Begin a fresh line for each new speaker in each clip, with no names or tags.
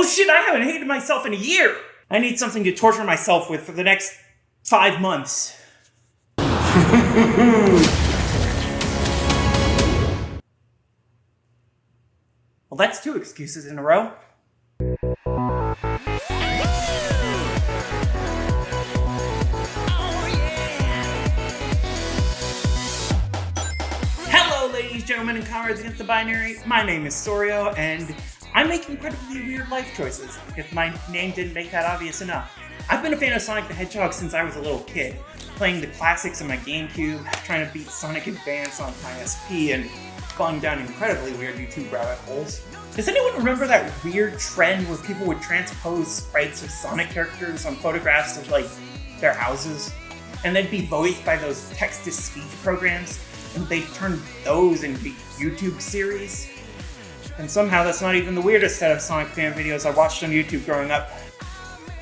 Oh shit, I haven't hated myself in a year! I need something to torture myself with for the next 5 months. Well, that's 2 excuses in a row. Hello, ladies, gentlemen, and comrades against the binary. My name is Sorio, and I make incredibly weird life choices, if my name didn't make that obvious enough. I've been a fan of Sonic the Hedgehog since I was a little kid, playing the classics on my GameCube, trying to beat Sonic Advance on my SP, and falling down incredibly weird YouTube rabbit holes. Does anyone remember that weird trend where people would transpose sprites of Sonic characters on photographs of, their houses? And then be voiced by those text-to-speech programs? And they turned those into YouTube series? And somehow that's not even the weirdest set of Sonic fan videos I watched on YouTube growing up.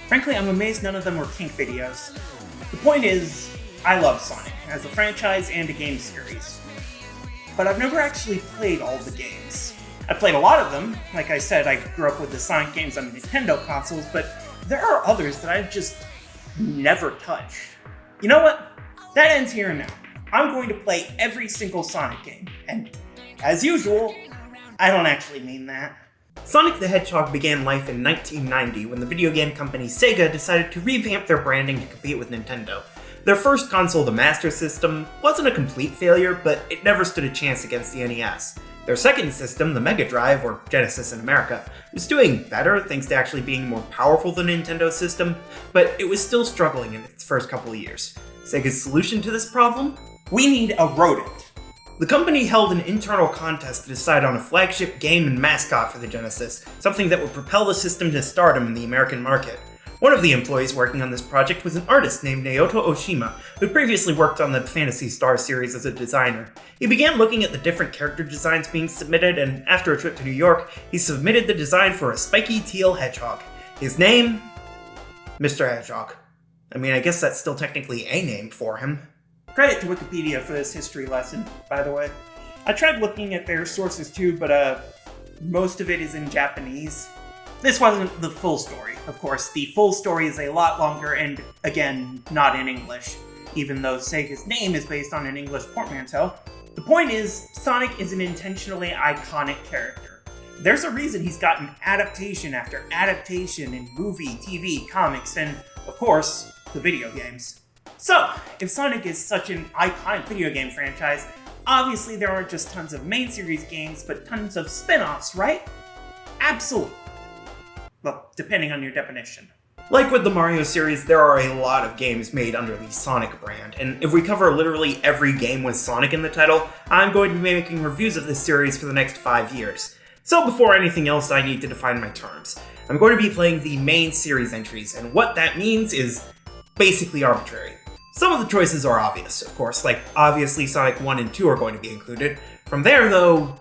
Frankly, I'm amazed none of them were kink videos. The point is, I love Sonic, as a franchise and a game series. But I've never actually played all the games. I played a lot of them. Like I said, I grew up with the Sonic games on Nintendo consoles, but there are others that I've just never touched. You know what? That ends here and now. I'm going to play every single Sonic game, and as usual, I don't actually mean that. Sonic the Hedgehog began life in 1990 when the video game company Sega decided to revamp their branding to compete with Nintendo. Their first console, the Master System, wasn't a complete failure, but it never stood a chance against the NES. Their second system, the Mega Drive, or Genesis in America, was doing better thanks to actually being more powerful than Nintendo's system, but it was still struggling in its first couple of years. Sega's solution to this problem? We need a rodent. The company held an internal contest to decide on a flagship game and mascot for the Genesis, something that would propel the system to stardom in the American market. One of the employees working on this project was an artist named Naoto Oshima, who previously worked on the Phantasy Star series as a designer. He began looking at the different character designs being submitted, and after a trip to New York, he submitted the design for a spiky teal hedgehog. His name? Mr. Hedgehog. I guess that's still technically a name for him. Credit to Wikipedia for this history lesson, by the way. I tried looking at their sources too, but most of it is in Japanese. This wasn't the full story, of course. The full story is a lot longer and, again, not in English, even though Sega's name is based on an English portmanteau. The point is, Sonic is an intentionally iconic character. There's a reason he's gotten adaptation after adaptation in movie, TV, comics, and, of course, the video games. So, if Sonic is such an iconic video game franchise, obviously there aren't just tons of main series games, but tons of spin-offs, right? Absolutely. Well, depending on your definition. Like with the Mario series, there are a lot of games made under the Sonic brand, and if we cover literally every game with Sonic in the title, I'm going to be making reviews of this series for the next 5 years. So before anything else, I need to define my terms. I'm going to be playing the main series entries, and what that means is basically arbitrary. Some of the choices are obvious, of course, like obviously Sonic 1 and 2 are going to be included. From there, though,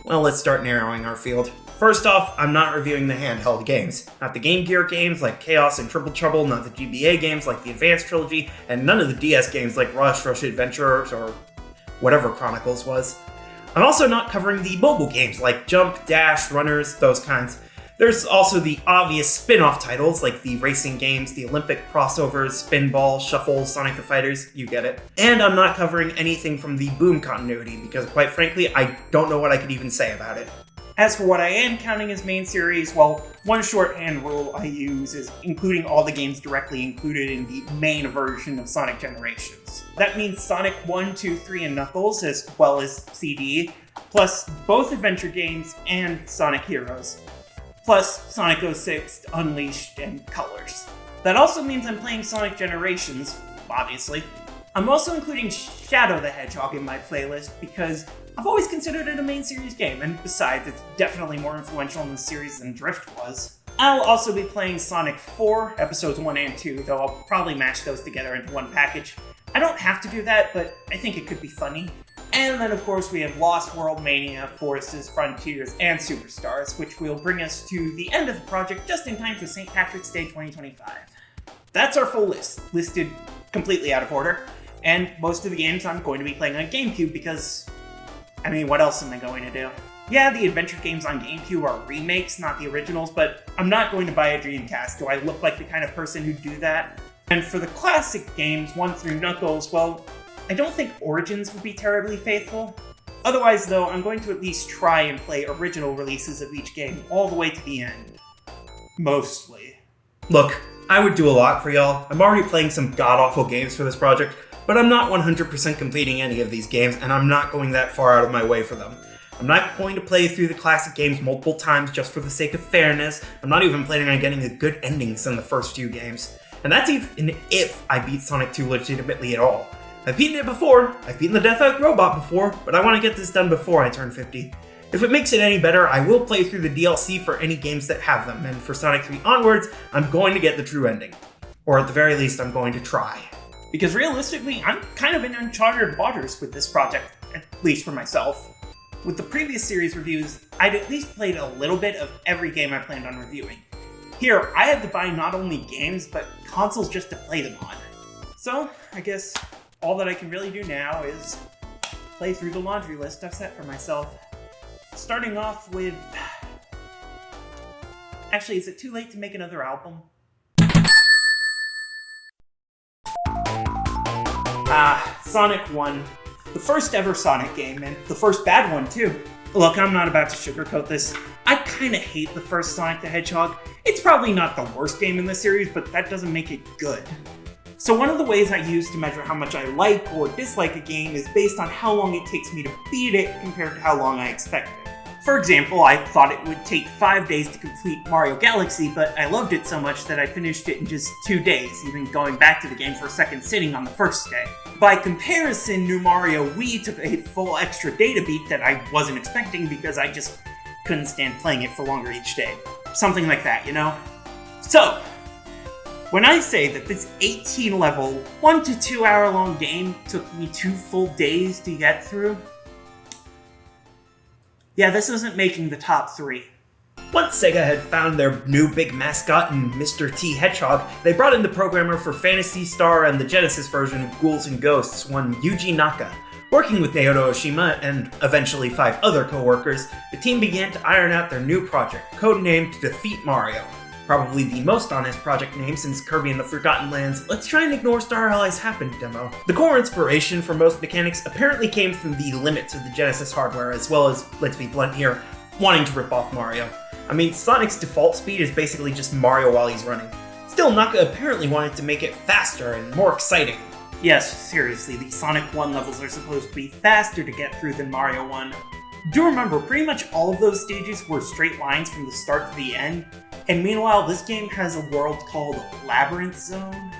well, let's start narrowing our field. First off, I'm not reviewing the handheld games. Not the Game Gear games like Chaos and Triple Trouble, not the GBA games like the Advance Trilogy, and none of the DS games like Rush Adventures, or whatever Chronicles was. I'm also not covering the mobile games like Jump, Dash, Runners, those kinds. There's also the obvious spin-off titles like the racing games, the Olympic crossovers, Spinball, Shuffle, Sonic the Fighters, you get it. And I'm not covering anything from the Boom continuity because quite frankly, I don't know what I could even say about it. As for what I am counting as main series, well, one shorthand rule I use is including all the games directly included in the main version of Sonic Generations. That means Sonic 1, 2, 3, and Knuckles, as well as CD, plus both adventure games and Sonic Heroes. Plus Sonic 06, Unleashed, and Colors. That also means I'm playing Sonic Generations, obviously. I'm also including Shadow the Hedgehog in my playlist because I've always considered it a main series game, and besides, it's definitely more influential in the series than Drift was. I'll also be playing Sonic 4, Episodes 1 and 2, though I'll probably mash those together into one package. I don't have to do that, but I think it could be funny. And then, of course, we have Lost World, Mania, Forces, Frontiers, and Superstars, which will bring us to the end of the project just in time for St. Patrick's Day 2025. That's our full list, listed completely out of order, and most of the games I'm going to be playing on GameCube because, what else am I going to do? Yeah, the adventure games on GameCube are remakes, not the originals, but I'm not going to buy a Dreamcast. Do I look like the kind of person who'd do that? And for the classic games, 1 through Knuckles, well, I don't think Origins would be terribly faithful. Otherwise, though, I'm going to at least try and play original releases of each game all the way to the end. Mostly.
Look, I would do a lot for y'all. I'm already playing some god-awful games for this project, but I'm not 100% completing any of these games, and I'm not going that far out of my way for them. I'm not going to play through the classic games multiple times just for the sake of fairness. I'm not even planning on getting the good endings in the first few games. And that's even if I beat Sonic 2 legitimately at all. I've beaten it before, I've beaten the Death Robot before, but I want to get this done before I turn 50. If it makes it any better, I will play through the DLC for any games that have them, and for Sonic 3 onwards, I'm going to get the true ending. Or at the very least, I'm going to try.
Because realistically, I'm kind of in uncharted waters with this project, at least for myself. With the previous series reviews, I'd at least played a little bit of every game I planned on reviewing. Here, I had to buy not only games, but consoles just to play them on. So, I guess all that I can really do now is play through the laundry list I've set for myself. Starting off with... Actually, is it too late to make another album? Sonic 1. The first ever Sonic game, and the first bad one, too. Look, I'm not about to sugarcoat this. I kinda hate the first Sonic the Hedgehog. It's probably not the worst game in the series, but that doesn't make it good. So one of the ways I use to measure how much I like or dislike a game is based on how long it takes me to beat it compared to how long I expected. For example, I thought it would take 5 days to complete Mario Galaxy, but I loved it so much that I finished it in just 2 days, even going back to the game for a second sitting on the first day. By comparison, New Mario Wii took a full extra day to beat that I wasn't expecting because I just couldn't stand playing it for longer each day. Something like that, you know? So, when I say that this 18-level, 1 to 2 hour long game took me 2 full days to get through, yeah, this isn't making the top 3.
Once Sega had found their new big mascot in Mr. T. Hedgehog, they brought in the programmer for Phantasy Star and the Genesis version of Ghouls and Ghosts, one Yuji Naka. Working with Naoto Oshima and eventually 5 other co-workers, the team began to iron out their new project, codenamed Defeat Mario. Probably the most honest project name since Kirby and the Forgotten Lands' Let's Try and Ignore Star Allies Happened demo. The core inspiration for most mechanics apparently came from the limits of the Genesis hardware, as well as, let's be blunt here, wanting to rip off Mario. I mean, Sonic's default speed is basically just Mario while he's running. Still, Naka apparently wanted to make it faster and more exciting.
Yes, seriously, the Sonic 1 levels are supposed to be faster to get through than Mario 1. Do remember, pretty much all of those stages were straight lines from the start to the end, and meanwhile, this game has a world called Labyrinth Zone.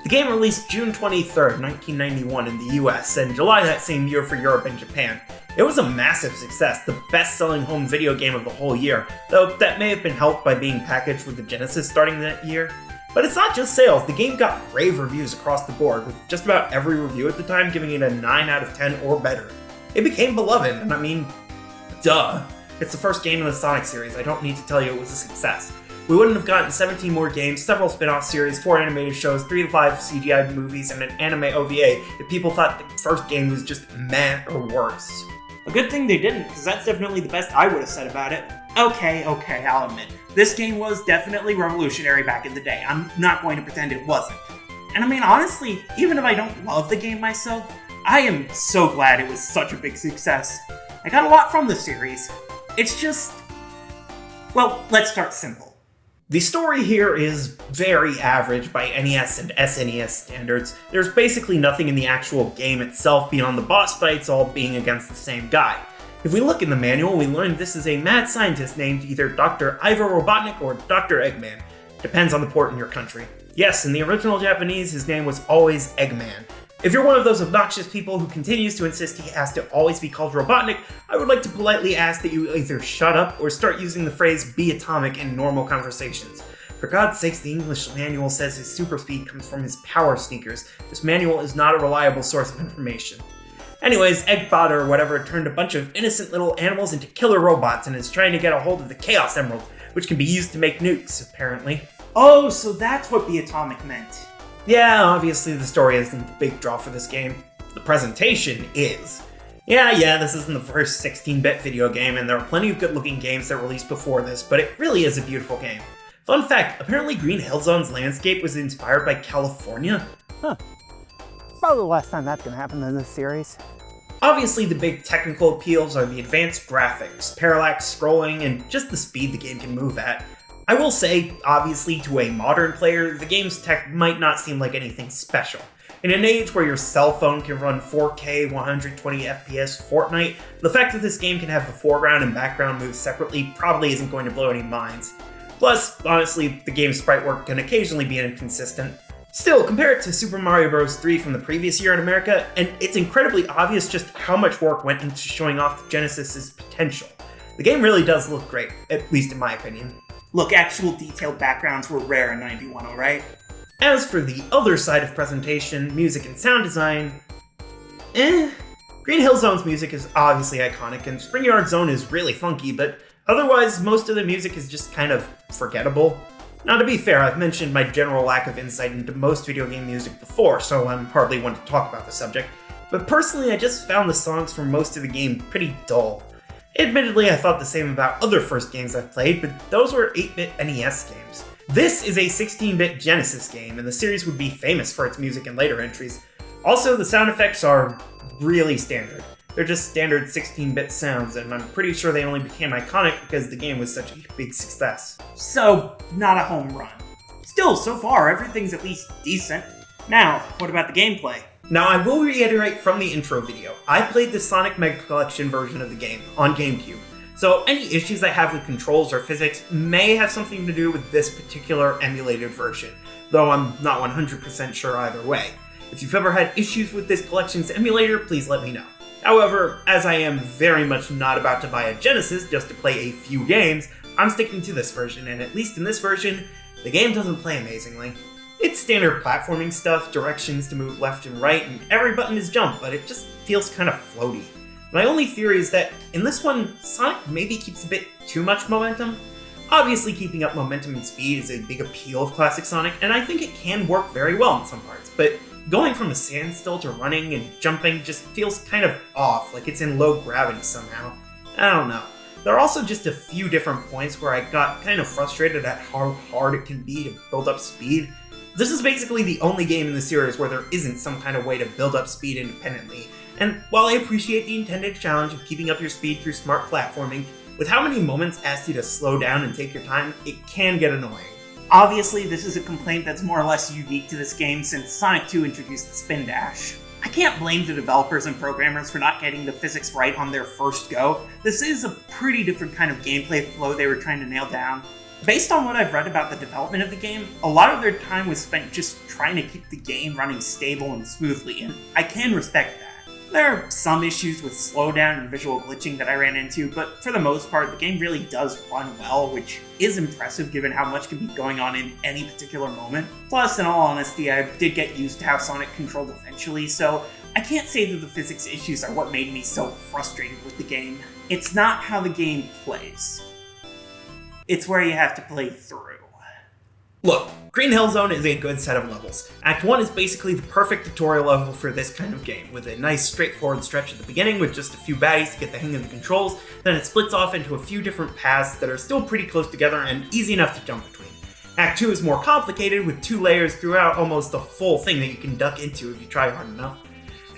The game released June 23rd, 1991 in the US, and July that same year for Europe and Japan. It was a massive success, the best-selling home video game of the whole year, though that may have been helped by being packaged with the Genesis starting that year. But it's not just sales, the game got rave reviews across the board, with just about every review at the time giving it a 9 out of 10 or better. It became beloved, and I mean, duh. It's the first game in the Sonic series, I don't need to tell you it was a success. We wouldn't have gotten 17 more games, several spin-off series, 4 animated shows, 3 to 5 CGI movies, and an anime OVA if people thought the first game was just meh or worse.
A good thing they didn't, because that's definitely the best I would have said about it. Okay, I'll admit. This game was definitely revolutionary back in the day. I'm not going to pretend it wasn't. And I mean, honestly, even if I don't love the game myself, I am so glad it was such a big success. I got a lot from the series. It's just... well, let's start simple.
The story here is very average by NES and SNES standards. There's basically nothing in the actual game itself beyond the boss fights all being against the same guy. If we look in the manual, we learn this is a mad scientist named either Dr. Ivo Robotnik or Dr. Eggman. Depends on the port in your country. Yes, in the original Japanese, his name was always Eggman. If you're one of those obnoxious people who continues to insist he has to always be called Robotnik, I would like to politely ask that you either shut up or start using the phrase be atomic in normal conversations. For God's sakes, the English manual says his super speed comes from his power sneakers. This manual is not a reliable source of information. Anyways, Eggbot or whatever turned a bunch of innocent little animals into killer robots and is trying to get a hold of the Chaos Emerald, which can be used to make nukes, apparently.
Oh, so that's what be atomic meant.
Yeah, obviously the story isn't the big draw for this game. The presentation is. Yeah, this isn't the first 16-bit video game, and there are plenty of good-looking games that released before this, but it really is a beautiful game. Fun fact, apparently Green Hill Zone's landscape was inspired by California.
Huh. Probably the last time that's gonna happen in this series.
Obviously, the big technical appeals are the advanced graphics, parallax scrolling, and just the speed the game can move at. I will say, obviously, to a modern player, the game's tech might not seem like anything special. In an age where your cell phone can run 4K 120 FPS Fortnite, the fact that this game can have the foreground and background move separately probably isn't going to blow any minds. Plus, honestly, the game's sprite work can occasionally be inconsistent. Still, compare it to Super Mario Bros. 3 from the previous year in America, and it's incredibly obvious just how much work went into showing off the Genesis's potential. The game really does look great, at least in my opinion.
Look, actual detailed backgrounds were rare in 91, alright?
As for the other side of presentation, music and sound design, Green Hill Zone's music is obviously iconic, and Spring Yard Zone is really funky, but otherwise, most of the music is just kind of forgettable. Now, to be fair, I've mentioned my general lack of insight into most video game music before, so I'm hardly one to talk about the subject, but personally, I just found the songs for most of the game pretty dull. Admittedly, I thought the same about other first games I've played, but those were 8-bit NES games. This is a 16-bit Genesis game, and the series would be famous for its music in later entries. Also, the sound effects are really standard. They're just standard 16-bit sounds, and I'm pretty sure they only became iconic because the game was such a big success.
So, not a home run. Still, so far, everything's at least decent. Now, what about the gameplay?
Now, I will reiterate from the intro video, I played the Sonic Mega Collection version of the game on GameCube. So any issues I have with controls or physics may have something to do with this particular emulated version, though I'm not 100% sure either way. If you've ever had issues with this collection's emulator, please let me know. However, as I am very much not about to buy a Genesis just to play a few games, I'm sticking to this version, and at least in this version, the game doesn't play amazingly. It's standard platforming stuff, directions to move left and right, and every button is jump, but it just feels kind of floaty. My only theory is that, in this one, Sonic maybe keeps a bit too much momentum. Obviously, keeping up momentum and speed is a big appeal of classic Sonic, and I think it can work very well in some parts, but going from a standstill to running and jumping just feels kind of off, like it's in low gravity somehow. I don't know. There are also just a few different points where I got kind of frustrated at how hard it can be to build up speed. This is basically the only game in the series where there isn't some kind of way to build up speed independently. And while I appreciate the intended challenge of keeping up your speed through smart platforming, with how many moments ask you to slow down and take your time, it can get annoying.
Obviously, this is a complaint that's more or less unique to this game since Sonic 2 introduced the spin dash. I can't blame the developers and programmers for not getting the physics right on their first go. This is a pretty different kind of gameplay flow they were trying to nail down. Based on what I've read about the development of the game, a lot of their time was spent just trying to keep the game running stable and smoothly, and I can respect that. There are some issues with slowdown and visual glitching that I ran into, but for the most part, the game really does run well, which is impressive given how much can be going on in any particular moment. Plus, in all honesty, I did get used to how Sonic controlled eventually, so I can't say that the physics issues are what made me so frustrated with the game. It's not how the game plays. It's where you have to play through.
Look, Green Hill Zone is a good set of levels. Act 1 is basically the perfect tutorial level for this kind of game, with a nice straightforward stretch at the beginning with just a few baddies to get the hang of the controls, then it splits off into a few different paths that are still pretty close together and easy enough to jump between. Act 2 is more complicated with 2 layers throughout almost the full thing that you can duck into if you try hard enough.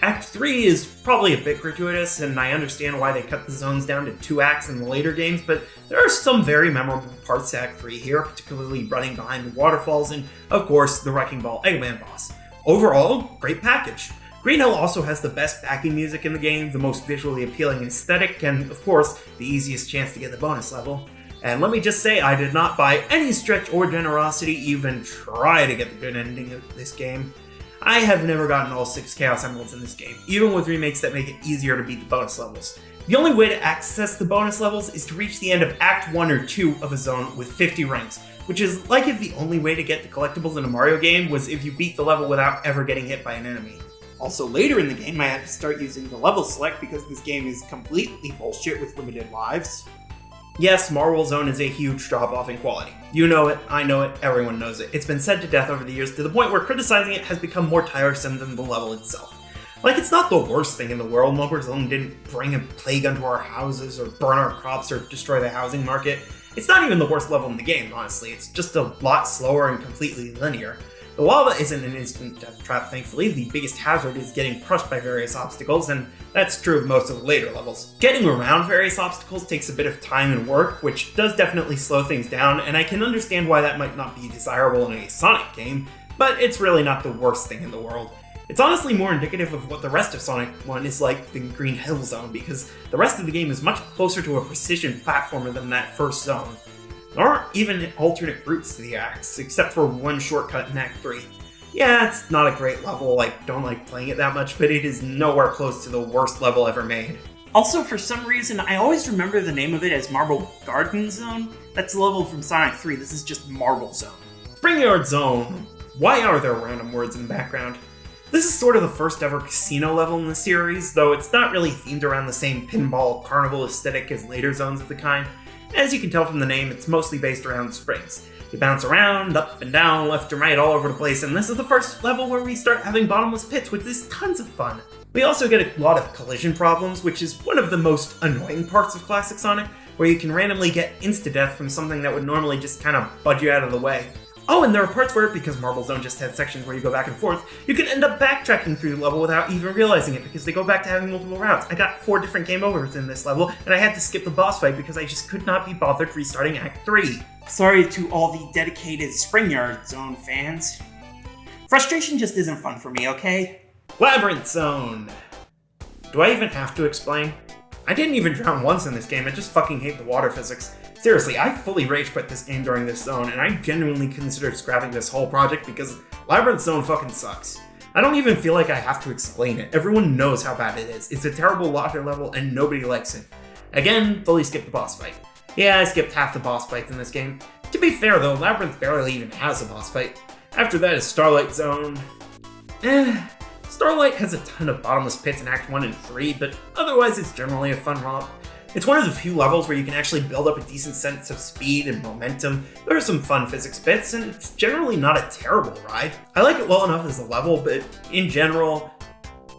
Act 3 is probably a bit gratuitous, and I understand why they cut the zones down to 2 acts in the later games, but there are some very memorable parts to Act 3 here, particularly running behind the waterfalls and, of course, the Wrecking Ball Eggman boss. Overall, great package. Green Hill also has the best backing music in the game, the most visually appealing aesthetic, and, of course, the easiest chance to get the bonus level. And let me just say, I did not by any stretch or generosity even try to get the good ending of this game. I have never gotten all 6 Chaos Emeralds in this game, even with remakes that make it easier to beat the bonus levels. The only way to access the bonus levels is to reach the end of Act 1 or 2 of a zone with 50 rings, which is like if the only way to get the collectibles in a Mario game was if you beat the level without ever getting hit by an enemy.
Also, later in the game, I had to start using the level select because this game is completely bullshit with limited lives.
Yes, Marvel Zone is a huge drop-off in quality. You know it, I know it, everyone knows it. It's been said to death over the years to the point where criticizing it has become more tiresome than the level itself. Like, it's not the worst thing in the world. Mobile Zone didn't bring a plague onto our houses or burn our crops or destroy the housing market. It's not even the worst level in the game, honestly. It's just a lot slower and completely linear. The lava isn't an instant death trap, thankfully. The biggest hazard is getting crushed by various obstacles, and that's true of most of the later levels. Getting around various obstacles takes a bit of time and work, which does definitely slow things down, and I can understand why that might not be desirable in a Sonic game, but it's really not the worst thing in the world. It's honestly more indicative of what the rest of Sonic 1 is like than Green Hill Zone, because the rest of the game is much closer to a precision platformer than that first zone. There aren't even alternate routes to the acts, except for one shortcut in Act 3. Yeah, it's not a great level, I don't like playing it that much, but it is nowhere close to the worst level ever made.
Also, for some reason, I always remember the name of it as Marble Garden Zone. That's the level from Sonic 3, this is just Marble Zone.
Springyard Zone. Why are there random words in the background? This is sort of the first ever casino level in the series, though it's not really themed around the same pinball carnival aesthetic as later zones of the kind. As you can tell from the name, it's mostly based around springs. You bounce around, up and down, left and right, all over the place, and this is the first level where we start having bottomless pits, which is tons of fun. We also get a lot of collision problems, which is one of the most annoying parts of Classic Sonic, where you can randomly get insta-death from something that would normally just kind of budge you out of the way. Oh, and there are parts where, because Marble Zone just had sections where you go back and forth, you can end up backtracking through the level without even realizing it, because they go back to having multiple rounds. I got 4 different game overs in this level, and I had to skip the boss fight because I just could not be bothered restarting Act 3.
Sorry to all the dedicated Springyard Zone fans. Frustration just isn't fun for me, okay?
Labyrinth Zone! Do I even have to explain? I didn't even drown once in this game, I just fucking hate the water physics. Seriously, I fully rage quit this game during this zone, and I genuinely considered scrapping this whole project because Labyrinth Zone fucking sucks. I don't even feel like I have to explain it. Everyone knows how bad it is. It's a terrible water level and nobody likes it. Again, fully skipped the boss fight. Yeah, I skipped half the boss fights in this game. To be fair though, Labyrinth barely even has a boss fight. After that is Starlight Zone. Starlight has a ton of bottomless pits in Act 1 and 3, but otherwise it's generally a fun romp. It's one of the few levels where you can actually build up a decent sense of speed and momentum. There are some fun physics bits, and it's generally not a terrible ride. I like it well enough as a level, but in general,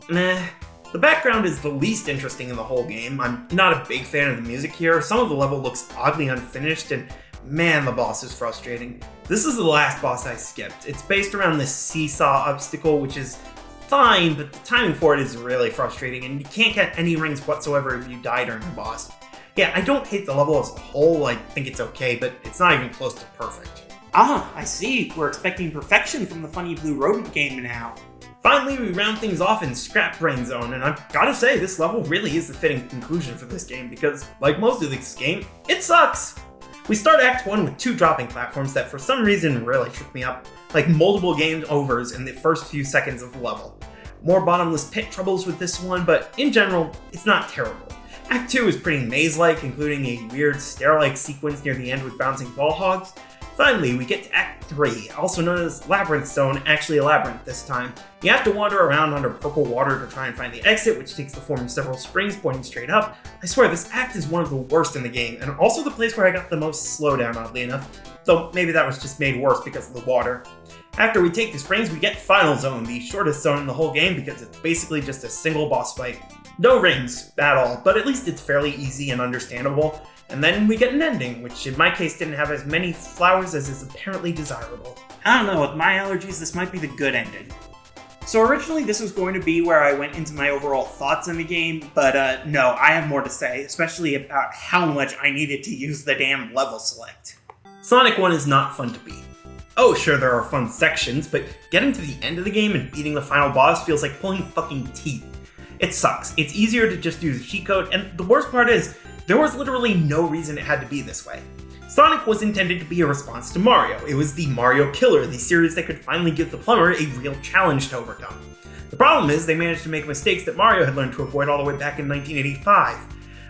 meh. The background is the least interesting in the whole game. I'm not a big fan of the music here. Some of the level looks oddly unfinished, and man, the boss is frustrating. This is the last boss I skipped. It's based around this seesaw obstacle, which is fine, but the timing for it is really frustrating, and you can't get any rings whatsoever if you die during the boss. Yeah, I don't hate the level as a whole, I think it's okay, but it's not even close to perfect.
Ah, I see. We're expecting perfection from the funny blue rodent game now.
Finally, we round things off in Scrap Brain Zone, and I've gotta say, this level really is the fitting conclusion for this game, because, like most of this game, it sucks! We start Act 1 with 2 dropping platforms that for some reason really tripped me up, like multiple game overs in the first few seconds of the level. More bottomless pit troubles with this one, but in general, it's not terrible. Act 2 is pretty maze-like, including a weird stair-like sequence near the end with bouncing ball hogs. Finally, we get to Act 3, also known as Labyrinth Zone, actually a labyrinth this time. You have to wander around under purple water to try and find the exit, which takes the form of several springs pointing straight up. I swear, this act is one of the worst in the game, and also the place where I got the most slowdown, oddly enough. Though maybe that was just made worse because of the water. After we take the springs, we get Final Zone, the shortest zone in the whole game because it's basically just a single boss fight. No rings at all, but at least it's fairly easy and understandable. And then we get an ending, which in my case didn't have as many flowers as is apparently desirable.
I don't know, with my allergies, this might be the good ending. So originally this was going to be where I went into my overall thoughts on the game, but no, I have more to say, especially about how much I needed to use the damn level select.
Sonic 1 is not fun to beat. Oh, sure, there are fun sections, but getting to the end of the game and beating the final boss feels like pulling fucking teeth. It sucks. It's easier to just use a cheat code, and the worst part is, there was literally no reason it had to be this way. Sonic was intended to be a response to Mario. It was the Mario Killer, the series that could finally give the plumber a real challenge to overcome. The problem is, they managed to make mistakes that Mario had learned to avoid all the way back in 1985.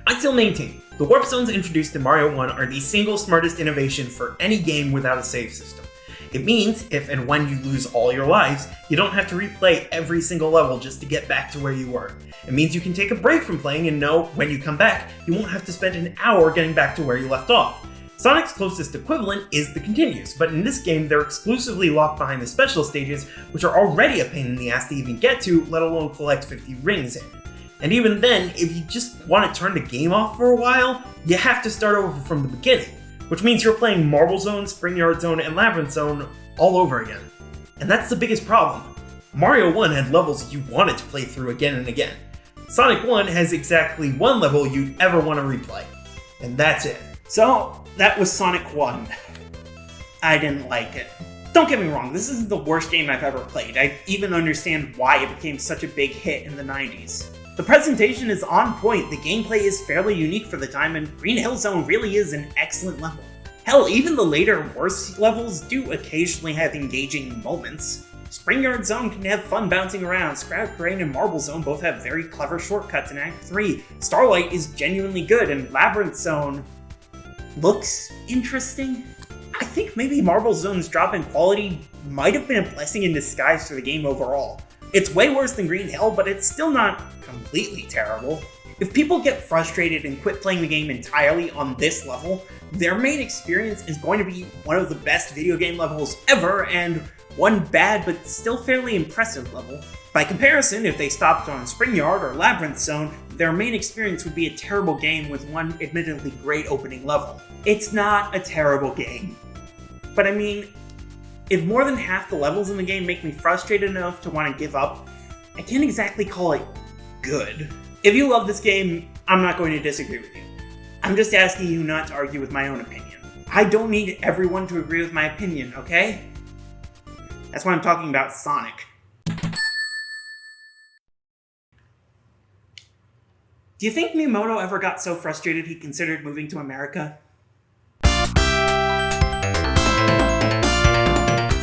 I still maintain, the warp zones introduced in Mario 1 are the single smartest innovation for any game without a save system. It means, if and when you lose all your lives, you don't have to replay every single level just to get back to where you were. It means you can take a break from playing and know, when you come back, you won't have to spend an hour getting back to where you left off. Sonic's closest equivalent is the continues, but in this game they're exclusively locked behind the special stages, which are already a pain in the ass to even get to, let alone collect 50 rings in. And even then, if you just want to turn the game off for a while, you have to start over from the beginning, which means you're playing Marble Zone, Spring Yard Zone, and Labyrinth Zone all over again. And that's the biggest problem. Mario 1 had levels you wanted to play through again and again. Sonic 1 has exactly one level you'd ever want to replay. And that's it.
So, that was Sonic 1. I didn't like it. Don't get me wrong, this isn't the worst game I've ever played. I even understand why it became such a big hit in the 90s. The presentation is on point, the gameplay is fairly unique for the time, and Green Hill Zone really is an excellent level. Hell, even the later, worse levels do occasionally have engaging moments. Spring Yard Zone can have fun bouncing around, Scrap Brain and Marble Zone both have very clever shortcuts in Act 3, Starlight is genuinely good, and Labyrinth Zone looks interesting. I think maybe Marble Zone's drop in quality might have been a blessing in disguise for the game overall. It's way worse than Green Hill, but it's still not completely terrible. If people get frustrated and quit playing the game entirely on this level, their main experience is going to be one of the best video game levels ever, and one bad but still fairly impressive level. By comparison, if they stopped on Spring Yard or Labyrinth Zone, their main experience would be a terrible game with one admittedly great opening level. It's not a terrible game. But I mean, if more than half the levels in the game make me frustrated enough to want to give up, I can't exactly call it good. If you love this game, I'm not going to disagree with you. I'm just asking you not to argue with my own opinion. I don't need everyone to agree with my opinion, okay? That's why I'm talking about Sonic. Do you think Miyamoto ever got so frustrated he considered moving to America?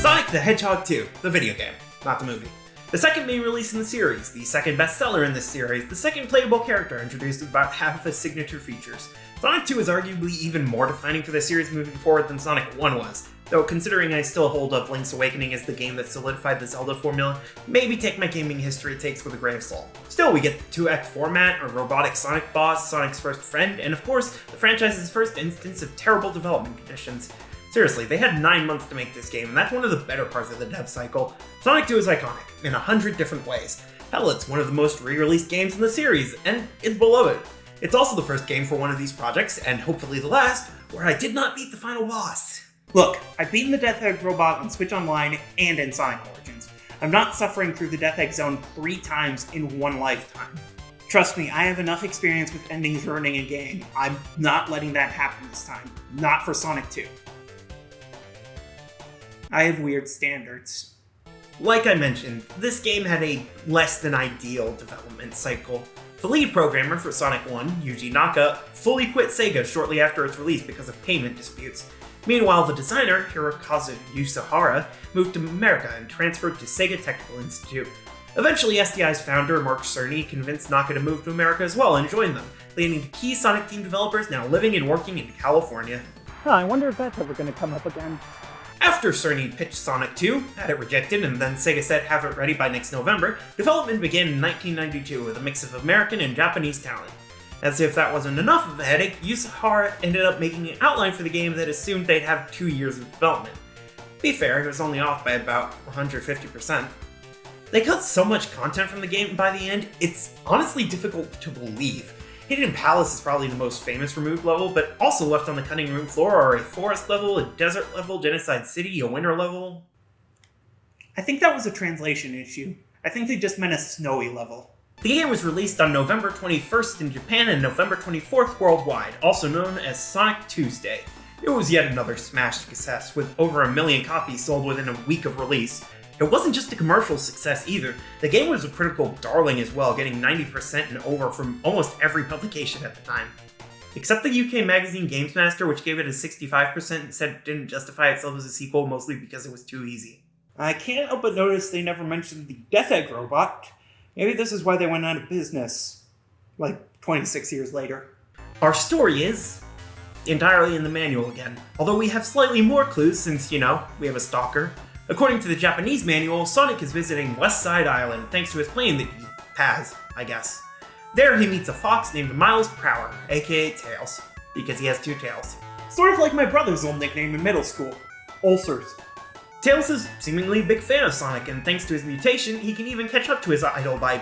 Sonic the Hedgehog 2, the video game, not the movie. The second main release in the series, the second bestseller in this series, the second playable character introduced with about half of his signature features. Sonic 2 is arguably even more defining for the series moving forward than Sonic 1 was, though considering I still hold up Link's Awakening as the game that solidified the Zelda formula, maybe take my gaming history takes with a grain of salt. Still, we get the 2-act format, a robotic Sonic boss, Sonic's first friend, and of course, the franchise's first instance of terrible development conditions. Seriously, they had 9 months to make this game, and that's one of the better parts of the dev cycle. Sonic 2 is iconic, in 100 different ways. Hell, it's one of the most re-released games in the series, and it's beloved. It's also the first game for one of these projects, and hopefully the last, where I did not beat the final boss.
Look, I've beaten the Death Egg robot on Switch Online and in Sonic Origins. I'm not suffering through the Death Egg Zone 3 times in one lifetime. Trust me, I have enough experience with endings ruining a game. I'm not letting that happen this time. Not for Sonic 2. I have weird standards.
Like I mentioned, this game had a less than ideal development cycle. The lead programmer for Sonic 1, Yuji Naka, fully quit Sega shortly after its release because of payment disputes. Meanwhile, the designer, Hirokazu Yasuhara, moved to America and transferred to Sega Technical Institute. Eventually, SDI's founder, Mark Cerny, convinced Naka to move to America as well and join them, leading to key Sonic team developers now living and working in California.
I wonder if that's ever going to come up again.
After Cerny pitched Sonic 2, had it rejected, and then Sega said have it ready by next November, development began in 1992 with a mix of American and Japanese talent. As if that wasn't enough of a headache, Yasuhara ended up making an outline for the game that assumed they'd have 2 years of development. Be fair, it was only off by about 150%. They cut so much content from the game by the end, it's honestly difficult to believe. Hidden Palace is probably the most famous removed level, but also left on the cutting room floor are a forest level, a desert level, Genocide City, a winter level.
I think that was a translation issue. I think they just meant a snowy level.
The game was released on November 21st in Japan and November 24th worldwide, also known as Sonic Tuesday. It was yet another smash success, with over 1 million copies sold within a week of release. It wasn't just a commercial success either, the game was a critical darling as well, getting 90% and over from almost every publication at the time. Except the UK magazine Games Master, which gave it a 65% and said it didn't justify itself as a sequel, mostly because it was too easy.
I can't help but notice they never mentioned the Death Egg robot. Maybe this is why they went out of business, like 26 years later.
Our story is entirely in the manual again, although we have slightly more clues since, we have a stalker. According to the Japanese manual, Sonic is visiting West Side Island thanks to his plane that he has, I guess. There he meets a fox named Miles Prower, aka Tails, because he has 2 tails.
Sort of like my brother's old nickname in middle school, Ulcers.
Tails is seemingly a big fan of Sonic, and thanks to his mutation, he can even catch up to his idol by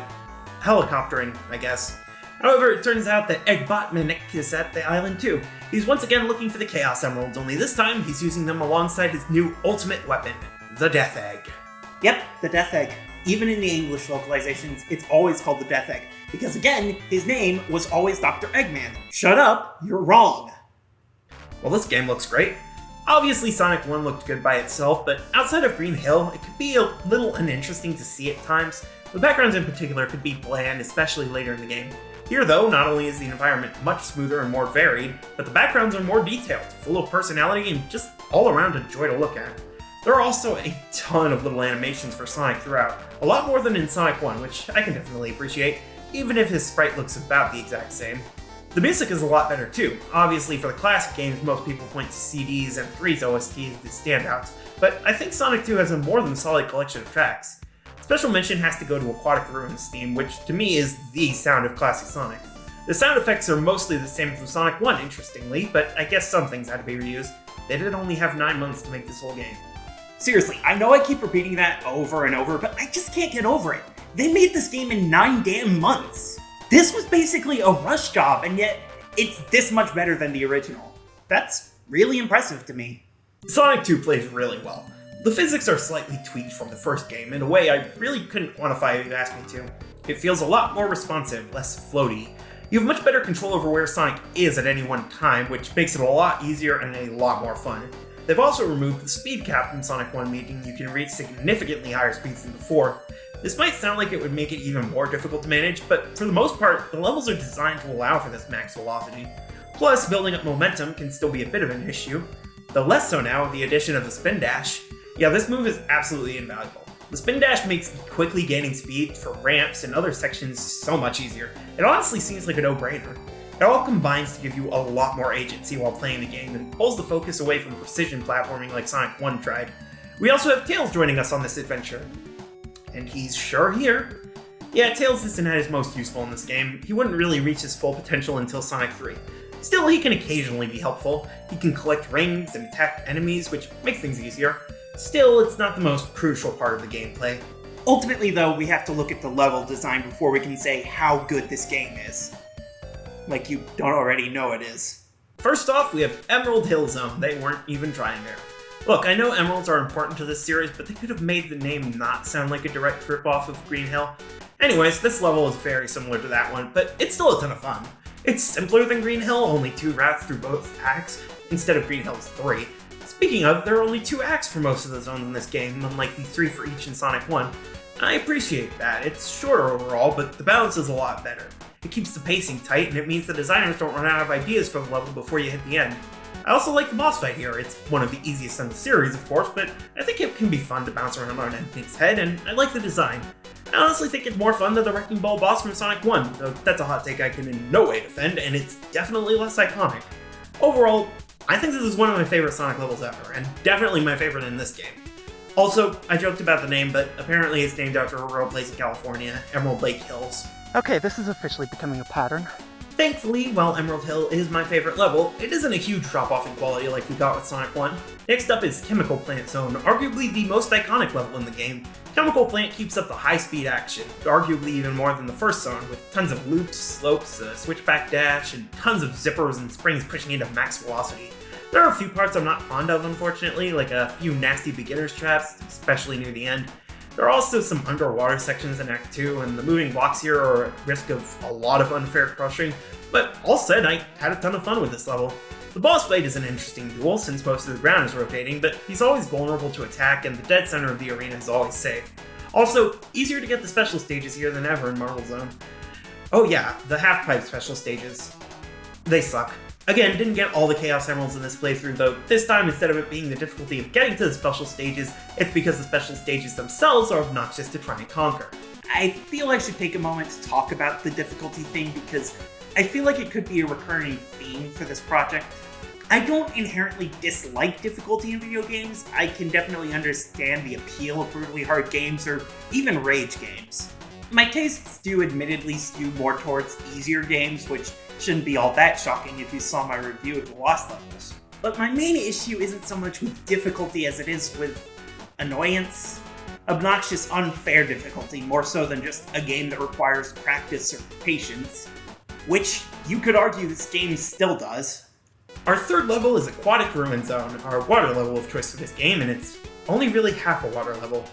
helicoptering, I guess. However, it turns out that Eggbotman is at the island too. He's once again looking for the Chaos Emeralds, only this time he's using them alongside his new ultimate weapon, the Death Egg.
Yep, the Death Egg. Even in the English localizations, it's always called the Death Egg, because again, his name was always Dr. Eggman. Shut up, you're wrong.
Well, this game looks great. Obviously, Sonic 1 looked good by itself, but outside of Green Hill, it could be a little uninteresting to see at times. The backgrounds in particular could be bland, especially later in the game. Here though, not only is the environment much smoother and more varied, but the backgrounds are more detailed, full of personality, and just all around a joy to look at. There are also a ton of little animations for Sonic throughout, a lot more than in Sonic 1, which I can definitely appreciate, even if his sprite looks about the exact same. The music is a lot better too. Obviously, for the classic games, most people point to CDs and 3's OST as the standouts, but I think Sonic 2 has a more than solid collection of tracks. Special mention has to go to Aquatic Ruins theme, which to me is the sound of classic Sonic. The sound effects are mostly the same from Sonic 1, interestingly, but I guess some things had to be reused. They did only have 9 months to make this whole game.
Seriously, I know I keep repeating that over and over, but I just can't get over it. They made this game in 9 damn months. This was basically a rush job, and yet it's this much better than the original. That's really impressive to me.
Sonic 2 plays really well. The physics are slightly tweaked from the first game in a way I really couldn't quantify if you asked me to. It feels a lot more responsive, less floaty. You have much better control over where Sonic is at any one time, which makes it a lot easier and a lot more fun. They've also removed the speed cap from Sonic 1, meaning you can reach significantly higher speeds than before. This might sound like it would make it even more difficult to manage, but for the most part, the levels are designed to allow for this max velocity. Plus, building up momentum can still be a bit of an issue, though less so now with the addition of the Spin Dash. Yeah, this move is absolutely invaluable. The Spin Dash makes quickly gaining speed for ramps and other sections so much easier. It honestly seems like a no-brainer. It all combines to give you a lot more agency while playing the game and pulls the focus away from precision platforming like Sonic 1 tried. We also have Tails joining us on this adventure. And he's sure here. Yeah, Tails isn't at his most useful in this game. He wouldn't really reach his full potential until Sonic 3. Still, he can occasionally be helpful. He can collect rings and attack enemies, which makes things easier. Still, it's not the most crucial part of the gameplay.
Ultimately, though, we have to look at the level design before we can say how good this game is. Like you don't already know it is.
First off, we have Emerald Hill Zone. They weren't even trying there. Look, I know emeralds are important to this series, but they could have made the name not sound like a direct ripoff of Green Hill. Anyways, this level is very similar to that one, but it's still a ton of fun. It's simpler than Green Hill, only 2 routes through both acts, instead of Green Hill's 3. Speaking of, there are only 2 acts for most of the zones in this game, unlike the 3 for each in Sonic 1. I appreciate that. It's shorter overall, but the balance is a lot better. It keeps the pacing tight, and it means the designers don't run out of ideas for the level before you hit the end. I also like the boss fight here. It's one of the easiest in the series, of course, but I think it can be fun to bounce around on an enemy's head, and I like the design. I honestly think it's more fun than the Wrecking Ball boss from Sonic 1, though that's a hot take I can in no way defend, and it's definitely less iconic. Overall, I think this is one of my favorite Sonic levels ever, and definitely my favorite in this game. Also, I joked about the name, but apparently it's named after a real place in California, Emerald Lake Hills.
Okay, this is officially becoming a pattern.
Thankfully, while Emerald Hill is my favorite level, it isn't a huge drop-off in quality like we got with Sonic 1. Next up is Chemical Plant Zone, arguably the most iconic level in the game. Chemical Plant keeps up the high-speed action, arguably even more than the first zone, with tons of loops, slopes, a switchback dash, and tons of zippers and springs pushing into max velocity. There are a few parts I'm not fond of, unfortunately, like a few nasty beginner's traps, especially near the end. There are also some underwater sections in Act 2, and the moving blocks here are at risk of a lot of unfair crushing, but all said, I had a ton of fun with this level. The boss fight is an interesting duel, since most of the ground is rotating, but he's always vulnerable to attack, and the dead center of the arena is always safe. Also, easier to get the special stages here than ever in Marble Zone. Oh yeah, the half-pipe special stages. They suck. Again, didn't get all the Chaos Emeralds in this playthrough, though this time instead of it being the difficulty of getting to the special stages, it's because the special stages themselves are obnoxious to try and conquer.
I feel I should take a moment to talk about the difficulty thing because I feel like it could be a recurring theme for this project. I don't inherently dislike difficulty in video games. I can definitely understand the appeal of brutally hard games or even rage games. My tastes do admittedly skew more towards easier games, which shouldn't be all that shocking if you saw my review of the Lost levels. But my main issue isn't so much with difficulty as it is with annoyance. Obnoxious, unfair difficulty, more so than just a game that requires practice or patience. Which, you could argue this game still does.
Our third level is Aquatic Ruin Zone, our water level of choice for this game, and it's only really half a water level.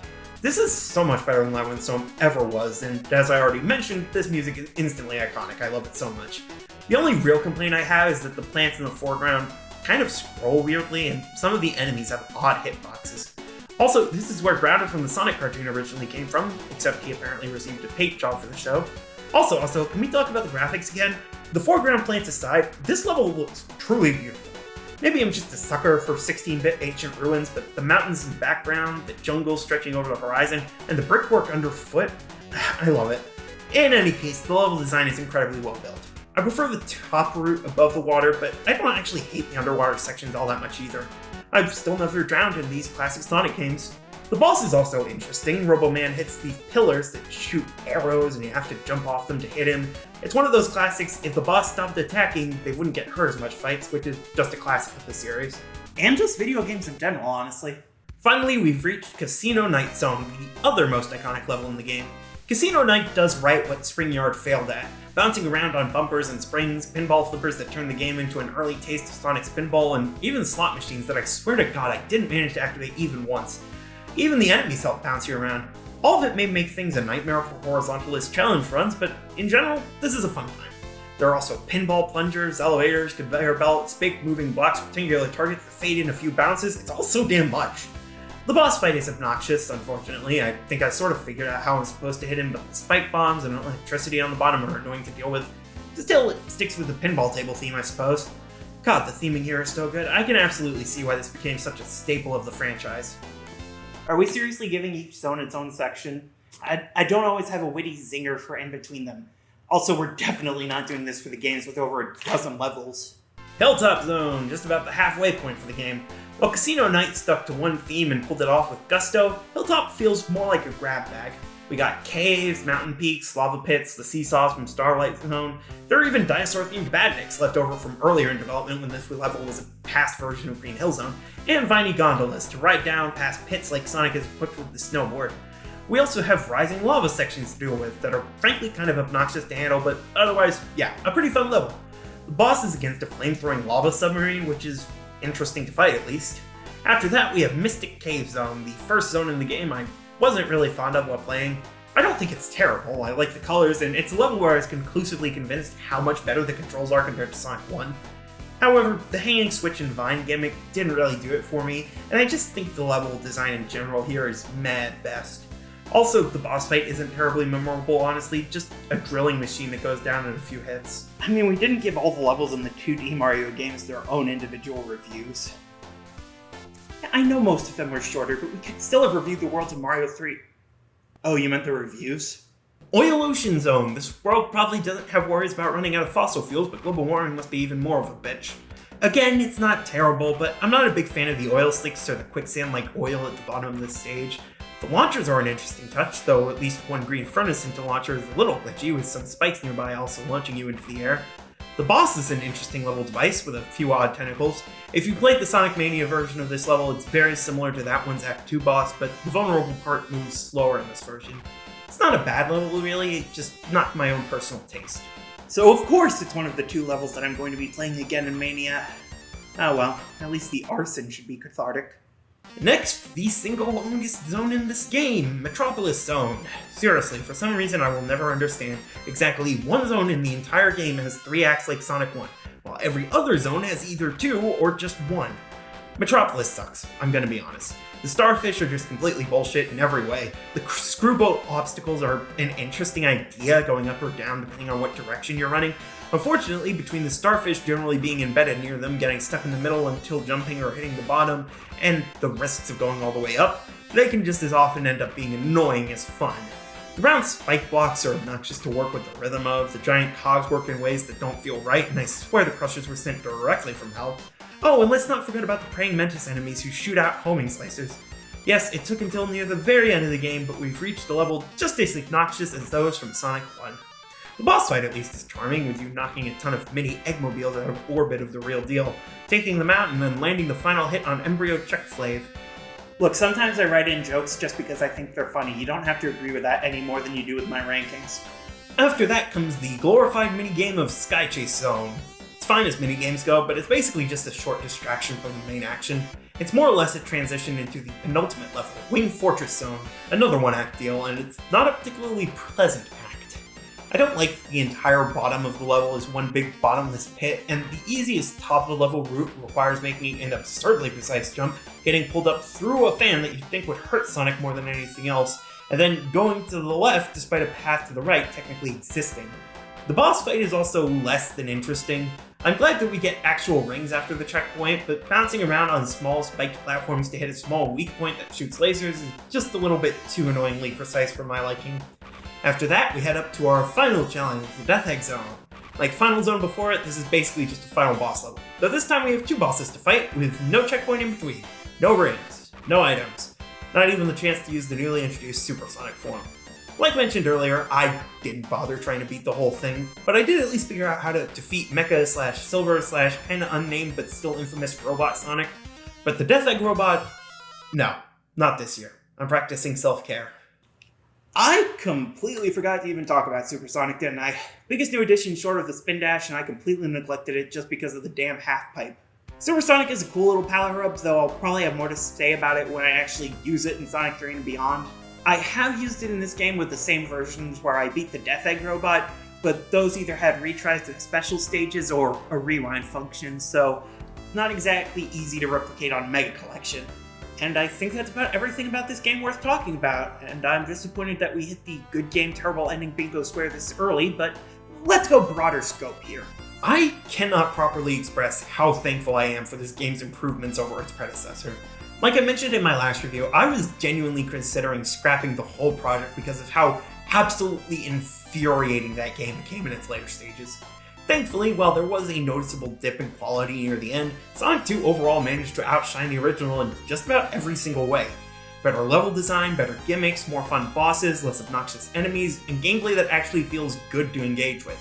This is so much better than Lemon Zone ever was, and as I already mentioned, this music is instantly iconic. I love it so much. The only real complaint I have is that the plants in the foreground kind of scroll weirdly, and some of the enemies have odd hitboxes. Also, this is where Grounder from the Sonic cartoon originally came from, except he apparently received a paint job for the show. Also, can we talk about the graphics again? The foreground plants aside, this level looks truly beautiful. Maybe I'm just a sucker for 16-bit ancient ruins, but the mountains in the background, the jungle stretching over the horizon, and the brickwork underfoot, I love it. In any case, the level design is incredibly well built. I prefer the top route above the water, but I don't actually hate the underwater sections all that much either. I've still never drowned in these classic Sonic games. The boss is also interesting. Robo-Man hits these pillars that shoot arrows and you have to jump off them to hit him. It's one of those classics, if the boss stopped attacking, they wouldn't get hurt as much fights, which is just a classic of the series.
And just video games in general, honestly.
Finally, we've reached Casino Night Zone, the other most iconic level in the game. Casino Night does right what Spring Yard failed at, bouncing around on bumpers and springs, pinball flippers that turn the game into an early taste of Sonic's pinball, and even slot machines that I swear to God I didn't manage to activate even once. Even the enemies felt bouncy around. All of it may make things a nightmare for horizontalist challenge runs, but in general, this is a fun time. There are also pinball plungers, elevators, conveyor belts, big moving blocks, rectangular targets that fade in a few bounces. It's all so damn much. The boss fight is obnoxious, unfortunately. I think I sort of figured out how I'm supposed to hit him, but the spike bombs and electricity on the bottom are annoying to deal with. Still, it sticks with the pinball table theme, I suppose. God, the theming here is so good. I can absolutely see why this became such a staple of the franchise.
Are we seriously giving each zone its own section? I don't always have a witty zinger for in between them. Also, we're definitely not doing this for the games with over a dozen levels.
Hilltop Zone, just about the halfway point for the game. While Casino Night stuck to one theme and pulled it off with gusto, Hilltop feels more like a grab bag. We got caves, mountain peaks, lava pits, the seesaws from Starlight Zone. There are even dinosaur-themed badniks left over from earlier in development when this level was a past version of Green Hill Zone, and viney gondolas to ride down past pits like Sonic is equipped with the snowboard. We also have rising lava sections to deal with that are frankly kind of obnoxious to handle, but otherwise, yeah, a pretty fun level. The boss is against a flame-throwing lava submarine, which is interesting to fight at least. After that, we have Mystic Cave Zone, the first zone in the game I wasn't really fond of while playing. I don't think it's terrible, I like the colors, and it's a level where I was conclusively convinced how much better the controls are compared to Sonic 1. However, the hanging switch and vine gimmick didn't really do it for me, and I just think the level design in general here is meh at best. Also, the boss fight isn't terribly memorable, honestly, just a drilling machine that goes down in a few hits.
I mean, we didn't give all the levels in the 2D Mario games their own individual reviews. I know most of them were shorter, but we could still have reviewed the worlds of Mario 3. Oh, you meant the reviews?
Oil Ocean Zone. This world probably doesn't have worries about running out of fossil fuels, but global warming must be even more of a bitch. Again, it's not terrible, but I'm not a big fan of the oil slicks or the quicksand-like oil at the bottom of this stage. The launchers are an interesting touch, though at least one green furnace into launcher is a little glitchy, with some spikes nearby also launching you into the air. The boss is an interesting level device with a few odd tentacles. If you played the Sonic Mania version of this level, it's very similar to that one's Act 2 boss, but the vulnerable part moves slower in this version. It's not a bad level really, just not my own personal taste.
So of course it's one of the two levels that I'm going to be playing again in Mania. Oh well, at least the arson should be cathartic.
Next, the single longest zone in this game, Metropolis Zone. Seriously, for some reason I will never understand, exactly one zone in the entire game has 3 acts like Sonic 1, while every other zone has either 2 or just 1. Metropolis sucks, I'm gonna be honest. The starfish are just completely bullshit in every way. The screwboat obstacles are an interesting idea, going up or down depending on what direction you're running. Unfortunately, between the starfish generally being embedded near them, getting stuck in the middle until jumping or hitting the bottom, and the risks of going all the way up, they can just as often end up being annoying as fun. The round spike blocks are obnoxious to work with the rhythm of, the giant cogs work in ways that don't feel right, and I swear the crushers were sent directly from hell. Oh, and let's not forget about the praying mantis enemies who shoot out homing slicers. Yes, it took until near the very end of the game, but we've reached a level just as obnoxious as those from Sonic 1. The boss fight at least is charming, with you knocking a ton of mini eggmobiles out of orbit of the real deal, taking them out and then landing the final hit on Embryo Check Slave.
Look, sometimes I write in jokes just because I think they're funny. You don't have to agree with that any more than you do with my rankings.
After that comes the glorified minigame of Sky Chase Zone. It's fine as minigames go, but it's basically just a short distraction from the main action. It's more or less a transition into the penultimate level, Wing Fortress Zone, another one-act deal, and it's not a particularly pleasant act. I don't like the entire bottom of the level is one big bottomless pit, and the easiest top-of-the-level route requires making an absurdly precise jump, getting pulled up through a fan that you'd think would hurt Sonic more than anything else, and then going to the left despite a path to the right technically existing. The boss fight is also less than interesting. I'm glad that we get actual rings after the checkpoint, but bouncing around on small spiked platforms to hit a small weak point that shoots lasers is just a little bit too annoyingly precise for my liking. After that, we head up to our final challenge, the Death Egg Zone. Like Final Zone before it, this is basically just a final boss level. Though this time we have 2 bosses to fight, with no checkpoint in between. No rings, no items, not even the chance to use the newly introduced supersonic form. Like mentioned earlier, I didn't bother trying to beat the whole thing, but I did at least figure out how to defeat Mecha/Silver/ kinda unnamed but still infamous Robot Sonic. But the Death Egg Robot, no, not this year. I'm practicing self-care.
I completely forgot to even talk about Supersonic, didn't I? Biggest new addition short of the spin dash, and I completely neglected it just because of the damn half pipe. Supersonic is a cool little power-up, though I'll probably have more to say about it when I actually use it in Sonic 3 and beyond. I have used it in this game with the same versions where I beat the Death Egg Robot, but those either had retries to the special stages or a rewind function, so not exactly easy to replicate on Mega Collection. And I think that's about everything about this game worth talking about, and I'm disappointed that we hit the good game, terrible ending bingo square this early, but let's go broader scope here.
I cannot properly express how thankful I am for this game's improvements over its predecessor. Like I mentioned in my last review, I was genuinely considering scrapping the whole project because of how absolutely infuriating that game became in its later stages. Thankfully, while there was a noticeable dip in quality near the end, Sonic 2 overall managed to outshine the original in just about every single way. Better level design, better gimmicks, more fun bosses, less obnoxious enemies, and gameplay that actually feels good to engage with.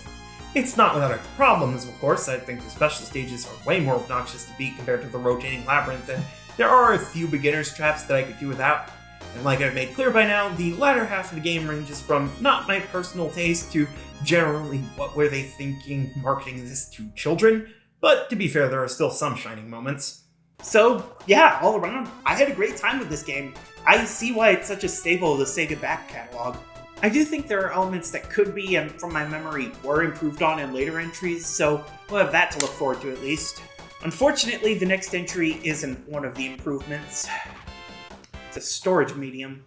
It's not without its problems, of course. I think the special stages are way more obnoxious to beat compared to the rotating labyrinth, and there are a few beginner's traps that I could do without. And like I've made clear by now, the latter half of the game ranges from not my personal taste to generally what were they thinking marketing this to children, but to be fair, there are still some shining moments.
So, yeah, all around, I had a great time with this game. I see why it's such a staple of the Sega back catalog. I do think there are elements that could be, and from my memory, were improved on in later entries, so we'll have that to look forward to at least. Unfortunately, the next entry isn't one of the improvements. It's a storage medium.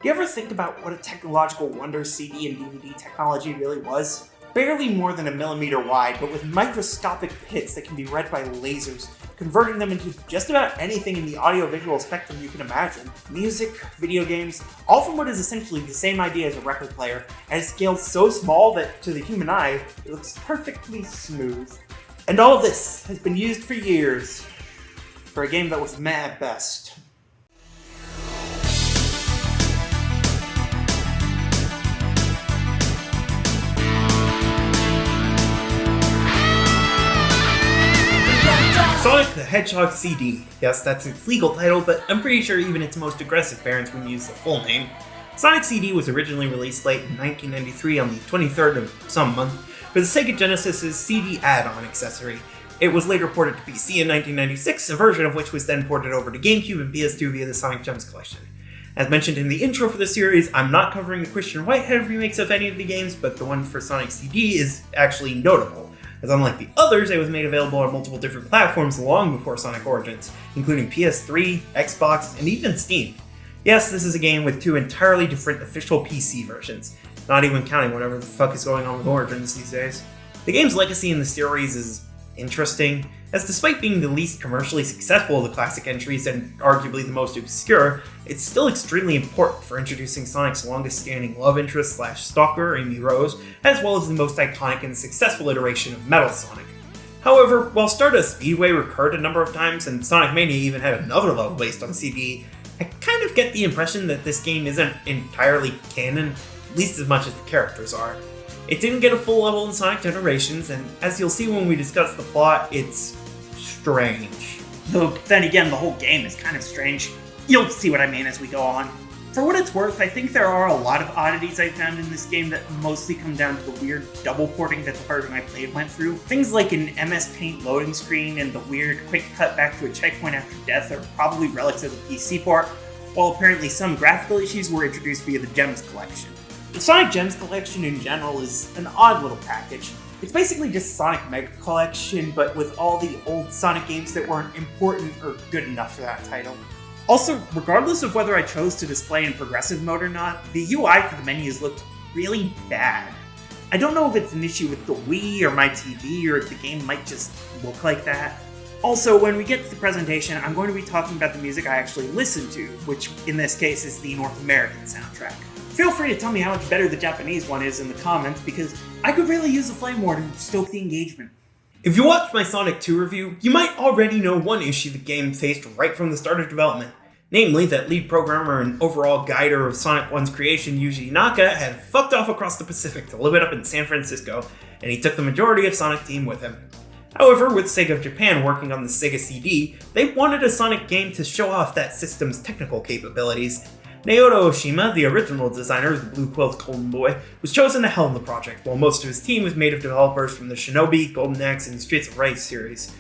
Do you ever think about what a technological wonder CD and DVD technology really was? Barely more than a millimeter wide, but with microscopic pits that can be read by lasers, converting them into just about anything in the audio-visual spectrum you can imagine. Music, video games, all from what is essentially the same idea as a record player, at a scale so small that, to the human eye, it looks perfectly smooth. And all of this has been used for years, for a game that was meh at best.
Sonic the Hedgehog CD. Yes, that's its legal title, but I'm pretty sure even its most aggressive parents wouldn't use the full name. Sonic CD was originally released late in 1993 on the 23rd of some month for the Sega Genesis's CD add-on accessory. It was later ported to PC in 1996, a version of which was then ported over to GameCube and PS2 via the Sonic Gems collection. As mentioned in the intro for the series, I'm not covering the Christian Whitehead remakes of any of the games, but the one for Sonic CD is actually notable, as unlike the others, it was made available on multiple different platforms long before Sonic Origins, including PS3, Xbox, and even Steam. Yes, this is a game with 2 entirely different official PC versions, not even counting whatever the fuck is going on with Origins these days. The game's legacy in the series is interesting, as despite being the least commercially successful of the classic entries and arguably the most obscure, it's still extremely important for introducing Sonic's longest-standing love interest / stalker, Amy Rose, as well as the most iconic and successful iteration of Metal Sonic. However, while Stardust Speedway recurred a number of times and Sonic Mania even had another level based on CD, I kind of get the impression that this game isn't entirely canon. at least as much as the characters are. It didn't get a full level in Sonic Generations, and as you'll see when we discuss the plot, it's strange.
Though, then again, the whole game is kind of strange. You'll see what I mean as we go on. For what it's worth, I think there are a lot of oddities I found in this game that mostly come down to the weird double porting that the version I played went through. Things like an MS Paint loading screen and the weird quick cut back to a checkpoint after death are probably relics of the PC port, while apparently some graphical issues were introduced via the Gems collection. The Sonic Gems collection in general is an odd little package. It's basically just Sonic Mega Collection, but with all the old Sonic games that weren't important or good enough for that title. Also, regardless of whether I chose to display in progressive mode or not, the UI for the menus looked really bad. I don't know if it's an issue with the Wii or my TV, or if the game might just look like that. Also, when we get to the presentation, I'm going to be talking about the music I actually listen to, which in this case is the North American soundtrack. Feel free to tell me how much better the Japanese one is in the comments, because I could really use a flame war to stoke the engagement.
If you watched my Sonic 2 review, you might already know one issue the game faced right from the start of development. Namely, that lead programmer and overall guider of Sonic 1's creation, Yuji Naka, had fucked off across the Pacific to live it up in San Francisco, and he took the majority of Sonic Team with him. However, with Sega Japan working on the Sega CD, they wanted a Sonic game to show off that system's technical capabilities. Naoto Oshima, the original designer of the Blue Quill's Golden Boy, was chosen to helm the project, while most of his team was made of developers from the Shinobi, Golden Axe, and Streets of Rage series.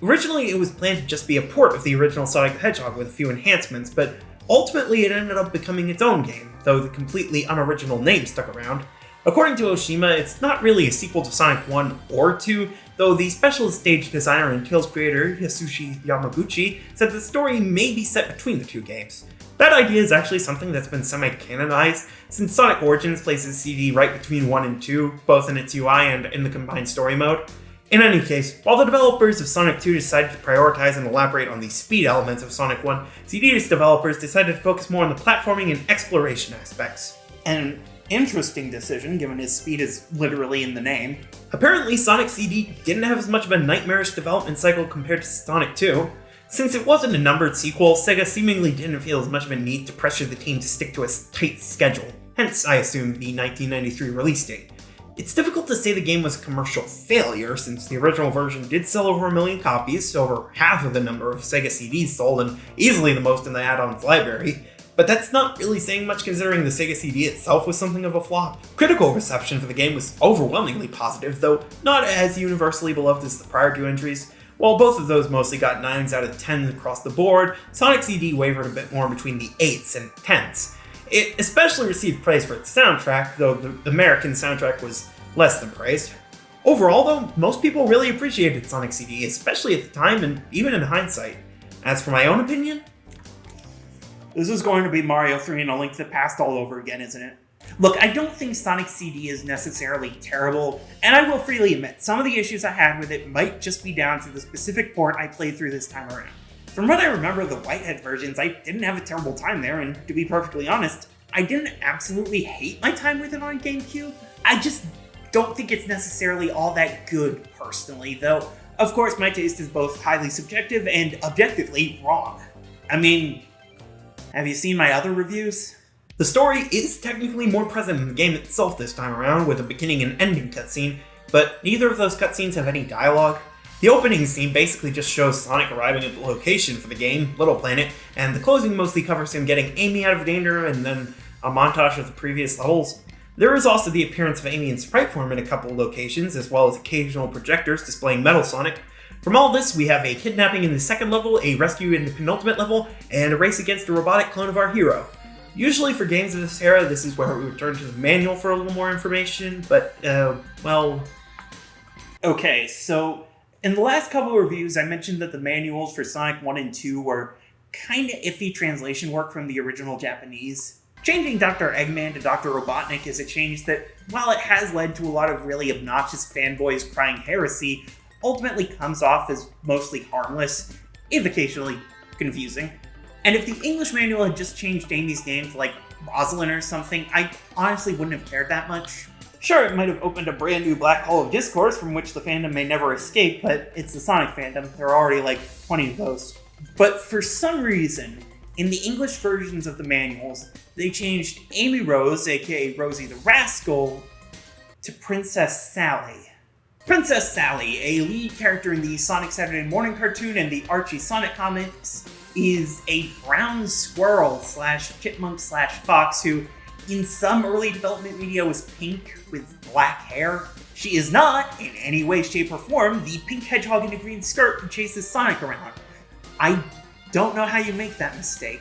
Originally, it was planned to just be a port of the original Sonic the Hedgehog with a few enhancements, but ultimately it ended up becoming its own game, though the completely unoriginal name stuck around. According to Oshima, it's not really a sequel to Sonic 1 or 2, though the specialist stage designer and Tales creator Yasushi Yamaguchi said the story may be set between the two games. That idea is actually something that's been semi-canonized, since Sonic Origins places CD right between 1 and 2, both in its UI and in the combined story mode. In any case, while the developers of Sonic 2 decided to prioritize and elaborate on the speed elements of Sonic 1, CD's developers decided to focus more on the platforming and exploration aspects.
An interesting decision, given his speed is literally in the name.
Apparently, Sonic CD didn't have as much of a nightmarish development cycle compared to Sonic 2. Since it wasn't a numbered sequel, Sega seemingly didn't feel as much of a need to pressure the team to stick to a tight schedule, hence, I assume, the 1993 release date. It's difficult to say the game was a commercial failure, since the original version did sell over 1 million copies, over half of the number of Sega CDs sold, and easily the most in the add-ons library. But that's not really saying much considering the Sega CD itself was something of a flop. Critical reception for the game was overwhelmingly positive, though not as universally beloved as the prior two entries. While both of those mostly got 9s out of 10s across the board, Sonic CD wavered a bit more between the 8s and 10s. It especially received praise for its soundtrack, though the American soundtrack was less than praised. Overall though, most people really appreciated Sonic CD, especially at the time and even in hindsight. As for my own opinion,
This is going to be Mario 3 and A Link to the Past all over again, isn't it? Look, I don't think Sonic CD is necessarily terrible, and I will freely admit, some of the issues I had with it might just be down to the specific port I played through this time around. From what I remember of the Whitehead versions, I didn't have a terrible time there, and to be perfectly honest, I didn't absolutely hate my time with it on GameCube. I just don't think it's necessarily all that good, personally, though, of course, my taste is both highly subjective and objectively wrong. I mean, have you seen my other reviews?
the story is technically more present in the game itself this time around, with a beginning and ending cutscene, but neither of those cutscenes have any dialogue. The opening scene basically just shows Sonic arriving at the location for the game, Little Planet, and the closing mostly covers him getting Amy out of danger and then a montage of the previous levels. There is also the appearance of Amy in sprite form in a couple of locations, as well as occasional projectors displaying Metal Sonic. From all this, we have a kidnapping in the second level, a rescue in the penultimate level, and a race against a robotic clone of our hero. Usually for games of this era, this is where we return to the manual for a little more information, but, well...
Okay, so in the last couple of reviews, I mentioned that the manuals for Sonic 1 and 2 were kinda iffy translation work from the original Japanese. Changing Dr. Eggman to Dr. Robotnik is a change that, while it has led to a lot of really obnoxious fanboys crying heresy, ultimately comes off as mostly harmless, if occasionally confusing. And if the English manual had just changed Amy's name to like Rosalind or something, I honestly wouldn't have cared that much. Sure, it might have opened a brand new black hole of discourse from which the fandom may never escape, but it's the Sonic fandom, there are already like 20 of those. But for some reason, In the English versions of the manuals, they changed Amy Rose, aka Rosie the Rascal, to Princess Sally. Princess Sally, a lead character in the Sonic Saturday Morning cartoon and the Archie Sonic comics, is a brown squirrel slash chipmunk slash fox who, in some early development media, was pink with black hair. She is not, in any way, shape, or form, the pink hedgehog in a green skirt who chases Sonic around. I don't know how you make that mistake.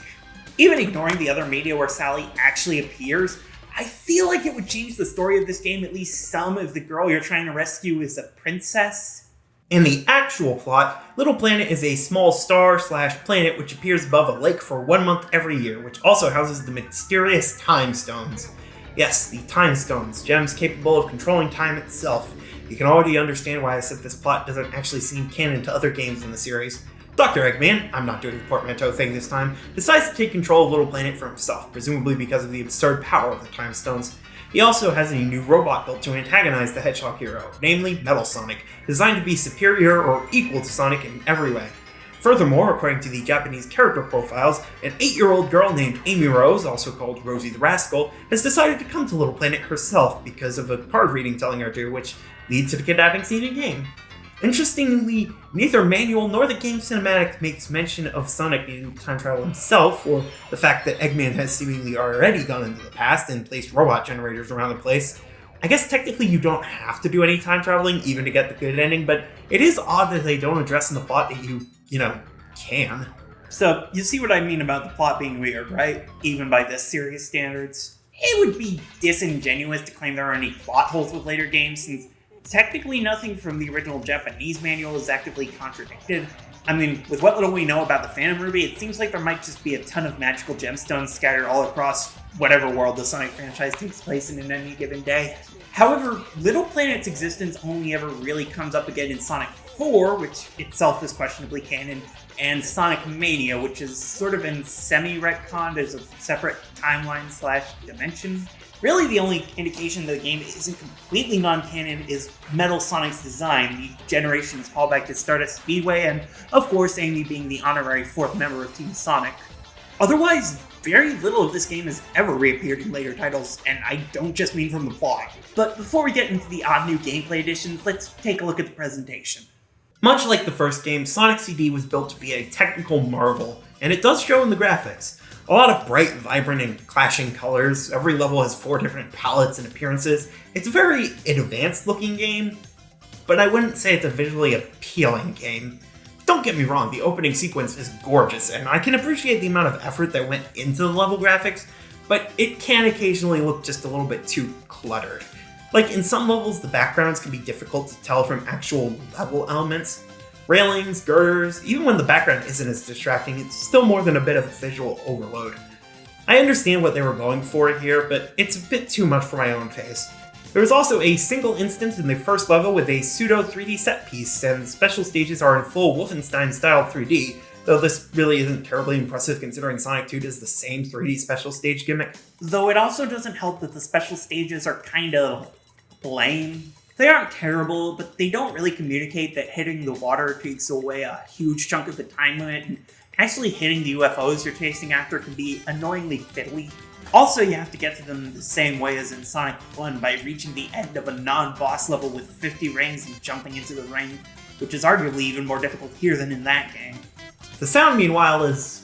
Even ignoring the other media where Sally actually appears, I feel like it would change the story of this game at least some if the girl you're trying to rescue is a princess.
In the actual plot, Little Planet is a small star/planet which appears above a lake for 1 month every year, which also houses the mysterious Time Stones. Yes, the Time Stones, gems capable of controlling time itself. You can already understand why I said this plot doesn't actually seem canon to other games in the series. Dr. Eggman, I'm not doing the portmanteau thing this time, decides to take control of Little Planet for himself, presumably because of the absurd power of the Time Stones. He also has a new robot built to antagonize the Hedgehog hero, namely Metal Sonic, designed to be superior or equal to Sonic in every way. Furthermore, according to the Japanese character profiles, an 8-year-old girl named Amy Rose, also called Rosie the Rascal, has decided to come to Little Planet herself because of a card reading telling her to, which leads to the kidnapping scene in-game. Interestingly, neither manual nor the game cinematic makes mention of Sonic needing to time travel himself, or the fact that Eggman has seemingly already gone into the past and placed robot generators around the place. I guess technically you don't have to do any time traveling even to get the good ending, but it is odd that they don't address in the plot that you can.
So, you see what I mean about the plot being weird, right? Even by this series standards. It would be disingenuous to claim there are any plot holes with later games, since technically nothing from the original Japanese manual is actively contradicted. I mean, with what little we know about the Phantom Ruby, it seems like there might just be a ton of magical gemstones scattered all across whatever world the Sonic franchise takes place in any given day. However, Little Planet's existence only ever really comes up again in Sonic 4, which itself is questionably canon, and Sonic Mania, which has sort of been semi-retconned as a separate timeline/dimension. Really, the only indication that the game isn't completely non-canon is Metal Sonic's design, the generation's callback to Stardust Speedway, and, of course, Amy being the honorary 4th member of Team Sonic. Otherwise, very little of this game has ever reappeared in later titles, and I don't just mean from the plot. But before we get into the odd new gameplay additions, let's take a look at the presentation.
Much like the first game, Sonic CD was built to be a technical marvel, and it does show in the graphics. A lot of bright, vibrant, and clashing colors. Every level has 4 different palettes and appearances. It's a very advanced-looking game, but I wouldn't say it's a visually appealing game. Don't get me wrong, the opening sequence is gorgeous, and I can appreciate the amount of effort that went into the level graphics, but it can occasionally look just a little bit too cluttered. Like, in some levels, the backgrounds can be difficult to tell from actual level elements. Railings, girders, even when the background isn't as distracting, it's still more than a bit of a visual overload. I understand what they were going for here, but it's a bit too much for my own taste. There is also a single instance in the first level with a pseudo 3D set piece, and special stages are in full Wolfenstein-style 3D, though this really isn't terribly impressive considering Sonic 2 does the same 3D special stage gimmick.
Though it also doesn't help that the special stages are kind of lame. They aren't terrible, but they don't really communicate that hitting the water takes away a huge chunk of the time limit, and actually hitting the UFOs you're chasing after can be annoyingly fiddly. Also, you have to get to them the same way as in Sonic 1 by reaching the end of a non-boss level with 50 rings and jumping into the ring, which is arguably even more difficult here than in that game.
The sound, meanwhile, is,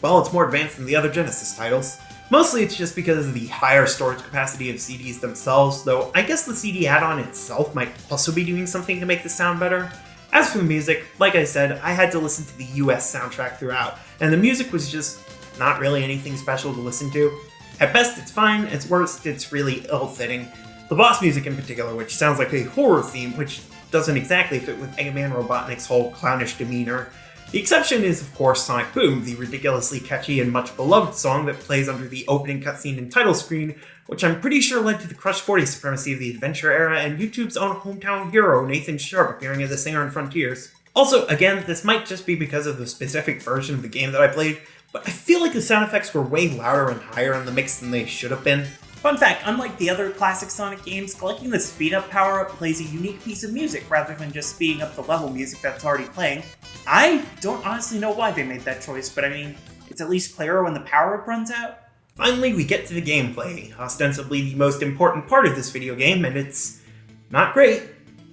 well, it's more advanced than the other Genesis titles. Mostly it's just because of the higher storage capacity of CDs themselves, though I guess the CD add-on itself might also be doing something to make the sound better. As for the music, like I said, I had to listen to the US soundtrack throughout, and the music was just not really anything special to listen to. At best it's fine, at worst it's really ill-fitting. The boss music in particular, which sounds like a horror theme, which doesn't exactly fit with Eggman Robotnik's whole clownish demeanor. The exception is, of course, Sonic Boom, the ridiculously catchy and much beloved song that plays under the opening cutscene and title screen, which I'm pretty sure led to the Crush 40 supremacy of the adventure era and YouTube's own hometown hero, Nathan Sharp, appearing as a singer in Frontiers. Also, again, this might just be because of the specific version of the game that I played, but I feel like the sound effects were way louder and higher in the mix than they should have been.
Fun fact, unlike the other classic Sonic games, collecting the speed-up power-up plays a unique piece of music rather than just speeding up the level music that's already playing. I don't honestly know why they made that choice, but I mean, It's at least clearer when the power-up runs out.
Finally, we get to the gameplay, ostensibly the most important part of this video game, and it's not great.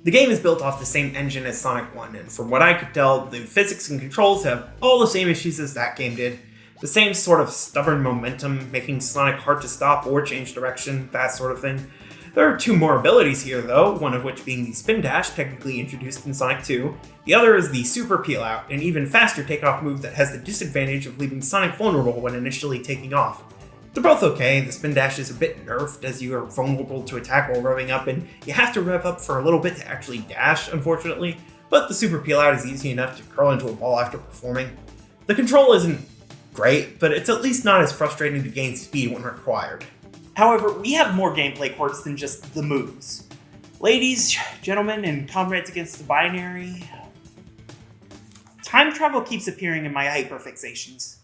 The game is built off the same engine as Sonic 1, and from what I could tell, the physics and controls have all the same issues as that game did. The same sort of stubborn momentum, making Sonic hard to stop or change direction, that sort of thing. There are two more abilities here though, one of which being the Spin Dash, technically introduced in Sonic 2. The other is the Super Peel Out, an even faster takeoff move that has the disadvantage of leaving Sonic vulnerable when initially taking off. They're both okay. The Spin Dash is a bit nerfed as you are vulnerable to attack while revving up, and you have to rev up for a little bit to actually dash, unfortunately, but the Super Peel Out is easy enough to curl into a ball after performing. The control isn't great, but it's at least not as frustrating to gain speed when required.
However, we have more gameplay quirks than just the moves. Ladies, gentlemen, and comrades against the binary, time travel keeps appearing in my hyperfixations.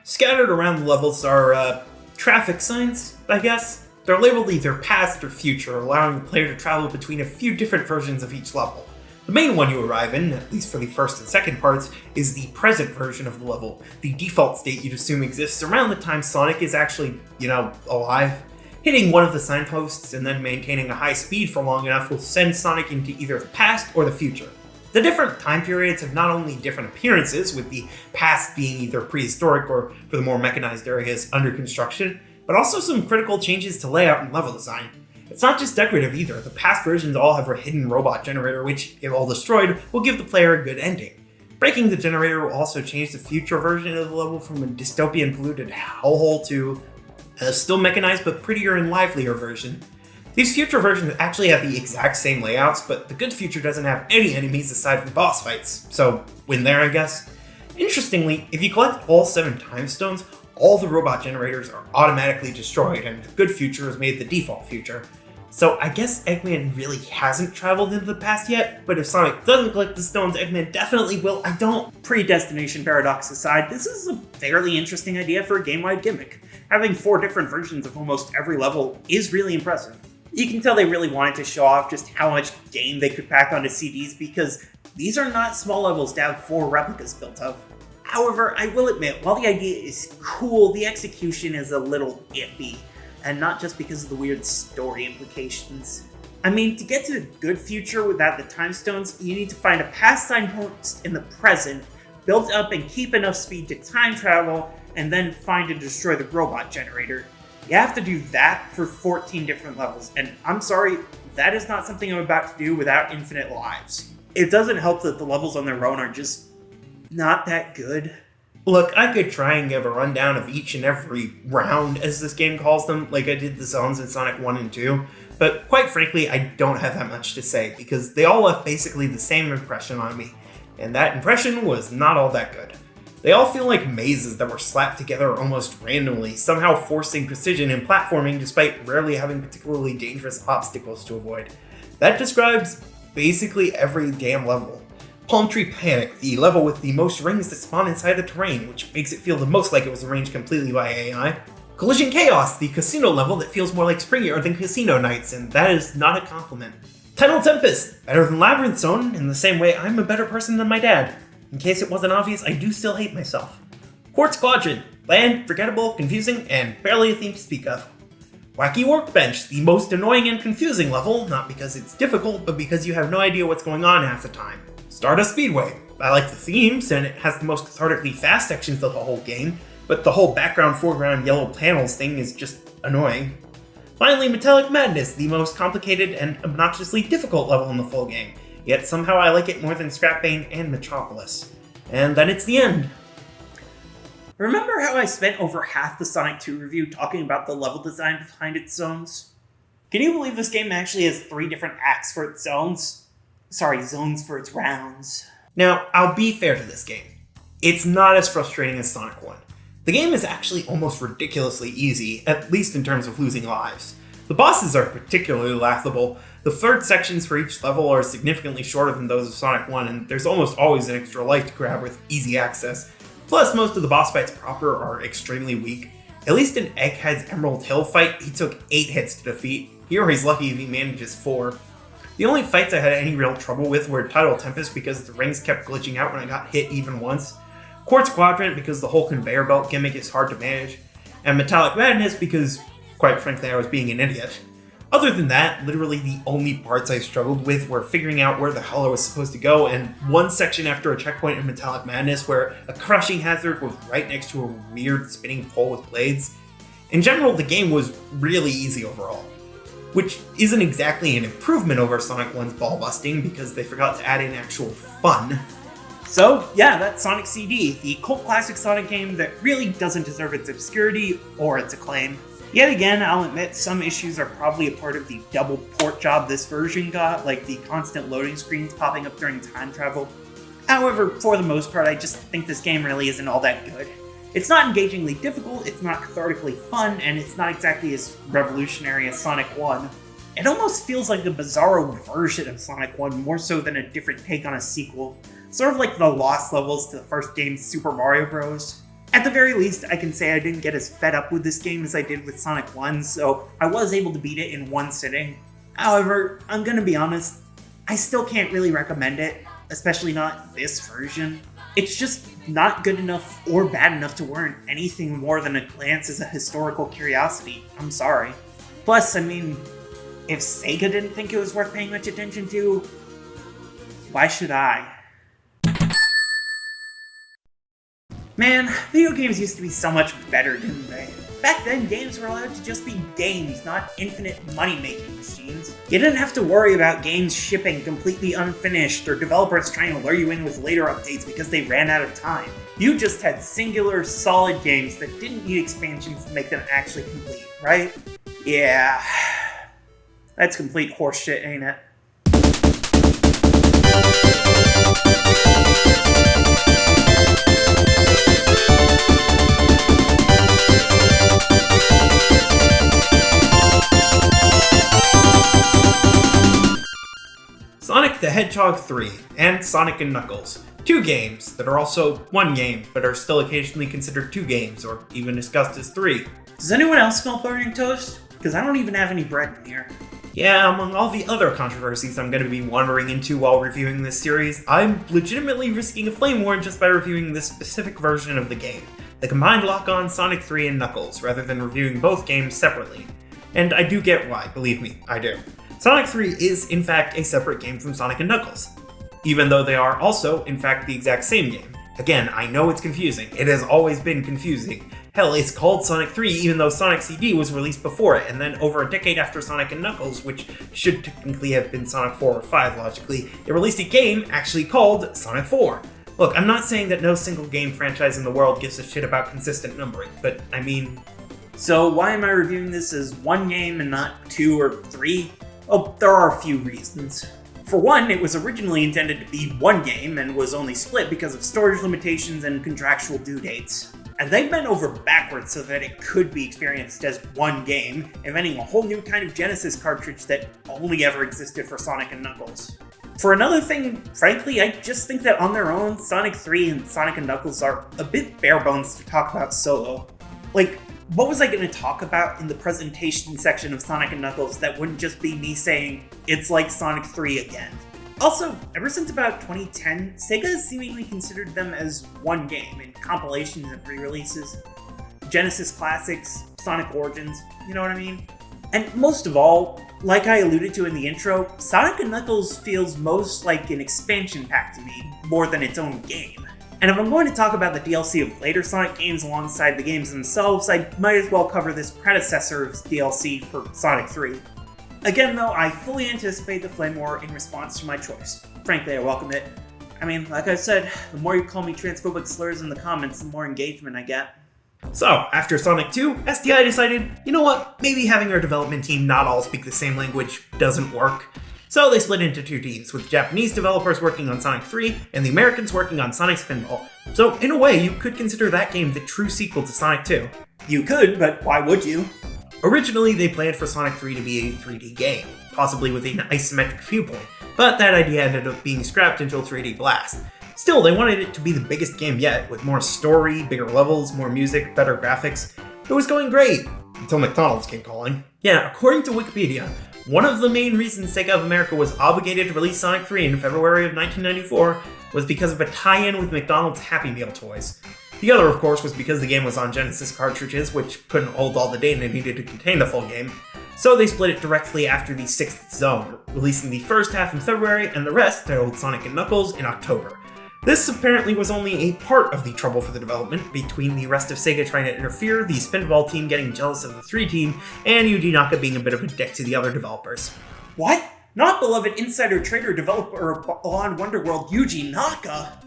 Scattered around the levels are, traffic signs, I guess. They're labeled either past or future, allowing the player to travel between a few different versions of each level. The main one you arrive in, at least for the first and second parts, is the present version of the level, the default state you'd assume exists around the time Sonic is actually, alive. Hitting one of the signposts and then maintaining a high speed for long enough will send Sonic into either the past or the future. The different time periods have not only different appearances, with the past being either prehistoric or, for the more mechanized areas, under construction, but also some critical changes to layout and level design. It's not just decorative either. The past versions all have a hidden robot generator which, if all destroyed, will give the player a good ending. Breaking the generator will also change the future version of the level from a dystopian polluted hellhole to a still mechanized but prettier and livelier version. These future versions actually have the exact same layouts, but the good future doesn't have any enemies aside from boss fights, so win there, I guess. Interestingly, if you collect all 7 time stones, all the robot generators are automatically destroyed, and the good future is made the default future. So I guess Eggman really hasn't traveled into the past yet, but if Sonic doesn't collect the stones, Eggman definitely will. I don't.
Predestination paradox aside, this is a fairly interesting idea for a game-wide gimmick. Having 4 different versions of almost every level is really impressive. You can tell they really wanted to show off just how much game they could pack onto CDs because these are not small levels to have 4 replicas built of. However, I will admit, while the idea is cool, the execution is a little iffy, and not just because of the weird story implications. I mean, to get to a good future without the time stones, you need to find a past signpost in the present, build up and keep enough speed to time travel, and then find and destroy the robot generator. You have to do that for 14 different levels, and I'm sorry, that is not something I'm about to do without infinite lives. It doesn't help that the levels on their own are just not that good.
Look, I could try and give a rundown of each and every round, as this game calls them, like I did the zones in Sonic 1 and 2, but quite frankly, I don't have that much to say, because they all left basically the same impression on me, and that impression was not all that good. They all feel like mazes that were slapped together almost randomly, somehow forcing precision in platforming despite rarely having particularly dangerous obstacles to avoid. That describes basically every damn level. Palm Tree Panic, the level with the most rings that spawn inside the terrain, which makes it feel the most like it was arranged completely by AI. Collision Chaos, the casino level that feels more like Springier than Casino Nights, and that is not a compliment. Tunnel Tempest, better than Labyrinth Zone, in the same way I'm a better person than my dad. In case it wasn't obvious, I do still hate myself. Quartz Quadrant, bland, forgettable, confusing, and barely a theme to speak of. Wacky Workbench, the most annoying and confusing level, not because it's difficult, but because you have no idea what's going on half the time. Stardust Speedway, I like the themes, and it has the most cathartically fast sections of the whole game, but the whole background-foreground yellow panels thing is just annoying. Finally, Metallic Madness, the most complicated and obnoxiously difficult level in the full game, yet somehow I like it more than Scrapbane and Metropolis. And then it's the end.
Remember how I spent over half the Sonic 2 review talking about the level design behind its zones? Can you believe this game actually has 3 different acts for its zones? Sorry, zones for its rounds.
Now, I'll be fair to this game. It's not as frustrating as Sonic 1. The game is actually almost ridiculously easy, at least in terms of losing lives. The bosses are particularly laughable. The third sections for each level are significantly shorter than those of Sonic 1, and there's almost always an extra life to grab with easy access. Plus, most of the boss fights proper are extremely weak. At least in Egghead's Emerald Hill fight, he took 8 hits to defeat. Here he's lucky if he manages 4. The only fights I had any real trouble with were Tidal Tempest because the rings kept glitching out when I got hit even once. Quartz Quadrant because the whole conveyor belt gimmick is hard to manage, and Metallic Madness because, quite frankly, I was being an idiot. Other than that, literally the only parts I struggled with were figuring out where the hell I was supposed to go, and one section after a checkpoint in Metallic Madness where a crushing hazard was right next to a weird spinning pole with blades. In general, the game was really easy overall, which isn't exactly an improvement over Sonic 1's ball busting because they forgot to add in actual fun.
So, yeah, that's Sonic CD, the cult classic Sonic game that really doesn't deserve its obscurity or its acclaim. Yet again, I'll admit some issues are probably a part of the double port job this version got, like the constant loading screens popping up during time travel. However, for the most part, I just think this game really isn't all that good. It's not engagingly difficult, it's not cathartically fun, and it's not exactly as revolutionary as Sonic 1. It almost feels like a bizarro version of Sonic 1 more so than a different take on a sequel. Sort of like the lost levels to the first game's Super Mario Bros. At the very least, I can say I didn't get as fed up with this game as I did with Sonic 1, so I was able to beat it in one sitting. However, I'm gonna be honest, I still can't really recommend it, especially not this version. It's just not good enough or bad enough to warrant anything more than a glance as a historical curiosity. I'm sorry. Plus, I mean, if Sega didn't think it was worth paying much attention to, why should I? Man, video games used to be so much better, didn't they? Back then, games were allowed to just be games, not infinite money-making machines. You didn't have to worry about games shipping completely unfinished or developers trying to lure you in with later updates because they ran out of time. You just had singular, solid games that didn't need expansions to make them actually complete, right? Yeah. That's complete horseshit, ain't it?
Sonic the Hedgehog 3 and Sonic & Knuckles. Two games that are also one game, but are still occasionally considered two games, or even discussed as three.
Does anyone else smell burning toast? Because I don't even have any bread in here.
Yeah, among all the other controversies I'm going to be wandering into while reviewing this series, I'm legitimately risking a flame war just by reviewing this specific version of the game, the combined lock-on Sonic 3 and Knuckles, rather than reviewing both games separately. And I do get why, believe me, I do. Sonic 3 is, in fact, a separate game from Sonic & Knuckles, even though they are also, in fact, the exact same game. Again, I know it's confusing. It has always been confusing. Hell, it's called Sonic 3 even though Sonic CD was released before it, and then over a decade after Sonic & Knuckles, which should technically have been Sonic 4 or 5 logically, it released a game actually called Sonic 4. Look, I'm not saying that no single game franchise in the world gives a shit about consistent numbering, but I mean...
So why am I reviewing this as one game and not two or three? Oh, there are a few reasons. For one, it was originally intended to be one game and was only split because of storage limitations and contractual due dates. And they bent over backwards so that it could be experienced as one game, inventing a whole new kind of Genesis cartridge that only ever existed for Sonic & Knuckles. For another thing, frankly, I just think that on their own, Sonic 3 and Sonic & Knuckles are a bit bare bones to talk about solo. Like, what was I going to talk about in the presentation section of Sonic & Knuckles that wouldn't just be me saying, it's like Sonic 3 again? Also, ever since about 2010, Sega has seemingly considered them as one game in compilations and re-releases. Genesis Classics, Sonic Origins, you know what I mean? And most of all, like I alluded to in the intro, Sonic & Knuckles feels most like an expansion pack to me, more than its own game. And if I'm going to talk about the DLC of later Sonic games alongside the games themselves, I might as well cover this predecessor's DLC for Sonic 3. Again though, I fully anticipate the flame war in response to my choice. Frankly, I welcome it. I mean, like I said, the more you call me transphobic slurs in the comments, the more engagement I get.
So, after Sonic 2, SDI decided, you know what, maybe having our development team not all speak the same language doesn't work. So they split into two teams, with Japanese developers working on Sonic 3 and the Americans working on Sonic Spinball. So in a way, you could consider that game the true sequel to Sonic 2.
You could, but why would you?
Originally, they planned for Sonic 3 to be a 3D game, possibly with an isometric viewpoint, but that idea ended up being scrapped until 3D Blast. Still, they wanted it to be the biggest game yet, with more story, bigger levels, more music, better graphics. It was going great, until McDonald's came calling. Yeah, according to Wikipedia, One of the main reasons Sega of America was obligated to release Sonic 3 in February of 1994 was because of a tie-in with McDonald's Happy Meal toys. The other, of course, was because the game was on Genesis cartridges, which couldn't hold all the data needed to contain the full game, so they split it directly after the 6th zone, releasing the first half in February and the rest, titled Sonic & Knuckles, in October. This apparently was only a part of the trouble for the development, between the rest of Sega trying to interfere, the Spinball team getting jealous of the 3 team, and Yuji Naka being a bit of a dick to the other developers.
What? Not beloved insider trader developer of Beyond Wonderworld Yuji Naka?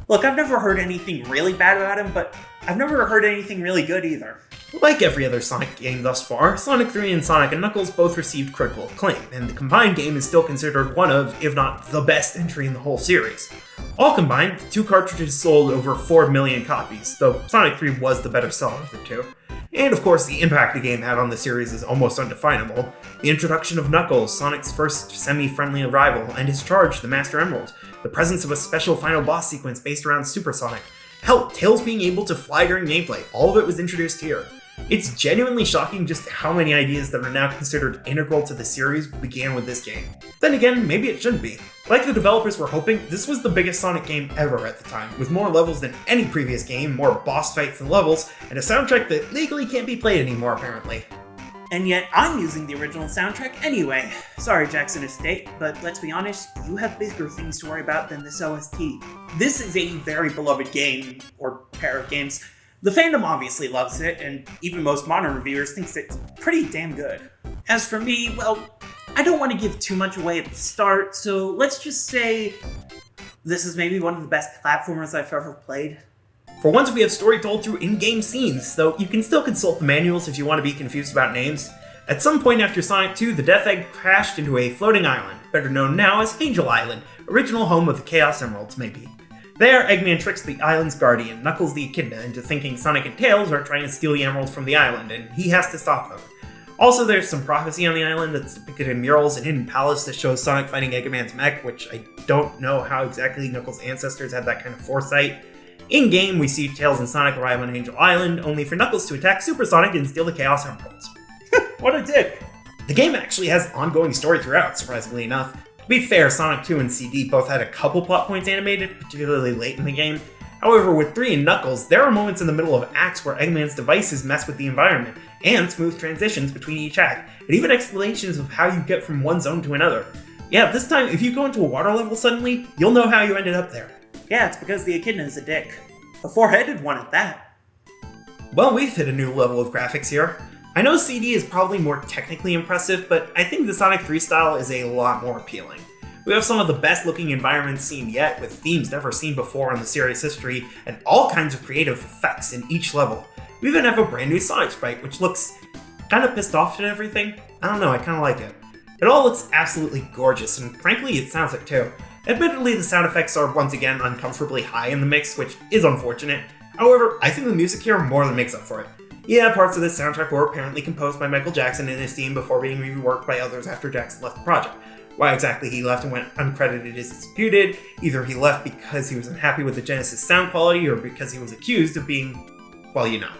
Look, I've never heard anything really bad about him, but I've never heard anything really good either.
Like every other Sonic game thus far, Sonic 3 and Sonic & Knuckles both received critical acclaim, and the combined game is still considered one of, if not the best entry in the whole series. All combined, the 2 cartridges sold over 4 million copies, though Sonic 3 was the better seller of the 2. And of course, the impact the game had on the series is almost undefinable. The introduction of Knuckles, Sonic's first semi-friendly rival, and his charge, the Master Emerald, the presence of a special final boss sequence based around Super Sonic, hell, Tails being able to fly during gameplay, all of it was introduced here. It's genuinely shocking just how many ideas that are now considered integral to the series began with this game. Then again, maybe it shouldn't be. Like the developers were hoping, this was the biggest Sonic game ever at the time, with more levels than any previous game, more boss fights than levels, and a soundtrack that legally can't be played anymore apparently.
And yet, I'm using the original soundtrack anyway. Sorry, Jackson Estate, but let's be honest, you have bigger things to worry about than this OST. This is a very beloved game, or pair of games. The fandom obviously loves it, and even most modern reviewers thinks it's pretty damn good. As for me, well, I don't want to give too much away at the start, so let's just say this is maybe one of the best platformers I've ever played.
For once, we have story told through in-game scenes, though you can still consult the manuals if you want to be confused about names. At some point after Sonic 2, the Death Egg crashed into a floating island, better known now as Angel Island, original home of the Chaos Emeralds, maybe. There, Eggman tricks the island's guardian, Knuckles the Echidna, into thinking Sonic and Tails are trying to steal the emeralds from the island, and he has to stop them. Also, there's some prophecy on the island that's depicted in murals and hidden palace that shows Sonic fighting Eggman's mech, which I don't know how exactly Knuckles' ancestors had that kind of foresight. In-game, we see Tails and Sonic arrive on Angel Island, only for Knuckles to attack Super Sonic and steal the Chaos Emeralds.
What a dick!
The game actually has ongoing story throughout, surprisingly enough. To be fair, Sonic 2 and CD both had a couple plot points animated, particularly late in the game. However, with 3 and Knuckles, there are moments in the middle of acts where Eggman's devices mess with the environment, and smooth transitions between each act, and even explanations of how you get from one zone to another. Yeah, this time, if you go into a water level suddenly, you'll know how you ended up there.
Yeah, it's because the Echidna is a dick. A four-headed one at that.
Well, we've hit a new level of graphics here. I know CD is probably more technically impressive, but I think the Sonic 3 style is a lot more appealing. We have some of the best looking environments seen yet, with themes never seen before in the series' history, and all kinds of creative effects in each level. We even have a brand new Sonic sprite, which looks kind of pissed off at everything. I don't know, I kind of like it. It all looks absolutely gorgeous, and frankly, it sounds it too. Admittedly, the sound effects are once again uncomfortably high in the mix, which is unfortunate. However, I think the music here more than makes up for it. Yeah, parts of this soundtrack were apparently composed by Michael Jackson and his team before being reworked by others after Jackson left the project. Why exactly he left and went uncredited is disputed. Either he left because he was unhappy with the Genesis sound quality, or because he was accused of being, well, you know.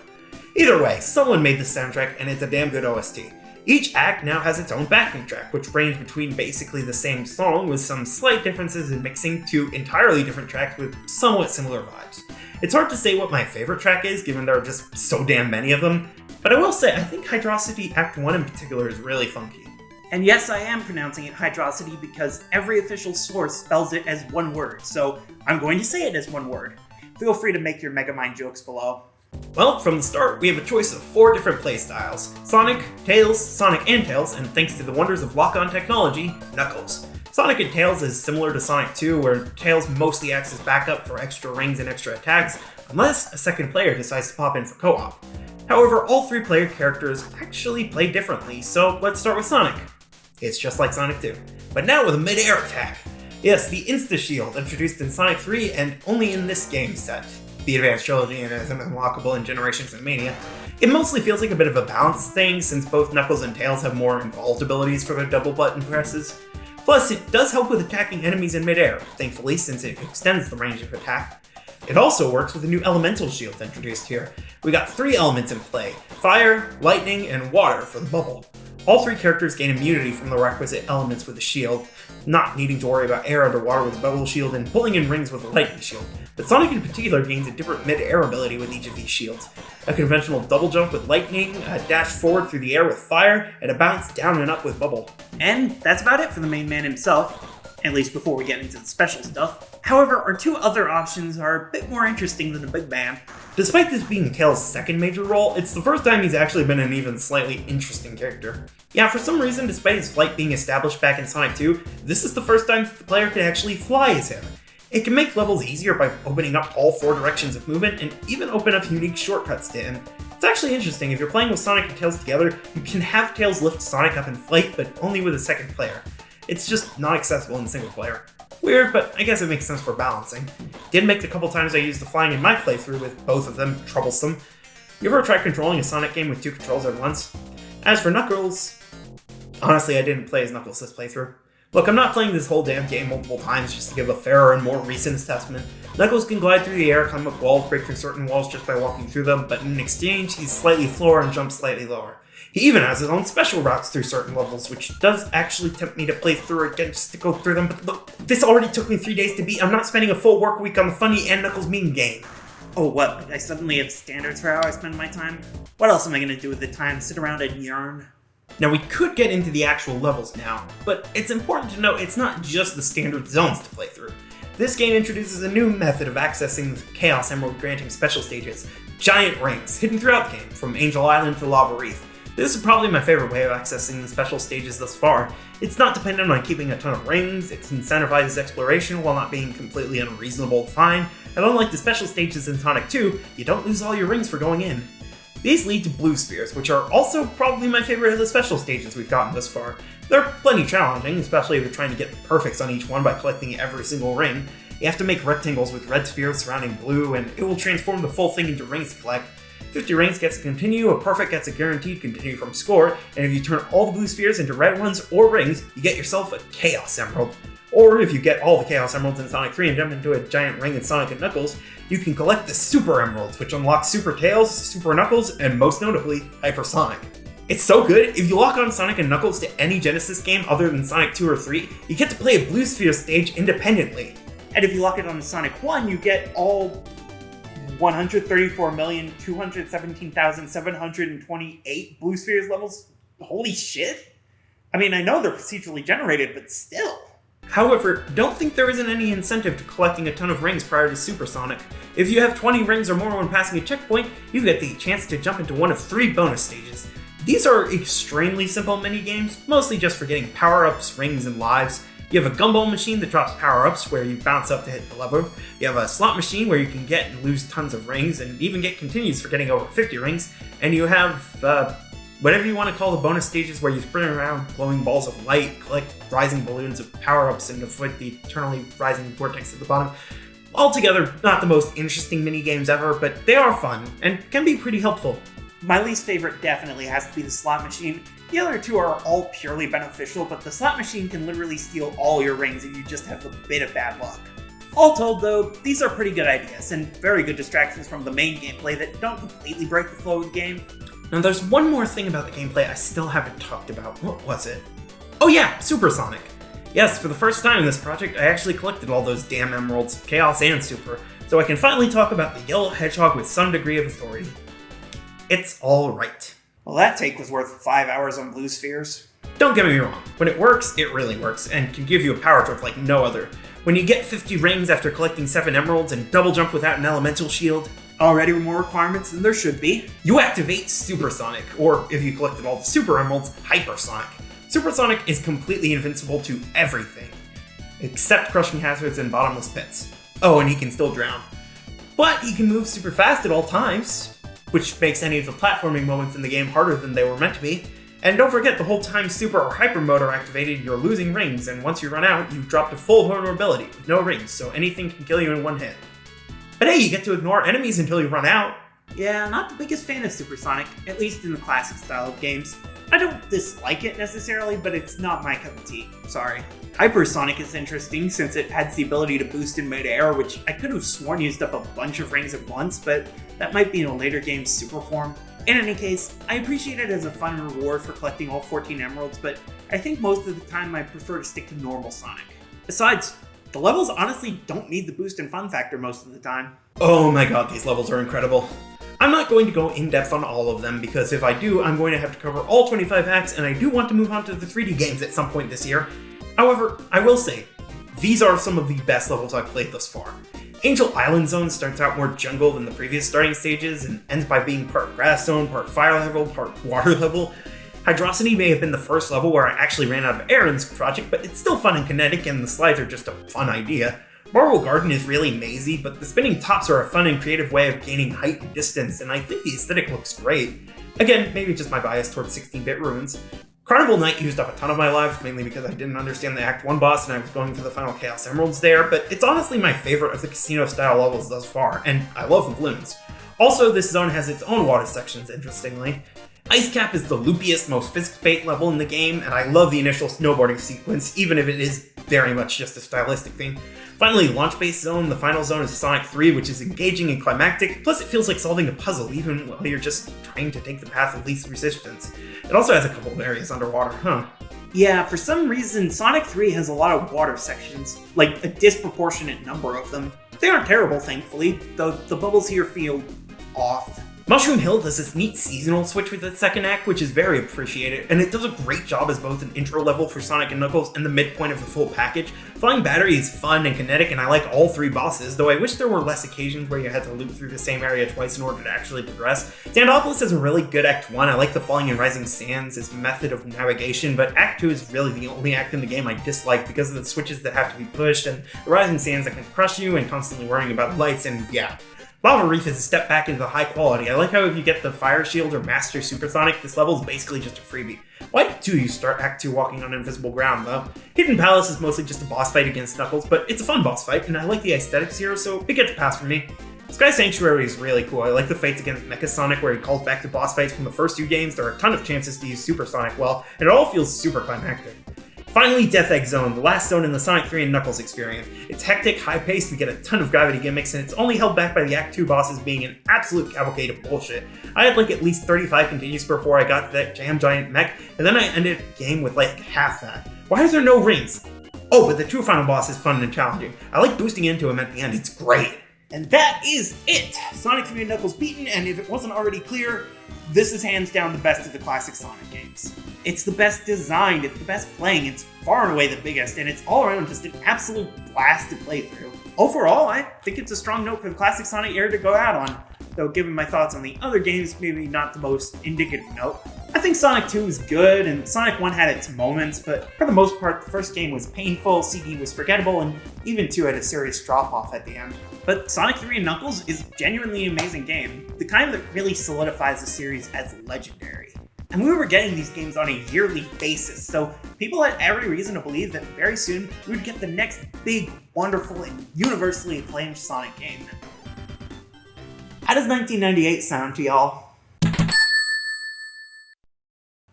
Either way, someone made this soundtrack, and it's a damn good OST. Each act now has its own backing track, which range between basically the same song with some slight differences in mixing to entirely different tracks with somewhat similar vibes. It's hard to say what my favorite track is, given there are just so damn many of them, but I will say I think Hydrocity Act 1 in particular is really funky.
And yes, I am pronouncing it Hydrocity because every official source spells it as one word, so I'm going to say it as one word. Feel free to make your Megamind jokes below.
Well, from the start, we have a choice of 4 different playstyles: Sonic, Tails, Sonic and Tails, and thanks to the wonders of lock-on technology, Knuckles. Sonic and Tails is similar to Sonic 2, where Tails mostly acts as backup for extra rings and extra attacks, unless a second player decides to pop in for co-op. However, all 3 player characters actually play differently, so let's start with Sonic. It's just like Sonic 2, but now with a mid-air attack. Yes, the Insta-Shield, introduced in Sonic 3 and only in this game set. The Advanced Trilogy and is unlockable in Generations and Mania. It mostly feels like a bit of a balance thing, since both Knuckles and Tails have more involved abilities for their double button presses. Plus, it does help with attacking enemies in midair, thankfully, since it extends the range of attack. It also works with a new elemental shield introduced here. We got 3 elements in play: fire, lightning, and water for the bubble. all three characters gain immunity from the requisite elements with a shield, not needing to worry about air underwater with a bubble shield and pulling in rings with a lightning shield. But Sonic in particular gains a different mid-air ability with each of these shields. A conventional double jump with lightning, a dash forward through the air with fire, and a bounce down and up with bubble.
And that's about it for the main man himself, at least before we get into the special stuff. However, our two other options are a bit more interesting than the big man.
Despite this being Tails' second major role, it's the first time he's actually been an even slightly interesting character. Yeah, for some reason, despite his flight being established back in Sonic 2, this is the first time the player can actually fly as him. It can make levels easier by opening up all four directions of movement and even open up unique shortcuts to him. It's actually interesting, if you're playing with Sonic and Tails together, you can have Tails lift Sonic up in flight, but only with a second player. It's just not accessible in single player. Weird, but I guess it makes sense for balancing. Did make the couple times I used the flying in my playthrough with both of them troublesome. You ever try controlling a Sonic game with two controls at once? As for Knuckles, honestly I didn't play as Knuckles this playthrough. Look, I'm not playing this whole damn game multiple times just to give a fairer and more recent assessment. Knuckles can glide through the air, climb up walls, break through certain walls just by walking through them, but in exchange, he's slightly slower and jumps slightly lower. He even has his own special routes through certain levels, which does actually tempt me to play through again just to go through them, but look, this already took me 3 days to beat. I'm not spending a full work week on the funny and Knuckles meme game.
Oh, what? I suddenly have standards for how I spend my time? What else am I gonna do with the time? Sit around and yarn?
Now we could get into the actual levels now, but it's important to note it's not just the standard zones to play through. This game introduces a new method of accessing the Chaos Emerald granting special stages, giant rings, hidden throughout the game, from Angel Island to Lava Reef. This is probably my favorite way of accessing the special stages thus far. It's not dependent on keeping a ton of rings, it incentivizes exploration while not being completely unreasonable to find, and unlike the special stages in Sonic 2, you don't lose all your rings for going in. These lead to blue spheres, which are also probably my favorite of the special stages we've gotten thus far. They're plenty challenging, especially if you're trying to get the perfects on each one by collecting every single ring. You have to make rectangles with red spheres surrounding blue, and it will transform the full thing into rings to collect. 50 rings gets a continue, a perfect gets a guaranteed continue from score, and if you turn all the blue spheres into red ones or rings, you get yourself a Chaos Emerald. Or if you get all the Chaos Emeralds in Sonic 3 and jump into a giant ring in Sonic and Knuckles, you can collect the Super Emeralds, which unlock Super Tails, Super Knuckles, and most notably, Hyper Sonic. It's so good, if you lock on Sonic and Knuckles to any Genesis game other than Sonic 2 or 3, you get to play a blue sphere stage independently.
And if you lock it on Sonic 1, you get all 134,217,728 blue spheres levels. Holy shit! I mean, I know they're procedurally generated, but still.
However, don't think there isn't any incentive to collecting a ton of rings prior to Super Sonic. If you have 20 rings or more when passing a checkpoint, you get the chance to jump into one of 3 bonus stages. These are extremely simple mini-games, mostly just for getting power-ups, rings, and lives. You have a gumball machine that drops power-ups where you bounce up to hit the lever. You have a slot machine where you can get and lose tons of rings, and even get continues for getting over 50 rings. And you have, whatever you want to call the bonus stages where you sprint around glowing balls of light, collect rising balloons of power-ups, and avoid the eternally rising vortex at the bottom. Altogether, not the most interesting mini-games ever, but they are fun, and can be pretty helpful.
My least favorite definitely has to be the slot machine. The other two are all purely beneficial, but the slot machine can literally steal all your rings if you just have a bit of bad luck. All told though, these are pretty good ideas, and very good distractions from the main gameplay that don't completely break the flow of the game.
Now there's one more thing about the gameplay I still haven't talked about. What was it? Oh yeah, Super Sonic! Yes, for the first time in this project, I actually collected all those damn emeralds, Chaos and Super, so I can finally talk about the yellow hedgehog with some degree of authority. It's alright.
Well, that take was worth 5 hours on blue spheres.
Don't get me wrong, when it works, it really works, and can give you a power trip like no other. When you get 50 rings after collecting 7 emeralds and double jump without an elemental shield,
already with more requirements than there should be,
you activate Super Sonic, or if you collected all the Super Emeralds, Hyper Sonic. Super Sonic is completely invincible to everything, except crushing hazards and bottomless pits. Oh, and he can still drown. But he can move super fast at all times, which makes any of the platforming moments in the game harder than they were meant to be. And don't forget, the whole time Super or Hyper mode are activated, you're losing rings, and once you run out, you've dropped to full vulnerability with no rings, so anything can kill you in one hit. But hey, you get to ignore enemies until you run out.
Yeah, not the biggest fan of Super Sonic, at least in the classic style of games. I don't dislike it necessarily, but it's not my cup of tea. Sorry. Hyper Sonic is interesting since it has the ability to boost in mid-air, which I could have sworn used up a bunch of rings at once, but that might be in a later game's super form. In any case, I appreciate it as a fun reward for collecting all 14 emeralds, but I think most of the time I prefer to stick to normal Sonic. Besides, the levels honestly don't need the boost and fun factor most of the time.
Oh my god, these levels are incredible. I'm not going to go in depth on all of them because if I do, I'm going to have to cover all 25 acts, and I do want to move on to the 3D games at some point this year. However, I will say, these are some of the best levels I've played thus far. Angel Island Zone starts out more jungle than the previous starting stages and ends by being part grass zone, part fire level, part water level. Hydrocity may have been the first level where I actually ran out of air in this project, but it's still fun and kinetic and the slides are just a fun idea. Marble Garden is really mazy, but the spinning tops are a fun and creative way of gaining height and distance, and I think the aesthetic looks great. Again, maybe just my bias towards 16-bit ruins. Carnival Night used up a ton of my lives, mainly because I didn't understand the Act 1 boss and I was going for the final Chaos Emeralds there, but it's honestly my favorite of the casino-style levels thus far, and I love the balloons. Also, this zone has its own water sections, interestingly. Ice Cap is the loopiest, most physics-based level in the game, and I love the initial snowboarding sequence, even if it is very much just a stylistic thing. Finally, Launch Base Zone, the final zone is Sonic 3, which is engaging and climactic, plus it feels like solving a puzzle even while you're just trying to take the path of least resistance. It also has a couple of areas underwater,
Yeah, for some reason, Sonic 3 has a lot of water sections, like a disproportionate number of them. They aren't terrible, thankfully, though the bubbles here feel off.
Mushroom Hill does this neat seasonal switch with its second act, which is very appreciated, and it does a great job as both an intro level for Sonic and Knuckles and the midpoint of the full package. Flying Battery is fun and kinetic, and I like all three bosses, though I wish there were less occasions where you had to loop through the same area twice in order to actually progress. Standopolis has a really good Act 1, I like the Falling and Rising Sands as method of navigation, but Act 2 is really the only act in the game I dislike because of the switches that have to be pushed, and the Rising Sands that can crush you, and constantly worrying about lights, and yeah. Lava Reef is a step back into the high quality. I like how if you get the Fire Shield or Master Supersonic, this level is basically just a freebie. Why do you start Act 2 walking on invisible ground, though? Hidden Palace is mostly just a boss fight against Knuckles, but it's a fun boss fight, and I like the aesthetics here, so it gets a pass from me. Sky Sanctuary is really cool. I like the fights against Mecha Sonic where he calls back to boss fights from the first two games. There are a ton of chances to use Supersonic well, and it all feels super climactic. Finally, Death Egg Zone, the last zone in the Sonic 3 and Knuckles experience. It's hectic, high-paced, we get a ton of gravity gimmicks, and it's only held back by the Act 2 bosses being an absolute cavalcade of bullshit. I had like at least 35 continues before I got to that Jam Giant mech, and then I ended the game with like half that. Why is there no rings? Oh, but the true final boss is fun and challenging. I like boosting into him at the end, it's great.
And that is it! Sonic 3 and Knuckles beaten, and if it wasn't already clear, this is hands down the best of the classic Sonic games. It's the best designed, it's the best playing, it's far and away the biggest, and it's all around just an absolute blast to play through. Overall, I think it's a strong note for the classic Sonic era to go out on, though given my thoughts on the other games, maybe not the most indicative note. I think Sonic 2 is good, and Sonic 1 had its moments, but for the most part, the first game was painful, CD was forgettable, and even 2 had a serious drop-off at the end. But Sonic 3 and Knuckles is genuinely an amazing game, the kind that really solidifies the series as legendary. And we were getting these games on a yearly basis, so people had every reason to believe that very soon we would get the next big, wonderful, and universally acclaimed Sonic game. How does 1998 sound to y'all?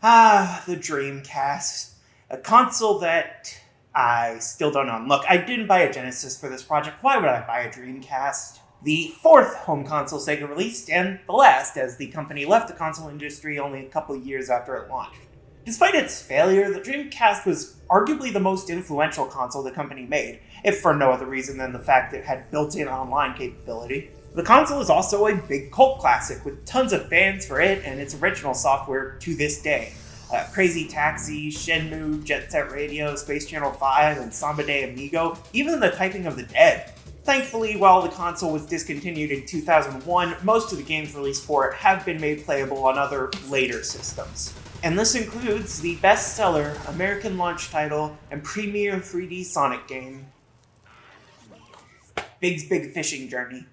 The Dreamcast. A console that I still don't own. Look, I didn't buy a Genesis for this project. Why would I buy a Dreamcast? The fourth home console Sega released, and the last, as the company left the console industry only a couple of years after it launched. Despite its failure, the Dreamcast was arguably the most influential console the company made, if for no other reason than the fact that it had built-in online capability. The console is also a big cult classic, with tons of fans for it and its original software to this day. Crazy Taxi, Shenmue, Jet Set Radio, Space Channel 5, and Samba de Amigo, even the Typing of the Dead. Thankfully, while the console was discontinued in 2001, most of the games released for it have been made playable on other later systems. And this includes the bestseller, American launch title, and premier 3D Sonic game, Big's Big Fishing Journey.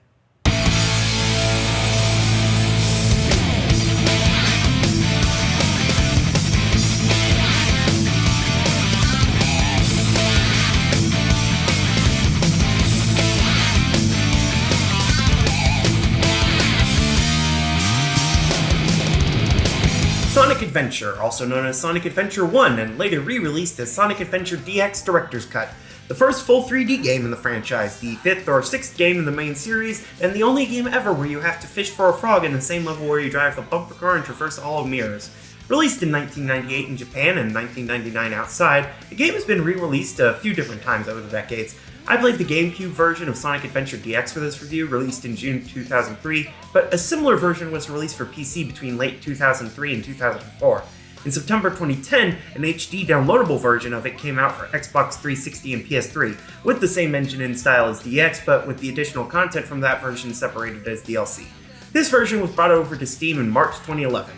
Sonic Adventure, also known as Sonic Adventure 1, and later re-released as Sonic Adventure DX Director's Cut. The first full 3D game in the franchise, the 5th or 6th game in the main series, and the only game ever where you have to fish for a frog in the same level where you drive the bumper car and traverse all of mirrors. Released in 1998 in Japan and 1999 outside, the game has been re-released a few different times over the decades. I played the GameCube version of Sonic Adventure DX for this review, released in June 2003, but a similar version was released for PC between late 2003 and 2004. In September 2010, an HD downloadable version of it came out for Xbox 360 and PS3, with the same engine and style as DX, but with the additional content from that version separated as DLC. This version was brought over to Steam in March 2011,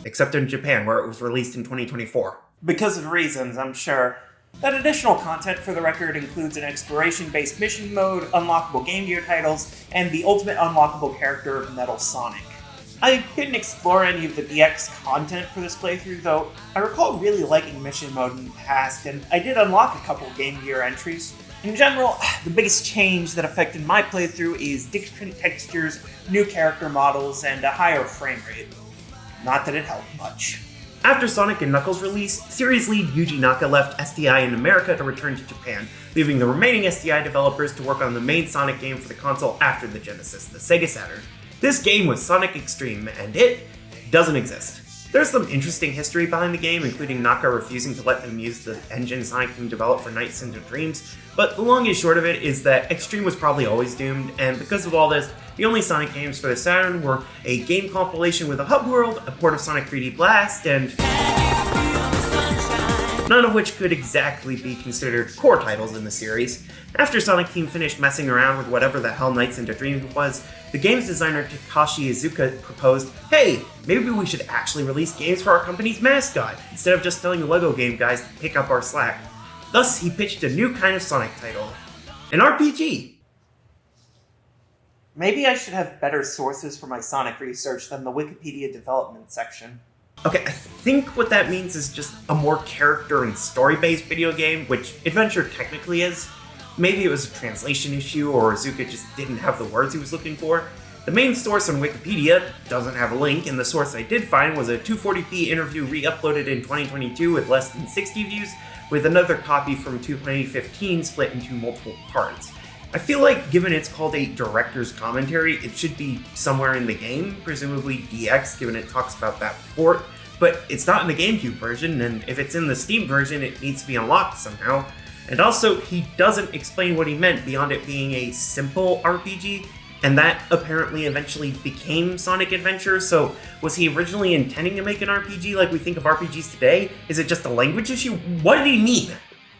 except in Japan, where it was released in 2024.
Because of reasons, I'm sure. That additional content, for the record, includes an exploration-based mission mode, unlockable Game Gear titles, and the ultimate unlockable character of Metal Sonic. I didn't explore any of the DX content for this playthrough, though I recall really liking mission mode in the past, and I did unlock a couple Game Gear entries. In general, the biggest change that affected my playthrough is different textures, new character models, and a higher frame rate. Not that it helped much.
After Sonic & Knuckles' release, series lead Yuji Naka left SDI in America to return to Japan, leaving the remaining SDI developers to work on the main Sonic game for the console after the Genesis, the Sega Saturn. This game was Sonic Extreme, and it doesn't exist. There's some interesting history behind the game, including Naka refusing to let them use the engine Sonic Team developed for Nights into Dreams, but the long and short of it is that Extreme was probably always doomed, and because of all this, the only Sonic games for the Saturn were a game compilation with a hub world, a port of Sonic 3D Blast, and none of which could exactly be considered core titles in the series. After Sonic Team finished messing around with whatever the hell Nights into Dreams was, the game's designer Takashi Iizuka proposed, hey, maybe we should actually release games for our company's mascot, instead of just telling the LEGO game guys to pick up our slack. Thus, he pitched a new kind of Sonic title, an RPG.
Maybe I should have better sources for my Sonic research than the Wikipedia development section.
Okay, I think what that means is just a more character and story-based video game, which Adventure technically is. Maybe it was a translation issue, or Iizuka just didn't have the words he was looking for. The main source on Wikipedia doesn't have a link, and the source I did find was a 240p interview re-uploaded in 2022 with less than 60 views, with another copy from 2015 split into multiple parts. I feel like, given it's called a director's commentary, it should be somewhere in the game, presumably DX, given it talks about that port, but it's not in the GameCube version, and if it's in the Steam version, it needs to be unlocked somehow. And also, he doesn't explain what he meant beyond it being a simple RPG, and that apparently eventually became Sonic Adventure, so was he originally intending to make an RPG like we think of RPGs today? Is it just a language issue? What did he mean?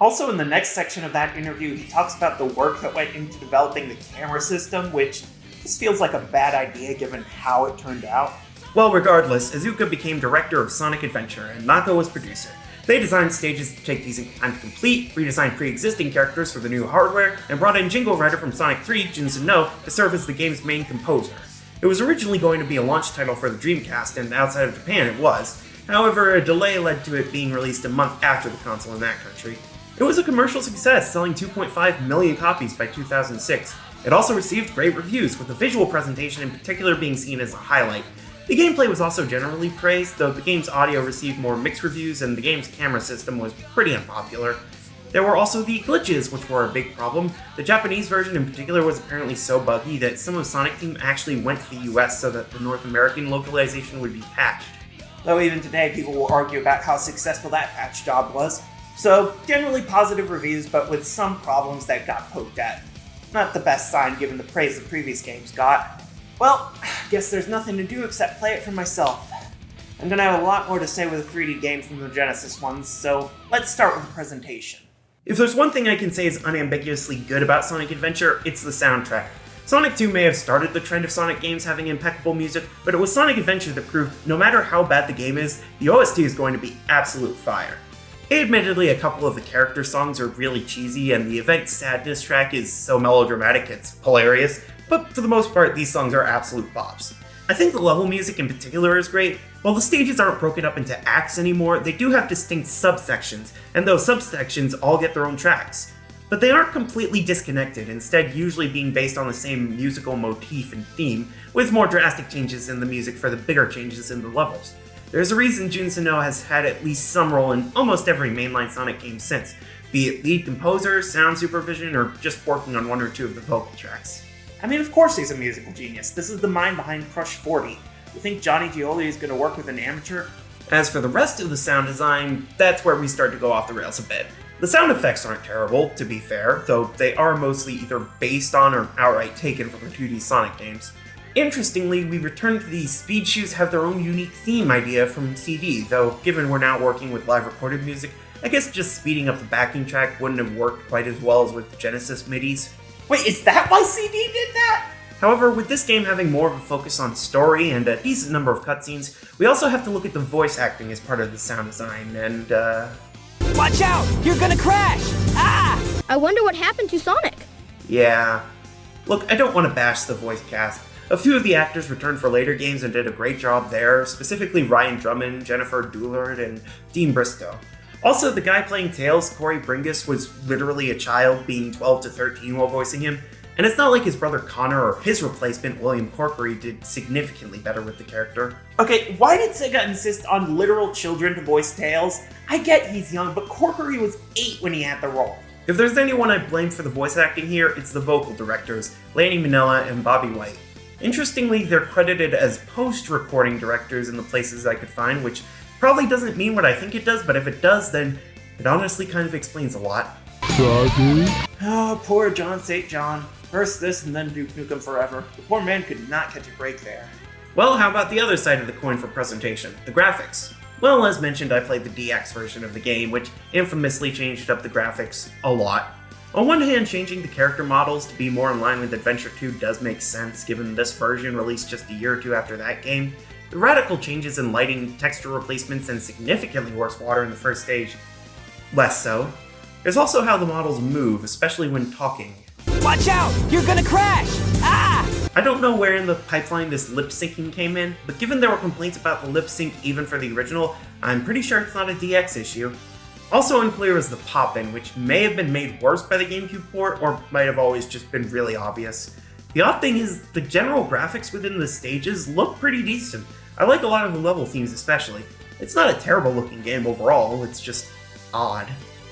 Also, in the next section of that interview, he talks about the work that went into developing the camera system, which just feels like a bad idea given how it turned out.
Well, regardless, Iizuka became director of Sonic Adventure, and Naka was producer. They designed stages to take these time to complete, redesigned pre-existing characters for the new hardware, and brought in jingle writer from Sonic 3, Junsen No, to serve as the game's main composer. It was originally going to be a launch title for the Dreamcast, and outside of Japan it was. However, a delay led to it being released a month after the console in that country. It was a commercial success, selling 2.5 million copies by 2006. It also received great reviews, with the visual presentation in particular being seen as a highlight. The gameplay was also generally praised, though the game's audio received more mixed reviews and the game's camera system was pretty unpopular. There were also the glitches, which were a big problem. The Japanese version in particular was apparently so buggy that some of Sonic Team actually went to the US so that the North American localization would be patched.
Though even today, people will argue about how successful that patch job was. So, generally positive reviews, but with some problems that got poked at. Not the best sign given the praise the previous games got. Well, guess there's nothing to do except play it for myself. I'm gonna have a lot more to say with a 3D game from the Genesis ones, so let's start with the presentation.
If there's one thing I can say is unambiguously good about Sonic Adventure, it's the soundtrack. Sonic 2 may have started the trend of Sonic games having impeccable music, but it was Sonic Adventure that proved no matter how bad the game is, the OST is going to be absolute fire. Admittedly, a couple of the character songs are really cheesy, and the event sadness track is so melodramatic it's hilarious, but for the most part, these songs are absolute bops. I think the level music in particular is great. While the stages aren't broken up into acts anymore, they do have distinct subsections, and those subsections all get their own tracks. But they aren't completely disconnected, instead usually being based on the same musical motif and theme, with more drastic changes in the music for the bigger changes in the levels. There's a reason Jun Sano has had at least some role in almost every mainline Sonic game since, be it lead composer, sound supervision, or just working on one or two of the vocal tracks.
I mean, of course he's a musical genius. This is the mind behind Crush 40. You think Johnny Gioli is going to work with an amateur?
As for the rest of the sound design, that's where we start to go off the rails a bit. The sound effects aren't terrible, to be fair, though they are mostly either based on or outright taken from the 2D Sonic games. Interestingly, we return to these speed shoes have their own unique theme idea from CD, though given we're now working with live recorded music, I guess just speeding up the backing track wouldn't have worked quite as well as with Genesis MIDIs.
Wait, is that why CD did that?
However, with this game having more of a focus on story and a decent number of cutscenes, we also have to look at the voice acting as part of the sound design, and
Watch out! You're gonna crash! Ah!
I wonder what happened to Sonic.
yeah. Look, I don't want to bash the voice cast. A few of the actors returned for later games and did a great job there, specifically Ryan Drummond, Jennifer Doolard, and Dean Bristow. Also, the guy playing Tails, Corey Bringus, was literally a child, being 12 to 13 while voicing him, and it's not like his brother Connor or his replacement William Corkery did significantly better with the character.
Okay, why did Sega insist on literal children to voice Tails? I get he's young, but Corkery was 8 when he had the role.
If there's anyone I blame for the voice acting here, it's the vocal directors, Lanny Minella and Bobby White. Interestingly, they're credited as post-recording directors in the places I could find, which probably doesn't mean what I think it does, but if it does, then it honestly kind of explains a lot.
Oh, poor John St. John. First this and then Duke Nukem Forever. The poor man could not catch a break there.
Well, how about the other side of the coin for presentation, the graphics? Well, as mentioned, I played the DX version of the game, which infamously changed up the graphics a lot. On one hand, changing the character models to be more in line with Adventure 2 does make sense, given this version released just a year or two after that game. The radical changes in lighting, texture replacements, and significantly worse water in the first stage, less so. There's also how the models move, especially when talking.
Watch out! You're gonna crash! Ah!
I don't know where in the pipeline this lip syncing came in, but given there were complaints about the lip sync even for the original, I'm pretty sure it's not a DX issue. Also unclear is the pop-in, which may have been made worse by the GameCube port, or might have always just been really obvious. The odd thing is, the general graphics within the stages look pretty decent. I like a lot of the level themes especially. It's not a terrible looking game overall, it's just odd.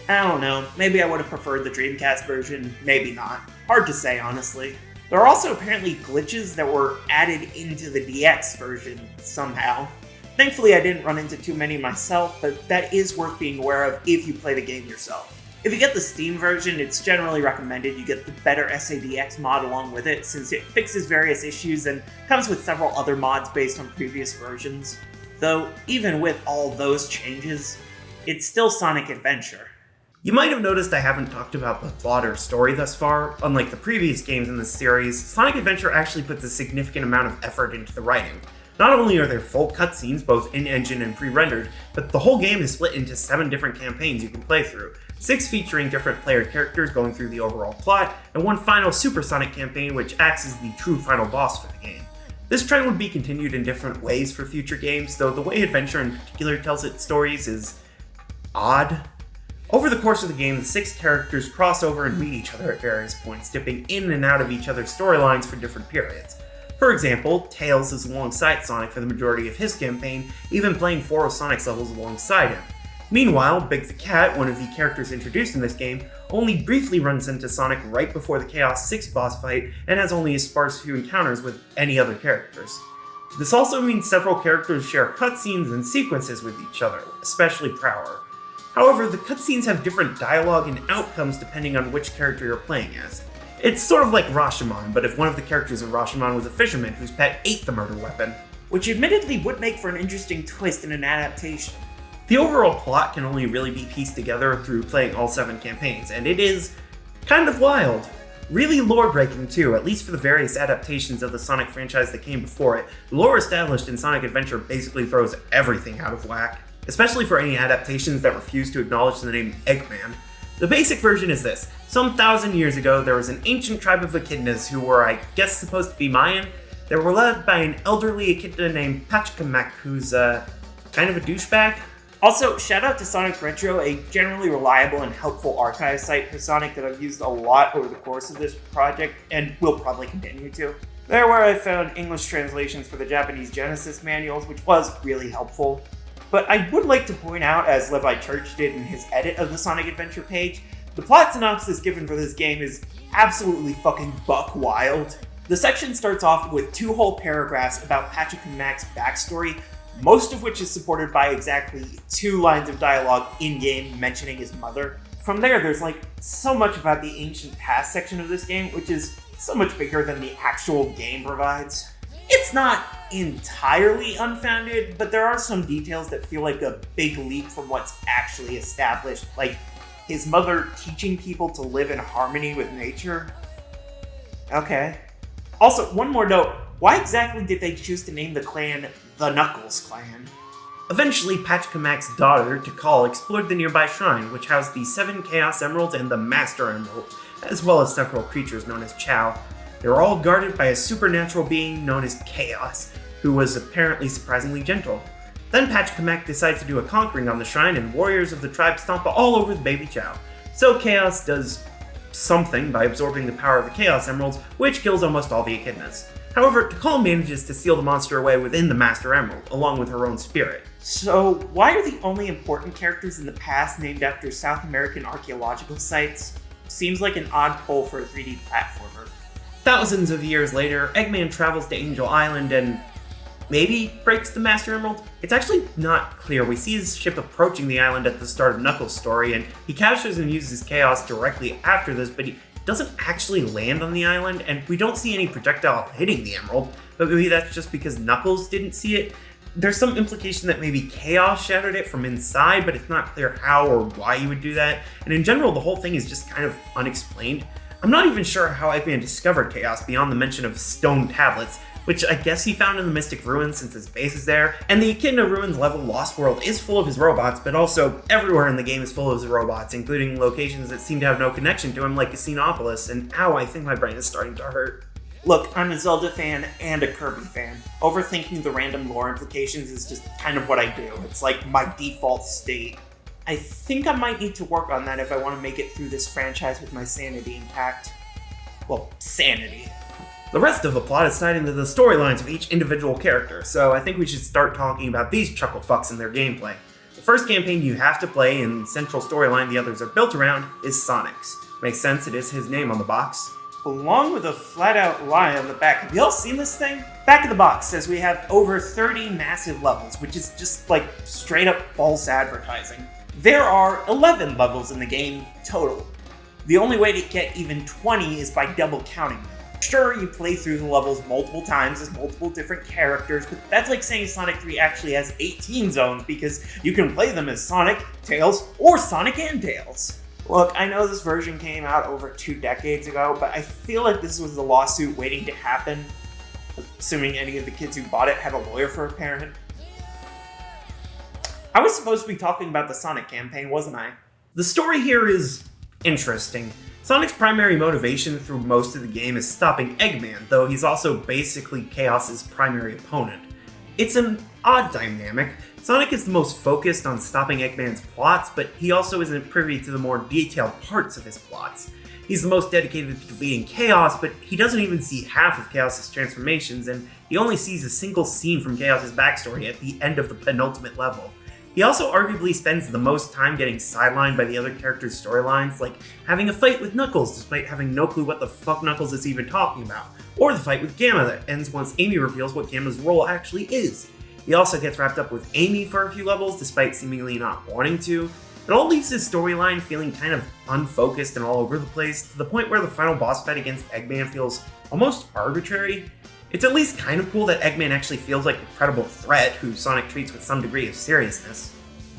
I don't know, maybe I would have preferred the Dreamcast version, maybe not. Hard to say, honestly. There are also apparently glitches that were added into the DX version somehow. Thankfully I didn't run into too many myself, but that is worth being aware of if you play the game yourself. If you get the Steam version, it's generally recommended you get the better SADX mod along with it, since it fixes various issues and comes with several other mods based on previous versions. Though, even with all those changes, it's still Sonic Adventure.
You might have noticed I haven't talked about the plot or story thus far. Unlike the previous games in this series, Sonic Adventure actually puts a significant amount of effort into the writing. Not only are there full cutscenes, both in-engine and pre-rendered, but the whole game is split into 7 different campaigns you can play through, 6 featuring different player characters going through the overall plot, and 1 final Supersonic campaign which acts as the true final boss for the game. This trend would be continued in different ways for future games, though the way Adventure in particular tells its stories is odd. Over the course of the game, the 6 characters cross over and meet each other at various points, dipping in and out of each other's storylines for different periods. For example, Tails is alongside Sonic for the majority of his campaign, even playing 4 of Sonic's levels alongside him. Meanwhile, Big the Cat, one of the characters introduced in this game, only briefly runs into Sonic right before the Chaos 6 boss fight and has only a sparse few encounters with any other characters. This also means several characters share cutscenes and sequences with each other, especially Prower. However, the cutscenes have different dialogue and outcomes depending on which character you're playing as. It's sort of like Rashomon, but if one of the characters in Rashomon was a fisherman whose pet ate the murder weapon.
Which admittedly would make for an interesting twist in an adaptation.
The overall plot can only really be pieced together through playing all 7 campaigns, and it is kind of wild. Really lore-breaking too, at least for the various adaptations of the Sonic franchise that came before it. The lore established in Sonic Adventure basically throws everything out of whack, especially for any adaptations that refuse to acknowledge the name Eggman. The basic version is this. Some 1,000 years ago, there was an ancient tribe of echidnas who were, I guess, supposed to be Mayan. They were led by an elderly echidna named Pachkamak, who's, kind of a douchebag.
Also, shout out to Sonic Retro, a generally reliable and helpful archive site for Sonic that I've used a lot over the course of this project, and will probably continue to. There where I found English translations for the Japanese Genesis manuals, which was really helpful. But I would like to point out, as Levi Church did in his edit of the Sonic Adventure page, the plot synopsis given for this game is absolutely fucking buck wild. The section starts off with 2 whole paragraphs about Patrick and Mac's backstory, most of which is supported by exactly 2 lines of dialogue in-game mentioning his mother. From there's like so much about the ancient past section of this game, which is so much bigger than the actual game provides. It's not entirely unfounded, but there are some details that feel like a big leap from what's actually established, like his mother teaching people to live in harmony with nature. Okay. Also, one more note, why exactly did they choose to name the clan the Knuckles Clan?
Eventually, Patrick and Mac's daughter, Tikal, explored the nearby shrine, which housed the 7 Chaos Emeralds and the Master Emerald, as well as several creatures known as Chow. They were all guarded by a supernatural being known as Chaos, who was apparently surprisingly gentle. Then Patrick and Mac decides to do a conquering on the shrine, and warriors of the tribe stomp all over the baby Chow. So Chaos does something by absorbing the power of the Chaos Emeralds, which kills almost all the echidnas. However, Tikal manages to seal the monster away within the Master Emerald, along with her own spirit.
So, why are the only important characters in the past named after South American archaeological sites? Seems like an odd pull for a 3D platformer.
Thousands of years later, Eggman travels to Angel Island and maybe breaks the Master Emerald? It's actually not clear. We see his ship approaching the island at the start of Knuckles' story, and he captures and uses Chaos directly after this, but he doesn't actually land on the island, and we don't see any projectile hitting the Emerald, but maybe that's just because Knuckles didn't see it. There's some implication that maybe Chaos shattered it from inside, but it's not clear how or why he would do that, and in general, the whole thing is just kind of unexplained. I'm not even sure how Eggman discovered Chaos beyond the mention of stone tablets, which I guess he found in the Mystic Ruins since his base is there, and the Echidna Ruins level Lost World is full of his robots, but also everywhere in the game is full of his robots, including locations that seem to have no connection to him like Casinopolis, and ow, I think my brain is starting to hurt.
Look, I'm a Zelda fan and a Kirby fan. Overthinking the random lore implications is just kind of what I do. It's like my default state. I think I might need to work on that if I want to make it through this franchise with my sanity intact. Well, sanity.
The rest of the plot is tied into the storylines of each individual character, so I think we should start talking about these chuckle fucks and their gameplay. The first campaign you have to play, and the central storyline the others are built around, is Sonic's. Makes sense, it is his name on the box.
Along with a flat-out lie on the back. Have y'all seen this thing? Back of the box says we have over 30 massive levels, which is just like straight-up false advertising. There are 11 levels in the game total. The only way to get even 20 is by double counting them. Sure, you play through the levels multiple times as multiple different characters, but that's like saying Sonic 3 actually has 18 zones because you can play them as Sonic, Tails, or Sonic and Tails. Look, I know this version came out over 2 decades ago, but I feel like this was the lawsuit waiting to happen, assuming any of the kids who bought it had a lawyer for a parent. I was supposed to be talking about the Sonic campaign, wasn't I?
The story here is interesting. Sonic's primary motivation through most of the game is stopping Eggman, though he's also basically Chaos's primary opponent. It's an odd dynamic. Sonic is the most focused on stopping Eggman's plots, but he also isn't privy to the more detailed parts of his plots. He's the most dedicated to defeating Chaos, but he doesn't even see half of Chaos's transformations, and he only sees a single scene from Chaos's backstory at the end of the penultimate level. He also arguably spends the most time getting sidelined by the other characters' storylines, like having a fight with Knuckles despite having no clue what the fuck Knuckles is even talking about, or the fight with Gamma that ends once Amy reveals what Gamma's role actually is. He also gets wrapped up with Amy for a few levels despite seemingly not wanting to. It all leaves his storyline feeling kind of unfocused and all over the place, to the point where the final boss fight against Eggman feels almost arbitrary. It's at least kind of cool that Eggman actually feels like a credible threat who Sonic treats with some degree of seriousness.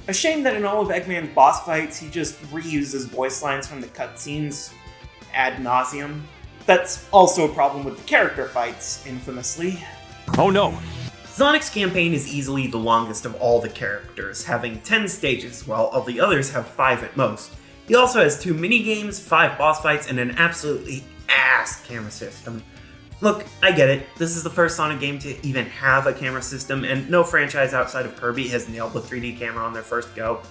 A shame that in all of Eggman's boss fights, he just reuses voice lines from the cutscenes ad nauseum. That's also a problem with the character fights, infamously.
Oh no!
Sonic's campaign is easily the longest of all the characters, having 10 stages, while all the others have 5 at most. He also has 2 minigames, 5 boss fights, and an absolutely ass camera system. Look, I get it, this is the first Sonic game to even have a camera system, and no franchise outside of Kirby has nailed the 3D camera on their first go,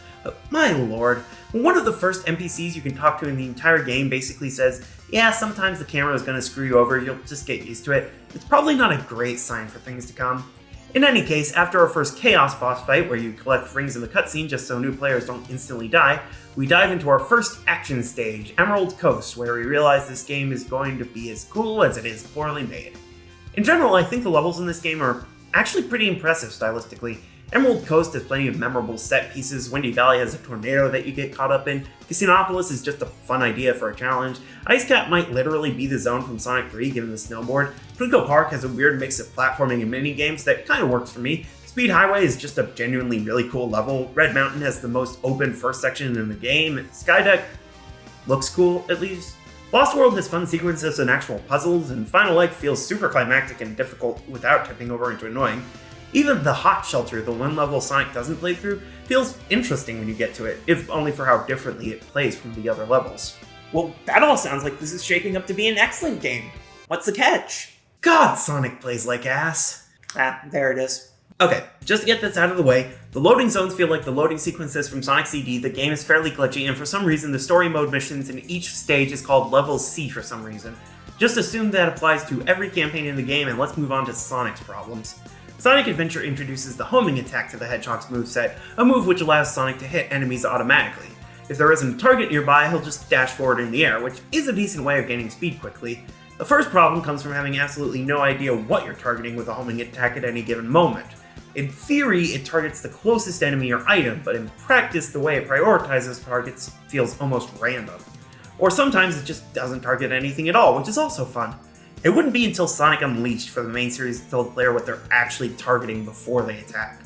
My lord, when one of the first NPCs you can talk to in the entire game basically says, yeah, sometimes the camera is going to screw you over, you'll just get used to it, it's probably not a great sign for things to come. In any case, after our first Chaos boss fight, where you collect rings in the cutscene just so new players don't instantly die, we dive into our first action stage, Emerald Coast, where we realize this game is going to be as cool as it is poorly made. In general, I think the levels in this game are actually pretty impressive stylistically. Emerald Coast has plenty of memorable set pieces, Windy Valley has a tornado that you get caught up in, Casinopolis is just a fun idea for a challenge, Ice Cap might literally be the zone from Sonic 3 given the snowboard, Twinkle Park has a weird mix of platforming and minigames that kinda works for me, Speed Highway is just a genuinely really cool level, Red Mountain has the most open first section in the game, Skydeck looks cool at least, Lost World has fun sequences and actual puzzles, and Final Egg feels super climactic and difficult without tipping over into annoying. Even the Hot Shelter, the one level Sonic doesn't play through, feels interesting when you get to it, if only for how differently it plays from the other levels.
Well, that all sounds like this is shaping up to be an excellent game. What's the catch?
God, Sonic plays like ass.
Ah, there it is.
Okay, just to get this out of the way, the loading zones feel like the loading sequences from Sonic CD, the game is fairly glitchy, and for some reason the story mode missions in each stage is called Level C for some reason. Just assume that applies to every campaign in the game, and let's move on to Sonic's problems. Sonic Adventure introduces the homing attack to the Hedgehog's moveset, a move which allows Sonic to hit enemies automatically. If there isn't a target nearby, he'll just dash forward in the air, which is a decent way of gaining speed quickly. The first problem comes from having absolutely no idea what you're targeting with a homing attack at any given moment. In theory, it targets the closest enemy or item, but in practice, the way it prioritizes targets feels almost random. Or sometimes it just doesn't target anything at all, which is also fun. It wouldn't be until Sonic Unleashed for the main series to tell the player what they're actually targeting before they attack.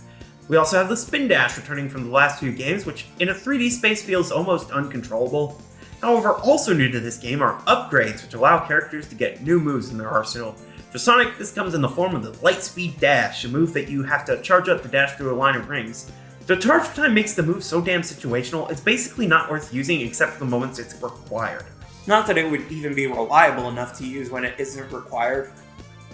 We also have the Spin Dash returning from the last few games, which in a 3D space feels almost uncontrollable. However, also new to this game are upgrades, which allow characters to get new moves in their arsenal. For Sonic, this comes in the form of the Lightspeed Dash, a move that you have to charge up to dash through a line of rings. The charge time makes the move so damn situational, it's basically not worth using except for the moments it's required.
Not that it would even be reliable enough to use when it isn't required.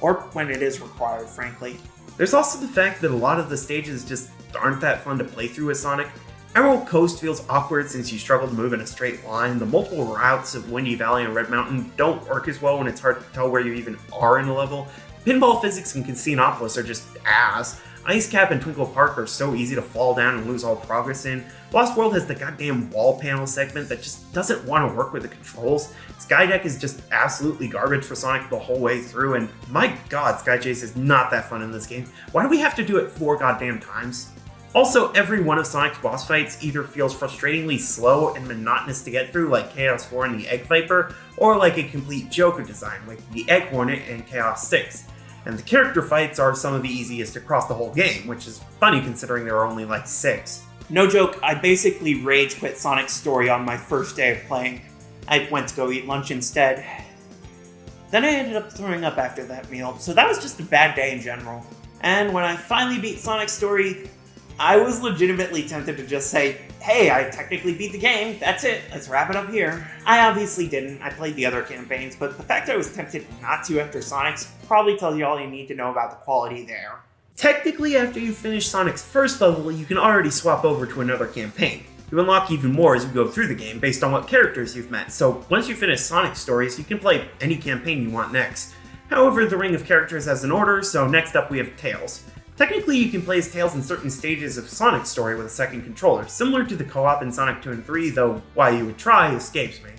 Or when it is required, frankly.
There's also the fact that a lot of the stages just aren't that fun to play through with Sonic. Emerald Coast feels awkward since you struggle to move in a straight line, the multiple routes of Windy Valley and Red Mountain don't work as well when it's hard to tell where you even are in a level, pinball physics in Casinopolis are just ass, Ice Cap and Twinkle Park are so easy to fall down and lose all progress in, Lost World has the goddamn wall panel segment that just doesn't want to work with the controls, Skydeck is just absolutely garbage for Sonic the whole way through, and my god, Sky Chase is not that fun in this game. Why do we have to do it 4 goddamn times? Also, every one of Sonic's boss fights either feels frustratingly slow and monotonous to get through, like Chaos 4 and the Egg Viper, or like a complete Joker design, like the Egg Hornet and Chaos 6. And the character fights are some of the easiest across the whole game, which is funny considering there are only like 6.
No joke, I basically rage quit Sonic's story on my first day of playing. I went to go eat lunch instead. Then I ended up throwing up after that meal, so that was just a bad day in general. And when I finally beat Sonic's story, I was legitimately tempted to just say, hey, I technically beat the game, that's it, let's wrap it up here. I obviously didn't, I played the other campaigns, but the fact I was tempted not to after Sonic's probably tells you all you need to know about the quality there.
Technically, after you finish Sonic's first level, you can already swap over to another campaign. You unlock even more as you go through the game based on what characters you've met, so once you finish Sonic's stories, you can play any campaign you want next. However, the Ring of Characters has an order, so next up we have Tails. Technically, you can play as Tails in certain stages of Sonic's story with a second controller, similar to the co-op in Sonic 2 and 3, though why you would try escapes me.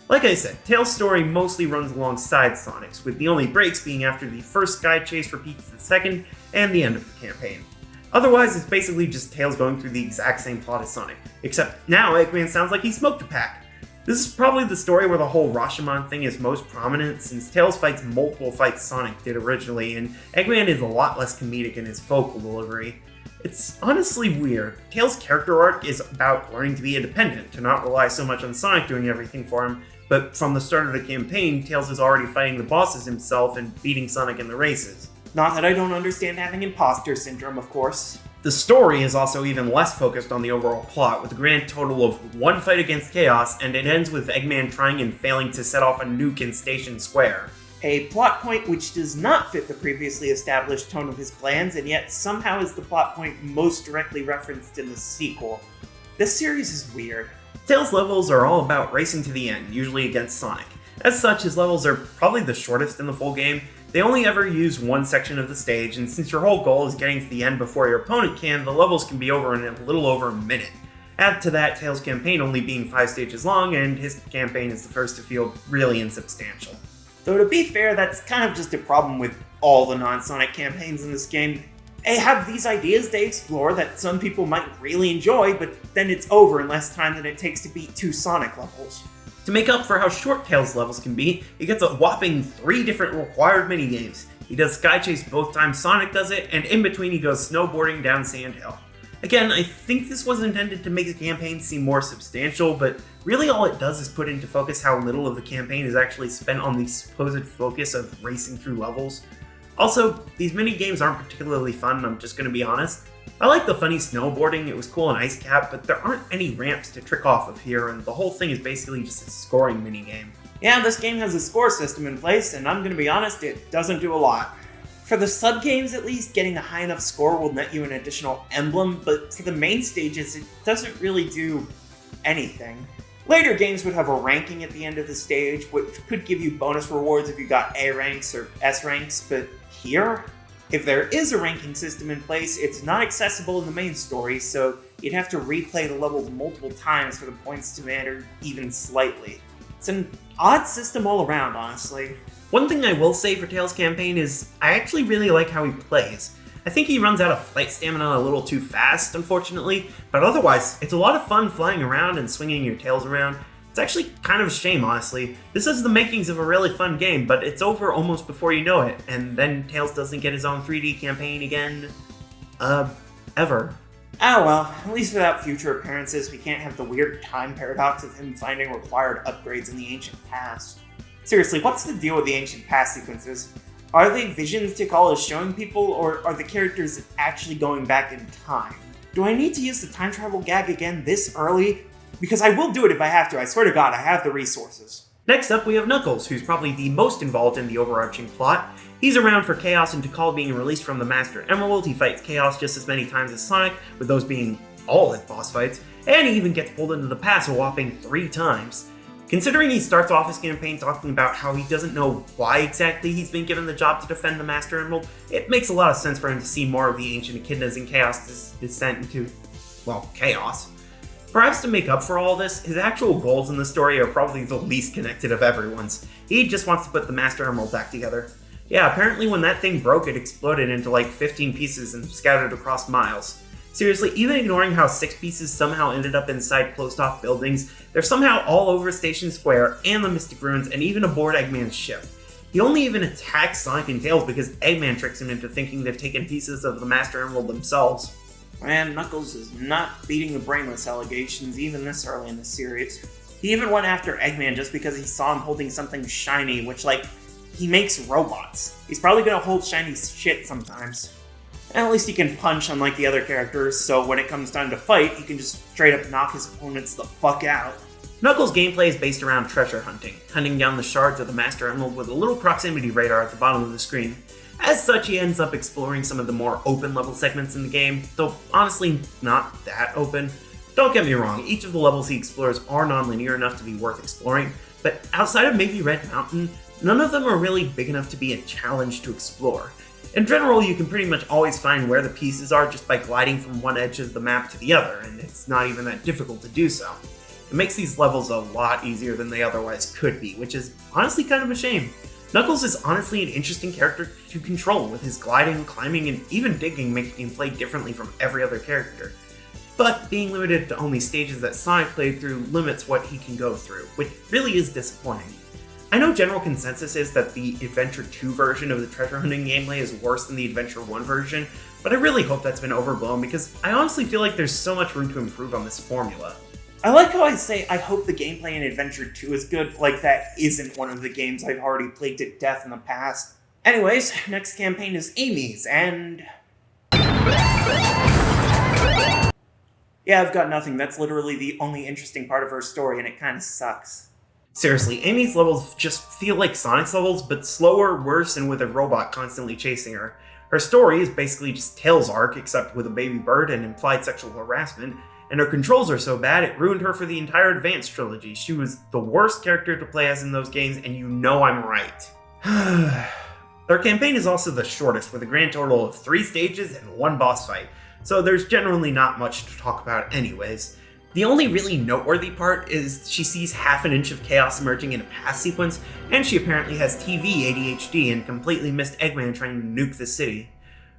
Like I said, Tails' story mostly runs alongside Sonic's, with the only breaks being after the first Sky Chase repeats the second, and the end of the campaign. Otherwise, it's basically just Tails going through the exact same plot as Sonic, except now Eggman sounds like he smoked a pack. This is probably the story where the whole Rashomon thing is most prominent, since Tails fights multiple fights Sonic did originally, and Eggman is a lot less comedic in his vocal delivery. It's honestly weird. Tails' character arc is about learning to be independent, to not rely so much on Sonic doing everything for him, but from the start of the campaign, Tails is already fighting the bosses himself and beating Sonic in the races.
Not that I don't understand having imposter syndrome, of course.
The story is also even less focused on the overall plot, with a grand total of 1 fight against Chaos, and it ends with Eggman trying and failing to set off a nuke in Station Square.
A plot point which does not fit the previously established tone of his plans, and yet somehow is the plot point most directly referenced in the sequel. This series is weird.
Tails levels are all about racing to the end, usually against Sonic. As such, his levels are probably the shortest in the full game. They only ever use one section of the stage, and since your whole goal is getting to the end before your opponent can, the levels can be over in a little over a minute. Add to that Tails' campaign only being 5 stages long, and his campaign is the first to feel really insubstantial.
Though to be fair, that's kind of just a problem with all the non-Sonic campaigns in this game. They have these ideas they explore that some people might really enjoy, but then it's over in less time than it takes to beat 2 Sonic levels.
To make up for how short Tails' levels can be, he gets a whopping 3 different required minigames. He does Sky Chase both times Sonic does it, and in between he goes snowboarding down Sand Hill. Again, I think this was intended to make the campaign seem more substantial, but really all it does is put into focus how little of the campaign is actually spent on the supposed focus of racing through levels. Also, these mini-games aren't particularly fun, I'm just gonna be honest. I like the funny snowboarding, it was cool in Ice Cap, but there aren't any ramps to trick off of here, and the whole thing is basically just a scoring minigame.
Yeah, this game has a score system in place, and I'm gonna be honest, it doesn't do a lot. For the sub-games at least, getting a high enough score will net you an additional emblem, but for the main stages, it doesn't really do anything. Later games would have a ranking at the end of the stage, which could give you bonus rewards if you got A ranks or S ranks, but here, if there is a ranking system in place, it's not accessible in the main story, so you'd have to replay the levels multiple times for the points to matter even slightly. It's an odd system all around, honestly.
One thing I will say for Tails' campaign is I actually really like how he plays. I think he runs out of flight stamina a little too fast, unfortunately, but otherwise, it's a lot of fun flying around and swinging your tails around. It's actually kind of a shame, honestly. This is the makings of a really fun game, but it's over almost before you know it, and then Tails doesn't get his own 3D campaign again, ever.
Oh well, at least without future appearances, we can't have the weird time paradox of him finding required upgrades in the ancient past. Seriously, what's the deal with the ancient past sequences? Are they visions Tick All is showing people, or are the characters actually going back in time? Do I need to use the time travel gag again this early? Because I will do it if I have to, I swear to God, I have the resources.
Next up, we have Knuckles, who's probably the most involved in the overarching plot. He's around for Chaos and Tikal being released from the Master Emerald. He fights Chaos just as many times as Sonic, with those being all his boss fights, and he even gets pulled into the past a whopping 3 times. Considering he starts off his campaign talking about how he doesn't know why exactly he's been given the job to defend the Master Emerald, it makes a lot of sense for him to see more of the ancient echidnas and Chaos' descent into, well, chaos. Perhaps to make up for all this, his actual goals in the story are probably the least connected of everyone's. He just wants to put the Master Emerald back together. Yeah, apparently when that thing broke, it exploded into like 15 pieces and scattered across miles. Seriously, even ignoring how 6 pieces somehow ended up inside closed-off buildings, they're somehow all over Station Square and the Mystic Ruins and even aboard Eggman's ship. He only even attacks Sonic and Tails because Eggman tricks him into thinking they've taken pieces of the Master Emerald themselves.
Man, Knuckles is not beating the brainless allegations even this early in the series. He even went after Eggman just because he saw him holding something shiny, which, like, he makes robots. He's probably gonna hold shiny shit sometimes. And at least he can punch unlike the other characters, so when it comes time to fight, he can just straight up knock his opponents the fuck out.
Knuckles' gameplay is based around treasure hunting down the shards of the Master Emerald with a little proximity radar at the bottom of the screen. As such, he ends up exploring some of the more open level segments in the game, though honestly not that open. Don't get me wrong, each of the levels he explores are non-linear enough to be worth exploring, but outside of maybe Red Mountain, none of them are really big enough to be a challenge to explore. In general, you can pretty much always find where the pieces are just by gliding from one edge of the map to the other, and it's not even that difficult to do so. It makes these levels a lot easier than they otherwise could be, which is honestly kind of a shame. Knuckles is honestly an interesting character to control, with his gliding, climbing, and even digging making him play differently from every other character. But being limited to only stages that Sonic played through limits what he can go through, which really is disappointing. I know general consensus is that the Adventure 2 version of the treasure hunting gameplay is worse than the Adventure 1 version, but I really hope that's been overblown because I honestly feel like there's so much room to improve on this formula.
I like how I say I hope the gameplay in Adventure 2 is good, like that isn't one of the games I've already played to death in the past. Anyways, next campaign is Amy's, and... yeah, I've got nothing. That's literally the only interesting part of her story, and it kinda sucks.
Seriously, Amy's levels just feel like Sonic's levels, but slower, worse, and with a robot constantly chasing her. Her story is basically just Tails' arc, except with a baby bird and implied sexual harassment, and her controls are so bad it ruined her for the entire Advanced trilogy. She was the worst character to play as in those games, and you know I'm right. Their campaign is also the shortest, with a grand total of 3 stages and 1 boss fight, so there's generally not much to talk about anyways. The only really noteworthy part is she sees half an inch of chaos emerging in a past sequence, and she apparently has TV ADHD and completely missed Eggman trying to nuke the city.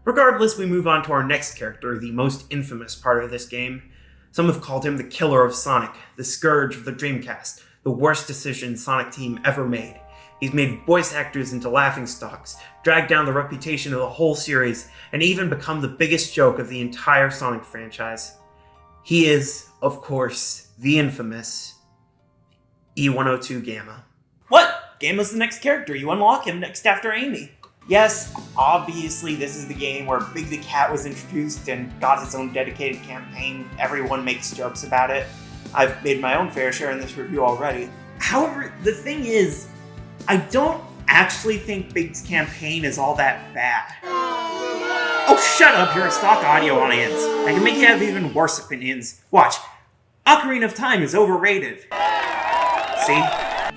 Regardless, we move on to our next character, the most infamous part of this game. Some have called him the killer of Sonic, the scourge of the Dreamcast, the worst decision Sonic Team ever made. He's made voice actors into laughingstocks, dragged down the reputation of the whole series, and even become the biggest joke of the entire Sonic franchise. He is, of course, the infamous E102 Gamma.
What? Gamma's the next character. You unlock him next after Amy. Yes, obviously this is the game where Big the Cat was introduced and got its own dedicated campaign. Everyone makes jokes about it. I've made my own fair share in this review already. However, the thing is, I don't actually think Big's campaign is all that bad. Oh, shut up, you're a stock audio audience. I can make you have even worse opinions. Watch. Ocarina of Time is overrated. See?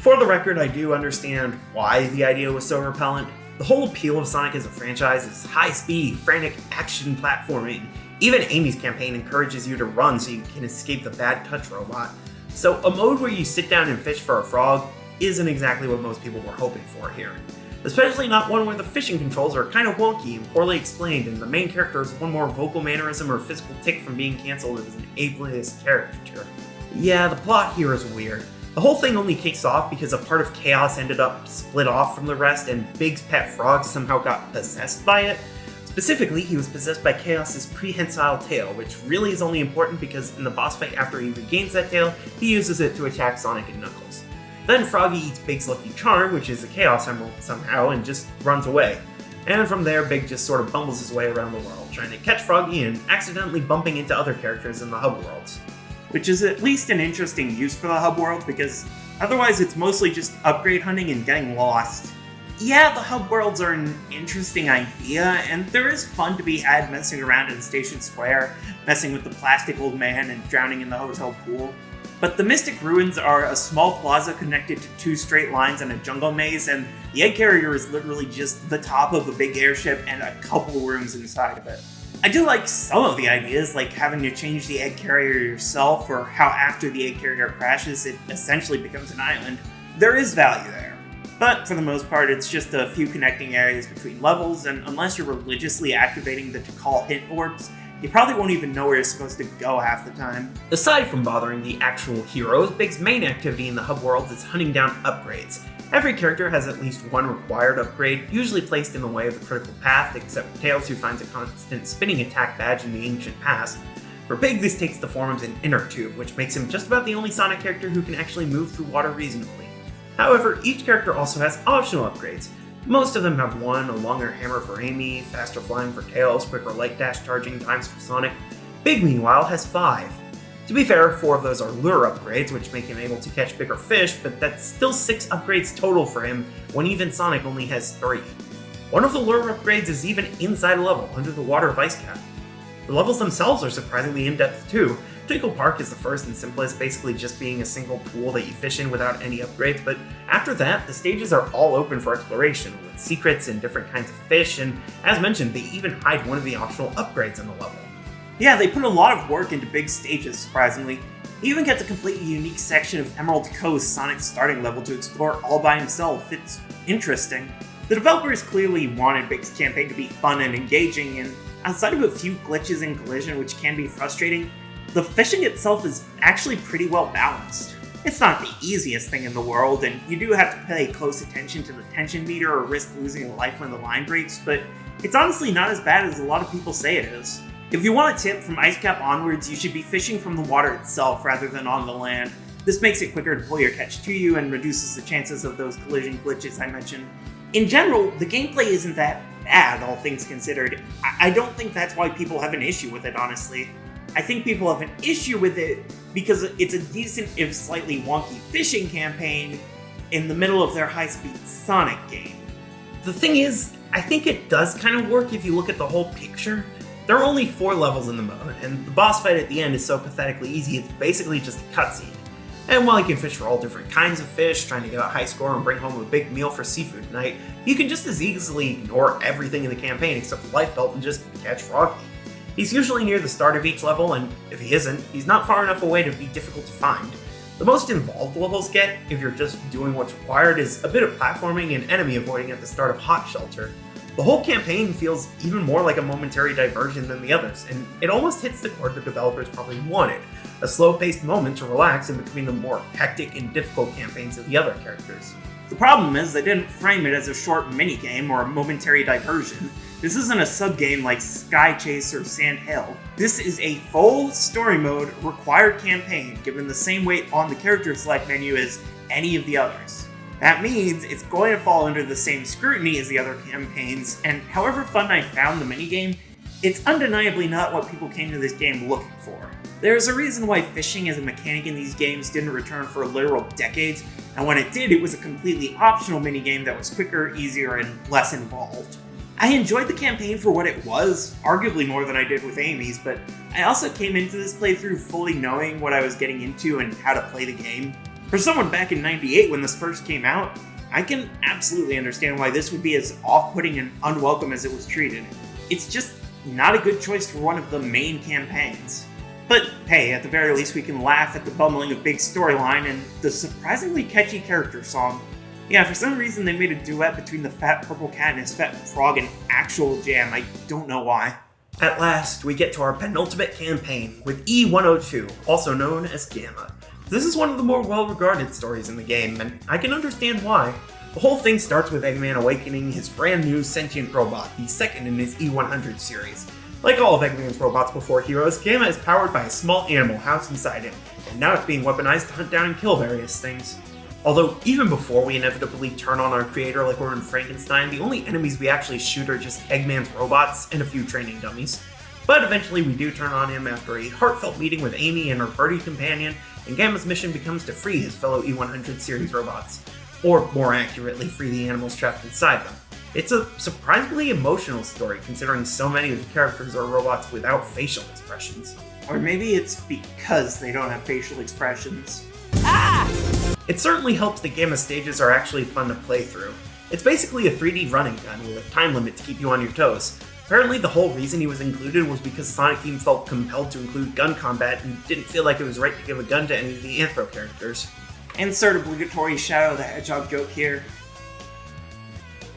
For the record, I do understand why the idea was so repellent. The whole appeal of Sonic as a franchise is high-speed, frantic action platforming. Even Amy's campaign encourages you to run so you can escape the bad touch robot. So a mode where you sit down and fish for a frog isn't exactly what most people were hoping for here. Especially not one where the fishing controls are kind of wonky and poorly explained, and the main character is one more vocal mannerism or physical tick from being cancelled as an ableist caricature. Yeah, the plot here is weird. The whole thing only kicks off because a part of Chaos ended up split off from the rest, and Big's pet frog somehow got possessed by it. Specifically, he was possessed by Chaos's prehensile tail, which really is only important because in the boss fight after he regains that tail, he uses it to attack Sonic and Knuckles. Then Froggy eats Big's lucky charm, which is a Chaos Emerald somehow, and just runs away. And from there, Big just sort of bumbles his way around the world, trying to catch Froggy and accidentally bumping into other characters in the hub worlds.
Which is at least an interesting use for the hub world, because otherwise it's mostly just upgrade hunting and getting lost. Yeah, the hub worlds are an interesting idea, and there is fun to be had messing around in Station Square, messing with the plastic old man and drowning in the hotel pool. But the Mystic Ruins are a small plaza connected to 2 straight lines and a jungle maze, and the egg carrier is literally just the top of a big airship and a couple rooms inside of it. I do like some of the ideas, like having to change the egg carrier yourself, or how after the egg carrier crashes, it essentially becomes an island. There is value there. But for the most part, it's just a few connecting areas between levels, and unless you're religiously activating the Tikal hint orbs, you probably won't even know where you're supposed to go half the time.
Aside from bothering the actual heroes, Big's main activity in the hub worlds is hunting down upgrades. Every character has at least one required upgrade, usually placed in the way of the critical path, except Tails, who finds a constant spinning attack badge in the ancient past. For Big, this takes the form of an inner tube, which makes him just about the only Sonic character who can actually move through water reasonably. However, each character also has optional upgrades. Most of them have one: a longer hammer for Amy, faster flying for Tails, quicker light dash charging times for Sonic. Big, meanwhile, has 5. To be fair, 4 of those are lure upgrades, which make him able to catch bigger fish, but that's still 6 upgrades total for him, when even Sonic only has 3. One of the lure upgrades is even inside a level, under the water of Ice Cap. The levels themselves are surprisingly in-depth too. Twinkle Park is the first and simplest, basically just being a single pool that you fish in without any upgrades, but after that, the stages are all open for exploration, with secrets and different kinds of fish, and as mentioned, they even hide one of the optional upgrades in the level.
Yeah, they put a lot of work into big stages, surprisingly. He even gets a completely unique section of Emerald Coast, Sonic's starting level, to explore all by himself. It's interesting. The developers clearly wanted Big's campaign to be fun and engaging, and outside of a few glitches in Collision which can be frustrating, the fishing itself is actually pretty well balanced. It's not the easiest thing in the world, and you do have to pay close attention to the tension meter or risk losing a life when the line breaks, but it's honestly not as bad as a lot of people say it is. If you want a tip, from Ice Cap onwards, you should be fishing from the water itself rather than on the land. This makes it quicker to pull your catch to you and reduces the chances of those collision glitches I mentioned. In general, the gameplay isn't that bad, all things considered. I don't think that's why people have an issue with it, honestly. I think people have an issue with it because it's a decent, if slightly wonky, fishing campaign in the middle of their high-speed Sonic game.
The thing is, I think it does kind of work if you look at the whole picture. There are only 4 levels in the mode, and the boss fight at the end is so pathetically easy it's basically just a cutscene. And while you can fish for all different kinds of fish, trying to get a high score and bring home a big meal for seafood tonight, you can just as easily ignore everything in the campaign except the life belt and just catch Froggy. He's usually near the start of each level, and if he isn't, he's not far enough away to be difficult to find. The most involved levels get, if you're just doing what's required, is a bit of platforming and enemy avoiding at the start of Hot Shelter. The whole campaign feels even more like a momentary diversion than the others, and it almost hits the chord the developers probably wanted, a slow-paced moment to relax in between the more hectic and difficult campaigns of the other characters.
The problem is they didn't frame it as a short minigame or a momentary diversion. This isn't a sub-game like Sky Chase or Sand Hill. This is a full story mode required campaign given the same weight on the character select menu as any of the others. That means it's going to fall under the same scrutiny as the other campaigns, and however fun I found the minigame, it's undeniably not what people came to this game looking for. There's a reason why fishing as a mechanic in these games didn't return for literal decades, and when it did, it was a completely optional minigame that was quicker, easier, and less involved. I enjoyed the campaign for what it was, arguably more than I did with Amy's, but I also came into this playthrough fully knowing what I was getting into and how to play the game. For someone back in '98 when this first came out, I can absolutely understand why this would be as off-putting and unwelcome as it was treated. It's just not a good choice for one of the main campaigns. But hey, at the very least we can laugh at the bumbling of big storyline and the surprisingly catchy character song. Yeah, for some reason they made a duet between the fat purple cat and his fat frog an actual jam. I don't know why.
At last, we get to our penultimate campaign with E102, also known as Gamma. This is one of the more well-regarded stories in the game, and I can understand why. The whole thing starts with Eggman awakening his brand new sentient robot, the second in his E100 series. Like all of Eggman's robots before Heroes, Gamma is powered by a small animal housed inside him, and now it's being weaponized to hunt down and kill various things. Although, even before we inevitably turn on our creator like we're in Frankenstein, the only enemies we actually shoot are just Eggman's robots and a few training dummies. But eventually we do turn on him after a heartfelt meeting with Amy and her birdie companion, and Gamma's mission becomes to free his fellow E100 series robots. Or, more accurately, free the animals trapped inside them. It's a surprisingly emotional story considering so many of the characters are robots without facial expressions.
Or maybe it's because they don't have facial expressions.
It certainly helps that Gamma stages are actually fun to play through. It's basically a 3D running gun with a time limit to keep you on your toes. Apparently the whole reason he was included was because Sonic Team felt compelled to include gun combat and didn't feel like it was right to give a gun to any of the Anthro characters.
Insert obligatory Shadow the Hedgehog joke here.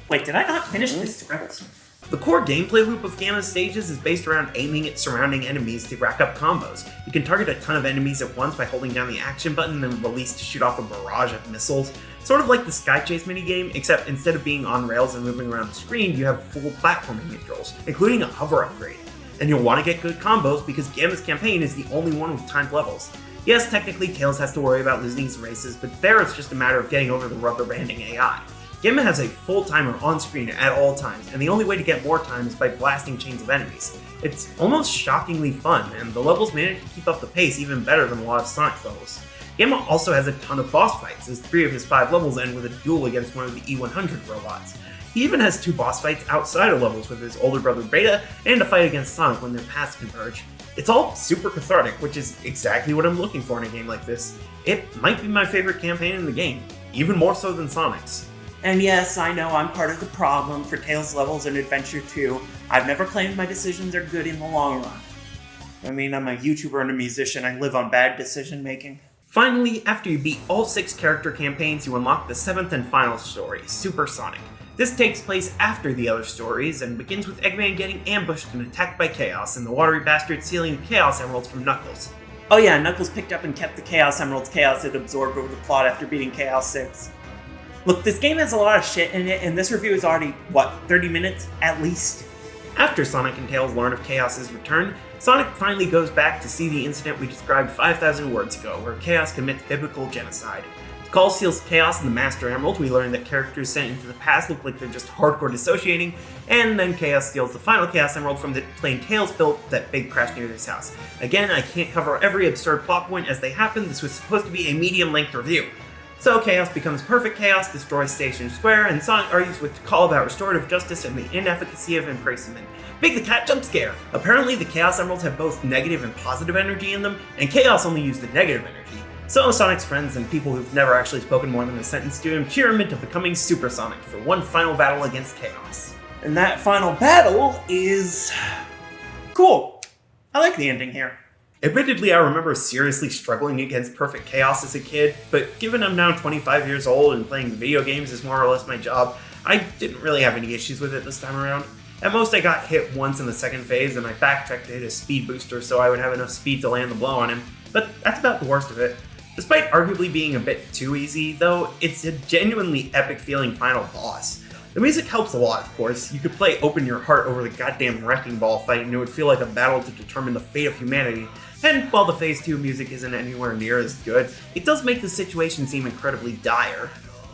Wait, did I not finish this script?
The core gameplay loop of Gamma's stages is based around aiming at surrounding enemies to rack up combos. You can target a ton of enemies at once by holding down the action button and release to shoot off a barrage of missiles. Sort of like the Sky Chase minigame, except instead of being on rails and moving around the screen, you have full platforming controls, including a hover upgrade. And you'll want to get good combos because Gamma's campaign is the only one with timed levels. Yes, technically Tails has to worry about losing his races, but there it's just a matter of getting over the rubber banding AI. Gamma has a full timer on screen at all times, and the only way to get more time is by blasting chains of enemies. It's almost shockingly fun, and the levels manage to keep up the pace even better than a lot of Sonic levels. Gamma also has a ton of boss fights, as 3 of his 5 levels end with a duel against one of the E100 robots. He even has 2 boss fights outside of levels with his older brother Beta, and a fight against Sonic when their paths converge. It's all super cathartic, which is exactly what I'm looking for in a game like this. It might be my favorite campaign in the game, even more so than Sonic's.
And yes, I know I'm part of the problem for Tales levels in Adventure 2. I've never claimed my decisions are good in the long run. I mean, I'm a YouTuber and a musician. I live on bad decision making.
Finally, after you beat all 6 character campaigns, you unlock the 7th and final story, Super Sonic. This takes place after the other stories and begins with Eggman getting ambushed and attacked by Chaos and the watery bastard stealing the Chaos Emeralds from Knuckles.
Oh yeah, Knuckles picked up and kept the Chaos Emeralds Chaos had absorbed over the plot after beating Chaos 6. Look, this game has a lot of shit in it, and this review is already, 30 minutes at least?
After Sonic and Tails learn of Chaos's return, Sonic finally goes back to see the incident we described 5,000 words ago, where Chaos commits biblical genocide. Call steals Chaos and the Master Emerald. We learn that characters sent into the past look like they're just hardcore dissociating, and then Chaos steals the final Chaos Emerald from the plane Tails built that big crashed near his house. Again, I can't cover every absurd plot point as they happen. This was supposed to be a medium-length review. So Chaos becomes perfect chaos, destroys Station Square, and Sonic argues with Call about restorative justice and the inefficacy of imprisonment. Big the Cat jump scare! Apparently the Chaos Emeralds have both negative and positive energy in them, and Chaos only used the negative energy. So Sonic's friends and people who've never actually spoken more than a sentence to him cheer him into becoming Super Sonic for one final battle against Chaos.
And that final battle is... cool. I like the ending here.
Admittedly, I remember seriously struggling against Perfect Chaos as a kid, but given I'm now 25 years old and playing video games is more or less my job, I didn't really have any issues with it this time around. At most, I got hit once in the second phase, and I backtracked to hit a speed booster so I would have enough speed to land the blow on him, but that's about the worst of it. Despite arguably being a bit too easy, though, it's a genuinely epic feeling final boss. The music helps a lot, of course. You could play Open Your Heart over the goddamn Wrecking Ball fight and it would feel like a battle to determine the fate of humanity. And while the Phase 2 music isn't anywhere near as good, it does make the situation seem incredibly dire.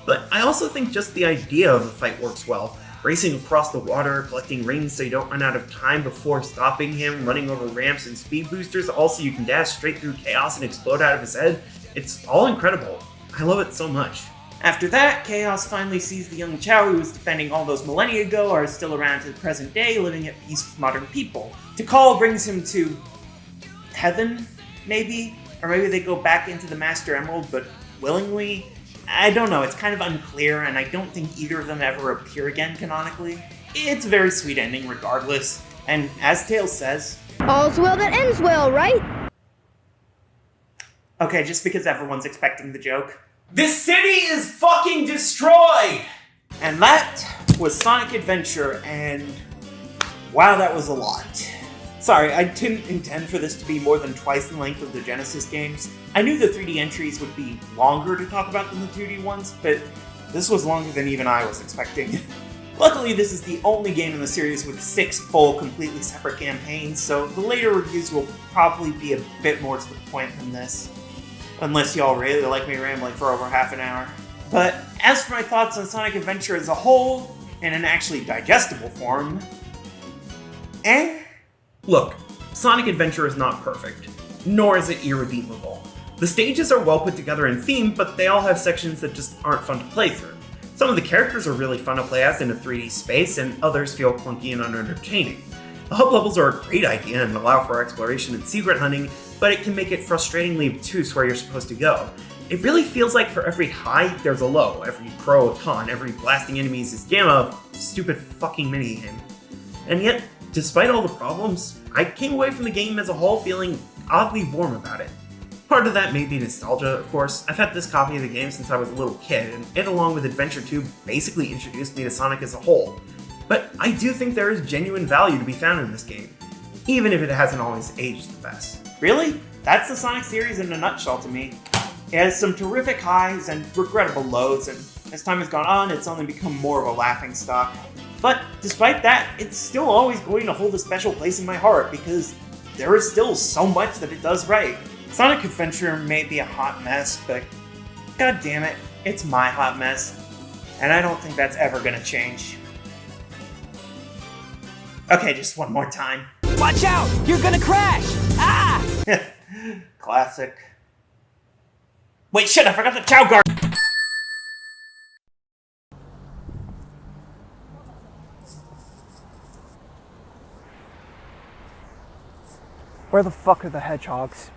But I also think just the idea of the fight works well. Racing across the water, collecting rings so you don't run out of time before stopping him, running over ramps and speed boosters, also you can dash straight through Chaos and explode out of his head. It's all incredible. I love it so much.
After that, Chaos finally sees the young Chao he was defending all those millennia ago are still around to the present day, living at peace with modern people. Tikal brings him to... heaven, maybe? Or maybe they go back into the Master Emerald, but willingly? I don't know, it's kind of unclear, and I don't think either of them ever appear again canonically. It's a very sweet ending regardless, and as Tails says...
All's well that ends well, right?
Okay, just because everyone's expecting the joke.
This city is fucking destroyed!
And that was Sonic Adventure, and wow, that was a lot. Sorry, I didn't intend for this to be more than twice the length of the Genesis games. I knew the 3D entries would be longer to talk about than the 2D ones, but this was longer than even I was expecting. Luckily, this is the only game in the series with 6 full, completely separate campaigns, so the later reviews will probably be a bit more to the point than this. Unless y'all really like me rambling for over half an hour. But as for my thoughts on Sonic Adventure as a whole, in an actually digestible form,
Look, Sonic Adventure is not perfect, nor is it irredeemable. The stages are well put together in theme, but they all have sections that just aren't fun to play through. Some of the characters are really fun to play as in a 3D space, and others feel clunky and unentertaining. The hub levels are a great idea and allow for exploration and secret hunting, but it can make it frustratingly obtuse where you're supposed to go. It really feels like for every high, there's a low, every pro a con, every blasting enemies is gamma, stupid fucking minigame. And yet, despite all the problems, I came away from the game as a whole feeling oddly warm about it. Part of that may be nostalgia, of course. I've had this copy of the game since I was a little kid, and it along with Adventure 2 basically introduced me to Sonic as a whole. But I do think there is genuine value to be found in this game, even if it hasn't always aged the best.
really? That's the Sonic series in a nutshell to me. It has some terrific highs and regrettable lows, and as time has gone on, it's only become more of a laughingstock. But despite that, it's still always going to hold a special place in my heart, because there is still so much that it does right. Sonic Adventure may be a hot mess, but god damn it, it's my hot mess. And I don't think that's ever gonna change. Okay, just one more time.
Watch out! You're gonna crash! Ah!
Classic. Wait, shit, I forgot the Chow Guard!
Where the fuck are the hedgehogs?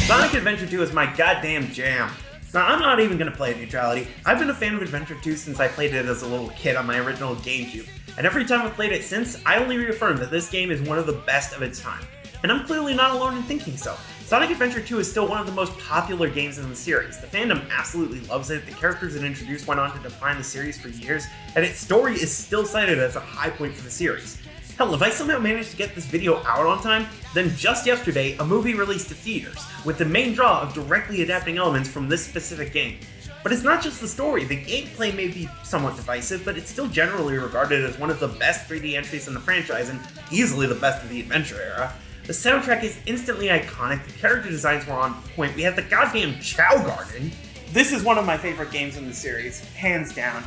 Sonic Adventure 2 is my goddamn jam. Now, I'm not even going to play it neutrality. I've been a fan of Adventure 2 since I played it as a little kid on my original GameCube, and every time I've played it since, I only reaffirm that this game is one of the best of its time. And I'm clearly not alone in thinking so. Sonic Adventure 2 is still one of the most popular games in the series. The fandom absolutely loves it, the characters it introduced went on to define the series for years, and its story is still cited as a high point for the series. Hell, if I somehow managed to get this video out on time, then just yesterday, a movie released to theaters, with the main draw of directly adapting elements from this specific game. But it's not just the story, the gameplay may be somewhat divisive, but it's still generally regarded as one of the best 3D entries in the franchise and easily the best of the adventure era. The soundtrack is instantly iconic, the character designs were on point, we have the goddamn Chow Garden.
This is one of my favorite games in the series, hands down.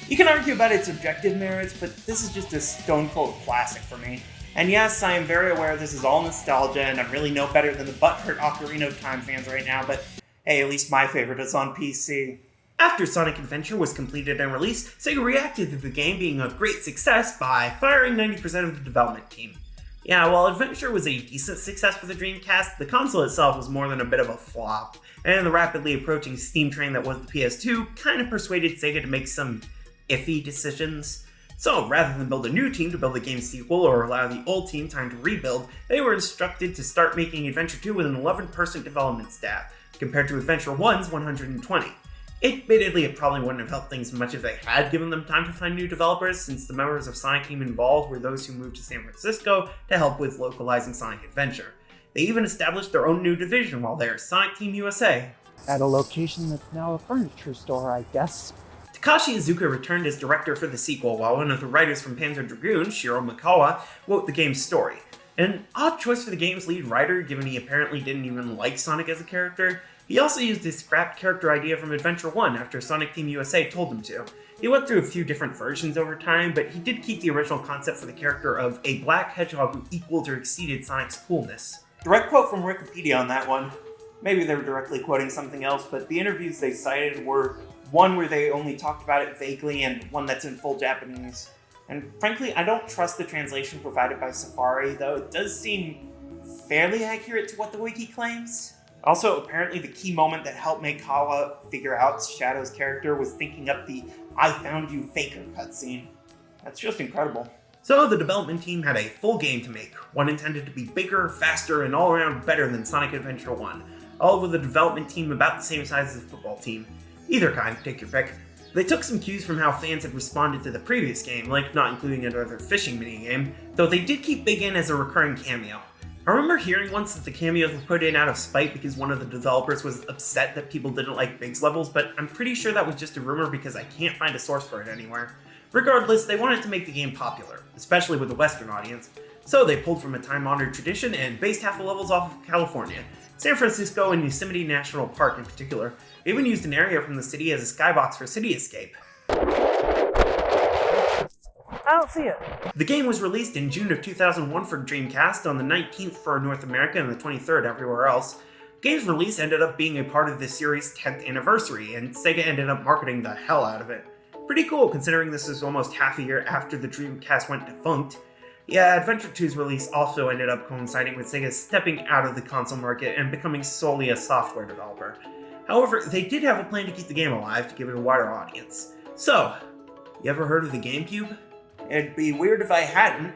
You can argue about its objective merits, but this is just a stone-cold classic for me. And yes, I am very aware this is all nostalgia, and I'm really no better than the butthurt Ocarina of Time fans right now, but hey, at least my favorite is on PC.
After Sonic Adventure was completed and released, Sega reacted to the game being a great success by firing 90% of the development team. Yeah, while Adventure was a decent success for the Dreamcast, the console itself was more than a bit of a flop, and the rapidly approaching steam train that was the PS2 kind of persuaded Sega to make some iffy decisions. So rather than build a new team to build the game's sequel or allow the old team time to rebuild, they were instructed to start making Adventure 2 with an 11-person development staff, compared to Adventure 1's 120. Admittedly, it probably wouldn't have helped things much if they had given them time to find new developers, since the members of Sonic Team involved were those who moved to San Francisco to help with localizing Sonic Adventure. They even established their own new division while they were Sonic Team USA.
At a location that's now a furniture store, I guess.
Takashi Iizuka returned as director for the sequel, while one of the writers from Panzer Dragoon, Shiro Mikawa, wrote the game's story. An odd choice for the game's lead writer, given he apparently didn't even like Sonic as a character. He also used his scrapped character idea from Adventure 1 after Sonic Team USA told him to. He went through a few different versions over time, but he did keep the original concept for the character of a black hedgehog who equaled or exceeded Sonic's coolness.
Direct quote from Wikipedia on that one. Maybe they were directly quoting something else, but the interviews they cited were one where they only talked about it vaguely and one that's in full Japanese. And frankly, I don't trust the translation provided by Safari, though it does seem fairly accurate to what the wiki claims. Also, apparently the key moment that helped Mikawa figure out Shadow's character was thinking up the "I found you faker" cutscene. That's just incredible.
So the development team had a full game to make, one intended to be bigger, faster, and all around better than Sonic Adventure 1, all with a development team about the same size as a football team. Either kind, take your pick. They took some cues from how fans had responded to the previous game, like not including another fishing minigame, though they did keep Big N as a recurring cameo. I remember hearing once that the cameos were put in out of spite because one of the developers was upset that people didn't like Big's levels, but I'm pretty sure that was just a rumor because I can't find a source for it anywhere. Regardless, they wanted to make the game popular, especially with the Western audience, so they pulled from a time-honored tradition and based half the levels off of California, San Francisco and Yosemite National Park in particular. They even used an area from the city as a skybox for City Escape.
I don't see it.
The game was released in June of 2001 for Dreamcast, on the 19th for North America and the 23rd everywhere else. The game's release ended up being a part of the series' 10th anniversary, and Sega ended up marketing the hell out of it. Pretty cool considering this is almost half a year after the Dreamcast went defunct. Yeah, Adventure 2's release also ended up coinciding with Sega stepping out of the console market and becoming solely a software developer. However, they did have a plan to keep the game alive to give it a wider audience. So, you ever heard of the GameCube?
It'd be weird if I hadn't.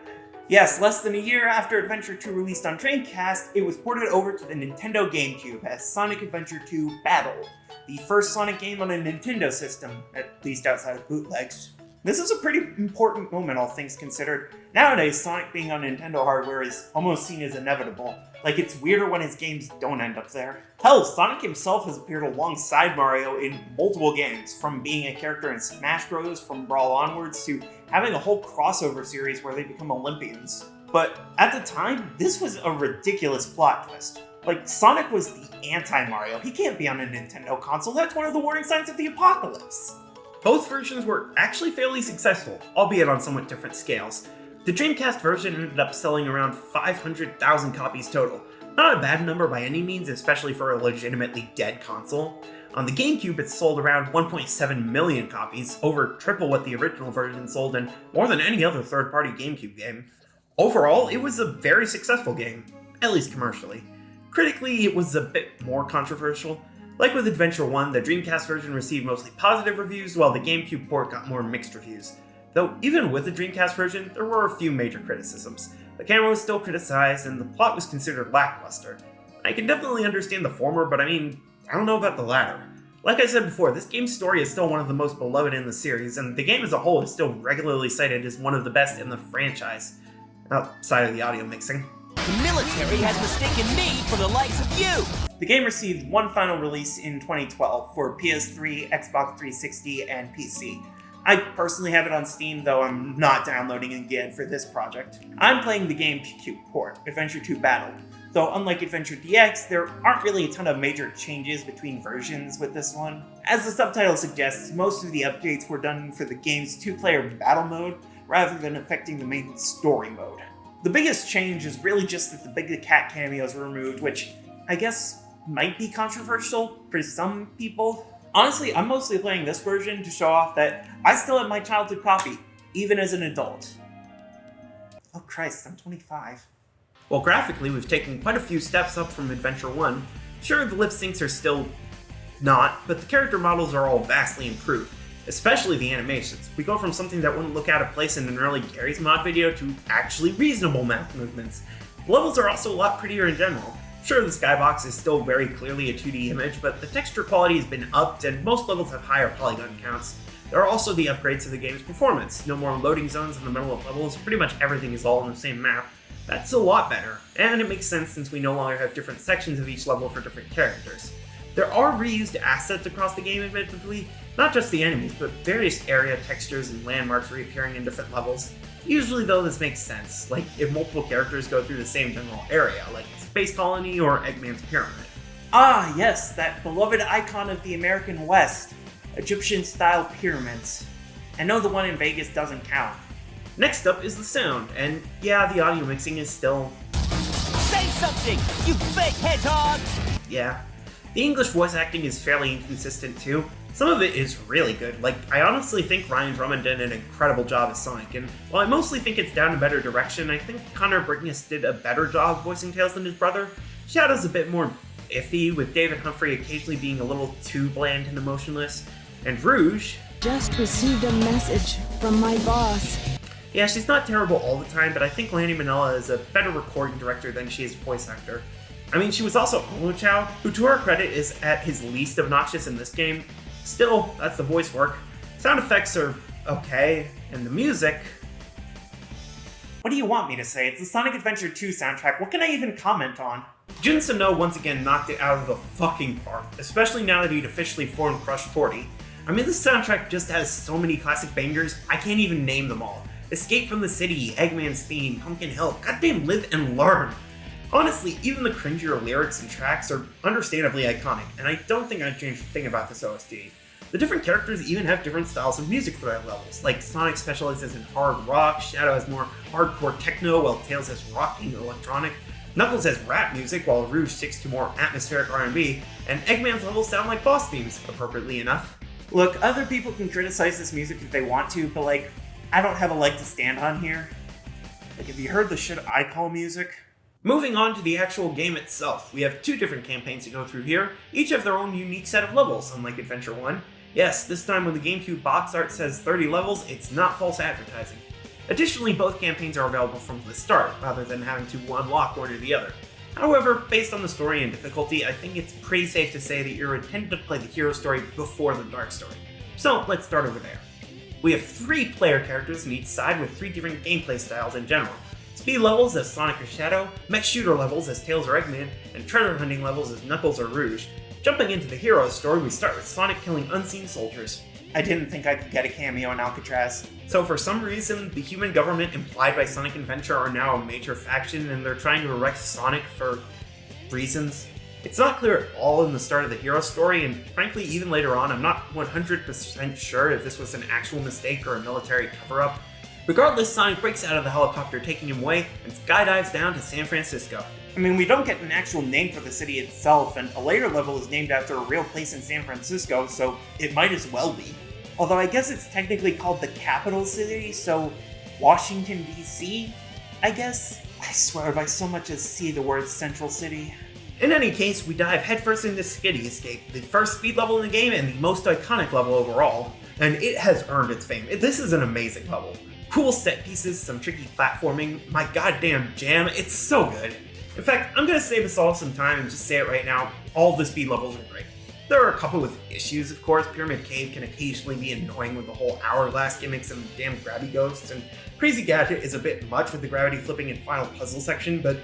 Yes, less than a year after Adventure 2 released on Dreamcast, it was ported over to the Nintendo GameCube as Sonic Adventure 2 Battle, the first Sonic game on a Nintendo system, at least outside of bootlegs. This is a pretty important moment, all things considered. Nowadays, Sonic being on Nintendo hardware is almost seen as inevitable. Like, it's weirder when his games don't end up there. Hell, Sonic himself has appeared alongside Mario in multiple games, from being a character in Smash Bros. From Brawl onwards to having a whole crossover series where they become Olympians. But at the time, this was a ridiculous plot twist. Like, Sonic was the anti-Mario. He can't be on a Nintendo console. That's one of the warning signs of the apocalypse.
Both versions were actually fairly successful, albeit on somewhat different scales. The Dreamcast version ended up selling around 500,000 copies total. Not a bad number by any means, especially for a legitimately dead console. On the GameCube, it sold around 1.7 million copies, over triple what the original version sold and more than any other third-party GameCube game. Overall, it was a very successful game, at least commercially. Critically, it was a bit more controversial. Like with Adventure 1, the Dreamcast version received mostly positive reviews, while the GameCube port got more mixed reviews. Though even with the Dreamcast version, there were a few major criticisms. The camera was still criticized, and the plot was considered lackluster. I can definitely understand the former, but I don't know about the latter. Like I said before, this game's story is still one of the most beloved in the series, and the game as a whole is still regularly cited as one of the best in the franchise, outside of the audio mixing.
The military has mistaken me for the likes of you!
The game received one final release in 2012 for PS3, Xbox 360, and PC. I personally have it on Steam, though I'm not downloading again for this project. I'm playing the GameCube port, Adventure 2 Battle. Though unlike Adventure DX, there aren't really a ton of major changes between versions with this one. As the subtitle suggests, most of the updates were done for the game's 2-player battle mode, rather than affecting the main story mode. The biggest change is really just that the Megacut cameos were removed, which I guess might be controversial for some people. Honestly, I'm mostly playing this version to show off that I still have my childhood coffee, even as an adult. Oh Christ, I'm 25.
While graphically we've taken quite a few steps up from Adventure 1, sure the lip syncs are still not, but the character models are all vastly improved, especially the animations. We go from something that wouldn't look out of place in an early Gary's mod video to actually reasonable mouth movements. The levels are also a lot prettier in general. Sure, the skybox is still very clearly a 2D image, but the texture quality has been upped and most levels have higher polygon counts. There are also the upgrades to the game's performance. No more loading zones in the middle of levels, pretty much everything is all in the same map. That's a lot better, and it makes sense since we no longer have different sections of each level for different characters. There are reused assets across the game, admittedly, not just the enemies, but various area textures and landmarks reappearing in different levels. Usually though this makes sense, like if multiple characters go through the same general area, like Space Colony or Eggman's Pyramid.
Ah yes, that beloved icon of the American West, Egyptian-style pyramids. I know the one in Vegas doesn't count.
Next up is the sound, and yeah, the audio mixing is still...
Say something, you fake hedgehog!
yeah. The English voice acting is fairly inconsistent too. Some of it is really good, like I honestly think Ryan Drummond did an incredible job as Sonic, and while I mostly think it's down to better direction, I think Connor Brickness did a better job voicing Tails than his brother. Shadow's a bit more iffy, with David Humphrey occasionally being a little too bland and emotionless, and Rouge...
just received a message from my boss.
yeah, she's not terrible all the time, but I think Lanny Minella is a better recording director than she is a voice actor. I mean, she was also Olu Chow, who to her credit is at his least obnoxious in this game. Still, that's the voice work. Sound effects are okay, and the music...
What do you want me to say? It's the Sonic Adventure 2 soundtrack, what can I even comment on?
Jun Sano once again knocked it out of the fucking park, especially now that he'd officially formed Crush 40. I mean, this soundtrack just has so many classic bangers, I can't even name them all. Escape from the City, Eggman's Theme, Pumpkin Hill, goddamn Live and Learn! Honestly, even the cringier lyrics and tracks are understandably iconic, and I don't think I'd change a thing about this OST. The different characters even have different styles of music for their levels, like Sonic specializes in hard rock, Shadow has more hardcore techno, while Tails has rocking electronic, Knuckles has rap music, while Rouge sticks to more atmospheric R&B, and Eggman's levels sound like boss themes, appropriately enough.
Look, other people can criticize this music if they want to, but like, I don't have a leg to stand on here. Like, have you heard the shit I call music?
Moving on to the actual game itself, we have two different campaigns to go through here, each have their own unique set of levels, unlike Adventure 1. Yes, this time when the GameCube box art says 30 levels, it's not false advertising. Additionally, both campaigns are available from the start, rather than having to unlock one or the other. However, based on the story and difficulty, I think it's pretty safe to say that you're intended to play the hero story before the dark story. So let's start over there. We have 3 player characters on each side with 3 different gameplay styles in general. Speed levels as Sonic or Shadow, mech shooter levels as Tails or Eggman, and treasure hunting levels as Knuckles or Rouge. Jumping into the hero's story, we start with Sonic killing unseen soldiers.
I didn't think I could get a cameo in Alcatraz.
So for some reason, the human government implied by Sonic Adventure are now a major faction and they're trying to arrest Sonic for reasons. It's not clear at all in the start of the hero story, and frankly even later on, I'm not 100% sure if this was an actual mistake or a military cover-up. Regardless, Sonic breaks out of the helicopter taking him away and skydives down to San Francisco.
I mean, we don't get an actual name for the city itself, and a later level is named after a real place in San Francisco, so it might as well be. Although I guess it's technically called the capital city, so Washington, D.C., I guess? I swear if I so much as see the word Central City.
In any case, we dive headfirst into Skitty Escape, the first speed level in the game and the most iconic level overall, and it has earned its fame. This is an amazing level. Cool set pieces, some tricky platforming, my goddamn jam, it's so good. In fact, I'm gonna save us all some time and just say it right now, all the speed levels are great. There are a couple with issues, of course. Pyramid Cave can occasionally be annoying with the whole hourglass gimmicks and the damn grabby ghosts, and Crazy Gadget is a bit much with the gravity flipping and final puzzle section, but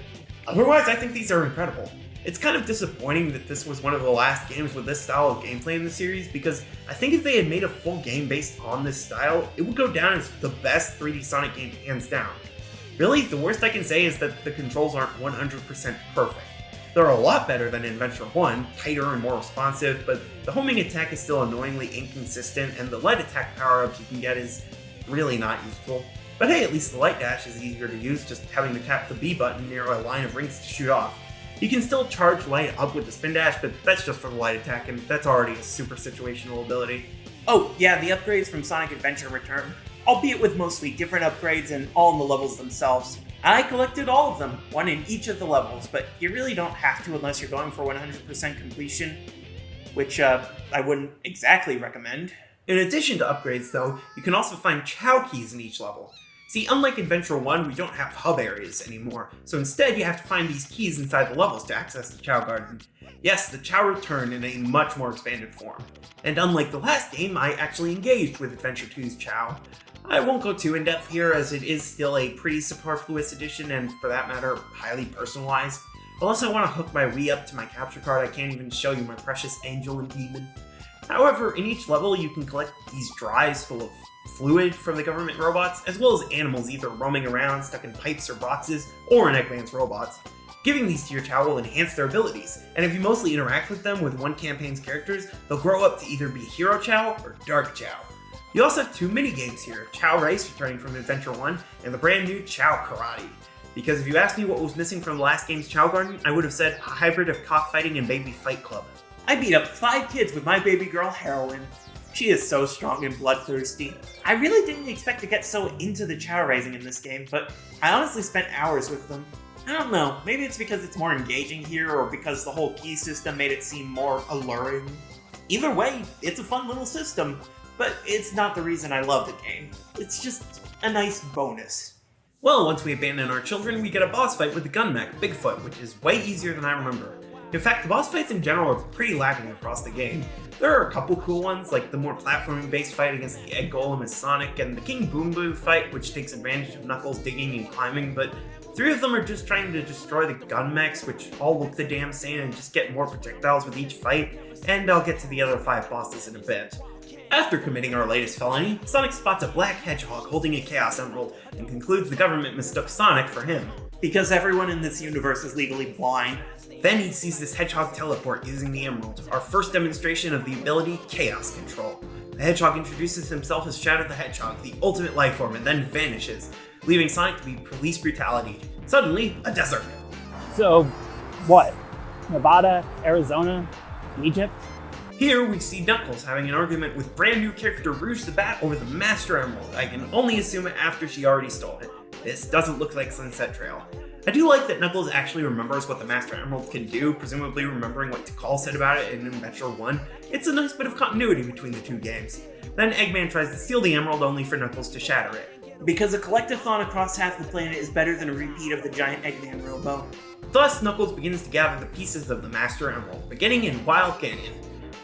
otherwise I think these are incredible. It's kind of disappointing that this was one of the last games with this style of gameplay in the series, because I think if they had made a full game based on this style, it would go down as the best 3D Sonic game hands down. Really, the worst I can say is that the controls aren't 100% perfect. They're a lot better than in Adventure 1, tighter and more responsive, but the homing attack is still annoyingly inconsistent, and the light attack power-ups you can get is really not useful. But hey, at least the light dash is easier to use, just having to tap the B button near a line of rings to shoot off. You can still charge light up with the spin dash, but that's just for the light attack, and that's already a super situational ability.
Oh, yeah, the upgrades from Sonic Adventure return, albeit with mostly different upgrades and all in the levels themselves. I collected all of them, one in each of the levels, but you really don't have to unless you're going for 100% completion, which I wouldn't exactly recommend.
In addition to upgrades though, you can also find Chow keys in each level. See, unlike Adventure 1, we don't have hub areas anymore, so instead you have to find these keys inside the levels to access the Chow Garden. Yes, the Chow return in a much more expanded form. And unlike the last game, I actually engaged with Adventure 2's Chow. I won't go too in-depth here, as it is still a pretty superfluous addition, and for that matter, highly personalized. Unless I want to hook my Wii up to my capture card, I can't even show you my precious angel and demon. However, in each level you can collect these drives full of fluid from the government robots, as well as animals either roaming around, stuck in pipes or boxes, or in Eggman's robots. Giving these to your Chow will enhance their abilities, and if you mostly interact with them with one campaign's characters, they'll grow up to either be Hero Chow or Dark Chow. You also have two mini-games here, Chow Race returning from Adventure 1, and the brand new Chow Karate. Because if you asked me what was missing from the last game's Chow Garden, I would have said a hybrid of cockfighting and baby fight club.
I beat up 5 kids with my baby girl Heroine. She is so strong and bloodthirsty. I really didn't expect to get so into the Chow raising in this game, but I honestly spent hours with them. I don't know, maybe it's because it's more engaging here, or because the whole key system made it seem more alluring. Either way, it's a fun little system. But it's not the reason I love the game. It's just a nice bonus.
Well, once we abandon our children, we get a boss fight with the gun mech, Bigfoot, which is way easier than I remember. In fact, the boss fights in general are pretty lacking across the game. There are a couple cool ones, like the more platforming-based fight against the Egg Golem as Sonic, and the King Boom Boo fight, which takes advantage of Knuckles digging and climbing, but 3 of them are just trying to destroy the gun mechs, which all look the damn same and just get more projectiles with each fight, and I'll get to the other 5 bosses in a bit. After committing our latest felony, Sonic spots a black hedgehog holding a Chaos Emerald, and concludes the government mistook Sonic for him.
Because everyone in this universe is legally blind.
Then he sees this hedgehog teleport using the emerald, our first demonstration of the ability Chaos Control. The hedgehog introduces himself as Shadow the Hedgehog, the ultimate life form, and then vanishes, leaving Sonic to be police brutality. Suddenly, a desert.
So, what? Nevada, Arizona, Egypt?
Here we see Knuckles having an argument with brand new character Rouge the Bat over the Master Emerald. I can only assume after she already stole it. This doesn't look like Sunset Trail. I do like that Knuckles actually remembers what the Master Emerald can do, presumably remembering what Tikal said about it in Adventure 1. It's a nice bit of continuity between the two games. Then Eggman tries to steal the emerald only for Knuckles to shatter it.
Because a collectathon across half the planet is better than a repeat of the giant Eggman robo.
Thus, Knuckles begins to gather the pieces of the Master Emerald, beginning in Wild Canyon.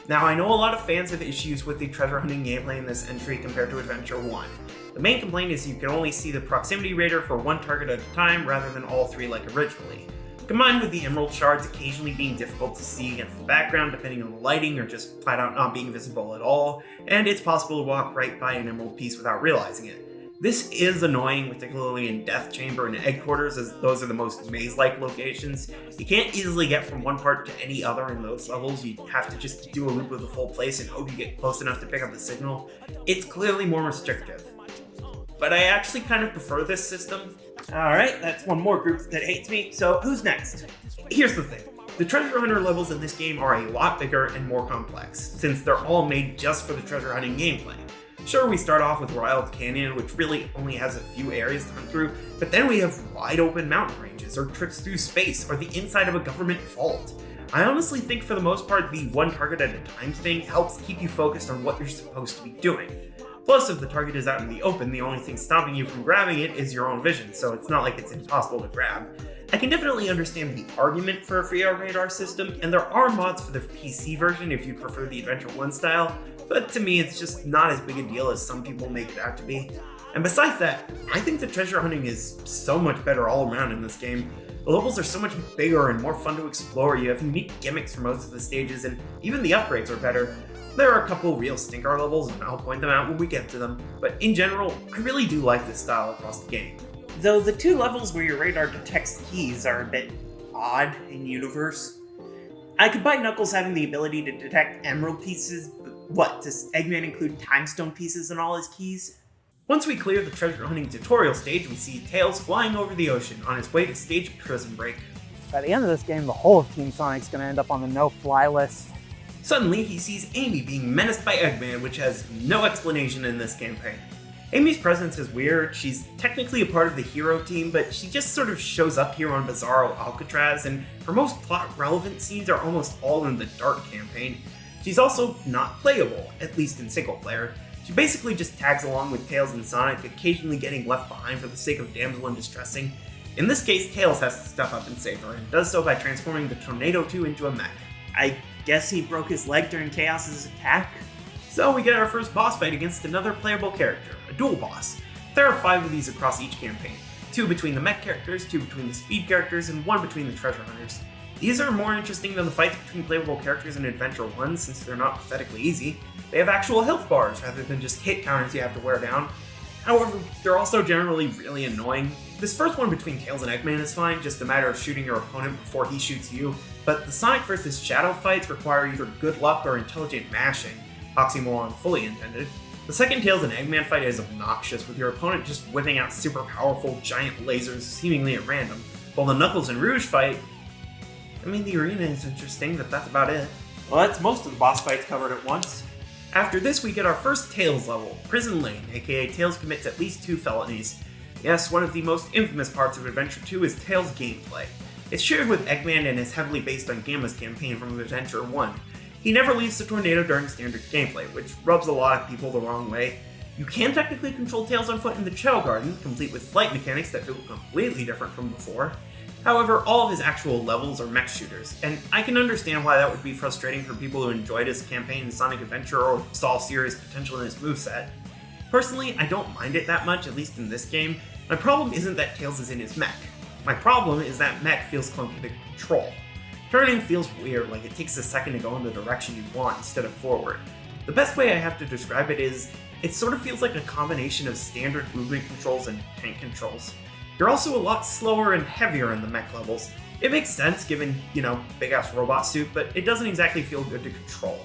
Now, I know a lot of fans have issues with the treasure hunting gameplay in this entry compared to Adventure 1. The main complaint is you can only see the proximity radar for one target at a time rather than all 3 like originally. Combined with the emerald shards occasionally being difficult to see against the background depending on the lighting or just flat out not being visible at all, and it's possible to walk right by an emerald piece without realizing it. This is annoying, particularly in Death Chamber and Headquarters, as those are the most maze-like locations. You can't easily get from one part to any other in those levels. You have to just do a loop of the full place and hope you get close enough to pick up the signal. It's clearly more restrictive. But I actually kind of prefer this system.
Alright, that's one more group that hates me, so who's next?
Here's the thing. The treasure hunter levels in this game are a lot bigger and more complex, since they're all made just for the treasure hunting gameplay. Sure, we start off with Wild Canyon, which really only has a few areas to hunt through, but then we have wide open mountain ranges, or trips through space, or the inside of a government vault. I honestly think for the most part, the one target at a time thing helps keep you focused on what you're supposed to be doing. Plus, if the target is out in the open, the only thing stopping you from grabbing it is your own vision, so it's not like it's impossible to grab. I can definitely understand the argument for a free radar system, and there are mods for the PC version if you prefer the Adventure 1 style, but to me it's just not as big a deal as some people make it out to be. And besides that, I think the treasure hunting is so much better all around in this game. The levels are so much bigger and more fun to explore, you have unique gimmicks for most of the stages, and even the upgrades are better. There are a couple real stinker levels, and I'll point them out when we get to them, but in general, I really do like this style across the game.
Though the two levels where your radar detects keys are a bit odd in universe. I could buy Knuckles having the ability to detect emerald pieces, but what, does Eggman include timestone pieces in all his keys?
Once we clear the treasure hunting tutorial stage, we see Tails flying over the ocean on his way to stage Prison Break.
By the end of this game, the whole of Team Sonic's gonna end up on the no-fly list.
Suddenly, he sees Amy being menaced by Eggman, which has no explanation in this campaign. Amy's presence is weird. She's technically a part of the hero team, but she just sort of shows up here on Bizarro Alcatraz, and her most plot-relevant scenes are almost all in the Dark campaign. She's also not playable, at least in single player. She basically just tags along with Tails and Sonic, occasionally getting left behind for the sake of damsel in distressing. In this case, Tails has to step up and save her, and does so by transforming the Tornado 2 into a mech.
I guess he broke his leg during Chaos's attack?
So we get our first boss fight against another playable character, a dual boss. There are 5 of these across each campaign, 2 between the mech characters, 2 between the speed characters, and 1 between the treasure hunters. These are more interesting than the fights between playable characters in Adventure 1 since they're not pathetically easy. They have actual health bars rather than just hit counters you have to wear down. However, they're also generally really annoying. This first one between Tails and Eggman is fine, just a matter of shooting your opponent before he shoots you, but the Sonic vs. Shadow fights require either good luck or intelligent mashing, oxymoron fully intended. The second Tails and Eggman fight is obnoxious, with your opponent just whipping out super powerful giant lasers seemingly at random, while the Knuckles and Rouge fight, the arena is interesting, but that's about it.
Well, that's most of the boss fights covered at once.
After this, we get our first Tails level, Prison Lane, aka Tails commits at least 2 felonies. Yes, one of the most infamous parts of Adventure 2 is Tails' gameplay. It's shared with Eggman and is heavily based on Gamma's campaign from Adventure 1. He never leaves the tornado during standard gameplay, which rubs a lot of people the wrong way. You can technically control Tails on foot in the Chow Garden, complete with flight mechanics that feel completely different from before. However, all of his actual levels are mech shooters, and I can understand why that would be frustrating for people who enjoyed his campaign in Sonic Adventure or saw serious potential in his moveset. Personally, I don't mind it that much, at least in this game. My problem isn't that Tails is in his mech. My problem is that mech feels clunky to control. Turning feels weird, like it takes a second to go in the direction you want instead of forward. The best way I have to describe it is, it sort of feels like a combination of standard movement controls and tank controls. You're also a lot slower and heavier in the mech levels. It makes sense given, big ass robot suit, but it doesn't exactly feel good to control.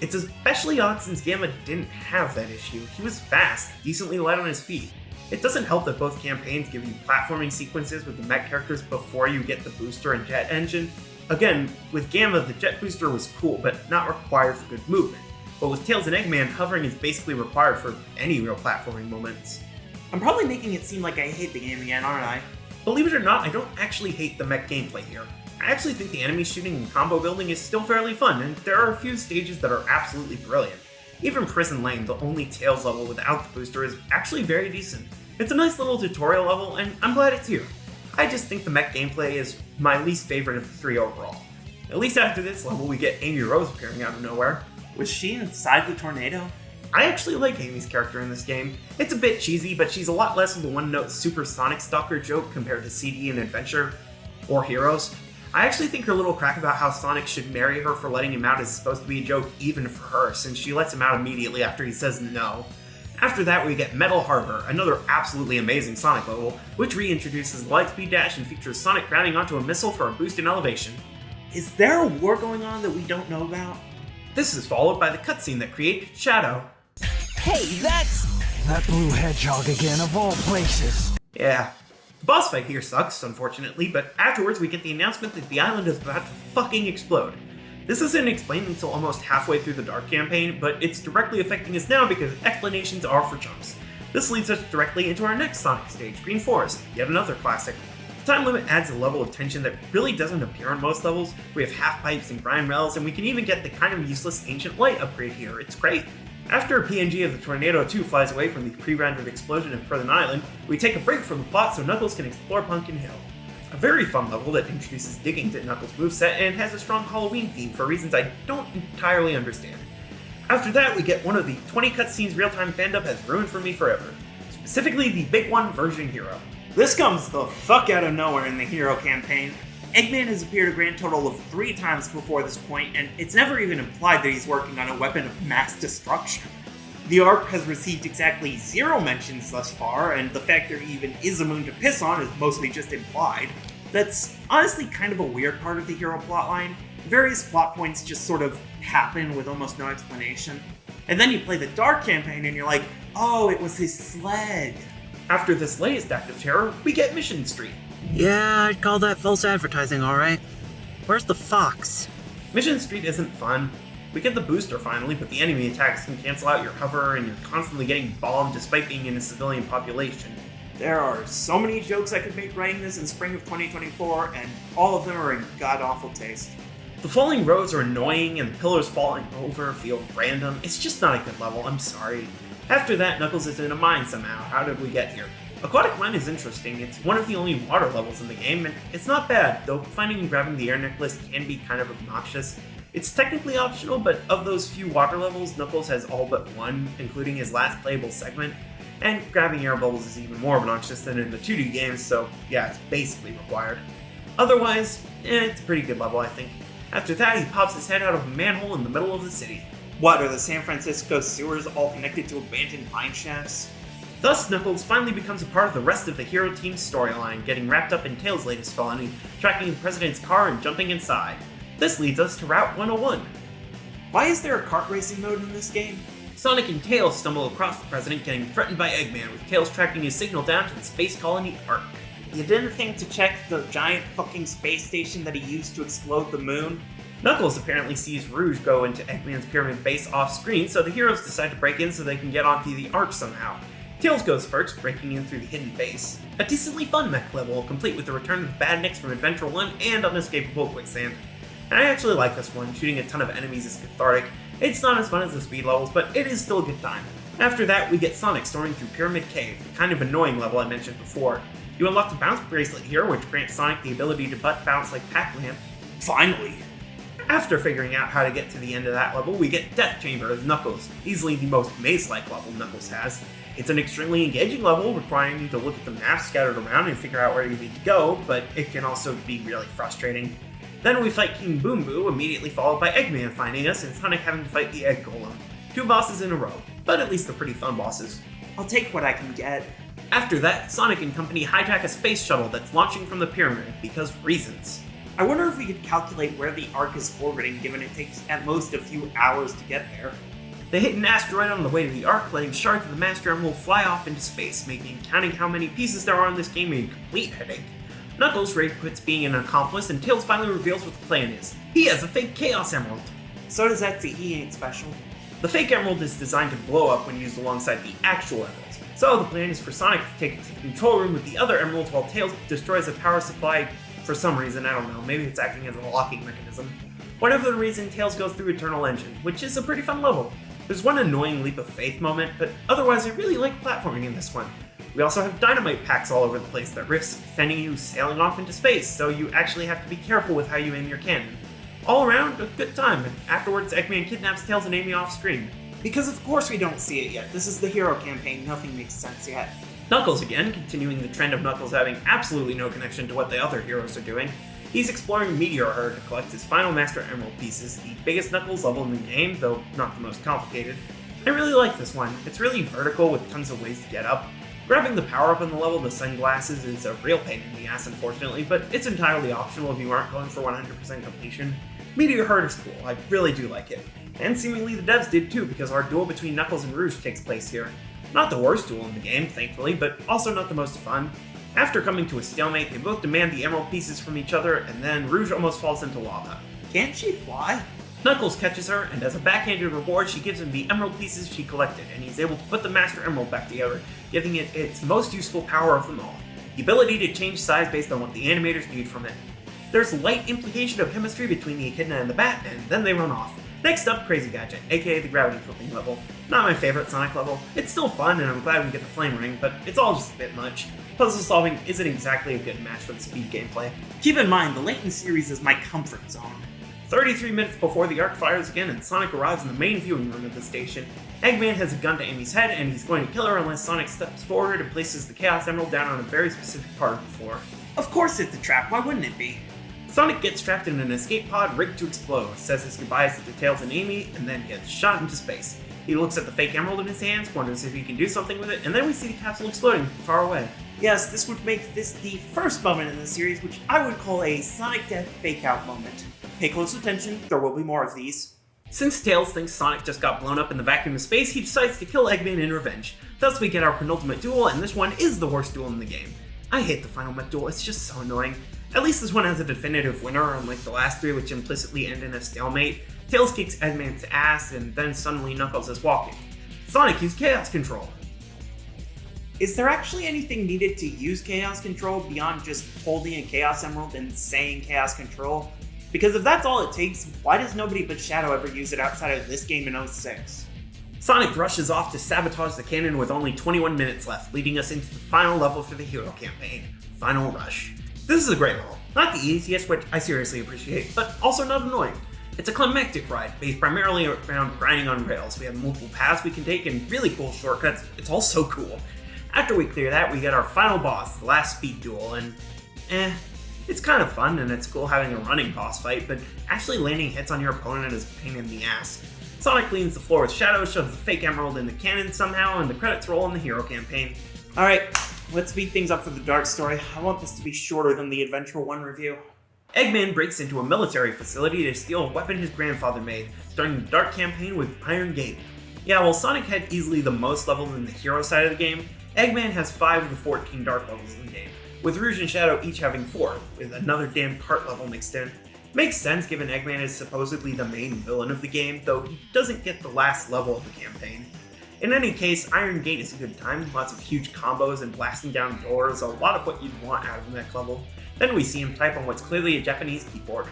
It's especially odd since Gamma didn't have that issue. He was fast, decently light on his feet. It doesn't help that both campaigns give you platforming sequences with the mech characters before you get the booster and jet engine. Again, with Gamma, the jet booster was cool, but not required for good movement. But with Tails and Eggman, hovering is basically required for any real platforming moments.
I'm probably making it seem like I hate the game again, aren't I?
Believe it or not, I don't actually hate the mech gameplay here. I actually think the enemy shooting and combo building is still fairly fun, and there are a few stages that are absolutely brilliant. Even Prison Lane, the only Tails level without the booster, is actually very decent. It's a nice little tutorial level, and I'm glad it's here. I just think the mech gameplay is my least favorite of the 3 overall. At least after this level, we get Amy Rose appearing out of nowhere.
Was she inside the tornado?
I actually like Amy's character in this game. It's a bit cheesy, but she's a lot less of the one-note Super Sonic Stalker joke compared to CD and Adventure, or Heroes. I actually think her little crack about how Sonic should marry her for letting him out is supposed to be a joke even for her, since she lets him out immediately after he says no. After that, we get Metal Harbor, another absolutely amazing Sonic level, which reintroduces Lightspeed Dash and features Sonic grabbing onto a missile for a boost in elevation.
Is there a war going on that we don't know about?
This is followed by the cutscene that created Shadow.
Hey, that's...
That blue hedgehog again, of all places.
Yeah. The boss fight here sucks, unfortunately, but afterwards we get the announcement that the island is about to fucking explode. This isn't explained until almost halfway through the Dark campaign, but it's directly affecting us now because explanations are for chumps. This leads us directly into our next Sonic stage, Green Forest, yet another classic. The time limit adds a level of tension that really doesn't appear on most levels. We have half pipes and grind rails, and we can even get the kind of useless Ancient Light upgrade here. It's great. After a PNG of the Tornado 2 flies away from the pre-rendered explosion of Prison Island, we take a break from the plot so Knuckles can explore Pumpkin Hill. A very fun level that introduces digging to Knuckles' moveset and has a strong Halloween theme for reasons I don't entirely understand. After that, we get one of the 20 cutscenes real-time fandom has ruined for me forever. Specifically, the Big One version hero.
This comes the fuck out of nowhere in the Hero campaign. Eggman has appeared a grand total of 3 times before this point, and it's never even implied that he's working on a weapon of mass destruction. The arc has received exactly 0 mentions thus far, and the fact there even is a moon to piss on is mostly just implied. That's honestly kind of a weird part of the hero plotline. Various plot points just sort of happen with almost no explanation. And then you play the Dark campaign and you're like, oh, it was his sled.
After this latest act of terror, we get Mission Street.
Yeah, I'd call that false advertising, alright. Where's the fox?
Mission Street isn't fun. We get the booster finally, but the enemy attacks can cancel out your hover and you're constantly getting bombed despite being in a civilian population.
There are so many jokes I could make writing this in spring of 2024, and all of them are in god-awful taste.
The falling roads are annoying and the pillars falling over feel random. It's just not a good level, I'm sorry. After that, Knuckles is in a mine somehow. How did we get here? Aquatic Mine is interesting. It's one of the only water levels in the game, and it's not bad, though finding and grabbing the air necklace can be kind of obnoxious. It's technically optional, but of those few water levels, Knuckles has all but one, including his last playable segment, and grabbing air bubbles is even more obnoxious than in the 2D games, so yeah, it's basically required. Otherwise, it's a pretty good level, I think. After that, he pops his head out of a manhole in the middle of the city.
What, are the San Francisco sewers all connected to abandoned mine shafts?
Thus, Knuckles finally becomes a part of the rest of the hero team's storyline, getting wrapped up in Tails' latest felony, tracking the president's car and jumping inside. This leads us to Route 101.
Why is there a kart racing mode in this game?
Sonic and Tails stumble across the president getting threatened by Eggman, with Tails tracking his signal down to the space colony Ark.
You didn't think to check the giant fucking space station that he used to explode the moon?
Knuckles apparently sees Rouge go into Eggman's pyramid base off-screen, so the heroes decide to break in so they can get onto the Ark somehow. Tails goes first, breaking in through the hidden base. A decently fun mech level, complete with the return of the Badniks from Adventure 1 and Unescapable Quicksand. And I actually like this one, shooting a ton of enemies is cathartic. It's not as fun as the speed levels, but it is still a good time. After that, we get Sonic soaring through Pyramid Cave, the kind of annoying level I mentioned before. You unlock the bounce bracelet here, which grants Sonic the ability to butt bounce like Pac-Man.
Finally!
After figuring out how to get to the end of that level, we get Death Chamber as Knuckles, easily the most maze-like level Knuckles has. It's an extremely engaging level, requiring you to look at the maps scattered around and figure out where you need to go, but it can also be really frustrating. Then we fight King Boom Boo, immediately followed by Eggman finding us and Sonic having to fight the Egg Golem. 2 bosses in a row, but at least they're pretty fun bosses.
I'll take what I can get.
After that, Sonic and company hijack a space shuttle that's launching from the pyramid, because reasons.
I wonder if we could calculate where the Ark is orbiting, given it takes at most a few hours to get there.
They hit an asteroid on the way to the Ark, letting shards of the Master Emerald fly off into space, making counting how many pieces there are in this game a complete headache. Knuckles rage quits being an accomplice, and Tails finally reveals what the plan is. He has a fake Chaos Emerald.
So does Etsy, he ain't special.
The fake emerald is designed to blow up when used alongside the actual emeralds. So the plan is for Sonic to take it to the control room with the other emeralds while Tails destroys a power supply for some reason, I don't know, maybe it's acting as a locking mechanism. Whatever the reason, Tails goes through Eternal Engine, which is a pretty fun level. There's one annoying leap of faith moment, but otherwise I really like platforming in this one. We also have dynamite packs all over the place that risk sending you sailing off into space, so you actually have to be careful with how you aim your cannon. All around, a good time, and afterwards Eggman kidnaps Tails and Amy off screen.
Because of course we don't see it yet. This is the hero campaign, nothing makes sense yet.
Knuckles again, continuing the trend of Knuckles having absolutely no connection to what the other heroes are doing. He's exploring Meteor Herd to collect his final Master Emerald pieces, the biggest Knuckles level in the game, though not the most complicated. I really like this one. It's really vertical with tons of ways to get up. Grabbing the power-up in the level, the sunglasses, is a real pain in the ass unfortunately, but it's entirely optional if you aren't going for 100% completion. Meteor Herd is cool, I really do like it. And seemingly the devs did too, because our duel between Knuckles and Rouge takes place here. Not the worst duel in the game, thankfully, but also not the most fun. After coming to a stalemate, they both demand the emerald pieces from each other, and then Rouge almost falls into lava.
Can't she fly?
Knuckles catches her, and as a backhanded reward, she gives him the emerald pieces she collected, and he's able to put the Master Emerald back together, giving it its most useful power of them all, the ability to change size based on what the animators need from it. There's light implication of chemistry between the Echidna and the Bat, and then they run off. Next up, Crazy Gadget, aka the gravity flipping level. Not my favorite Sonic level. It's still fun, and I'm glad we get the flame ring, but it's all just a bit much. Puzzle solving isn't exactly a good match for the speed gameplay.
Keep in mind, the Layton series is my comfort zone.
33 minutes before the Ark fires again and Sonic arrives in the main viewing room of the station, Eggman has a gun to Amy's head and he's going to kill her unless Sonic steps forward and places the Chaos Emerald down on a very specific part of the floor.
Of course it's a trap, why wouldn't it be?
Sonic gets trapped in an escape pod rigged to explode, says his goodbyes to Tails and Amy, and then gets shot into space. He looks at the fake emerald in his hands, wonders if he can do something with it, and then we see the capsule exploding far away.
Yes, this would make this the first moment in the series which I would call a Sonic Death fake-out moment. Pay close attention, there will be more of these.
Since Tails thinks Sonic just got blown up in the vacuum of space, he decides to kill Eggman in revenge. Thus we get our penultimate duel, and this one is the worst duel in the game. I hate the final mech duel, it's just so annoying. At least this one has a definitive winner, unlike the last three which implicitly end in a stalemate. Tails kicks Eggman's ass, and then suddenly Knuckles is walking. Sonic used Chaos Control.
Is there actually anything needed to use Chaos Control beyond just holding a Chaos Emerald and saying Chaos Control? Because if that's all it takes, why does nobody but Shadow ever use it outside of this game in 06?
Sonic rushes off to sabotage the cannon with only 21 minutes left, leading us into the final level for the hero campaign, Final Rush. This is a great level. Not the easiest, which I seriously appreciate, but also not annoying. It's a climactic ride, based primarily around grinding on rails. We have multiple paths we can take and really cool shortcuts. It's all so cool. After we clear that, we get our final boss, the last speed duel, and it's kind of fun and it's cool having a running boss fight, but actually landing hits on your opponent is a pain in the ass. Sonic cleans the floor with Shadow, shoves the fake emerald in the cannon somehow, and the credits roll in the hero campaign.
Alright, let's speed things up for the Dark story. I want this to be shorter than the Adventure 1 review.
Eggman breaks into a military facility to steal a weapon his grandfather made, starting the Dark campaign with Iron Gate. Yeah, while Sonic had easily the most levels in the hero side of the game, Eggman has 5 of the 14 Dark levels in the game, with Rouge and Shadow each having 4, with another damn cart level mixed in. Makes sense given Eggman is supposedly the main villain of the game, though he doesn't get the last level of the campaign. In any case, Iron Gate is a good time, lots of huge combos and blasting down doors, a lot of what you'd want out of the mech level. Then we see him type on what's clearly a Japanese keyboard.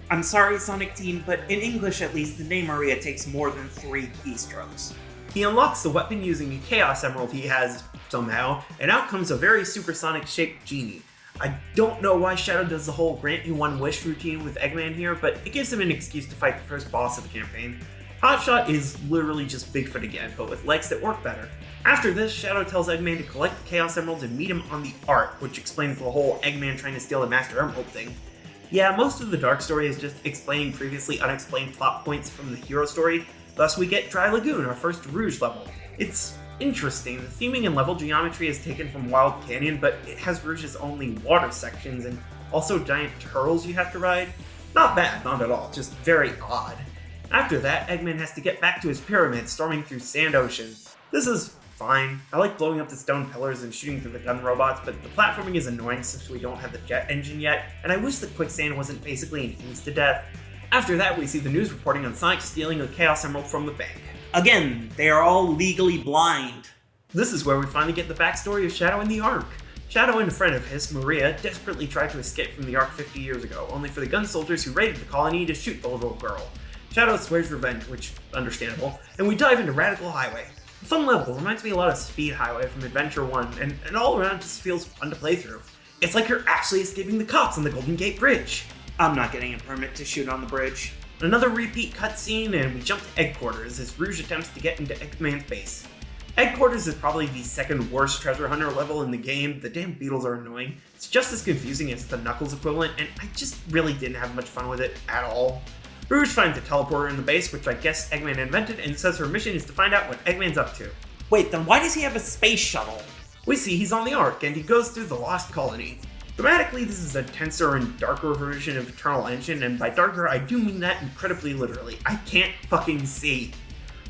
I'm sorry, Sonic Team, but in English at least, the name Maria takes more than 3 keystrokes.
He unlocks the weapon using a Chaos Emerald he has, somehow, and out comes a very supersonic-shaped genie. I don't know why Shadow does the whole grant you one wish routine with Eggman here, but it gives him an excuse to fight the first boss of the campaign. Hotshot is literally just Bigfoot again, but with legs that work better. After this, Shadow tells Eggman to collect the Chaos Emeralds and meet him on the Ark, which explains the whole Eggman trying to steal the Master Emerald thing. Yeah, most of the Dark story is just explaining previously unexplained plot points from the hero story, thus we get Dry Lagoon, our first Rouge level. It's interesting, the theming and level geometry is taken from Wild Canyon, but it has Rouge's only water sections and also giant turtles you have to ride. Not bad, not at all, just very odd. After that, Eggman has to get back to his pyramid, storming through Sand Ocean. This is fine. I like blowing up the stone pillars and shooting through the gun robots, but the platforming is annoying since we don't have the jet engine yet, and I wish the quicksand wasn't basically an insta-death. After that, we see the news reporting on Sonic stealing a Chaos Emerald from the bank.
Again, they are all legally blind.
This is where we finally get the backstory of Shadow and the Ark. Shadow and a friend of his, Maria, desperately tried to escape from the Ark 50 years ago, only for the gun soldiers who raided the colony to shoot the little girl. Shadow swears revenge, which, understandable, and we dive into Radical Highway. A fun level, reminds me a lot of Speed Highway from Adventure 1, and all around just feels fun to play through. It's like you're actually escaping the cops on the Golden Gate Bridge.
I'm not getting a permit to shoot on the bridge.
Another repeat cutscene, and we jump to Headquarters as Rouge attempts to get into Eggman's base. Headquarters is probably the second worst treasure hunter level in the game. The damn beetles are annoying. It's just as confusing as the Knuckles equivalent, and I just really didn't have much fun with it at all. Rouge finds a teleporter in the base, which I guess Eggman invented, and says her mission is to find out what Eggman's up to.
Wait, then why does he have a space shuttle?
We see he's on the Ark, and he goes through the Lost Colony. Thematically, this is a tenser and darker version of Eternal Engine, and by darker, I do mean that incredibly literally. I can't fucking see.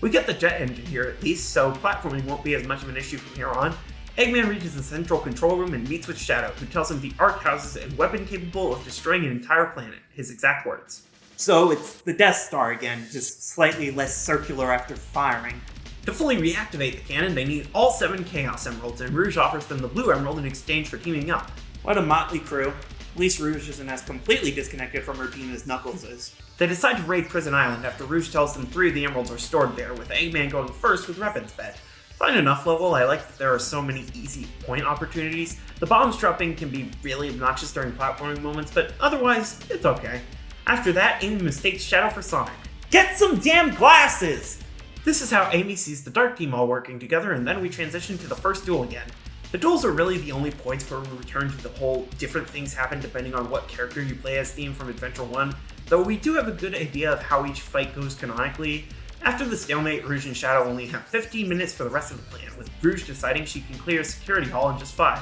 We get the jet engine here at least, so platforming won't be as much of an issue from here on. Eggman reaches the central control room and meets with Shadow, who tells him the Ark houses a weapon capable of destroying an entire planet, his exact words.
So it's the Death Star again, just slightly less circular after firing.
To fully reactivate the cannon, they need all 7 Chaos Emeralds, and Rouge offers them the Blue Emerald in exchange for teaming up.
What a motley crew. At least Rouge isn't as completely disconnected from her team as Knuckles is.
They decide to raid Prison Island after Rouge tells them 3 of the emeralds are stored there, with Eggman going first with weapons bed. Fine enough level, I like that there are so many easy point opportunities. The bombs dropping can be really obnoxious during platforming moments, but otherwise, it's okay. After that, Amy mistakes Shadow for Sonic.
Get some damn glasses!
This is how Amy sees the Dark Team all working together, and then we transition to the first duel again. The duels are really the only points where we return to the whole different things happen depending on what character you play as theme from Adventure 1, though we do have a good idea of how each fight goes canonically, After the stalemate, Rouge and Shadow only have 15 minutes for the rest of the plan, with Rouge deciding she can clear a security hall in just 5.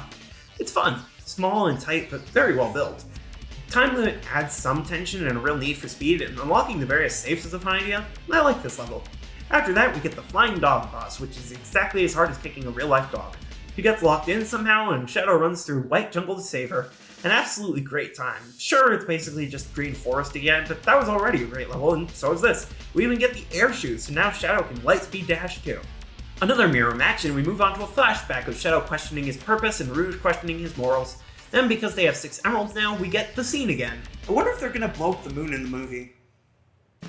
It's fun, small and tight, but very well built. Time limit adds some tension and a real need for speed, and unlocking the various safes is a fun idea. I like this level. After that, we get the Flying Dog boss, which is exactly as hard as kicking a real-life dog. She gets locked in somehow, and Shadow runs through white jungle to save her. An absolutely great time. Sure, it's basically just green forest again, but that was already a great level, and so is this. We even get the air shoes, so now Shadow can lightspeed dash too. Another mirror match, and we move on to a flashback of Shadow questioning his purpose and Rouge questioning his morals. Then, because they have 6 emeralds now, we get the scene again.
I wonder if they're gonna blow up the moon in the movie.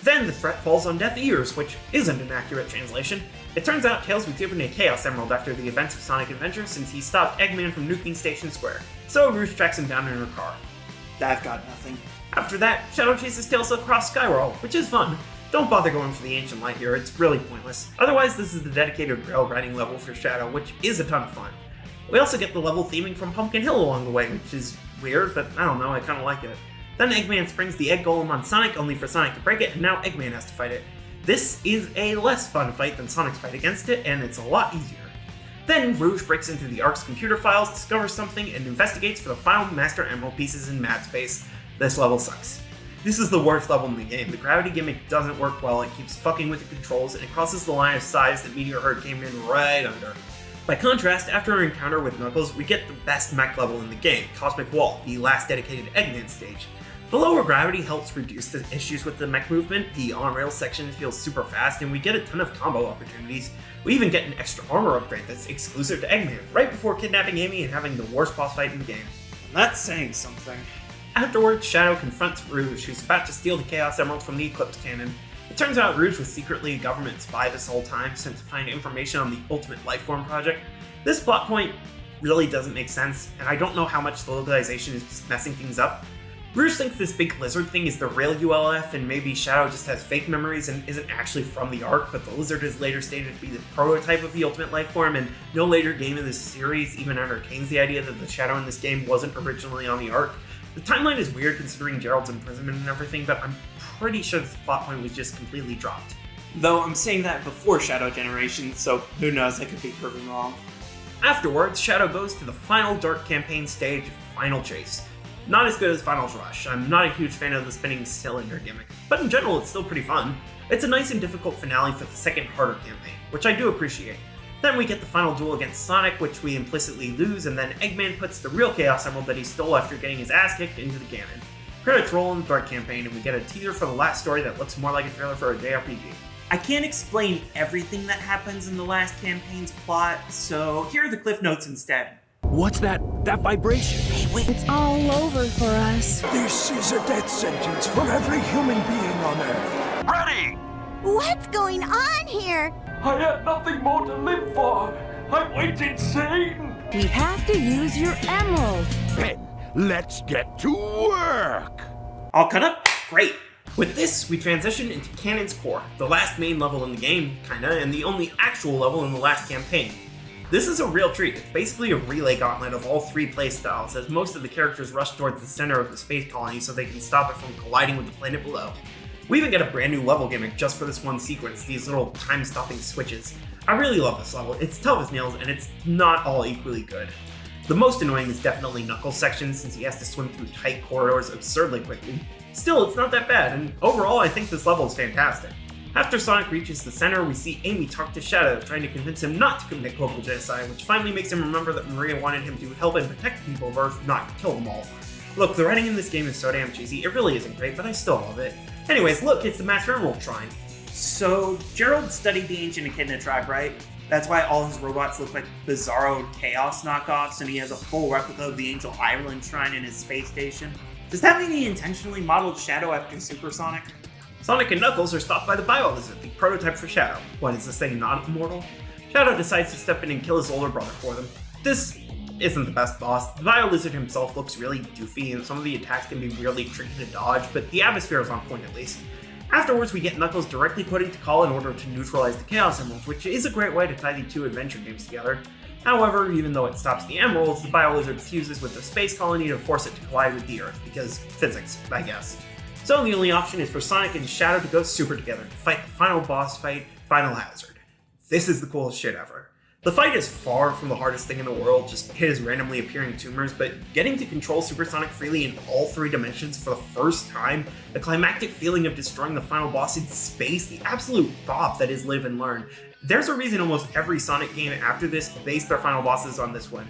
Then the threat falls on deaf ears, which isn't an accurate translation. It turns out Tails was given a Chaos Emerald after the events of Sonic Adventure since he stopped Eggman from nuking Station Square, so Rouge tracks him down in her car.
I've got nothing.
After that, Shadow chases Tails across Skyworld, which is fun. Don't bother going for the Ancient Light here, it's really pointless. Otherwise, this is the dedicated rail riding level for Shadow, which is a ton of fun. We also get the level theming from Pumpkin Hill along the way, which is weird, but I don't know, I kinda like it. Then Eggman springs the Egg Golem on Sonic, only for Sonic to break it, and now Eggman has to fight it. This is a less fun fight than Sonic's fight against it, and it's a lot easier. Then Rouge breaks into the Ark's computer files, discovers something, and investigates for the final Master Emerald pieces in mad space. This level sucks. This is the worst level in the game. The gravity gimmick doesn't work well, it keeps fucking with the controls, and it crosses the line of size that Meteor Herd came in right under. By contrast, after our encounter with Knuckles, we get the best mech level in the game, Cosmic Wall, the last dedicated Eggman stage. The lower gravity helps reduce the issues with the mech movement, the on-rail section feels super fast, and we get a ton of combo opportunities. We even get an extra armor upgrade that's exclusive to Eggman, right before kidnapping Amy and having the worst boss fight in the game.
That's saying something.
Afterwards, Shadow confronts Rouge, who's about to steal the Chaos Emerald from the Eclipse Cannon. It turns out Rouge was secretly a government spy this whole time, sent to find information on the Ultimate Lifeform project. This plot point really doesn't make sense, and I don't know how much the localization is just messing things up. Rouge thinks this big lizard thing is the real ULF, and maybe Shadow just has fake memories and isn't actually from the Ark, but the lizard is later stated to be the prototype of the Ultimate Lifeform, and no later game in this series even entertains the idea that the Shadow in this game wasn't originally on the Ark. The timeline is weird considering Gerald's imprisonment and everything, but I'm pretty sure this plot point was just completely dropped.
Though I'm saying that before Shadow Generation, so who knows, I could be proven wrong.
Afterwards, Shadow goes to the final Dark Campaign stage, Final Chase. Not as good as Finals Rush. I'm not a huge fan of the spinning cylinder gimmick, but in general it's still pretty fun. It's a nice and difficult finale for the second harder campaign, which I do appreciate. Then we get the final duel against Sonic, which we implicitly lose, and then Eggman puts the real Chaos Emerald that he stole after getting his ass kicked into the cannon. Credits roll in the Dark Campaign, and we get a teaser for the last story that looks more like a trailer for a JRPG.
I can't explain everything that happens in the last campaign's plot, so here are the cliff notes instead.
What's that vibration?
Hey, wait.
It's all over for us.
This is a death sentence for every human being on Earth. Ready!
What's going on here?
I had nothing more to live for. I went insane.
We have to use your emerald.
Then let's get to work.
All cut up? Great.
With this, we transition into Canon's Core, the last main level in the game, kinda, and the only actual level in the last campaign. This is a real treat. It's basically a relay gauntlet of all 3 playstyles, as most of the characters rush towards the center of the space colony so they can stop it from colliding with the planet below. We even get a brand new level gimmick just for this one sequence, these little time-stopping switches. I really love this level. It's tough as nails, and it's not all equally good. The most annoying is definitely Knuckles' section, since he has to swim through tight corridors absurdly quickly. Still, it's not that bad, and overall I think this level is fantastic. After Sonic reaches the center, we see Amy talk to Shadow, trying to convince him not to commit global genocide, which finally makes him remember that Maria wanted him to help and protect the people of Earth, not kill them all. Look, the writing in this game is so damn cheesy, it really isn't great, but I still love it. Anyways, look, it's the Master Emerald Shrine.
So, Gerald studied the ancient Echidna tribe, right? That's why all his robots look like bizarro Chaos knockoffs, and he has a full replica of the Angel Ireland Shrine in his space station. Does that mean he intentionally modeled Shadow after Supersonic?
Sonic and Knuckles are stopped by the Bio Lizard, the prototype for Shadow. What, is this thing not immortal? Shadow decides to step in and kill his older brother for them. This isn't the best boss. The Bio Lizard himself looks really doofy, and some of the attacks can be really tricky to dodge, but the atmosphere is on point at least. Afterwards, we get Knuckles directly put into call in order to neutralize the Chaos Emeralds, which is a great way to tie the 2 adventure games together. However, even though it stops the Emeralds, the Bio Lizard fuses with the space colony to force it to collide with the Earth, because physics, I guess. So the only option is for Sonic and Shadow to go super together to fight the final boss fight, Final Hazard. This is the coolest shit ever. The fight is far from the hardest thing in the world, just his randomly appearing tumors, but getting to control Super Sonic freely in all 3 dimensions for the first time, the climactic feeling of destroying the final boss in space, the absolute bop that is Live and Learn. There's a reason almost every Sonic game after this based their final bosses on this one.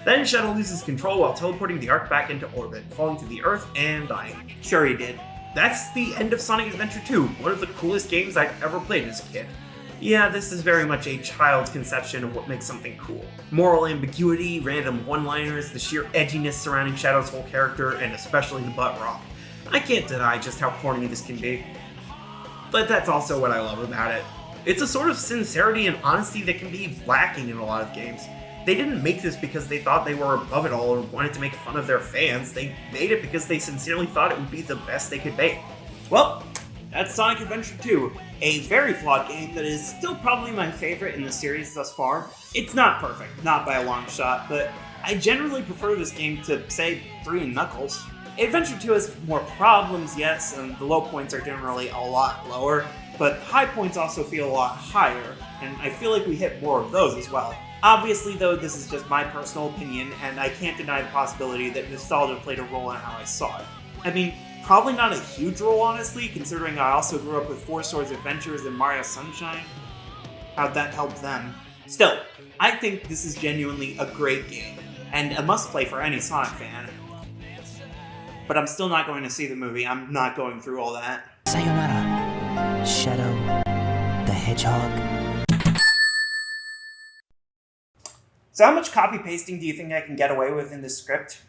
Then Shadow loses control while teleporting the Ark back into orbit, falling to the Earth and dying.
Sure he did.
That's the end of Sonic Adventure 2, one of the coolest games I've ever played as a kid. Yeah, this is very much a child's conception of what makes something cool. Moral ambiguity, random one-liners, the sheer edginess surrounding Shadow's whole character, and especially the butt rock. I can't deny just how corny this can be. But that's also what I love about it. It's a sort of sincerity and honesty that can be lacking in a lot of games. They didn't make this because they thought they were above it all or wanted to make fun of their fans. They made it because they sincerely thought it would be the best they could make.
Well, that's Sonic Adventure 2, a very flawed game that is still probably my favorite in the series thus far. It's not perfect, not by a long shot, but I generally prefer this game to, say, 3 and Knuckles. Adventure 2 has more problems, yes, and the low points are generally a lot lower, but high points also feel a lot higher, and I feel like we hit more of those as well. Obviously, though, this is just my personal opinion, and I can't deny the possibility that nostalgia played a role in how I saw it. I mean, probably not a huge role, honestly, considering I also grew up with Four Swords Adventures and Mario Sunshine. How'd that help them? Still, I think this is genuinely a great game, and a must-play for any Sonic fan. But I'm still not going to see the movie. I'm not going through all that.
Sayonara, Shadow, the Hedgehog.
So how much copy-pasting do you think I can get away with in this script?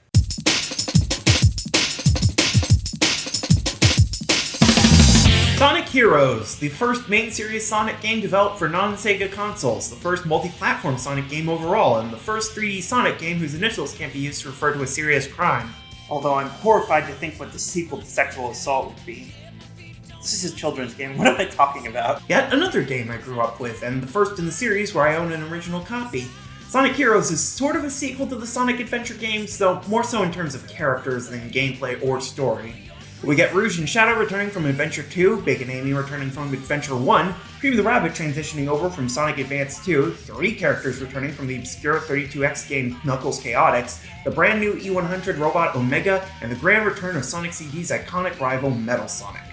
Sonic Heroes, the first main series Sonic game developed for non-Sega consoles, the first multi-platform Sonic game overall, and the first 3D Sonic game whose initials can't be used to refer to a serious crime.
Although I'm horrified to think what the sequel to Sexual Assault would be. This is a children's game, what am I talking about?
Yet another game I grew up with, and the first in the series where I own an original copy. Sonic Heroes is sort of a sequel to the Sonic Adventure games, though more so in terms of characters than gameplay or story. We get Rouge and Shadow returning from Adventure 2, Big and Amy returning from Adventure 1, Cream the Rabbit transitioning over from Sonic Advance 2, 3 characters returning from the obscure 32X game Knuckles Chaotix, the brand new E100 robot Omega, and the grand return of Sonic CD's iconic rival Metal Sonic.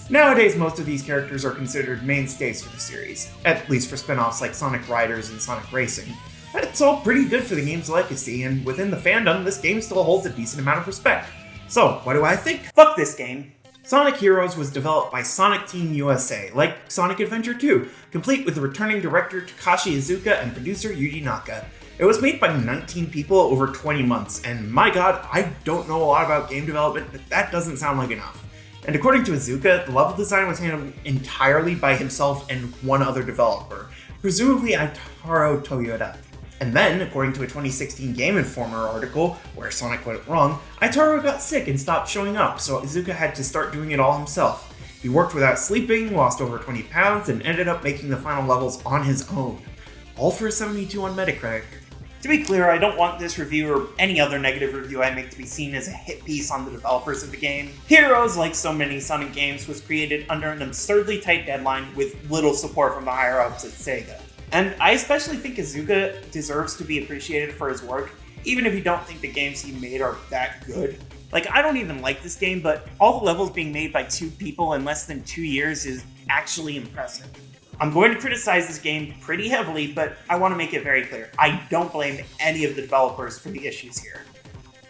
Nowadays, most of these characters are considered mainstays for the series, at least for spin-offs like Sonic Riders and Sonic Racing. It's all pretty good for the game's legacy, and within the fandom, this game still holds a decent amount of respect. So, what do I think?
Fuck this game.
Sonic Heroes was developed by Sonic Team USA, like Sonic Adventure 2, complete with the returning director Takashi Iizuka and producer Yuji Naka. It was made by 19 people over 20 months, and my god, I don't know a lot about game development, but that doesn't sound like enough. And according to Iizuka, the level design was handled entirely by himself and one other developer, presumably Aitaro Toyoda. And then, according to a 2016 Game Informer article, where Sonic went wrong, Aitaro got sick and stopped showing up, so Iizuka had to start doing it all himself. He worked without sleeping, lost over 20 pounds, and ended up making the final levels on his own. All for a 72 on Metacritic.
To be clear, I don't want this review or any other negative review I make to be seen as a hit piece on the developers of the game. Heroes, like so many Sonic games, was created under an absurdly tight deadline with little support from the higher-ups at Sega. And I especially think Iizuka deserves to be appreciated for his work, even if you don't think the games he made are that good. Like, I don't even like this game, but all the levels being made by 2 people in less than 2 years is actually impressive. I'm going to criticize this game pretty heavily, but I want to make it very clear. I don't blame any of the developers for the issues here.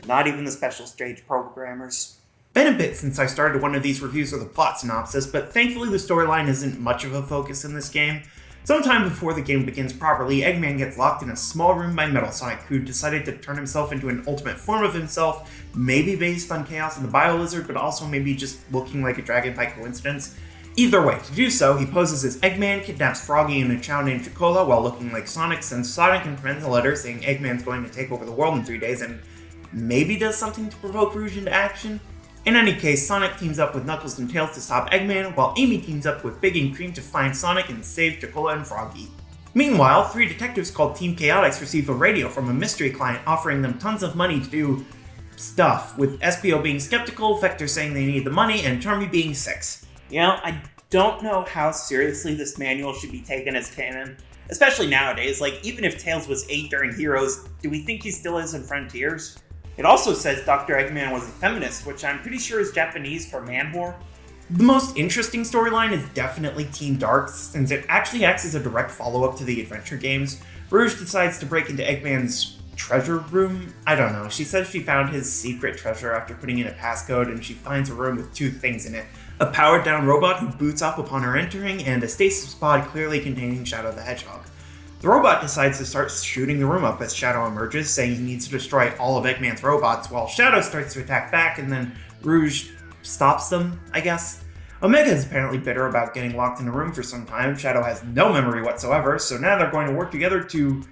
Not even the special stage programmers.
Been a bit since I started one of these reviews with a plot synopsis, but thankfully the storyline isn't much of a focus in this game. Sometime before the game begins properly, Eggman gets locked in a small room by Metal Sonic, who decided to turn himself into an ultimate form of himself, maybe based on Chaos and the Bio-Lizard, but also maybe just looking like a dragon by coincidence. Either way, to do so, he poses as Eggman, kidnaps Froggy and a chow named Chocola while looking like Sonic, sends Sonic and friends a letter saying Eggman's going to take over the world in 3 days, and maybe does something to provoke Rouge into action. In any case, Sonic teams up with Knuckles and Tails to stop Eggman, while Amy teams up with Big and Cream to find Sonic and save Chocola and Froggy. Meanwhile, 3 detectives called Team Chaotix receive a radio from a mystery client offering them tons of money to do stuff, with SPO being skeptical, Vector saying they need the money, and Charmy being 6.
You know, I don't know how seriously this manual should be taken as canon. Especially nowadays, like, even if Tails was 8 during Heroes, do we think he still is in Frontiers? It also says Dr. Eggman was a feminist, which I'm pretty sure is Japanese for man whore.
The most interesting storyline is definitely Team Dark, since it actually acts as a direct follow-up to the adventure games. Rouge decides to break into Eggman's treasure room? I don't know. She says she found his secret treasure after putting in a passcode, and she finds a room with 2 things in it. A powered-down robot who boots up upon her entering, and a stasis pod clearly containing Shadow the Hedgehog. The robot decides to start shooting the room up as Shadow emerges, saying he needs to destroy all of Eggman's robots, while Shadow starts to attack back, and then Rouge stops them, I guess. Omega is apparently bitter about getting locked in a room for some time. Shadow has no memory whatsoever, so now they're going to work together to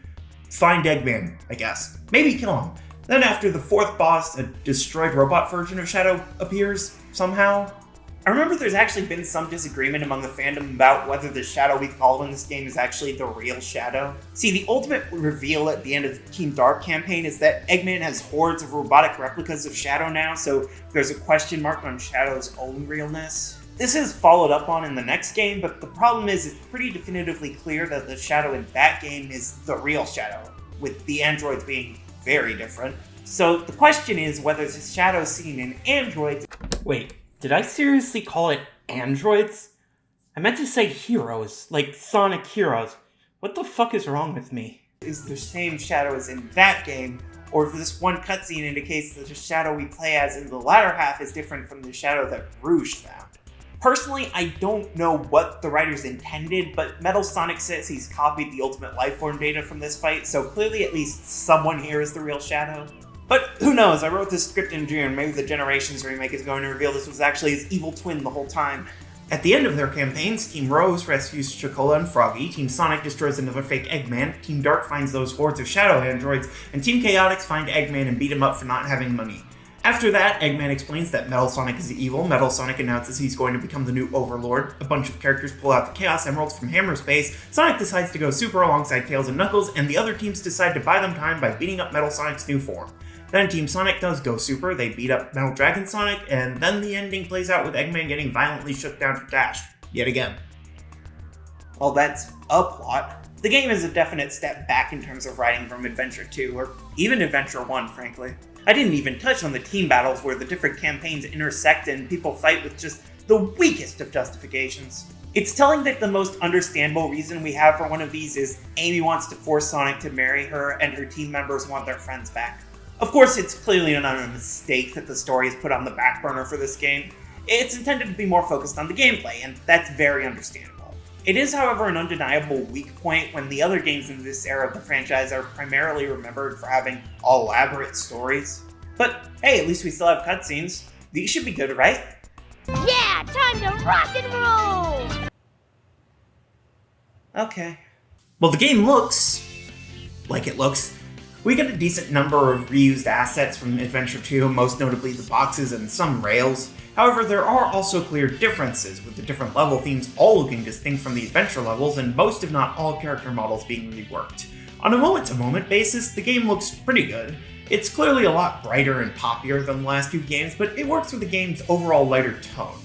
find Eggman, I guess. Maybe kill him. Then after the 4th boss, a destroyed robot version of Shadow appears, somehow.
I remember there's actually been some disagreement among the fandom about whether the Shadow we follow in this game is actually the real Shadow. See, the ultimate reveal at the end of the Team Dark campaign is that Eggman has hordes of robotic replicas of Shadow now, so there's a question mark on Shadow's own realness. This is followed up on in the next game, but the problem is it's pretty definitively clear that the Shadow in that game is the real Shadow, with the androids being very different. So the question is whether the Shadow seen in androids... Wait, did I seriously call it androids? I meant to say heroes, like Sonic Heroes. What the fuck is wrong with me? Is the same Shadow as in that game, or if this one cutscene indicates that the Shadow we play as in the latter half is different from the Shadow that Rouge found. Personally, I don't know what the writers intended, but Metal Sonic says he's copied the Ultimate Lifeform data from this fight, so clearly at least someone here is the real Shadow. But who knows, I wrote this script in June, maybe the Generations remake is going to reveal this was actually his evil twin the whole time.
At the end of their campaigns, Team Rose rescues Chocola and Froggy, Team Sonic destroys another fake Eggman, Team Dark finds those hordes of Shadow androids, and Team Chaotix find Eggman and beat him up for not having money. After that, Eggman explains that Metal Sonic is evil, Metal Sonic announces he's going to become the new Overlord, a bunch of characters pull out the Chaos Emeralds from Hammer's base, Sonic decides to go Super alongside Tails and Knuckles, and the other teams decide to buy them time by beating up Metal Sonic's new form. Then Team Sonic does go Super, they beat up Metal Dragon Sonic, and then the ending plays out with Eggman getting violently shook down for Dash, yet again.
Well, that's a plot. The game is a definite step back in terms of writing from Adventure 2, or even Adventure 1, frankly. I didn't even touch on the team battles where the different campaigns intersect and people fight with just the weakest of justifications. It's telling that the most understandable reason we have for one of these is Amy wants to force Sonic to marry her and her team members want their friends back. Of course, it's clearly not a mistake that the story is put on the back burner for this game. It's intended to be more focused on the gameplay, and that's very understandable. It is, however, an undeniable weak point when the other games in this era of the franchise are primarily remembered for having elaborate stories. But hey, at least we still have cutscenes. These should be good, right?
Yeah, time to rock and roll!
Okay.
Well, the game looks like it looks. We get a decent number of reused assets from Adventure 2, most notably the boxes and some rails. However, there are also clear differences, with the different level themes all looking distinct from the adventure levels, and most if not all character models being reworked. On a moment-to-moment basis, the game looks pretty good. It's clearly a lot brighter and poppier than the last 2 games, but it works with the game's overall lighter tone.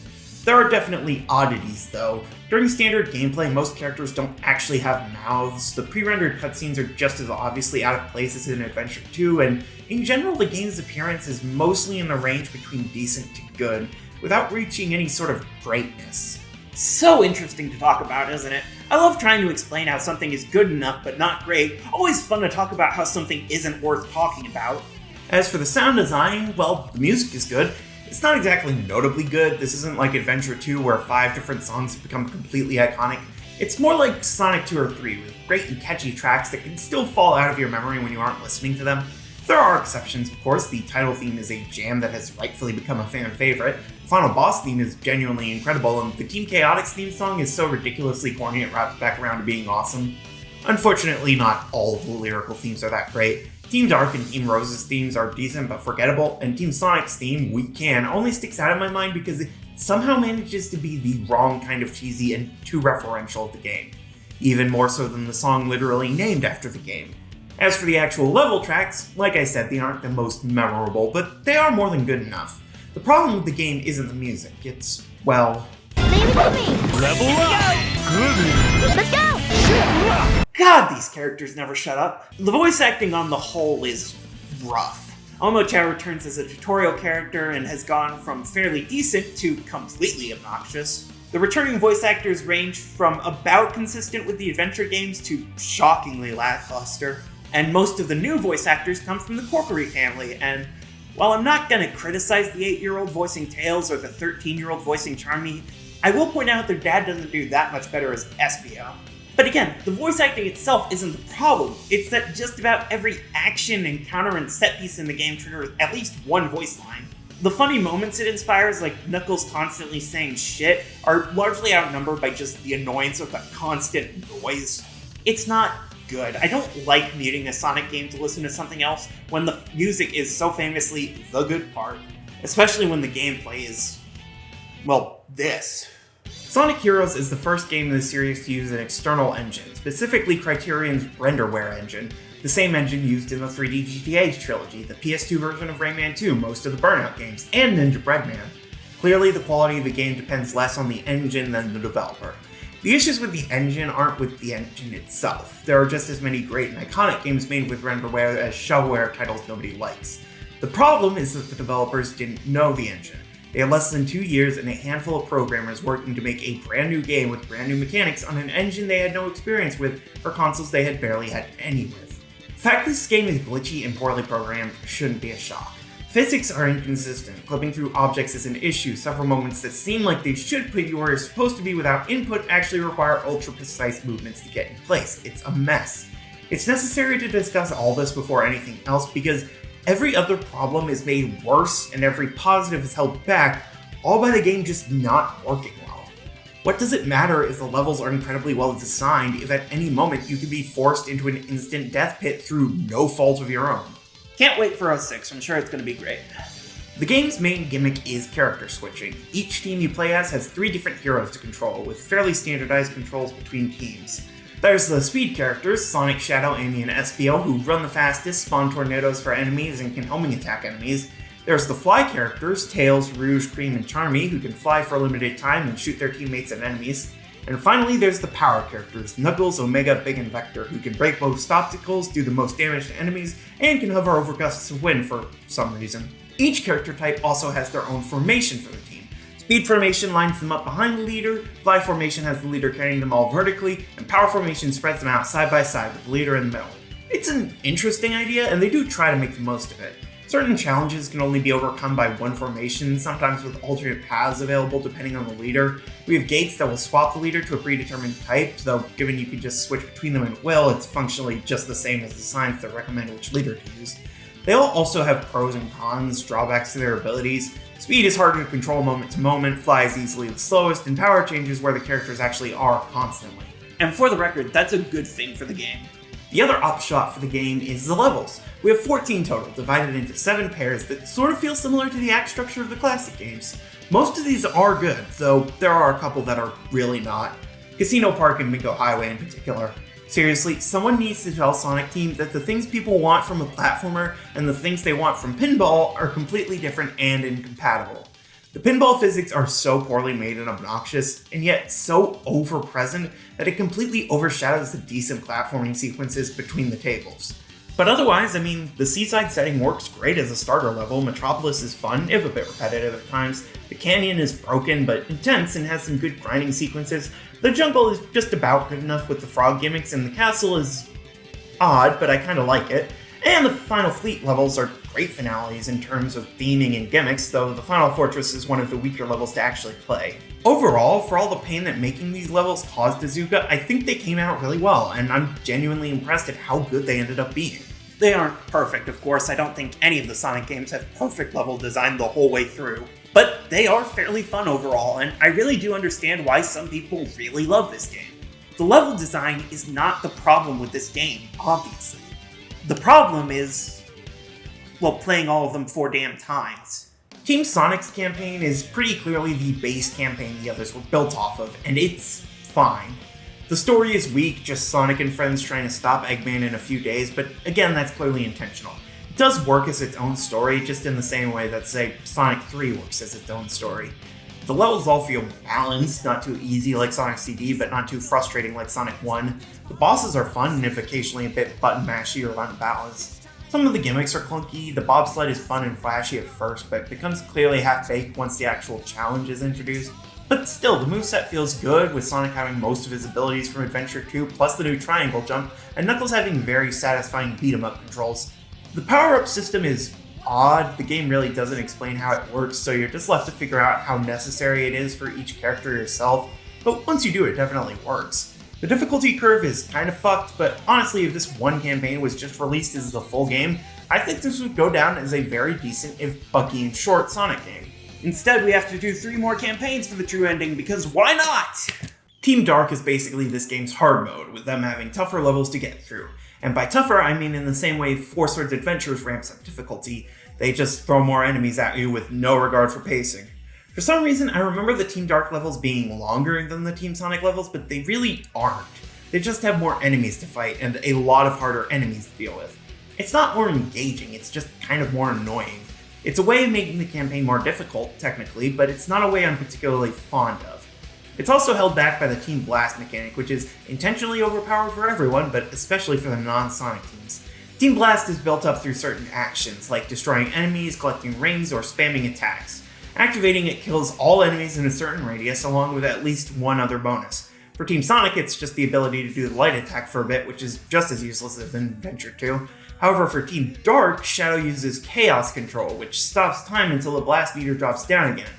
There are definitely oddities, though. During standard gameplay, most characters don't actually have mouths, the pre-rendered cutscenes are just as obviously out of place as in Adventure 2, and in general the game's appearance is mostly in the range between decent to good, without reaching any sort of greatness.
So interesting to talk about, isn't it? I love trying to explain how something is good enough but not great. Always fun to talk about how something isn't worth talking about.
As for the sound design, well, the music is good. It's not exactly notably good. This isn't like Adventure 2 where 5 different songs have become completely iconic. It's more like Sonic 2 or 3 with great and catchy tracks that can still fall out of your memory when you aren't listening to them. There are exceptions, of course. The title theme is a jam that has rightfully become a fan favorite. The final boss theme is genuinely incredible, and the Team Chaotix theme song is so ridiculously corny it wraps back around to being awesome. Unfortunately, not all of the lyrical themes are that great. Team Dark and Team Rose's themes are decent but forgettable, and Team Sonic's theme, We Can, only sticks out in my mind because it somehow manages to be the wrong kind of cheesy and too referential of the game. Even more so than the song literally named after the game. As for the actual level tracks, like I said, they aren't the most memorable, but they are more than good enough. The problem with the game isn't the music, it's, well...
Leave it to me!
Level up!
Let's go!
God, these characters never shut up. The voice acting on the whole is rough. Omo-chan returns as a tutorial character and has gone from fairly decent to completely obnoxious. The returning voice actors range from about consistent with the adventure games to shockingly lackluster. And most of the new voice actors come from the Corkery family, and while I'm not gonna criticize the 8-year-old voicing Tails or the 13-year-old voicing Charmy, I will point out their dad doesn't do that much better as Espio. But again, the voice acting itself isn't the problem. It's that just about every action, encounter, and set piece in the game triggers at least one voice line. The funny moments it inspires, like Knuckles constantly saying shit, are largely outnumbered by just the annoyance of the constant noise. It's not good. I don't like muting a Sonic game to listen to something else when the music is so famously the good part, especially when the gameplay is, well, this.
Sonic Heroes is the first game in the series to use an external engine, specifically Criterion's RenderWare engine, the same engine used in the 3D GTA trilogy, the PS2 version of Rayman 2, most of the Burnout games, and Ninja Breadman. Clearly, the quality of the game depends less on the engine than the developer. The issues with the engine aren't with the engine itself. There are just as many great and iconic games made with renderware as shovelware titles nobody likes. The problem is that the developers didn't know the engine. They had less than 2 years and a handful of programmers working to make a brand new game with brand new mechanics on an engine they had no experience with for consoles they had barely had any with. The fact this game is glitchy and poorly programmed shouldn't be a shock. Physics are inconsistent, clipping through objects is an issue, several moments that seem like they should put you where you're supposed to be without input actually require ultra-precise movements to get in place. It's a mess. It's necessary to discuss all this before anything else because every other problem is made worse and every positive is held back, all by the game just not working well. What does it matter if the levels are incredibly well designed if at any moment you can be forced into an instant death pit through no fault of your own?
Can't wait for 06, I'm sure it's gonna be great.
The game's main gimmick is character switching. Each team you play as has 3 different heroes to control, with fairly standardized controls between teams. There's the speed characters, Sonic, Shadow, Amy, and Espio, who run the fastest, spawn tornadoes for enemies, and can homing attack enemies. There's the fly characters, Tails, Rouge, Cream, and Charmy, who can fly for a limited time and shoot their teammates and enemies. And finally, there's the power characters, Knuckles, Omega, Big, and Vector, who can break most obstacles, do the most damage to enemies, and can hover over gusts of wind for some reason. Each character type also has their own formation for the team. Speed formation lines them up behind the leader, fly formation has the leader carrying them all vertically, and power formation spreads them out side by side with the leader in the middle. It's an interesting idea, and they do try to make the most of it. Certain challenges can only be overcome by one formation, sometimes with alternate paths available depending on the leader. We have gates that will swap the leader to a predetermined type, though given you can just switch between them at will, it's functionally just the same as the signs that recommend which leader to use. They all also have pros and cons, drawbacks to their abilities. Speed is harder to control moment to moment, fly is easily the slowest, and power changes where the characters actually are constantly.
And for the record, that's a good thing for the game.
The other upshot for the game is the levels. We have 14 total, divided into 7 pairs that sort of feel similar to the act structure of the classic games. Most of these are good, though there are a couple that are really not. Casino Park and Bingo Highway in particular. Seriously, someone needs to tell Sonic Team that the things people want from a platformer and the things they want from pinball are completely different and incompatible. The pinball physics are so poorly made and obnoxious, and yet so over-present that it completely overshadows the decent platforming sequences between the tables. But otherwise, I mean, the seaside setting works great as a starter level, Metropolis is fun, if a bit repetitive at times, the canyon is broken but intense and has some good grinding sequences, the jungle is just about good enough with the frog gimmicks, and the castle is odd, but I kinda like it. And the Final Fleet levels are great finales in terms of theming and gimmicks, though the Final Fortress is one of the weaker levels to actually play. Overall, for all the pain that making these levels caused Azuka, I think they came out really well, and I'm genuinely impressed at how good they ended up being.
They aren't perfect, of course. I don't think any of the Sonic games have perfect level design the whole way through. But they are fairly fun overall, and I really do understand why some people really love this game. The level design is not the problem with this game, obviously. The problem is, well, playing all of them 4 damn times.
Team Sonic's campaign is pretty clearly the base campaign the others were built off of, and it's fine. The story is weak, just Sonic and friends trying to stop Eggman in a few days, but again, that's clearly intentional. It does work as its own story, just in the same way that, say, Sonic 3 works as its own story. The levels all feel balanced, not too easy like Sonic CD, but not too frustrating like Sonic 1. The bosses are fun, and if occasionally a bit button mashy or unbalanced. Some of the gimmicks are clunky, the bobsled is fun and flashy at first, but becomes clearly half-baked once the actual challenge is introduced. But still, the moveset feels good, with Sonic having most of his abilities from Adventure 2, plus the new triangle jump, and Knuckles having very satisfying beat-em-up controls. The power-up system is odd, the game really doesn't explain how it works, so you're just left to figure out how necessary it is for each character yourself, but once you do, it definitely works. The difficulty curve is kind of fucked, but honestly, if this one campaign was just released as the full game, I think this would go down as a very decent, if buggy and short, Sonic game.
Instead, we have to do 3 more campaigns for the true ending, because why not?
Team Dark is basically this game's hard mode, with them having tougher levels to get through. And by tougher, I mean in the same way Four Swords Adventures ramps up difficulty, they just throw more enemies at you with no regard for pacing. For some reason, I remember the Team Dark levels being longer than the Team Sonic levels, but they really aren't. They just have more enemies to fight, and a lot of harder enemies to deal with. It's not more engaging, it's just kind of more annoying. It's a way of making the campaign more difficult, technically, but it's not a way I'm particularly fond of. It's also held back by the Team Blast mechanic, which is intentionally overpowered for everyone, but especially for the non-Sonic teams. Team Blast is built up through certain actions, like destroying enemies, collecting rings, or spamming attacks. Activating it kills all enemies in a certain radius, along with at least one other bonus. For Team Sonic, it's just the ability to do the light attack for a bit, which is just as useless as in Adventure 2. However, for Team Dark, Shadow uses Chaos Control, which stops time until the blast meter drops down again,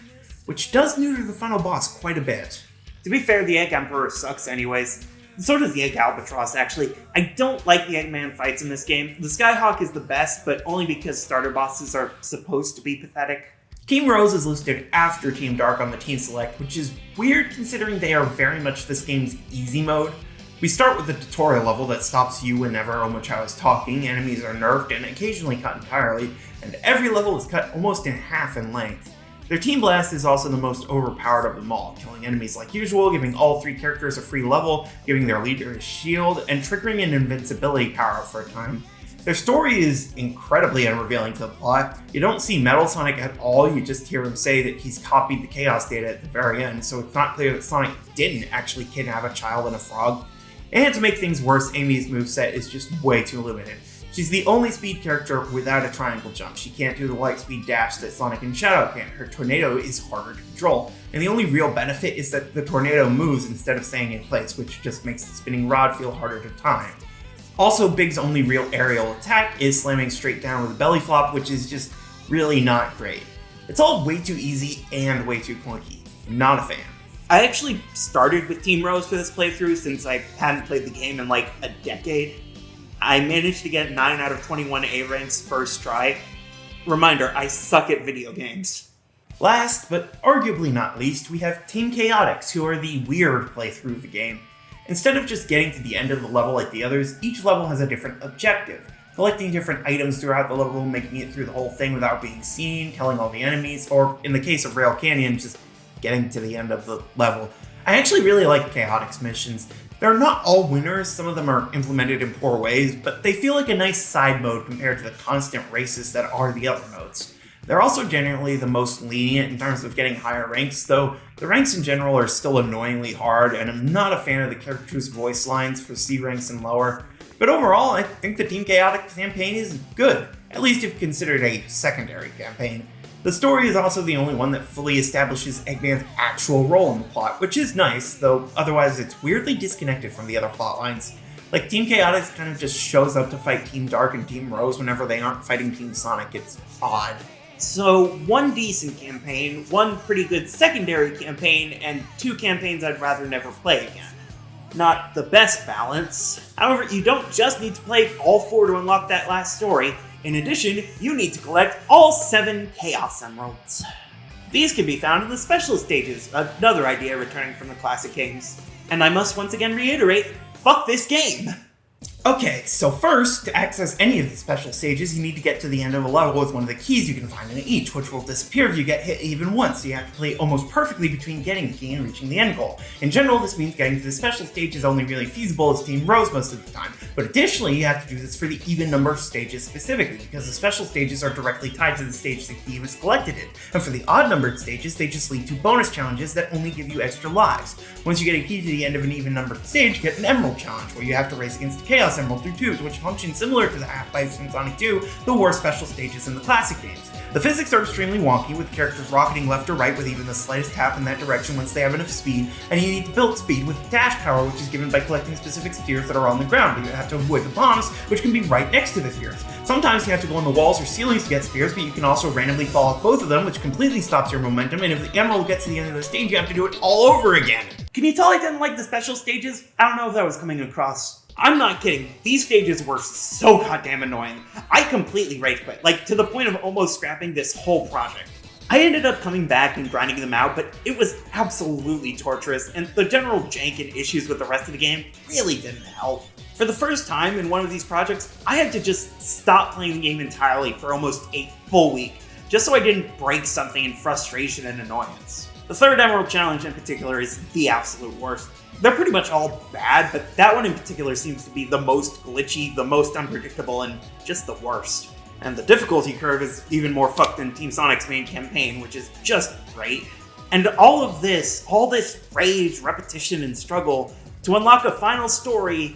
which does neuter the final boss quite a bit.
To be fair, the Egg Emperor sucks anyways. So does the Egg Albatross, actually. I don't like the Eggman fights in this game. The Skyhawk is the best, but only because starter bosses are supposed to be pathetic.
Team Rose is listed after Team Dark on the Team Select, which is weird considering they are very much this game's easy mode. We start with a tutorial level that stops you whenever Omochao is talking, enemies are nerfed and occasionally cut entirely, and every level is cut almost in half in length. Their Team Blast is also the most overpowered of them all, killing enemies like usual, giving all 3 characters a free level, giving their leader a shield, and triggering an invincibility power for a time. Their story is incredibly unrevealing to the plot. You don't see Metal Sonic at all, you just hear him say that he's copied the Chaos data at the very end, so it's not clear that Sonic didn't actually kidnap a child and a frog. And to make things worse, Amy's moveset is just way too limited. She's the only speed character without a triangle jump. She can't do the light speed dash that Sonic and Shadow can. Her tornado is harder to control. And the only real benefit is that the tornado moves instead of staying in place, which just makes the spinning rod feel harder to time. Also, Big's only real aerial attack is slamming straight down with a belly flop, which is just really not great. It's all way too easy and way too clunky. Not a fan.
I actually started with Team Rose for this playthrough since I hadn't played the game in like a decade. I managed to get 9 out of 21 A ranks first try. Reminder, I suck at video games.
Last, but arguably not least, we have Team Chaotix, who are the weird playthrough of the game. Instead of just getting to the end of the level like the others, each level has a different objective. Collecting different items throughout the level, making it through the whole thing without being seen, killing all the enemies, or in the case of Rail Canyon, just getting to the end of the level. I actually really like Chaotix missions. They're not all winners, some of them are implemented in poor ways, but they feel like a nice side mode compared to the constant races that are the other modes. They're also generally the most lenient in terms of getting higher ranks, though the ranks in general are still annoyingly hard, and I'm not a fan of the characters' voice lines for C ranks and lower. But overall, I think the Team Chaotix campaign is good, at least if considered a secondary campaign. The story is also the only one that fully establishes Eggman's actual role in the plot, which is nice, though otherwise it's weirdly disconnected from the other plotlines. Like, Team Chaotix kind of just shows up to fight Team Dark and Team Rose whenever they aren't fighting Team Sonic. It's odd.
So, 1 decent campaign, 1 pretty good secondary campaign, and 2 campaigns I'd rather never play again. Not the best balance. However, you don't just need to play all 4 to unlock that last story. In addition, you need to collect all 7 Chaos Emeralds. These can be found in the specialist stages, another idea returning from the classic games. And I must once again reiterate, fuck this game!
Okay, so first, to access any of the special stages, you need to get to the end of a level with one of the keys you can find in each, which will disappear if you get hit even once, so you have to play almost perfectly between getting the key and reaching the end goal. In general, this means getting to the special stage is only really feasible as Team Rose most of the time, but additionally, you have to do this for the even number of stages specifically, because the special stages are directly tied to the stage the key was collected in, and for the odd-numbered stages, they just lead to bonus challenges that only give you extra lives. Once you get a key to the end of an even-numbered stage, you get an Emerald Challenge, where you have to race against the Chaos Emerald through tubes, which function similar to the half-lives in Sonic 2, the worst special stages in the classic games. The physics are extremely wonky, with characters rocketing left or right with even the slightest tap in that direction once they have enough speed, and you need to build speed with dash power, which is given by collecting specific spheres that are on the ground, but you have to avoid the bombs, which can be right next to the spheres. Sometimes you have to go on the walls or ceilings to get spheres, but you can also randomly fall off both of them, which completely stops your momentum, and if the emerald gets to the end of the stage, you have to do it all over again.
Can you tell I didn't like the special stages? I don't know if that was coming across. I'm not kidding. These stages were so goddamn annoying. I completely rage quit, like to the point of almost scrapping this whole project. I ended up coming back and grinding them out, but it was absolutely torturous, and the general jank and issues with the rest of the game really didn't help. For the first time in one of these projects, I had to just stop playing the game entirely for almost a full week, just so I didn't break something in frustration and annoyance. The third Emerald Challenge in particular is the absolute worst. They're pretty much all bad, but that one in particular seems to be the most glitchy, the most unpredictable, and just the worst. And the difficulty curve is even more fucked than Team Sonic's main campaign, which is just great. And all this rage, repetition, and struggle to unlock a final story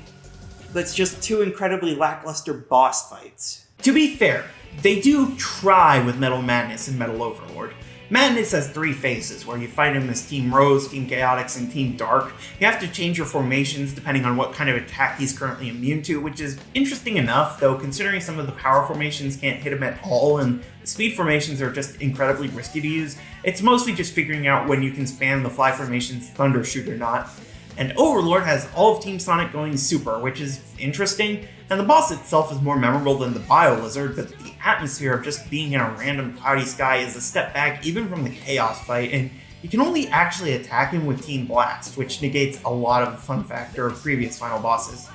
that's just two incredibly lackluster boss fights.
To be fair, they do try with Metal Madness and Metal Overlord. Madness has three phases, where you fight him as Team Rose, Team Chaotix, and Team Dark. You have to change your formations depending on what kind of attack he's currently immune to, which is interesting enough, though considering some of the power formations can't hit him at all, and the speed formations are just incredibly risky to use, it's mostly just figuring out when you can spam the fly formations Thunder Shoot or not. And Overlord has all of Team Sonic going super, which is interesting, and the boss itself is more memorable than the Bio Lizard, but the atmosphere of just being in a random cloudy sky is a step back even from the Chaos fight, and you can only actually attack him with Team Blast, which negates a lot of the fun factor of previous final bosses.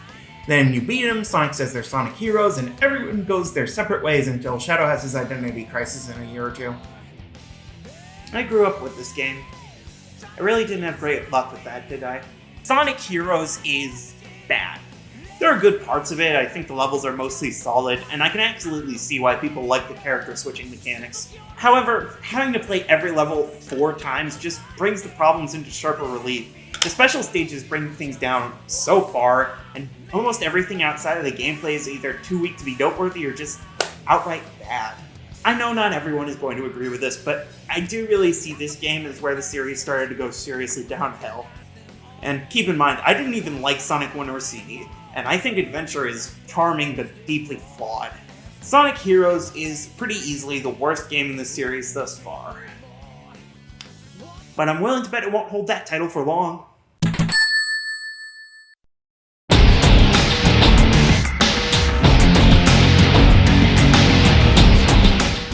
Then you beat him, Sonic says they're Sonic heroes, and everyone goes their separate ways until Shadow has his identity crisis in a year or two.
I grew up with this game. I really didn't have great luck with that, did I? Sonic Heroes is bad. There are good parts of it, I think the levels are mostly solid, and I can absolutely see why people like the character switching mechanics. However, having to play every level 4 times just brings the problems into sharper relief. The special stages bring things down so far, and almost everything outside of the gameplay is either too weak to be noteworthy or just outright bad. I know not everyone is going to agree with this, but I do really see this game as where the series started to go seriously downhill. And keep in mind, I didn't even like Sonic 1 or CD, and I think Adventure is charming but deeply flawed. Sonic Heroes is pretty easily the worst game in the series thus far. But I'm willing to bet it won't hold that title for long.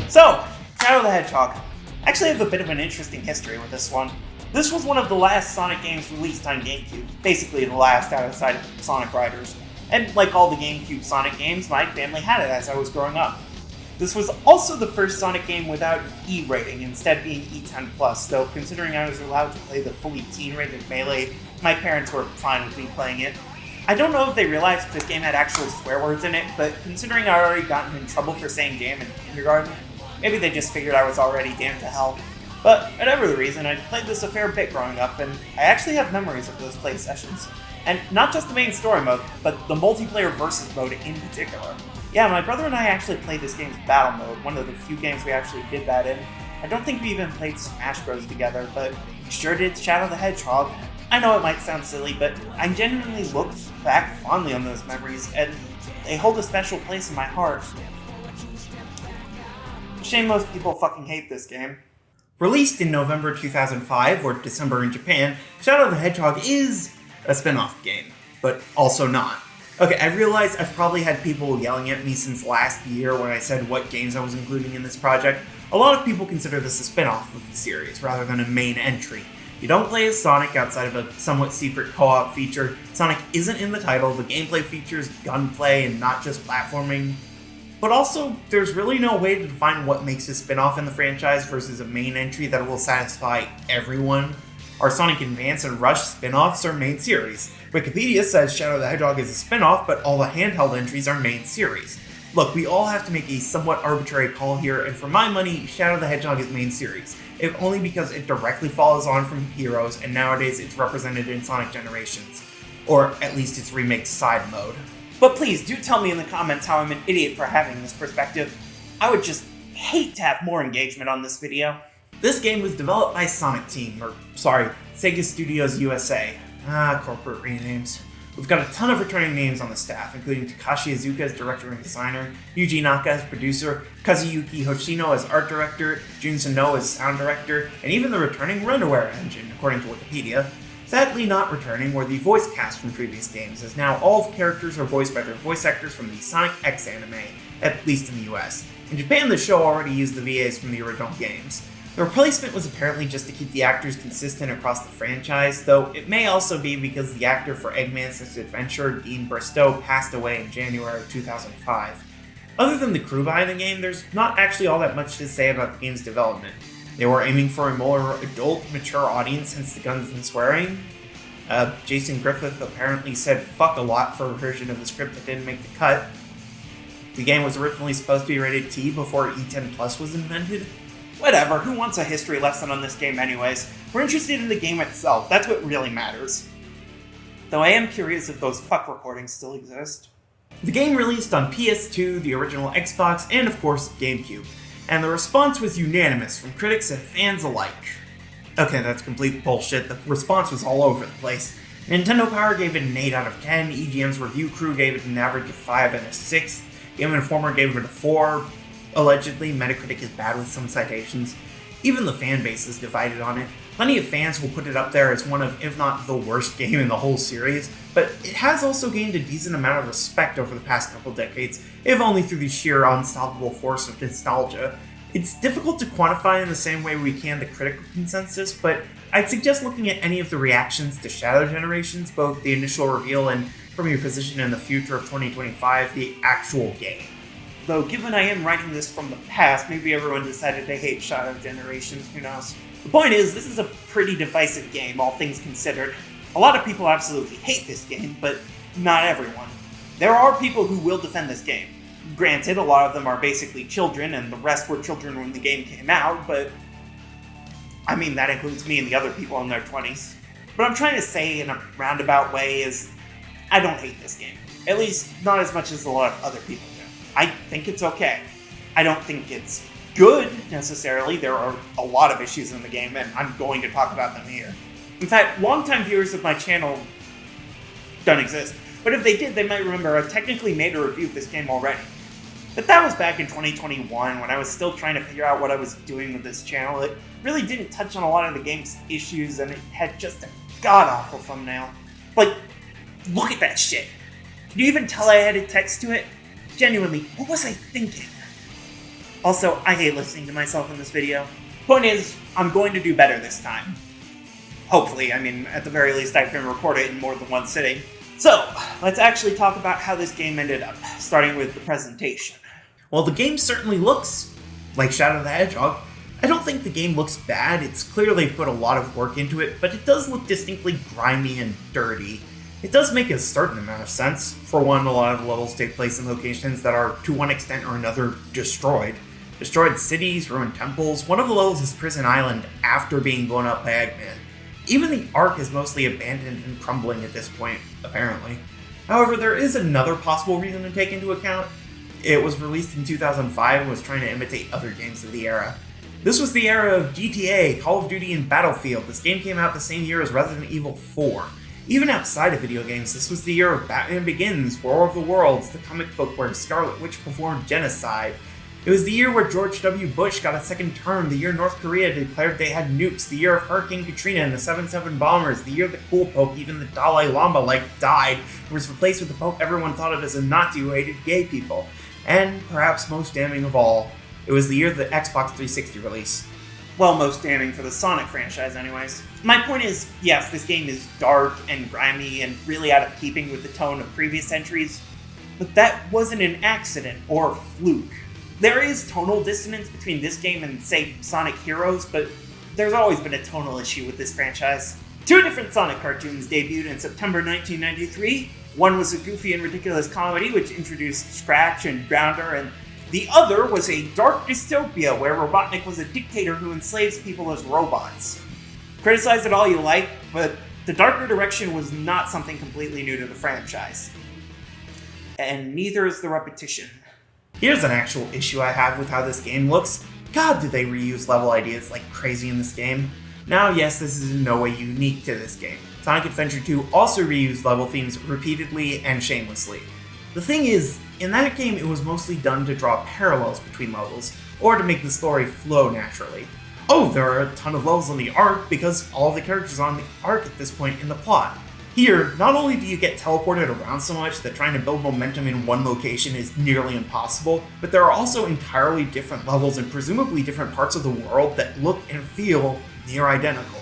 So, Shadow the Hedgehog. I actually have a bit of an interesting history with this one. This was one of the last Sonic games released on GameCube, basically the last outside of Sonic Riders. And like all the GameCube Sonic games, my family had it as I was growing up. This was also the first Sonic game without E rating, instead being E10+, though considering I was allowed to play the fully teen-rated Melee, my parents were fine with me playing it. I don't know if they realized this game had actual swear words in it, but considering I already gotten in trouble for saying damn in kindergarten, maybe they just figured I was already damned to hell. But whatever the reason, I played this a fair bit growing up, and I actually have memories of those play sessions. And not just the main story mode, but the multiplayer versus mode in particular. Yeah, my brother and I actually played this game's battle mode, one of the few games we actually did that in. I don't think we even played Smash Bros. Together, but we sure did Shadow the Hedgehog. I know it might sound silly, but I genuinely look back fondly on those memories, and they hold a special place in my heart. Shame most people fucking hate this game.
Released in November 2005, or December in Japan, Shadow the Hedgehog is a spin-off game, but also not. Okay, I realize I've probably had people yelling at me since last year when I said what games I was including in this project. A lot of people consider this a spin-off of the series, rather than a main entry. You don't play as Sonic outside of a somewhat secret co-op feature. Sonic isn't in the title, the gameplay features gunplay and not just platforming. But also, there's really no way to define what makes a spin-off in the franchise versus a main entry that will satisfy everyone. Are Sonic Advance and Rush spin-offs or main series? Wikipedia says Shadow the Hedgehog is a spin-off, but all the handheld entries are main series. Look, we all have to make a somewhat arbitrary call here, and for my money, Shadow the Hedgehog is main series, if only because it directly follows on from Heroes, and nowadays it's represented in Sonic Generations. Or at least its remake side mode.
But please, do tell me in the comments how I'm an idiot for having this perspective. I would just hate to have more engagement on this video.
This game was developed by Sonic Team, Sega Studios USA. Corporate renames. We've got a ton of returning names on the staff, including Takashi Iizuka as director and designer, Yuji Naka as producer, Kazuyuki Hoshino as art director, Jun Sano as sound director, and even the returning Runaware engine, according to Wikipedia. Sadly not returning were the voice cast from previous games, as now all of the characters are voiced by their voice actors from the Sonic X anime, at least in the US. In Japan, the show already used the VAs from the original games. The replacement was apparently just to keep the actors consistent across the franchise, though it may also be because the actor for Eggman's Next Adventure, Dean Bristow, passed away in January of 2005. Other than the crew behind the game, there's not actually all that much to say about the game's development. They were aiming for a more adult, mature audience, hence the guns and swearing. Jason Griffith apparently said fuck a lot for a version of the script that didn't make the cut. The game was originally supposed to be rated T before E10 Plus was invented.
Whatever, who wants a history lesson on this game anyways? We're interested in the game itself, that's what really matters. Though I am curious if those fuck recordings still exist.
The game released on PS2, the original Xbox, and of course GameCube, and the response was unanimous from critics and fans alike. Okay, that's complete bullshit, the response was all over the place. Nintendo Power gave it an 8 out of 10, EGM's review crew gave it an average of 5 and a 6, Game Informer gave it a 4, allegedly, Metacritic is bad with some citations. Even the fan base is divided on it. Plenty of fans will put it up there as one of, if not the worst game in the whole series, but it has also gained a decent amount of respect over the past couple decades, if only through the sheer unstoppable force of nostalgia. It's difficult to quantify in the same way we can the critical consensus, but I'd suggest looking at any of the reactions to Shadow Generations, both the initial reveal and, from your position in the future of 2025, the actual game.
Though, given I am writing this from the past, maybe everyone decided to hate Shadow Generations, who knows. The point is, this is a pretty divisive game, all things considered. A lot of people absolutely hate this game, but not everyone. There are people who will defend this game. Granted, a lot of them are basically children, and the rest were children when the game came out, but I mean, that includes me and the other people in their 20s. What I'm trying to say in a roundabout way is, I don't hate this game. At least, not as much as a lot of other people do. I think it's okay. I don't think it's good, necessarily. There are a lot of issues in the game, and I'm going to talk about them here. In fact, longtime viewers of my channel don't exist, but if they did, they might remember I've technically made a review of this game already. But that was back in 2021, when I was still trying to figure out what I was doing with this channel. It really didn't touch on a lot of the game's issues, and it had just a god-awful thumbnail. Like, look at that shit. Can you even tell I added text to it? Genuinely, what was I thinking? Also, I hate listening to myself in this video. Point is, I'm going to do better this time. Hopefully, I mean, at the very least I can record it in more than one sitting. So, let's actually talk about how this game ended up, starting with the presentation.
While the game certainly looks like Shadow the Hedgehog, I don't think the game looks bad. It's clearly put a lot of work into it, but it does look distinctly grimy and dirty. It does make a certain amount of sense. For one, a lot of the levels take place in locations that are, to one extent or another, destroyed. Destroyed cities, ruined temples. One of the levels is Prison Island after being blown up by Eggman. Even the Ark is mostly abandoned and crumbling at this point, apparently. However, there is another possible reason to take into account. It was released in 2005 and was trying to imitate other games of the era. This was the era of GTA, Call of Duty, and Battlefield. This game came out the same year as Resident Evil 4. Even outside of video games, this was the year of Batman Begins, War of the Worlds, the comic book where Scarlet Witch performed genocide. It was the year where George W. Bush got a second term, the year North Korea declared they had nukes, the year of Hurricane Katrina and the 7/7 bombers, the year the cool Pope, even the Dalai Lama, died, and was replaced with the Pope everyone thought of as a Nazi who hated gay people. And, perhaps most damning of all, it was the year of the Xbox 360 release.
Well, most damning for the Sonic franchise anyways. My point is, yes, this game is dark and grimy and really out of keeping with the tone of previous entries, but that wasn't an accident or a fluke. There is tonal dissonance between this game and, say, Sonic Heroes, but there's always been a tonal issue with this franchise. Two different Sonic cartoons debuted in September 1993. One was a goofy and ridiculous comedy which introduced Scratch and Grounder, and the other was a dark dystopia where Robotnik was a dictator who enslaves people as robots. Criticize it all you like, but the darker direction was not something completely new to the franchise. And neither is the repetition.
Here's an actual issue I have with how this game looks. God, do they reuse level ideas like crazy in this game. Now, yes, this is in no way unique to this game. Sonic Adventure 2 also reused level themes repeatedly and shamelessly. The thing is, in that game it was mostly done to draw parallels between levels, or to make the story flow naturally. Oh, there are a ton of levels on the arc because all the characters are on the arc at this point in the plot. Here, not only do you get teleported around so much that trying to build momentum in one location is nearly impossible, but there are also entirely different levels and presumably different parts of the world that look and feel near identical.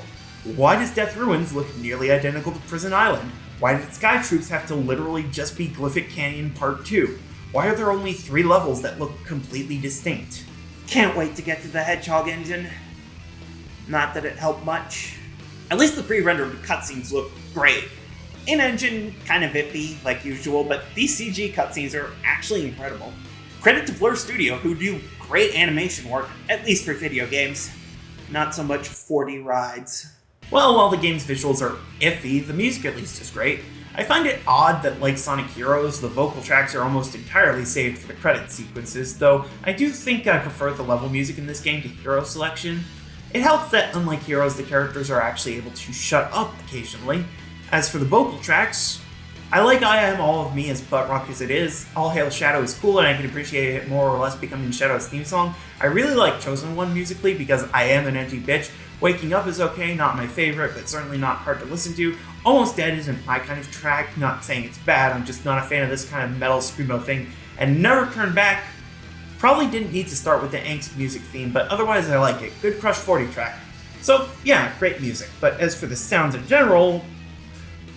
Why does Death Ruins look nearly identical to Prison Island? Why did Sky Troops have to literally just be Glyphic Canyon Part 2? Why are there only 3 levels that look completely distinct?
Can't wait to get to the Hedgehog engine. Not that it helped much. At least the pre-rendered cutscenes look great. In-engine, kind of iffy, like usual, but these CG cutscenes are actually incredible. Credit to Blur Studio, who do great animation work, at least for video games. Not so much 4D rides.
Well, while the game's visuals are iffy, the music at least is great. I find it odd that, like Sonic Heroes, the vocal tracks are almost entirely saved for the credit sequences, though I do think I prefer the level music in this game to hero selection. It helps that, unlike Heroes, the characters are actually able to shut up occasionally. As for the vocal tracks, I like I Am All of Me as butt rock as it is. All Hail Shadow is cool and I can appreciate it more or less becoming Shadow's theme song. I really like Chosen One musically because I am an edgy bitch. Waking Up is okay, not my favorite, but certainly not hard to listen to. Almost Dead isn't my kind of track, not saying it's bad, I'm just not a fan of this kind of metal screamo thing. And Never Turn Back probably didn't need to start with the angst music theme, but otherwise I like it. Good Crush 40 track. So yeah, great music, but as for the sounds in general,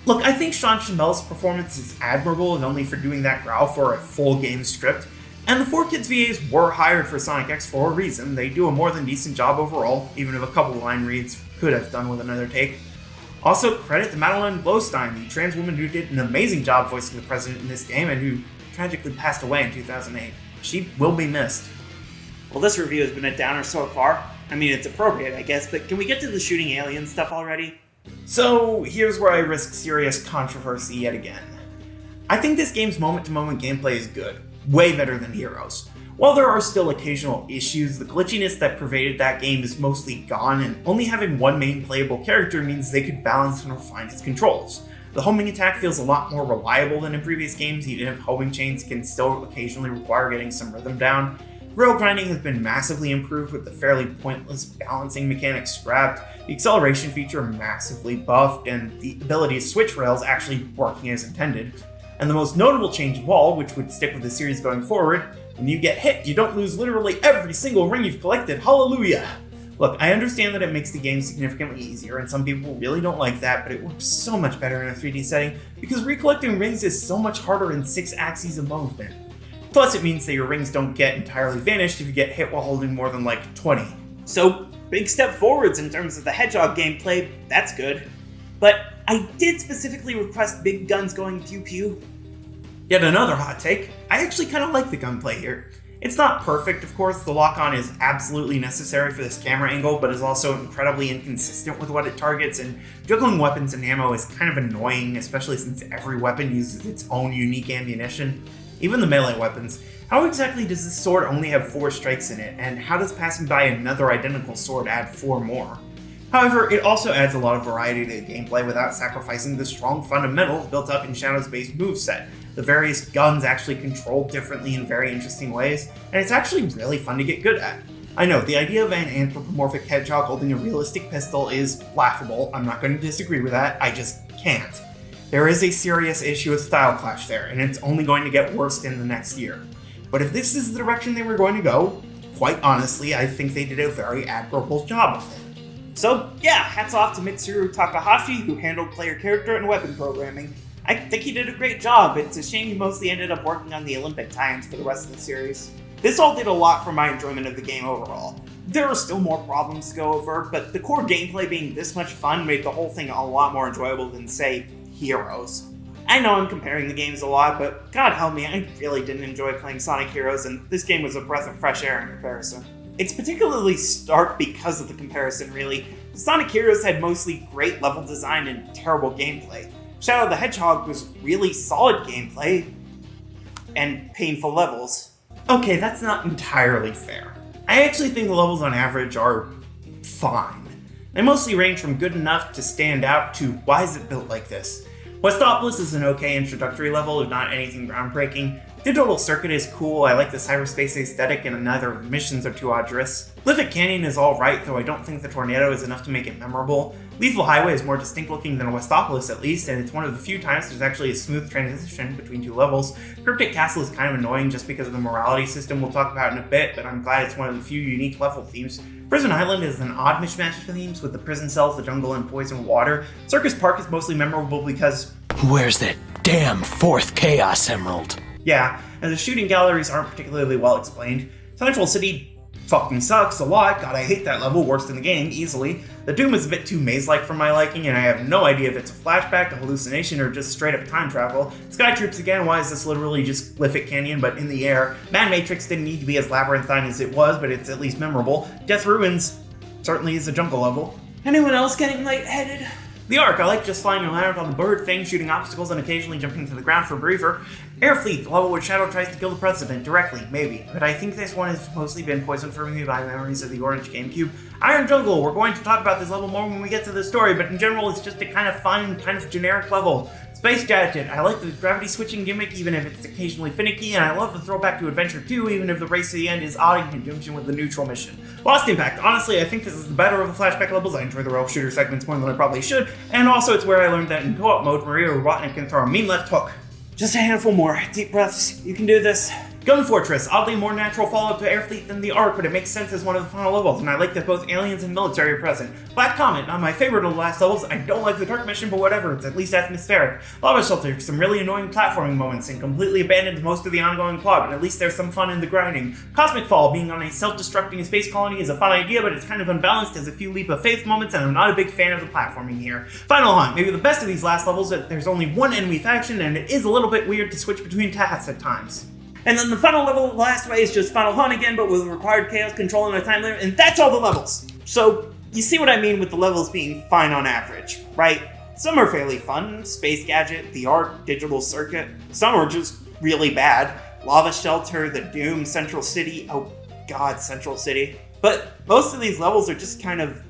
look, I think Sean Chamel's performance is admirable and only for doing that growl for a full game script. And the 4Kids VAs were hired for Sonic X for a reason. They do a more than decent job overall, even if a couple line reads could have done with another take. Also, credit to Madeline Blowstein, the trans woman who did an amazing job voicing the president in this game and who tragically passed away in 2008. She will be missed.
Well, this review has been a downer so far. I mean, it's appropriate, I guess, but can we get to the shooting alien stuff already?
So, here's where I risk serious controversy yet again. I think this game's moment-to-moment gameplay is good. Way better than Heroes. While there are still occasional issues, the glitchiness that pervaded that game is mostly gone, and only having one main playable character means they could balance and refine its controls. The homing attack feels a lot more reliable than in previous games, even if homing chains can still occasionally require getting some rhythm down. Rail grinding has been massively improved with the fairly pointless balancing mechanics scrapped, the acceleration feature massively buffed, and the ability to switch rails actually working as intended. And the most notable change of all, which would stick with the series going forward, when you get hit, you don't lose literally every single ring you've collected, hallelujah! Look, I understand that it makes the game significantly easier, and some people really don't like that, but it works so much better in a 3D setting, because recollecting rings is so much harder in 6 axes of movement. Plus, it means that your rings don't get entirely vanished if you get hit while holding more than like 20.
So, big step forwards in terms of the Hedgehog gameplay, that's good. But I did specifically request big guns going pew-pew.
Yet another hot take, I actually kind of like the gunplay here. It's not perfect, of course, the lock-on is absolutely necessary for this camera angle, but is also incredibly inconsistent with what it targets, and juggling weapons and ammo is kind of annoying, especially since every weapon uses its own unique ammunition. Even the melee weapons. How exactly does this sword only have 4 strikes in it, and how does passing by another identical sword add 4 more? However, it also adds a lot of variety to the gameplay without sacrificing the strong fundamentals built up in Shadow's base moveset. The various guns actually control differently in very interesting ways, and it's actually really fun to get good at. I know, the idea of an anthropomorphic hedgehog holding a realistic pistol is laughable, I'm not going to disagree with that, I just can't. There is a serious issue with style clash there, and it's only going to get worse in the next year. But if this is the direction they were going to go, quite honestly, I think they did a very admirable job of it.
So yeah, hats off to Mitsuru Takahashi, who handled player character and weapon programming. I think he did a great job. It's a shame he mostly ended up working on the Olympic tie-ins for the rest of the series. This all did a lot for my enjoyment of the game overall. There are still more problems to go over, but the core gameplay being this much fun made the whole thing a lot more enjoyable than, say, Heroes. I know I'm comparing the games a lot, but god help me, I really didn't enjoy playing Sonic Heroes, and this game was a breath of fresh air in comparison. It's particularly stark because of the comparison, really. Sonic Heroes had mostly great level design and terrible gameplay. Shadow the Hedgehog was really solid gameplay and painful levels.
Okay, that's not entirely fair. I actually think the levels on average are fine. They mostly range from good enough to stand out to why is it built like this. Westopolis is an okay introductory level, if not anything groundbreaking. Digital Circuit is cool, I like the cyberspace aesthetic, and neither of the missions are too arduous. Liffit Canyon is alright, though I don't think the tornado is enough to make it memorable. Lethal Highway is more distinct looking than Westopolis at least, and it's one of the few times there's actually a smooth transition between two levels. Cryptic Castle is kind of annoying just because of the morality system we'll talk about in a bit, but I'm glad it's one of the few unique level themes. Prison Island is an odd mishmash of themes, with the prison cells, the jungle, and poison water. Circus Park is mostly memorable because...
Where's that damn fourth Chaos Emerald?
Yeah, and the shooting galleries aren't particularly well explained. Central City fucking sucks a lot. God, I hate that level, worst in the game, easily. The Doom is a bit too maze-like for my liking, and I have no idea if it's a flashback, a hallucination, or just straight up time travel. Sky Troops again, why is this literally just Liffit Canyon, but in the air? Mad Matrix didn't need to be as labyrinthine as it was, but it's at least memorable. Death Ruins certainly is a jungle level.
Anyone else getting lightheaded?
The Ark, I like just flying around on the bird thing, shooting obstacles, and occasionally jumping to the ground for a briefer. Airfleet, the level where Shadow tries to kill the president directly, maybe, but I think this one has mostly been poisoned for me by memories of the Orange GameCube. Iron Jungle, we're going to talk about this level more when we get to the story, but in general it's just a kind of fun, kind of generic level. Space Gadget, I like the gravity switching gimmick even if it's occasionally finicky, and I love the throwback to Adventure 2 even if the race to the end is odd in conjunction with the neutral mission. Lost Impact, honestly I think this is the better of the flashback levels. I enjoy the rail shooter segments more than I probably should, and also it's where I learned that in co-op mode Maria Robotnik can throw a mean left hook.
Just a handful more. Deep breaths. You can do this.
Gun Fortress, oddly more natural follow-up to Airfleet than the Ark, but it makes sense as one of the final levels, and I like that both aliens and military are present. Black Comet, not my favorite of the last levels. I don't like the Dark Mission, but whatever, it's at least atmospheric. Lava Shelter, some really annoying platforming moments, and completely abandons most of the ongoing plot, but at least there's some fun in the grinding. Cosmic Fall, being on a self-destructing space colony is a fun idea, but it's kind of unbalanced, has a few leap of faith moments, and I'm not a big fan of the platforming here. Final Hunt, maybe the best of these last levels, but there's only one enemy faction, and it is a little bit weird to switch between tasks at times.
And then the final level last way is just Final Hunt again, but with required chaos control and a time limit, and that's all the levels. So, you see what I mean with the levels being fine on average, right? Some are fairly fun, Space Gadget, the Ark, Digital Circuit. Some are just really bad. Lava Shelter, the Doom, Central City, oh god, Central City. But most of these levels are just kind of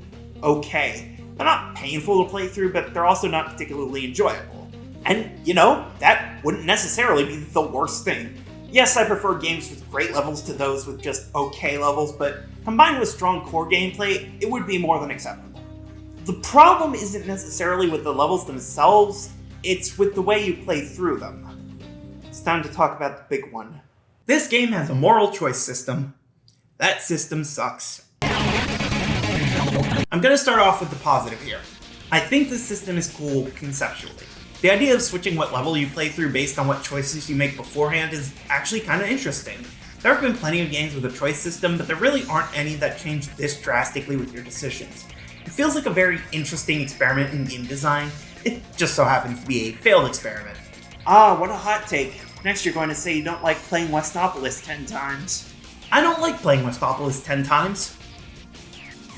okay. They're not painful to play through, but they're also not particularly enjoyable. And, you know, that wouldn't necessarily be the worst thing. Yes, I prefer games with great levels to those with just okay levels, but combined with strong core gameplay, it would be more than acceptable. The problem isn't necessarily with the levels themselves, it's with the way you play through them. It's time to talk about the big one.
This game has a moral choice system. That system sucks. I'm gonna start off with the positive here. I think the system is cool conceptually. The idea of switching what level you play through based on what choices you make beforehand is actually kind of interesting. There have been plenty of games with a choice system, but there really aren't any that change this drastically with your decisions. It feels like a very interesting experiment in game design. It just so happens to be a failed experiment.
Ah, what a hot take. Next you're going to say you don't like playing Westopolis 10 times.
I don't like playing Westopolis 10 times.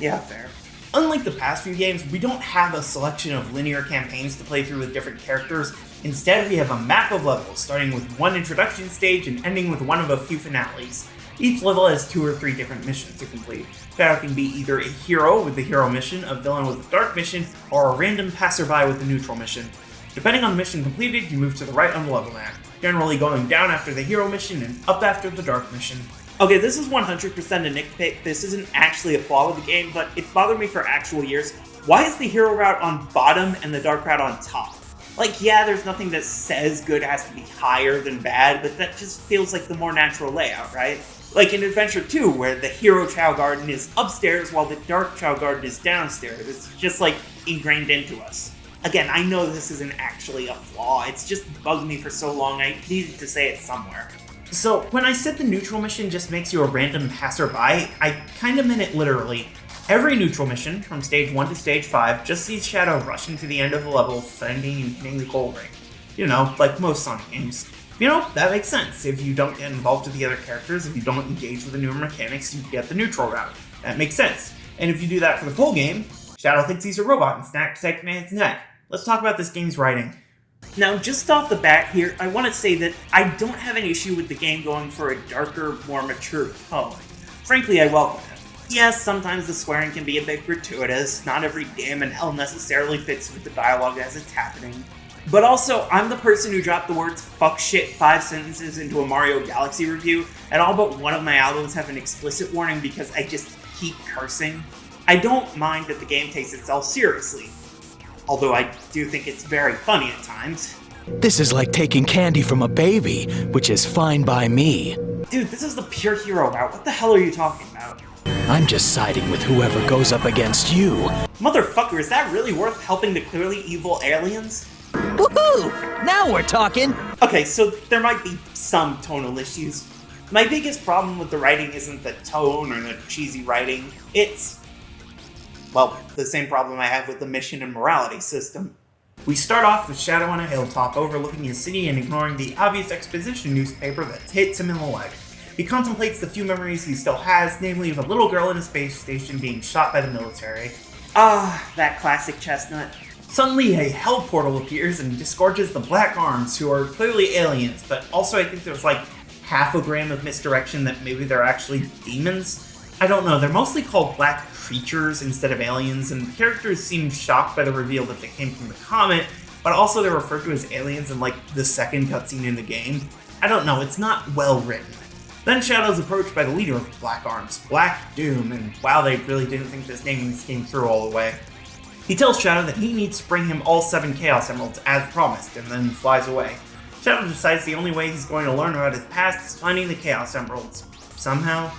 Yeah, fair.
Unlike the past few games, we don't have a selection of linear campaigns to play through with different characters. Instead, we have a map of levels, starting with one introduction stage and ending with one of a few finales. Each level has 2 or 3 different missions to complete. That can be either a hero with the hero mission, a villain with the dark mission, or a random passerby with the neutral mission. Depending on the mission completed, you move to the right on the level map, generally going down after the hero mission and up after the dark mission.
Okay, this is 100% a nitpick. This isn't actually a flaw of the game, but it's bothered me for actual years. Why is the hero route on bottom and the dark route on top? Like, yeah, there's nothing that says good has to be higher than bad, but that just feels like the more natural layout, right? Like in Adventure 2, where the hero Chow Garden is upstairs while the dark Chow Garden is downstairs. It's just like ingrained into us. Again, I know this isn't actually a flaw, it's just bugged me for so long I needed to say it somewhere.
So, when I said the neutral mission just makes you a random passerby, I kinda meant it literally. Every neutral mission, from stage 1 to stage 5, just sees Shadow rushing to the end of the level, finding and hitting the gold ring. You know, like most Sonic games. You know, that makes sense. If you don't get involved with the other characters, if you don't engage with the newer mechanics, you get the neutral route. That makes sense. And if you do that for the full game, Shadow thinks he's a robot and snaps Eggman's neck. Let's talk about this game's writing.
Now, just off the bat here, I want to say that I don't have an issue with the game going for a darker, more mature tone. Frankly, I welcome it. Yes, sometimes the swearing can be a bit gratuitous, not every damn in hell necessarily fits with the dialogue as it's happening. But also, I'm the person who dropped the words fuck shit 5 sentences into a Mario Galaxy review, and all but one of my albums have an explicit warning because I just keep cursing. I don't mind that the game takes itself seriously, although I do think it's very funny at times.
This is like taking candy from a baby, which is fine by me.
Dude, this is the pure hero route. What the hell are you talking about?
I'm just siding with whoever goes up against you.
Motherfucker, is that really worth helping the clearly evil aliens?
Woohoo! Now we're talking!
Okay, so there might be some tonal issues. My biggest problem with the writing isn't the tone or the cheesy writing. It's, well, the same problem I have with the mission and morality system.
We start off with Shadow on a hilltop overlooking his city and ignoring the obvious exposition newspaper that hits him in the leg. He contemplates the few memories he still has, namely of a little girl in a space station being shot by the military.
Ah, that classic chestnut.
Suddenly, a hell portal appears and disgorges the Black Arms, who are clearly aliens, but also I think there's like half a gram of misdirection that maybe they're actually demons. I don't know, they're mostly called black creatures instead of aliens, and the characters seem shocked by the reveal that they came from the comet, but also they're referred to as aliens in like the second cutscene in the game. I don't know, it's not well written. Then Shadow's approached by the leader of the Black Arms, Black Doom, and wow, they really didn't think this naming came through all the way. He tells Shadow that he needs to bring him all 7 Chaos Emeralds as promised, and then flies away. Shadow decides the only way he's going to learn about his past is finding the Chaos Emeralds. Somehow.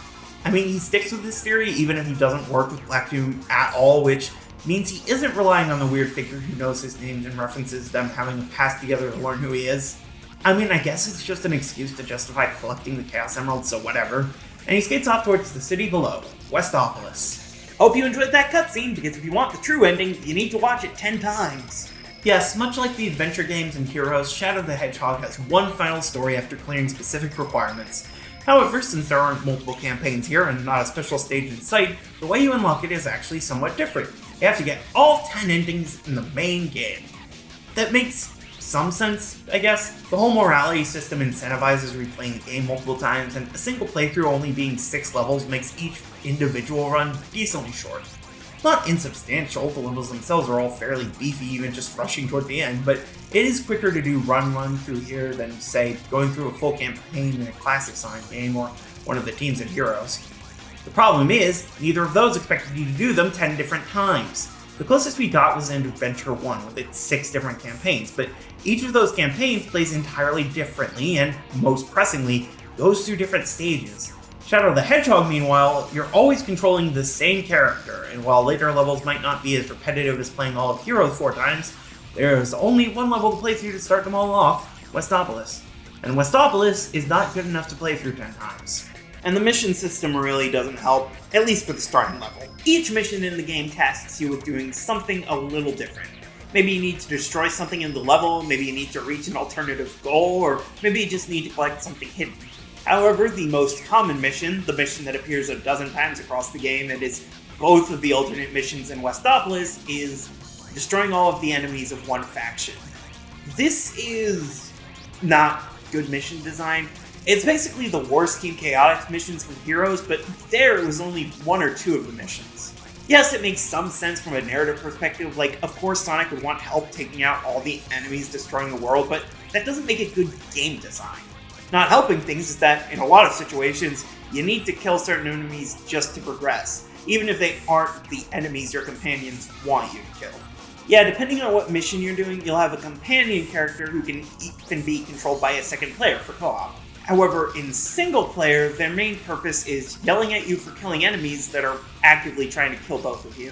I mean, he sticks with this theory even if he doesn't work with Black Doom at all, which means he isn't relying on the weird figure who knows his names and references them having a past together to learn who he is. I mean, I guess it's just an excuse to justify collecting the Chaos Emeralds, so whatever. And he skates off towards the city below, Westopolis.
Hope you enjoyed that cutscene, because if you want the true ending, you need to watch it 10 times.
Yes, much like the adventure games and Heroes, Shadow the Hedgehog has one final story after clearing specific requirements. However, since there aren't multiple campaigns here and not a special stage in sight, the way you unlock it is actually somewhat different. You have to get all 10 endings in the main game. That makes some sense, I guess. The whole morality system incentivizes replaying the game multiple times, and a single playthrough only being 6 levels makes each individual run decently short. Not insubstantial, the levels themselves are all fairly beefy, even just rushing toward the end, but it is quicker to do run through here than, say, going through a full campaign in a classic Sonic game or one of the teams in Heroes. The problem is, neither of those expected you to do them 10 different times. The closest we got was in Adventure 1 with its 6 different campaigns, but each of those campaigns plays entirely differently and, most pressingly, goes through different stages. Shadow the Hedgehog, meanwhile, you're always controlling the same character, and while later levels might not be as repetitive as playing all of Heroes 4 times, there's only one level to play through to start them all off, Westopolis. And Westopolis is not good enough to play through 10 times.
And the mission system really doesn't help, at least for the starting level. Each mission in the game tasks you with doing something a little different. Maybe you need to destroy something in the level, maybe you need to reach an alternative goal, or maybe you just need to collect something hidden. However, the most common mission, the mission that appears a dozen times across the game and is both of the alternate missions in Westopolis, is destroying all of the enemies of one faction. This is not good mission design. It's basically the worst Team Chaotix missions from Heroes, but there it was only 1 or 2 of the missions. Yes, it makes some sense from a narrative perspective, like, of course Sonic would want help taking out all the enemies destroying the world, but that doesn't make it good game design. Not helping things is that, in a lot of situations, you need to kill certain enemies just to progress, even if they aren't the enemies your companions want you to kill. Yeah, depending on what mission you're doing, you'll have a companion character who can even be controlled by a second player for co-op. However, in single player, their main purpose is yelling at you for killing enemies that are actively trying to kill both of you.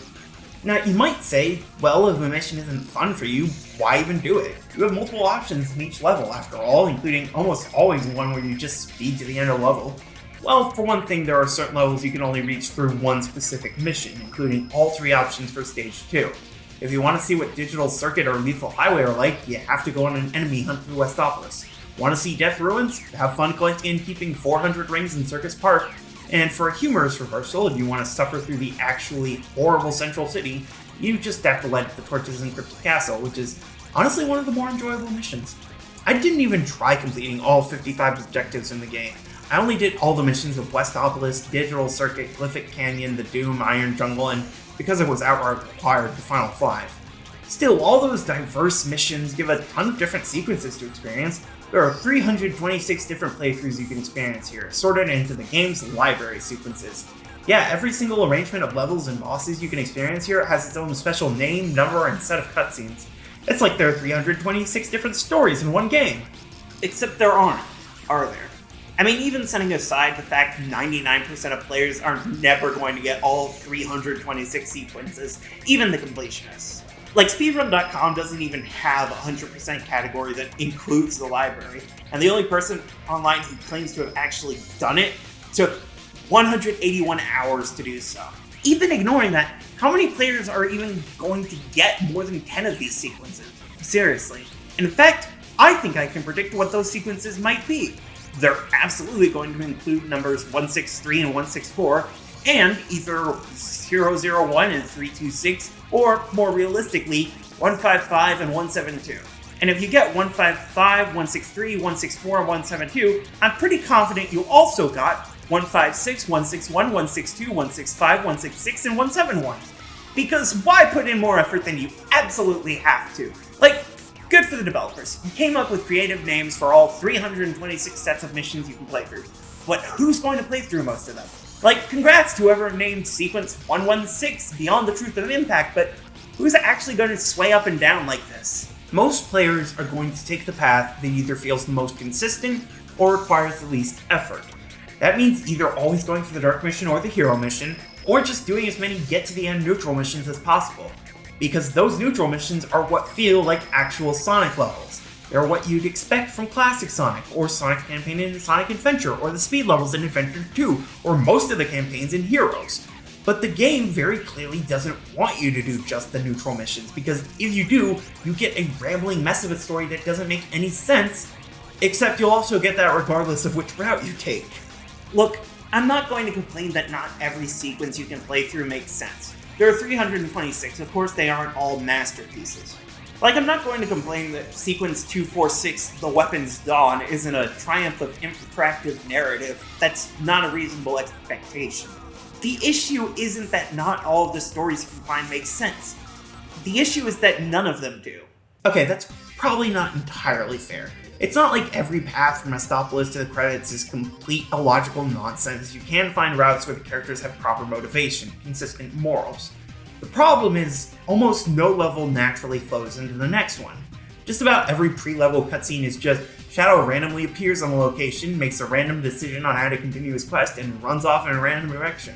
Now, you might say, well, if a mission isn't fun for you, why even do it? You have multiple options in each level, after all, including almost always one where you just speed to the end of the level. Well, for one thing, there are certain levels you can only reach through one specific mission, including all 3 options for Stage 2. If you want to see what Digital Circuit or Lethal Highway are like, you have to go on an enemy hunt through Westopolis. Want to see Death Ruins? Have fun collecting and keeping 400 rings in Circus Park. And for a humorous reversal, if you want to suffer through the actually horrible Central City, you just have to light the torches in Cryptic Castle, which is honestly one of the more enjoyable missions. I didn't even try completing all 55 objectives in the game. I only did all the missions of Westopolis, Digital Circuit, Glyphic Canyon, the Doom, Iron Jungle, and because it was outright required, the final 5. Still, all those diverse missions give a ton of different sequences to experience. There are 326 different playthroughs you can experience here, sorted into the game's library sequences. Yeah, every single arrangement of levels and bosses you can experience here has its own special name, number, and set of cutscenes. It's like there are 326 different stories in one game.
Except there aren't, are there? I mean, even setting aside the fact 99% of players are never going to get all 326 sequences, even the completionists. Like, speedrun.com doesn't even have a 100% category that includes the library, and the only person online who claims to have actually done it took 181 hours to do so. Even ignoring that, how many players are even going to get more than 10 of these sequences? Seriously. In fact, I think I can predict what those sequences might be. They're absolutely going to include numbers 163 and 164, and either 001 and 326, or more realistically, 155 and 172. And if you get 155, 163, 164, and 172, I'm pretty confident you also got 156, 161, 162, 165, 166, and 171. Because why put in more effort than you absolutely have to? Like, good for the developers. You came up with creative names for all 326 sets of missions you can play through. But who's going to play through most of them? Like, congrats to whoever named Sequence 116 Beyond the Truth of Impact, but who's actually going to sway up and down like this?
Most players are going to take the path that either feels the most consistent or requires the least effort. That means either always going for the Dark Mission or the Hero Mission, or just doing as many get-to-the-end neutral missions as possible. Because those neutral missions are what feel like actual Sonic levels. They're what you'd expect from classic Sonic, or Sonic Campaign in Sonic Adventure, or the speed levels in Adventure 2, or most of the campaigns in Heroes. But the game very clearly doesn't want you to do just the neutral missions, because if you do, you get a rambling mess of a story that doesn't make any sense, except you'll also get that regardless of which route you take.
Look, I'm not going to complain that not every sequence you can play through makes sense. There are 326, of course they aren't all masterpieces. Like, I'm not going to complain that Sequence 246, The Weapon's Dawn, isn't a triumph of interactive narrative. That's not a reasonable expectation. The issue isn't that not all of the stories you can find make sense. The issue is that none of them do.
Okay, that's probably not entirely fair. It's not like every path from Westopolis to the credits is complete illogical nonsense. You can find routes where the characters have proper motivation, consistent morals. The problem is, almost no level naturally flows into the next one. Just about every pre-level cutscene is just Shadow randomly appears on a location, makes a random decision on how to continue his quest, and runs off in a random direction.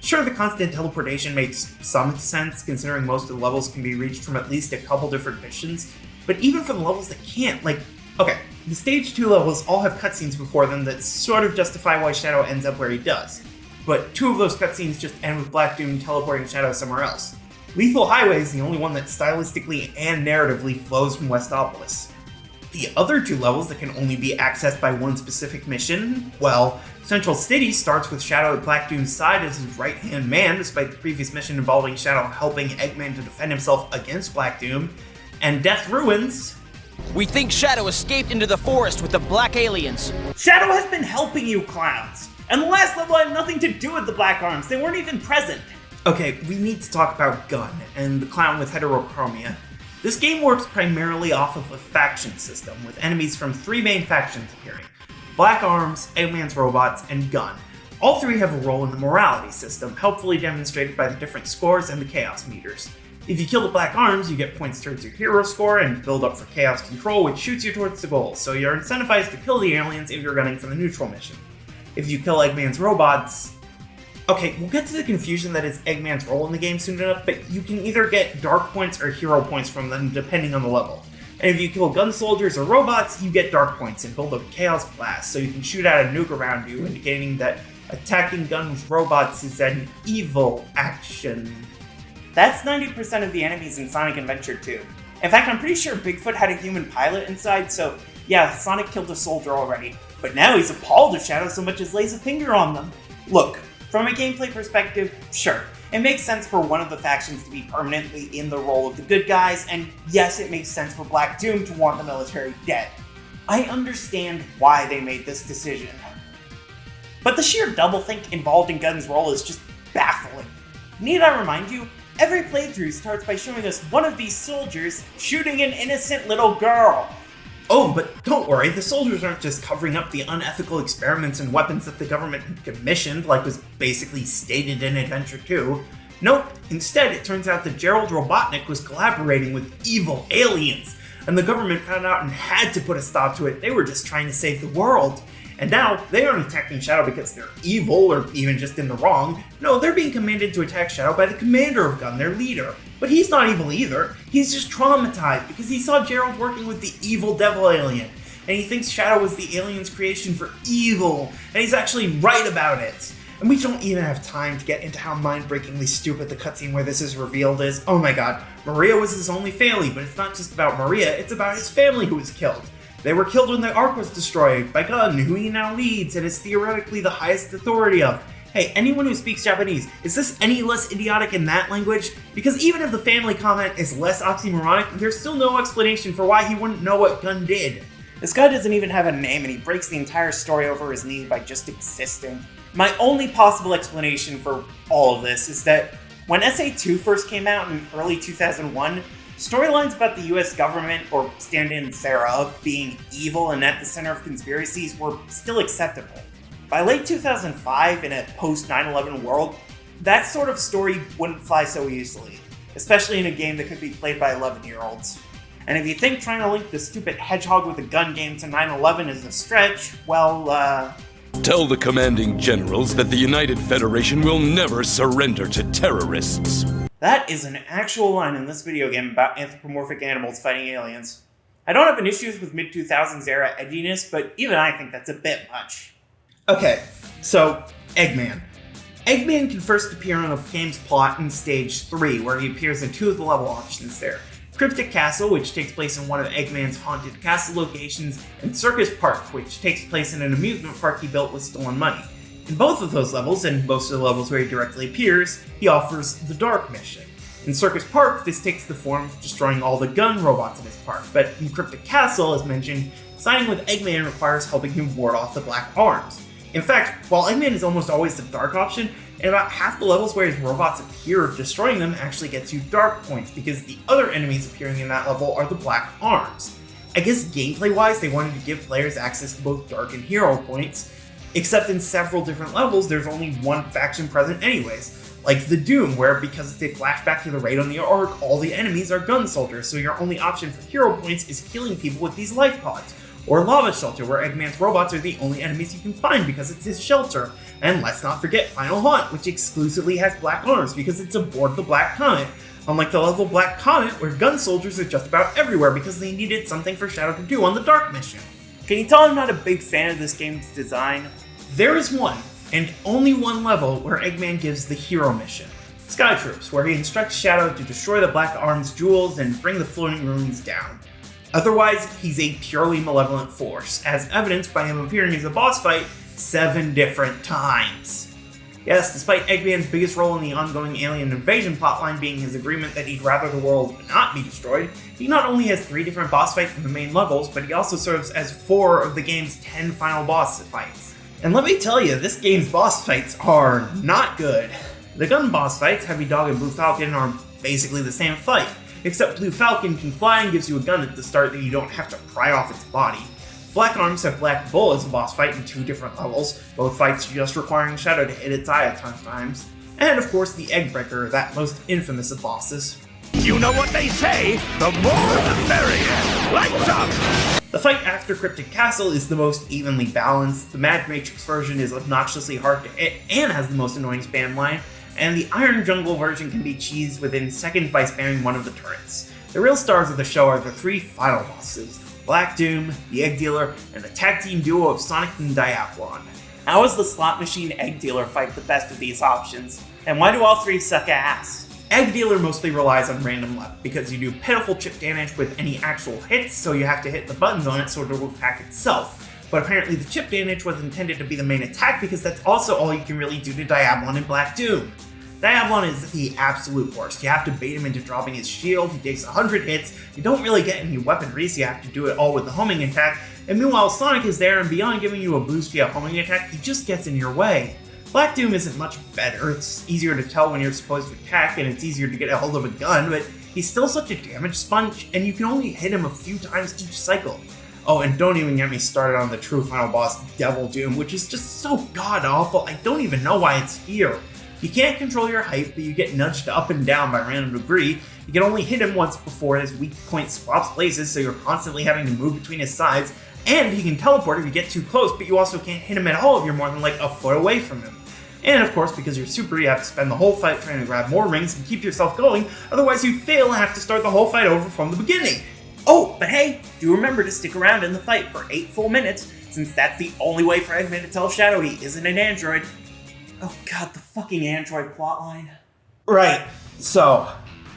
Sure, the constant teleportation makes some sense, considering most of the levels can be reached from at least a couple different missions, but even for the levels that can't, like, okay, the Stage 2 levels all have cutscenes before them that sort of justify why Shadow ends up where he does. But 2 of those cutscenes just end with Black Doom teleporting Shadow somewhere else. Lethal Highway is the only one that stylistically and narratively flows from Westopolis. The other 2 levels that can only be accessed by one specific mission, well, Central City starts with Shadow at Black Doom's side as his right-hand man, despite the previous mission involving Shadow helping Eggman to defend himself against Black Doom, and Death Ruins.
We think Shadow escaped into the forest with the black aliens.
Shadow has been helping you clowns! And the last level had nothing to do with the Black Arms, they weren't even present!
Okay, we need to talk about Gun, and the clown with heterochromia. This game works primarily off of a faction system, with enemies from 3 main factions appearing. Black Arms, Eggman's Robots, and Gun. All 3 have a role in the morality system, helpfully demonstrated by the different scores and the chaos meters. If you kill the black arms, you get points towards your hero score and build up for chaos control, which shoots you towards the goal, so you're incentivized to kill the aliens if you're gunning for the neutral mission. If you kill Eggman's robots... Okay, we'll get to the confusion that is Eggman's role in the game soon enough, but you can either get dark points or hero points from them depending on the level. And if you kill gun soldiers or robots, you get dark points and build up chaos blast, so you can shoot out a nuke around you, indicating that attacking guns robots is an evil action.
That's 90% of the enemies in Sonic Adventure 2. In fact, I'm pretty sure Bigfoot had a human pilot inside, so yeah, Sonic killed a soldier already. But now he's appalled if Shadow so much as lays a finger on them. Look, from a gameplay perspective, sure, it makes sense for one of the factions to be permanently in the role of the good guys, and yes, it makes sense for Black Doom to want the military dead. I understand why they made this decision. But the sheer doublethink involved in Gun's role is just baffling. Need I remind you? Every playthrough starts by showing us one of these soldiers shooting an innocent little girl.
Oh, but don't worry, the soldiers aren't just covering up the unethical experiments and weapons that the government had commissioned, like was basically stated in Adventure 2. Nope, instead it turns out that Gerald Robotnik was collaborating with evil aliens, and the government found out and had to put a stop to it. They were just trying to save the world. And now, they aren't attacking Shadow because they're evil or even just in the wrong. No, they're being commanded to attack Shadow by the commander of Gun, their leader. But he's not evil either. He's just traumatized because he saw Gerald working with the evil devil alien. And he thinks Shadow was the alien's creation for evil. And he's actually right about it. And we don't even have time to get into how mind-breakingly stupid the cutscene where this is revealed is. Oh my god, Maria was his only family, but it's not just about Maria, it's about his family who was killed. They were killed when the Ark was destroyed by Gun, who he now leads and is theoretically the highest authority of. Hey, anyone who speaks Japanese, is this any less idiotic in that language? Because even if the family comment is less oxymoronic, there's still no explanation for why he wouldn't know what Gun did.
This guy doesn't even have a name and he breaks the entire story over his knee by just existing. My only possible explanation for all of this is that when SA2 first came out in early 2001, storylines about the US government, or stand-ins thereof, being evil and at the center of conspiracies were still acceptable. By late 2005, in a post-9/11 world, that sort of story wouldn't fly so easily, especially in a game that could be played by 11-year-olds. And if you think trying to link the stupid Hedgehog with a gun game to 9/11 is a stretch, well,
Tell the commanding generals that the United Federation will never surrender to terrorists.
That is an actual line in this video game about anthropomorphic animals fighting aliens. I don't have an issues with mid-2000s era edginess, but even I think that's a bit much.
Okay, so, Eggman. Eggman can first appear on a game's plot in Stage 3, where he appears in 2 of the level options there. Cryptic Castle, which takes place in one of Eggman's haunted castle locations, and Circus Park, which takes place in an amusement park he built with stolen money. In both of those levels, and most of the levels where he directly appears, he offers the Dark mission. In Circus Park, this takes the form of destroying all the gun robots in his park, but in Cryptic Castle, as mentioned, signing with Eggman requires helping him ward off the Black Arms. In fact, while Eggman is almost always the dark option, in about half the levels where his robots appear, destroying them actually gets you dark points, because the other enemies appearing in that level are the Black Arms. I guess gameplay-wise, they wanted to give players access to both dark and hero points, except in several different levels, there's only one faction present anyways, like the Doom, where because it's a flashback to the raid on the Ark, all the enemies are gun soldiers, so your only option for hero points is killing people with these life pods. Or Lava Shelter, where Eggman's robots are the only enemies you can find because it's his shelter. And let's not forget Final Haunt, which exclusively has Black Arms because it's aboard the Black Comet. Unlike the level Black Comet, where gun soldiers are just about everywhere because they needed something for Shadow to do on the Dark mission.
Can you tell I'm not a big fan of this game's design?
There is one, and only one level, where Eggman gives the hero mission. Sky Troops, where he instructs Shadow to destroy the Black Arms jewels and bring the floating ruins down. Otherwise, he's a purely malevolent force, as evidenced by him appearing as a boss fight 7 different times. Yes, despite Eggman's biggest role in the ongoing alien invasion plotline being his agreement that he'd rather the world not be destroyed, he not only has 3 different boss fights in the main levels, but he also serves as 4 of the game's 10 final boss fights. And let me tell you, this game's boss fights are not good. The gun boss fights, Heavy Dog and Blue Falcon, are basically the same fight, except Blue Falcon can fly and gives you a gun at the start that you don't have to pry off its body. Black Arms have Black Bull as a boss fight in 2 different levels, both fights just requiring Shadow to hit its eye a ton of times. And of course the Egg Breaker, that most infamous of bosses.
You know what they say, the more the merrier. Lights up!
The fight after Cryptic Castle is the most evenly balanced, the Mad Matrix version is obnoxiously hard to hit and has the most annoying spam line, and the Iron Jungle version can be cheesed within seconds by spamming one of the turrets. The real stars of the show are the three final bosses, Black Doom, the Egg Dealer, and the tag team duo of Sonic and Diathlon.
How is the slot machine Egg Dealer fight the best of these options? And why do all three suck ass?
Egg Dealer mostly relies on random luck, because you do pitiful chip damage with any actual hits, so you have to hit the buttons on it so it will attack itself. But apparently the chip damage was intended to be the main attack because that's also all you can really do to Diablon and Black Doom. Diablon is the absolute worst. You have to bait him into dropping his shield, he takes 100 hits, you don't really get any weaponry, so you have to do it all with the homing attack, and meanwhile Sonic is there and beyond giving you a boost via homing attack, he just gets in your way. Black Doom isn't much better, it's easier to tell when you're supposed to attack and it's easier to get a hold of a gun, but he's still such a damage sponge and you can only hit him a few times each cycle. Oh, and don't even get me started on the true final boss, Devil Doom, which is just so god-awful, I don't even know why it's here. You can't control your height, but you get nudged up and down by random debris. You can only hit him once before his weak point swaps places, so you're constantly having to move between his sides, and he can teleport if you get too close, but you also can't hit him at all if you're more than like a foot away from him. And of course, because you're super, you have to spend the whole fight trying to grab more rings and keep yourself going, otherwise you fail and have to start the whole fight over from the beginning.
Oh, but hey, do remember to stick around in the fight for 8 full minutes, since that's the only way for Eggman to tell Shadow he isn't an android. Oh god, the fucking android plotline.
Right, so,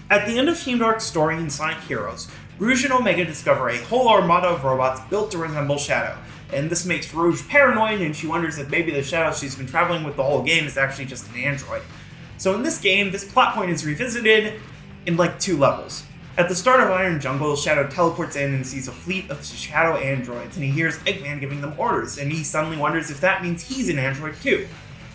at the end of Team Dark's story in Sonic Heroes, Rouge and Omega discover a whole armada of robots built to resemble Shadow, and this makes Rouge paranoid and she wonders if maybe the Shadow she's been traveling with the whole game is actually just an android. So in this game, this plot point is revisited in like 2 levels. At the start of Iron Jungle, Shadow teleports in and sees a fleet of Shadow androids, and he hears Eggman giving them orders, and he suddenly wonders if that means he's an android too.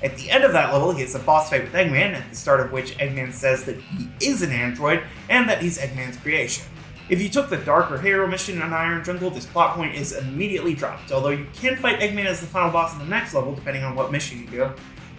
At the end of that level, he has a boss fight with Eggman, at the start of which Eggman says that he is an android, and that he's Eggman's creation. If you took the Darker Hero mission on Iron Jungle, this plot point is immediately dropped, although you can fight Eggman as the final boss in the next level, depending on what mission you do.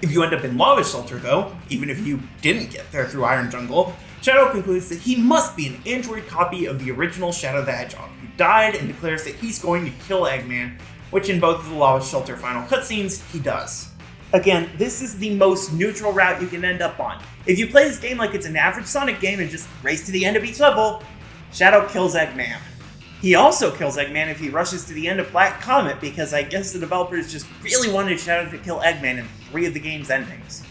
If you end up in Lava Shelter, though, even if you didn't get there through Iron Jungle, Shadow concludes that he must be an android copy of the original Shadow the Hedgehog, who died and declares that he's going to kill Eggman, which in both of the Lava Shelter final cutscenes, he does.
Again, this is the most neutral route you can end up on. If you play this game like it's an average Sonic game and just race to the end of each level, Shadow kills Eggman. He also kills Eggman if he rushes to the end of Black Comet, because I guess the developers just really wanted Shadow to kill Eggman in 3 of the game's endings.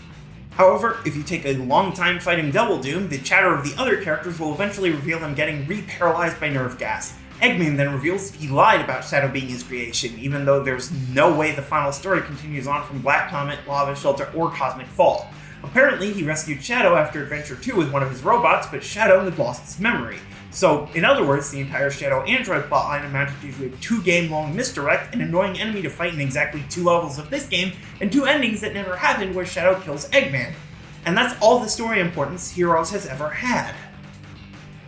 However, if you take a long time fighting Devil Doom, the chatter of the other characters will eventually reveal them getting re-paralyzed by nerve gas. Eggman then reveals he lied about Shadow being his creation, even though there's no way the final story continues on from Black Comet, Lava Shelter, or Cosmic Fall. Apparently, he rescued Shadow after Adventure 2 with one of his robots, but Shadow had lost his memory. So, in other words, the entire Shadow Android plotline amounted to a 2-game-long misdirect, an annoying enemy to fight in exactly 2 levels of this game, and 2 endings that never happened where Shadow kills Eggman. And that's all the story importance Heroes has ever had.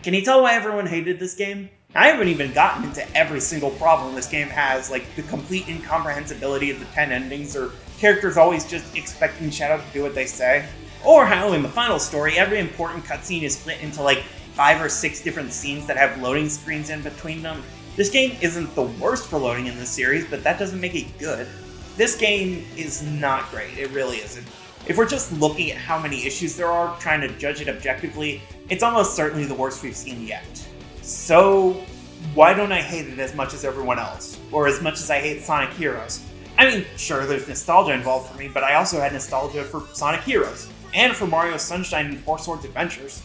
Can you tell why everyone hated this game? I haven't even gotten into every single problem this game has, like the complete incomprehensibility of the 10 endings, or characters always just expecting Shadow to do what they say, or how in the final story every important cutscene is split into like 5 or 6 different scenes that have loading screens in between them. This game isn't the worst for loading in this series, but that doesn't make it good. This game is not great, it really isn't. If we're just looking at how many issues there are, trying to judge it objectively, it's almost certainly the worst we've seen yet. So, why don't I hate it as much as everyone else? Or as much as I hate Sonic Heroes? I mean, sure, there's nostalgia involved for me, but I also had nostalgia for Sonic Heroes, and for Mario Sunshine and Four Swords Adventures.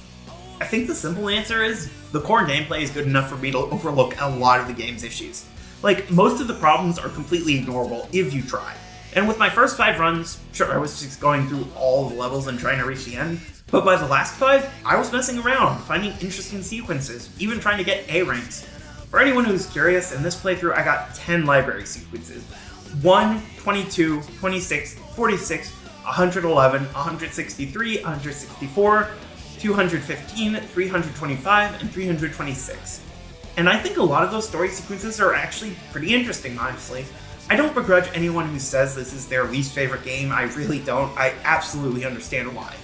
I think the simple answer is, the core gameplay is good enough for me to overlook a lot of the game's issues. Like, most of the problems are completely ignorable if you try. And with my first 5 runs, sure, I was just going through all the levels and trying to reach the end, but by the last 5, I was messing around, finding interesting sequences, even trying to get A ranks. For anyone who's curious, in this playthrough I got 10 library sequences. 1, 22, 26, 46, 111, 163, 164, 215, 325, and 326. And I think a lot of those story sequences are actually pretty interesting, honestly. I don't begrudge anyone who says this is their least favorite game, I really don't, I absolutely understand why.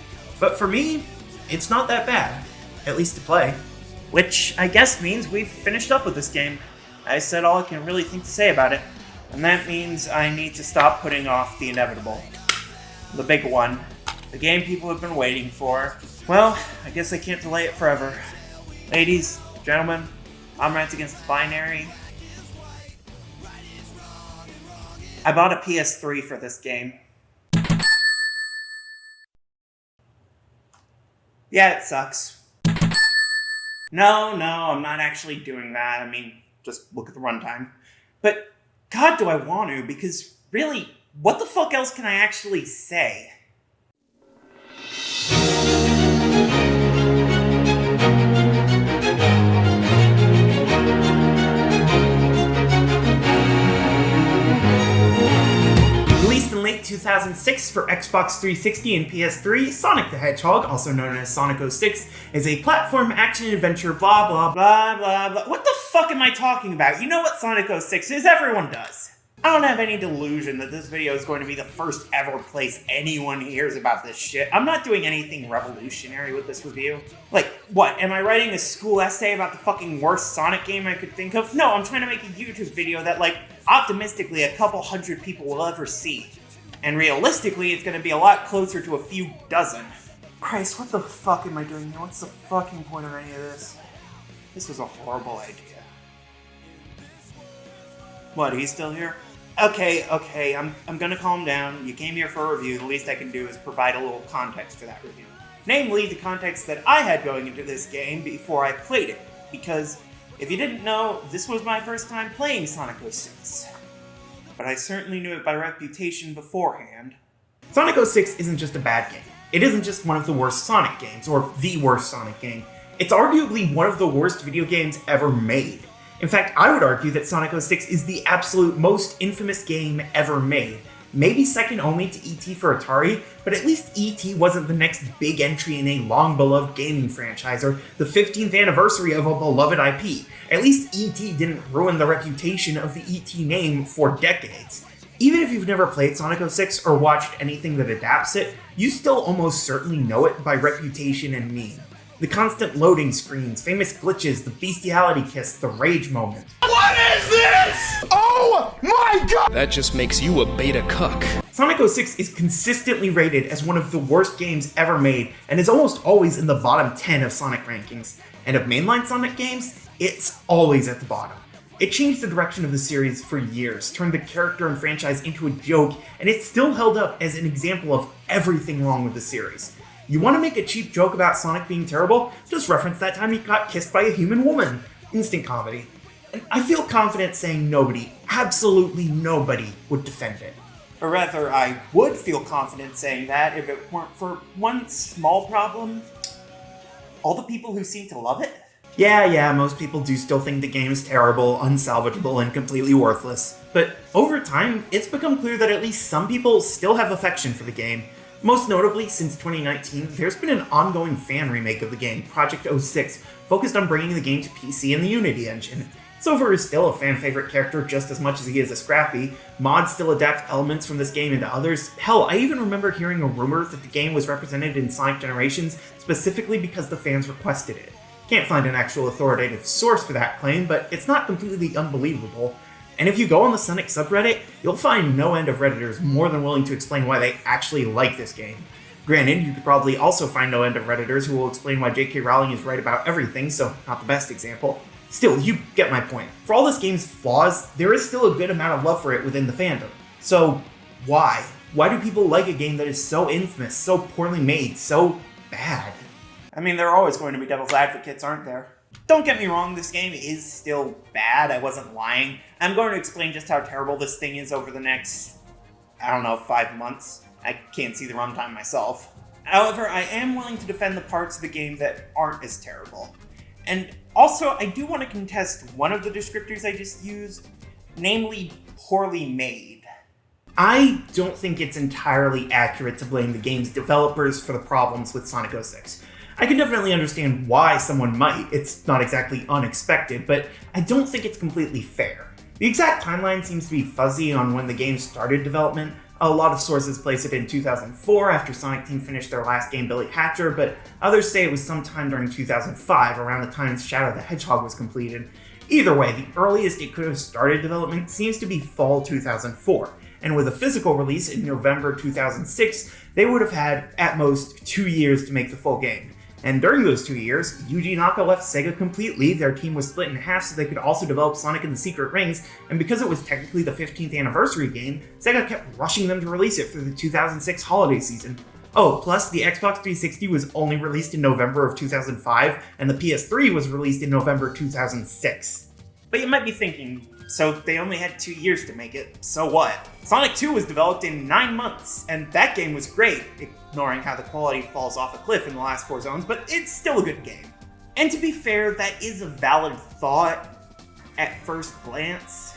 But for me, it's not that bad. at least to play.
Which I guess means we've finished up with this game. I said all I can really think to say about it, and that means I need to stop putting off the inevitable. The big one. The game people have been waiting for. Well, I guess I can't delay it forever. Ladies, gentlemen, comrades against the binary. I bought a PS3 for this game. Yeah, it sucks. No, I'm not actually doing that. I mean, just look at the runtime. But God, do I want to, because really, what the fuck else can I actually say?
Released in late 2006 for Xbox 360 and PS3, Sonic the Hedgehog, also known as Sonic 06, is a platform action-adventure blah blah blah blah blah.
What the fuck am I talking about? You know what Sonic 06 is? Everyone does. I don't have any delusion that this video is going to be the first ever place anyone hears about this shit. I'm not doing anything revolutionary with this review. Like, what? Am I writing a school essay about the fucking worst Sonic game I could think of? No, I'm trying to make a YouTube video that, like, optimistically a couple hundred people will ever see. And realistically, it's gonna be a lot closer to a few dozen. Christ, what the fuck am I doing here? What's the fucking point of any of this? This was a horrible idea. What, he's still here? Okay, I'm gonna calm down. You came here for a review. The least I can do is provide a little context for that review. Namely, the context that I had going into this game before I played it. Because, if you didn't know, this was my first time playing Sonic 06. But I certainly knew it by reputation beforehand.
Sonic 06 isn't just a bad game. It isn't just one of the worst Sonic games, or the worst Sonic game. It's arguably one of the worst video games ever made. In fact, I would argue that Sonic 06 is the absolute most infamous game ever made. Maybe second only to E.T. for Atari, but at least E.T. wasn't the next big entry in a long-beloved gaming franchise, or the 15th anniversary of a beloved IP. At least E.T. didn't ruin the reputation of the E.T. name for decades. Even if you've never played Sonic 06 or watched anything that adapts it, you still almost certainly know it by reputation and meme. The constant loading screens, famous glitches, the bestiality kiss, the rage moment.
What is this? Oh my god!
That just makes you a beta cuck.
Sonic 06 is consistently rated as one of the worst games ever made, and is almost always in the bottom 10 of Sonic rankings. And of mainline Sonic games, it's always at the bottom. It changed the direction of the series for years, turned the character and franchise into a joke, and it's still held up as an example of everything wrong with the series. You want to make a cheap joke about Sonic being terrible? Just reference that time he got kissed by a human woman. Instant comedy. And I feel confident saying nobody, absolutely nobody, would defend it.
Or rather, I would feel confident saying that if it weren't for one small problem. All the people who seem to love it?
Yeah, most people do still think the game is terrible, unsalvageable, and completely worthless. But over time, it's become clear that at least some people still have affection for the game. Most notably, since 2019, there's been an ongoing fan remake of the game, Project 06, focused on bringing the game to PC and the Unity engine. Silver is still a fan-favorite character just as much as he is a Scrappy. Mods still adapt elements from this game into others. Hell, I even remember hearing a rumor that the game was represented in Sonic Generations specifically because the fans requested it. Can't find an actual authoritative source for that claim, but it's not completely unbelievable. And if you go on the Sonic subreddit, you'll find no end of Redditors more than willing to explain why they actually like this game. Granted, you could probably also find no end of Redditors who will explain why J.K. Rowling is right about everything, so not the best example. Still, you get my point. For all this game's flaws, there is still a good amount of love for it within the fandom. So, why? Why do people like a game that is so infamous, so poorly made, so bad?
I mean, there are always going to be devil's advocates, aren't there? Don't get me wrong, this game is still bad, I wasn't lying. I'm going to explain just how terrible this thing is over the next, 5 months. I can't see the runtime myself. However, I am willing to defend the parts of the game that aren't as terrible. And also, I do want to contest one of the descriptors I just used, namely poorly made.
I don't think it's entirely accurate to blame the game's developers for the problems with Sonic 06. I can definitely understand why someone might, it's not exactly unexpected, but I don't think it's completely fair. The exact timeline seems to be fuzzy on when the game started development. A lot of sources place it in 2004 after Sonic Team finished their last game, Billy Hatcher, but others say it was sometime during 2005, around the time Shadow the Hedgehog was completed. Either way, the earliest it could have started development seems to be fall 2004, and with a physical release in November 2006, they would have had, at most, 2 years to make the full game. And during those 2 years, Yuji Naka left Sega completely, their team was split in half so they could also develop Sonic and the Secret Rings, and because it was technically the 15th anniversary game, Sega kept rushing them to release it for the 2006 holiday season. Oh, plus the Xbox 360 was only released in November of 2005, and the PS3 was released in November 2006.
But you might be thinking, so they only had 2 years to make it, so what? Sonic 2 was developed in 9 months, and that game was great, ignoring how the quality falls off a cliff in the last 4 zones, but it's still a good game. And to be fair, that is a valid thought at first glance.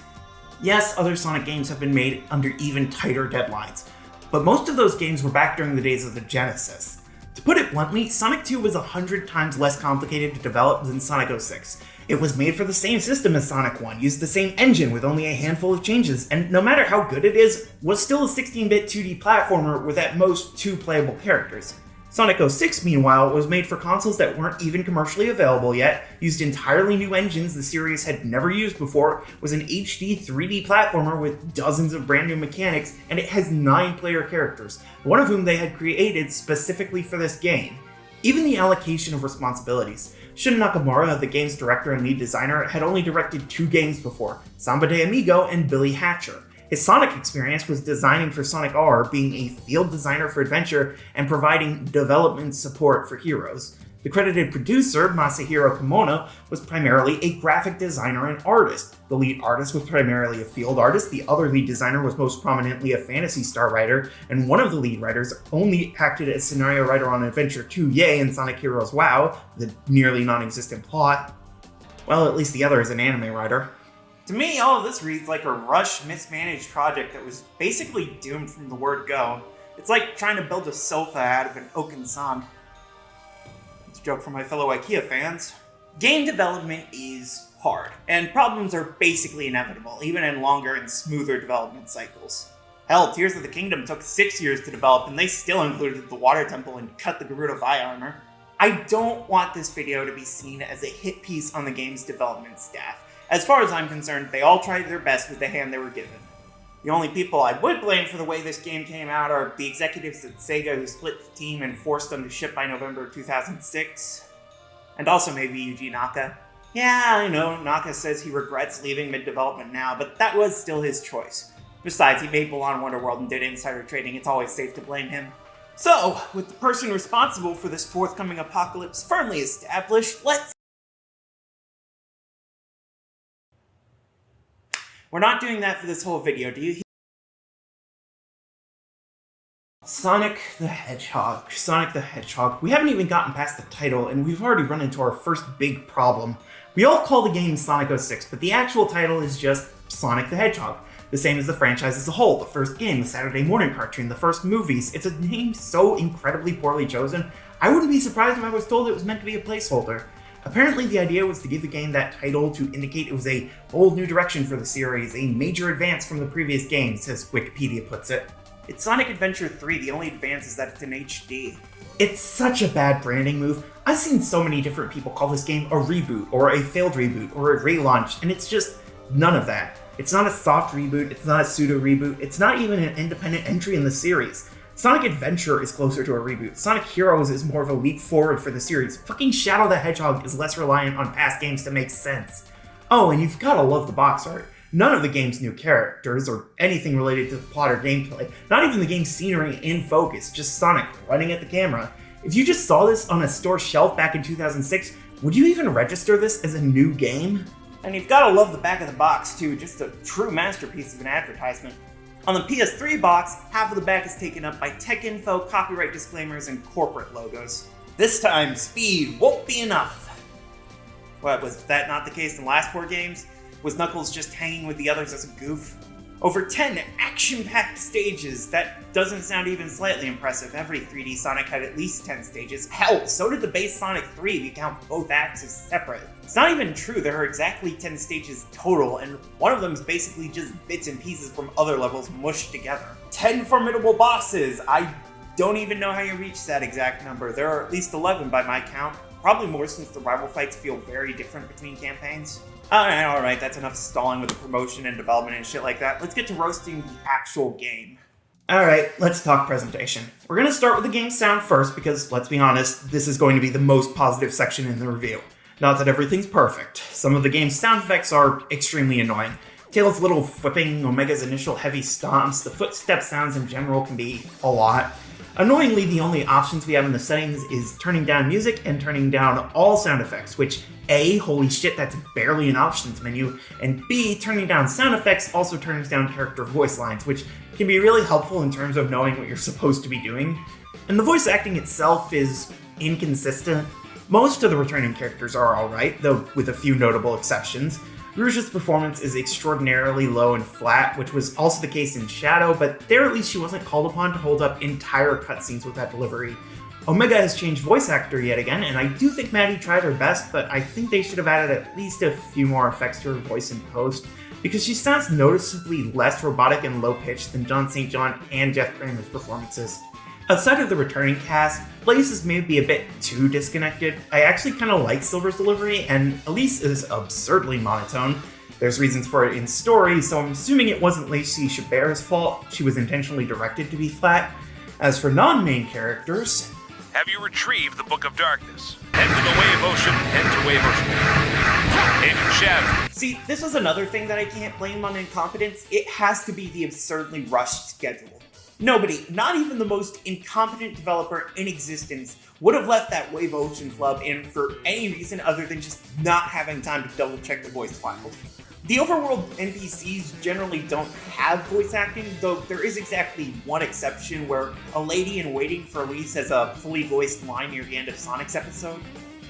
Yes, other Sonic games have been made under even tighter deadlines, but most of those games were back during the days of the Genesis. To put it bluntly, Sonic 2 was 100 times less complicated to develop than Sonic 06. It was made for the same system as Sonic 1, used the same engine with only a handful of changes, and no matter how good it is, was still a 16-bit 2D platformer with at most 2 playable characters. Sonic 06, meanwhile, was made for consoles that weren't even commercially available yet, used entirely new engines the series had never used before, was an HD 3D platformer with dozens of brand new mechanics, and it has 9 player characters, one of whom they had created specifically for this game. Even the allocation of responsibilities. Shun Nakamura, the game's director and lead designer, had only directed 2 games before, Samba de Amigo and Billy Hatcher. His Sonic experience was designing for Sonic R, being a field designer for Adventure, and providing development support for Heroes. The credited producer, Masahiro Kimono, was primarily a graphic designer and artist. The lead artist was primarily a field artist, the other lead designer was most prominently a Phantasy Star writer, and one of the lead writers only acted as scenario writer on Adventure 2 Yay and Sonic Heroes WoW, the nearly non-existent plot. Well, at least the other is an anime writer.
To me, all of this reads like a rushed, mismanaged project that was basically doomed from the word go. It's like trying to build a sofa out of an oaken sand. It's a joke for my fellow IKEA fans. Game development is hard, and problems are basically inevitable, even in longer and smoother development cycles. Hell, Tears of the Kingdom took 6 years to develop, and they still included the Water Temple and cut the Gerudo Vi armor. I don't want this video to be seen as a hit piece on the game's development staff. As far as I'm concerned, they all tried their best with the hand they were given. The only people I would blame for the way this game came out are the executives at Sega who split the team and forced them to ship by November 2006. And also maybe Yuji Naka. Yeah, I know, Naka says he regrets leaving mid-development now, but that was still his choice. Besides, he made Balan Wonderworld and did insider trading, it's always safe to blame him. So, with the person responsible for this forthcoming apocalypse firmly established, let's... We're not doing that for this whole video, do you hear?
Sonic the Hedgehog. Sonic the Hedgehog. We haven't even gotten past the title, and we've already run into our first big problem. We all call the game Sonic 06, but the actual title is just Sonic the Hedgehog. The same as the franchise as a whole, the first game, the Saturday morning cartoon, the first movies. It's a name so incredibly poorly chosen, I wouldn't be surprised if I was told it was meant to be a placeholder. Apparently the idea was to give the game that title to indicate it was a bold new direction for the series, a major advance from the previous games, as Wikipedia puts it.
It's Sonic Adventure 3, the only advance is that it's in HD.
It's such a bad branding move. I've seen so many different people call this game a reboot, or a failed reboot, or a relaunch, and it's just none of that. It's not a soft reboot, it's not a pseudo reboot, it's not even an independent entry in the series. Sonic Adventure is closer to a reboot. Sonic Heroes is more of a leap forward for the series. Fucking Shadow the Hedgehog is less reliant on past games to make sense. Oh, and you've gotta love the box art. None of the game's new characters, or anything related to the plot or gameplay, not even the game's scenery in focus, just Sonic running at the camera. If you just saw this on a store shelf back in 2006, would you even register this as a new game?
And you've gotta love the back of the box too, just a true masterpiece of an advertisement. On the PS3 box, half of the back is taken up by tech info, copyright disclaimers, and corporate logos. This time, speed won't be enough. What, was that not the case in the last 4 games? Was Knuckles just hanging with the others as a goof? Over 10 action-packed stages. That doesn't sound even slightly impressive. Every 3D Sonic had at least 10 stages. Hell, so did the base Sonic 3 if you count both acts as separate. It's not even true, there are exactly 10 stages total, and one of them is basically just bits and pieces from other levels mushed together. 10 formidable bosses! I don't even know how you reach that exact number. There are at least 11 by my count. Probably more since the rival fights feel very different between campaigns. Alright, that's enough stalling with the promotion and development and shit like that. Let's get to roasting the actual game.
Alright, let's talk presentation. We're going to start with the game's sound first because, let's be honest, this is going to be the most positive section in the review. Not that everything's perfect. Some of the game's sound effects are extremely annoying. Tails' little flipping, Omega's initial heavy stomps, the footstep sounds in general can be a lot. Annoyingly, the only options we have in the settings is turning down music and turning down all sound effects, which A, holy shit, that's barely an options menu, and B, turning down sound effects also turns down character voice lines, which can be really helpful in terms of knowing what you're supposed to be doing. And the voice acting itself is inconsistent. Most of the returning characters are alright, though with a few notable exceptions. Rouge's performance is extraordinarily low and flat, which was also the case in Shadow, but there at least she wasn't called upon to hold up entire cutscenes with that delivery. Omega has changed voice actor yet again, and I do think Maddie tried her best, but I think they should have added at least a few more effects to her voice in post, because she sounds noticeably less robotic and low-pitched than John St. John and Jeff Kramer's performances. Outside of the returning cast, places may be a bit too disconnected. I actually kind of like Silver's delivery, and Elise is absurdly monotone. There's reasons for it in story, so I'm assuming it wasn't Lacey Chabert's fault. She was intentionally directed to be flat. As for non-main characters...
Have you retrieved the Book of Darkness? Head to the Wave Ocean, head to Wave Ocean. Agent Shadow.
See, this is another thing that I can't blame on incompetence. It has to be the absurdly rushed schedule. Nobody, not even the most incompetent developer in existence, would have left that Wave Ocean flub in for any reason other than just not having time to double check the voice files. The overworld NPCs generally don't have voice acting, though there is exactly one exception where a lady in waiting for Elise has a fully voiced line near the end of Sonic's episode.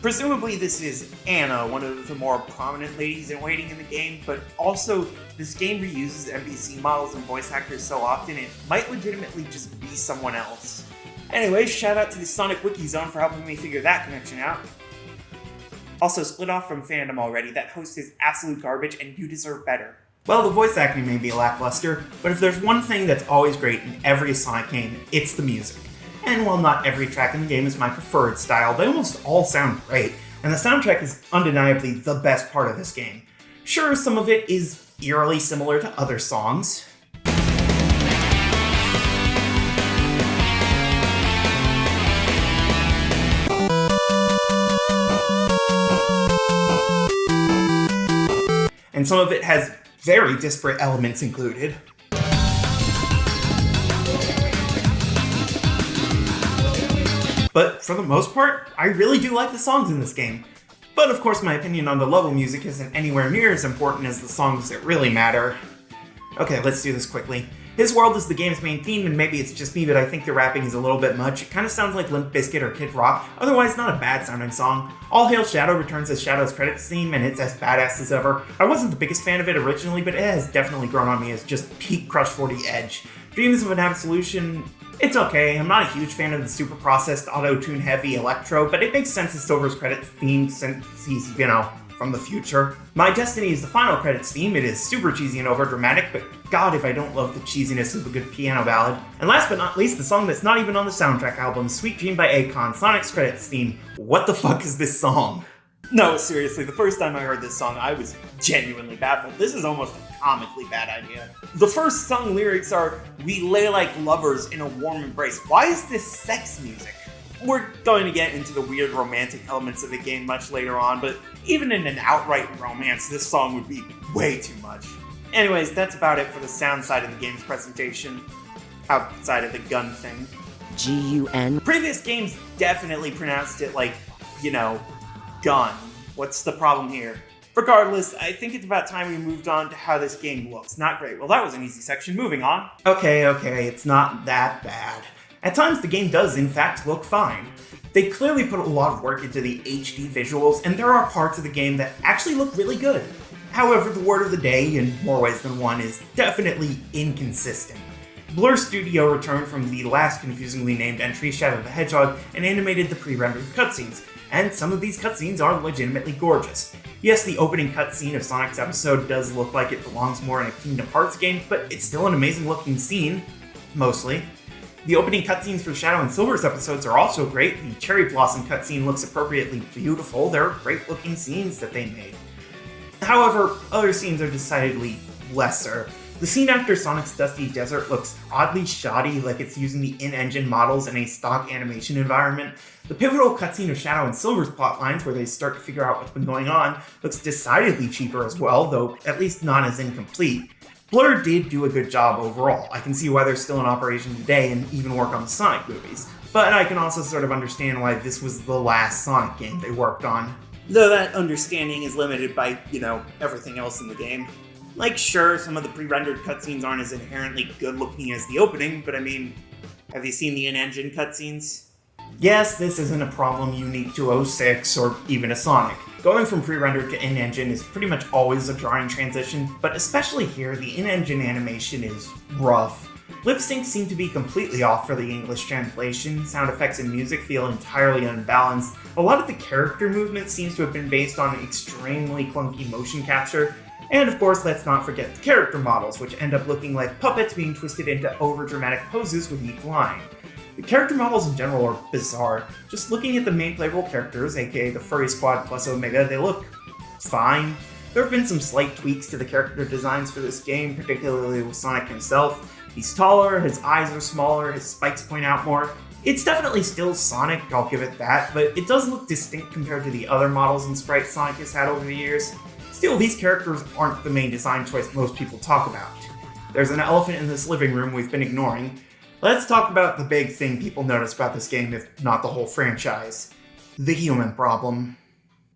Presumably this is Anna, one of the more prominent ladies in waiting in the game, but also this game reuses NPC models and voice actors so often it might legitimately just be someone else. Anyway, shout out to the Sonic Wiki Zone for helping me figure that connection out. Also, split off from fandom already, that host is absolute garbage and you deserve better.
Well, the voice acting may be lackluster, but if there's one thing that's always great in every Sonic game, it's the music. And while not every track in the game is my preferred style, they almost all sound great, and the soundtrack is undeniably the best part of this game. Sure, some of it is eerily similar to other songs. And some of it has very disparate elements included. But for the most part, I really do like the songs in this game. But of course my opinion on the level music isn't anywhere near as important as the songs that really matter. Okay, let's do this quickly. His World is the game's main theme, and maybe it's just me, but I think the rapping is a little bit much. It kind of sounds like Limp Bizkit or Kid Rock, otherwise not a bad sounding song. All Hail Shadow returns as Shadow's credits theme, and it's as badass as ever. I wasn't the biggest fan of it originally, but it has definitely grown on me as just peak Crush 40 edge. Dreams of an Absolution, it's okay. I'm not a huge fan of the super processed, auto-tune heavy electro, but it makes sense as Silver's credits theme since he's, from the future. My Destiny is the final credits theme. It is super cheesy and over-dramatic, but god if I don't love the cheesiness of a good piano ballad. And last but not least, the song that's not even on the soundtrack album, Sweet Dream by Akon, Sonic's credits theme. What the fuck is this song?
No, seriously, the first time I heard this song, I was genuinely baffled. This is almost a comically bad idea. The first song lyrics are, "We lay like lovers in a warm embrace." Why is this sex music? We're going to get into the weird romantic elements of the game much later on, but even in an outright romance, this song would be way too much. Anyways, that's about it for the sound side of the game's presentation, outside of the gun thing.
G-U-N?
Previous games definitely pronounced it like, gun. What's the problem here? Regardless, I think it's about time we moved on to how this game looks. Not great. Well, that was an easy section. Moving on.
Okay, it's not that bad. At times, the game does, in fact, look fine. They clearly put a lot of work into the HD visuals, and there are parts of the game that actually look really good. However, the word of the day, in more ways than one, is definitely inconsistent. Blur Studio returned from the last confusingly named entry, Shadow the Hedgehog, and animated the pre-rendered cutscenes, and some of these cutscenes are legitimately gorgeous. Yes, the opening cutscene of Sonic's episode does look like it belongs more in a Kingdom Hearts game, but it's still an amazing looking scene, mostly. The opening cutscenes for Shadow and Silver's episodes are also great. The Cherry Blossom cutscene looks appropriately beautiful. They're great looking scenes that they made. However, other scenes are decidedly lesser. The scene after Sonic's Dusty Desert looks oddly shoddy, like it's using the in-engine models in a stock animation environment. The pivotal cutscene of Shadow and Silver's plotlines, where they start to figure out what's been going on, looks decidedly cheaper as well, though at least not as incomplete. Blur did do a good job overall. I can see why they're still in operation today and even work on the Sonic movies, but I can also sort of understand why this was the last Sonic game they worked on. Though that understanding is limited by, everything else in the game. Like, sure, some of the pre-rendered cutscenes aren't as inherently good-looking as the opening, but I mean, have you seen the in-engine cutscenes? Yes, this isn't a problem unique to 06 or even a Sonic. Going from pre-rendered to in-engine is pretty much always a jarring transition, but especially here, the in-engine animation is rough. Lip syncs seem to be completely off for the English translation, sound effects and music feel entirely unbalanced, a lot of the character movement seems to have been based on extremely clunky motion capture, and of course, let's not forget the character models, which end up looking like puppets being twisted into overdramatic poses with each line. The character models in general are bizarre. Just looking at the main playable characters, aka the Furry Squad plus Omega, they look fine. There have been some slight tweaks to the character designs for this game, particularly with Sonic himself. He's taller, his eyes are smaller, his spikes point out more. It's definitely still Sonic, I'll give it that, but it does look distinct compared to the other models and sprites Sonic has had over the years. Still, these characters aren't the main design choice most people talk about. There's an elephant in this living room we've been ignoring. Let's talk about the big thing people notice about this game, if not the whole franchise. The human problem.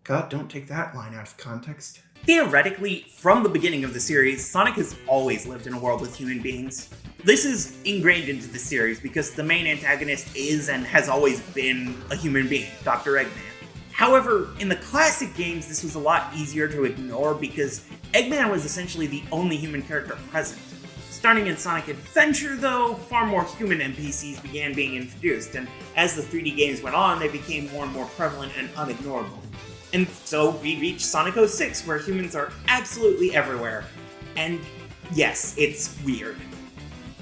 God, don't take that line out of context.
Theoretically, from the beginning of the series, Sonic has always lived in a world with human beings. This is ingrained into the series because the main antagonist is and has always been a human being, Dr. Eggman. However, in the classic games, this was a lot easier to ignore because Eggman was essentially the only human character present. Starting in Sonic Adventure, though, far more human NPCs began being introduced, and as the 3D games went on, they became more and more prevalent and unignorable. And so we reach Sonic 06, where humans are absolutely everywhere. And yes, it's weird.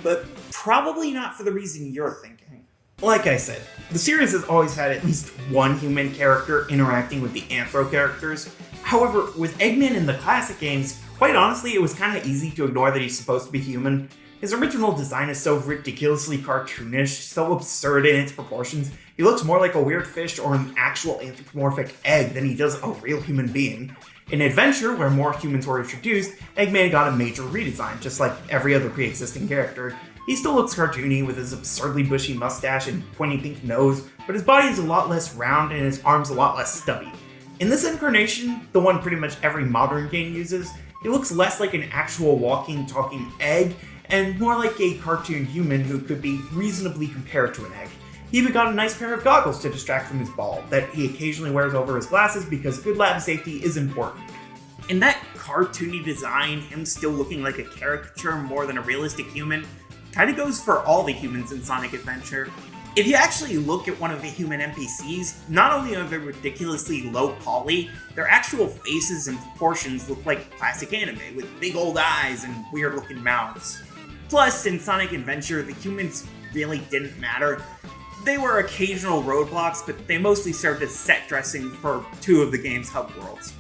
But probably not for the reason you're thinking.
Like I said, the series has always had at least one human character interacting with the Anthro characters. However, with Eggman in the classic games, quite honestly, it was kind of easy to ignore that he's supposed to be human. His original design is so ridiculously cartoonish, so absurd in its proportions, he looks more like a weird fish or an actual anthropomorphic egg than he does a real human being. In Adventure, where more humans were introduced, Eggman got a major redesign, just like every other pre-existing character. He still looks cartoony with his absurdly bushy mustache and pointy pink nose, but his body is a lot less round and his arms a lot less stubby. In this incarnation, the one pretty much every modern game uses, he looks less like an actual walking, talking egg, and more like a cartoon human who could be reasonably compared to an egg. He even got a nice pair of goggles to distract from his ball, that he occasionally wears over his glasses because good lab safety is important.
In that cartoony design, him still looking like a caricature more than a realistic human, kinda goes for all the humans in Sonic Adventure. If you actually look at one of the human NPCs, not only are they ridiculously low poly, their actual faces and proportions look like classic anime, with big old eyes and weird looking mouths. Plus, in Sonic Adventure, the humans really didn't matter. They were occasional roadblocks, but they mostly served as set dressing for two of the game's hub worlds.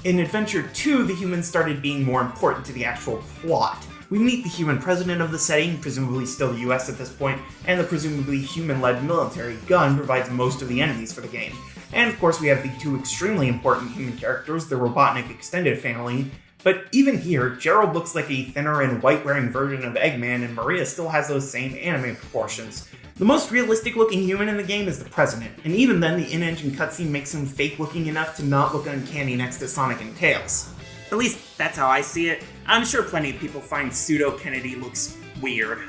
In Adventure 2, the humans started being more important to the actual plot. We meet the human president of the setting, presumably still the US at this point, and the presumably human-led military. Gun provides most of the enemies for the game. And of course we have the two extremely important human characters, the Robotnik extended family. But even here, Gerald looks like a thinner and white-wearing version of Eggman, and Maria still has those same anime proportions. The most realistic-looking human in the game is the president, and even then the in-engine cutscene makes him fake-looking enough to not look uncanny next to Sonic and Tails.
At least that's how I see it. I'm sure plenty of people find Pseudo-Kennedy looks weird.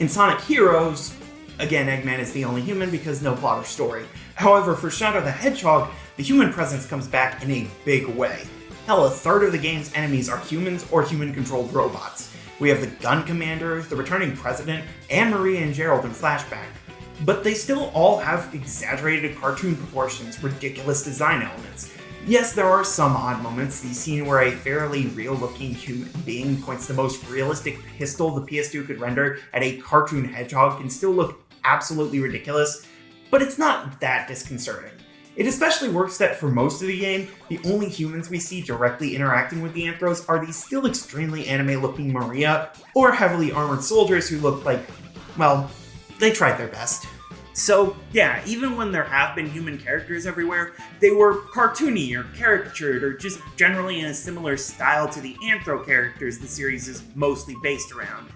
In Sonic Heroes, again, Eggman is the only human because no plot or story. However, for Shadow the Hedgehog, the human presence comes back in a big way. Hell, a third of the game's enemies are humans or human-controlled robots. We have the gun commander, the returning president, and Maria and Gerald in flashback. But they still all have exaggerated cartoon proportions, ridiculous design elements. Yes, there are some odd moments. The scene where a fairly real-looking human being points the most realistic pistol the PS2 could render at a cartoon hedgehog can still look absolutely ridiculous, but it's not that disconcerting. It especially works that for most of the game, the only humans we see directly interacting with the Anthros are these still extremely anime-looking Maria, or heavily armored soldiers who look like, well, they tried their best.
So yeah, even when there have been human characters everywhere, they were cartoony or caricatured or just generally in a similar style to the Anthro characters the series is mostly based around.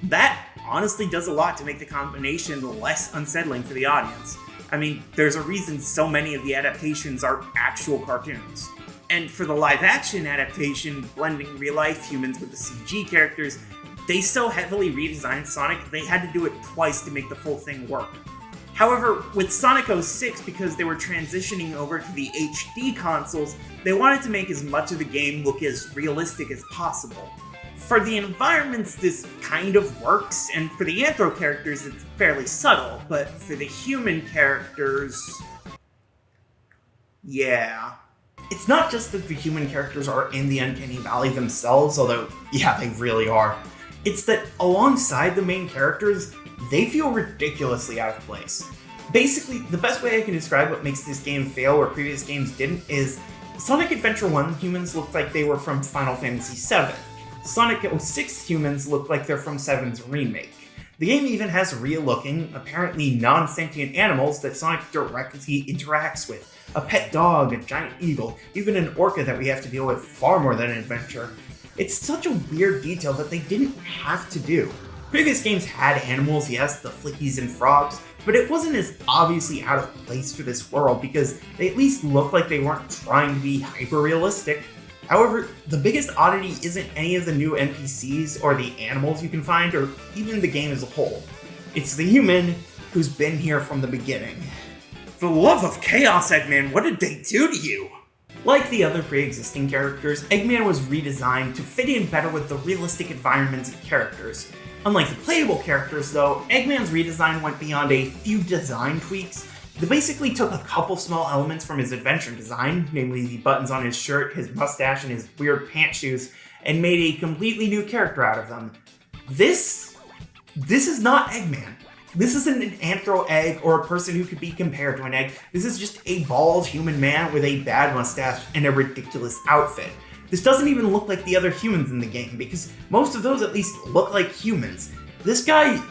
That honestly does a lot to make the combination less unsettling for the audience. I mean, there's a reason so many of the adaptations are actual cartoons. And for the live-action adaptation, blending real-life humans with the CG characters, they so heavily redesigned Sonic they had to do it twice to make the full thing work. However, with Sonic 06, because they were transitioning over to the HD consoles, they wanted to make as much of the game look as realistic as possible. For the environments, this kind of works, and for the Anthro characters, it's fairly subtle, but for the human characters... yeah.
It's not just that the human characters are in the Uncanny Valley themselves, although, yeah, they really are. It's that alongside the main characters, they feel ridiculously out of place. Basically, the best way I can describe what makes this game fail where previous games didn't is Sonic Adventure 1 humans looked like they were from Final Fantasy VII. Sonic 06 humans look like they're from 7's remake. The game even has real-looking, apparently non-sentient animals that Sonic directly interacts with. A pet dog, a giant eagle, even an orca that we have to deal with far more than an adventure. It's such a weird detail that they didn't have to do. Previous games had animals, yes, the flickies and frogs, but it wasn't as obviously out of place for this world because they at least looked like they weren't trying to be hyper-realistic. However, the biggest oddity isn't any of the new NPCs or the animals you can find, or even the game as a whole. It's the human who's been here from the beginning.
For the love of chaos, Eggman, what did they do to you?
Like the other pre-existing characters, Eggman was redesigned to fit in better with the realistic environments and characters. Unlike the playable characters, though, Eggman's redesign went beyond a few design tweaks. They basically took a couple small elements from his adventure design, namely the buttons on his shirt, his mustache, and his weird pant shoes, and made a completely new character out of them. This is not Eggman. This isn't an anthro egg or a person who could be compared to an egg. This is just a bald human man with a bad mustache and a ridiculous outfit. This doesn't even look like the other humans in the game, because most of those at least look like humans. This guy...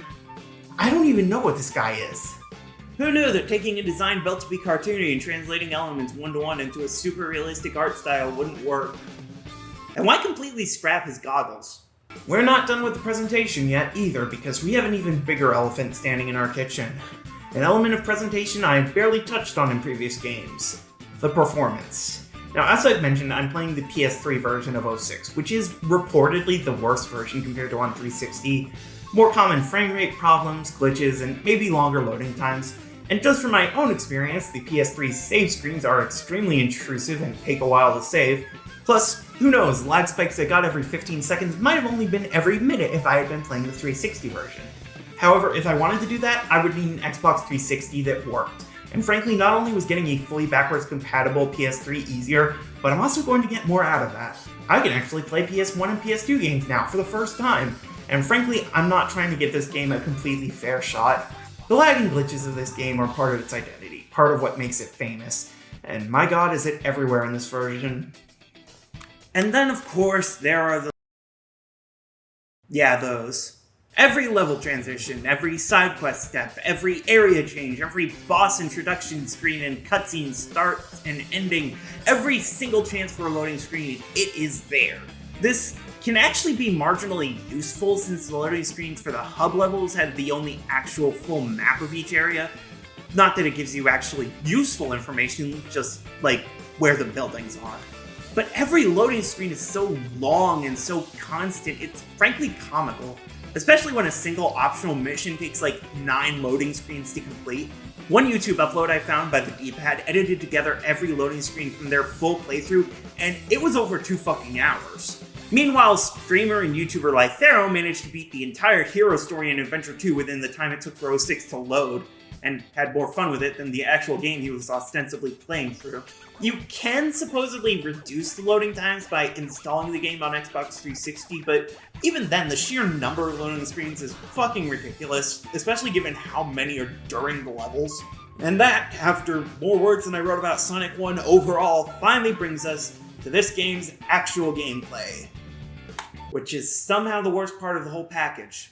I don't even know what this guy is.
Who knew that taking a design built to be cartoony and translating elements one-to-one into a super realistic art style wouldn't work? And why completely scrap his goggles?
We're not done with the presentation yet either, because we have an even bigger elephant standing in our kitchen. An element of presentation I have barely touched on in previous games. The performance. Now, as I've mentioned, I'm playing the PS3 version of 06, which is reportedly the worst version compared to on 360. More common frame rate problems, glitches, and maybe longer loading times. And just from my own experience, the PS3 save screens are extremely intrusive and take a while to save. Plus, who knows, lag spikes I got every 15 seconds might have only been every minute if I had been playing the 360 version. However, if I wanted to do that, I would need an Xbox 360 that worked. And frankly, not only was getting a fully backwards compatible PS3 easier, but I'm also going to get more out of that. I can actually play PS1 and PS2 games now for the first time. And frankly, I'm not trying to give this game a completely fair shot. The lag and glitches of this game are part of its identity, part of what makes it famous. And my god, is it everywhere in this version.
And then, of course, there are the... yeah, those. Every level transition, every side quest step, every area change, every boss introduction screen and cutscene start and ending, every single chance for a loading screen, it is there. This can actually be marginally useful since the loading screens for the hub levels have the only actual full map of each area. Not that it gives you actually useful information, just like where the buildings are. But every loading screen is so long and so constant, it's frankly comical. Especially when a single optional mission takes like 9 loading screens to complete. One YouTube upload I found by the D-pad edited together every loading screen from their full playthrough, and it was over 2 fucking hours. Meanwhile, streamer and YouTuber Lythero managed to beat the entire hero story in Adventure 2 within the time it took for 06 to load, and had more fun with it than the actual game he was ostensibly playing through. You can supposedly reduce the loading times by installing the game on Xbox 360, but even then, the sheer number of loading screens is fucking ridiculous, especially given how many are during the levels. And that, after more words than I wrote about Sonic 1 overall, finally brings us to this game's actual gameplay, which is somehow the worst part of the whole package.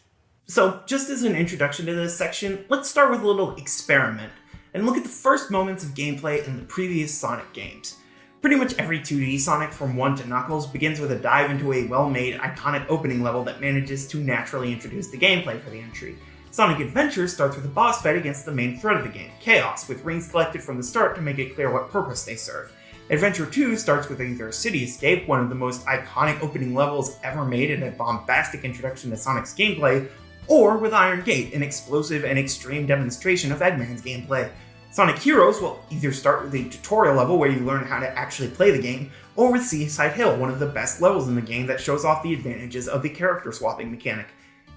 So, just as an introduction to this section, let's start with a little experiment, and look at the first moments of gameplay in the previous Sonic games. Pretty much every 2D Sonic from 1 to Knuckles begins with a dive into a well-made, iconic opening level that manages to naturally introduce the gameplay for the entry. Sonic Adventure starts with a boss fight against the main threat of the game, Chaos, with rings collected from the start to make it clear what purpose they serve. Adventure 2 starts with either City Escape, one of the most iconic opening levels ever made and a bombastic introduction to Sonic's gameplay, or with Iron Gate, an explosive and extreme demonstration of Eggman's gameplay. Sonic Heroes will either start with a tutorial level where you learn how to actually play the game, or with Seaside Hill, one of the best levels in the game that shows off the advantages of the character swapping mechanic.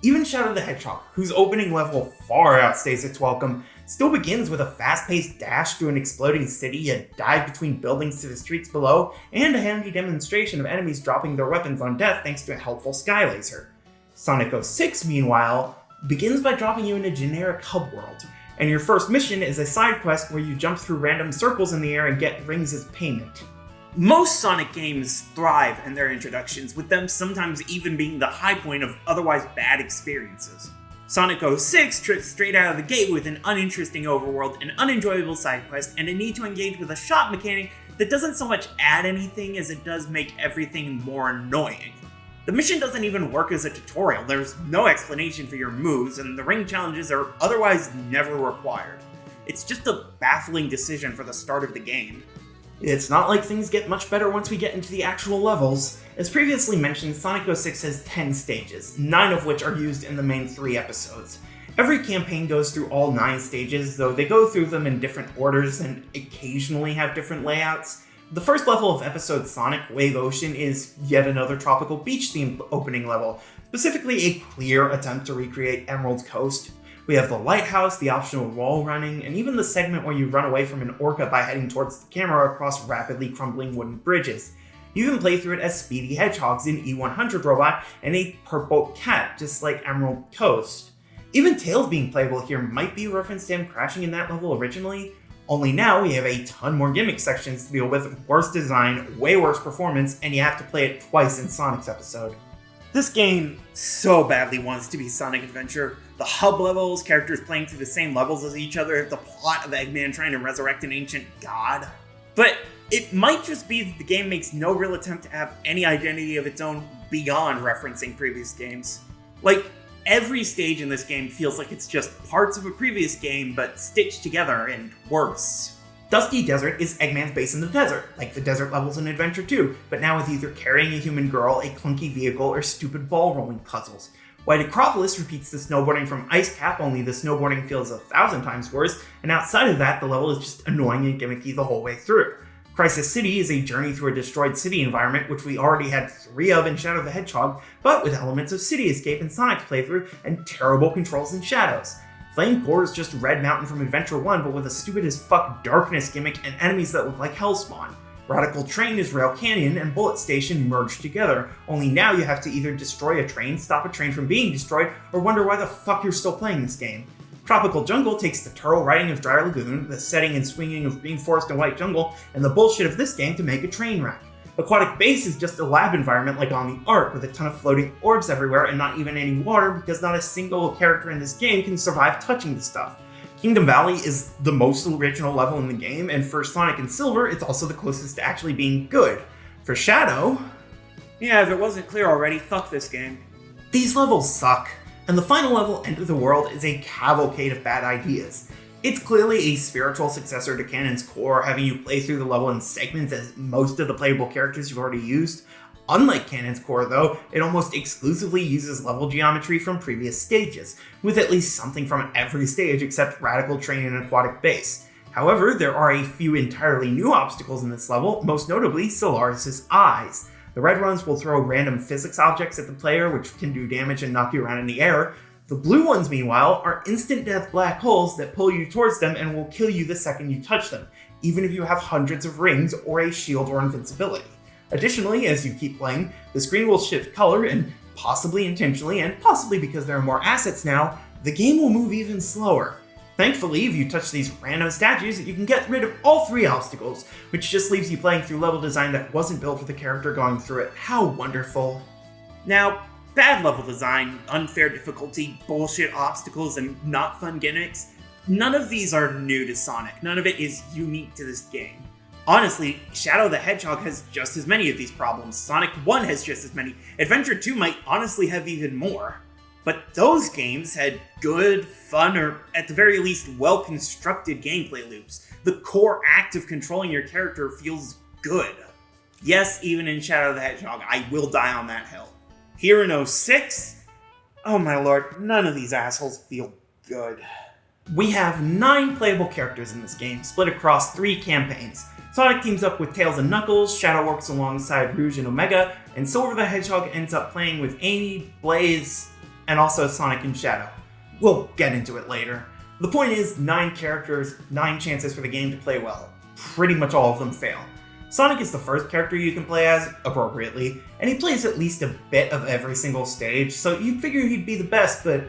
Even Shadow the Hedgehog, whose opening level far outstays its welcome, still begins with a fast-paced dash through an exploding city, a dive between buildings to the streets below, and a handy demonstration of enemies dropping their weapons on death thanks to a helpful sky laser. Sonic 06, meanwhile, begins by dropping you in a generic hub world, and your first mission is a side quest where you jump through random circles in the air and get rings as payment.
Most Sonic games thrive in their introductions, with them sometimes even being the high point of otherwise bad experiences. Sonic 06 trips straight out of the gate with an uninteresting overworld, an unenjoyable side quest, and a need to engage with a shot mechanic that doesn't so much add anything as it does make everything more annoying. The mission doesn't even work as a tutorial, there's no explanation for your moves, and the ring challenges are otherwise never required. It's just a baffling decision for the start of the game.
It's not like things get much better once we get into the actual levels. As previously mentioned, Sonic 06 has 10 stages, 9 of which are used in the main 3 episodes. Every campaign goes through all 9 stages, though they go through them in different orders and occasionally have different layouts. The first level of episode Sonic Wave Ocean is yet another tropical beach-themed opening level, specifically a clear attempt to recreate Emerald Coast. We have the lighthouse, the optional wall running, and even the segment where you run away from an orca by heading towards the camera across rapidly crumbling wooden bridges. You even play through it as Speedy Hedgehogs, an E100 robot, and a purple cat, just like Emerald Coast. Even Tails being playable here might be a reference to him crashing in that level originally, only now we have a ton more gimmick sections to deal with, worse design, way worse performance, and you have to play it twice in Sonic's episode.
This game so badly wants to be Sonic Adventure. The hub levels, characters playing through the same levels as each other, the plot of Eggman trying to resurrect an ancient god. But it might just be that the game makes no real attempt to have any identity of its own beyond referencing previous games. Like, every stage in this game feels like it's just parts of a previous game, but stitched together and worse.
Dusty Desert is Eggman's base in the desert, like the desert levels in Adventure 2, but now with either carrying a human girl, a clunky vehicle, or stupid ball rolling puzzles. White Acropolis repeats the snowboarding from Ice Cap, only the snowboarding feels 1,000 times worse, and outside of that, the level is just annoying and gimmicky the whole way through. Crisis City is a journey through a destroyed city environment, which we already had 3 of in Shadow the Hedgehog, but with elements of City Escape in Sonic's playthrough and terrible controls and shadows. Flame Core is just Red Mountain from Adventure 1, but with a stupid as fuck darkness gimmick and enemies that look like Hellspawn. Radical Train is Rail Canyon and Bullet Station merged together, only now you have to either destroy a train, stop a train from being destroyed, or wonder why the fuck you're still playing this game. Tropical Jungle takes the Turtle riding of Dry Lagoon, the setting and swinging of Green Forest and White Jungle, and the bullshit of this game to make a train wreck. Aquatic Base is just a lab environment like on the Ark, with a ton of floating orbs everywhere and not even any water because not a single character in this game can survive touching the stuff. Kingdom Valley is the most original level in the game, and for Sonic and Silver, it's also the closest to actually being good. For Shadow...
yeah, if it wasn't clear already, fuck this game.
These levels suck, and the final level, End of the World, is a cavalcade of bad ideas. It's clearly a spiritual successor to Canon's Core, having you play through the level in segments as most of the playable characters you've already used. Unlike Canon's Core though, it almost exclusively uses level geometry from previous stages, with at least something from every stage except Radical Train and Aquatic Base. However, there are a few entirely new obstacles in this level, most notably Solaris' Eyes. The red ones will throw random physics objects at the player, which can do damage and knock you around in the air. The blue ones, meanwhile, are instant death black holes that pull you towards them and will kill you the second you touch them, even if you have hundreds of rings or a shield or invincibility. Additionally, as you keep playing, the screen will shift color, and possibly intentionally, and possibly because there are more assets now, the game will move even slower. Thankfully, if you touch these random statues, you can get rid of all 3 obstacles, which just leaves you playing through level design that wasn't built for the character going through it. How wonderful.
Now, bad level design, unfair difficulty, bullshit obstacles, and not fun gimmicks, none of these are new to Sonic. None of it is unique to this game. Honestly, Shadow the Hedgehog has just as many of these problems. Sonic 1 has just as many. Adventure 2 might honestly have even more. But those games had good, fun, or at the very least well-constructed gameplay loops. The core act of controlling your character feels good. Yes, even in Shadow the Hedgehog, I will die on that hill. Here in 06? Oh my lord, none of these assholes feel good.
We have 9 playable characters in this game, split across 3 campaigns. Sonic teams up with Tails and Knuckles, Shadow works alongside Rouge and Omega, and Silver the Hedgehog ends up playing with Amy, Blaze, and also Sonic and Shadow. We'll get into it later. The point is, 9 characters, 9 chances for the game to play well. Pretty much all of them fail. Sonic is the first character you can play as, appropriately, and he plays at least a bit of every single stage, so you'd figure he'd be the best, but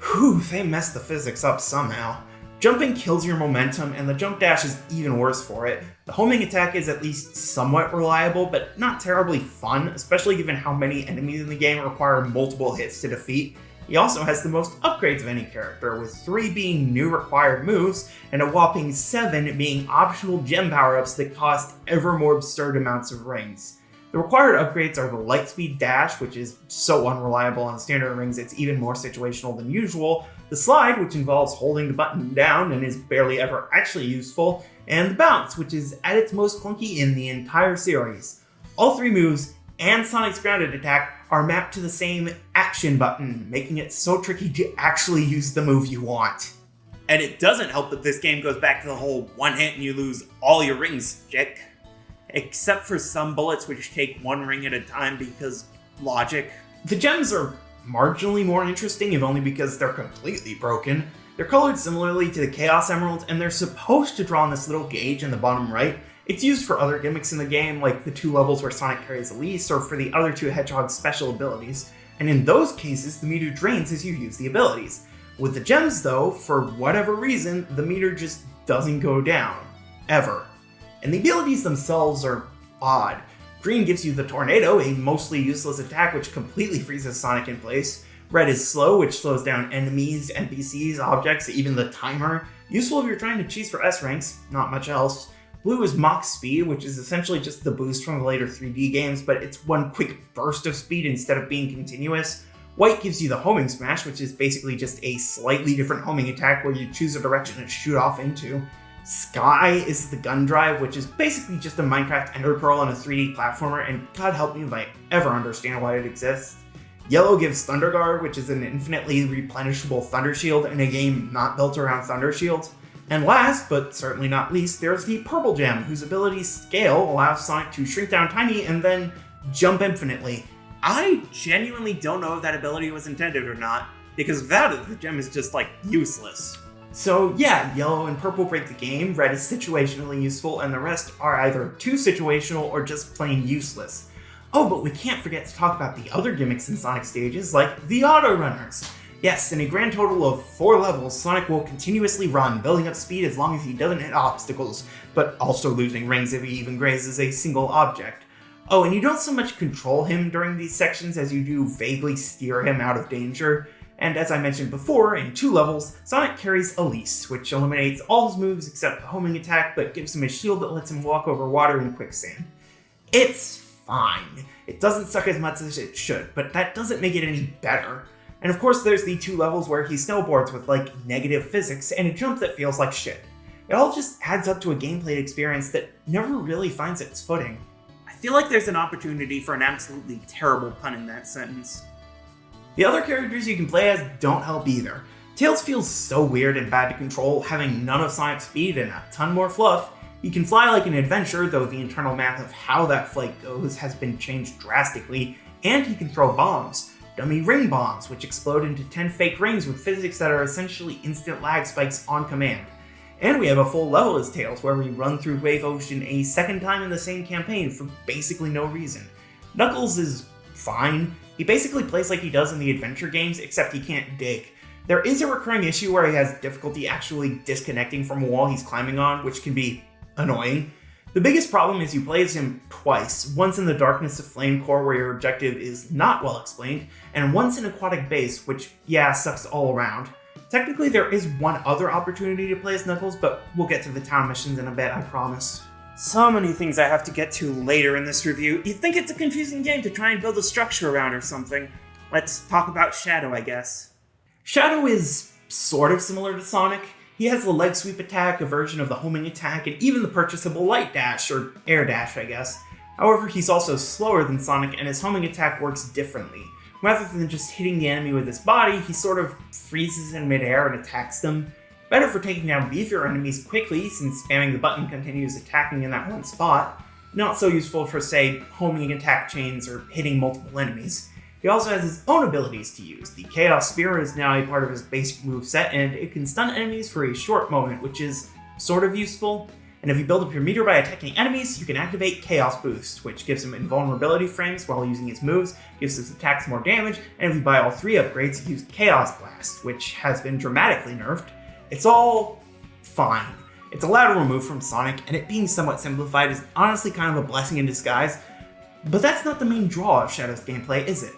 whew, they messed the physics up somehow. Jumping kills your momentum, and the jump dash is even worse for it. The homing attack is at least somewhat reliable, but not terribly fun, especially given how many enemies in the game require multiple hits to defeat. He also has the most upgrades of any character, with 3 being new required moves, and a whopping 7 being optional gem power-ups that cost ever more absurd amounts of rings. The required upgrades are the Lightspeed Dash, which is so unreliable on standard rings it's even more situational than usual, the Slide, which involves holding the button down and is barely ever actually useful, and the Bounce, which is at its most clunky in the entire series. All 3 moves, and Sonic's grounded attack, are mapped to the same action button, making it so tricky to actually use the move you want.
And it doesn't help that this game goes back to the whole one hit and you lose all your rings shtick. Except for some bullets which take 1 ring at a time because logic.
The gems are marginally more interesting, if only because they're completely broken. They're colored similarly to the Chaos Emeralds, and they're supposed to draw on this little gauge in the bottom right. It's used for other gimmicks in the game, like the 2 levels where Sonic carries Elise, or for the other 2 Hedgehog's special abilities. And in those cases, the meter drains as you use the abilities. With the gems though, for whatever reason, the meter just doesn't go down. Ever. And the abilities themselves are odd. Green gives you the Tornado, a mostly useless attack which completely freezes Sonic in place. Red is Slow, which slows down enemies, NPCs, objects, even the timer. Useful if you're trying to cheese for S ranks, not much else. Blue is Mach Speed, which is essentially just the boost from the later 3D games, but it's one quick burst of speed instead of being continuous. White gives you the Homing Smash, which is basically just a slightly different homing attack where you choose a direction to shoot off into. Sky is the Gun Drive, which is basically just a Minecraft Ender Pearl on a 3D platformer, and God help me if I ever understand why it exists. Yellow gives Thunder Guard, which is an infinitely replenishable Thunder Shield in a game not built around Thunder Shields. And last, but certainly not least, there's the Purple Gem, whose ability Scale allows Sonic to shrink down tiny and then jump infinitely.
I genuinely don't know if that ability was intended or not, because without it, the gem is just, useless.
So yeah, yellow and purple break the game, red is situationally useful, and the rest are either too situational or just plain useless. Oh, but we can't forget to talk about the other gimmicks in Sonic stages, like the auto runners. Yes, in a grand total of 4 levels, Sonic will continuously run, building up speed as long as he doesn't hit obstacles, but also losing rings if he even grazes a single object. Oh, and you don't so much control him during these sections as you do vaguely steer him out of danger. And as I mentioned before, in 2 levels, Sonic carries Elise, which eliminates all his moves except the homing attack, but gives him a shield that lets him walk over water and quicksand. It's fine. It doesn't suck as much as it should, but that doesn't make it any better. And of course there's the 2 levels where he snowboards with negative physics and a jump that feels like shit. It all just adds up to a gameplay experience that never really finds its footing.
I feel like there's an opportunity for an absolutely terrible pun in that sentence.
The other characters you can play as don't help either. Tails feels so weird and bad to control, having none of Sonic's speed and a ton more fluff. He can fly like an adventure, though the internal math of how that flight goes has been changed drastically, and he can throw bombs. Dummy ring bombs, which explode into 10 fake rings with physics that are essentially instant lag spikes on command. And we have a full level as Tails, where we run through Wave Ocean a second time in the same campaign for basically no reason. Knuckles is fine. He basically plays like he does in the adventure games, except he can't dig. There is a recurring issue where he has difficulty actually disconnecting from a wall he's climbing on, which can be annoying. The biggest problem is you play as him twice, once in the Darkness of Flame Core where your objective is not well explained, and once in Aquatic Base, which, yeah, sucks all around. Technically there is one other opportunity to play as Knuckles, but we'll get to the town missions in a bit, I promise.
So many things I have to get to later in this review. You'd think it's a confusing game to try and build a structure around or something. Let's talk about Shadow, I guess.
Shadow is sort of similar to Sonic. He has the leg sweep attack, a version of the homing attack, and even the purchasable light dash, or air dash, I guess. However, he's also slower than Sonic, and his homing attack works differently. Rather than just hitting the enemy with his body, he sort of freezes in midair and attacks them. Better for taking down beefier enemies quickly, since spamming the button continues attacking in that one spot. Not so useful for, say, homing attack chains or hitting multiple enemies. He also has his own abilities to use. The Chaos Spear is now a part of his basic moveset, and it can stun enemies for a short moment, which is sort of useful. And if you build up your meter by attacking enemies, you can activate Chaos Boost, which gives him invulnerability frames while using his moves, gives his attacks more damage, and if you buy all 3 upgrades, you use Chaos Blast, which has been dramatically nerfed. It's all fine. It's a lateral move from Sonic, and it being somewhat simplified is honestly kind of a blessing in disguise. But that's not the main draw of Shadow's gameplay, is it?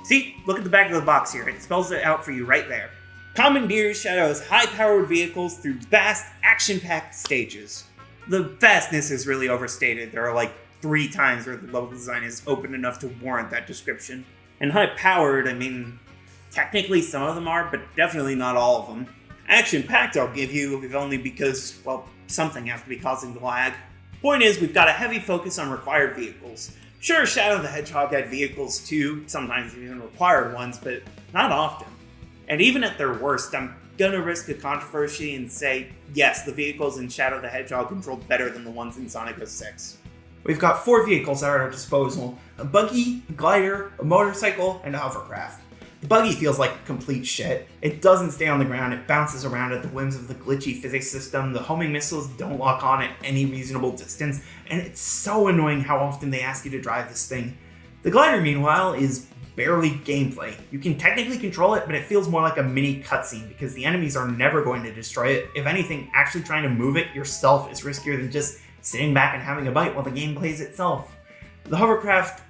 See, look at the back of the box here. It spells it out for you right there. Commandeers Shadow's high-powered vehicles through vast, action-packed stages. The vastness is really overstated. There are like 3 times where the level design is open enough to warrant that description. And high-powered, I mean, technically some of them are, but definitely not all of them. Action-packed I'll give you, if only because, well, something has to be causing the lag. Point is, we've got a heavy focus on required vehicles. Sure, Shadow the Hedgehog had vehicles too, sometimes even required ones, but not often. And even at their worst, I'm gonna risk a controversy and say, yes, the vehicles in Shadow the Hedgehog controlled better than the ones in Sonic 06.
We've got 4 vehicles at our disposal: a buggy, a glider, a motorcycle, and a hovercraft. The buggy feels like complete shit. It doesn't stay on the ground, it bounces around at the whims of the glitchy physics system, the homing missiles don't lock on at any reasonable distance, and it's so annoying how often they ask you to drive this thing. The glider, meanwhile, is barely gameplay. You can technically control it, but it feels more like a mini cutscene because the enemies are never going to destroy it. If anything, actually trying to move it yourself is riskier than just sitting back and having a bite while the game plays itself. The hovercraft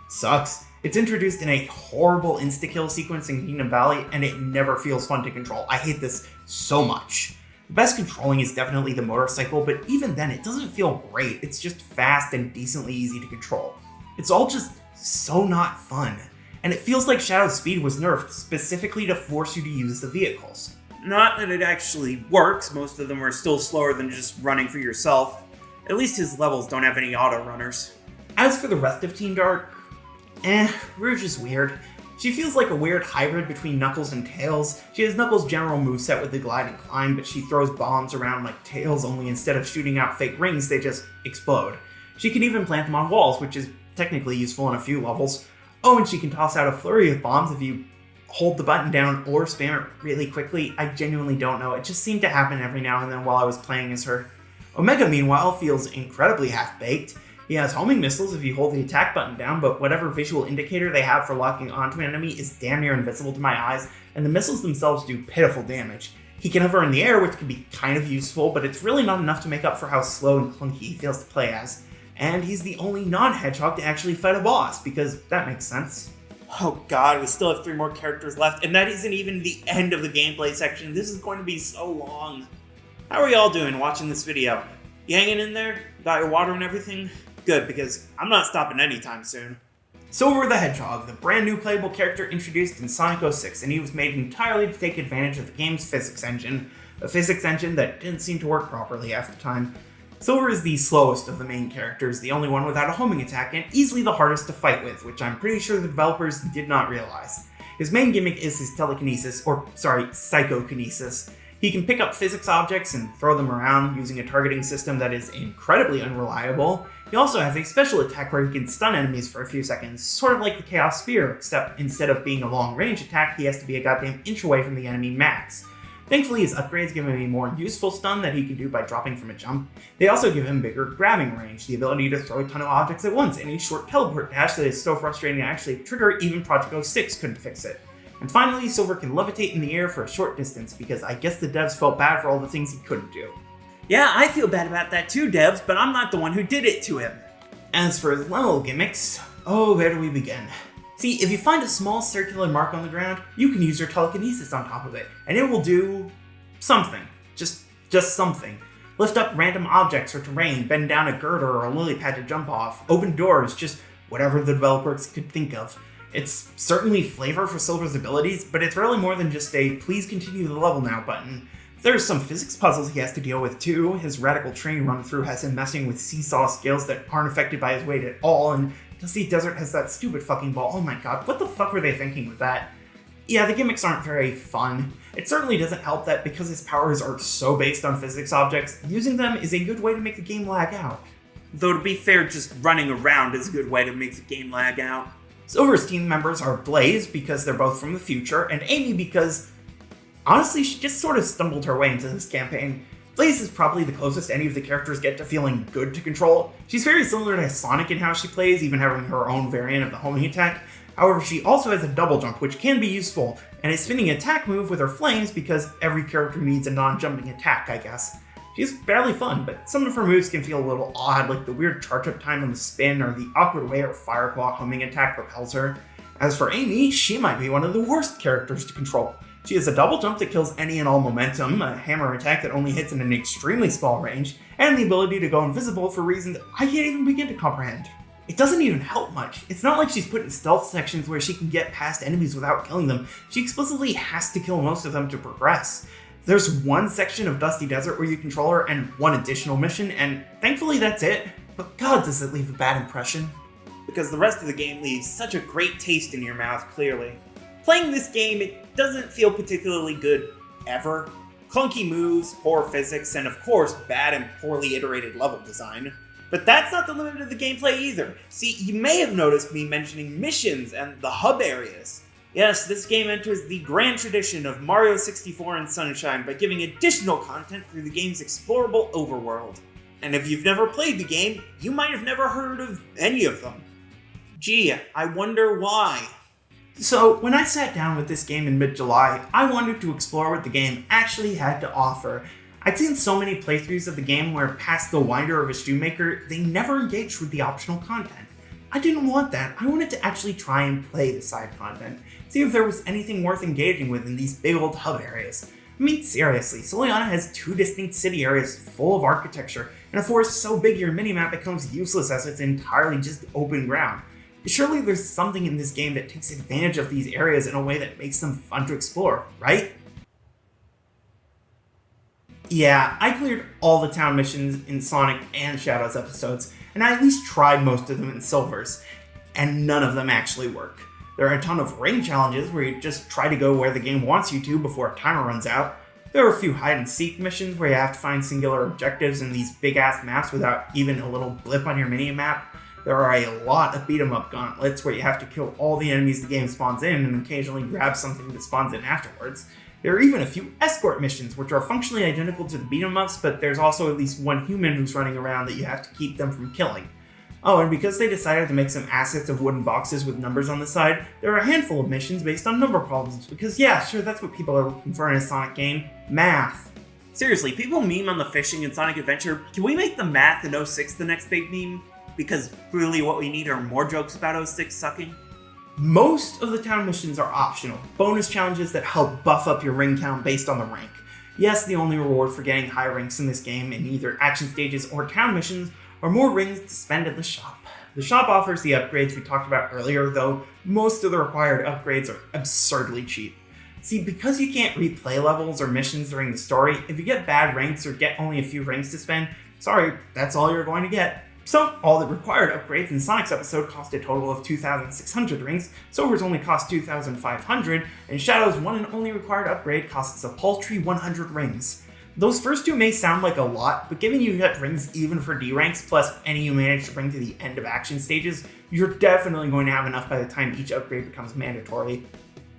sucks. It's introduced in a horrible insta-kill sequence in Kingdom Valley, and it never feels fun to control. I hate this so much. The best controlling is definitely the motorcycle, but even then it doesn't feel great. It's just fast and decently easy to control. It's all just so not fun. And it feels like Shadow's speed was nerfed specifically to force you to use the vehicles.
Not that it actually works, most of them are still slower than just running for yourself. At least his levels don't have any auto runners.
As for the rest of Team Dark, Rouge is weird. She feels like a weird hybrid between Knuckles and Tails. She has Knuckles' general moveset with the glide and climb, but she throws bombs around like Tails, only instead of shooting out fake rings, they just explode. She can even plant them on walls, which is technically useful in a few levels. Oh, and she can toss out a flurry of bombs if you hold the button down or spam it really quickly. I genuinely don't know. It just seemed to happen every now and then while I was playing as her. Omega, meanwhile, feels incredibly half-baked. He has homing missiles if you hold the attack button down, but whatever visual indicator they have for locking onto an enemy is damn near invisible to my eyes, and the missiles themselves do pitiful damage. He can hover in the air, which can be kind of useful, but it's really not enough to make up for how slow and clunky he feels to play as. And he's the only non-Hedgehog to actually fight a boss, because that makes sense.
Oh god, we still have 3 more characters left, and that isn't even the end of the gameplay section. This is going to be so long. How are y'all doing watching this video? You hanging in there? Got your water and everything? Good, because I'm not stopping anytime soon.
Silver the Hedgehog, the brand new playable character introduced in Sonic 06, and he was made entirely to take advantage of the game's physics engine, a physics engine that didn't seem to work properly half the time. Silver is the slowest of the main characters, the only one without a homing attack, and easily the hardest to fight with, which I'm pretty sure the developers did not realize. His main gimmick is his psychokinesis. He can pick up physics objects and throw them around using a targeting system that is incredibly unreliable. He also has a special attack where he can stun enemies for a few seconds, sort of like the Chaos Spear, except instead of being a long-range attack, he has to be a goddamn inch away from the enemy max. Thankfully, his upgrades give him a more useful stun that he can do by dropping from a jump. They also give him bigger grabbing range, the ability to throw a ton of objects at once, and a short teleport dash that is so frustrating to actually trigger even Project 06 couldn't fix it. And finally, Silver can levitate in the air for a short distance, because I guess the devs felt bad for all the things he couldn't do.
Yeah, I feel bad about that too, devs, but I'm not the one who did it to him.
As for his level gimmicks, oh, where do we begin? See, if you find a small circular mark on the ground, you can use your telekinesis on top of it, and it will do something. Just something. Lift up random objects or terrain, bend down a girder or a lily pad to jump off, open doors, just whatever the developers could think of. It's certainly flavor for Silver's abilities, but it's really more than just a please continue the level now button. There's some physics puzzles he has to deal with too. His radical train run through has him messing with seesaw scales that aren't affected by his weight at all, and Dusty Desert has that stupid fucking ball. Oh my god, what the fuck were they thinking with that? Yeah, the gimmicks aren't very fun. It certainly doesn't help that because his powers are so based on physics objects, using them is a good way to make the game lag out.
Though to be fair, just running around is a good way to make the game lag out.
Silver's team members are Blaze because they're both from the future, and Amy because, honestly, she just sort of stumbled her way into this campaign. Blaze is probably the closest any of the characters get to feeling good to control. She's very similar to Sonic in how she plays, even having her own variant of the homing attack. However, she also has a double jump, which can be useful, and a spinning attack move with her flames because every character needs a non-jumping attack, I guess. She's fairly fun, but some of her moves can feel a little odd, like the weird charge-up time on the spin or the awkward way her Fireclaw homing attack propels her. As for Amy, she might be one of the worst characters to control. She has a double jump that kills any and all momentum, a hammer attack that only hits in an extremely small range, and the ability to go invisible for reasons I can't even begin to comprehend. It doesn't even help much. It's not like she's put in stealth sections where she can get past enemies without killing them. She explicitly has to kill most of them to progress. There's one section of Dusty Desert where you control her and one additional mission, and thankfully that's it. But god, does it leave a bad impression.
Because the rest of the game leaves such a great taste in your mouth, clearly. Playing this game, it doesn't feel particularly good ever. Clunky moves, poor physics, and of course, bad and poorly iterated level design. But that's not the limit of the gameplay either. See, you may have noticed me mentioning missions and the hub areas. Yes, this game enters the grand tradition of Mario 64 and Sunshine by giving additional content through the game's explorable overworld. And if you've never played the game, you might have never heard of any of them. Gee, I wonder why.
So, when I sat down with this game in mid-July, I wanted to explore what the game actually had to offer. I'd seen so many playthroughs of the game where past the winder of a shoemaker, they never engaged with the optional content. I didn't want that. I wanted to actually try and play the side content, see if there was anything worth engaging with in these big old hub areas. I mean, seriously, Soliana has 2 distinct city areas full of architecture, and a forest so big your minimap becomes useless as it's entirely just open ground. Surely there's something in this game that takes advantage of these areas in a way that makes them fun to explore, right? Yeah, I cleared all the town missions in Sonic and Shadows episodes, and I at least tried most of them in Silver's, and none of them actually work. There are a ton of ring challenges where you just try to go where the game wants you to before a timer runs out. There are a few hide-and-seek missions where you have to find singular objectives in these big-ass maps without even a little blip on your mini-map. There are a lot of beat-em-up gauntlets where you have to kill all the enemies the game spawns in and occasionally grab something that spawns in afterwards. There are even a few escort missions, which are functionally identical to the beat-em-ups, but there's also at least one human who's running around that you have to keep them from killing. Oh, and because they decided to make some assets of wooden boxes with numbers on the side, there are a handful of missions based on number problems, because yeah, sure, that's what people are looking for in a Sonic game. Math.
Seriously, people meme on the fishing in Sonic Adventure. Can we make the math in 06 the next big meme? Because clearly what we need are more jokes about 06 sucking.
Most of the town missions are optional, bonus challenges that help buff up your ring count based on the rank. Yes, the only reward for getting high ranks in this game in either action stages or town missions are more rings to spend at the shop. The shop offers the upgrades we talked about earlier, though most of the required upgrades are absurdly cheap. See, because you can't replay levels or missions during the story, if you get bad ranks or get only a few rings to spend, sorry, that's all you're going to get. So, all the required upgrades in Sonic's episode cost a total of 2,600 rings, Silver's only cost 2,500, and Shadow's one and only required upgrade costs a paltry 100 rings. Those first two may sound like a lot, but given you get rings even for D ranks, plus any you manage to bring to the end of action stages, you're definitely going to have enough by the time each upgrade becomes mandatory.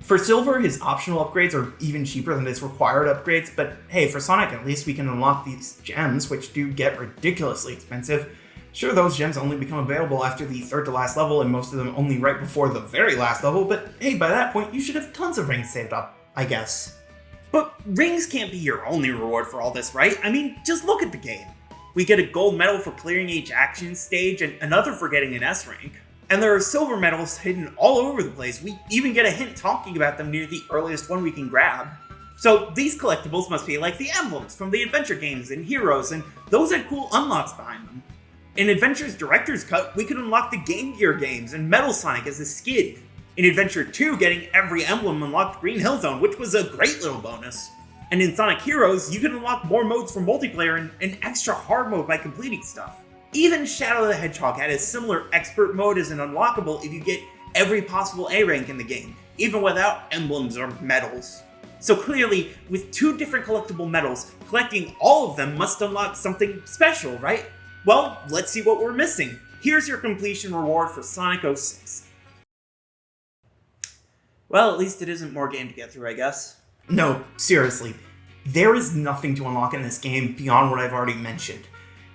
For Silver, his optional upgrades are even cheaper than his required upgrades, but hey, for Sonic at least we can unlock these gems, which do get ridiculously expensive. Sure, those gems only become available after the third to last level, and most of them only right before the very last level, but hey, by that point you should have tons of rings saved up, I guess.
But rings can't be your only reward for all this, right? I mean, just look at the game. We get a gold medal for clearing each action stage, and another for getting an S rank. And there are silver medals hidden all over the place. We even get a hint talking about them near the earliest one we can grab. So these collectibles must be like the emblems from the adventure games and Heroes, and those had cool unlocks behind them. In Adventure's Director's Cut, we could unlock the Game Gear games and Metal Sonic as a skid. In Adventure 2, getting every emblem unlocked Green Hill Zone, which was a great little bonus. And in Sonic Heroes, you can unlock more modes for multiplayer and an extra hard mode by completing stuff. Even Shadow the Hedgehog had a similar expert mode as an unlockable if you get every possible A rank in the game, even without emblems or medals. So clearly, with two different collectible medals, collecting all of them must unlock something special, right? Well, let's see what we're missing. Here's your completion reward for Sonic 06. Well, at least it isn't more game to get through, I guess.
No, seriously. There is nothing to unlock in this game beyond what I've already mentioned.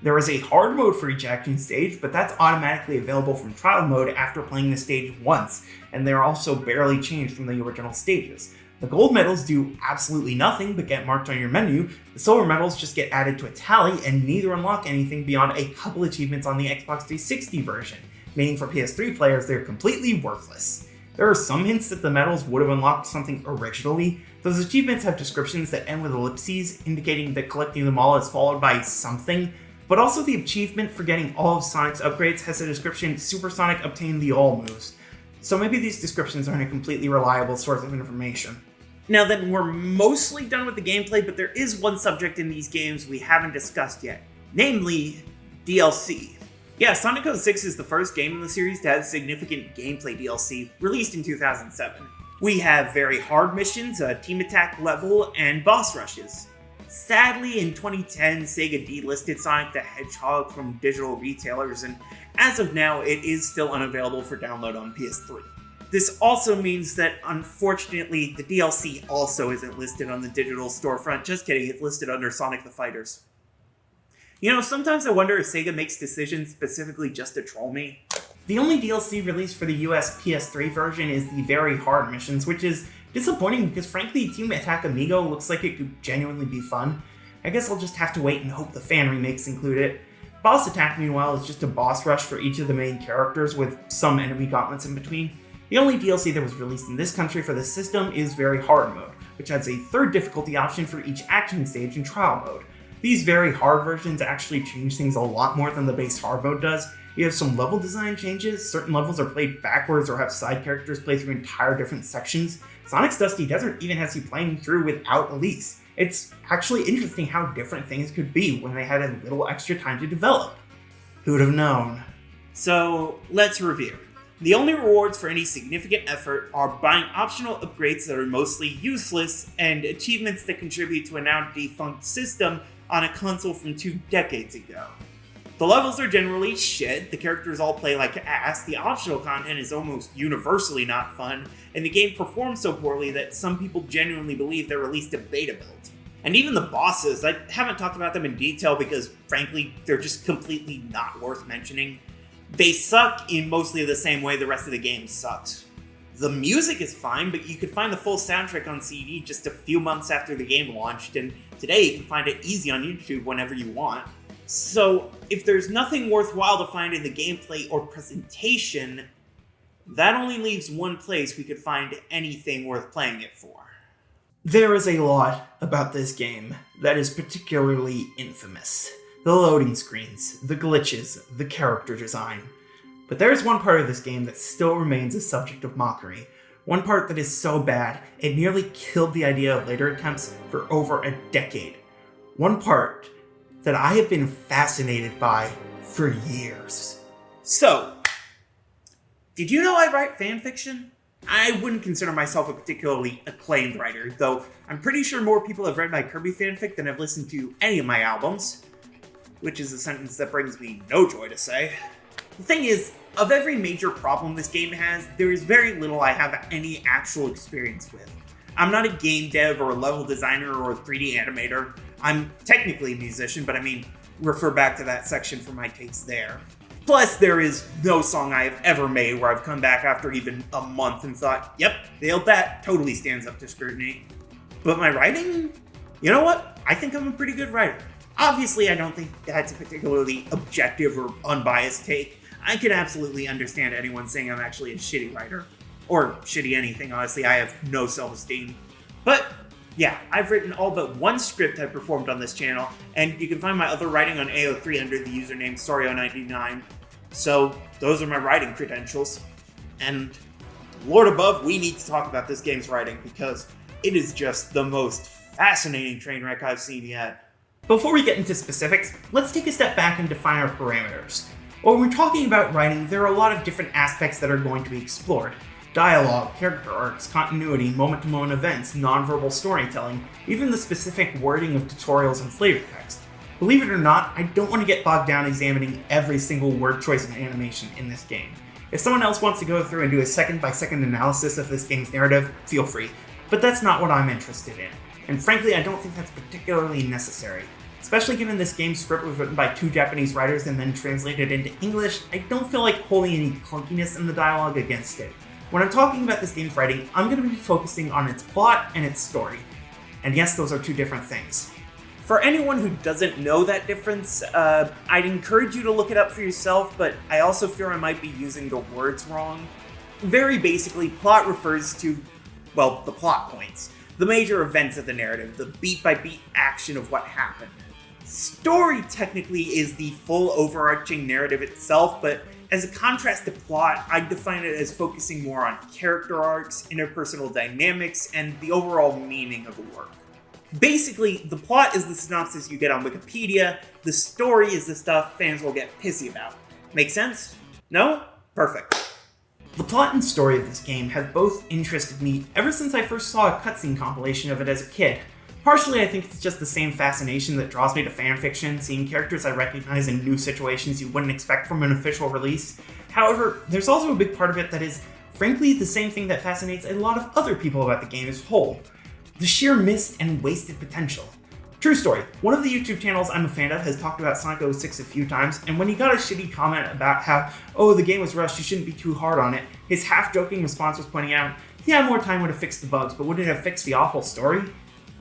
There is a hard mode for each action stage, but that's automatically available from trial mode after playing the stage once, and they're also barely changed from the original stages. The gold medals do absolutely nothing but get marked on your menu, the silver medals just get added to a tally, and neither unlock anything beyond a couple achievements on the Xbox 360 version, meaning for PS3 players they're completely worthless. There are some hints that the medals would have unlocked something originally. Those achievements have descriptions that end with ellipses, indicating that collecting them all is followed by something, but also the achievement for getting all of Sonic's upgrades has a description, Super Sonic obtained the all moves. So maybe these descriptions aren't a completely reliable source of information.
Now then, we're mostly done with the gameplay, but there is one subject in these games we haven't discussed yet, namely DLC. Yeah, Sonic 06 is the first game in the series to have significant gameplay DLC, released in 2007. We have very hard missions, a team attack level, and boss rushes. Sadly, in 2010, Sega delisted Sonic the Hedgehog from digital retailers, and as of now, it is still unavailable for download on PS3. This also means that, unfortunately, the DLC also isn't listed on the digital storefront. Just kidding, it's listed under Sonic the Fighters. You know, sometimes I wonder if Sega makes decisions specifically just to troll me.
The only DLC released for the US PS3 version is the very hard missions, which is disappointing because frankly Team Attack Amigo looks like it could genuinely be fun. I guess I'll just have to wait and hope the fan remakes include it. Boss Attack, meanwhile, is just a boss rush for each of the main characters with some enemy gauntlets in between. The only DLC that was released in this country for this system is Very Hard Mode, which has a third difficulty option for each action stage in Trial Mode. These Very Hard versions actually change things a lot more than the base Hard Mode does. You have some level design changes, certain levels are played backwards or have side characters play through entire different sections. Sonic's Dusty Desert even has you playing through without Elise. It's actually interesting how different things could be when they had a little extra time to develop. Who'd have known?
So, let's review. The only rewards for any significant effort are buying optional upgrades that are mostly useless and achievements that contribute to a now defunct system on a console from 2 decades ago. The levels are generally shit, the characters all play like ass, the optional content is almost universally not fun, and the game performs so poorly that some people genuinely believe they released a beta build. And even the bosses, I haven't talked about them in detail because, frankly, they're just completely not worth mentioning. They suck in mostly the same way the rest of the game sucks. The music is fine, but you could find the full soundtrack on CD just a few months after the game launched, and today you can find it easy on YouTube whenever you want. So, if there's nothing worthwhile to find in the gameplay or presentation, that only leaves one place we could find anything worth playing it for.
There is a lot about this game that is particularly infamous. The loading screens, the glitches, the character design. But there is one part of this game that still remains a subject of mockery. One part that is so bad, it nearly killed the idea of later attempts for over a decade. One part that I have been fascinated by for years.
So, did you know I write fanfiction? I wouldn't consider myself a particularly acclaimed writer, though I'm pretty sure more people have read my Kirby fanfic than have listened to any of my albums. Which is a sentence that brings me no joy to say. The thing is, of every major problem this game has, there is very little I have any actual experience with. I'm not a game dev or a level designer or a 3D animator. I'm technically a musician, but I mean, refer back to that section for my takes there. Plus, there is no song I have ever made where I've come back after even a month and thought, yep, nailed that, totally stands up to scrutiny. But my writing? You know what? I think I'm a pretty good writer. Obviously, I don't think that's a particularly objective or unbiased take. I can absolutely understand anyone saying I'm actually a shitty writer. Or shitty anything, honestly, I have no self-esteem. But, yeah, I've written all but one script I've performed on this channel, and you can find my other writing on AO3 under the username Sorio99. So, those are my writing credentials. And, Lord above, we need to talk about this game's writing, because it is just the most fascinating train wreck I've seen yet.
Before we get into specifics, let's take a step back and define our parameters. When we're talking about writing, there are a lot of different aspects that are going to be explored. Dialogue, character arcs, continuity, moment-to-moment events, nonverbal storytelling, even the specific wording of tutorials and flavor text. Believe it or not, I don't want to get bogged down examining every single word choice and animation in this game. If someone else wants to go through and do a second-by-second analysis of this game's narrative, feel free, but that's not what I'm interested in. And frankly, I don't think that's particularly necessary. Especially given this game's script was written by 2 Japanese writers and then translated into English, I don't feel like holding any clunkiness in the dialogue against it. When I'm talking about this game's writing, I'm going to be focusing on its plot and its story. And yes, those are 2 different things.
For anyone who doesn't know that difference, I'd encourage you to look it up for yourself, but I also fear I might be using the words wrong. Very basically, plot refers to, well, the plot points. The major events of the narrative, the beat-by-beat action of what happened. Story technically is the full overarching narrative itself, but as a contrast to plot, I define it as focusing more on character arcs, interpersonal dynamics, and the overall meaning of the work. Basically, the plot is the synopsis you get on Wikipedia, the story is the stuff fans will get pissy about. Make sense? No? Perfect.
The plot and story of this game have both interested me ever since I first saw a cutscene compilation of it as a kid. Partially, I think it's just the same fascination that draws me to fanfiction, seeing characters I recognize in new situations you wouldn't expect from an official release. However, there's also a big part of it that is, frankly, the same thing that fascinates a lot of other people about the game as a whole. The sheer missed and wasted potential. True story, one of the YouTube channels I'm a fan of has talked about Sonic 06 a few times, and when he got a shitty comment about how, oh, the game was rushed, you shouldn't be too hard on it, his half-joking response was pointing out, yeah, more time would have fixed the bugs, but would it have fixed the awful story?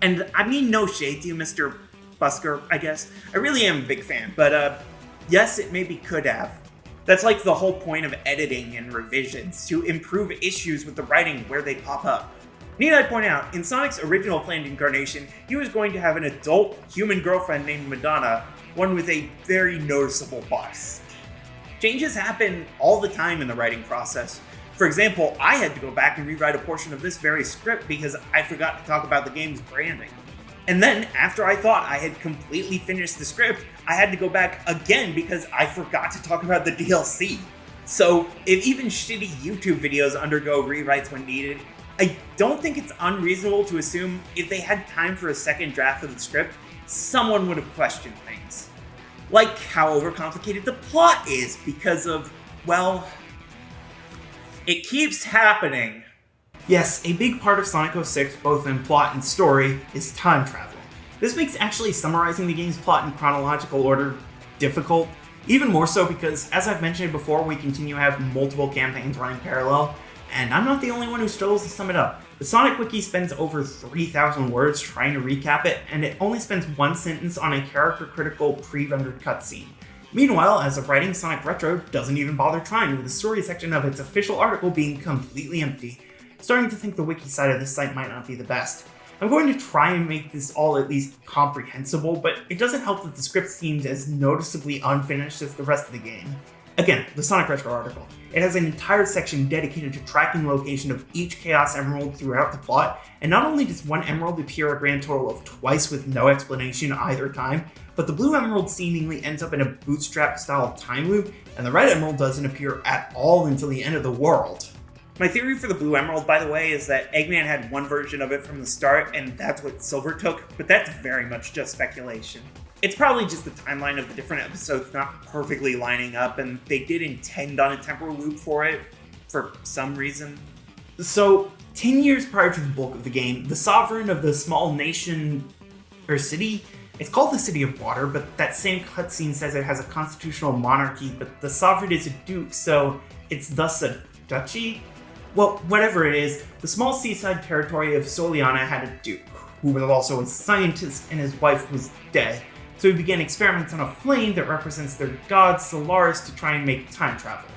And I mean no shade to you, Mr. Busker, I guess. I really am a big fan, but yes, it maybe could have. That's like the whole point of editing and revisions, to improve issues with the writing where they pop up. Need I point out, in Sonic's original planned incarnation, he was going to have an adult human girlfriend named Madonna, one with a very noticeable bust. Changes happen all the time in the writing process. For example, I had to go back and rewrite a portion of this very script because I forgot to talk about the game's branding. And then, after I thought I had completely finished the script, I had to go back again because I forgot to talk about the DLC. So, if even shitty YouTube videos undergo rewrites when needed, I don't think it's unreasonable to assume if they had time for a second draft of the script, someone would have questioned things. Like how overcomplicated the plot is because of, well, it keeps happening.
Yes, a big part of Sonic 06, both in plot and story, is time travel. This makes actually summarizing the game's plot in chronological order difficult, even more so because, as I've mentioned before, we continue to have multiple campaigns running parallel, and I'm not the only one who struggles to sum it up. The Sonic Wiki spends over 3,000 words trying to recap it, and it only spends 1 sentence on a character-critical pre-rendered cutscene. Meanwhile, as of writing, Sonic Retro doesn't even bother trying, with the story section of its official article being completely empty. Starting to think the wiki side of this site might not be the best. I'm going to try and make this all at least comprehensible, but it doesn't help that the script seems as noticeably unfinished as the rest of the game. Again, the Sonic Retro article. It has an entire section dedicated to tracking location of each Chaos Emerald throughout the plot, and not only does one emerald appear a grand total of twice with no explanation either time, but the blue emerald seemingly ends up in a bootstrap-style time loop, and the red emerald doesn't appear at all until the end of the world.
My theory for the blue emerald, by the way, is that Eggman had one version of it from the start, and that's what Silver took, but that's very much just speculation. It's probably just the timeline of the different episodes not perfectly lining up, and they did intend on a temporal loop for it, for some reason.
So, 10 years prior to the bulk of the game, the sovereign of the small nation, or city, it's called the City of Water, but that same cutscene says it has a constitutional monarchy, but the sovereign is a duke, so it's thus a duchy? Well, whatever it is, the small seaside territory of Soliana had a duke, who was also a scientist, and his wife was dead. So he began experiments on a flame that represents their god Solaris to try and make time travel.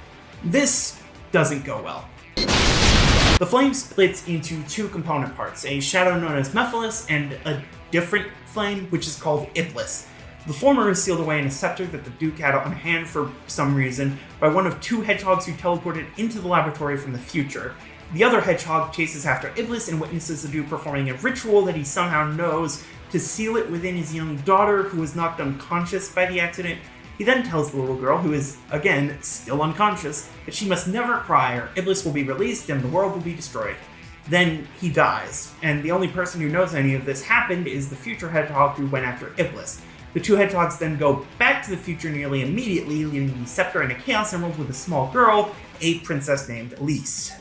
This doesn't go well. The flame splits into two component parts, a shadow known as Mephiles and a different flame which is called Iblis. The former is sealed away in a scepter that the Duke had on hand for some reason by one of two hedgehogs who teleported into the laboratory from the future. The other hedgehog chases after Iblis and witnesses the Duke performing a ritual that he somehow knows to seal it within his young daughter, who was knocked unconscious by the accident. He then tells the little girl, who is, again, still unconscious, that she must never cry or Iblis will be released and the world will be destroyed. Then he dies, and the only person who knows any of this happened is the future hedgehog who went after Iblis. The two hedgehogs then go back to the future nearly immediately, leaving the scepter and a Chaos Emerald with a small girl, a princess named Elise.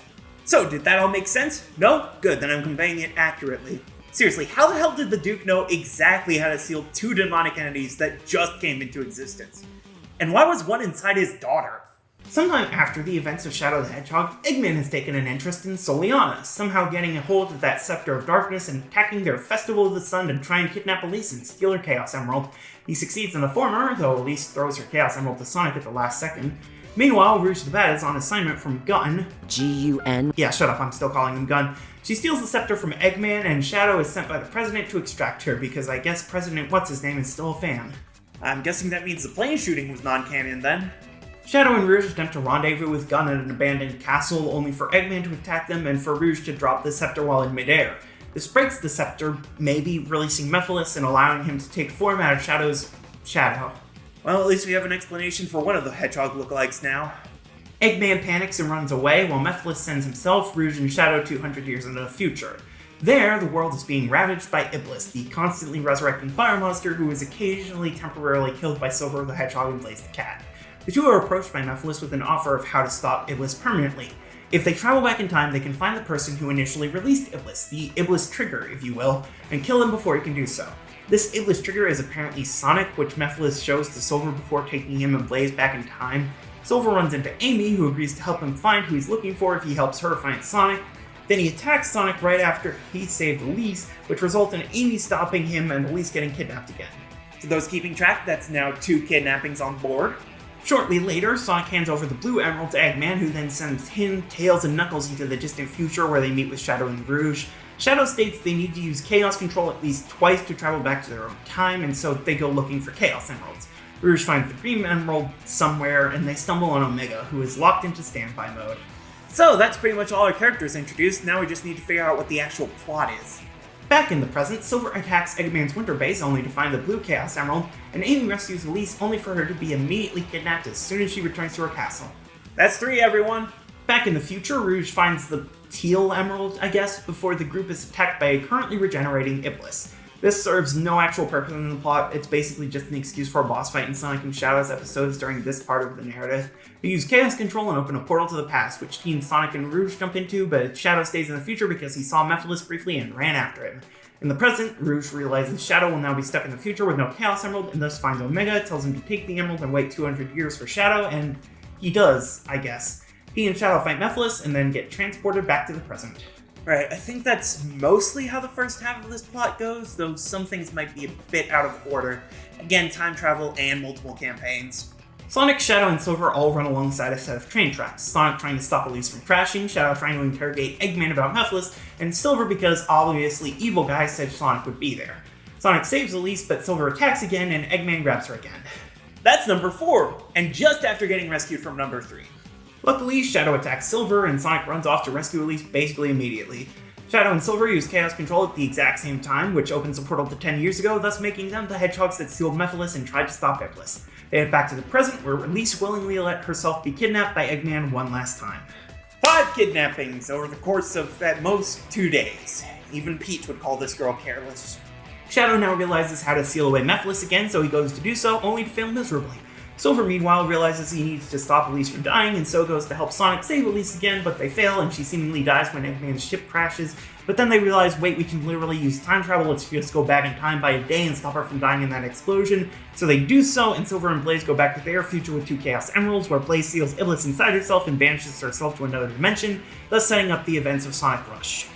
So, did that all make sense? No? Good, then I'm conveying it accurately. Seriously, how the hell did the Duke know exactly how to seal two demonic entities that just came into existence? And why was one inside his daughter?
Sometime after the events of Shadow the Hedgehog, Eggman has taken an interest in Soliana, somehow getting a hold of that Scepter of Darkness and attacking their Festival of the Sun to try and kidnap Elise and steal her Chaos Emerald. He succeeds in the former, though Elise throws her Chaos Emerald to Sonic at the last second. Meanwhile, Rouge the Bat is on assignment from Gun.
G-U-N?
Yeah, shut up, I'm still calling him Gun. She steals the scepter from Eggman, and Shadow is sent by the president to extract her, because I guess President What's-His-Name is still a fan.
I'm guessing that means the plane shooting was non-canon then.
Shadow and Rouge attempt to rendezvous with Gun at an abandoned castle, only for Eggman to attack them and for Rouge to drop the scepter while in midair. This breaks the scepter, maybe releasing Mephiles and allowing him to take form out of Shadow's shadow.
Well, at least we have an explanation for one of the Hedgehog lookalikes now.
Eggman panics and runs away, while Mephiles sends himself, Rouge, and Shadow 200 years into the future. There, the world is being ravaged by Iblis, the constantly resurrecting fire monster who is occasionally temporarily killed by Silver the Hedgehog and Blaze the Cat. The two are approached by Mephiles with an offer of how to stop Iblis permanently. If they travel back in time, they can find the person who initially released Iblis, the Iblis Trigger, if you will, and kill him before he can do so. This Iblis Trigger is apparently Sonic, which Mephiles shows to Silver before taking him and Blaze back in time. Silver runs into Amy, who agrees to help him find who he's looking for if he helps her find Sonic. Then he attacks Sonic right after he saved Elise, which results in Amy stopping him and Elise getting kidnapped again.
For those keeping track, that's now 2 kidnappings on board.
Shortly later, Sonic hands over the blue emerald to Eggman, who then sends him, Tails, and Knuckles into the distant future where they meet with Shadow and Rouge. Shadow states they need to use Chaos Control at least twice to travel back to their own time, and so they go looking for Chaos Emeralds. Rouge finds the green emerald somewhere, and they stumble on Omega, who is locked into standby mode.
So that's pretty much all our characters introduced, now we just need to figure out what the actual plot is.
Back in the present, Silver attacks Eggman's winter base only to find the blue Chaos Emerald, and Amy rescues Elise only for her to be immediately kidnapped as soon as she returns to her castle.
That's 3, everyone!
Back in the future, Rouge finds the teal emerald, I guess, before the group is attacked by a currently regenerating Iblis. This serves no actual purpose in the plot, it's basically just an excuse for a boss fight in Sonic and Shadow's episodes during this part of the narrative. They use Chaos Control and open a portal to the past, which Team Sonic and Rouge jump into, but Shadow stays in the future because he saw Mephiles briefly and ran after him. In the present, Rouge realizes Shadow will now be stuck in the future with no Chaos Emerald, and thus finds Omega, tells him to take the emerald and wait 200 years for Shadow, and he does, I guess. He and Shadow fight Mephiles, and then get transported back to the present.
Right, I think that's mostly how the first half of this plot goes, though some things might be a bit out of order. Again, time travel and multiple campaigns.
Sonic, Shadow, and Silver all run alongside a set of train tracks, Sonic trying to stop Elise from crashing, Shadow trying to interrogate Eggman about Mephiles, and Silver because obviously Evil Guy said Sonic would be there. Sonic saves Elise, but Silver attacks again, and Eggman grabs her again.
That's number 4, and just after getting rescued from number 3.
Luckily, Shadow attacks Silver, and Sonic runs off to rescue Elise basically immediately. Shadow and Silver use Chaos Control at the exact same time, which opens a portal to 10 years ago, thus making them the Hedgehogs that sealed Mephiles and tried to stop Iblis. They head back to the present, where Elise willingly let herself be kidnapped by Eggman one last time.
5 kidnappings over the course of, at most, 2 days. Even Peach would call this girl careless.
Shadow now realizes how to seal away Mephiles again, so he goes to do so, only to fail miserably. Silver, meanwhile, realizes he needs to stop Elise from dying, and so goes to help Sonic save Elise again, but they fail, and she seemingly dies when Eggman's ship crashes. But then they realize, wait, we can literally use time travel, let's just go back in time by a day and stop her from dying in that explosion. So they do so, and Silver and Blaze go back to their future with 2 Chaos Emeralds, where Blaze seals Iblis inside herself and banishes herself to another dimension, thus setting up the events of Sonic Rush.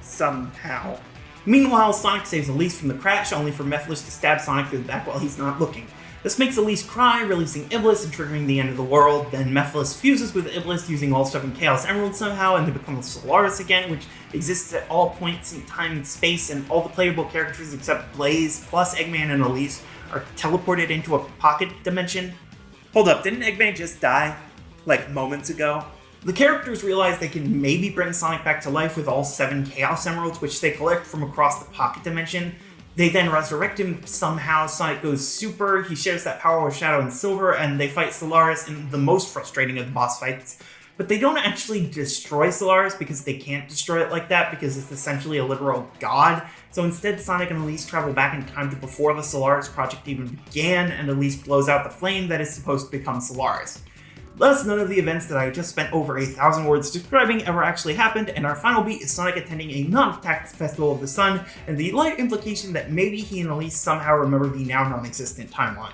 Somehow.
Meanwhile, Sonic saves Elise from the crash, only for Mephiles to stab Sonic through the back while he's not looking. This makes Elise cry, releasing Iblis and triggering the end of the world. Then Mephiles fuses with Iblis using all 7 Chaos Emeralds somehow, and they become Solaris again, which exists at all points in time and space, and all the playable characters except Blaze, plus Eggman and Elise, are teleported into a pocket dimension.
Hold up, didn't Eggman just die? Like, moments ago?
The characters realize they can maybe bring Sonic back to life with all 7 Chaos Emeralds, which they collect from across the pocket dimension. They then resurrect him somehow, Sonic goes super, he shares that power with Shadow and Silver, and they fight Solaris in the most frustrating of the boss fights. But they don't actually destroy Solaris because they can't destroy it like that because it's essentially a literal god. So instead, Sonic and Elise travel back in time to before the Solaris project even began, and Elise blows out the flame that is supposed to become Solaris. Thus, none of the events that I just spent over 1,000 words describing ever actually happened, and our final beat is Sonic attending a non-attacked Festival of the Sun, and the light implication that maybe he and Elise somehow remember the now non-existent timeline.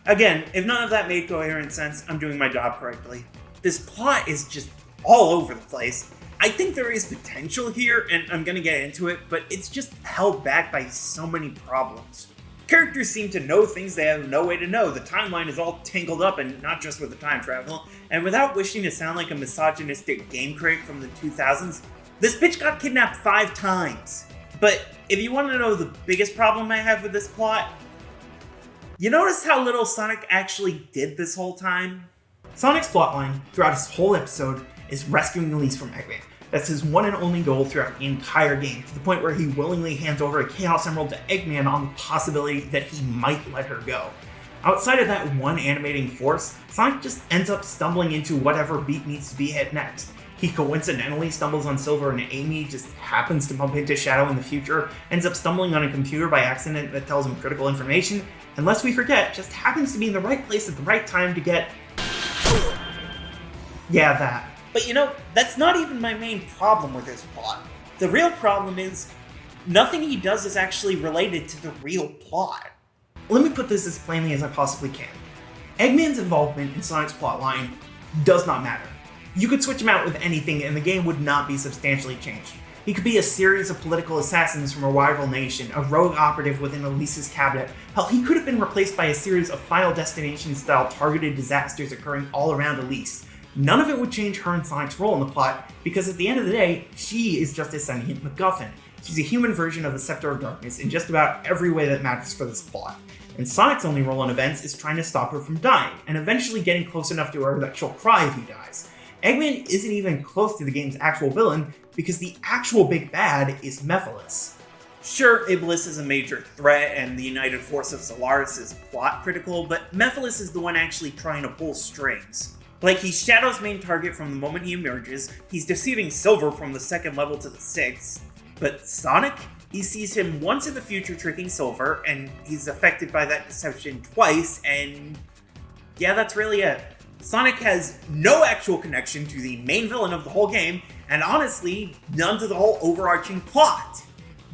Again, if none of that made coherent sense, I'm doing my job correctly. This plot is just all over the place. I think there is potential here, and I'm gonna get into it, but it's just held back by so many problems. Characters seem to know things they have no way to know. The timeline is all tangled up, and not just with the time travel. And without wishing to sound like a misogynistic game critic from the 2000s, this bitch got kidnapped 5 times. But if you want to know the biggest problem I have with this plot, you notice how little Sonic actually did this whole time?
Sonic's plotline throughout his whole episode is rescuing Elise from Eggman. That's his one and only goal throughout the entire game, to the point where he willingly hands over a Chaos Emerald to Eggman on the possibility that he might let her go. Outside of that one animating force, Sonic just ends up stumbling into whatever beat needs to be hit next. He coincidentally stumbles on Silver, and Amy just happens to bump into Shadow in the future, ends up stumbling on a computer by accident that tells him critical information, and lest we forget, just happens to be in the right place at the right time to get... yeah, that.
But you know, that's not even my main problem with this plot. The real problem is, nothing he does is actually related to the real plot.
Let me put this as plainly as I possibly can. Eggman's involvement in Sonic's plotline does not matter. You could switch him out with anything and the game would not be substantially changed. He could be a series of political assassins from a rival nation, a rogue operative within Elise's cabinet. Hell, he could have been replaced by a series of Final Destination-style targeted disasters occurring all around Elise. None of it would change her and Sonic's role in the plot, because at the end of the day, she is just a sentient MacGuffin. She's a human version of the Scepter of Darkness in just about every way that matters for this plot. And Sonic's only role in events is trying to stop her from dying, and eventually getting close enough to her that she'll cry if he dies. Eggman isn't even close to the game's actual villain, because the actual big bad is Mephiles.
Sure, Iblis is a major threat, and the United Force of Solaris is plot critical, but Mephiles is the one actually trying to pull strings. Like, he's Shadow's main target from the moment he emerges, he's deceiving Silver from the 2nd level to the 6th, but Sonic? He sees him once in the future tricking Silver, and he's affected by that deception twice, and yeah, that's really it. Sonic has no actual connection to the main villain of the whole game, and honestly, none to the whole overarching plot.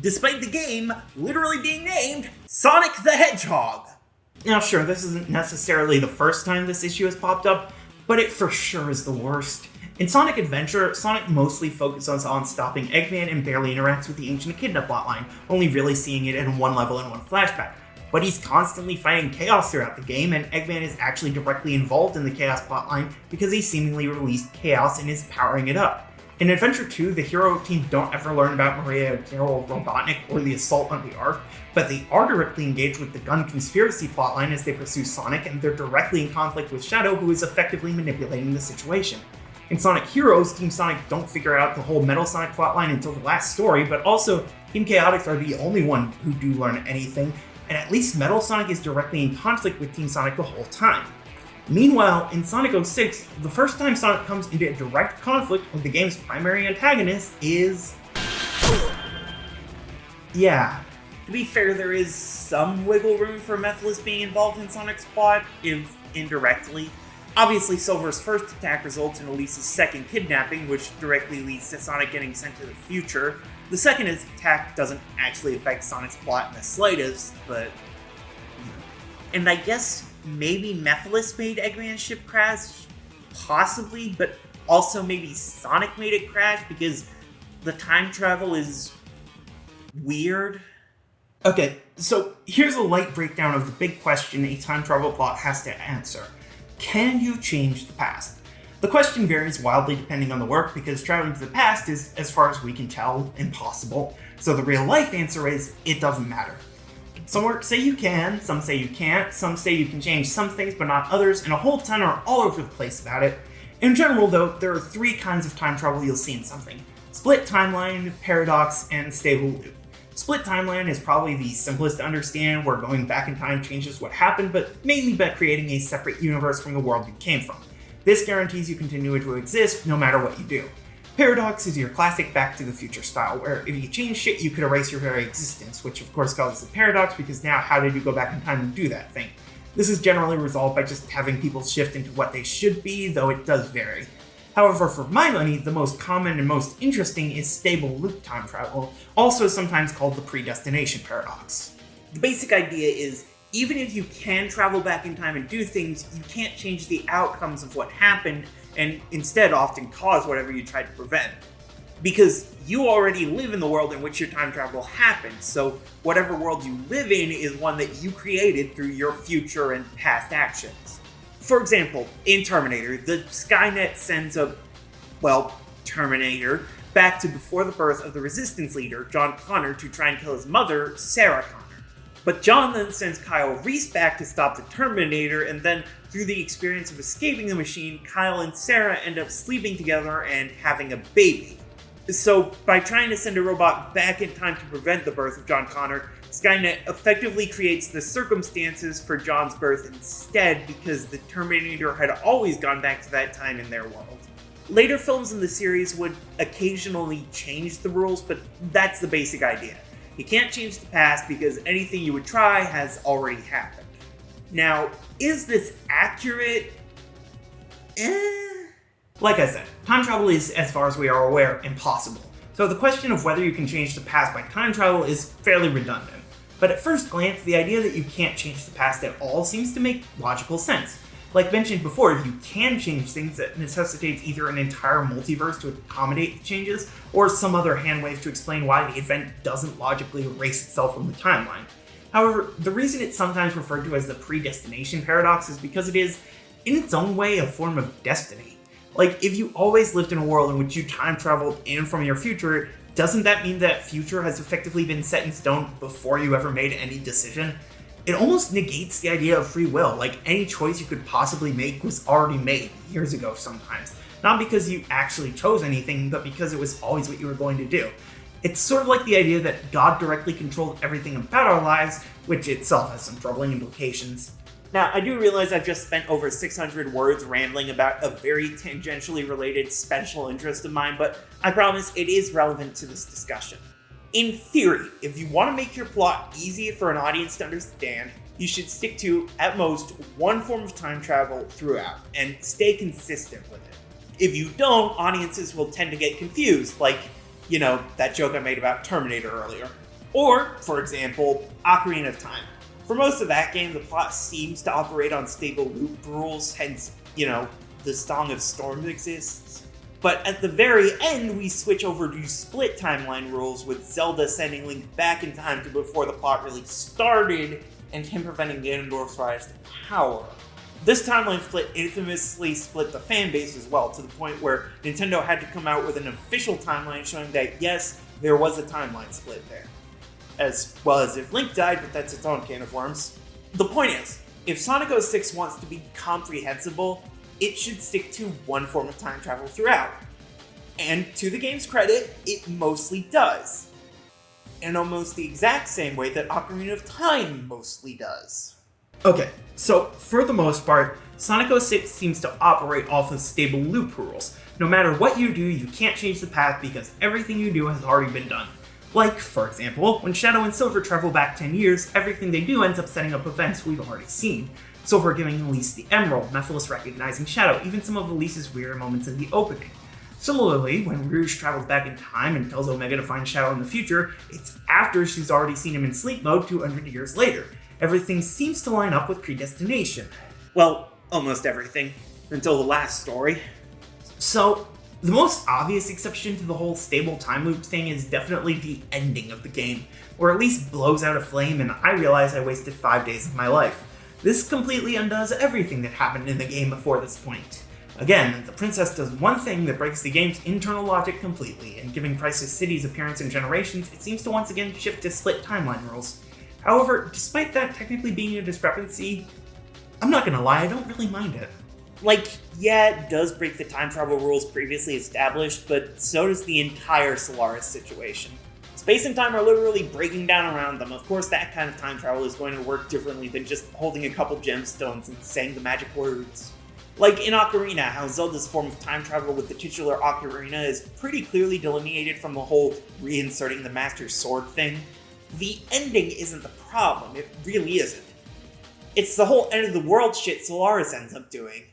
Despite the game literally being named Sonic the Hedgehog.
Now sure, this isn't necessarily the first time this issue has popped up, but it for sure is the worst. In Sonic Adventure, Sonic mostly focuses on stopping Eggman and barely interacts with the Ancient Echidna plotline, only really seeing it in one level and one flashback. But he's constantly fighting Chaos throughout the game, and Eggman is actually directly involved in the Chaos plotline because he seemingly released Chaos and is powering it up. In Adventure 2, the hero team don't ever learn about Maria Daryl Robotnik or the assault on the Ark, but they are directly engaged with the gun conspiracy plotline as they pursue Sonic, and they're directly in conflict with Shadow, who is effectively manipulating the situation. In Sonic Heroes, Team Sonic don't figure out the whole Metal Sonic plotline until the last story, but also Team Chaotix are the only one who do learn anything, and at least Metal Sonic is directly in conflict with Team Sonic the whole time. Meanwhile, in Sonic 06, the first time Sonic comes into a direct conflict with the game's primary antagonist is... yeah.
To be fair, there is some wiggle room for Mephiles being involved in Sonic's plot, if indirectly. Obviously, Silver's first attack results in Elise's second kidnapping, which directly leads to Sonic getting sent to the future. The second attack doesn't actually affect Sonic's plot in the slightest, but... And I guess maybe Mephiles made Eggman's ship crash? Possibly, but also maybe Sonic made it crash because the time travel is... weird?
Okay, so here's a light breakdown of the big question a time travel plot has to answer. Can you change the past? The question varies wildly depending on the work because traveling to the past is, as far as we can tell, impossible. So the real life answer is, it doesn't matter. Some works say you can, some say you can't, some say you can change some things but not others, and a whole ton are all over the place about it. In general though, there are three kinds of time travel you'll see in something. Split timeline, paradox, and stable loop. Split timeline is probably the simplest to understand, where going back in time changes what happened, but mainly by creating a separate universe from the world you came from. This guarantees you continue to exist no matter what you do. Paradox is your classic Back to the Future style, where if you change shit, you could erase your very existence, which of course causes a paradox because now how did you go back in time and do that thing? This is generally resolved by just having people shift into what they should be, though it does vary. However, for my money, the most common and most interesting is stable loop time travel, also sometimes called the predestination paradox.
The basic idea is, even if you can travel back in time and do things, you can't change the outcomes of what happened, and instead often cause whatever you tried to prevent. Because you already live in the world in which your time travel happened, so whatever world you live in is one that you created through your future and past actions. For example, in Terminator, the Skynet sends Terminator back to before the birth of the Resistance leader, John Connor, to try and kill his mother, Sarah Connor. But John then sends Kyle Reese back to stop the Terminator, and then, through the experience of escaping the machine, Kyle and Sarah end up sleeping together and having a baby. So, by trying to send a robot back in time to prevent the birth of John Connor, Skynet effectively creates the circumstances for John's birth instead because the Terminator had always gone back to that time in their world. Later films in the series would occasionally change the rules, but that's the basic idea. You can't change the past because anything you would try has already happened. Now, is this accurate?
Like I said, time travel is, as far as we are aware, impossible. So the question of whether you can change the past by time travel is fairly redundant. But at first glance, the idea that you can't change the past at all seems to make logical sense. Like mentioned before, if you can change things, that necessitates either an entire multiverse to accommodate the changes, or some other handwave to explain why the event doesn't logically erase itself from the timeline. However, the reason it's sometimes referred to as the predestination paradox is because it is, in its own way, a form of destiny. Like, if you always lived in a world in which you time traveled in from your future, doesn't that mean that future has effectively been set in stone before you ever made any decision? It almost negates the idea of free will, like any choice you could possibly make was already made years ago sometimes. Not because you actually chose anything, but because it was always what you were going to do. It's sort of like the idea that God directly controlled everything about our lives, which itself has some troubling implications.
Now, I do realize I've just spent over 600 words rambling about a very tangentially related special interest of mine, but I promise it is relevant to this discussion. In theory, if you want to make your plot easy for an audience to understand, you should stick to, at most, one form of time travel throughout, and stay consistent with it. If you don't, audiences will tend to get confused, like, that joke I made about Terminator earlier. Or, for example, Ocarina of Time. For most of that game, the plot seems to operate on stable loop rules, hence, the Song of Storms exists. But at the very end, we switch over to split timeline rules, with Zelda sending Link back in time to before the plot really started, and him preventing Ganondorf's rise to power. This timeline split infamously split the fan base as well, to the point where Nintendo had to come out with an official timeline showing that yes, there was a timeline split there. As well as if Link died, but that's its own can of worms. The point is, if Sonic 06 wants to be comprehensible, it should stick to one form of time travel throughout. And to the game's credit, it mostly does. In almost the exact same way that Ocarina of Time mostly does.
Okay, so for the most part, Sonic 06 seems to operate off of stable loop rules. No matter what you do, you can't change the path because everything you do has already been done. Like, for example, when Shadow and Silver travel back 10 years, everything they do ends up setting up events we've already seen. Silver giving Elise the Emerald, Mephiles recognizing Shadow, even some of Elise's weirder moments in the opening. Similarly, when Rouge travels back in time and tells Omega to find Shadow in the future, it's after she's already seen him in sleep mode 200 years later. Everything seems to line up with predestination.
Well, almost everything. Until the last story.
So, the most obvious exception to the whole stable time loop thing is definitely the ending of the game, where Elise blows out a flame and I realize I wasted 5 days of my life. This completely undoes everything that happened in the game before this point. Again, the princess does one thing that breaks the game's internal logic completely, and giving Crisis City's appearance in Generations, it seems to once again shift to split timeline rules. However, despite that technically being a discrepancy, I'm not gonna lie, I don't really mind it.
Like, yeah, it does break the time travel rules previously established, but so does the entire Solaris situation. Space and time are literally breaking down around them. Of course, that kind of time travel is going to work differently than just holding a couple gemstones and saying the magic words. Like in Ocarina, how Zelda's form of time travel with the titular Ocarina is pretty clearly delineated from the whole reinserting the Master Sword thing. The ending isn't the problem, it really isn't. It's the whole end of the world shit Solaris ends up doing.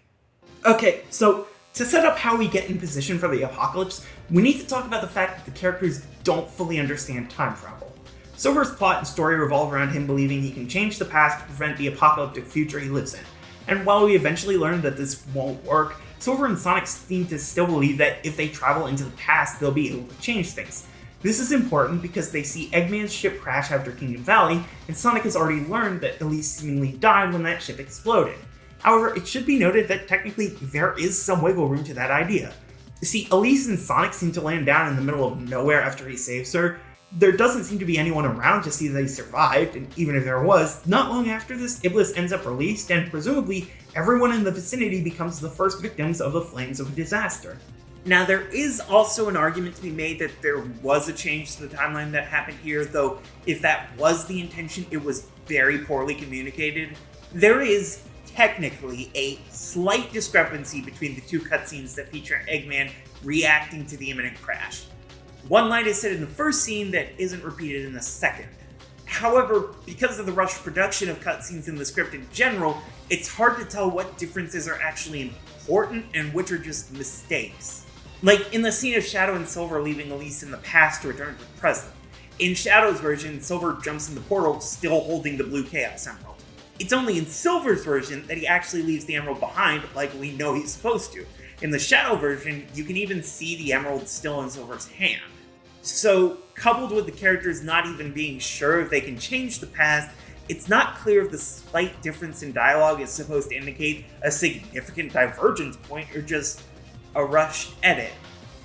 Okay, so to set up how we get in position for the apocalypse, we need to talk about the fact that the characters don't fully understand time travel. Silver's plot and story revolve around him believing he can change the past to prevent the apocalyptic future he lives in. And while we eventually learn that this won't work, Silver and Sonic seem to still believe that if they travel into the past, they'll be able to change things. This is important because they see Eggman's ship crash after Kingdom Valley, and Sonic has already learned that Elise seemingly died when that ship exploded. However, it should be noted that technically there is some wiggle room to that idea. You see, Elise and Sonic seem to land down in the middle of nowhere after he saves her. There doesn't seem to be anyone around to see that he survived, and even if there was, not long after this, Iblis ends up released, and presumably everyone in the vicinity becomes the first victims of the flames of a disaster.
Now, there is also an argument to be made that there was a change to the timeline that happened here, though if that was the intention, it was very poorly communicated. There is technically a slight discrepancy between the two cutscenes that feature Eggman reacting to the imminent crash. One line is said in the first scene that isn't repeated in the second. However, because of the rushed production of cutscenes in the script in general, it's hard to tell what differences are actually important and which are just mistakes. Like in the scene of Shadow and Silver leaving Elise in the past to return to the present. In Shadow's version, Silver jumps in the portal still holding the blue Chaos Emerald. It's only in Silver's version that he actually leaves the emerald behind like we know he's supposed to. In the Shadow version, you can even see the emerald still in Silver's hand. So, coupled with the characters not even being sure if they can change the past, it's not clear if the slight difference in dialogue is supposed to indicate a significant divergence point or just a rushed edit.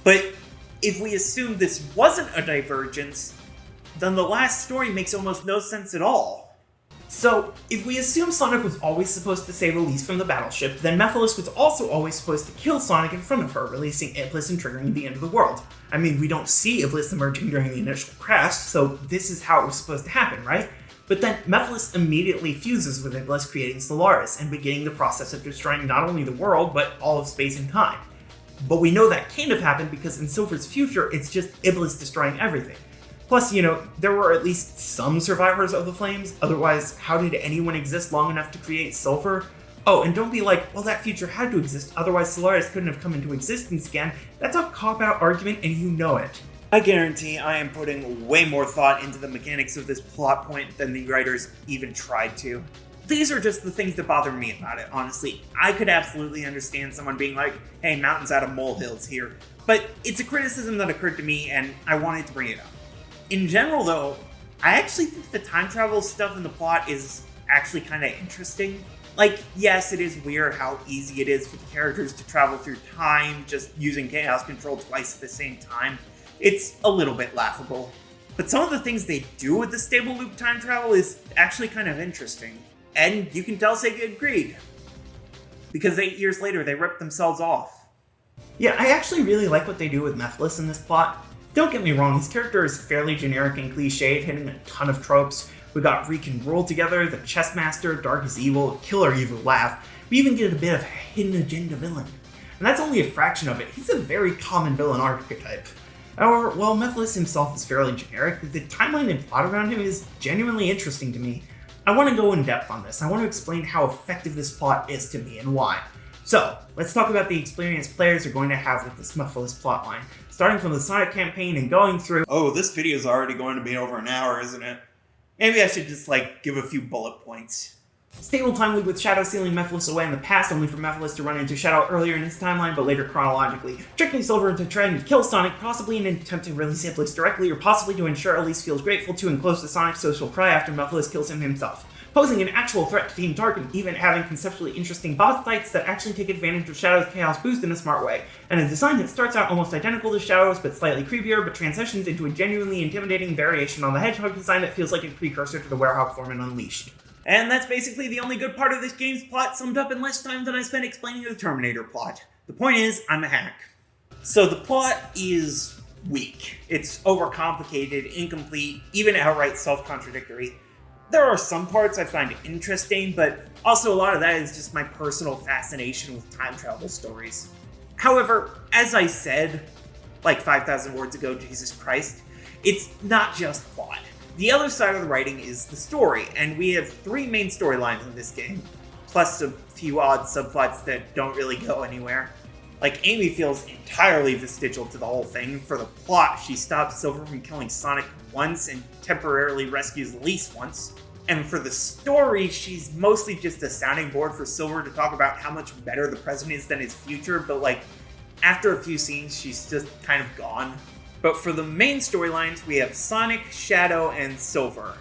But if we assume this wasn't a divergence, then the last story makes almost no sense at all.
So, if we assume Sonic was always supposed to save Elise from the battleship, then Mephiles was also always supposed to kill Sonic in front of her, releasing Iblis and triggering the end of the world. I mean, we don't see Iblis emerging during the initial crash, so this is how it was supposed to happen, right? But then Mephiles immediately fuses with Iblis, creating Solaris, and beginning the process of destroying not only the world, but all of space and time. But we know that can't have happened because in Silver's future, it's just Iblis destroying everything. Plus, there were at least some survivors of the flames, otherwise how did anyone exist long enough to create Silver? Oh, and don't be like, well, that future had to exist, otherwise Solaris couldn't have come into existence again. That's a cop-out argument, and you know it.
I guarantee I am putting way more thought into the mechanics of this plot point than the writers even tried to. These are just the things that bother me about it, honestly. I could absolutely understand someone being like, hey, mountains out of molehills here. But it's a criticism that occurred to me, and I wanted to bring it up. In general, though, I actually think the time travel stuff in the plot is actually kind of interesting. Like, yes, it is weird how easy it is for the characters to travel through time just using chaos control twice at the same time. It's a little bit laughable. But some of the things they do with the stable loop time travel is actually kind of interesting. And you can tell Sega agreed. Because 8 years later, they ripped themselves off.
Yeah, I actually really like what they do with Mephiles in this plot. Don't get me wrong, his character is fairly generic and cliched, hitting a ton of tropes. We got Reek and Roll together, the Chess Master, Dark is Evil, Killer Evil Laugh. We even get a bit of hidden agenda villain. And that's only a fraction of it. He's a very common villain archetype. However, while Mephiles himself is fairly generic, the timeline and plot around him is genuinely interesting to me. I want to go in depth on this. I want to explain how effective this plot is to me and why. So, let's talk about the experience players are going to have with this Mephiles plotline, starting from the Sonic campaign and going through—
Oh, this video is already going to be over an hour, isn't it? Maybe I should just, give a few bullet points.
stable time loop with Shadow sealing Mephiles away in the past, only for Mephiles to run into Shadow earlier in his timeline, but later chronologically, tricking Silver into trying to kill Sonic, possibly in an attempt to release Iblis directly, or possibly to ensure Elise feels grateful to and close to Sonic, so she'll cry after Mephiles kills him himself. Posing an actual threat to Team Dark, and even having conceptually interesting boss fights that actually take advantage of Shadow's chaos boost in a smart way, and a design that starts out almost identical to Shadow's but slightly creepier, but transitions into a genuinely intimidating variation on the Hedgehog design that feels like a precursor to the Werehog form in Unleashed.
And that's basically the only good part of this game's plot, summed up in less time than I spent explaining the Terminator plot. The point is, I'm a hack. So the plot is weak. It's overcomplicated, incomplete, even outright self-contradictory. There are some parts I find interesting, but also a lot of that is just my personal fascination with time travel stories. However, as I said, like 5,000 words ago, Jesus Christ, it's not just plot. The other side of the writing is the story, and we have 3 main storylines in this game, plus a few odd subplots that don't really go anywhere. Like, Amy feels entirely vestigial to the whole thing. For the plot, she stops Silver from killing Sonic once and temporarily rescues Elise once. And for the story, she's mostly just a sounding board for Silver to talk about how much better the present is than his future, but after a few scenes, she's just kind of gone. But for the main storylines, we have Sonic, Shadow, and Silver.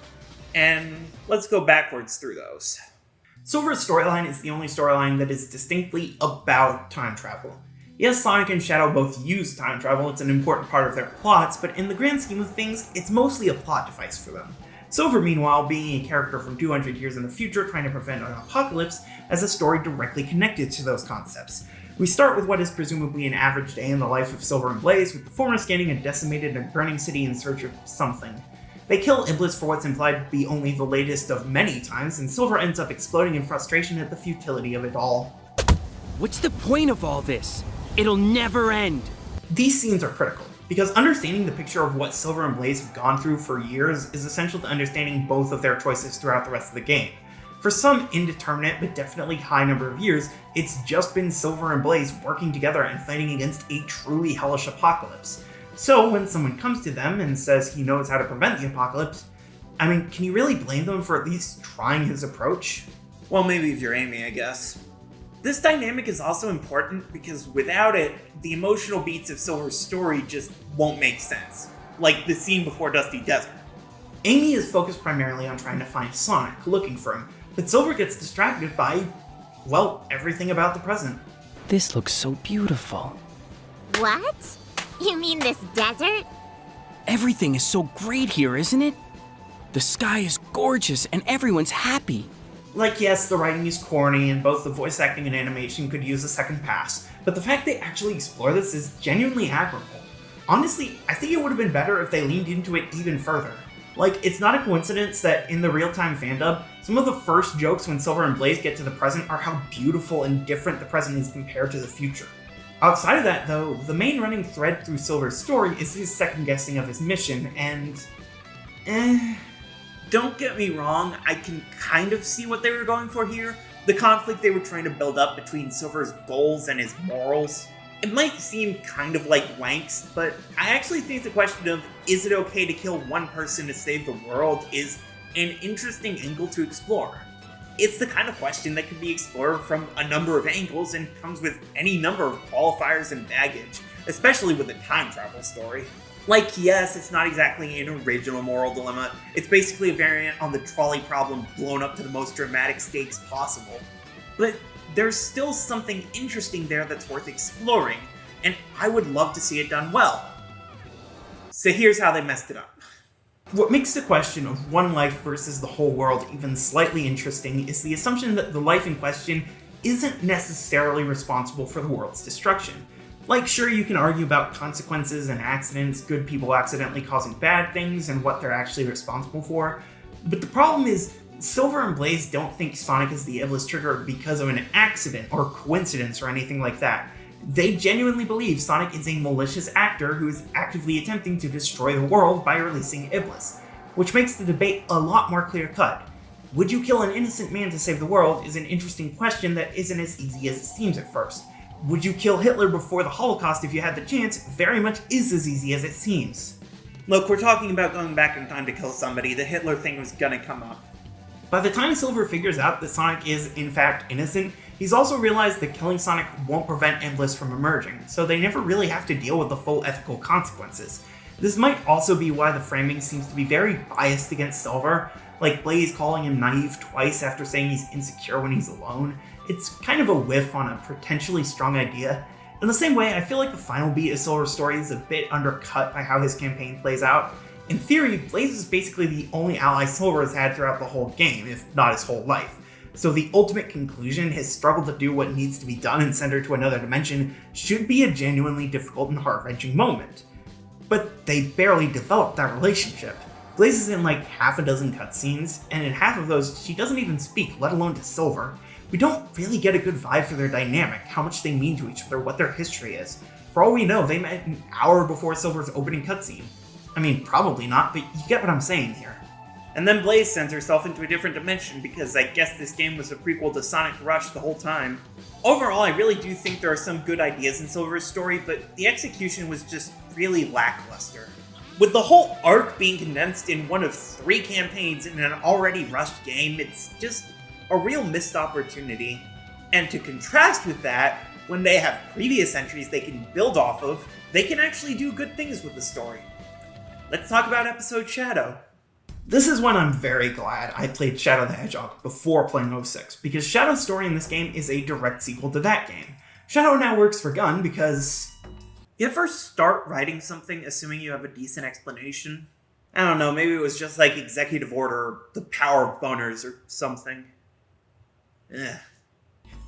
And let's go backwards through those.
Silver's storyline is the only storyline that is distinctly about time travel. Yes, Sonic and Shadow both use time travel, it's an important part of their plots, but in the grand scheme of things, it's mostly a plot device for them. Silver, meanwhile, being a character from 200 years in the future trying to prevent an apocalypse, has a story directly connected to those concepts. We start with what is presumably an average day in the life of Silver and Blaze, with the former scanning a decimated and burning city in search of something. They kill Iblis for what's implied to be only the latest of many times, and Silver ends up exploding in frustration at the futility of it all.
What's the point of all this? It'll never end.
These scenes are critical, because understanding the picture of what Silver and Blaze have gone through for years is essential to understanding both of their choices throughout the rest of the game. For some indeterminate but definitely high number of years, it's just been Silver and Blaze working together and fighting against a truly hellish apocalypse. So when someone comes to them and says he knows how to prevent the apocalypse, can you really blame them for at least trying his approach?
Well, maybe if you're Amy, I guess. This dynamic is also important because without it, the emotional beats of Silver's story just won't make sense. Like the scene before Dusty Desert.
Amy is focused primarily on trying to find Sonic, looking for him, but Silver gets distracted by, everything about the present.
This looks so beautiful.
What? You mean this desert?
Everything is so great here, isn't it? The sky is gorgeous and everyone's happy.
Yes, the writing is corny and both the voice acting and animation could use a second pass, but the fact they actually explore this is genuinely admirable. Honestly, I think it would have been better if they leaned into it even further. It's not a coincidence that in the real-time fandub, some of the first jokes when Silver and Blaze get to the present are how beautiful and different the present is compared to the future. Outside of that, though, the main running thread through Silver's story is his second-guessing of his mission, and...
Don't get me wrong, I can kind of see what they were going for here. The conflict they were trying to build up between Silver's goals and his morals. It might seem kind of like wanks, but I actually think the question of, is it okay to kill one person to save the world, is an interesting angle to explore. It's the kind of question that can be explored from a number of angles and comes with any number of qualifiers and baggage, especially with a time travel story. Yes, it's not exactly an original moral dilemma. It's basically a variant on the trolley problem blown up to the most dramatic stakes possible. but there's still something interesting there that's worth exploring, and I would love to see it done well. So here's how they messed it up.
What makes the question of one life versus the whole world even slightly interesting is the assumption that the life in question isn't necessarily responsible for the world's destruction. Like, sure, you can argue about consequences and accidents, good people accidentally causing bad things, and what they're actually responsible for, but the problem is, Silver and Blaze don't think Sonic is the Iblis trigger because of an accident or coincidence or anything like that. They genuinely believe Sonic is a malicious actor who is actively attempting to destroy the world by releasing Iblis, which makes the debate a lot more clear-cut. Would you kill an innocent man to save the world is an interesting question that isn't as easy as it seems at first. Would you kill Hitler before the Holocaust if you had the chance very much is as easy as it seems.
Look, we're talking about going back in time to kill somebody. The Hitler thing was gonna come up.
By the time Silver figures out that Sonic is, in fact, innocent, he's also realized that killing Sonic won't prevent Iblis from emerging, so they never really have to deal with the full ethical consequences. This might also be why the framing seems to be very biased against Silver, like Blaze calling him naive twice after saying he's insecure when he's alone. It's kind of a whiff on a potentially strong idea. In the same way, I feel like the final beat of Silver's story is a bit undercut by how his campaign plays out. In theory, Blaze is basically the only ally Silver has had throughout the whole game, if not his whole life. So the ultimate conclusion, his struggle to do what needs to be done and send her to another dimension, should be a genuinely difficult and heart-wrenching moment. But they barely developed that relationship. Blaze is in like half a dozen cutscenes, and in half of those, she doesn't even speak, let alone to Silver. We don't really get a good vibe for their dynamic, how much they mean to each other, what their history is. For all we know, they met an hour before Silver's opening cutscene. I mean, probably not, but you get what I'm saying here.
And then Blaze sends herself into a different dimension because I guess this game was a prequel to Sonic Rush the whole time. Overall, I really do think there are some good ideas in Silver's story, but the execution was just really lackluster. With the whole arc being condensed in one of 3 campaigns in an already rushed game, it's just a real missed opportunity. And to contrast with that, when they have previous entries they can build off of, they can actually do good things with the story. Let's talk about episode Shadow.
This is when I'm very glad I played Shadow the Hedgehog before playing 06, because Shadow's story in this game is a direct sequel to that game. Shadow now works for Gun because...
You ever start writing something assuming you have a decent explanation? I don't know, maybe it was just like Executive Order or the Power of Boners or something. Ugh.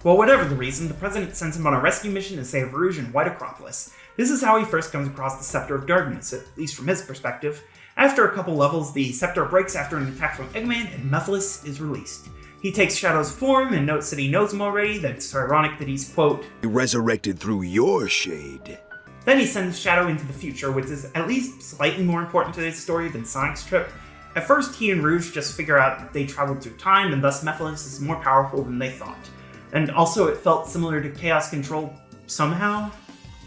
Well, whatever the reason, the President sends him on a rescue mission to save Rouge and White Acropolis. This is how he first comes across the Scepter of Darkness, at least from his perspective. After a couple levels, the Scepter breaks after an attack from Eggman, and Mephiles is released. He takes Shadow's form and notes that he knows him already, that it's ironic that he's, quote,
resurrected through your shade.
Then he sends Shadow into the future, which is at least slightly more important to his story than Sonic's trip. At first, he and Rouge just figure out that they traveled through time, and thus Mephiles is more powerful than they thought. And also, it felt similar to Chaos Control somehow.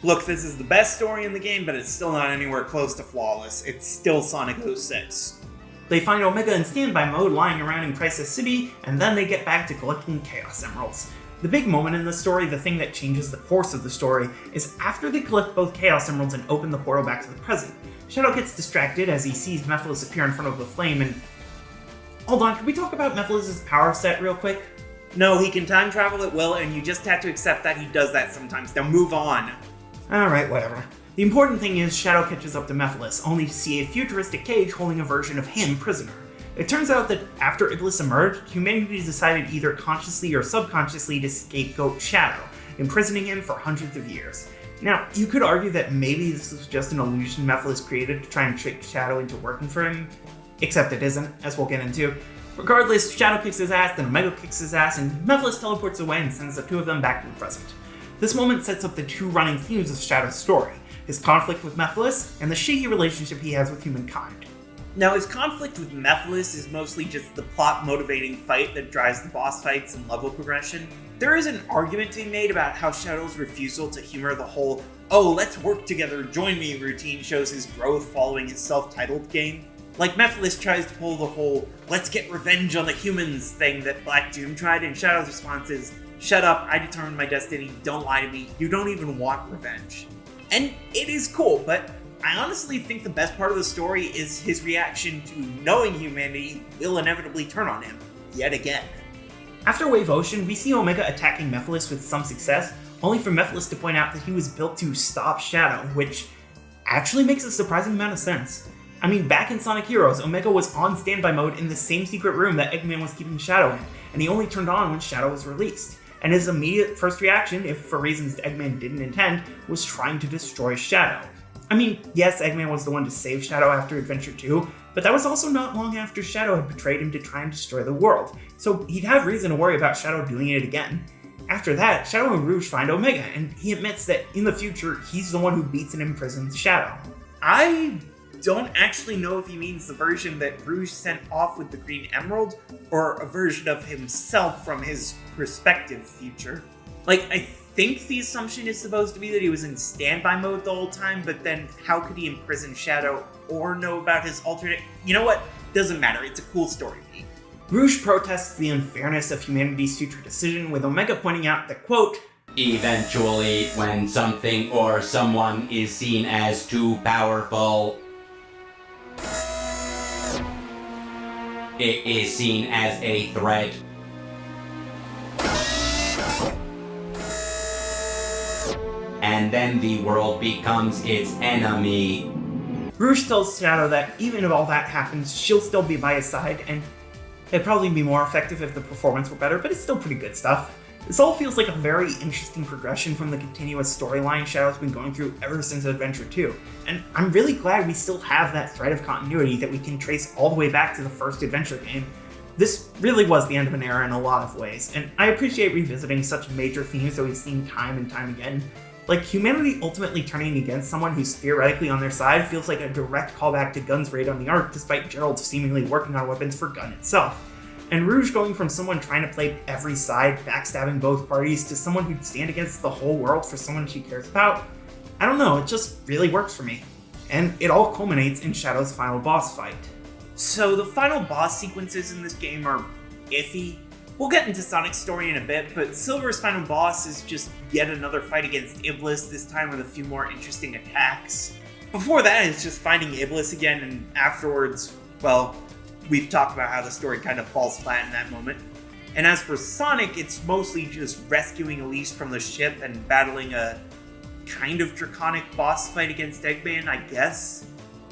Look, this is the best story in the game, but it's still not anywhere close to flawless. It's still Sonic 06.
They find Omega in standby mode lying around in Crisis City, and then they get back to collecting Chaos Emeralds. The big moment in the story, the thing that changes the course of the story, is after they collect both Chaos Emeralds and open the portal back to the present. Shadow gets distracted as he sees Mephiles appear in front of the flame and... Hold on, can we talk about Mephiles' power set real quick?
No, he can time travel at will, and you just have to accept that he does that sometimes. Now move on.
Alright, whatever. The important thing is Shadow catches up to Mephiles, only to see a futuristic cage holding a version of him prisoner. It turns out that after Iblis emerged, humanity decided either consciously or subconsciously to scapegoat Shadow, imprisoning him for hundreds of years. Now, you could argue that maybe this was just an illusion Mephiles created to try and trick Shadow into working for him, except it isn't, as we'll get into. Regardless, Shadow kicks his ass, then Omega kicks his ass, and Mephiles teleports away and sends the two of them back to the present. This moment sets up the two running themes of Shadow's story, his conflict with Mephiles, and the shitty relationship he has with humankind.
Now, his conflict with Mephiles is mostly just the plot-motivating fight that drives the boss fights and level progression. There is an argument to be made about how Shadow's refusal to humor the whole, oh, let's work together, join me routine shows his growth following his self-titled game. Like, Mephiles tries to pull the whole, let's get revenge on the humans thing that Black Doom tried, and Shadow's response is, shut up, I determined my destiny, don't lie to me, you don't even want revenge. And it is cool, but I honestly think the best part of the story is his reaction to knowing humanity will inevitably turn on him, yet again.
After Wave Ocean, we see Omega attacking Mephiles with some success, only for Mephiles to point out that he was built to stop Shadow, which actually makes a surprising amount of sense. I mean, back in Sonic Heroes, Omega was on standby mode in the same secret room that Eggman was keeping Shadow in, and he only turned on when Shadow was released. And his immediate first reaction, if for reasons Eggman didn't intend, was trying to destroy Shadow. I mean, yes, Eggman was the one to save Shadow after Adventure 2, but that was also not long after Shadow had betrayed him to try and destroy the world, so he'd have reason to worry about Shadow doing it again. After that, Shadow and Rouge find Omega, and he admits that in the future, he's the one who beats and imprisons Shadow.
I don't actually know if he means the version that Rouge sent off with the Green Emerald, or a version of himself from his respective future. Like, I think the assumption is supposed to be that he was in standby mode the whole time, but then how could he imprison Shadow or know about his alternate... You know what? Doesn't matter, it's a cool story beat.
Rouge protests the unfairness of humanity's future decision, with Omega pointing out that, quote,
eventually, when something or someone is seen as too powerful, it is seen as a threat. And then the world becomes its enemy.
Rouge tells Shadow that even if all that happens, she'll still be by his side, and it'd probably be more effective if the performance were better, but it's still pretty good stuff. This all feels like a very interesting progression from the continuous storyline Shadow's been going through ever since Adventure 2, and I'm really glad we still have that thread of continuity that we can trace all the way back to the first Adventure game. This really was the end of an era in a lot of ways, and I appreciate revisiting such major themes that we've seen time and time again. Like, humanity ultimately turning against someone who's theoretically on their side feels like a direct callback to Gun's raid on the Ark, despite Gerald seemingly working on weapons for Gun itself. And Rouge going from someone trying to play every side, backstabbing both parties, to someone who'd stand against the whole world for someone she cares about, I don't know, it just really works for me. And it all culminates in Shadow's final boss fight.
So the final boss sequences in this game are iffy. We'll get into Sonic's story in a bit, but Silver's final boss is just yet another fight against Iblis, this time with a few more interesting attacks. Before that, it's just finding Iblis again, and afterwards, well, we've talked about how the story kind of falls flat in that moment. And as for Sonic, it's mostly just rescuing Elise from the ship and battling a kind of draconic boss fight against Eggman, I guess.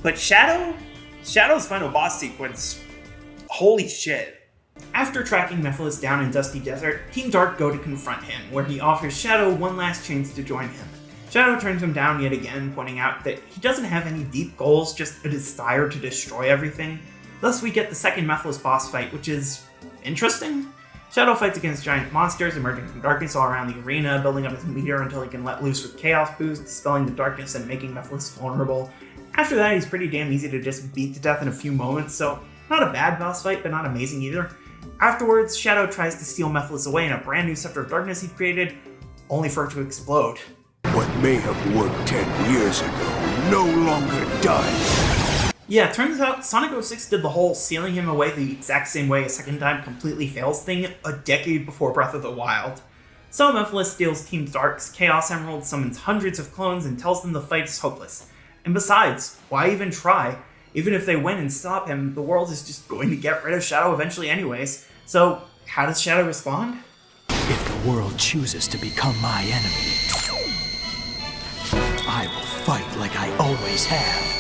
But Shadow's final boss sequence, holy shit.
After tracking Mephiles down in Dusty Desert, Team Dark go to confront him, where he offers Shadow one last chance to join him. Shadow turns him down yet again, pointing out that he doesn't have any deep goals, just a desire to destroy everything. Thus we get the second Mephiles boss fight, which is interesting. Shadow fights against giant monsters emerging from darkness all around the arena, building up his meter until he can let loose with Chaos Boost, dispelling the darkness and making Mephiles vulnerable. After that, he's pretty damn easy to just beat to death in a few moments, so not a bad boss fight, but not amazing either. Afterwards, Shadow tries to steal Mephiles away in a brand new Scepter of Darkness he'd created, only for it to explode.
What may have worked 10 years ago no longer does.
Yeah, turns out Sonic 06 did the whole sealing him away the exact same way a second time completely fails thing a decade before Breath of the Wild. So Mephiles steals Team Dark's Chaos Emerald, summons hundreds of clones, and tells them the fight is hopeless. And besides, why even try? Even if they win and stop him, the world is just going to get rid of Shadow eventually anyways. So, how does Shadow respond?
If the world chooses to become my enemy, I will fight like I always have.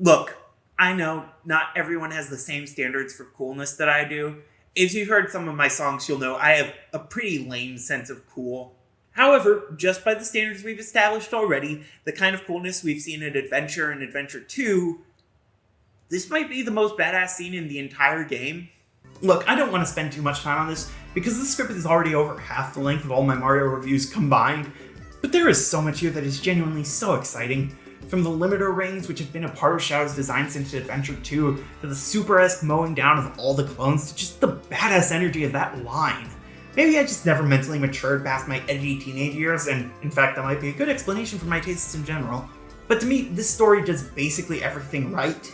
Look, I know not everyone has the same standards for coolness that I do. If you've heard some of my songs, you'll know I have a pretty lame sense of cool. However, just by the standards we've established already, the kind of coolness we've seen in Adventure and Adventure 2, this might be the most badass scene in the entire game.
Look, I don't want to spend too much time on this, because this script is already over half the length of all my Mario reviews combined, but there is so much here that is genuinely so exciting. From the limiter rings, which have been a part of Shadow's design since Adventure 2, to the super-esque mowing down of all the clones, to just the badass energy of that line. Maybe I just never mentally matured past my edgy teenage years, and in fact that might be a good explanation for my tastes in general. But to me, this story does basically everything right.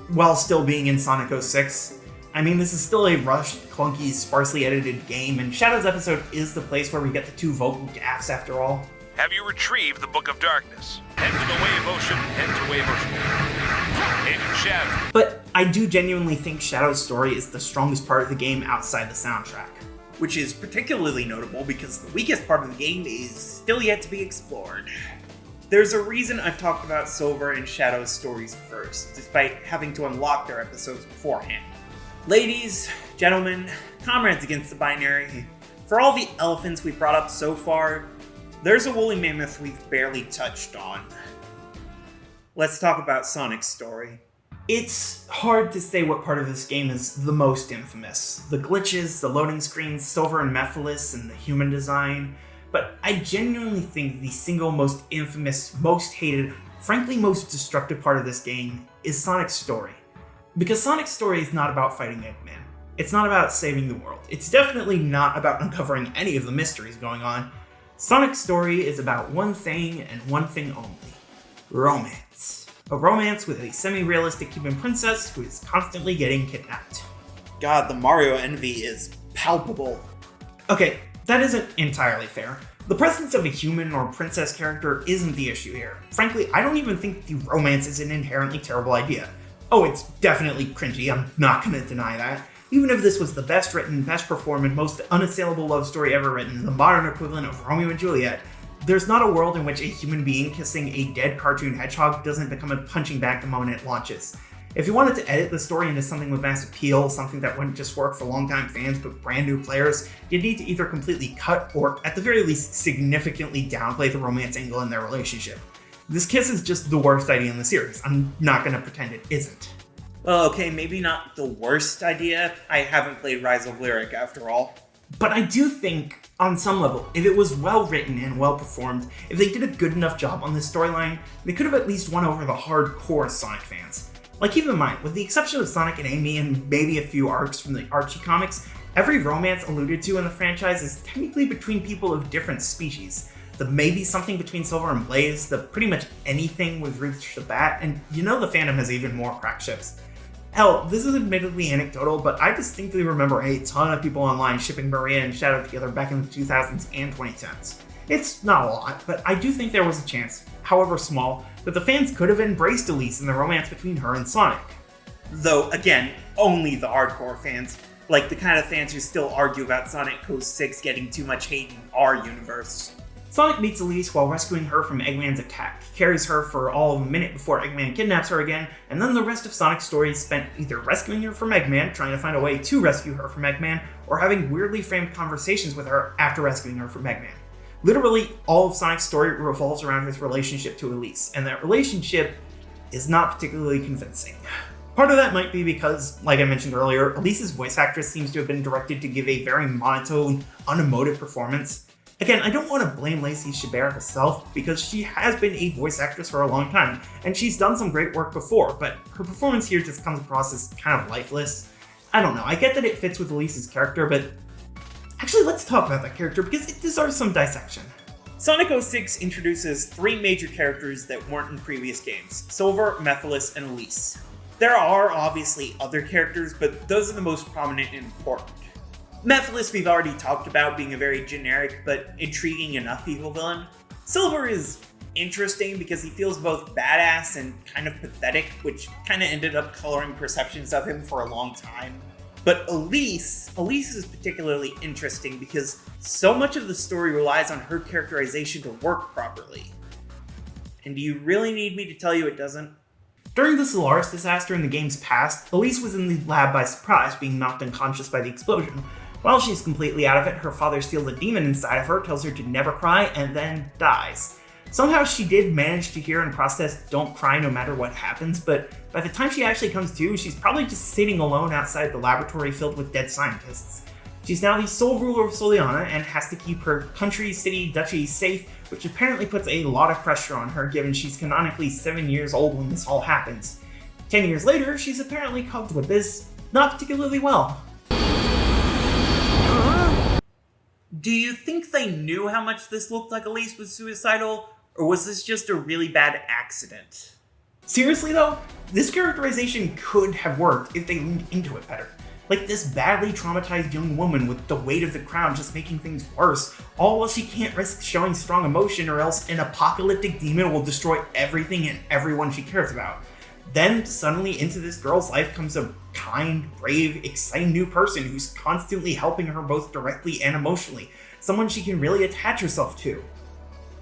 while still being in Sonic 06. I mean, this is still a rushed, clunky, sparsely edited game, and Shadow's episode is the place where we get the two vocal gaffs after all.
Have you retrieved the Book of Darkness? Head to the Wave Ocean, head to Wave Ocean. Agent Shadow.
But I do genuinely think Shadow's story is the strongest part of the game outside the soundtrack.
Which is particularly notable because the weakest part of the game is still yet to be explored. There's a reason I've talked about Silver and Shadow's stories first, despite having to unlock their episodes beforehand. Ladies, gentlemen, comrades against the binary, for all the elephants we've brought up so far, there's a woolly mammoth we've barely touched on. Let's talk about Sonic's story.
It's hard to say what part of this game is the most infamous. The glitches, the loading screens, Silver and Mephiles, and the human design. But I genuinely think the single most infamous, most hated, frankly most destructive part of this game is Sonic's story. Because Sonic's story is not about fighting Eggman. It's not about saving the world. It's definitely not about uncovering any of the mysteries going on. Sonic's story is about one thing and one thing only. Romance. A romance with a semi-realistic Cuban princess who is constantly getting kidnapped.
God, the Mario envy is palpable.
Okay, that isn't entirely fair. The presence of a human or princess character isn't the issue here. Frankly, I don't even think the romance is an inherently terrible idea. Oh, it's definitely cringy, I'm not gonna deny that. Even if this was the best written, best performed, most unassailable love story ever written, the modern equivalent of Romeo and Juliet, there's not a world in which a human being kissing a dead cartoon hedgehog doesn't become a punching bag the moment it launches. If you wanted to edit the story into something with mass appeal, something that wouldn't just work for longtime fans but brand new players, you'd need to either completely cut or, at the very least, significantly downplay the romance angle in their relationship. This kiss is just the worst idea in the series. I'm not gonna pretend it isn't.
Well, okay, maybe not the worst idea. I haven't played Rise of Lyric after all.
But I do think, on some level, if it was well written and well performed, if they did a good enough job on this storyline, they could have at least won over the hardcore Sonic fans. Like, keep in mind, with the exception of Sonic and Amy and maybe a few arcs from the Archie comics, every romance alluded to in the franchise is technically between people of different species. The maybe something between Silver and Blaze, the pretty much anything with Ruth the Bat, and you know the fandom has even more crack ships. Hell, this is admittedly anecdotal, but I distinctly remember a ton of people online shipping Maria and Shadow together back in the 2000s and 2010s. It's not a lot, but I do think there was a chance, however small, that the fans could have embraced Elise in the romance between her and Sonic.
Though, again, only the hardcore fans. Like the kind of fans who still argue about Sonic 06 getting too much hate in our universe.
Sonic meets Elise while rescuing her from Eggman's attack, carries her for all of a minute before Eggman kidnaps her again, and then the rest of Sonic's story is spent either rescuing her from Eggman, trying to find a way to rescue her from Eggman, or having weirdly framed conversations with her after rescuing her from Eggman. Literally, all of Sonic's story revolves around his relationship to Elise, and that relationship is not particularly convincing. Part of that might be because, like I mentioned earlier, Elise's voice actress seems to have been directed to give a very monotone, unemotive performance. Again, I don't want to blame Lacey Chabert herself, because she has been a voice actress for a long time, and she's done some great work before, but her performance here just comes across as kind of lifeless. I don't know, I get that it fits with Elise's character, but actually let's talk about that character, because it deserves some dissection.
Sonic 06 introduces three major characters that weren't in previous games: Silver, Mephiles, and Elise. There are obviously other characters, but those are the most prominent and important. Mephiles we've already talked about being a very generic but intriguing enough evil villain. Silver is interesting because he feels both badass and kind of pathetic, which kind of ended up coloring perceptions of him for a long time. But Elise is particularly interesting because so much of the story relies on her characterization to work properly. And do you really need me to tell you it doesn't?
During the Solaris disaster in the game's past, Elise was in the lab by surprise, being knocked unconscious by the explosion. While she's completely out of it, her father steals a demon inside of her, tells her to never cry, and then dies. Somehow she did manage to hear and process "don't cry no matter what happens," but by the time she actually comes to, she's probably just sitting alone outside the laboratory filled with dead scientists. She's now the sole ruler of Soliana and has to keep her country, city, duchy safe, which apparently puts a lot of pressure on her given she's canonically 7 years old when this all happens. 10 years later, she's apparently coped with this not particularly well.
Do you think they knew how much this looked like Elise was suicidal, or was this just a really bad accident?
Seriously though, this characterization could have worked if they leaned into it better. Like this badly traumatized young woman with the weight of the crown just making things worse, all while she can't risk showing strong emotion or else an apocalyptic demon will destroy everything and everyone she cares about. Then suddenly into this girl's life comes a kind, brave, exciting new person who's constantly helping her both directly and emotionally, someone she can really attach herself to.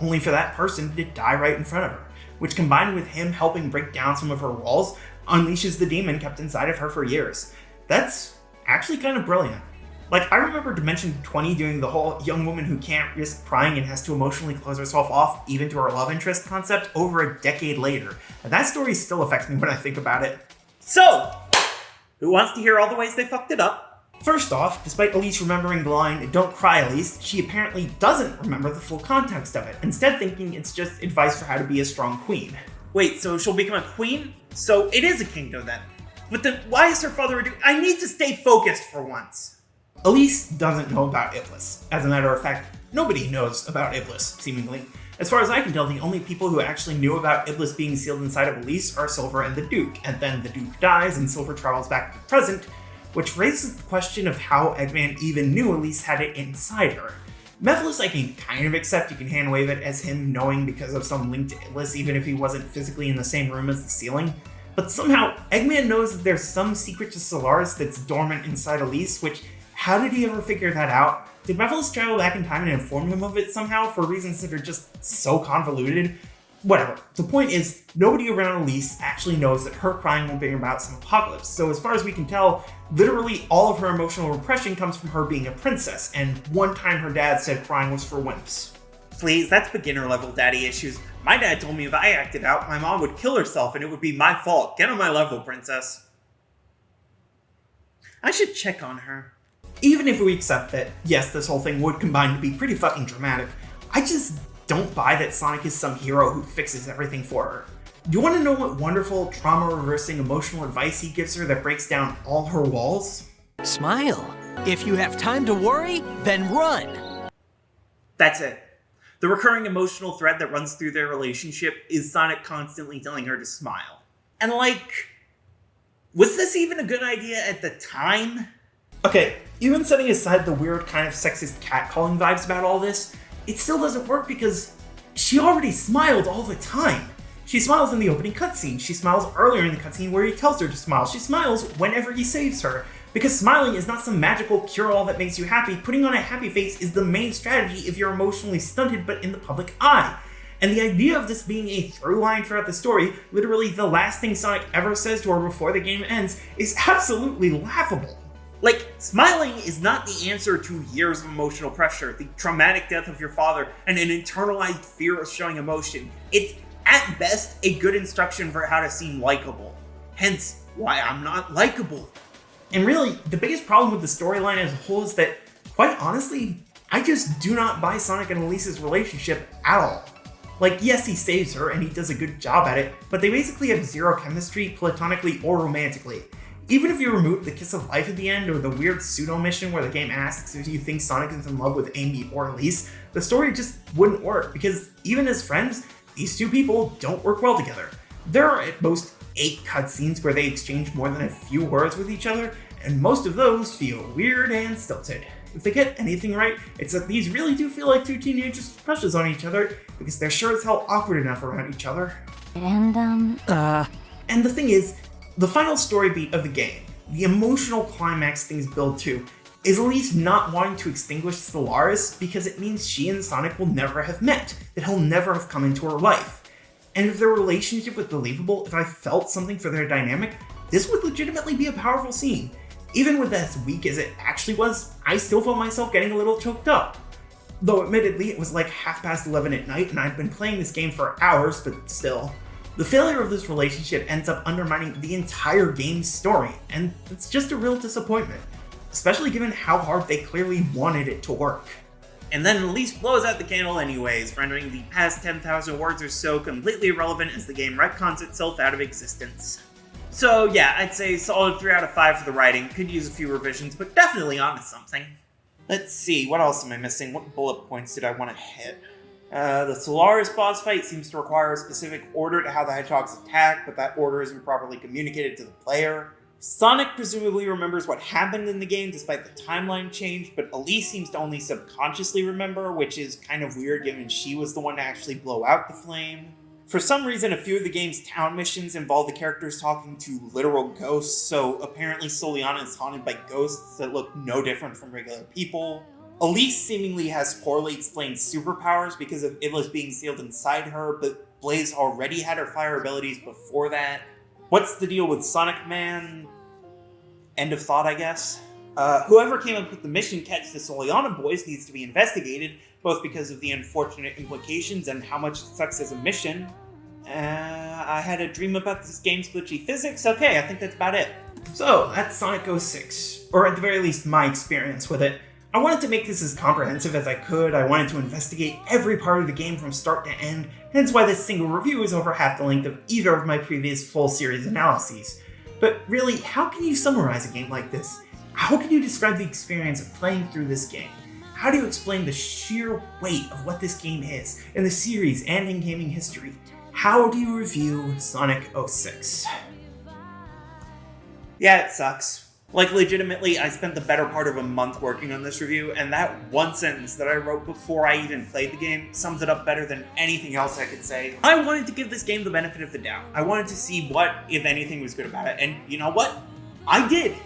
Only for that person to die right in front of her, which combined with him helping break down some of her walls, unleashes the demon kept inside of her for years. That's actually kind of brilliant. Like, I remember Dimension 20 doing the whole young woman who can't risk crying and has to emotionally close herself off even to her love interest concept over a decade later. And that story still affects me when I think about it.
So, who wants to hear all the ways they fucked it up?
First off, despite Elise remembering the line, "Don't cry, Elise," she apparently doesn't remember the full context of it, instead thinking it's just advice for how to be a strong queen.
Wait, so she'll become a queen? So it is a kingdom then. But then why is her father I need to stay focused for once.
Elise doesn't know about Iblis. As a matter of fact, nobody knows about Iblis, seemingly. As far as I can tell, the only people who actually knew about Iblis being sealed inside of Elise are Silver and the Duke, and then the Duke dies and Silver travels back to the present, which raises the question of how Eggman even knew Elise had it inside her. Mephiles I can kind of accept, you can hand wave it as him knowing because of some link to Iblis even if he wasn't physically in the same room as the ceiling. But somehow, Eggman knows that there's some secret to Solaris that's dormant inside Elise, which, how did he ever figure that out? Did Mephiles travel back in time and inform him of it somehow for reasons that are just so convoluted? Whatever. The point is, nobody around Elise actually knows that her crying will bring about some apocalypse, so as far as we can tell, literally all of her emotional repression comes from her being a princess, and one time her dad said crying was for wimps.
Please, that's beginner level daddy issues. My dad told me if I acted out, my mom would kill herself and it would be my fault. Get on my level, princess. I should check on her.
Even if we accept that, yes, this whole thing would combine to be pretty fucking dramatic, I just don't buy that Sonic is some hero who fixes everything for her. Do you want to know what wonderful, trauma-reversing emotional advice he gives her that breaks down all her walls?
Smile. If you have time to worry, then run.
That's it. The recurring emotional thread that runs through their relationship is Sonic constantly telling her to smile. And like, was this even a good idea at the time?
Okay, even setting aside the weird kind of sexist catcalling vibes about all this, it still doesn't work because she already smiled all the time. She smiles in the opening cutscene, she smiles earlier in the cutscene where he tells her to smile, she smiles whenever he saves her. Because smiling is not some magical cure-all that makes you happy, putting on a happy face is the main strategy if you're emotionally stunted but in the public eye. And the idea of this being a through line throughout the story, literally the last thing Sonic ever says to her before the game ends, is absolutely laughable.
Like, smiling is not the answer to years of emotional pressure, the traumatic death of your father, and an internalized fear of showing emotion. It's, at best, a good instruction for how to seem likable. Hence, why I'm not likable.
And really, the biggest problem with the storyline as a whole is that, quite honestly, I just do not buy Sonic and Elise's relationship at all. Like, yes, he saves her, and he does a good job at it, but they basically have zero chemistry, platonically or romantically. Even if you remove the kiss of life at the end, or the weird pseudo-mission where the game asks if you think Sonic is in love with Amy or Elise, the story just wouldn't work, because even as friends, these two people don't work well together. There are at most 8 cutscenes where they exchange more than a few words with each other, and most of those feel weird and stilted. If they get anything right, it's that these really do feel like two teenagers' crushes on each other, because they're sure as hell awkward enough around each other.
And
And the thing is, the final story beat of the game, the emotional climax things build to, is Elise not wanting to extinguish Solaris because it means she and Sonic will never have met, that he'll never have come into her life. And if their relationship was believable, if I felt something for their dynamic, this would legitimately be a powerful scene. Even with as weak as it actually was, I still felt myself getting a little choked up. Though admittedly, it was like 11:30 at night and I'd been playing this game for hours, but still. The failure of this relationship ends up undermining the entire game's story, and it's just a real disappointment. Especially given how hard they clearly wanted it to work.
And then Elise blows out the candle anyways, rendering the past 10,000 words or so completely irrelevant as the game retcons itself out of existence. So yeah, I'd say solid 3 out of 5 for the writing, could use a few revisions, but definitely onto something. Let's see, what else am I missing? What bullet points did I want to hit? The Solaris boss fight seems to require a specific order to how the Hedgehogs attack, but that order isn't properly communicated to the player. Sonic presumably remembers what happened in the game despite the timeline change, but Elise seems to only subconsciously remember, which is kind of weird given she was the one to actually blow out the flame. For some reason, a few of the game's town missions involve the characters talking to literal ghosts, so apparently Soliana is haunted by ghosts that look no different from regular people. Elise seemingly has poorly explained superpowers because of Iblis being sealed inside her, but Blaze already had her fire abilities before that. What's the deal with Sonic Man? End of thought, I guess. Whoever came up with the mission Catch the Soliana Boys needs to be investigated, both because of the unfortunate implications and how much it sucks as a mission. I had a dream about this game's glitchy physics. Okay, I think that's about it.
So, that's Sonic 06, or at the very least my experience with it. I wanted to make this as comprehensive as I could. I wanted to investigate every part of the game from start to end, hence why this single review is over half the length of either of my previous full series analyses. But really, how can you summarize a game like this? How can you describe the experience of playing through this game? How do you explain the sheer weight of what this game is in the series and in gaming history? How do you review Sonic 06?
Yeah, it sucks. Like, legitimately, I spent the better part of a month working on this review, and that one sentence that I wrote before I even played the game sums it up better than anything else I could say. I wanted to give this game the benefit of the doubt. I wanted to see what, if anything, was good about it, and you know what? I did!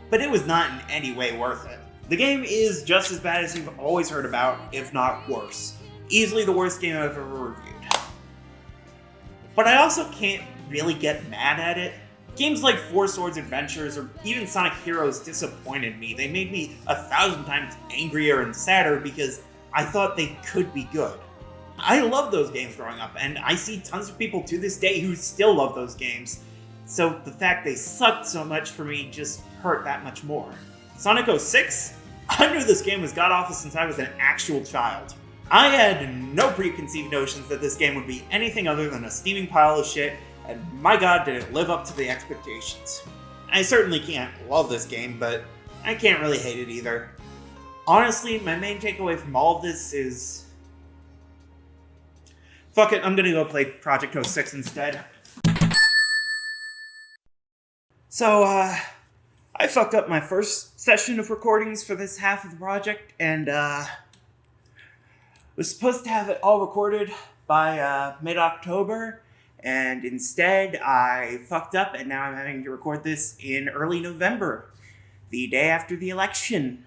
But it was not in any way worth it. The game is just as bad as you've always heard about, if not worse. Easily the worst game I've ever reviewed. But I also can't really get mad at it. Games like Four Swords Adventures or even Sonic Heroes disappointed me. They made me 1,000 times angrier and sadder because I thought they could be good. I loved those games growing up, and I see tons of people to this day who still love those games. So the fact they sucked so much for me just hurt that much more. Sonic 06? I knew this game was god-awful since I was an actual child. I had no preconceived notions that this game would be anything other than a steaming pile of shit, and my god did it live up to the expectations. I certainly can't love this game, but I can't really hate it either. Honestly, my main takeaway from all of this is... fuck it, I'm gonna go play Project 06 instead. So, I fucked up my first session of recordings for this half of the project, and, was supposed to have it all recorded by, mid-October, and instead I fucked up, and now I'm having to record this in early November, the day after the election.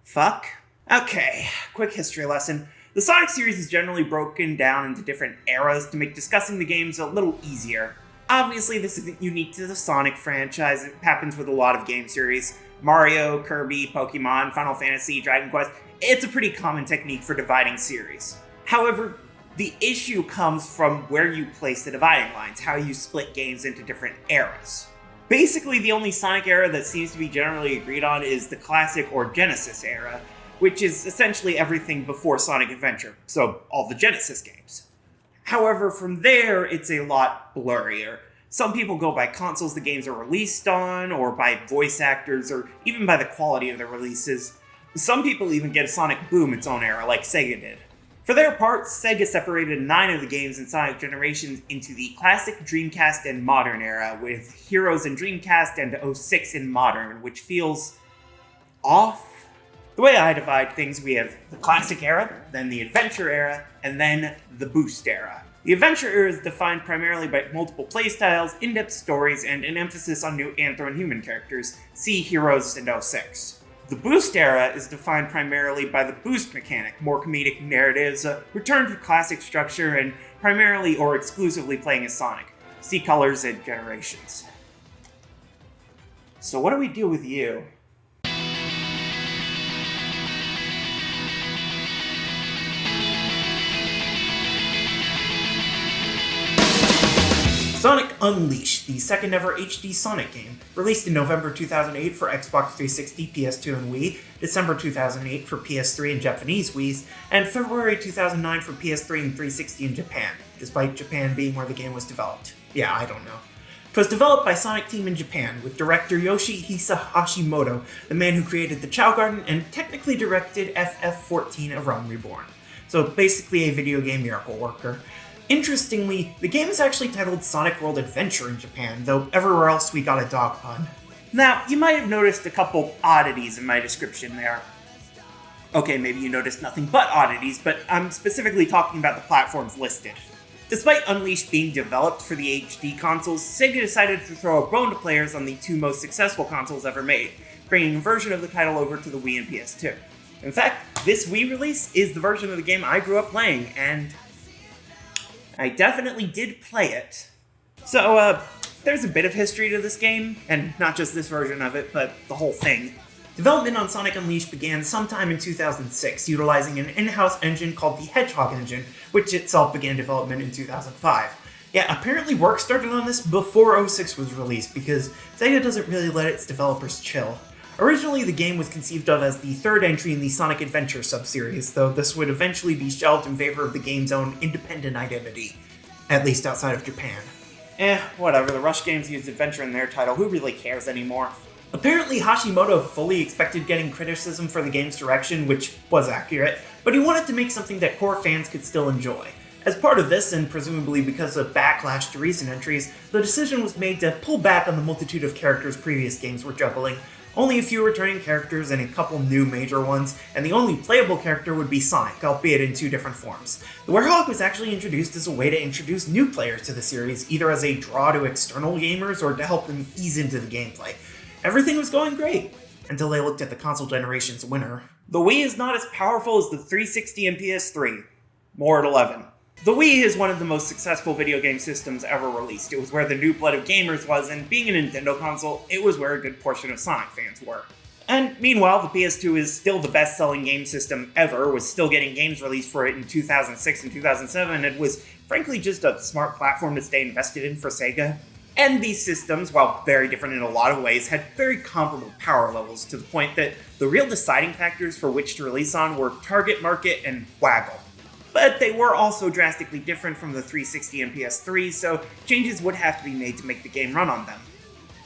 Fuck. Okay, quick history lesson. The Sonic series is generally broken down into different eras to make discussing the games a little easier. Obviously, this isn't unique to the Sonic franchise. It happens with a lot of game series. Mario, Kirby, Pokemon, Final Fantasy, Dragon Quest. It's a pretty common technique for dividing series. However, the issue comes from where you place the dividing lines, how you split games into different eras. Basically, the only Sonic era that seems to be generally agreed on is the Classic or Genesis era, which is essentially everything before Sonic Adventure, so all the Genesis games. However, from there, it's a lot blurrier. Some people go by consoles the games are released on, or by voice actors, or even by the quality of their releases. Some people even give Sonic Boom its own era, like Sega did. For their part, Sega separated 9 of the games in Sonic Generations into the Classic, Dreamcast, and Modern era, with Heroes in Dreamcast and 06 in Modern, which feels off. The way I divide things, we have the Classic era, then the Adventure era, and then the Boost era. The Adventure era is defined primarily by multiple playstyles, in-depth stories, and an emphasis on new Anthro and human characters. See Heroes and 06. The Boost era is defined primarily by the boost mechanic, more comedic narratives, a return to classic structure, and primarily or exclusively playing as Sonic. See Colors and Generations. So what do we do with you?
Sonic Unleashed, the second ever HD Sonic game, released in November 2008 for Xbox 360, PS2, and Wii, December 2008 for PS3 and Japanese Wii's, and February 2009 for PS3 and 360 in Japan, despite Japan being where the game was developed. Yeah, I don't know. It was developed by Sonic Team in Japan, with director Yoshihisa Hashimoto, the man who created the Chow Garden and technically directed FF14 A Realm Reborn. So basically a video game miracle worker. Interestingly, the game is actually titled Sonic World Adventure in Japan, though everywhere else we got a dog pun.
Now, you might have noticed a couple oddities in my description there. Okay, maybe you noticed nothing but oddities, but I'm specifically talking about the platforms listed. Despite Unleashed being developed for the HD consoles, Sega decided to throw a bone to players on the two most successful consoles ever made, bringing a version of the title over to the Wii and PS2. In fact, this Wii release is the version of the game I grew up playing, and I definitely did play it. So, there's a bit of history to this game, and not just this version of it, but the whole thing. Development on Sonic Unleashed began sometime in 2006, utilizing an in-house engine called the Hedgehog engine, which itself began development in 2005. Yeah, apparently work started on this before 06 was released, because Sega doesn't really let its developers chill. Originally, the game was conceived of as the third entry in the Sonic Adventure subseries, though this would eventually be shelved in favor of the game's own independent identity, at least outside of Japan. Whatever, the Rush games used adventure in their title, who really cares anymore?
Apparently, Hashimoto fully expected getting criticism for the game's direction, which was accurate, but he wanted to make something that core fans could still enjoy. As part of this, and presumably because of backlash to recent entries, the decision was made to pull back on the multitude of characters previous games were juggling. Only a few returning characters and a couple new major ones, and the only playable character would be Sonic, albeit in two different forms. The Werehog was actually introduced as a way to introduce new players to the series, either as a draw to external gamers or to help them ease into the gameplay. Everything was going great, until they looked at the console generation's winner.
The Wii is not as powerful as the 360 and PS3. More at 11. The Wii is one of the most successful video game systems ever released. It was where the new blood of gamers was, and being a Nintendo console, it was where a good portion of Sonic fans were. And meanwhile, the PS2 is still the best-selling game system ever, was still getting games released for it in 2006 and 2007, and was frankly just a smart platform to stay invested in for Sega. And these systems, while very different in a lot of ways, had very comparable power levels to the point that the real deciding factors for which to release on were target market and waggle. But they were also drastically different from the 360 and PS3, so changes would have to be made to make the game run on them.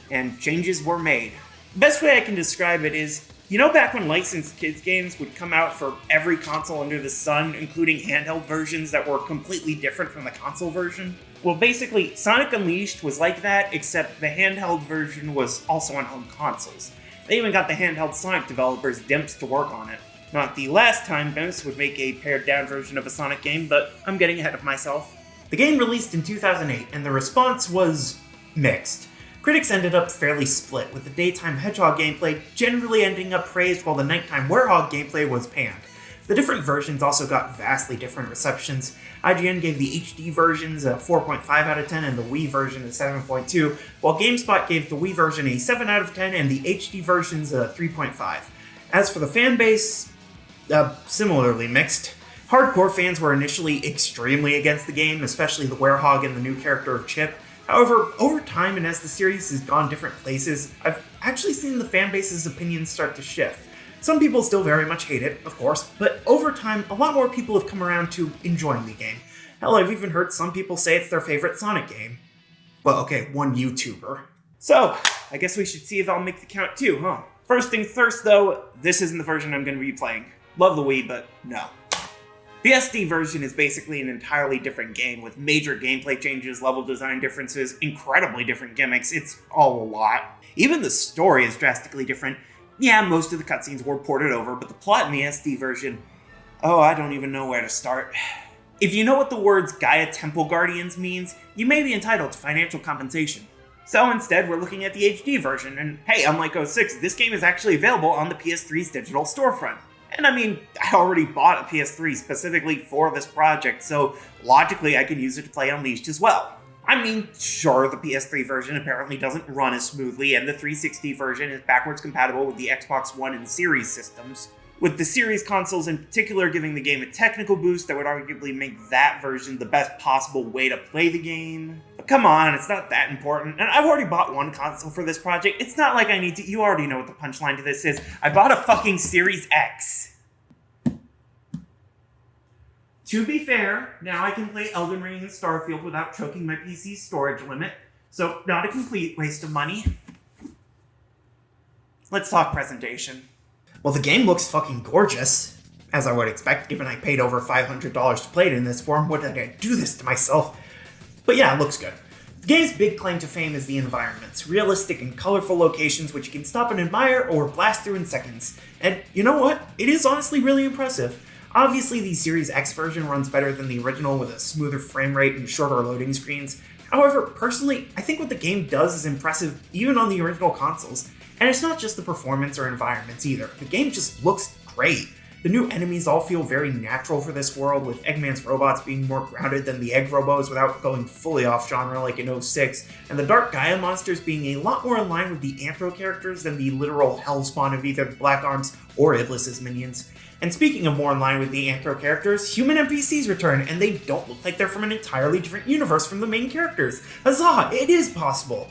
And changes were made. The best way I can describe it is, you know back when licensed kids games would come out for every console under the sun, including handheld versions that were completely different from the console version? Well, basically, Sonic Unleashed was like that, except the handheld version was also on home consoles. They even got the handheld Sonic developers, Dimps, to work on it. Not the last time Dimps would make a pared-down version of a Sonic game, but I'm getting ahead of myself.
The game released in 2008, and the response was mixed. Critics ended up fairly split, with the daytime Hedgehog gameplay generally ending up praised while the nighttime Werehog gameplay was panned. The different versions also got vastly different receptions. IGN gave the HD versions a 4.5 out of 10 and the Wii version a 7.2, while GameSpot gave the Wii version a 7 out of 10 and the HD versions a 3.5. As for the fanbase, similarly mixed. Hardcore fans were initially extremely against the game, especially the Werehog and the new character of Chip. However, over time and as the series has gone different places, I've actually seen the fanbase's opinions start to shift. Some people still very much hate it, of course, but over time, a lot more people have come around to enjoying the game. Hell, I've even heard some people say it's their favorite Sonic game. Well, okay, one YouTuber.
So, I guess we should see if I'll make the count too, huh? First things first though, this isn't the version I'm going to be playing. Love the Wii, but no. The SD version is basically an entirely different game with major gameplay changes, level design differences, incredibly different gimmicks. It's all a lot. Even the story is drastically different. Yeah, most of the cutscenes were ported over, but the plot in the SD version, I don't even know where to start. If you know what the words Gaia Temple Guardians means, you may be entitled to financial compensation. So instead, we're looking at the HD version, and hey, unlike 06, this game is actually available on the PS3's digital storefront. And I mean, I already bought a PS3 specifically for this project, so logically I could use it to play Unleashed as well. I mean, sure, the PS3 version apparently doesn't run as smoothly, and the 360 version is backwards compatible with the Xbox One and Series systems, with the Series consoles in particular giving the game a technical boost that would arguably make that version the best possible way to play the game. But come on, it's not that important, and I've already bought one console for this project. It's not like I need to, you already know what the punchline to this is. I bought a fucking Series X. To be fair, now I can play Elden Ring and Starfield without choking my PC's storage limit. So, not a complete waste of money. Let's talk presentation.
Well, the game looks fucking gorgeous, as I would expect, given I paid over $500 to play it in this form. What did I do this to myself? But yeah, it looks good. The game's big claim to fame is the environments, realistic and colorful locations which you can stop and admire or blast through in seconds. And you know what? It is honestly really impressive. Obviously, the Series X version runs better than the original with a smoother frame rate and shorter loading screens. However, personally, I think what the game does is impressive even on the original consoles. And it's not just the performance or environments either. The game just looks great. The new enemies all feel very natural for this world, with Eggman's robots being more grounded than the Egg Robos without going fully off genre like in 06, and the Dark Gaia monsters being a lot more in line with the Anthro characters than the literal hellspawn of either the Black Arms or Iblis's minions. And speaking of more in line with the Anthro characters, human NPCs return, and they don't look like they're from an entirely different universe from the main characters. Huzzah! It is possible!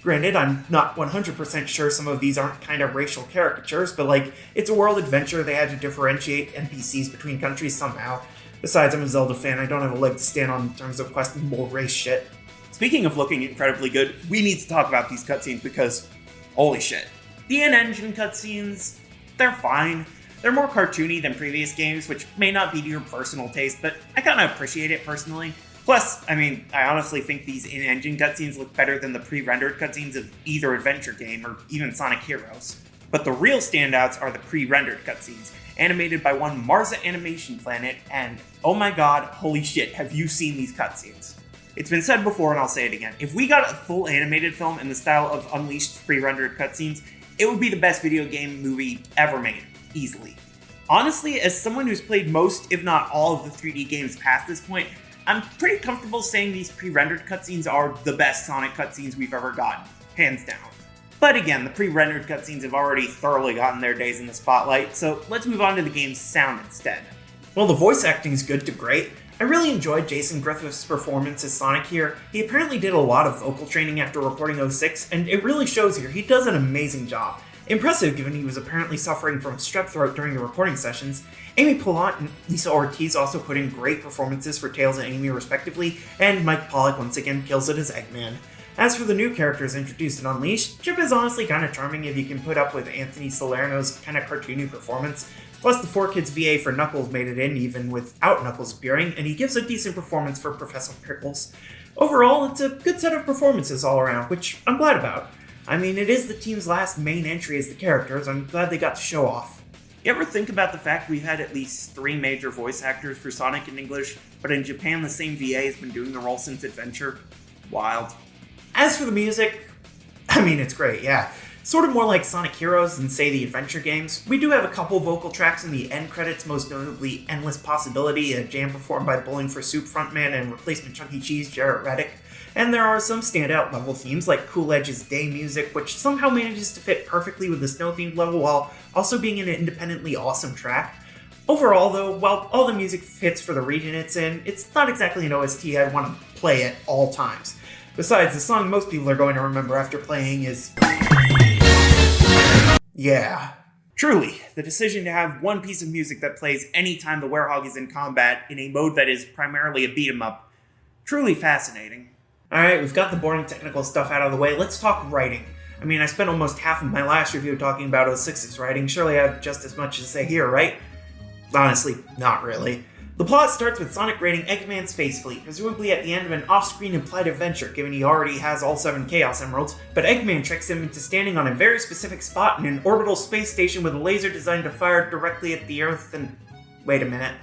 Granted, I'm not 100% sure some of these aren't kind of racial caricatures, but like, it's a world adventure, they had to differentiate NPCs between countries somehow. Besides, I'm a Zelda fan, I don't have a leg to stand on in terms of questionable race shit.
Speaking of looking incredibly good, we need to talk about these cutscenes because, holy shit. The in-engine cutscenes, they're fine. They're more cartoony than previous games, which may not be to your personal taste, but I kinda appreciate it personally. Plus, I honestly think these in-engine cutscenes look better than the pre-rendered cutscenes of either adventure game or even Sonic Heroes. But the real standouts are the pre-rendered cutscenes, animated by one Marza Animation Planet, and oh my god, holy shit, have you seen these cutscenes? It's been said before and I'll say it again. If we got a full animated film in the style of Unleashed pre-rendered cutscenes, it would be the best video game movie ever made, easily. Honestly, as someone who's played most, if not all, of the 3D games past this point, I'm pretty comfortable saying these pre-rendered cutscenes are the best Sonic cutscenes we've ever gotten, hands down. But again, the pre-rendered cutscenes have already thoroughly gotten their days in the spotlight, so let's move on to the game's sound instead.
Well, the voice acting is good to great. I really enjoyed Jason Griffith's performance as Sonic here. He apparently did a lot of vocal training after recording 06, and it really shows here. He does an amazing job. Impressive given he was apparently suffering from strep throat during the recording sessions. Amy Pollant and Lisa Ortiz also put in great performances for Tails and Amy respectively, and Mike Pollock once again kills it as Eggman. As for the new characters introduced in Unleashed, Chip is honestly kinda charming if you can put up with Anthony Salerno's kinda cartoony performance. Plus the 4Kids VA for Knuckles made it in even without Knuckles appearing, and he gives a decent performance for Professor Pickles. Overall, it's a good set of performances all around, which I'm glad about. It is the team's last main entry as the characters. I'm glad they got to show off.
You ever think about the fact we've had at least 3 major voice actors for Sonic in English, but in Japan the same VA has been doing the role since Adventure? Wild.
As for the music, it's great, yeah. Sort of more like Sonic Heroes than, say, the Adventure games. We do have a couple vocal tracks in the end credits, most notably Endless Possibility, a jam performed by Bowling for Soup frontman and replacement Chuck E. Cheese Jarrett Reddick. And there are some standout level themes like Cool Edge's Day music, which somehow manages to fit perfectly with the snow-themed level while also being an independently awesome track. Overall, though, while all the music fits for the region it's in, it's not exactly an OST I'd want to play at all times. Besides, the song most people are going to remember after playing is... yeah.
Truly, the decision to have one piece of music that plays anytime the Werehog is in combat in a mode that is primarily a beat-em-up, truly fascinating.
Alright, we've got the boring technical stuff out of the way, let's talk writing. I spent almost half of my last review talking about 06's writing, surely I have just as much to say here, right? Honestly, not really. The plot starts with Sonic raiding Eggman's space fleet, presumably at the end of an off-screen implied adventure, given he already has all 7 Chaos Emeralds, but Eggman tricks him into standing on a very specific spot in an orbital space station with a laser designed to fire directly at the Earth and... wait a minute.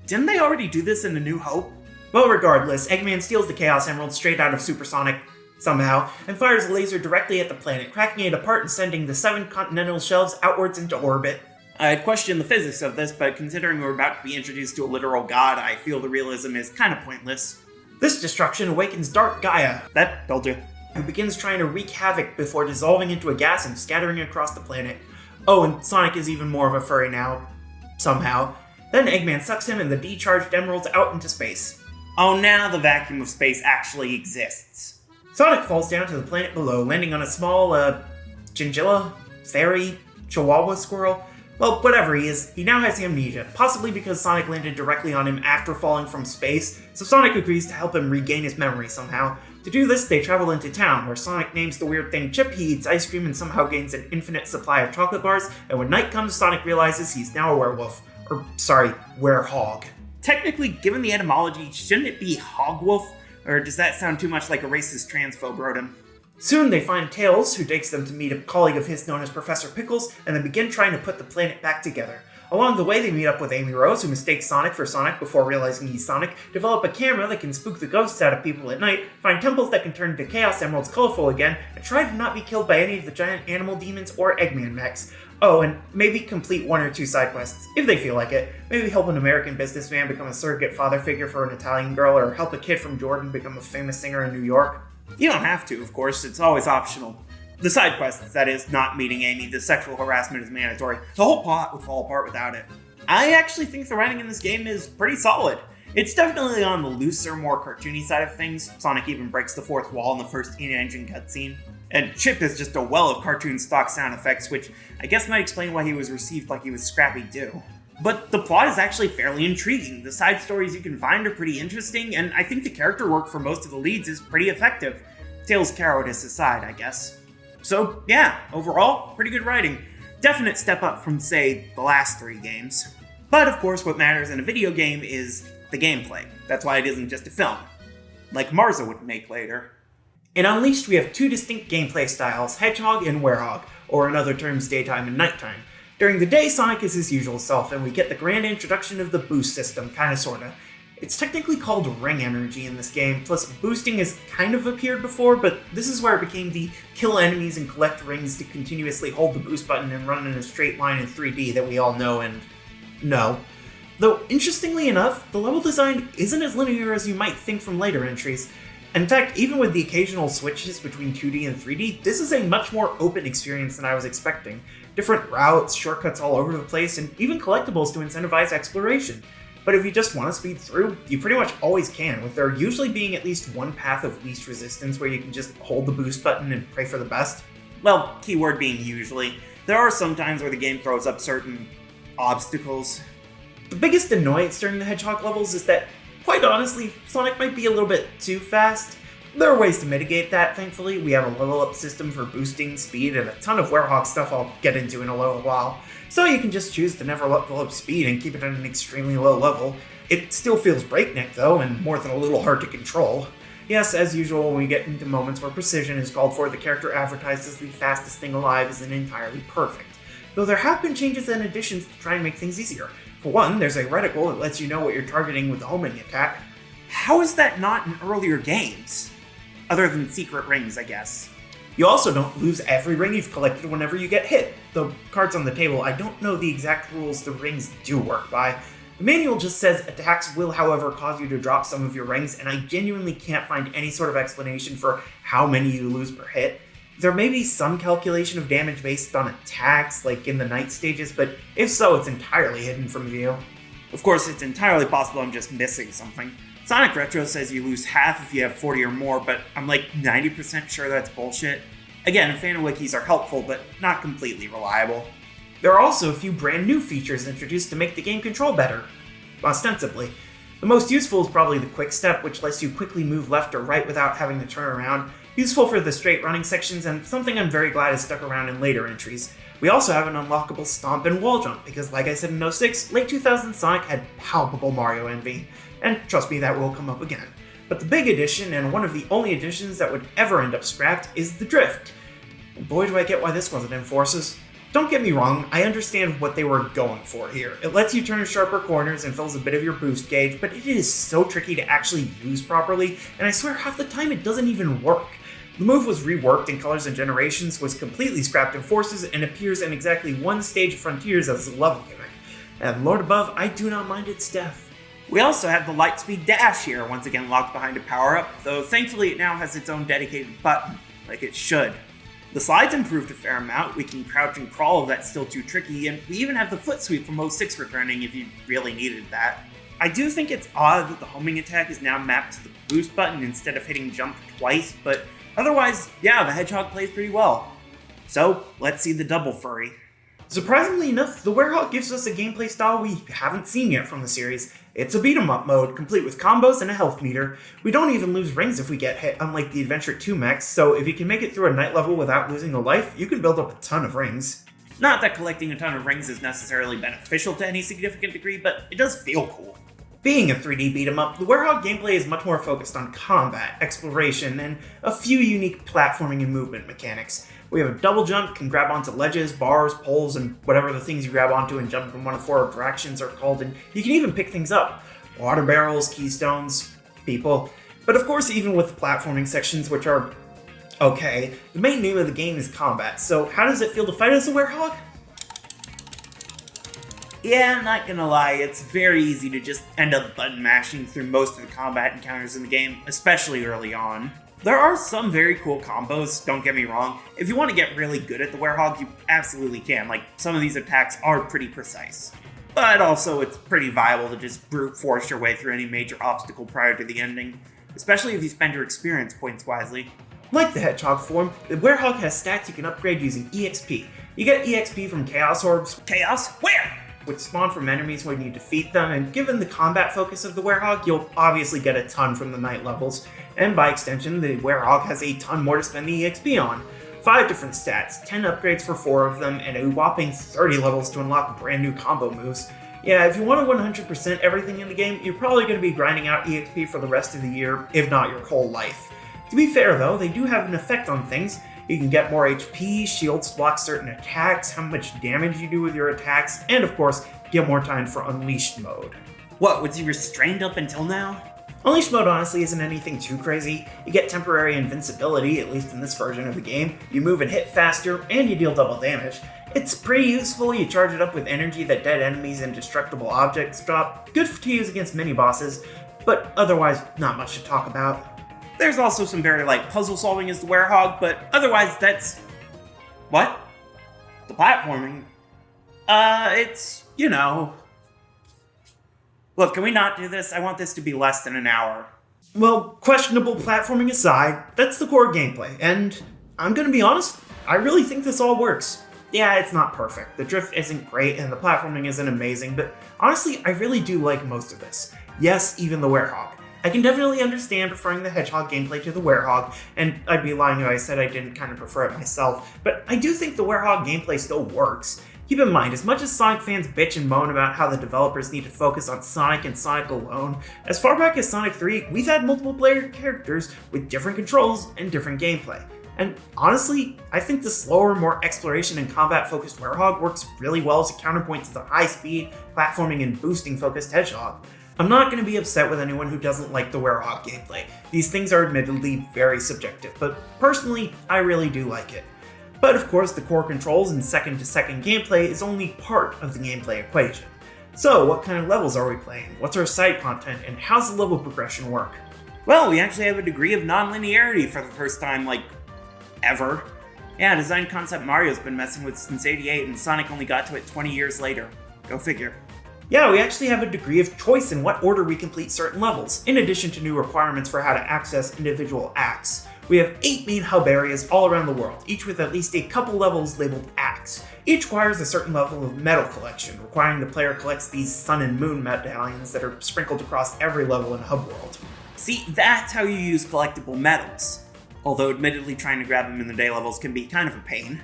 Didn't they already do this in A New Hope?
Well, regardless, Eggman steals the Chaos Emerald straight out of Supersonic, somehow, and fires a laser directly at the planet, cracking it apart and sending the 7 continental shelves outwards into orbit.
I'd question the physics of this, but considering we're about to be introduced to a literal god, I feel the realism is kind of pointless.
This destruction awakens Dark Gaia,
that told you,
who begins trying to wreak havoc before dissolving into a gas and scattering across the planet. Oh, and Sonic is even more of a furry now, somehow. Then Eggman sucks him and the decharged emeralds out into space.
Oh, now the vacuum of space actually exists.
Sonic falls down to the planet below, landing on a small, chinchilla? Fairy? Chihuahua squirrel? Well, whatever he is, he now has amnesia, possibly because Sonic landed directly on him after falling from space, so Sonic agrees to help him regain his memory somehow. To do this, they travel into town, where Sonic names the weird thing Chip. He eats ice cream and somehow gains an infinite supply of chocolate bars, and when night comes, Sonic realizes he's now a werewolf. Werehog.
Technically, given the etymology, shouldn't it be Hogwolf? Or does that sound too much like a racist transphobe wrote him?
Soon they find Tails, who takes them to meet a colleague of his known as Professor Pickles, and they begin trying to put the planet back together. Along the way, they meet up with Amy Rose, who mistakes Sonic for Sonic before realizing he's Sonic, develop a camera that can spook the ghosts out of people at night, find temples that can turn into Chaos Emeralds colorful again, and try to not be killed by any of the giant animal demons or Eggman mechs. Oh, and maybe complete 1 or 2 side quests, if they feel like it. Maybe help an American businessman become a surrogate father figure for an Italian girl, or help a kid from Jordan become a famous singer in New York.
You don't have to, of course, it's always optional. The side quests, that is, not meeting Amy, the sexual harassment is mandatory. The whole plot would fall apart without it. I actually think the writing in this game is pretty solid. It's definitely on the looser, more cartoony side of things. Sonic even breaks the fourth wall in the first in-engine cutscene. And Chip is just a well of cartoon stock sound effects, which I guess might explain why he was received like he was Scrappy-Doo. But the plot is actually fairly intriguing. The side stories you can find are pretty interesting, and I think the character work for most of the leads is pretty effective. Tails' cowardice aside, I guess. So yeah, overall, pretty good writing. Definite step up from, say, the last 3 games. But of course, what matters in a video game is the gameplay. That's why it isn't just a film. Like Marza would make later.
In Unleashed, we have 2 distinct gameplay styles, Hedgehog and Werehog, or in other terms, daytime and nighttime. During the day, Sonic is his usual self, and we get the grand introduction of the boost system, kinda sorta. It's technically called ring energy in this game, plus boosting has kind of appeared before, but this is where it became the kill enemies and collect rings to continuously hold the boost button and run in a straight line in 3D that we all know and know. Though, interestingly enough, the level design isn't as linear as you might think from later entries. In fact, even with the occasional switches between 2D and 3D, this is a much more open experience than I was expecting. Different routes, shortcuts all over the place, and even collectibles to incentivize exploration. But if you just want to speed through, you pretty much always can, with there usually being at least one path of least resistance where you can just hold the boost button and pray for the best.
Well, keyword being usually. There are some times where the game throws up certain obstacles.
The biggest annoyance during the Hedgehog levels is that, quite honestly, Sonic might be a little bit too fast. There are ways to mitigate that, thankfully. We have a level up system for boosting speed and a ton of Werehog stuff I'll get into in a little while. So you can just choose to never level up speed and keep it at an extremely low level. It still feels breakneck though, and more than a little hard to control. Yes, as usual, when we get into moments where precision is called for, the character advertised as the fastest thing alive isn't entirely perfect. Though there have been changes and additions to try and make things easier. For one, there's a reticle that lets you know what you're targeting with the homing attack.
How is that not in earlier games? Other than secret rings, I guess.
You also don't lose every ring you've collected whenever you get hit. The cards on the table, I don't know the exact rules the rings do work by. The manual just says attacks will, however, cause you to drop some of your rings, and I genuinely can't find any sort of explanation for how many you lose per hit. There may be some calculation of damage based on attacks, like in the night stages, but if so, it's entirely hidden from view.
Of course, it's entirely possible I'm just missing something. Sonic Retro says you lose half if you have 40 or more, but I'm like 90% sure that's bullshit. Again, fan wikis are helpful, but not completely reliable.
There are also a few brand new features introduced to make the game control better, ostensibly. The most useful is probably the quick step, which lets you quickly move left or right without having to turn around. Useful for the straight running sections, and something I'm very glad has stuck around in later entries. We also have an unlockable stomp and wall jump, because like I said in 06, late 2000s Sonic had palpable Mario envy. And trust me, that will come up again. But the big addition, and one of the only additions that would ever end up scrapped, is the drift. And boy do I get why this wasn't in Forces. Don't get me wrong, I understand what they were going for here. It lets you turn sharper corners and fills a bit of your boost gauge, but it is so tricky to actually use properly, and I swear half the time it doesn't even work. The move was reworked in Colors and Generations, was completely scrapped in Forces, and appears in exactly one stage of Frontiers as a level gimmick. And Lord above, I do not mind its death.
We also have the Lightspeed Dash here, once again locked behind a power-up, though thankfully it now has its own dedicated button, like it should. The slides improved a fair amount, we can crouch and crawl if that's still too tricky, and we even have the foot sweep from 06 returning if you really needed that. I do think it's odd that the homing attack is now mapped to the boost button instead of hitting jump twice, but otherwise, yeah, the Hedgehog plays pretty well. So, let's see the double furry.
Surprisingly enough, the Werehog gives us a gameplay style we haven't seen yet from the series. It's a beat-em-up mode, complete with combos and a health meter. We don't even lose rings if we get hit, unlike the Adventure 2 mechs, so if you can make it through a night level without losing a life, you can build up a ton of rings.
Not that collecting a ton of rings is necessarily beneficial to any significant degree, but it does feel cool.
Being a 3D beat-em-up, the Werehog gameplay is much more focused on combat, exploration, and a few unique platforming and movement mechanics. We have a double jump, can grab onto ledges, bars, poles, and whatever the things you grab onto and jump in one of 4 directions are called, and you can even pick things up. Water barrels, keystones, people. But of course, even with the platforming sections, which are okay, the main name of the game is combat, so how does it feel to fight as a Werehog?
Yeah, I'm not gonna lie, it's very easy to just end up button mashing through most of the combat encounters in the game, especially early on. There are some very cool combos, don't get me wrong. If you want to get really good at the Werehog, you absolutely can, like some of these attacks are pretty precise. But also, it's pretty viable to just brute force your way through any major obstacle prior to the ending, especially if you spend your experience points wisely.
Like the Hedgehog form, the Werehog has stats you can upgrade using EXP. You get EXP from Chaos Orbs.
Chaos? Where?
Which spawn from enemies when you defeat them, and given the combat focus of the Werehog, you'll obviously get a ton from the night levels, and by extension, the Werehog has a ton more to spend the EXP on. 5 different stats, 10 upgrades for 4 of them, and a whopping 30 levels to unlock brand new combo moves. Yeah, if you want to 100% everything in the game, you're probably going to be grinding out EXP for the rest of the year, if not your whole life. To be fair though, they do have an effect on things. You can get more HP, shields block certain attacks, how much damage you do with your attacks, and of course, get more time for Unleashed mode.
What, was he restrained up until now?
Unleashed mode honestly isn't anything too crazy. You get temporary invincibility, at least in this version of the game, you move and hit faster, and you deal double damage. It's pretty useful, you charge it up with energy that dead enemies and destructible objects drop, good to use against mini-bosses, but otherwise not much to talk about.
There's also some very light puzzle solving as the Werehog, but otherwise that's... What? The platforming? It's, you know... Look, can we not do this? I want this to be less than an hour.
Well, questionable platforming aside, that's the core gameplay, and I'm gonna be honest, I really think this all works. Yeah, it's not perfect, the drift isn't great, and the platforming isn't amazing, but honestly, I really do like most of this. Yes, even the Werehog. I can definitely understand preferring the Hedgehog gameplay to the Werehog, and I'd be lying if I said I didn't kind of prefer it myself, but I do think the Werehog gameplay still works. Keep in mind, as much as Sonic fans bitch and moan about how the developers need to focus on Sonic and Sonic alone, as far back as Sonic 3, we've had multiple player characters with different controls and different gameplay. And honestly, I think the slower, more exploration and combat-focused Werehog works really well as a counterpoint to the high-speed, platforming, and boosting-focused Hedgehog. I'm not going to be upset with anyone who doesn't like the Werehog gameplay. These things are admittedly very subjective, but personally, I really do like it. But of course, the core controls and second-to-second gameplay is only part of the gameplay equation. So, what kind of levels are we playing? What's our side content, and how's the level progression work?
Well, we actually have a degree of non-linearity for the first time, ever. Yeah, design concept Mario's been messing with since '88, and Sonic only got to it 20 years later. Go figure.
Yeah, we actually have a degree of choice in what order we complete certain levels, in addition to new requirements for how to access individual acts. We have 8 main hub areas all around the world, each with at least a couple levels labeled acts. Each requires a certain level of medal collection, requiring the player collects these sun and moon medallions that are sprinkled across every level in Hub World.
See, that's how you use collectible medals. Although admittedly trying to grab them in the day levels can be kind of a pain.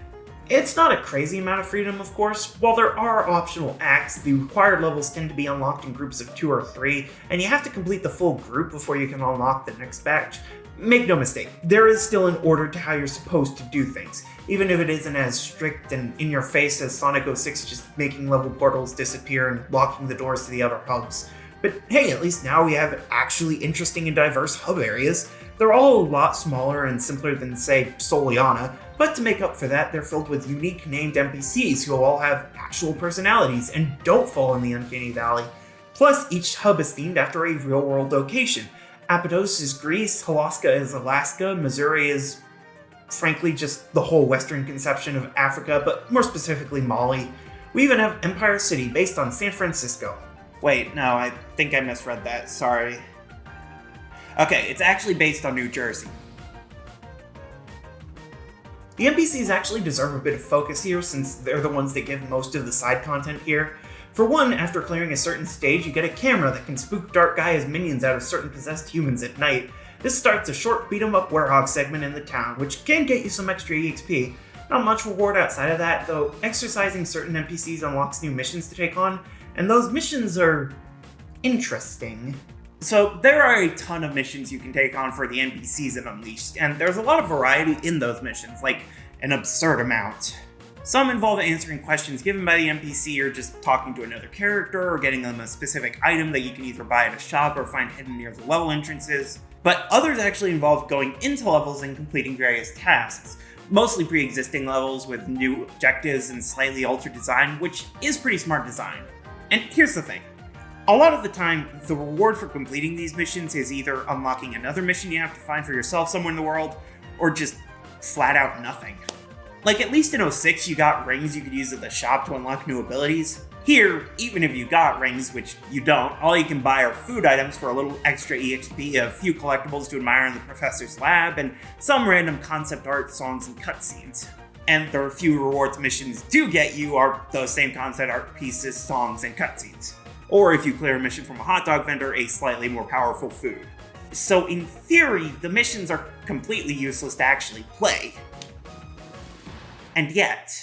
It's not a crazy amount of freedom, of course. While there are optional acts, the required levels tend to be unlocked in groups of 2 or 3, and you have to complete the full group before you can unlock the next batch. Make no mistake, there is still an order to how you're supposed to do things, even if it isn't as strict and in your face as Sonic 06 just making level portals disappear and locking the doors to the other hubs. But hey, at least now we have actually interesting and diverse hub areas. They're all a lot smaller and simpler than, say, Soliana, but to make up for that, they're filled with unique named NPCs who all have actual personalities and don't fall in the Uncanny Valley. Plus, each hub is themed after a real-world location. Abydos is Greece, Alaska is Alaska, Missouri is, frankly, just the whole Western conception of Africa, but more specifically Mali. We even have Empire City, based on San Francisco.
Wait, no, I think I misread that, sorry. Okay, it's actually based on New Jersey.
The NPCs actually deserve a bit of focus here since they're the ones that give most of the side content here. For one, after clearing a certain stage, you get a camera that can spook Dark Gaia's minions out of certain possessed humans at night. This starts a short beat-em-up werehog segment in the town, which can get you some extra EXP. Not much reward outside of that, though exercising certain NPCs unlocks new missions to take on, and those missions are interesting.
So there are a ton of missions you can take on for the NPCs in Unleashed, and there's a lot of variety in those missions, like an absurd amount. Some involve answering questions given by the NPC or just talking to another character or getting them a specific item that you can either buy at a shop or find hidden near the level entrances. But others actually involve going into levels and completing various tasks, mostly pre-existing levels with new objectives and slightly altered design, which is pretty smart design. And here's the thing. A lot of the time, the reward for completing these missions is either unlocking another mission you have to find for yourself somewhere in the world, or just flat out nothing. Like, at least in 06 you got rings you could use at the shop to unlock new abilities. Here, even if you got rings, which you don't, all you can buy are food items for a little extra EXP, a few collectibles to admire in the professor's lab, and some random concept art, songs, and cutscenes. And the few rewards missions do get you are those same concept art pieces, songs, and cutscenes. Or if you clear a mission from a hot dog vendor, a slightly more powerful food. So in theory, the missions are completely useless to actually play. And yet...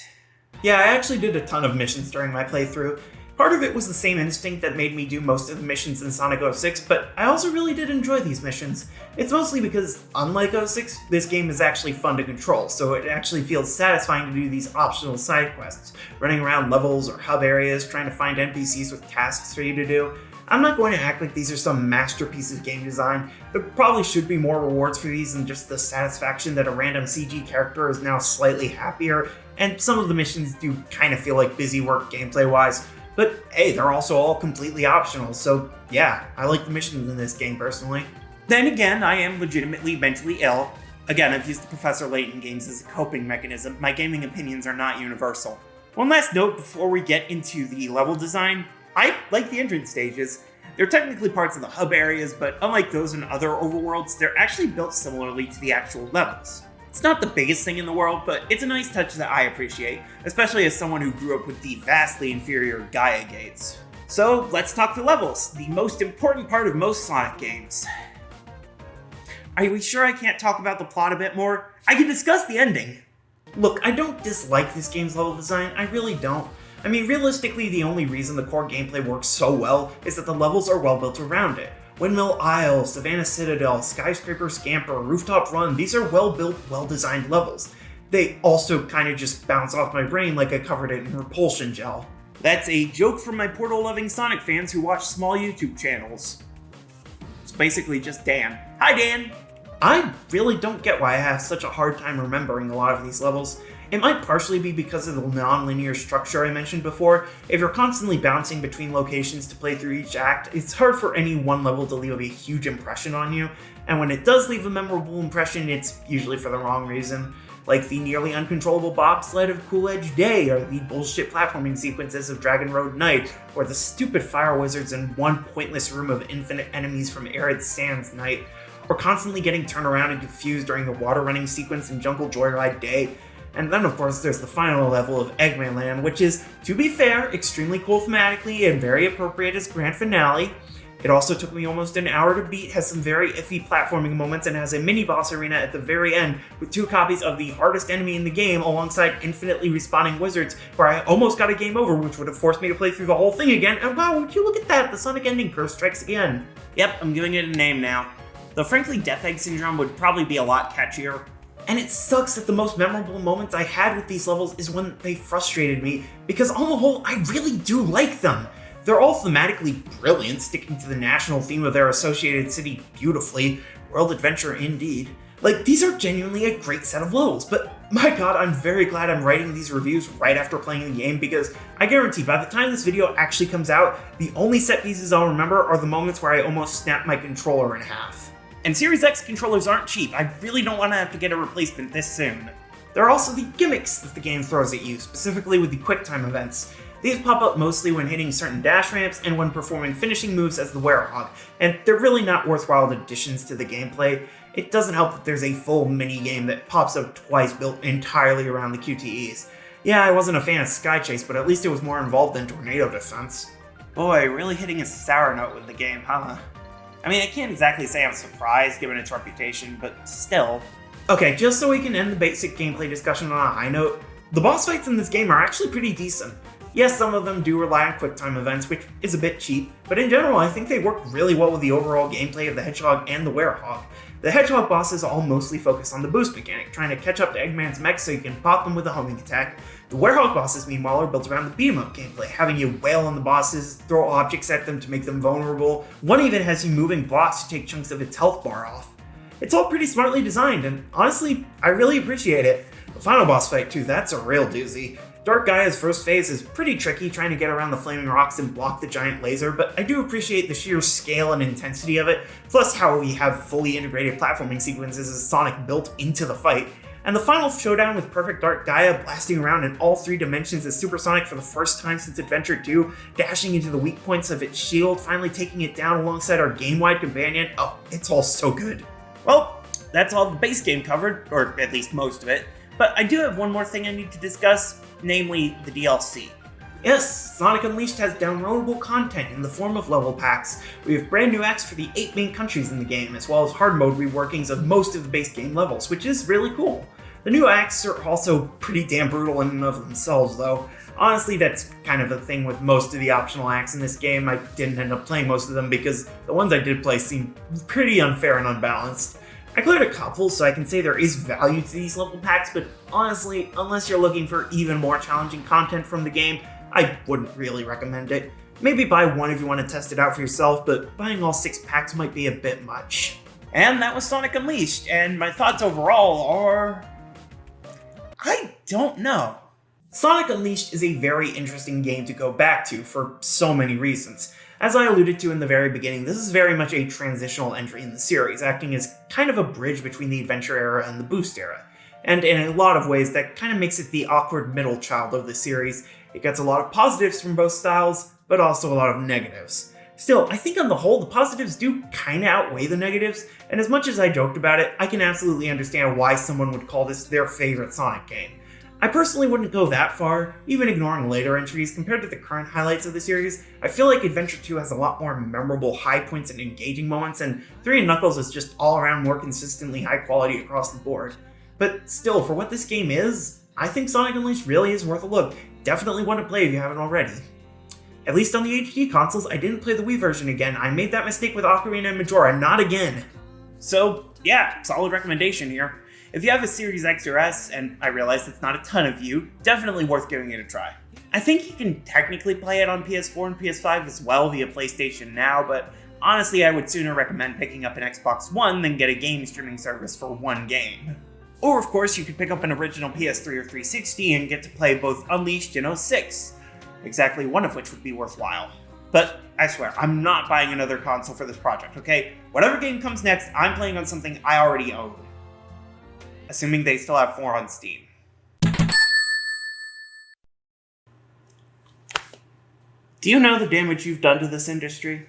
Yeah, I actually did a ton of missions during my playthrough. Part of it was the same instinct that made me do most of the missions in Sonic 06, but I also really did enjoy these missions. It's mostly because, unlike 06, this game is actually fun to control, so it actually feels satisfying to do these optional side quests, running around levels or hub areas, trying to find NPCs with tasks for you to do. I'm not going to act like these are some masterpiece of game design. There probably should be more rewards for these than just the satisfaction that a random CG character is now slightly happier, and some of the missions do kind of feel like busy work gameplay-wise. But hey, they're also all completely optional, so yeah, I like the missions in this game personally.
Then again, I am legitimately mentally ill. Again, I've used the Professor Layton games as a coping mechanism. My gaming opinions are not universal. One last note before we get into the level design. I like the entrance stages. They're technically parts of the hub areas, but unlike those in other overworlds, they're actually built similarly to the actual levels. It's not the biggest thing in the world, but it's a nice touch that I appreciate, especially as someone who grew up with the vastly inferior Gaia gates. So let's talk the levels, the most important part of most Sonic games. Are we sure I can't talk about the plot a bit more? I can discuss the ending.
Look, I don't dislike this game's level design, I really don't. I mean, realistically, the only reason the core gameplay works so well is that the levels are well built around it. Windmill Isle, Savannah Citadel, Skyscraper Scamper, Rooftop Run, these are well-built, well-designed levels. They also kind of just bounce off my brain like I covered it in repulsion gel.
That's a joke from my Portal-loving Sonic fans who watch small YouTube channels. It's basically just Dan. Hi, Dan!
I really don't get why I have such a hard time remembering a lot of these levels. It might partially be because of the non-linear structure I mentioned before. If you're constantly bouncing between locations to play through each act, it's hard for any one level to leave a huge impression on you, and when it does leave a memorable impression, it's usually for the wrong reason. Like the nearly uncontrollable bobsled of Cool Edge Day, or the bullshit platforming sequences of Dragon Road Night, or the stupid fire wizards in one pointless room of infinite enemies from Arid Sands Night, or constantly getting turned around and confused during the water running sequence in Jungle Joyride Day. And then, of course, there's the final level of Eggman Land, which is, to be fair, extremely cool thematically and very appropriate as grand finale. It also took me almost an hour to beat, has some very iffy platforming moments, and has a mini-boss arena at the very end with 2 copies of the hardest enemy in the game alongside infinitely respawning wizards, where I almost got a game over, which would have forced me to play through the whole thing again, and wow, would you look at that, the Sonic ending curse strikes again.
Yep, I'm giving it a name now. Though frankly, Death Egg Syndrome would probably be a lot catchier.
And it sucks that the most memorable moments I had with these levels is when they frustrated me, because on the whole, I really do like them. They're all thematically brilliant, sticking to the national theme of their associated city beautifully. World adventure indeed. Like, these are genuinely a great set of levels, but my god, I'm very glad I'm writing these reviews right after playing the game, because I guarantee by the time this video actually comes out, the only set pieces I'll remember are the moments where I almost snapped my controller in half.
And Series X controllers aren't cheap. I really don't want to have to get a replacement this soon.
There are also the gimmicks that the game throws at you, specifically with the QuickTime events. These pop up mostly when hitting certain dash ramps and when performing finishing moves as the Werehog, and they're really not worthwhile additions to the gameplay. It doesn't help that there's a full mini-game that pops up twice built entirely around the QTEs. Yeah, I wasn't a fan of Sky Chase, but at least it was more involved than Tornado Defense.
Boy, really hitting a sour note with the game, huh? I mean, I can't exactly say I'm surprised given its reputation, but still.
Okay, just so we can end the basic gameplay discussion on a high note, the boss fights in this game are actually pretty decent. Yes, some of them do rely on quick-time events, which is a bit cheap, but in general I think they work really well with the overall gameplay of the Hedgehog and the Werehog. The Hedgehog bosses all mostly focus on the boost mechanic, trying to catch up to Eggman's mech so you can pop them with a homing attack. The Werehog bosses, meanwhile, are built around the beat-em-up gameplay, having you wail on the bosses, throw objects at them to make them vulnerable. One even has you moving blocks to take chunks of its health bar off. It's all pretty smartly designed, and honestly, I really appreciate it. The final boss fight too, that's a real doozy. Dark Gaia's first phase is pretty tricky, trying to get around the flaming rocks and block the giant laser, but I do appreciate the sheer scale and intensity of it, plus how we have fully integrated platforming sequences as Sonic built into the fight. And the final showdown with Perfect Dark Gaia blasting around in all three dimensions as Super Sonic for the first time since Adventure 2, dashing into the weak points of its shield, finally taking it down alongside our game-wide companion. Oh, it's all so good.
Well, that's all the base game covered, or at least most of it. But I do have one more thing I need to discuss, namely the DLC.
Yes, Sonic Unleashed has downloadable content in the form of level packs. We have brand new acts for the 8 main countries in the game, as well as hard mode reworkings of most of the base game levels, which is really cool. The new acts are also pretty damn brutal in and of themselves, though. Honestly, that's kind of the thing with most of the optional acts in this game. I didn't end up playing most of them because the ones I did play seemed pretty unfair and unbalanced. I cleared a couple, so I can say there is value to these level packs, but honestly, unless you're looking for even more challenging content from the game, I wouldn't really recommend it. Maybe buy one if you want to test it out for yourself, but buying all 6 packs might be a bit much.
And that was Sonic Unleashed, and my thoughts overall are... I don't know.
Sonic Unleashed is a very interesting game to go back to for so many reasons. As I alluded to in the very beginning, this is very much a transitional entry in the series, acting as kind of a bridge between the Adventure era and the Boost era. And in a lot of ways, that kind of makes it the awkward middle child of the series. It gets a lot of positives from both styles, but also a lot of negatives. Still, I think on the whole, the positives do kinda outweigh the negatives, and as much as I joked about it, I can absolutely understand why someone would call this their favorite Sonic game. I personally wouldn't go that far, even ignoring later entries. Compared to the current highlights of the series, I feel like Adventure 2 has a lot more memorable high points and engaging moments, and 3 and Knuckles is just all around more consistently high quality across the board. But still, for what this game is, I think Sonic Unleashed really is worth a look. Definitely want to play if you haven't already. At least on the HD consoles, I didn't play the Wii version again. I made that mistake with Ocarina and Majora, not again.
So, yeah, solid recommendation here. If you have a Series X or S, and I realize it's not a ton of you, definitely worth giving it a try. I think you can technically play it on PS4 and PS5 as well via PlayStation Now, but honestly I would sooner recommend picking up an Xbox One than get a game streaming service for one game. Or of course you could pick up an original PS3 or 360 and get to play both Unleashed and 06, exactly one of which would be worthwhile. But I swear, I'm not buying another console for this project, okay? Whatever game comes next, I'm playing on something I already own. Assuming they still have 4 on Steam. Do you know the damage you've done to this industry?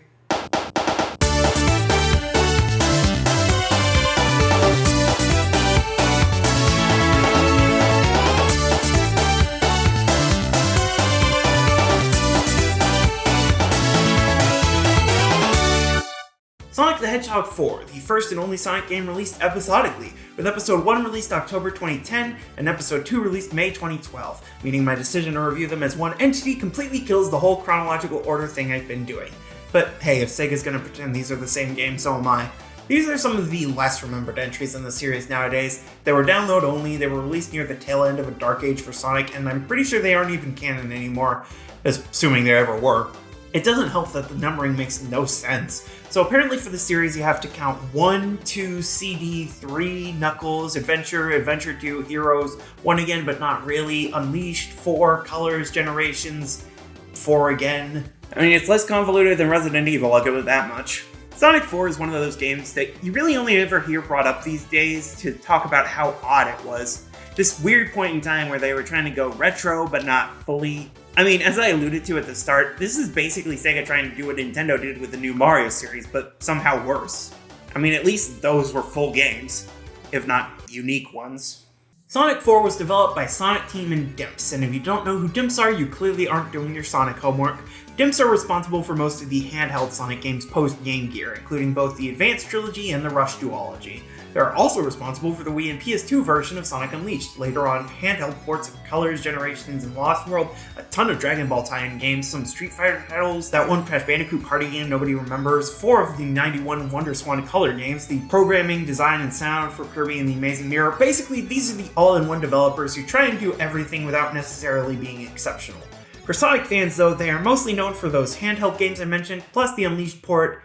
Sonic the Hedgehog 4, the first and only Sonic game released episodically, with Episode 1 released October 2010 and Episode 2 released May 2012, meaning my decision to review them as one entity completely kills the whole chronological order thing I've been doing. But hey, if Sega's gonna pretend these are the same game, so am I. These are some of the less remembered entries in the series nowadays. They were download only, they were released near the tail end of a dark age for Sonic, and I'm pretty sure they aren't even canon anymore, assuming they ever were. It doesn't help that the numbering makes no sense. So apparently for the series you have to count 1, 2, CD, 3, Knuckles, Adventure, Adventure 2, Heroes, 1 again but not really, Unleashed, 4, Colors, Generations, 4 again.
I mean, it's less convoluted than Resident Evil, I'll give it that much. Sonic 4 is one of those games that you really only ever hear brought up these days to talk about how odd it was. This weird point in time where they were trying to go retro but not fully I mean, as I alluded to at the start, this is basically Sega trying to do what Nintendo did with the new Mario series, but somehow worse. I mean, at least those were full games, if not unique ones. Sonic 4 was developed by Sonic Team and Dimps, and if you don't know who Dimps are, you clearly aren't doing your Sonic homework. Dimps are responsible for most of the handheld Sonic games post-Game Gear, including both the Advanced Trilogy and the Rush Duology. They are also responsible for the Wii and PS2 version of Sonic Unleashed, later on handheld ports of Colors, Generations, and Lost World, a ton of Dragon Ball tie-in games, some Street Fighter titles, that one Crash Bandicoot party game nobody remembers, 4 of the 91 WonderSwan Color games, the programming, design, and sound for Kirby and the Amazing Mirror. Basically, these are the all-in-one developers who try and do everything without necessarily being exceptional. For Sonic fans, though, they are mostly known for those handheld games I mentioned, plus the Unleashed port,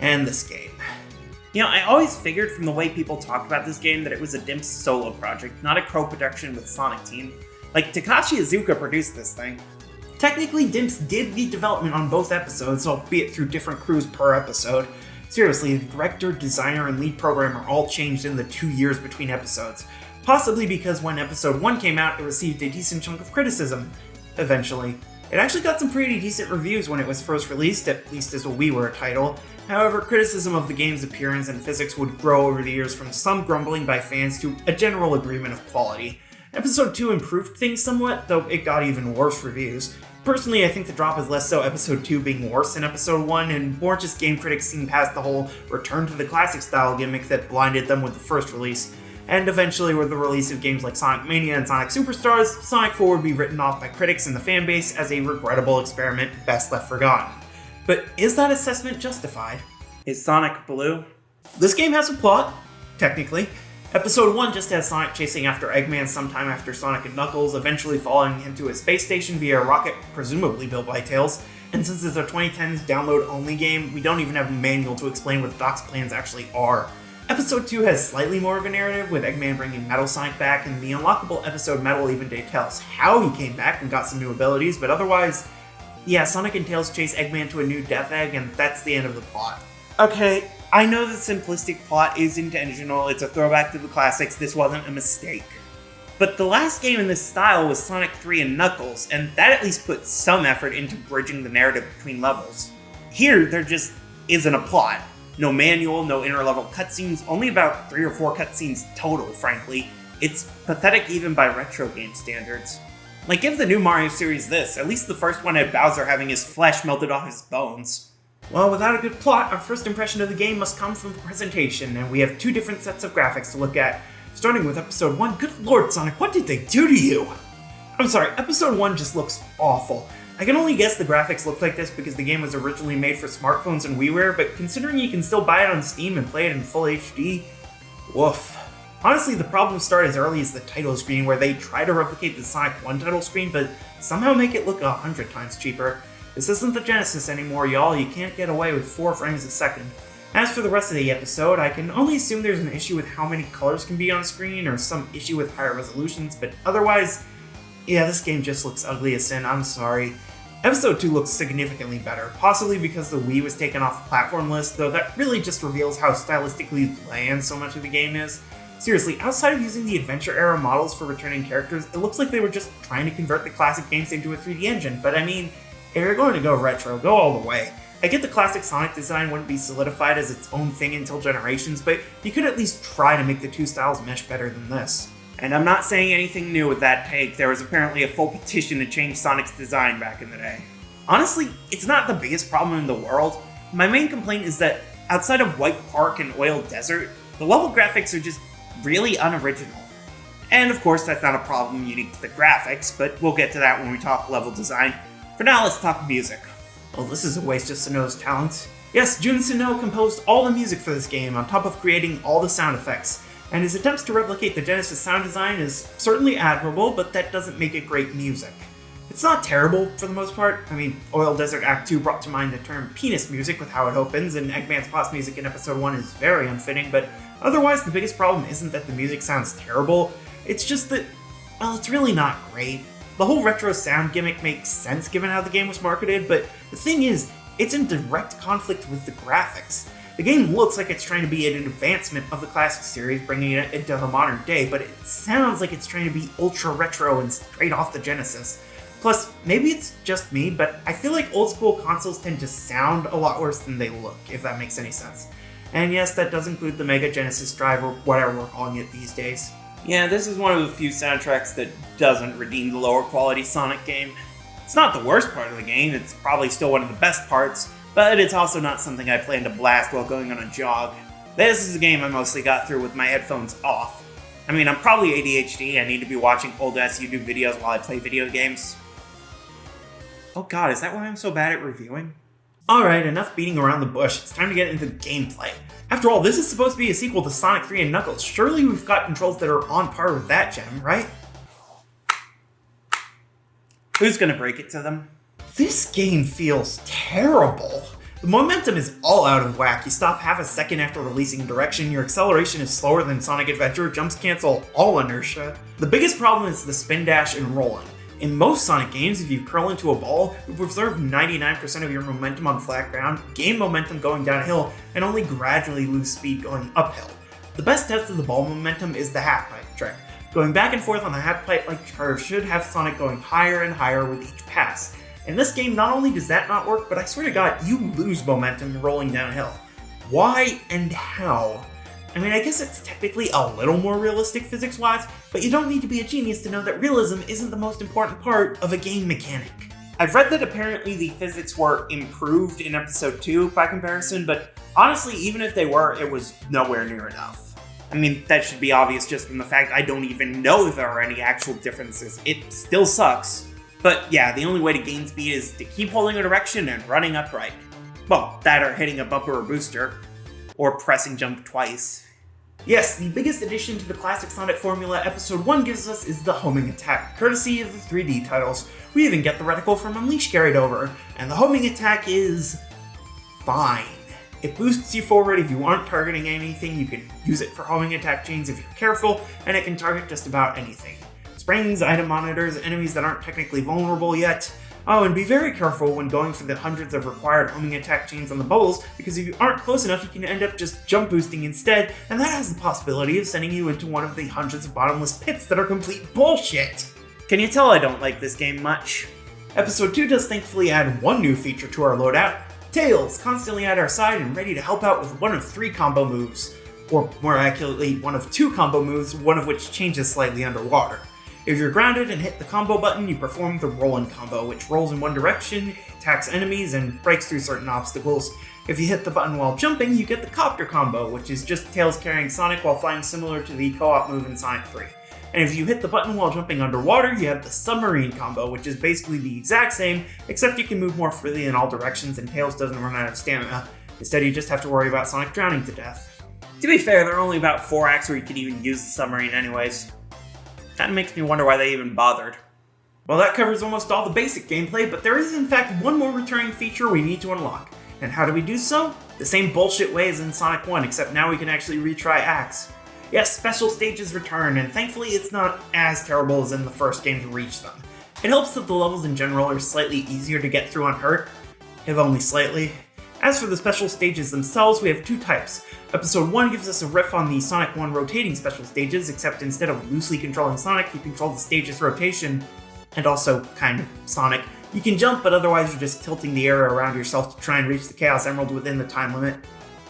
and this game. You know, I always figured from the way people talked about this game that it was a Dimps solo project, not a co-production with Sonic Team. Like, Takashi Iizuka produced this thing. Technically, Dimps did lead development on both episodes, albeit through different crews per episode. Seriously, the director, designer, and lead programmer all changed in the 2 years between episodes. Possibly because when episode 1 came out, it received a decent chunk of criticism, eventually. It actually got some pretty decent reviews when it was first released, at least as a WiiWare title. However, criticism of the game's appearance and physics would grow over the years from some grumbling by fans to a general agreement of quality. Episode 2 improved things somewhat, though it got even worse reviews. Personally, I think the drop is less so episode 2 being worse than episode 1, and more just game critics seeing past the whole return to the classic style gimmick that blinded them with the first release. And eventually, with the release of games like Sonic Mania and Sonic Superstars, Sonic 4 would be written off by critics and the fanbase as a regrettable experiment best left forgotten. But is that assessment justified? Is Sonic blue? This game has a plot, technically. Episode 1 just has Sonic chasing after Eggman sometime after Sonic and Knuckles, eventually falling into a space station via a rocket presumably built by Tails. And since it's a 2010s download-only game, we don't even have a manual to explain what Doc's plans actually are. Episode 2 has slightly more of a narrative, with Eggman bringing Metal Sonic back, and the unlockable episode Metal even details how he came back and got some new abilities, but otherwise, yeah, Sonic and Tails chase Eggman to a new Death Egg, and that's the end of the plot. Okay, I know the simplistic plot is intentional, it's a throwback to the classics, this wasn't a mistake. But the last game in this style was Sonic 3 and Knuckles, and that at least put some effort into bridging the narrative between levels. Here, there just isn't a plot. No manual, no inter-level cutscenes, only about 3 or 4 cutscenes total, frankly. It's pathetic even by retro game standards. Like, give the new Mario series this, at least the first one had Bowser having his flesh melted off his bones. Well, without a good plot, our first impression of the game must come from the presentation, and we have 2 different sets of graphics to look at. Starting with Episode 1, good lord Sonic, what did they do to you? I'm sorry, Episode 1 just looks awful. I can only guess the graphics look like this because the game was originally made for smartphones and WiiWare, but considering you can still buy it on Steam and play it in full HD, woof. Honestly, the problems start as early as the title screen, where they try to replicate the Sonic 1 title screen, but somehow make it look 100 times cheaper. This isn't the Genesis anymore, y'all, you can't get away with 4 frames a second. As for the rest of the episode, I can only assume there's an issue with how many colors can be on screen, or some issue with higher resolutions, but otherwise, yeah, this game just looks ugly as sin, I'm sorry. Episode 2 looks significantly better, possibly because the Wii was taken off the platform list, though that really just reveals how stylistically bland so much of the game is. Seriously, outside of using the adventure-era models for returning characters, it looks like they were just trying to convert the classic games into a 3D engine, but I mean, if you're going to go retro, go all the way. I get the classic Sonic design wouldn't be solidified as its own thing until Generations, but you could at least try to make the 2 styles mesh better than this. And I'm not saying anything new with that take, there was apparently a full petition to change Sonic's design back in the day. Honestly, it's not the biggest problem in the world. My main complaint is that, outside of White Park and Oil Desert, the level graphics are just really unoriginal. And of course, that's not a problem unique to the graphics, but we'll get to that when we talk level design. For now, let's talk music. Well, this is a waste of Sano's talents. Yes, Jun Sano composed all the music for this game, on top of creating all the sound effects. And his attempts to replicate the Genesis sound design is certainly admirable, but that doesn't make it great music. It's not terrible, for the most part. I mean, Oil Desert Act 2 brought to mind the term penis music with how it opens, and Eggman's boss music in Episode 1 is very unfitting, but otherwise the biggest problem isn't that the music sounds terrible, it's just that, well, it's really not great. The whole retro sound gimmick makes sense given how the game was marketed, but the thing is, it's in direct conflict with the graphics. The game looks like it's trying to be an advancement of the classic series, bringing it into the modern day, but it sounds like it's trying to be ultra retro and straight off the Genesis.
Plus, maybe it's just me, but I feel like old school consoles tend to sound a lot worse than they look, if that makes any sense. And yes, that does include the Mega Genesis drive, or whatever we're calling it these days.
Yeah, this is one of the few soundtracks that doesn't redeem the lower quality Sonic game. It's not the worst part of the game, it's probably still one of the best parts, but it's also not something I plan to blast while going on a jog. This is a game I mostly got through with my headphones off. I mean, I'm probably ADHD, I need to be watching old-ass YouTube videos while I play video games. Oh god, is that why I'm so bad at reviewing?
Alright, enough beating around the bush, it's time to get into gameplay. After all, this is supposed to be a sequel to Sonic 3 and Knuckles. Surely we've got controls that are on par with that gem, right?
Who's gonna break it to them?
This game feels terrible. The momentum is all out of whack. You stop half a second after releasing direction, your acceleration is slower than Sonic Adventure, jumps cancel all inertia. The biggest problem is the spin dash and rolling. In most Sonic games, if you curl into a ball, you preserve 99% of your momentum on flat ground, gain momentum going downhill, and only gradually lose speed going uphill. The best test of the ball momentum is the half-pipe trick. Going back and forth on the half-pipe-like curve should have Sonic going higher and higher with each pass. In this game, not only does that not work, but I swear to god, you lose momentum rolling downhill. Why and how? I mean, I guess it's technically a little more realistic physics-wise, but you don't need to be a genius to know that realism isn't the most important part of a game mechanic.
I've read that apparently the physics were improved in episode 2 by comparison, but honestly, even if they were, it was nowhere near enough. I mean, that should be obvious just from the fact I don't even know if there are any actual differences. It still sucks. But yeah, the only way to gain speed is to keep holding a direction and running upright. Well, that or hitting a bumper or booster. Or pressing jump twice.
Yes, the biggest addition to the classic Sonic formula Episode 1 gives us is the homing attack, courtesy of the 3D titles. We even get the reticle from Unleash carried over, and the homing attack is fine. It boosts you forward if you aren't targeting anything, you can use it for homing attack chains if you're careful, and it can target just about anything. Springs, item monitors, enemies that aren't technically vulnerable yet. Oh, and be very careful when going for the hundreds of required homing attack chains on the bubbles, because if you aren't close enough, you can end up just jump boosting instead, and that has the possibility of sending you into one of the hundreds of bottomless pits that are complete bullshit.
Can you tell I don't like this game much?
Episode 2 does thankfully add one new feature to our loadout. Tails, constantly at our side and ready to help out with one of 3 combo moves. Or more accurately, one of 2 combo moves, one of which changes slightly underwater. If you're grounded and hit the combo button, you perform the roll-in combo, which rolls in one direction, attacks enemies, and breaks through certain obstacles. If you hit the button while jumping, you get the copter combo, which is just Tails carrying Sonic while flying, similar to the co-op move in Sonic 3. And if you hit the button while jumping underwater, you have the submarine combo, which is basically the exact same, except you can move more freely in all directions and Tails doesn't run out of stamina. Instead, you just have to worry about Sonic drowning to death.
To be fair, there are only about 4 acts where you can even use the submarine anyways. Kinda makes me wonder why they even bothered.
Well, that covers almost all the basic gameplay, but there is in fact one more returning feature we need to unlock. And how do we do so? The same bullshit way as in Sonic 1, except now we can actually retry acts. Yes, special stages return, and thankfully it's not as terrible as in the first game to reach them. It helps that the levels in general are slightly easier to get through unhurt, if only slightly. As for the special stages themselves, we have 2 types. Episode 1 gives us a riff on the Sonic 1 rotating special stages, except instead of loosely controlling Sonic, you control the stage's rotation, and also kind of Sonic. You can jump, but otherwise you're just tilting the area around yourself to try and reach the Chaos Emerald within the time limit.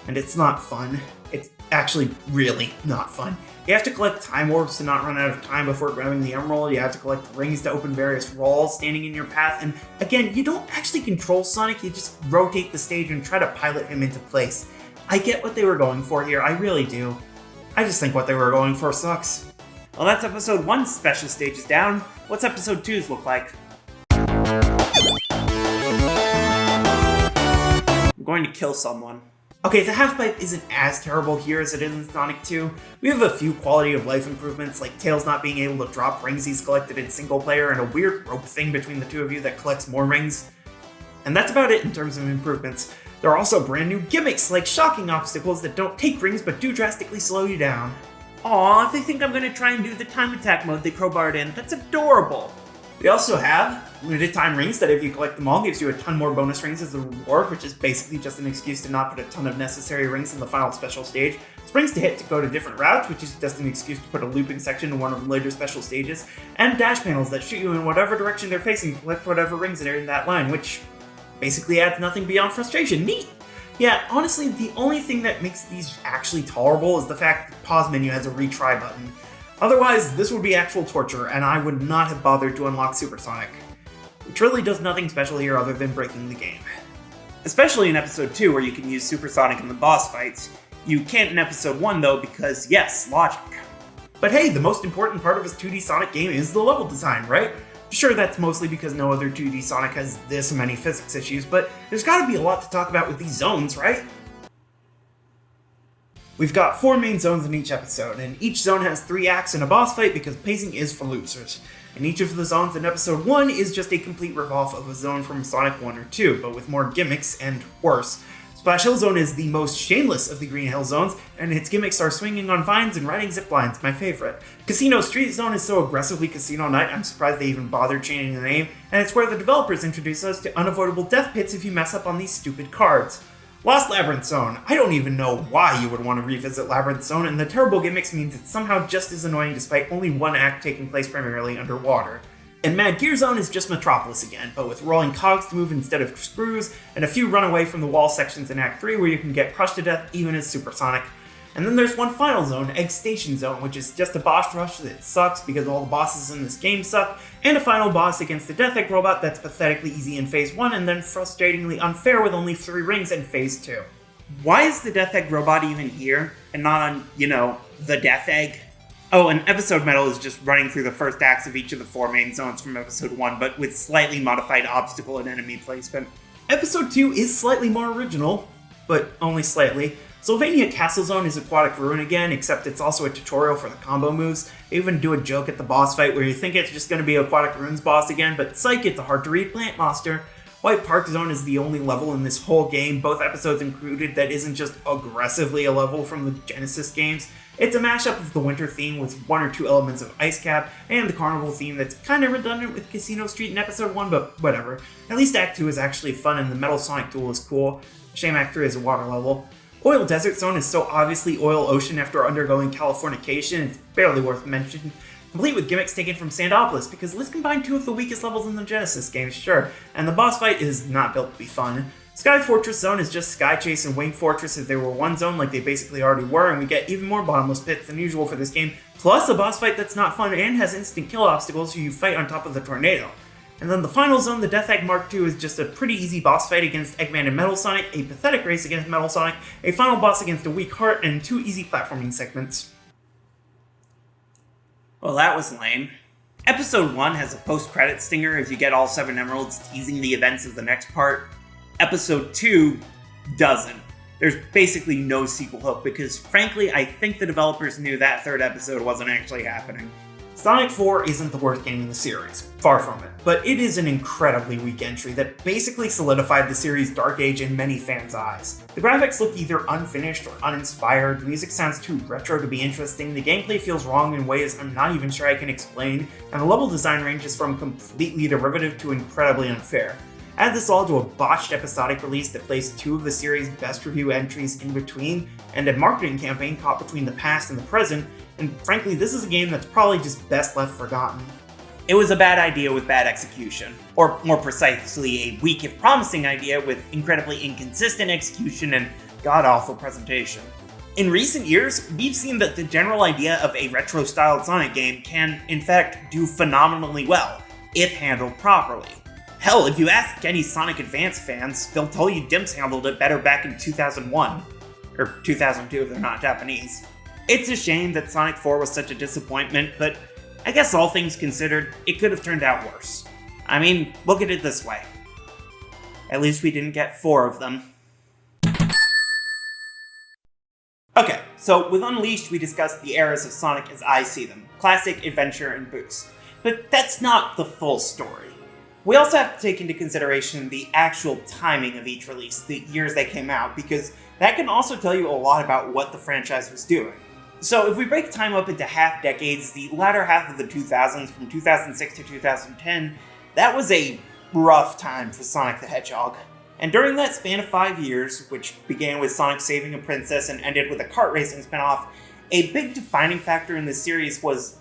And it's not fun. It's actually really not fun. You have to collect time orbs to not run out of time before grabbing the emerald, you have to collect rings to open various walls standing in your path, and again, you don't actually control Sonic, you just rotate the stage and try to pilot him into place. I get what they were going for here, I really do. I just think what they were going for sucks.
Well, that's episode 1's special stages down. What's episode 2's look like? I'm going to kill someone.
Okay, the half-pipe isn't as terrible here as it is in Sonic 2. We have a few quality of life improvements, like Tails not being able to drop rings he's collected in single player, and a weird rope thing between the 2 of you that collects more rings. And that's about it in terms of improvements. There are also brand new gimmicks, like shocking obstacles that don't take rings but do drastically slow you down.
Aw, they think I'm gonna try and do the time attack mode they crowbarred in. That's adorable.
We also have limited time rings that if you collect them all gives you a ton more bonus rings as a reward, which is basically just an excuse to not put a ton of necessary rings in the final special stage. Springs to hit to go to different routes, which is just an excuse to put a looping section in one of the later special stages. And dash panels that shoot you in whatever direction they're facing to collect whatever rings that are in that line, which basically adds nothing beyond frustration. Neat! Yeah, honestly, the only thing that makes these actually tolerable is the fact that the pause menu has a retry button. Otherwise, this would be actual torture, and I would not have bothered to unlock Supersonic, which really does nothing special here other than breaking the game. Especially in Episode 2, where you can use Supersonic in the boss fights. You can't in Episode 1, though, because, yes, logic. But hey, the most important part of this 2D Sonic game is the level design, right? Sure, that's mostly because no other 2D Sonic has this many physics issues, but there's gotta be a lot to talk about with these zones, right? We've got 4 main zones in each episode, and each zone has 3 acts and a boss fight because pacing is for losers. And each of the zones in Episode 1 is just a complete ripoff of a zone from Sonic 1 or 2, but with more gimmicks and worse. Splash Hill Zone is the most shameless of the Green Hill Zones, and its gimmicks are swinging on vines and riding zip lines, my favorite. Casino Street Zone is so aggressively Casino Night, I'm surprised they even bothered changing the name, and it's where the developers introduce us to unavoidable death pits if you mess up on these stupid cards. Lost Labyrinth Zone. I don't even know why you would want to revisit Labyrinth Zone, and the terrible gimmicks means it's somehow just as annoying despite only one act taking place primarily underwater. And Mad Gear Zone is just Metropolis again, but with rolling cogs to move instead of screws, and a few run away from the wall sections in Act 3 where you can get crushed to death even as Supersonic. And then there's one final zone, Egg Station Zone, which is just a boss rush that sucks because all the bosses in this game suck, and a final boss against the Death Egg robot that's pathetically easy in Phase 1 and then frustratingly unfair with only 3 rings in Phase 2.
Why is the Death Egg robot even here, and not on, the Death Egg? Oh, and Episode Metal is just running through the first acts of each of the 4 main zones from Episode 1, but with slightly modified obstacle and enemy placement.
Episode 2 is slightly more original, but only slightly. Sylvania Castle Zone is Aquatic Ruin again, except it's also a tutorial for the combo moves. They even do a joke at the boss fight where you think it's just going to be Aquatic Ruin's boss again, but psych, it's a hard-to-read plant monster. White Park Zone is the only level in this whole game, both episodes included, that isn't just aggressively a level from the Genesis games. It's a mashup of the winter theme with 1 or 2 elements of Ice Cap, and the carnival theme that's kind of redundant with Casino Street in Episode 1, but whatever. At least Act 2 is actually fun and the Metal Sonic duel is cool. Shame Act 3 is a water level. Oil Desert Zone is so obviously Oil Ocean after undergoing Californication, it's barely worth mentioning. Complete with gimmicks taken from Sandopolis, because let's combine 2 of the weakest levels in the Genesis games, sure, and the boss fight is not built to be fun. Sky Fortress Zone is just Sky Chase and Wing Fortress if they were one zone like they basically already were, and we get even more bottomless pits than usual for this game, plus a boss fight that's not fun and has instant kill obstacles so you fight on top of the tornado. And then the final zone, the Death Egg Mark II, is just a pretty easy boss fight against Eggman and Metal Sonic, a pathetic race against Metal Sonic, a final boss against a weak heart, and 2 easy platforming segments.
Well, that was lame. Episode 1 has a post-credit stinger if you get all 7 emeralds teasing the events of the next part. Episode 2 doesn't. There's basically no sequel hook because, frankly, I think the developers knew that 3rd episode wasn't actually happening.
Sonic 4 isn't the worst game in the series, far from it, but it is an incredibly weak entry that basically solidified the series' dark age in many fans' eyes. The graphics look either unfinished or uninspired, the music sounds too retro to be interesting, the gameplay feels wrong in ways I'm not even sure I can explain, and the level design ranges from completely derivative to incredibly unfair. Add this all to a botched episodic release that placed 2 of the series' best review entries in between, and a marketing campaign caught between the past and the present, and frankly, this is a game that's probably just best left forgotten.
It was a bad idea with bad execution, or more precisely, a weak if promising idea with incredibly inconsistent execution and god-awful presentation. In recent years, we've seen that the general idea of a retro-styled Sonic game can, in fact, do phenomenally well, if handled properly. Hell, if you ask any Sonic Advance fans, they'll tell you Dimps handled it better back in 2001. Or 2002 if they're not Japanese. It's a shame that Sonic 4 was such a disappointment, but I guess all things considered, it could have turned out worse. I mean, look at it this way. At least we didn't get 4 of them. Okay, so with Unleashed we discussed the eras of Sonic as I see them. Classic, Adventure, and Boost. But that's not the full story. We also have to take into consideration the actual timing of each release, the years they came out, because that can also tell you a lot about what the franchise was doing. So if we break time up into half decades, the latter half of the 2000s, from 2006 to 2010, that was a rough time for Sonic the Hedgehog. And during that span of 5 years, which began with Sonic saving a princess and ended with a kart racing spinoff, a big defining factor in this series was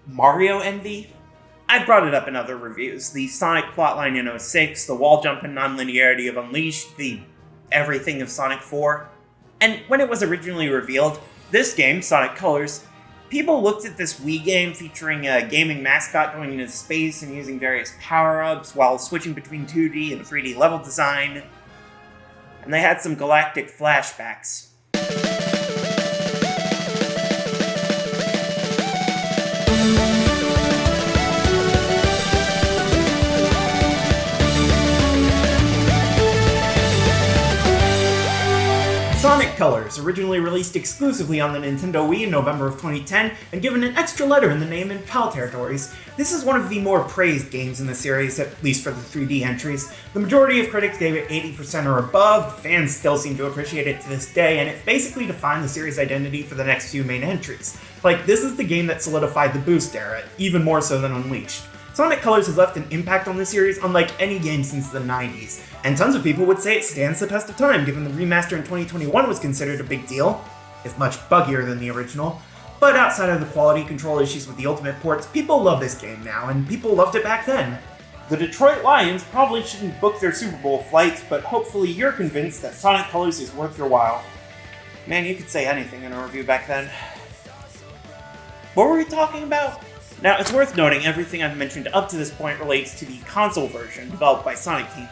Mario envy. I brought it up in other reviews. The Sonic plotline in 06, the wall jump and non-linearity of Unleashed, the everything of Sonic 4. And when it was originally revealed, this game, Sonic Colors, people looked at this Wii game featuring a gaming mascot going into space and using various power-ups while switching between 2D and 3D level design, and they had some galactic flashbacks. Sonic Colors, originally released exclusively on the Nintendo Wii in November of 2010, and given an extra letter in the name in PAL territories, this is one of the more praised games in the series, at least for the 3D entries. The majority of critics gave it 80% or above, fans still seem to appreciate it to this day, and it basically defined the series' identity for the next few main entries. Like, this is the game that solidified the Boost era, even more so than Unleashed. Sonic Colors has left an impact on the series unlike any game since the 90s, and tons of people would say it stands the test of time given the remaster in 2021 was considered a big deal, if much buggier than the original. But outside of the quality control issues with the Ultimate ports, people love this game now, and people loved it back then. The Detroit Lions probably shouldn't book their Super Bowl flights, but hopefully you're convinced that Sonic Colors is worth your while. Man, you could say anything in a review back then. What were we talking about? Now, it's worth noting everything I've mentioned up to this point relates to the console version developed by Sonic Team.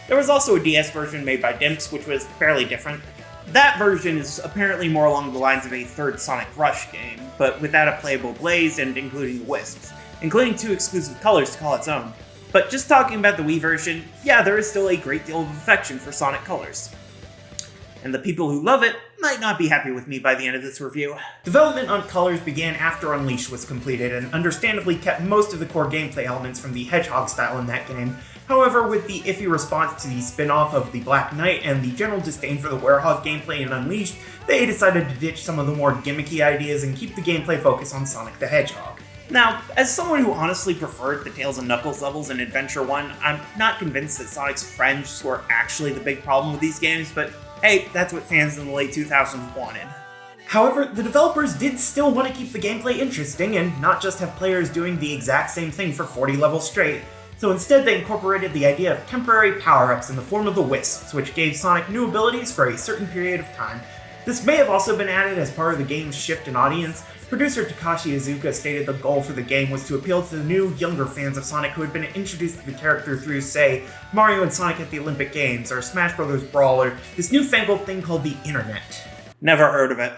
There was also a DS version made by Dimps, which was fairly different. That version is apparently more along the lines of a third Sonic Rush game, but without a playable Blaze and including the Wisps, including 2 exclusive colors to call its own. But just talking about the Wii version, yeah, there is still a great deal of affection for Sonic Colors. And the people who love it might not be happy with me by the end of this review. Development on Colors began after Unleashed was completed, and understandably kept most of the core gameplay elements from the Hedgehog style in that game. However, with the iffy response to the spin-off of the Black Knight and the general disdain for the Werehog gameplay in Unleashed, they decided to ditch some of the more gimmicky ideas and keep the gameplay focus on Sonic the Hedgehog. Now, as someone who honestly preferred the Tails and Knuckles levels in Adventure 1, I'm not convinced that Sonic's friends were actually the big problem with these games, but hey, that's what fans in the late 2000s wanted. However, the developers did still want to keep the gameplay interesting and not just have players doing the exact same thing for 40 levels straight, so instead they incorporated the idea of temporary power-ups in the form of the Wisps, which gave Sonic new abilities for a certain period of time. This may have also been added as part of the game's shift in audience. Producer Takashi Iizuka stated the goal for the game was to appeal to the new, younger fans of Sonic who had been introduced to the character through, say, Mario and Sonic at the Olympic Games, or Smash Bros. Brawl, or this newfangled thing called the Internet. Never heard of it.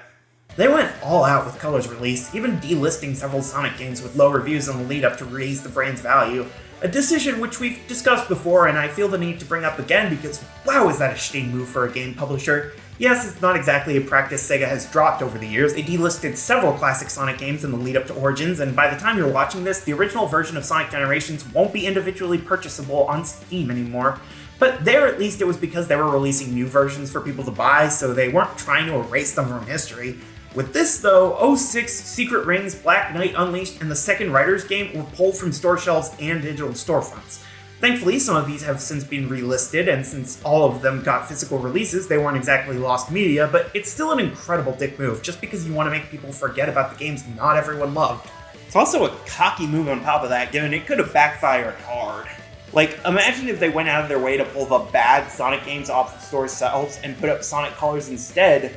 They went all out with Colors release, even delisting several Sonic games with low reviews in the lead-up to raise the brand's value. A decision which we've discussed before, and I feel the need to bring up again because, wow, is that a shitty move for a game publisher. Yes, it's not exactly a practice Sega has dropped over the years. They delisted several classic Sonic games in the lead-up to Origins, and by the time you're watching this, the original version of Sonic Generations won't be individually purchasable on Steam anymore. But there, at least, it was because they were releasing new versions for people to buy, so they weren't trying to erase them from history. With this, though, 06, Secret Rings, Black Knight Unleashed, and the second Riders game were pulled from store shelves and digital storefronts. Thankfully, some of these have since been relisted, and since all of them got physical releases, they weren't exactly lost media, but it's still an incredible dick move, just because you want to make people forget about the games not everyone loved. It's also a cocky move on top of that, given it could have backfired hard. Like, imagine if they went out of their way to pull the bad Sonic games off the store shelves and put up Sonic Colors instead,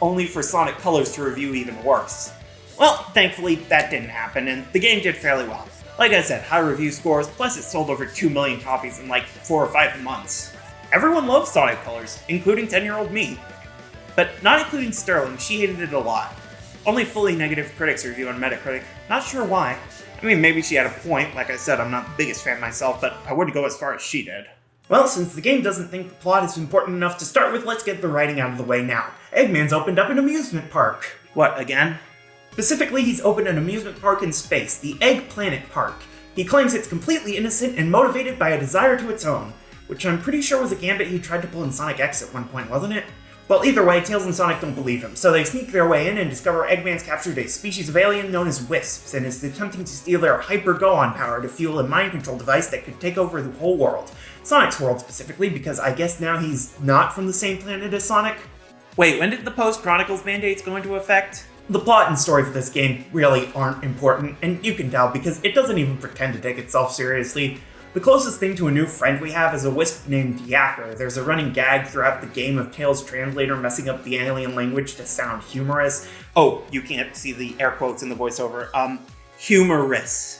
only for Sonic Colors to review even worse. Well, thankfully, that didn't happen, and the game did fairly well. Like I said, high review scores, plus it sold over 2 million copies in like 4 or 5 months. Everyone loves Sonic Colors, including 10-year-old me. But not including Sterling, she hated it a lot. Only fully negative critics review on Metacritic, not sure why. I mean, maybe she had a point, like I said, I'm not the biggest fan myself, but I wouldn't go as far as she did. Well, since the game doesn't think the plot is important enough to start with, let's get the writing out of the way now. Eggman's opened up an amusement park. What, again? Specifically, he's opened an amusement park in space, the Egg Planet Park. He claims it's completely innocent and motivated by a desire to its own, which I'm pretty sure was a gambit he tried to pull in Sonic X at one point, wasn't it?
Well, either way, Tails and Sonic don't believe him, so they sneak their way in and discover Eggman's captured a species of alien known as Wisps, and is attempting to steal their hyper-Gohan power to fuel a mind control device that could take over the whole world. Sonic's world specifically, because I guess now he's not from the same planet as Sonic.
Wait, when did the Post-Chronicles mandates go into effect?
The plot and story for this game really aren't important, and you can tell because it doesn't even pretend to take itself seriously. The closest thing to a new friend we have is a wisp named Yacker. There's a running gag throughout the game of Tails' translator messing up the alien language to sound humorous.
Oh, you can't see the air quotes in the voiceover. Humorous.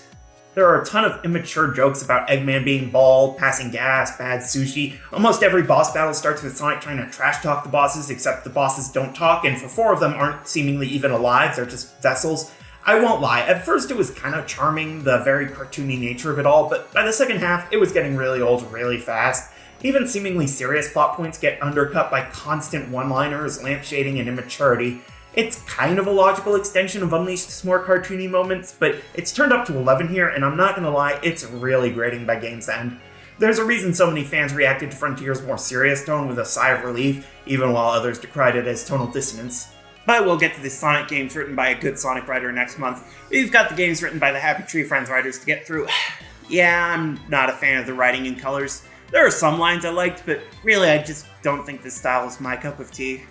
There are a ton of immature jokes about Eggman being bald, passing gas, bad sushi. Almost every boss battle starts with Sonic trying to trash talk the bosses, except the bosses don't talk, and for 4 of them aren't seemingly even alive, they're just vessels. I won't lie, at first it was kind of charming, the very cartoony nature of it all, but by the second half, it was getting really old really fast. Even seemingly serious plot points get undercut by constant one-liners, lampshading, and immaturity. It's kind of a logical extension of Unleashed's more cartoony moments, but it's turned up to 11 here, and I'm not gonna lie, it's really grating by game's end. There's a reason so many fans reacted to Frontier's more serious tone with a sigh of relief, even while others decried it as tonal dissonance.
But we'll get to the Sonic games written by a good Sonic writer next month. We've got the games written by the Happy Tree Friends writers to get through. Yeah, I'm not a fan of the writing and colors. There are some lines I liked, but really I just don't think this style is my cup of tea.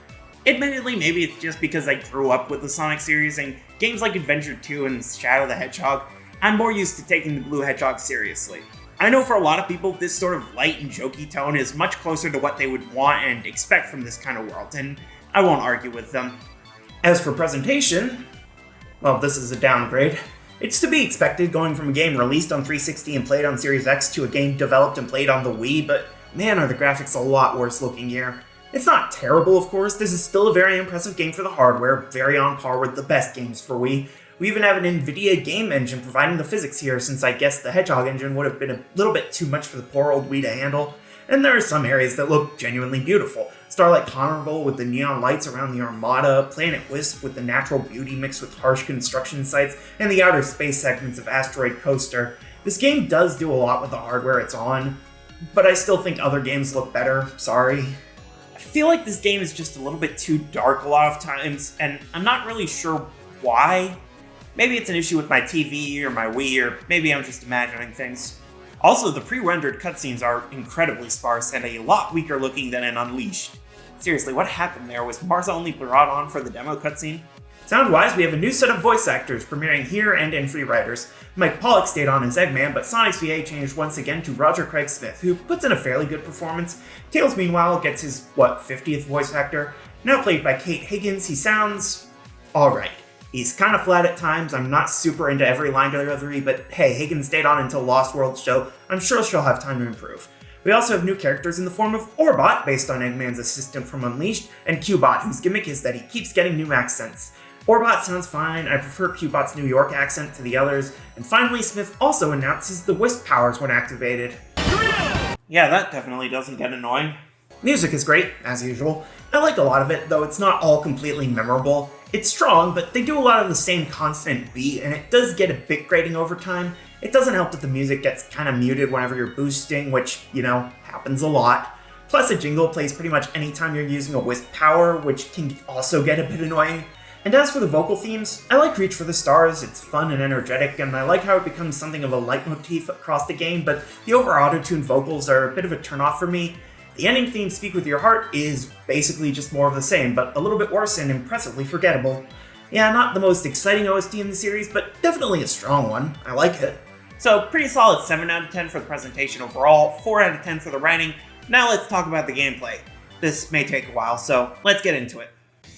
Admittedly, maybe it's just because I grew up with the Sonic series, and games like Adventure 2 and Shadow the Hedgehog, I'm more used to taking the Blue Hedgehog seriously. I know for a lot of people, this sort of light and jokey tone is much closer to what they would want and expect from this kind of world, and I won't argue with them.
As for presentation, well, this is a downgrade. It's to be expected going from a game released on 360 and played on Series X to a game developed and played on the Wii, but man are the graphics a lot worse looking here. It's not terrible, of course, this is still a very impressive game for the hardware, very on par with the best games for Wii. We even have an NVIDIA game engine providing the physics here, since I guess the Hedgehog engine would have been a little bit too much for the poor old Wii to handle. And there are some areas that look genuinely beautiful. Starlight Carnival with the neon lights around the Armada, Planet Wisp with the natural beauty mixed with harsh construction sites, and the outer space segments of Asteroid Coaster. This game does do a lot with the hardware it's on, but I still think other games look better, sorry.
I feel like this game is just a little bit too dark a lot of times, and I'm not really sure why. Maybe it's an issue with my TV or my Wii, or maybe I'm just imagining things. Also, the pre-rendered cutscenes are incredibly sparse and a lot weaker looking than in Unleashed. Seriously, what happened there? Was Mars only brought on for the demo cutscene?
Sound-wise, we have a new set of voice actors premiering here and in Free Riders. Mike Pollock stayed on as Eggman, but Sonic's VA changed once again to Roger Craig Smith, who puts in a fairly good performance. Tails, meanwhile, gets his, 50th voice actor? Now played by Kate Higgins, he sounds alright. He's kind of flat at times, I'm not super into every line delivery, but hey, Higgins stayed on until Lost World's show, I'm sure she'll have time to improve. We also have new characters in the form of Orbot, based on Eggman's assistant from Unleashed, and Cubot, whose gimmick is that he keeps getting new accents. Orbot sounds fine, I prefer Cubot's New York accent to the others, and finally Smith also announces the Wisp powers when activated.
Yeah, that definitely doesn't get annoying.
Music is great, as usual. I like a lot of it, though it's not all completely memorable. It's strong, but they do a lot of the same constant beat, and it does get a bit grating over time. It doesn't help that the music gets kind of muted whenever you're boosting, which, happens a lot. Plus, a jingle plays pretty much anytime you're using a Wisp power, which can also get a bit annoying. And as for the vocal themes, I like Reach for the Stars, it's fun and energetic, and I like how it becomes something of a leitmotif across the game, but the over-auto-tuned vocals are a bit of a turnoff for me. The ending theme, Speak With Your Heart, is basically just more of the same, but a little bit worse and impressively forgettable. Yeah, not the most exciting OST in the series, but definitely a strong one. I like it.
So, pretty solid 7 out of 10 for the presentation overall, 4 out of 10 for the writing. Now let's talk about the gameplay. This may take a while, so let's get into it.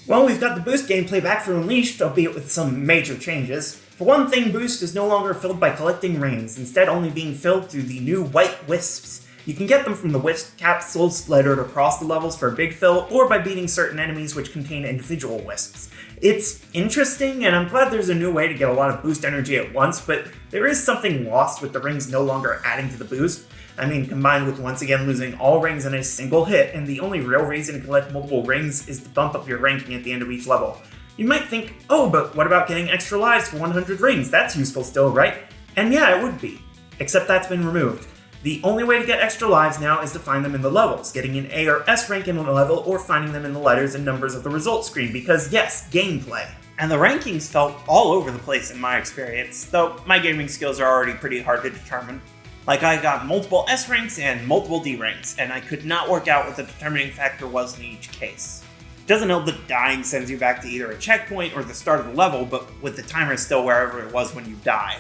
Well, we've got the Boost gameplay back for Unleashed, albeit with some major changes. For one thing, Boost is no longer filled by collecting rings, instead only being filled through the new white wisps. You can get them from the wisp capsules splattered across the levels for a big fill, or by beating certain enemies which contain individual wisps. It's interesting, and I'm glad there's a new way to get a lot of boost energy at once, but there is something lost with the rings no longer adding to the boost. I mean, combined with once again losing all rings in a single hit, and the only real reason to collect multiple rings is to bump up your ranking at the end of each level. You might think, oh, but what about getting extra lives for 100 rings? That's useful still, right? And yeah, it would be. Except that's been removed. The only way to get extra lives now is to find them in the levels, getting an A or S rank in a level, or finding them in the letters and numbers of the results screen, because yes, gameplay.
And the rankings felt all over the place in my experience, though my gaming skills are already pretty hard to determine. Like, I got multiple S ranks and multiple D ranks, and I could not work out what the determining factor was in each case. It doesn't help that dying sends you back to either a checkpoint or the start of the level, but with the timer still wherever it was when you died.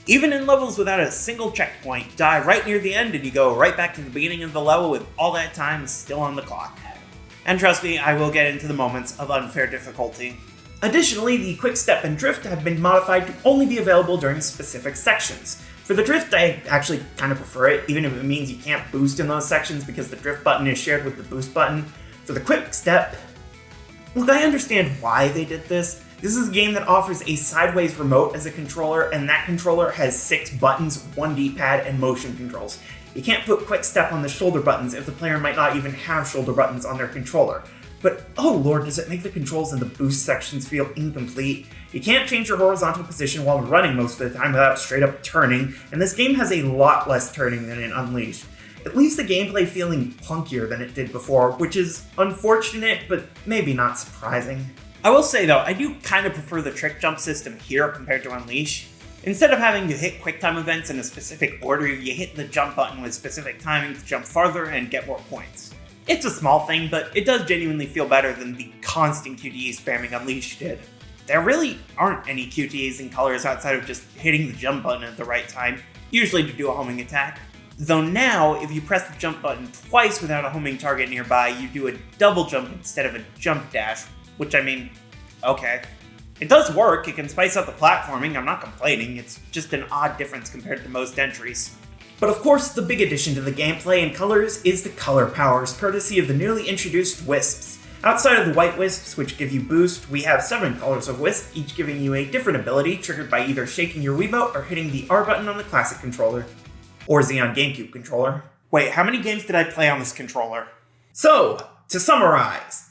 Even in levels without a single checkpoint, die right near the end and you go right back to the beginning of the level with all that time still on the clock. And trust me, I will get into the moments of unfair difficulty.
Additionally, the quick step and drift have been modified to only be available during specific sections. For the drift, I actually kind of prefer it, even if it means you can't boost in those sections because the drift button is shared with the boost button. For the quick step, look, I understand why they did this. This is a game that offers a sideways remote as a controller, and that controller has 6 buttons, 1 D-pad, and motion controls. You can't put quick step on the shoulder buttons if the player might not even have shoulder buttons on their controller. But oh lord, does it make the controls in the boost sections feel incomplete. You can't change your horizontal position while running most of the time without straight up turning, and this game has a lot less turning than in Unleashed. It leaves the gameplay feeling clunkier than it did before, which is unfortunate, but maybe not surprising.
I will say though, I do kind of prefer the trick jump system here compared to Unleash. Instead of having to hit QuickTime events in a specific order, you hit the jump button with specific timing to jump farther and get more points. It's a small thing, but it does genuinely feel better than the constant QTE spamming Unleash did. There really aren't any QTEs in Colors outside of just hitting the jump button at the right time, usually to do a homing attack. Though now, if you press the jump button twice without a homing target nearby, you do a double jump instead of a jump dash, which I mean, okay. It does work, it can spice up the platforming, I'm not complaining, it's just an odd difference compared to most entries.
But of course, the big addition to the gameplay in Colors is the color powers, courtesy of the newly introduced wisps. Outside of the white wisps, which give you boost, we have 7 colors of wisp, each giving you a different ability, triggered by either shaking your Wiimote or hitting the R button on the classic controller. Or Xeon GameCube controller.
Wait, how many games did I play on this controller?
So, to summarize,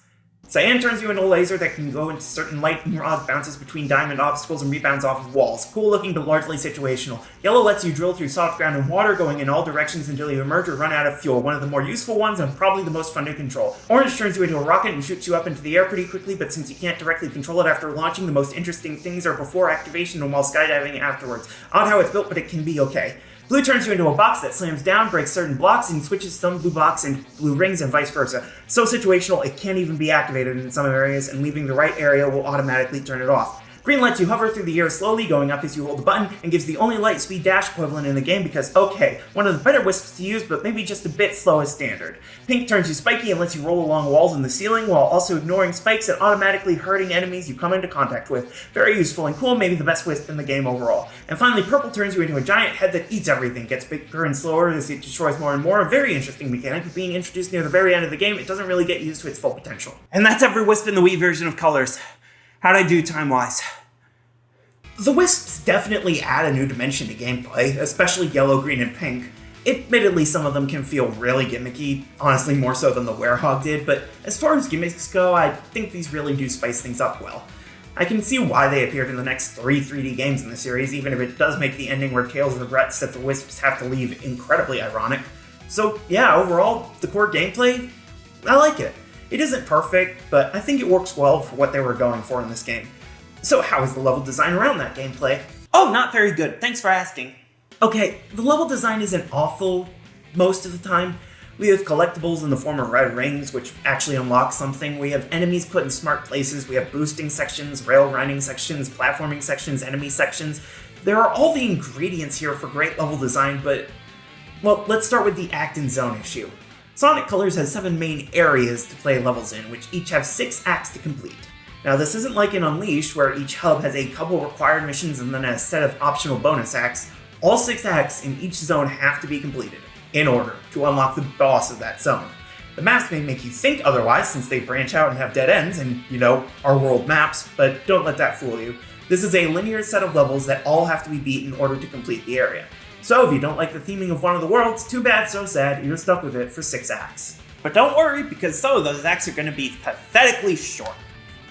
Cyan turns you into a laser that can go into certain lightning rods, bounces between diamond obstacles, and rebounds off of walls. Cool looking, but largely situational. Yellow lets you drill through soft ground and water, going in all directions until you emerge or run out of fuel. One of the more useful ones, and probably the most fun to control. Orange turns you into a rocket and shoots you up into the air pretty quickly, but since you can't directly control it after launching, the most interesting things are before activation and while skydiving afterwards. Odd how it's built, but it can be okay. Blue turns you into a box that slams down, breaks certain blocks, and switches some blue blocks and blue rings and vice versa. So situational, it can't even be activated in some areas, and leaving the right area will automatically turn it off. Green lets you hover through the air slowly, going up as you hold the button, and gives the only light speed dash equivalent in the game because, okay, one of the better wisps to use, but maybe just a bit slow as standard. Pink turns you spiky and lets you roll along walls in the ceiling, while also ignoring spikes and automatically hurting enemies you come into contact with. Very useful and cool, maybe the best wisp in the game overall. And finally, purple turns you into a giant head that eats everything, gets bigger and slower as it destroys more and more. A very interesting mechanic, but being introduced near the very end of the game, it doesn't really get used to its full potential.
And that's every wisp in the Wii version of Colors. How'd I do time-wise?
The wisps definitely add a new dimension to gameplay, especially yellow, green, and pink. Admittedly, some of them can feel really gimmicky, honestly more so than the Werehog did, but as far as gimmicks go, I think these really do spice things up well. I can see why they appeared in the next 3 3D games in the series, even if it does make the ending where Tails regrets that the wisps have to leave incredibly ironic. So yeah, overall, the core gameplay, I like it. It isn't perfect, but I think it works well for what they were going for in this game. So how is the level design around that gameplay?
Oh, not very good. Thanks for asking.
Okay, the level design isn't awful most of the time. We have collectibles in the form of red rings, which actually unlock something. We have enemies put in smart places. We have boosting sections, rail grinding sections, platforming sections, enemy sections. There are all the ingredients here for great level design, but, well, let's start with the act and zone issue. Sonic Colors has 7 main areas to play levels in, which each have 6 acts to complete. Now, this isn't like in Unleashed, where each hub has a couple required missions and then a set of optional bonus acts. All 6 acts in each zone have to be completed, in order to unlock the boss of that zone. The maps may make you think otherwise, since they branch out and have dead ends, and, you know, our world maps, but don't let that fool you. This is a linear set of levels that all have to be beat in order to complete the area. So if you don't like the theming of one of the worlds, too bad, so sad, you're stuck with it for 6 acts.
But don't worry, because some of those acts are going to be pathetically short.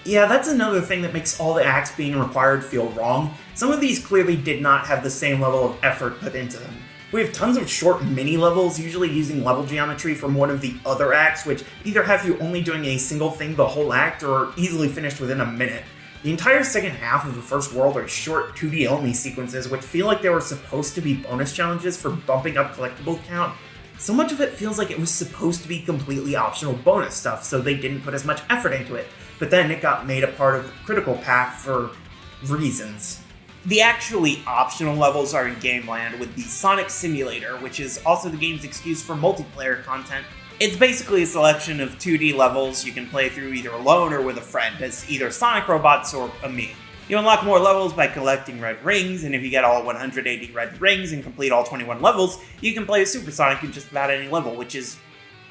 Yeah, that's another thing that makes all the acts being required feel wrong. Some of these clearly did not have the same level of effort put into them. We have tons of short mini levels, usually using level geometry from one of the other acts, which either have you only doing a single thing the whole act or are easily finished within a minute. The entire second half of the first world are short 2D only sequences, which feel like they were supposed to be bonus challenges for bumping up collectible count. So much of it feels like it was supposed to be completely optional bonus stuff, so they didn't put as much effort into it. But then it got made a part of the critical path for reasons.
The actually optional levels are in Gameland with the Sonic Simulator, which is also the game's excuse for multiplayer content. It's basically a selection of 2D levels you can play through either alone or with a friend as either Sonic robots or a me. You unlock more levels by collecting red rings, and if you get all 180 red rings and complete all 21 levels, you can play as Super Sonic in just about any level, which is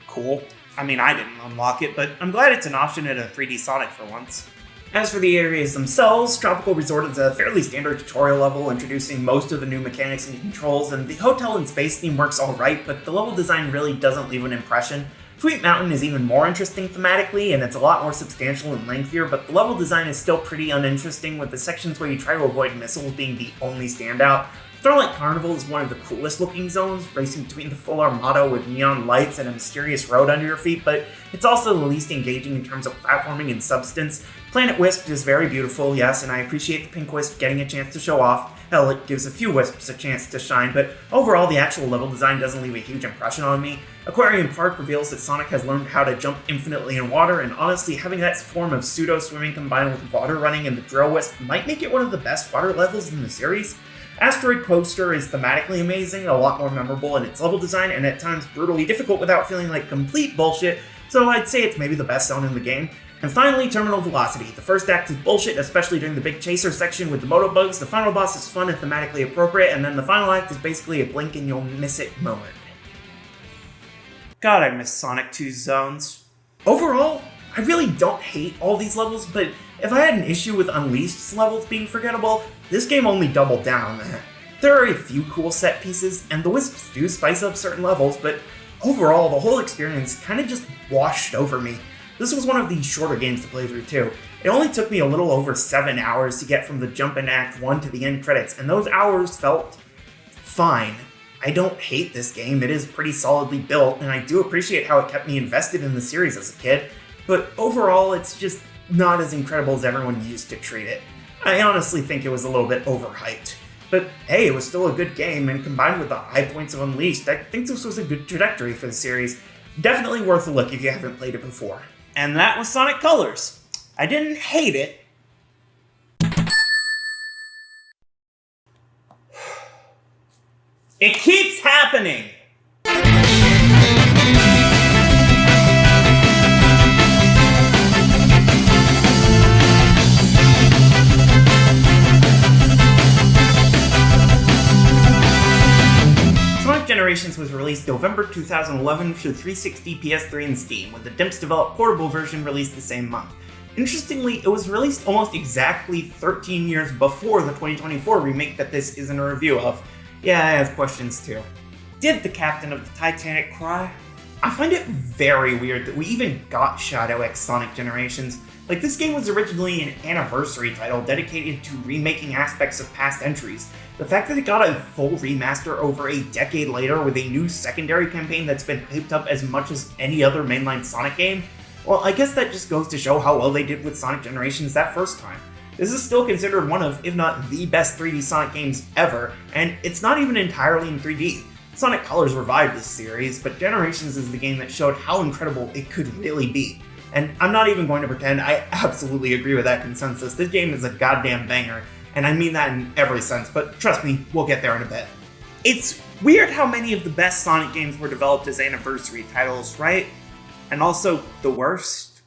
cool. I mean, I didn't unlock it, but I'm glad it's an option in a 3D Sonic for once.
As for the areas themselves, Tropical Resort is a fairly standard tutorial level introducing most of the new mechanics and controls, and the hotel and space theme works alright, but the level design really doesn't leave an impression. Sweet Mountain is even more interesting thematically, and it's a lot more substantial and lengthier, but the level design is still pretty uninteresting, with the sections where you try to avoid missiles being the only standout. Starlight Carnival is one of the coolest looking zones, racing between the full armada with neon lights and a mysterious road under your feet, but it's also the least engaging in terms of platforming and substance. Planet Wisp is very beautiful, yes, and I appreciate the Pink Wisp getting a chance to show off. Hell, it gives a few Wisps a chance to shine, but overall the actual level design doesn't leave a huge impression on me. Aquarium Park reveals that Sonic has learned how to jump infinitely in water, and honestly, having that form of pseudo-swimming combined with water running in the Drill Wisp might make it one of the best water levels in the series. Asteroid Coaster is thematically amazing, a lot more memorable in its level design, and at times brutally difficult without feeling like complete bullshit, so I'd say it's maybe the best zone in the game. And finally, Terminal Velocity. The first act is bullshit, especially during the big chaser section with the motobugs. The final boss is fun and thematically appropriate, and then the final act is basically a blink and you'll miss it moment.
God, I miss Sonic 2's zones.
Overall, I really don't hate all these levels, but if I had an issue with Unleashed's levels being forgettable, this game only doubled down on that. There are a few cool set pieces, and the Wisps do spice up certain levels, but overall, the whole experience kind of just washed over me. This was one of the shorter games to play through too. It only took me a little over 7 hours to get from the jump in Act 1 to the end credits, and those hours felt fine. I don't hate this game, it is pretty solidly built, and I do appreciate how it kept me invested in the series as a kid, but overall it's just not as incredible as everyone used to treat it. I honestly think it was a little bit overhyped. But hey, it was still a good game, and combined with the high points of Unleashed, I think this was a good trajectory for the series. Definitely worth a look if you haven't played it before.
And that was Sonic Colors. I didn't hate it. It keeps happening! Generations was released November 2011 for 360, PS3, and Steam, with the Dimps-developed portable version released the same month. Interestingly, it was released almost exactly 13 years before the 2024 remake that this isn't a review of. Yeah, I have questions too. Did the captain of the Titanic cry? I find it very weird that we even got Shadow X Sonic Generations. Like, this game was originally an anniversary title dedicated to remaking aspects of past entries. The fact that it got a full remaster over a decade later with a new secondary campaign that's been hyped up as much as any other mainline Sonic game, well, I guess that just goes to show how well they did with Sonic Generations that first time. This is still considered one of, if not the best 3D Sonic games ever, and it's not even entirely in 3D. Sonic Colors revived this series, but Generations is the game that showed how incredible it could really be. And I'm not even going to pretend I absolutely agree with that consensus. This game is a goddamn banger, and I mean that in every sense, but trust me, we'll get there in a bit. It's weird how many of the best Sonic games were developed as anniversary titles, right? And also the worst.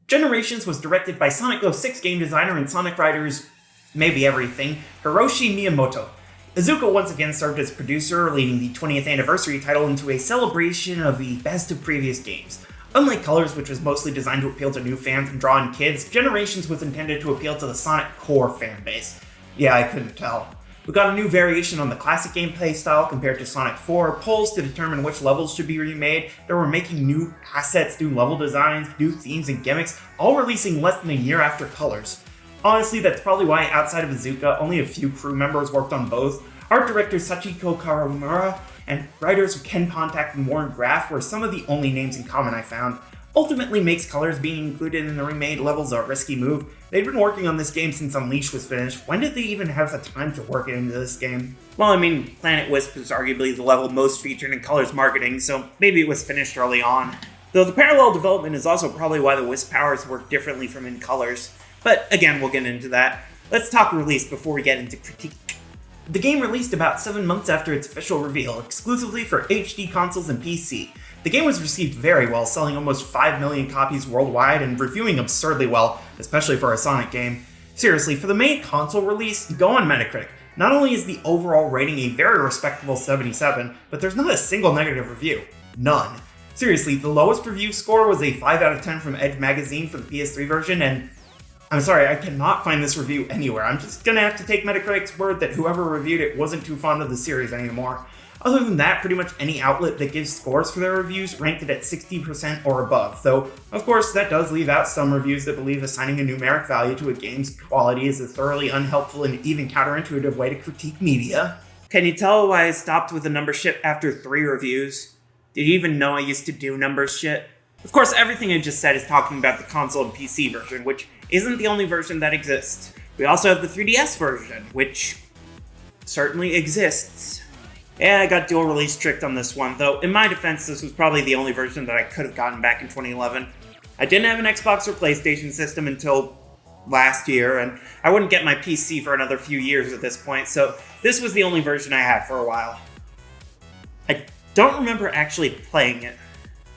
Generations was directed by Sonic 06 game designer and Sonic Riders maybe everything, Hiroshi Miyamoto. Izuka once again served as producer, leading the 20th anniversary title into a celebration of the best of previous games. Unlike Colors, which was mostly designed to appeal to new fans and draw in kids, Generations was intended to appeal to the Sonic core fanbase. Yeah, I couldn't tell. We got a new variation on the classic gameplay style compared to Sonic 4, polls to determine which levels should be remade, they were making new assets, new level designs, new themes and gimmicks, all releasing less than a year after Colors. Honestly, that's probably why outside of Izuka, only a few crew members worked on both.
art director Sachiko Kawamura, and writers Ken Pontac and Warren Graff were some of the only names in common I found. Ultimately makes colors being included in the remade levels a risky move. They'd been working on this game since Unleashed was finished. When did they even have the time to work it into this game?
Well, I mean, Planet Wisp was arguably the level most featured in Colors marketing, so maybe it was finished early on. Though the parallel development is also probably why the Wisp powers work differently from in Colors. But again, we'll get into that. Let's talk release before we get into critique.
The game released about 7 months after its official reveal, exclusively for HD consoles and PC. The game was received very well, selling almost 5 million copies worldwide and reviewing absurdly well, especially for a Sonic game. Seriously, for the main console release, go on Metacritic. Not only is the overall rating a very respectable 77, but there's not a single negative review. None. Seriously, the lowest review score was a 5 out of 10 from Edge magazine for the PS3 version, and I'm sorry, I cannot find this review anywhere. I'm just gonna have to take Metacritic's word that whoever reviewed it wasn't too fond of the series anymore. Other than that, pretty much any outlet that gives scores for their reviews ranked it at 60% or above, though, of course, that does leave out some reviews that believe assigning a numeric value to a game's quality is a thoroughly unhelpful and even counterintuitive way to critique media.
Can you tell why I stopped with the number shit after 3 reviews? Did you even know I used to do numbers shit? Of course, everything I just said is talking about the console and PC version, which isn't the only version that exists. We also have the 3DS version, which certainly exists. Yeah, I got dual release tricked on this one, though in my defense, this was probably the only version that I could have gotten back in 2011. I didn't have an Xbox or PlayStation system until last year, and I wouldn't get my PC for another few years at this point, so this was the only version I had for a while. I don't remember actually playing it.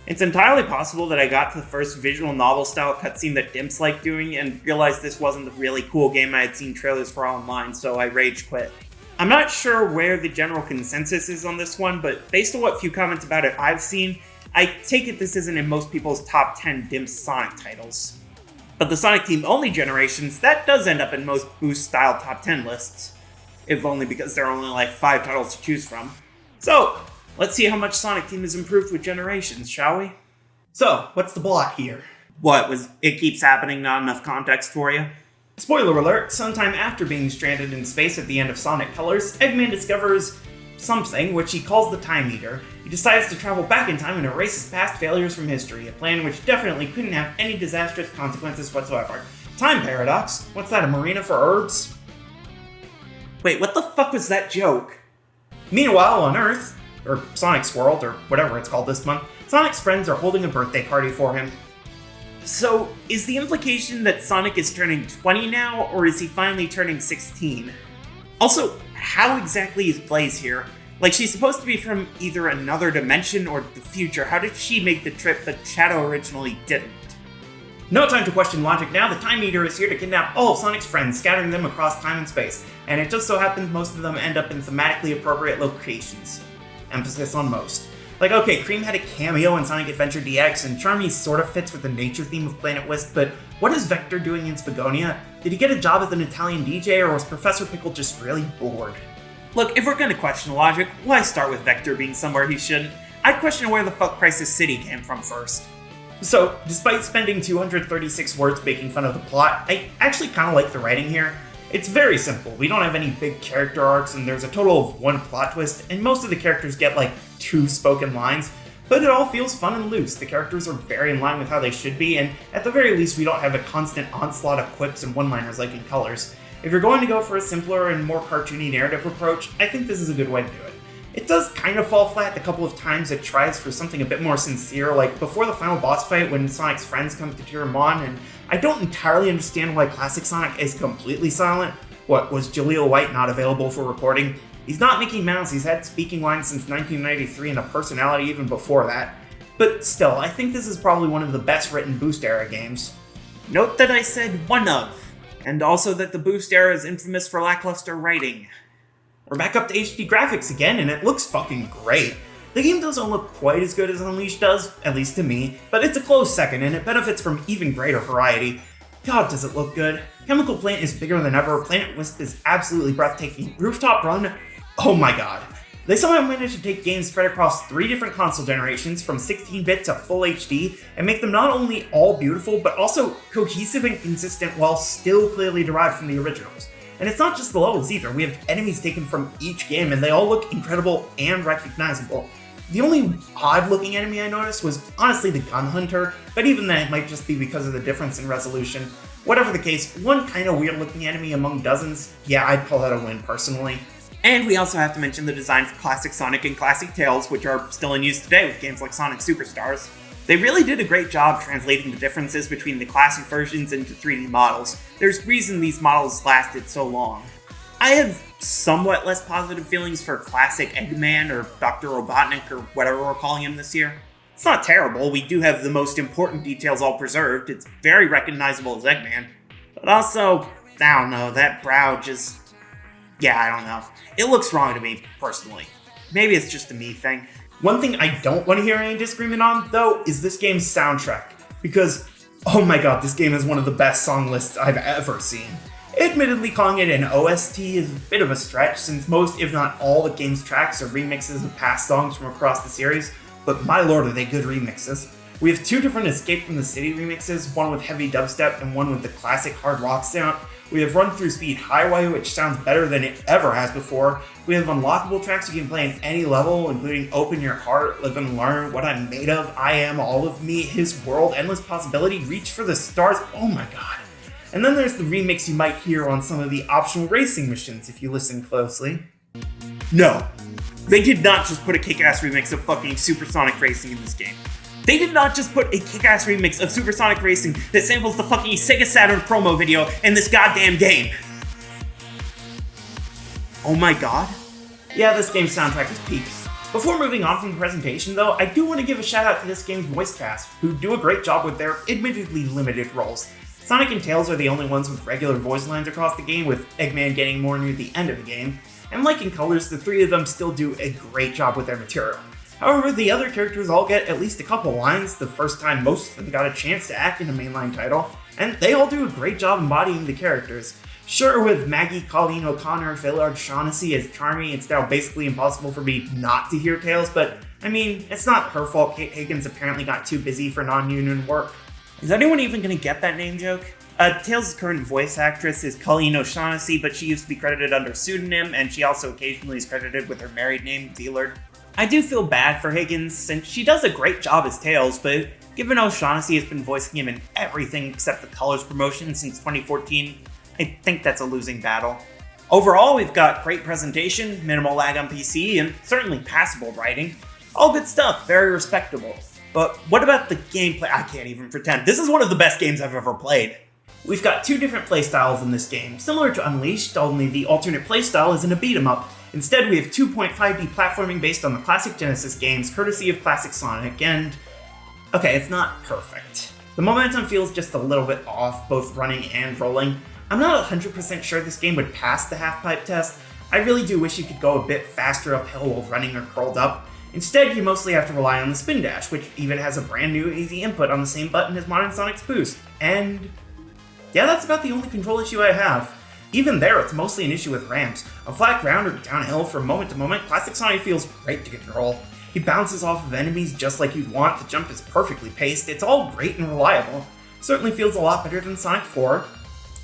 It's entirely possible that I got to the first visual novel-style cutscene that Dimps liked doing and realized this wasn't the really cool game I had seen trailers for online, so I rage quit. I'm not sure where the general consensus is on this one, but based on what few comments about it I've seen, I take it this isn't in most people's top 10 Dimps Sonic titles. But the Sonic Team only generations, that does end up in most Boost-style top 10 lists. If only because there are only like 5 titles to choose from. So, let's see how much Sonic Team has improved with generations, shall we?
So, what's the plot here?
What, was it keeps happening, not enough context for you?
Spoiler alert, sometime after being stranded in space at the end of Sonic Colors, Eggman discovers something which he calls the Time Eater. He decides to travel back in time and erase his past failures from history, a plan which definitely couldn't have any disastrous consequences whatsoever. Time paradox? What's that, a marina for herbs?
Wait, what the fuck was that joke?
Meanwhile, on Earth, or Sonic's World, or whatever it's called this month, Sonic's friends are holding a birthday party for him.
So, is the implication that Sonic is turning 20 now, or is he finally turning 16? Also, how exactly is Blaze here? Like, she's supposed to be from either another dimension or the future. How did she make the trip that Shadow originally didn't?
No time to question logic now, the Time Eater is here to kidnap all of Sonic's friends, scattering them across time and space, and it just so happens most of them end up in thematically appropriate locations. Emphasis on most. Like, okay, Cream had a cameo in Sonic Adventure DX, and Charmy sort of fits with the nature theme of Planet Wisp, but what is Vector doing in Spagonia? Did he get a job as an Italian DJ, or was Professor Pickle just really bored?
Look, if we're gonna question logic, why start with Vector being somewhere he shouldn't? I'd question where the fuck Crisis City came from first.
So, despite spending 236 words making fun of the plot, I actually kind of like the writing here. It's very simple. We don't have any big character arcs, and there's a total of 1 plot twist, and most of the characters get like 2 spoken lines, but it all feels fun and loose. The characters are very in line with how they should be, and at the very least we don't have a constant onslaught of quips and one-liners like in Colors. If you're going to go for a simpler and more cartoony narrative approach, I think this is a good way to do it. It does kind of fall flat the couple of times it tries for something a bit more sincere, like before the final boss fight when Sonic's friends come to cheer him on, and I don't entirely understand why Classic Sonic is completely silent. What, was Jaleel White not available for recording? He's not Mickey Mouse, he's had speaking lines since 1993 and a personality even before that. But still, I think this is probably one of the best written Boost era games.
Note that I said one of, and also that the Boost era is infamous for lackluster writing.
We're back up to HD graphics again, and it looks fucking great. The game doesn't look quite as good as Unleashed does, at least to me, but it's a close second, and it benefits from even greater variety. God, does it look good. Chemical Plant is bigger than ever, Planet Wisp is absolutely breathtaking, Rooftop Run, oh my god. They somehow managed to take games spread across 3 different console generations, from 16-bit to full HD, and make them not only all beautiful, but also cohesive and consistent while still clearly derived from the originals. And it's not just the levels either, we have enemies taken from each game and they all look incredible and recognizable. The only odd looking enemy I noticed was honestly the Gun Hunter, but even then it might just be because of the difference in resolution. Whatever the case, one kind of weird looking enemy among dozens, yeah, I'd call that a win personally.
And we also have to mention the design for Classic Sonic and Classic Tails, which are still in use today with games like Sonic Superstars. They really did a great job translating the differences between the classic versions into 3D models. There's reason these models lasted so long. I have somewhat less positive feelings for Classic Eggman or Dr. Robotnik or whatever we're calling him this year. It's not terrible, we do have the most important details all preserved, it's very recognizable as Eggman. But also, I don't know, that brow just... yeah, I don't know. It looks wrong to me, personally. Maybe it's just a me thing.
One thing I don't want to hear any disagreement on, though, is this game's soundtrack. Because, oh my god, this game is one of the best song lists I've ever seen. Admittedly, calling it an OST is a bit of a stretch, since most, if not all, the game's tracks are remixes of past songs from across the series, but my lord are they good remixes. We have two different Escape from the City remixes, one with heavy dubstep and one with the classic hard rock sound. We have Run Through Speed Highway, which sounds better than it ever has before. We have unlockable tracks you can play in any level, including Open Your Heart, Live and Learn, What I'm Made Of, I Am, All of Me, His World, Endless Possibility, Reach for the Stars, oh my god. And then there's the remix you might hear on some of the optional racing missions if you listen closely.
No, they did not just put a kick-ass remix of fucking Supersonic Racing in this game. They did not just put a kick-ass remix of Supersonic Racing that samples the fucking Sega Saturn promo video in this goddamn game. Oh my god.
Yeah, this game's soundtrack is peak. Before moving on from the presentation though, I do want to give a shout out to this game's voice cast, who do a great job with their admittedly limited roles. Sonic and Tails are the only ones with regular voice lines across the game, with Eggman getting more near the end of the game, and like in Colors, the three of them still do a great job with their material. However, the other characters all get at least a couple lines the first time most of them got a chance to act in a mainline title, and they all do a great job embodying the characters. Sure, with Maggie, Colleen O'Connor, Philard Shaughnessy as Charmy, it's now basically impossible for me not to hear Tails, but I mean, it's not her fault Kate Higgins apparently got too busy for non-union work.
Is anyone even gonna get that name joke? Tails' current voice actress is Colleen O'Shaughnessy, but she used to be credited under pseudonym, and she also occasionally is credited with her married name, Philard. I do feel bad for Higgins, since she does a great job as Tails, but given O'Shaughnessy has been voicing him in everything except the Colors promotion since 2014, I think that's a losing battle. Overall, we've got great presentation, minimal lag on PC, and certainly passable writing. All good stuff, very respectable. But what about the gameplay? I can't even pretend. This is one of the best games I've ever played.
We've got two different playstyles in this game, similar to Unleashed, only the alternate playstyle isn't a beat-em-up. Instead, we have 2.5D platforming based on the classic Genesis games, courtesy of Classic Sonic, and... okay, it's not perfect. The momentum feels just a little bit off, both running and rolling. I'm not 100% sure this game would pass the half-pipe test. I really do wish you could go a bit faster uphill while running or curled up. Instead, you mostly have to rely on the spin dash, which even has a brand new easy input on the same button as modern Sonic's boost. And... yeah, that's about the only control issue I have. Even there, it's mostly an issue with ramps. On flat ground or downhill from moment to moment, Classic Sonic feels great to control. He bounces off of enemies just like you'd want, the jump is perfectly paced, it's all great and reliable. Certainly feels a lot better than Sonic 4,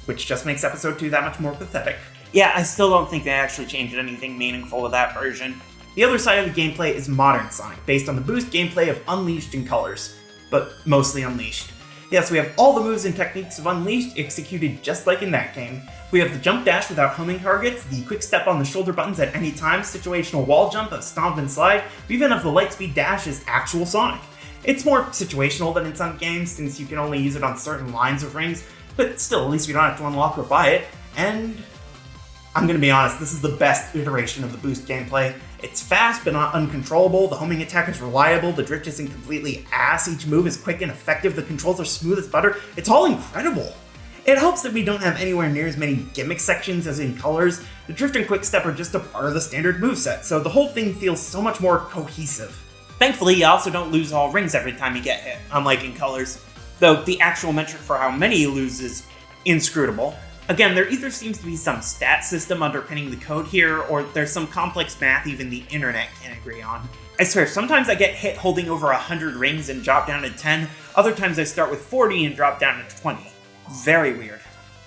which just makes Episode 2 that much more pathetic.
Yeah, I still don't think they actually changed anything meaningful with that version.
The other side of the gameplay is modern Sonic, based on the boost gameplay of Unleashed and Colors, but mostly Unleashed. Yes, we have all the moves and techniques of Unleashed executed just like in that game. We have the jump dash without homing targets, the quick step on the shoulder buttons at any time, situational wall jump, a stomp and slide, we even have the light speed dash as actual Sonic. It's more situational than in some games, since you can only use it on certain lines of rings, but still, at least we don't have to unlock or buy it, and... I'm gonna be honest, this is the best iteration of the boost gameplay. It's fast but not uncontrollable, the homing attack is reliable, the drift isn't completely ass, each move is quick and effective, the controls are smooth as butter, it's all incredible! It helps that we don't have anywhere near as many gimmick sections as in Colors, the drift and quick step are just a part of the standard moveset, so the whole thing feels so much more cohesive.
Thankfully, you also don't lose all rings every time you get hit, unlike in Colors, though the actual metric for how many you lose is inscrutable. Again, there either seems to be some stat system underpinning the code here, or there's some complex math even the internet can't agree on. I swear, sometimes I get hit holding over 100 rings and drop down to 10, other times I start with 40 and drop down to 20. Very weird.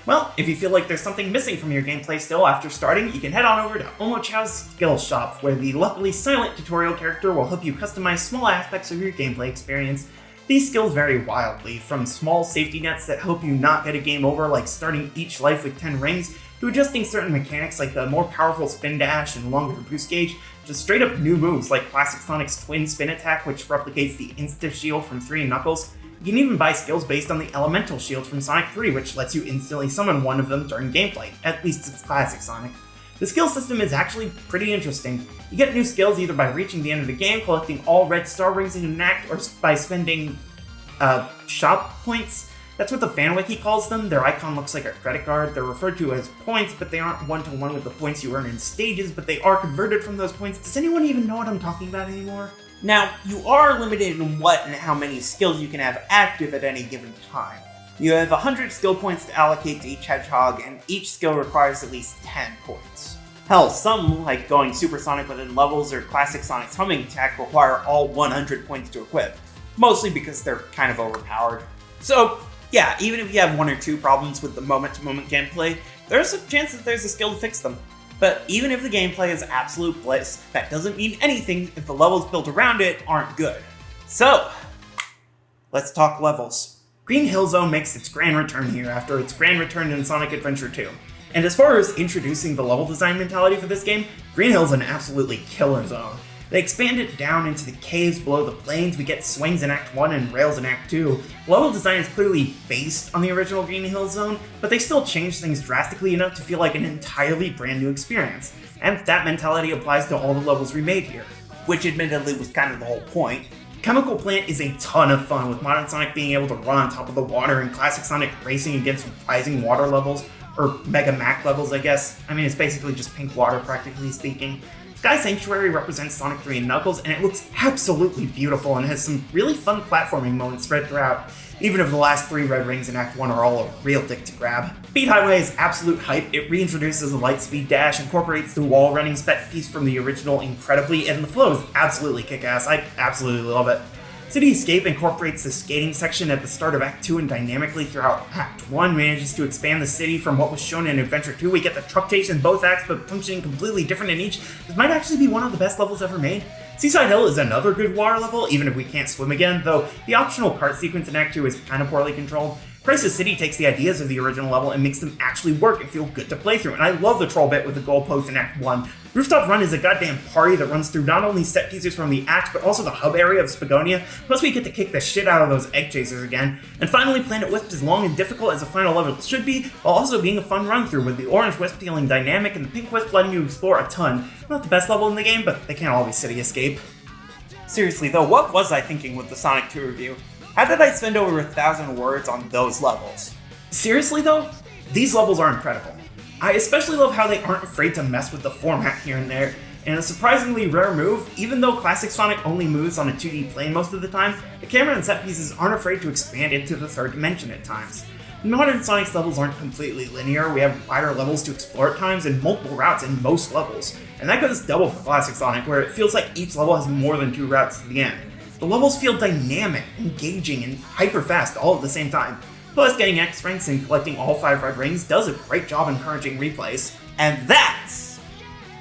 Well, if you feel like there's something missing from your gameplay still after starting, you can head on over to Omochow's Skill Shop, where the luckily silent tutorial character will help you customize small aspects of your gameplay experience. These skills vary wildly, from small safety nets that help you not get a game over, like starting each life with 10 rings, to adjusting certain mechanics like the more powerful spin dash and longer boost gauge, to straight up new moves like Classic Sonic's twin spin attack, which replicates the insta shield from 3 and Knuckles. You can even buy skills based on the elemental shield from Sonic 3, which lets you instantly summon one of them during gameplay, at least it's Classic Sonic. The skill system is actually pretty interesting. You get new skills either by reaching the end of the game, collecting all red star rings in an act, or by spending shop points. That's what the fan wiki calls them. Their icon looks like a credit card. They're referred to as points, but they aren't one-to-one with the points you earn in stages, but they are converted from those points. Does anyone even know what I'm talking about anymore?
Now, you are limited in what and how many skills you can have active at any given time. You have 100 skill points to allocate to each Hedgehog, and each skill requires at least 10 points. Hell, some, like going supersonic within levels or Classic Sonic's humming attack, require all 100 points to equip, mostly because they're kind of overpowered. So, yeah, even if you have 1 or 2 problems with the moment-to-moment gameplay, there's a chance that there's a skill to fix them. But even if the gameplay is absolute bliss, that doesn't mean anything if the levels built around it aren't good. So, let's talk levels.
Green Hill Zone makes its grand return here after its grand return in Sonic Adventure 2. And as far as introducing the level design mentality for this game, Green Hill's an absolutely killer zone. They expand it down into the caves below the plains, we get swings in Act 1 and rails in Act 2. The level design is clearly based on the original Green Hill Zone, but they still change things drastically enough to feel like an entirely brand new experience. And that mentality applies to all the levels remade here.
Which admittedly was kind of the whole point.
Chemical Plant is a ton of fun, with modern Sonic being able to run on top of the water and Classic Sonic racing against rising water levels, or Mega Mac levels, I guess. I mean, it's basically just pink water, practically speaking. Sky Sanctuary represents Sonic 3 and Knuckles, and it looks absolutely beautiful and has some really fun platforming moments spread throughout, even if the last 3 red rings in Act 1 are all a real dick to grab. Speed Highway is absolute hype. It reintroduces a light speed dash, incorporates the wall running spec piece from the original incredibly, and the flow is absolutely kick-ass. I absolutely love it. City Escape incorporates the skating section at the start of Act 2 and dynamically throughout Act 1 manages to expand the city from what was shown in Adventure 2. We get the truck chase in both acts, but functioning completely different in each. This might actually be one of the best levels ever made. Seaside Hill is another good water level, even if we can't swim again, though the optional kart sequence in Act 2 is kind of poorly controlled. Crisis City takes the ideas of the original level and makes them actually work and feel good to play through, and I love the troll bit with the goalpost in Act 1. Rooftop Run is a goddamn party that runs through not only set pieces from the act, but also the hub area of Spagonia, plus we get to kick the shit out of those egg chasers again. And finally, Planet Wisp is long and difficult as a final level should be, while also being a fun run through, with the orange Wisp feeling dynamic and the pink Wisp letting you explore a ton. Not the best level in the game, but they can't all be City Escape.
Seriously though, what was I thinking with the Sonic 2 review? How did I spend over 1,000 words on those levels?
Seriously though, these levels are incredible. I especially love how they aren't afraid to mess with the format here and there, and a surprisingly rare move, even though Classic Sonic only moves on a 2D plane most of the time, the camera and set pieces aren't afraid to expand into the third dimension at times. Modern Sonic's levels aren't completely linear, we have wider levels to explore at times and multiple routes in most levels, and that goes double for Classic Sonic, where it feels like each level has more than 2 routes to the end. The levels feel dynamic, engaging, and hyper fast all at the same time. Plus, getting X ranks and collecting all 5 red rings does a great job encouraging replays.
And that's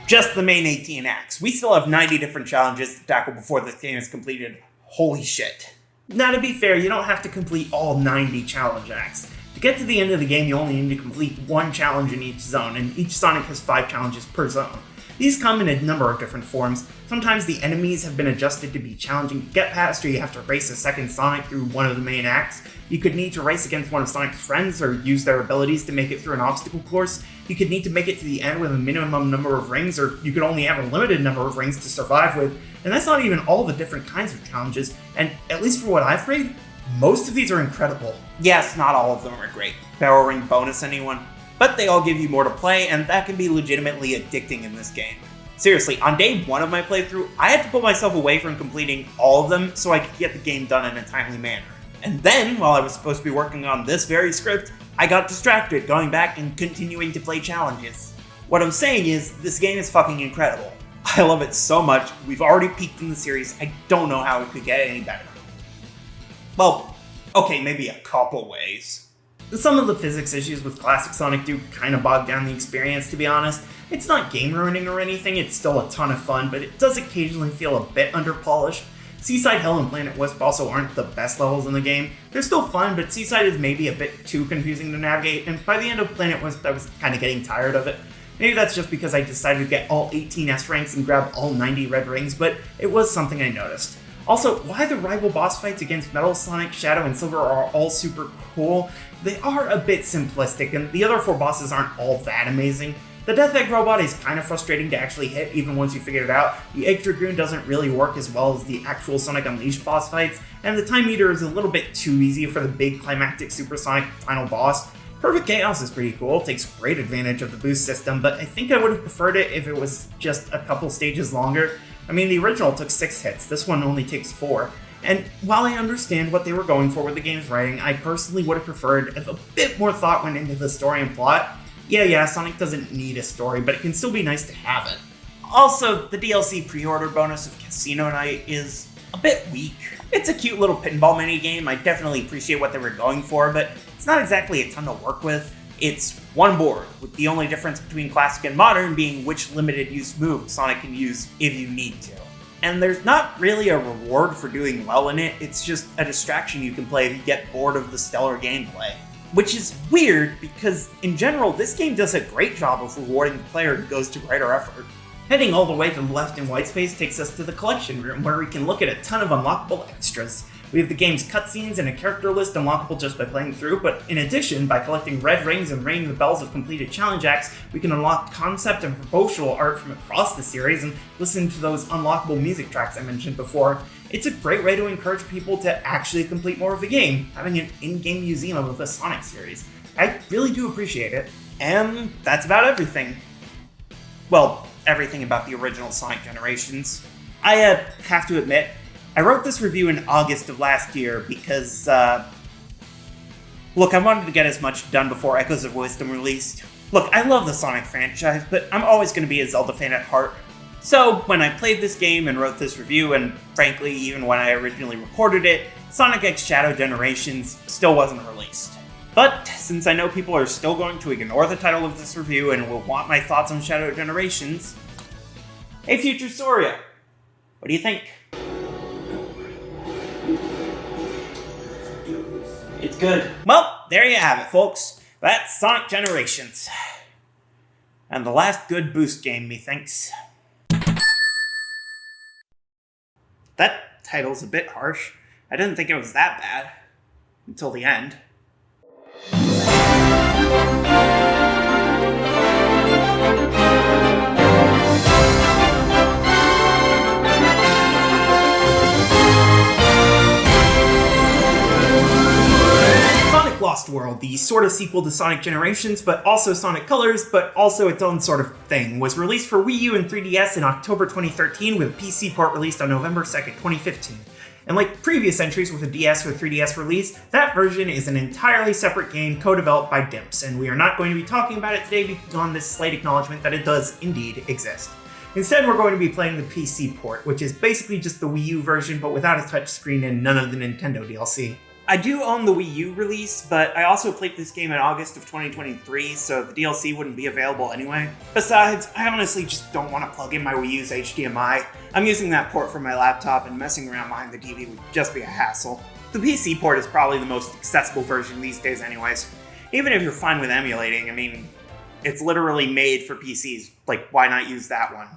just the main 18 acts. We still have 90 different challenges to tackle before this game is completed. Holy shit.
Now, to be fair, you don't have to complete all 90 challenge acts. To get to the end of the game, you only need to complete 1 challenge in each zone, and each Sonic has 5 challenges per zone. These come in a number of different forms. Sometimes the enemies have been adjusted to be challenging to get past, or you have to race a second Sonic through one of the main acts. You could need to race against one of Sonic's friends, or use their abilities to make it through an obstacle course. You could need to make it to the end with a minimum number of rings, or you could only have a limited number of rings to survive with. And that's not even all the different kinds of challenges, and at least for what I've played, most of these are incredible.
Yes, not all of them are great. Barrel ring bonus, anyone? But they all give you more to play, and that can be legitimately addicting in this game. Seriously, on day 1 of my playthrough, I had to put myself away from completing all of them so I could get the game done in a timely manner. And then, while I was supposed to be working on this very script, I got distracted going back and continuing to play challenges. What I'm saying is, this game is fucking incredible. I love it so much, we've already peaked in the series, I don't know how it could get any better. Well, okay, maybe a couple ways.
Some of the physics issues with classic Sonic do kind of bog down the experience, to be honest. It's not game-ruining or anything, it's still a ton of fun, but it does occasionally feel a bit under-polished. Seaside Hell and Planet Wisp also aren't the best levels in the game. They're still fun, but Seaside is maybe a bit too confusing to navigate, and by the end of Planet Wisp I was kind of getting tired of it. Maybe that's just because I decided to get all 18 S ranks and grab all 90 red rings, but it was something I noticed. Also, why the rival boss fights against Metal, Sonic, Shadow, and Silver are all super cool, they are a bit simplistic, and the other 4 bosses aren't all that amazing. The Death Egg robot is kind of frustrating to actually hit, even once you figure it out. The Egg Dragoon doesn't really work as well as the actual Sonic Unleashed boss fights, and the Time Eater is a little bit too easy for the big climactic Supersonic final boss. Perfect Chaos is pretty cool, takes great advantage of the boost system, but I think I would have preferred it if it was just a couple stages longer. I mean, the original took 6 hits, this one only takes 4. And while I understand what they were going for with the game's writing, I personally would have preferred if a bit more thought went into the story and plot. Yeah, Sonic doesn't need a story, but it can still be nice to have it. Also, the DLC pre-order bonus of Casino Night is a bit weak. It's a cute little pinball minigame, I definitely appreciate what they were going for, but it's not exactly a ton to work with. It's one board, with the only difference between classic and modern being which limited use move Sonic can use if you need to. And there's not really a reward for doing well in it, it's just a distraction you can play if you get bored of the stellar gameplay. Which is weird, because in general, this game does a great job of rewarding the player who goes to greater effort. Heading all the way to the left in white space takes us to the collection room, where we can look at a ton of unlockable extras. We have the game's cutscenes and a character list unlockable just by playing through, but in addition, by collecting red rings and ringing the bells of completed challenge acts, we can unlock concept and promotional art from across the series and listen to those unlockable music tracks I mentioned before. It's a great way to encourage people to actually complete more of the game, having an in-game museum of the Sonic series. I really do appreciate it. And that's about everything. Well, everything about the original Sonic Generations. I have to admit, I wrote this review in August of last year because, look, I wanted to get as much done before Echoes of Wisdom released. Look, I love the Sonic franchise, but I'm always going to be a Zelda fan at heart. So, when I played this game and wrote this review, and frankly, even when I originally recorded it, Sonic X Shadow Generations still wasn't released. But, since I know people are still going to ignore the title of this review and will want my thoughts on Shadow Generations, hey future Sorio, what do you think? It's good. Well, there you have it, folks. That's Sonic Generations. And the last good boost game, methinks. That title's a bit harsh. I didn't think it was that bad. Until the end. Sonic Lost World, the sort of sequel to Sonic Generations, but also Sonic Colors, but also its own sort of thing, was released for Wii U and 3DS in October 2013 with a PC port released on November 2nd, 2015. And like previous entries with a DS or 3DS release, that version is an entirely separate game co-developed by Dimps, and we are not going to be talking about it today beyond this slight acknowledgement that it does indeed exist. Instead, we're going to be playing the PC port, which is basically just the Wii U version, but without a touchscreen and none of the Nintendo DLC. I do own the Wii U release, but I also played this game in August of 2023, so the DLC wouldn't be available anyway. Besides, I honestly just don't want to plug in my Wii U's HDMI. I'm using that port for my laptop, and messing around behind the TV would just be a hassle. The PC port is probably the most accessible version these days anyways. Even if you're fine with emulating, I mean, it's literally made for PCs, like why not use that one?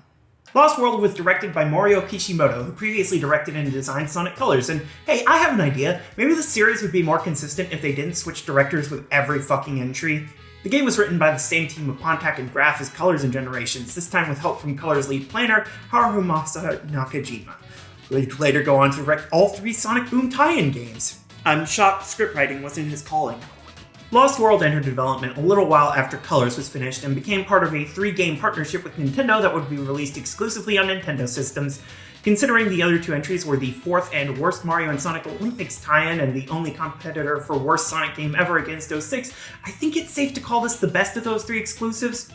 Lost World was directed by Mario Kishimoto, who previously directed and designed Sonic Colors, and hey, I have an idea. Maybe the series would be more consistent if they didn't switch directors with every fucking entry. The game was written by the same team of Pontac and Graph as Colors and Generations, this time with help from Colors lead planner Harumasa Nakajima, who would later go on to direct all 3 Sonic Boom tie-in games. I'm shocked scriptwriting wasn't his calling. Lost World entered development a little while after Colors was finished and became part of a 3-game partnership with Nintendo that would be released exclusively on Nintendo systems. Considering the other 2 entries were the 4th and worst Mario and Sonic Olympics tie-in and the only competitor for worst Sonic game ever against 06, I think it's safe to call this the best of those 3 exclusives.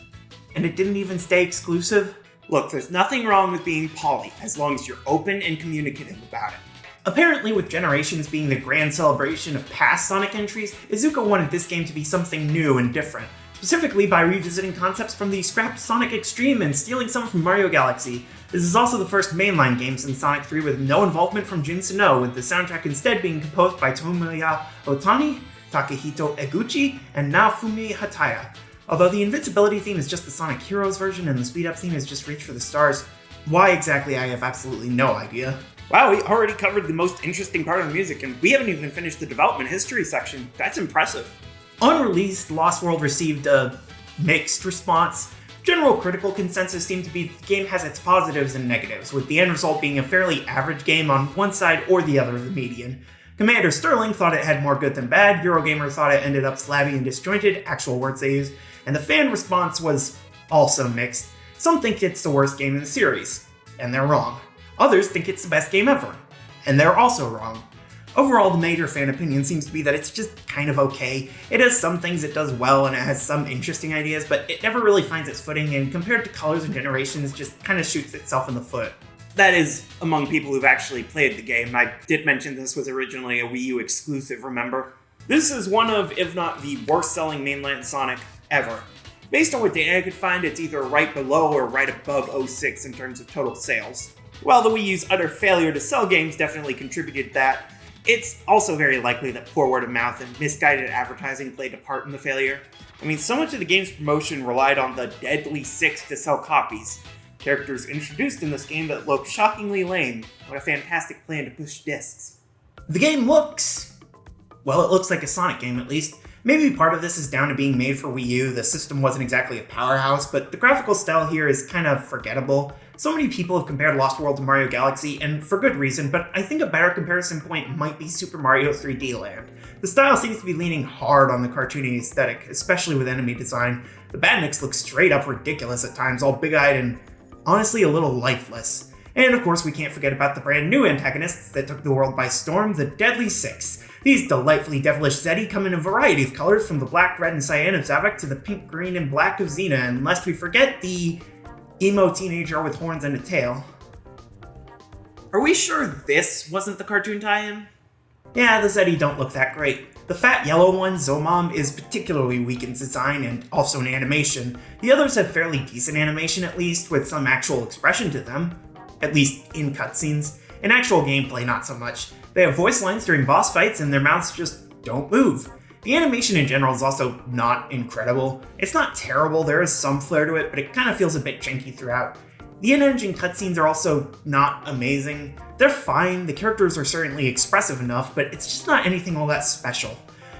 And it didn't even stay exclusive. Look, there's nothing wrong with being poly as long as you're open and communicative about it. Apparently, with Generations being the grand celebration of past Sonic entries, Iizuka wanted this game to be something new and different, specifically by revisiting concepts from the scrapped Sonic Extreme and stealing some from Mario Galaxy. This is also the first mainline game since Sonic 3 with no involvement from Jun Senoue, with the soundtrack instead being composed by Tomoya Otani, Takehito Eguchi, and Naofumi Hataya. Although the Invincibility theme is just the Sonic Heroes version and the Speed Up theme is just Reach for the Stars, why exactly I have absolutely no idea.
Wow, we already covered the most interesting part of the music, and we haven't even finished the development history section. That's impressive.
Unreleased, Lost World received a mixed response. General critical consensus seemed to be the game has its positives and negatives, with the end result being a fairly average game on one side or the other of the median. Commander Sterling thought it had more good than bad, Eurogamer thought it ended up slabby and disjointed, actual words they used, and the fan response was also mixed. Some think it's the worst game in the series, and they're wrong. Others think it's the best game ever, and they're also wrong. Overall, the major fan opinion seems to be that it's just kind of okay. It has some things it does well, and it has some interesting ideas, but it never really finds its footing, and compared to Colors and Generations, just kind of shoots itself in the foot.
That is among people who've actually played the game. I did mention this was originally a Wii U exclusive, remember? This is one of, if not the worst-selling mainline Sonic ever. Based on what data I could find, it's either right below or right above 06 in terms of total sales. While the Wii U's utter failure to sell games definitely contributed to that, it's also very likely that poor word of mouth and misguided advertising played a part in the failure. I mean, so much of the game's promotion relied on the Deadly Six to sell copies. Characters introduced in this game that look shockingly lame. What a fantastic plan to push discs.
The game looks... well, it looks like a Sonic game at least. Maybe part of this is down to being made for Wii U, the system wasn't exactly a powerhouse, but the graphical style here is kind of forgettable. So many people have compared Lost World to Mario Galaxy, and for good reason, but I think a better comparison point might be Super Mario 3D Land. The style seems to be leaning hard on the cartoony aesthetic, especially with enemy design. The Badniks look straight up ridiculous at times, all big-eyed and honestly a little lifeless. And of course we can't forget about the brand new antagonists that took the world by storm, the Deadly Six. These delightfully devilish Zeti come in a variety of colors, from the black, red, and cyan of Zavok to the pink, green, and black of Xena, and lest we forget the emo teenager with horns and a tail.
Are we sure this wasn't the cartoon tie-in?
Yeah, the Zeti don't look that great. The fat yellow one, Zomom, is particularly weak in design and also in animation. The others have fairly decent animation at least, with some actual expression to them. At least in cutscenes. In actual gameplay, not so much. They have voice lines during boss fights and their mouths just don't move. The animation in general is also not incredible. It's not terrible, there is some flair to it, but it kind of feels a bit janky throughout. The in-engine cutscenes are also not amazing. They're fine, the characters are certainly expressive enough, but it's just not anything all that special.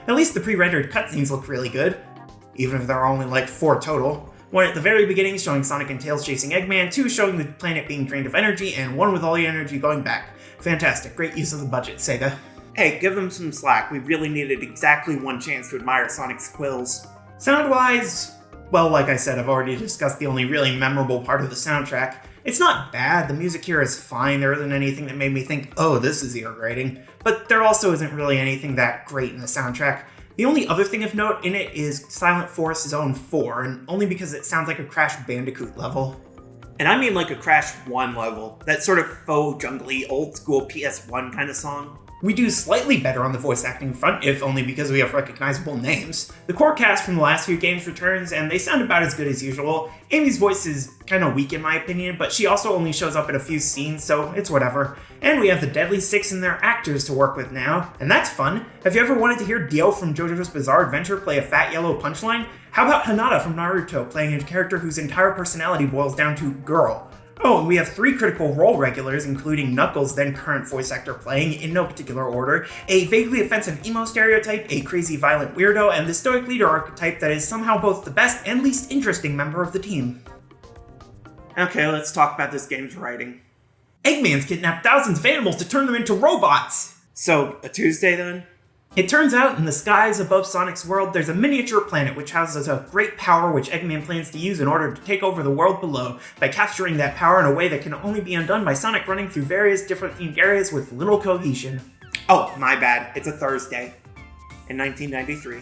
At least the pre-rendered cutscenes look really good, even if there are only like 4 total. One at the very beginning showing Sonic and Tails chasing Eggman, 2 showing the planet being drained of energy, and 1 with all the energy going back. Fantastic, great use of the budget, Sega.
Hey, give them some slack. We really needed exactly 1 chance to admire Sonic's quills.
Sound-wise, well, like I said, I've already discussed the only really memorable part of the soundtrack. It's not bad, the music here is fine, there isn't anything that made me think, oh, this is ear-grating, but there also isn't really anything that great in the soundtrack. The only other thing of note in it is Silent Forest Zone 4, and only because it sounds like a Crash Bandicoot level.
And I mean like a Crash 1 level, that sort of faux jungly old-school PS1 kind of song.
We do slightly better on the voice acting front, if only because we have recognizable names. The core cast from the last few games returns, and they sound about as good as usual. Amy's voice is kinda weak in my opinion, but she also only shows up in a few scenes, so it's whatever. And we have the Deadly Six and their actors to work with now, and that's fun. Have you ever wanted to hear Dio from JoJo's Bizarre Adventure play a fat yellow punchline? How about Hinata from Naruto playing a character whose entire personality boils down to girl? Oh, and we have 3 Critical Role regulars, including Knuckles, then current voice actor playing, in no particular order, a vaguely offensive emo stereotype, a crazy violent weirdo, and the stoic leader archetype that is somehow both the best and least interesting member of the team.
Okay, let's talk about this game's writing.
Eggman's kidnapped thousands of animals to turn them into robots!
So, a Tuesday then?
It turns out, in the skies above Sonic's world, there's a miniature planet which houses a great power which Eggman plans to use in order to take over the world below, by capturing that power in a way that can only be undone by Sonic running through various different themed areas with little cohesion.
Oh, my bad. It's a Thursday. In 1993.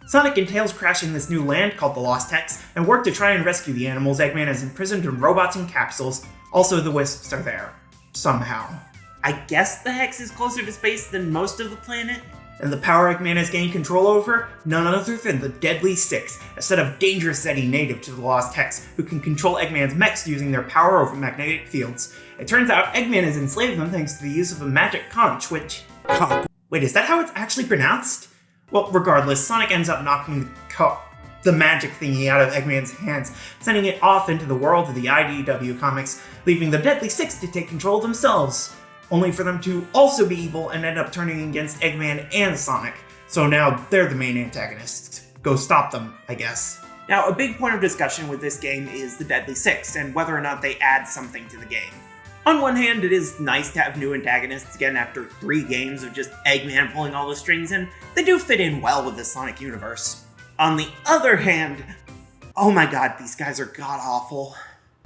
Sonic and Tails crash in this new land called the Lost Hex, and work to try and rescue the animals Eggman has imprisoned in robots and capsules. Also, the Wisps are there. Somehow.
I guess the Hex is closer to space than most of the planet.
And the power Eggman has gained control over? None other than the Deadly Six, a set of dangerous Zeti native to the Lost Hex, who can control Eggman's mechs using their power over magnetic fields. It turns out Eggman has enslaved them thanks to the use of a magic conch, which... Wait, is that how it's actually pronounced? Well, regardless, Sonic ends up knocking the magic thingy out of Eggman's hands, sending it off into the world of the IDW comics, leaving the Deadly Six to take control themselves, only for them to also be evil and end up turning against Eggman and Sonic. So now they're the main antagonists. Go stop them, I guess.
Now, a big point of discussion with this game is the Deadly Six, and whether or not they add something to the game. On one hand, it is nice to have new antagonists again after 3 games of just Eggman pulling all the strings, and they do fit in well with the Sonic universe. On the other hand, oh my god, these guys are god-awful.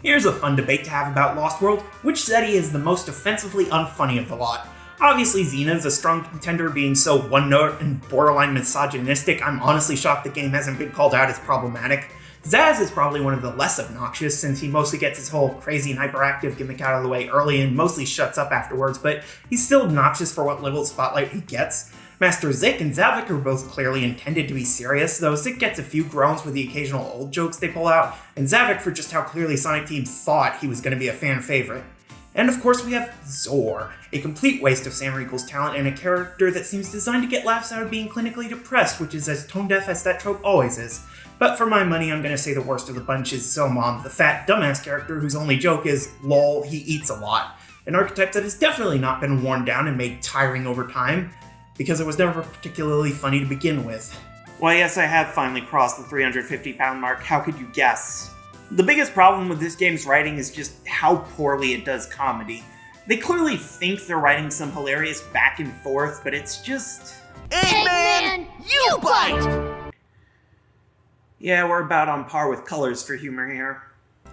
Here's a fun debate to have about Lost World. Which Zeti is the most offensively unfunny of the lot? Obviously Xena is a strong contender, being so one-note and borderline misogynistic. I'm honestly shocked the game hasn't been called out as problematic. Zaz is probably one of the less obnoxious, since he mostly gets his whole crazy and hyperactive gimmick out of the way early and mostly shuts up afterwards, but he's still obnoxious for what little spotlight he gets. Master Zik and Zavik are both clearly intended to be serious, though Zik gets a few groans with the occasional old jokes they pull out, and Zavik for just how clearly Sonic Team thought he was going to be a fan favorite. And of course we have Zor, a complete waste of Sam Riegel's talent and a character that seems designed to get laughs out of being clinically depressed, which is as tone-deaf as that trope always is. But for my money, I'm gonna say the worst of the bunch is Zomom, the fat, dumbass character whose only joke is, lol, he eats a lot. An archetype that has definitely not been worn down and made tiring over time, because it was never particularly funny to begin with.
Well, yes, I have finally crossed the 350-pound mark, how could you guess? The biggest problem with this game's writing is just how poorly it does comedy. They clearly think they're writing some hilarious back and forth, but it's just...
Eggman, you bite!
Yeah, we're about on par with Colors for humor here.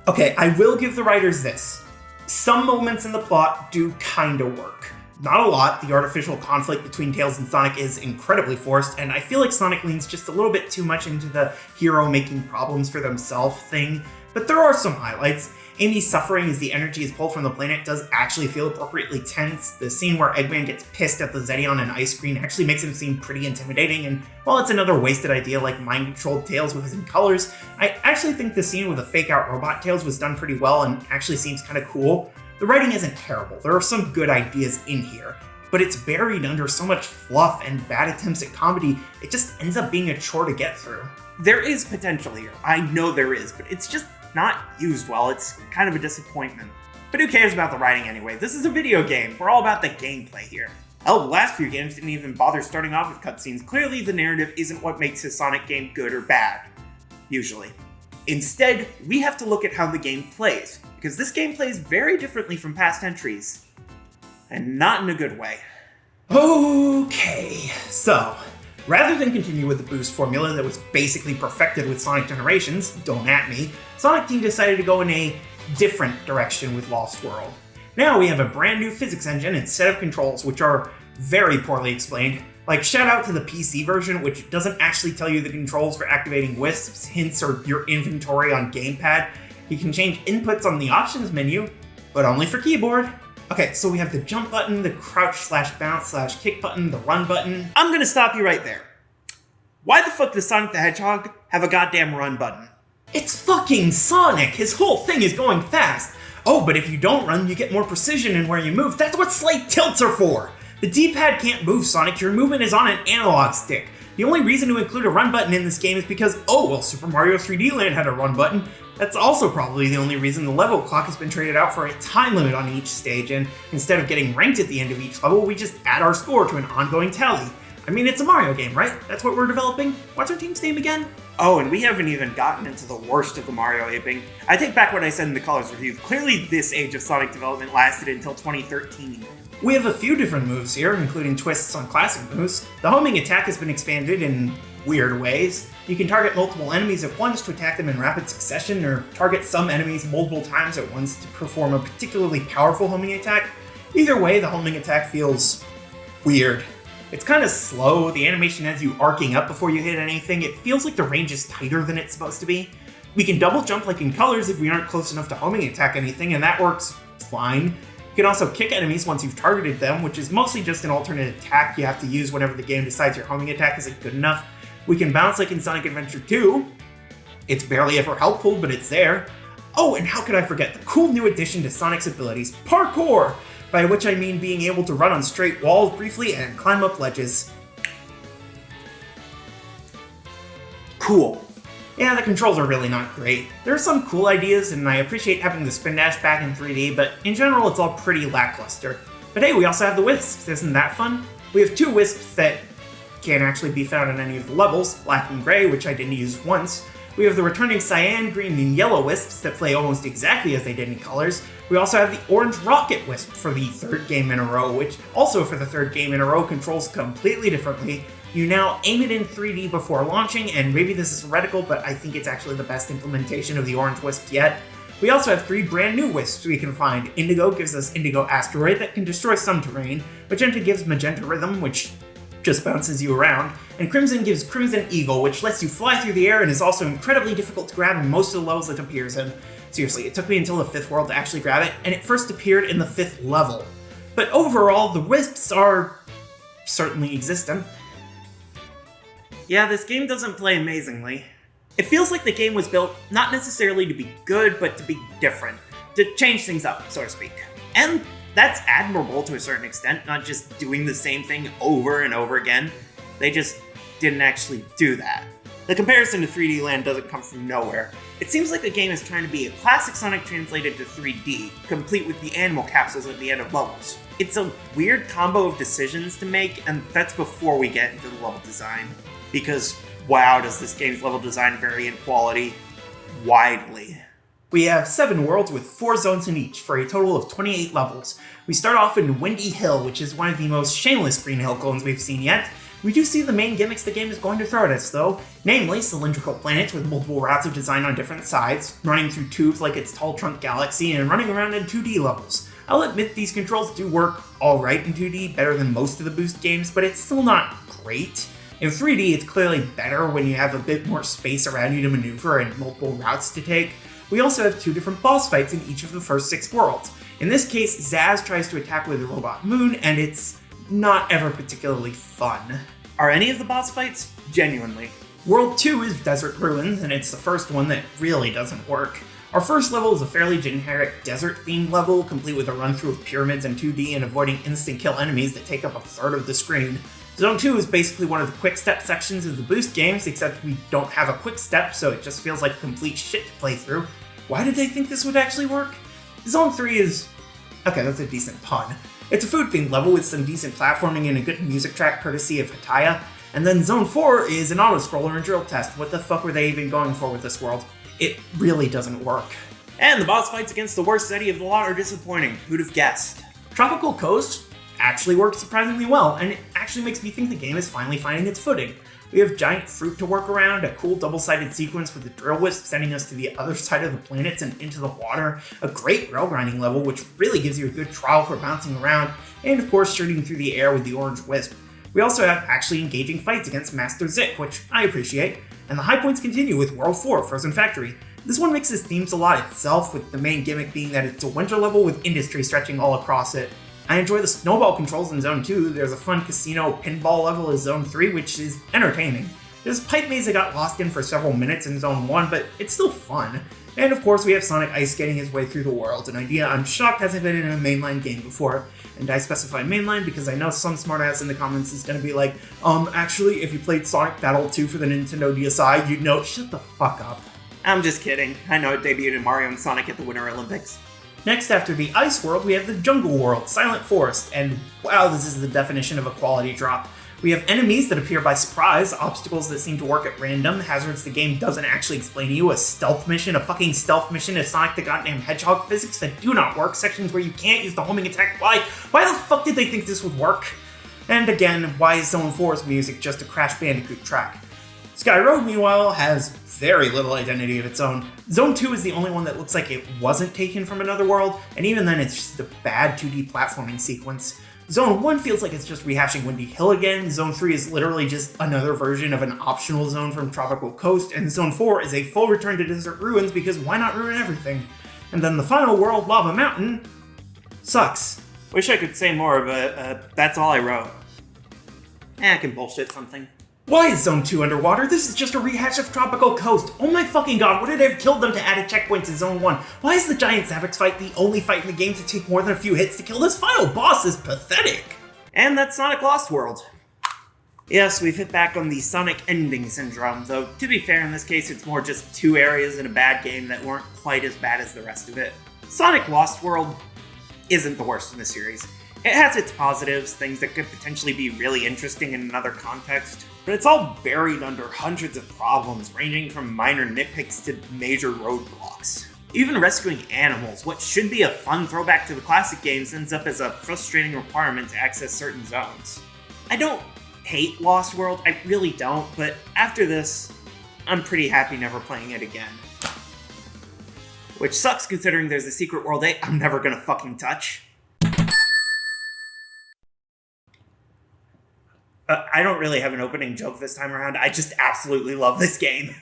Okay, I will give the writers this. Some moments in the plot do kinda work. Not a lot. The artificial conflict between Tails and Sonic is incredibly forced, and I feel like Sonic leans just a little bit too much into the hero making problems for themselves thing, but there are some highlights. Amy's suffering as the energy is pulled from the planet does actually feel appropriately tense. The scene where Eggman gets pissed at the Zeti on an ice screen actually makes him seem pretty intimidating, and while it's another wasted idea like mind-controlled Tails with his colors, I actually think the scene with the fake-out robot Tails was done pretty well and actually seems kinda cool. The writing isn't terrible, there are some good ideas in here, but it's buried under so much fluff and bad attempts at comedy, it just ends up being a chore to get through.
There is potential here, I know there is, but it's just not used well. It's kind of a disappointment. But who cares about the writing anyway? This is a video game. We're all about the gameplay here. Hell, the last few games didn't even bother starting off with cutscenes. Clearly, the narrative isn't what makes a Sonic game good or bad. Usually. Instead, we have to look at how the game plays, because this game plays very differently from past entries. And not in a good way.
Okay, so... rather than continue with the boost formula that was basically perfected with Sonic Generations, don't at me, Sonic Team decided to go in a different direction with Lost World. Now we have a brand new physics engine and set of controls which are very poorly explained. Like, shout out to the PC version, which doesn't actually tell you the controls for activating wisps, hints, or your inventory on gamepad. You can change inputs on the options menu, but only for keyboard. Okay, so we have the jump button, the crouch/bounce/kick button, the run button.
I'm gonna stop you right there. Why the fuck does Sonic the Hedgehog have a goddamn run button?
It's fucking Sonic! His whole thing is going fast! Oh, but if you don't run, you get more precision in where you move. That's what slight tilts are for! The D-pad can't move, Sonic. Your movement is on an analog stick. The only reason to include a run button in this game is because, oh, well, Super Mario 3D Land had a run button. That's also probably the only reason the level clock has been traded out for a time limit on each stage, and instead of getting ranked at the end of each level, we just add our score to an ongoing tally. I mean, it's a Mario game, right? That's what we're developing? What's our team's name again?
Oh, and we haven't even gotten into the worst of the Mario aping. I take back what I said in the Colors review. Clearly, this age of Sonic development lasted until 2013.
We have a few different moves here, including twists on classic moves. The homing attack has been expanded in weird ways. You can target multiple enemies at once to attack them in rapid succession, or target some enemies multiple times at once to perform a particularly powerful homing attack. Either way, the homing attack feels weird. It's kind of slow, the animation has you arcing up before you hit anything, it feels like the range is tighter than it's supposed to be. We can double jump like in Colors if we aren't close enough to homing attack anything, and that works fine. You can also kick enemies once you've targeted them, which is mostly just an alternate attack you have to use whenever the game decides your homing attack isn't good enough. We can bounce like in Sonic Adventure 2. It's barely ever helpful, but it's there. Oh, and how could I forget the cool new addition to Sonic's abilities, parkour! By which I mean being able to run on straight walls briefly and climb up ledges. Cool. Yeah, the controls are really not great. There are some cool ideas, and I appreciate having the spin dash back in 3D, but in general it's all pretty lackluster. But hey, we also have the wisps, isn't that fun? We have 2 wisps that can't actually be found in any of the levels, black and gray, which I didn't use once. We have the returning cyan, green, and yellow wisps that play almost exactly as they did in colors. We also have the orange rocket wisp for the 3rd game in a row, which also for the 3rd game in a row controls completely differently. You now aim it in 3D before launching, and maybe this is heretical, but I think it's actually the best implementation of the orange wisp yet. We also have 3 brand new wisps we can find. Indigo gives us Indigo Asteroid that can destroy some terrain. Magenta gives Magenta Rhythm, which just bounces you around, and Crimson gives Crimson Eagle, which lets you fly through the air and is also incredibly difficult to grab in most of the levels it appears in. Seriously, it took me until the 5th world to actually grab it, and it first appeared in the 5th level. But overall, the wisps are certainly existent. Yeah, this game doesn't play amazingly. It feels like the game was built not necessarily to be good, but to be different, to change things up, so to speak. And that's admirable to a certain extent, not just doing the same thing over and over again. They just didn't actually do that. The comparison to 3D Land doesn't come from nowhere. It seems like the game is trying to be a classic Sonic translated to 3D, complete with the animal capsules at the end of levels. It's a weird combo of decisions to make, and that's before we get into the level design. Because, wow, does this game's level design vary in quality widely. We have 7 worlds with 4 zones in each, for a total of 28 levels. We start off in Windy Hill, which is one of the most shameless Green Hill clones we've seen yet. We do see the main gimmicks the game is going to throw at us, though, namely cylindrical planets with multiple routes of design on different sides, running through tubes like its Tall Trunk Galaxy, and running around in 2D levels. I'll admit these controls do work alright in 2D, better than most of the Boost games, but it's still not great. In 3D, it's clearly better when you have a bit more space around you to maneuver and multiple routes to take. We also have 2 different boss fights in each of the first 6 worlds. In this case, Zaz tries to attack with a robot moon, and it's not ever particularly fun. Are any of the boss fights? Genuinely. World 2 is Desert Ruins, and it's the first one that really doesn't work. Our first level is a fairly generic desert-themed level, complete with a run-through of pyramids in 2D and avoiding instant-kill enemies that take up a third of the screen. Zone 2 is basically one of the quick step sections of the Boost games, except we don't have a quick step, so it just feels like complete shit to play through. Why did they think this would actually work? Zone 3 is... okay, that's a decent pun. It's a food-themed level with some decent platforming and a good music track courtesy of Hataya. And then Zone 4 is an auto-scroller and drill test. What the fuck were they even going for with this world? It really doesn't work. And the boss fights against the worst Zeddy of the lot are disappointing. Who'd have guessed? Tropical Coast actually works surprisingly well, and it actually makes me think the game is finally finding its footing. We have giant fruit to work around, a cool double-sided sequence with the drill wisp sending us to the other side of the planets and into the water, a great rail grinding level which really gives you a good trial for bouncing around, and of course shooting through the air with the orange wisp. We also have actually engaging fights against Master Zik, which I appreciate, and the high points continue with World 4, Frozen Factory. This one mixes themes a lot itself, with the main gimmick being that it's a winter level with industry stretching all across it. I enjoy the snowball controls in Zone 2, there's a fun casino pinball level in Zone 3, which is entertaining. There's a pipe maze I got lost in for several minutes in Zone 1, but it's still fun. And of course we have Sonic Ice getting his way through the world, an idea I'm shocked hasn't been in a mainline game before. And I specify mainline because I know some smartass in the comments is gonna be like, actually if you played Sonic Battle 2 for the Nintendo DSi, you'd know. Shut the fuck up. I'm just kidding. I know it debuted in Mario and Sonic at the Winter Olympics. Next after the Ice World, we have the Jungle World, Silent Forest, and wow, this is the definition of a quality drop. We have enemies that appear by surprise, obstacles that seem to work at random, hazards the game doesn't actually explain to you, a fucking stealth mission is Sonic the goddamn Hedgehog physics that do not work, sections where you can't use the homing attack. Why the fuck did they think this would work? And again, why is Zone 4's music just a Crash Bandicoot track? Sky Road, meanwhile, has very little identity of its own. Zone 2 is the only one that looks like it wasn't taken from another world, and even then it's just a bad 2D platforming sequence. Zone 1 feels like it's just rehashing Windy Hill again, Zone 3 is literally just another version of an optional zone from Tropical Coast, and Zone 4 is a full return to Desert Ruins because why not ruin everything? And then the final world, Lava Mountain, sucks.
Wish I could say more, but that's all I wrote. I can bullshit something.
Why is Zone 2 underwater? This is just a rehash of Tropical Coast. Oh my fucking god, would it have killed them to add a checkpoint to Zone 1? Why is the giant Zavix fight the only fight in the game to take more than a few hits to kill? This final boss is pathetic.
And that's Sonic Lost World. Yes, we've hit back on the Sonic ending syndrome, though to be fair in this case it's more just 2 areas in a bad game that weren't quite as bad as the rest of it. Sonic Lost World isn't the worst in the series. It has its positives, things that could potentially be really interesting in another context, but it's all buried under hundreds of problems ranging from minor nitpicks to major roadblocks. Even rescuing animals, what should be a fun throwback to the classic games, ends up as a frustrating requirement to access certain zones. I don't hate Lost World, I really don't, but after this, I'm pretty happy never playing it again. Which sucks considering there's a secret world 8 I'm never gonna fucking touch. I don't really have an opening joke this time around, I just absolutely love this game.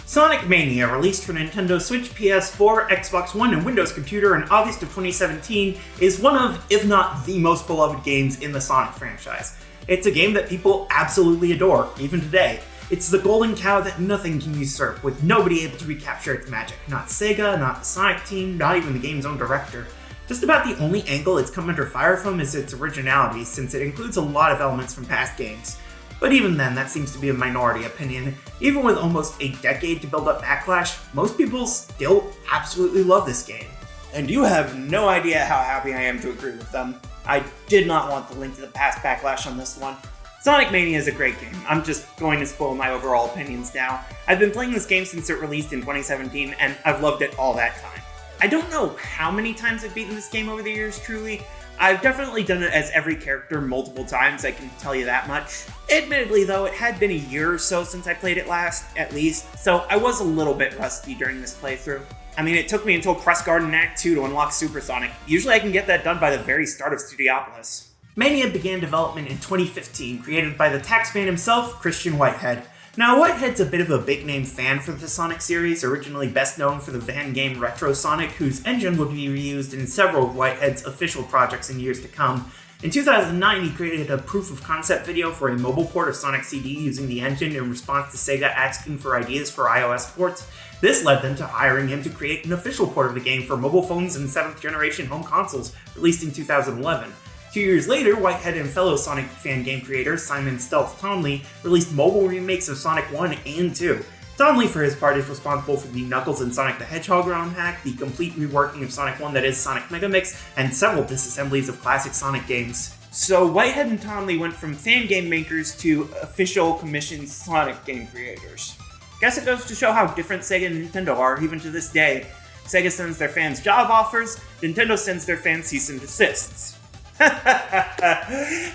Sonic Mania, released for Nintendo Switch, PS4, Xbox One, and Windows Computer in August of 2017, is one of, if not the most beloved games in the Sonic franchise. It's a game that people absolutely adore, even today. It's the golden cow that nothing can usurp, with nobody able to recapture its magic. Not Sega, not the Sonic team, not even the game's own director. Just about the only angle it's come under fire from is its originality, since it includes a lot of elements from past games. But even then, that seems to be a minority opinion. Even with almost a decade to build up backlash, most people still absolutely love this game. And you have no idea how happy I am to agree with them. I did not want the link to the past backlash on this one. Sonic Mania is a great game. I'm just going to spoil my overall opinions now. I've been playing this game since it released in 2017, and I've loved it all that time. I don't know how many times I've beaten this game over the years, truly. I've definitely done it as every character multiple times, I can tell you that much. Admittedly though, it had been a year or so since I played it last, at least, so I was a little bit rusty during this playthrough. I mean, it took me until Press Garden Act 2 to unlock Super Sonic. Usually I can get that done by the very start of Studiopolis. Mania began development in 2015, created by the taxman himself, Christian Whitehead. Now, Whitehead's a bit of a big-name fan for the Sonic series, originally best known for the van game Retro Sonic, whose engine would be reused in several of Whitehead's official projects in years to come. In 2009, he created a proof-of-concept video for a mobile port of Sonic CD using the engine in response to Sega asking for ideas for iOS ports. This led them to hiring him to create an official port of the game for mobile phones and 7th-generation home consoles, released in 2011. 2 years later, Whitehead and fellow Sonic fan game creator Simon Stealth Tomley released mobile remakes of Sonic 1 and 2. Tomley, for his part, is responsible for the Knuckles and Sonic the Hedgehog ROM hack, the complete reworking of Sonic 1 that is Sonic Megamix, and several disassemblies of classic Sonic games. So Whitehead and Tomley went from fan game makers to official commissioned Sonic game creators. Guess it goes to show how different Sega and Nintendo are, even to this day. Sega sends their fans job offers, Nintendo sends their fans cease and desists.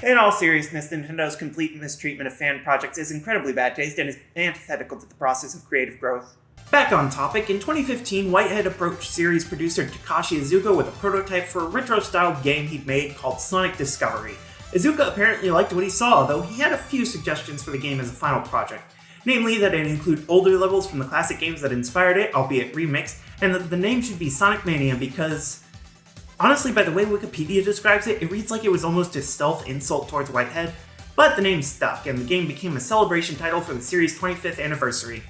In all seriousness, Nintendo's complete mistreatment of fan projects is incredibly bad taste and is antithetical to the process of creative growth. Back on topic, in 2015, Whitehead approached series producer Takashi Iizuka with a prototype for a retro-styled game he'd made called Sonic Discovery. Iizuka apparently liked what he saw, though he had a few suggestions for the game as a final project. Namely, that it include older levels from the classic games that inspired it, albeit remixed, and that the name should be Sonic Mania because... honestly, by the way Wikipedia describes it, it reads like it was almost a stealth insult towards Whitehead, but the name stuck, and the game became a celebration title for the series' 25th anniversary.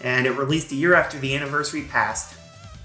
And it released a year after the anniversary passed.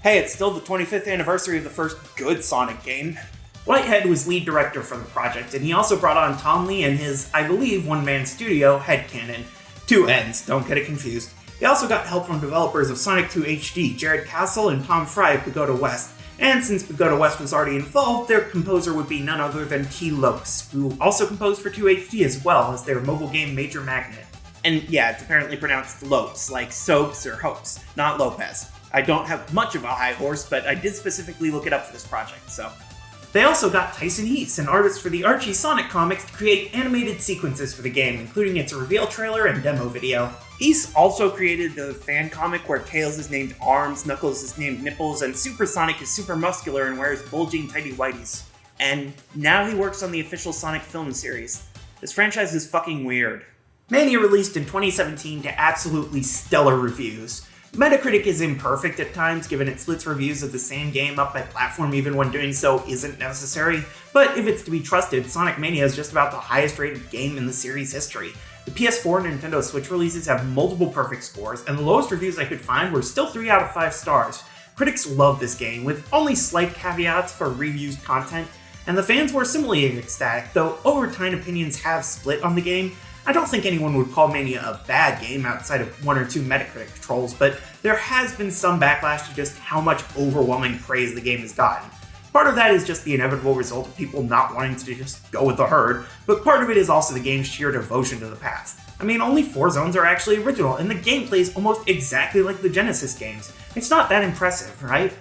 Hey, it's still the 25th anniversary of the first good Sonic game. Whitehead was lead director for the project, and he also brought on Tomley and his, I believe, one-man studio, Headcanon. 2 N's, don't get it confused. He also got help from developers of Sonic 2 HD, Jared Castle and Tom Fry of Pagoda West. And since Pagoda West was already involved, their composer would be none other than T. Lokes, who also composed for 2HD as well as their mobile game Major Magnet. And yeah, it's apparently pronounced Lopes, like soaps or hopes, not Lopez. I don't have much of a high horse, but I did specifically look it up for this project, so.
They also got Tyson Heese, an artist for the Archie Sonic comics, to create animated sequences for the game, including its reveal trailer and demo video.
Heese also created the fan comic where Tails is named Arms, Knuckles is named Nipples, and Super Sonic is super muscular and wears bulging tighty whities. And now he works on the official Sonic film series. This franchise is fucking weird.
Mania released in 2017 to absolutely stellar reviews. Metacritic is imperfect at times, given it splits reviews of the same game up by platform even when doing so isn't necessary, but if it's to be trusted, Sonic Mania is just about the highest rated game in the series' history. The PS4 and Nintendo Switch releases have multiple perfect scores, and the lowest reviews I could find were still 3 out of 5 stars. Critics love this game, with only slight caveats for reused content, and the fans were similarly ecstatic, though over time opinions have split on the game. I don't think anyone would call Mania a bad game outside of 1 or 2 Metacritic trolls, but there has been some backlash to just how much overwhelming praise the game has gotten. Part of that is just the inevitable result of people not wanting to just go with the herd, but part of it is also the game's sheer devotion to the past. I mean, only 4 zones are actually original, and the gameplay is almost exactly like the Genesis games. It's not that impressive, right?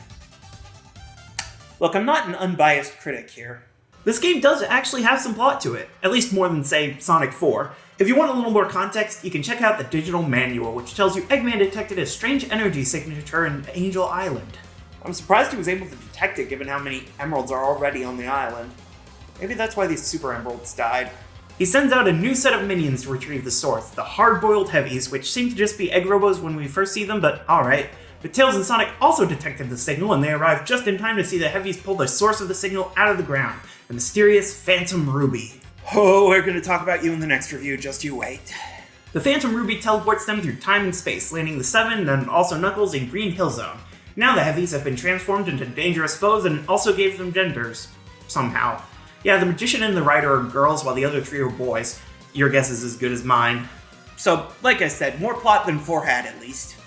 Look, I'm not an unbiased critic here.
This game does actually have some plot to it, at least more than, say, Sonic 4. If you want a little more context, you can check out the digital manual, which tells you Eggman detected a strange energy signature in Angel Island.
I'm surprised he was able to detect it given how many emeralds are already on the island. Maybe that's why these super emeralds died.
He sends out a new set of minions to retrieve the source, the hard-boiled heavies, which seem to just be egg robos when we first see them, but alright. But Tails and Sonic also detected the signal, and they arrive just in time to see the heavies pull the source of the signal out of the ground, the mysterious Phantom Ruby.
Oh, we're going to talk about you in the next review, just you wait.
The Phantom Ruby teleports them through time and space, landing the 7 and also Knuckles in Green Hill Zone. Now the heavies have been transformed into dangerous foes and also gave them genders. Somehow. Yeah, the magician and the rider are girls while the other 3 are boys. Your guess is as good as mine.
So, like I said, more plot than 4 had at least.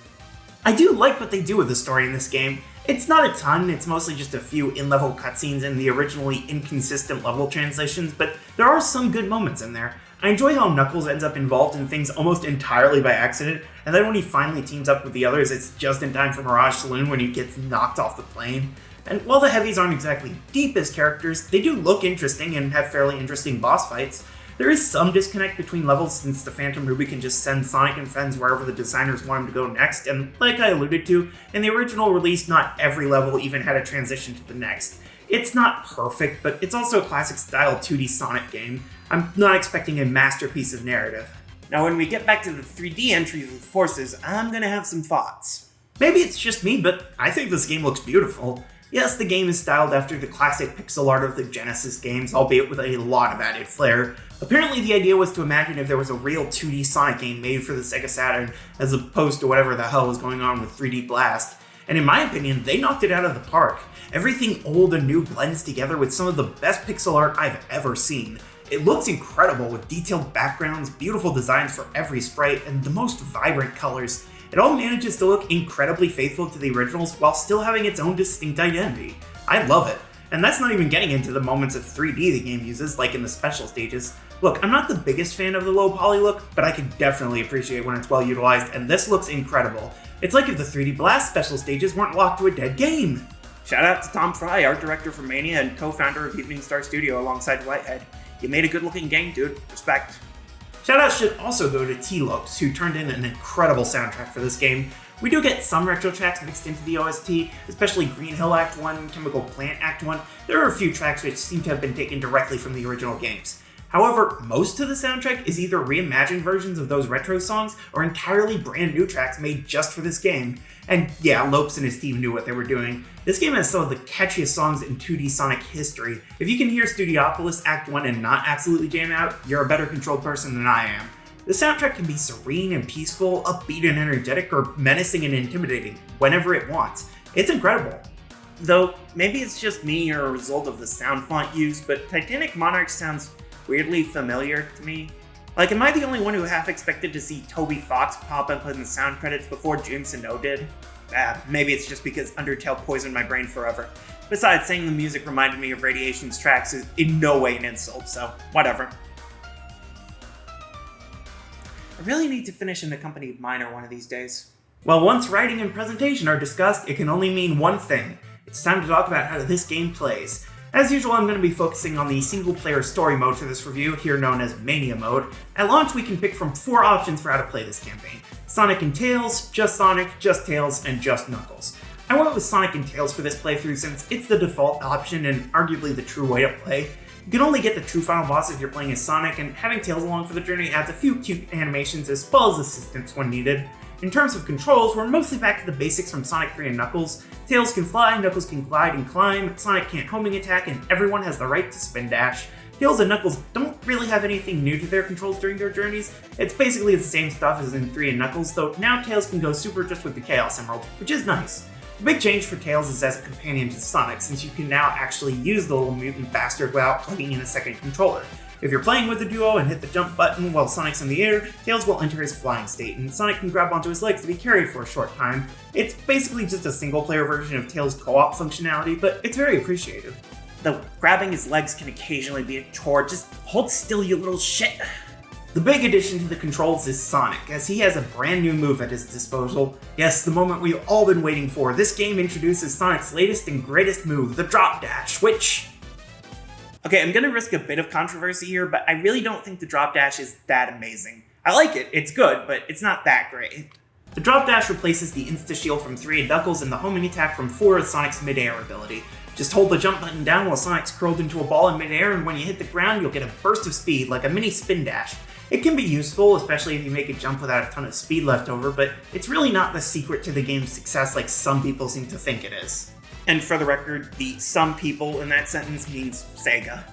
I do like what they do with the story in this game. It's not a ton, it's mostly just a few in-level cutscenes and the originally inconsistent level translations, but there are some good moments in there. I enjoy how Knuckles ends up involved in things almost entirely by accident, and then when he finally teams up with the others, it's just in time for Mirage Saloon when he gets knocked off the plane. And while the heavies aren't exactly deep as characters, they do look interesting and have fairly interesting boss fights. There is some disconnect between levels since the Phantom Ruby can just send Sonic and friends wherever the designers want him to go next, and like I alluded to, in the original release not every level even had a transition to the next. It's not perfect, but it's also a classic style 2D Sonic game. I'm not expecting a masterpiece of narrative.
Now when we get back to the 3D entries with forces, I'm gonna have some thoughts.
Maybe it's just me, but I think this game looks beautiful. Yes, the game is styled after the classic pixel art of the Genesis games, albeit with a lot of added flair. Apparently the idea was to imagine if there was a real 2D Sonic game made for the Sega Saturn, as opposed to whatever the hell was going on with 3D Blast. And in my opinion, they knocked it out of the park. Everything old and new blends together with some of the best pixel art I've ever seen. It looks incredible with detailed backgrounds, beautiful designs for every sprite, and the most vibrant colors. It all manages to look incredibly faithful to the originals while still having its own distinct identity. I love it. And that's not even getting into the moments of 3D the game uses, like in the special stages. Look, I'm not the biggest fan of the low poly look, but I can definitely appreciate when it's well utilized, and this looks incredible. It's like if the 3D Blast special stages weren't locked to a dead game.
Shout out to Tom Fry, art director for Mania and co-founder of Evening Star Studio alongside Whitehead. You made a good looking game, dude. Respect.
Shoutouts should also go to T-Lopes, who turned in an incredible soundtrack for this game. We do get some retro tracks mixed into the OST, especially Green Hill Act 1, Chemical Plant Act 1. There are a few tracks which seem to have been taken directly from the original games. However, most of the soundtrack is either reimagined versions of those retro songs or entirely brand new tracks made just for this game. And yeah, Lopes and his team knew what they were doing. This game has some of the catchiest songs in 2D Sonic history. If you can hear Studiopolis Act 1 and not absolutely jam out, you're a better controlled person than I am. The soundtrack can be serene and peaceful, upbeat and energetic, or menacing and intimidating, whenever it wants. It's incredible.
Though, maybe it's just me or a result of the sound font used, but Titanic Monarch sounds weirdly familiar to me. Like, am I the only one who half expected to see Toby Fox pop up in the sound credits before Jun Sano did? Maybe it's just because Undertale poisoned my brain forever. Besides, saying the music reminded me of Radiation's tracks is in no way an insult, so whatever. I really need to finish an accompanied minor one of these days.
Well, once writing and presentation are discussed, it can only mean one thing. It's time to talk about how this game plays. As usual, I'm going to be focusing on the single-player story mode for this review, here known as Mania mode. At launch, we can pick from 4 options for how to play this campaign: Sonic and Tails, just Sonic, just Tails, and just Knuckles. I went with Sonic and Tails for this playthrough since it's the default option and arguably the true way to play. You can only get the true final boss if you're playing as Sonic, and having Tails along for the journey adds a few cute animations as well as assistance when needed. In terms of controls, we're mostly back to the basics from Sonic 3 and Knuckles. Tails can fly, Knuckles can glide and climb, Sonic can't homing attack, and everyone has the right to spin dash. Tails and Knuckles don't really have anything new to their controls during their journeys. It's basically the same stuff as in 3 and Knuckles, though now Tails can go super just with the Chaos Emerald, which is nice. The big change for Tails is as a companion to Sonic, since you can now actually use the little mutant bastard without plugging in a second controller. If you're playing with a duo and hit the jump button while Sonic's in the air, Tails will enter his flying state, and Sonic can grab onto his legs to be carried for a short time. It's basically just a single-player version of Tails' co-op functionality, but it's very appreciated.
Though grabbing his legs can occasionally be a chore, just hold still, you little shit.
The big addition to the controls is Sonic, as he has a brand new move at his disposal. Yes, the moment we've all been waiting for. This game introduces Sonic's latest and greatest move, the Drop Dash, which...
Okay, I'm gonna risk a bit of controversy here, but I really don't think the drop dash is that amazing. I like it, it's good, but it's not that great.
The drop dash replaces the insta-shield from 3 and Knuckles and the homing attack from 4 as Sonic's mid-air ability. Just hold the jump button down while Sonic's curled into a ball in mid-air, and when you hit the ground, you'll get a burst of speed, like a mini spin dash. It can be useful, especially if you make a jump without a ton of speed left over, but it's really not the secret to the game's success like some people seem to think it is.
And for the record, the some people in that sentence means Sega.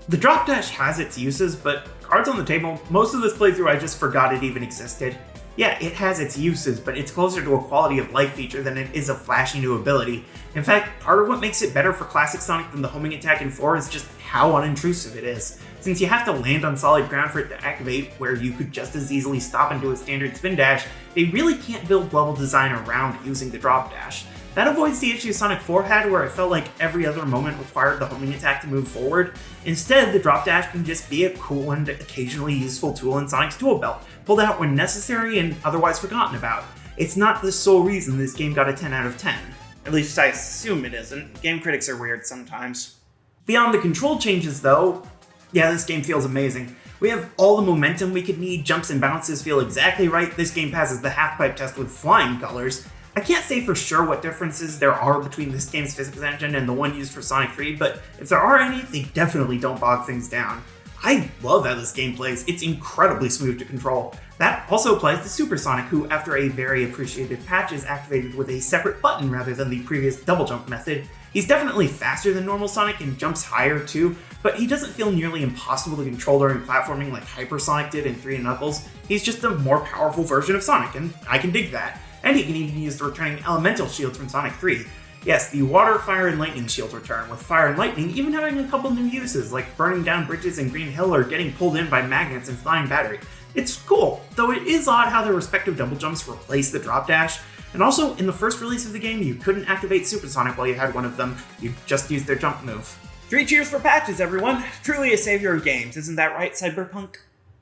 The drop dash has its uses, but cards on the table, most of this playthrough I just forgot it even existed. Yeah, it has its uses, but it's closer to a quality of life feature than it is a flashy new ability. In fact, part of what makes it better for classic Sonic than the homing attack in 4 is just how unintrusive it is. Since you have to land on solid ground for it to activate, where you could just as easily stop and do a standard spin dash, they really can't build level design around using the drop dash. That avoids the issue Sonic 4 had where it felt like every other moment required the homing attack to move forward. Instead, the drop dash can just be a cool and occasionally useful tool in Sonic's tool belt, pulled out when necessary and otherwise forgotten about. It's not the sole reason this game got a 10 out of 10.
At least I assume it isn't. Game critics are weird sometimes.
Beyond the control changes though, yeah, this game feels amazing. We have all the momentum we could need, jumps and bounces feel exactly right, this game passes the half-pipe test with flying colors. I can't say for sure what differences there are between this game's physics engine and the one used for Sonic 3, but if there are any, they definitely don't bog things down. I love how this game plays, it's incredibly smooth to control. That also applies to Super Sonic, who after a very appreciated patch is activated with a separate button rather than the previous double jump method. He's definitely faster than normal Sonic and jumps higher too, but he doesn't feel nearly impossible to control during platforming like Hyper Sonic did in 3 and Knuckles. He's just a more powerful version of Sonic, and I can dig that. And he can even use the returning elemental shields from Sonic 3. Yes, the water, fire, and lightning shields return, with fire and lightning even having a couple new uses, like burning down bridges in Green Hill or getting pulled in by magnets and flying battery. It's cool, though it is odd how their respective double jumps replace the drop dash. And also, in the first release of the game, you couldn't activate Super Sonic while you had one of them, you just used their jump move.
3 cheers for patches, everyone! Truly a savior of games, isn't that right, Cyberpunk?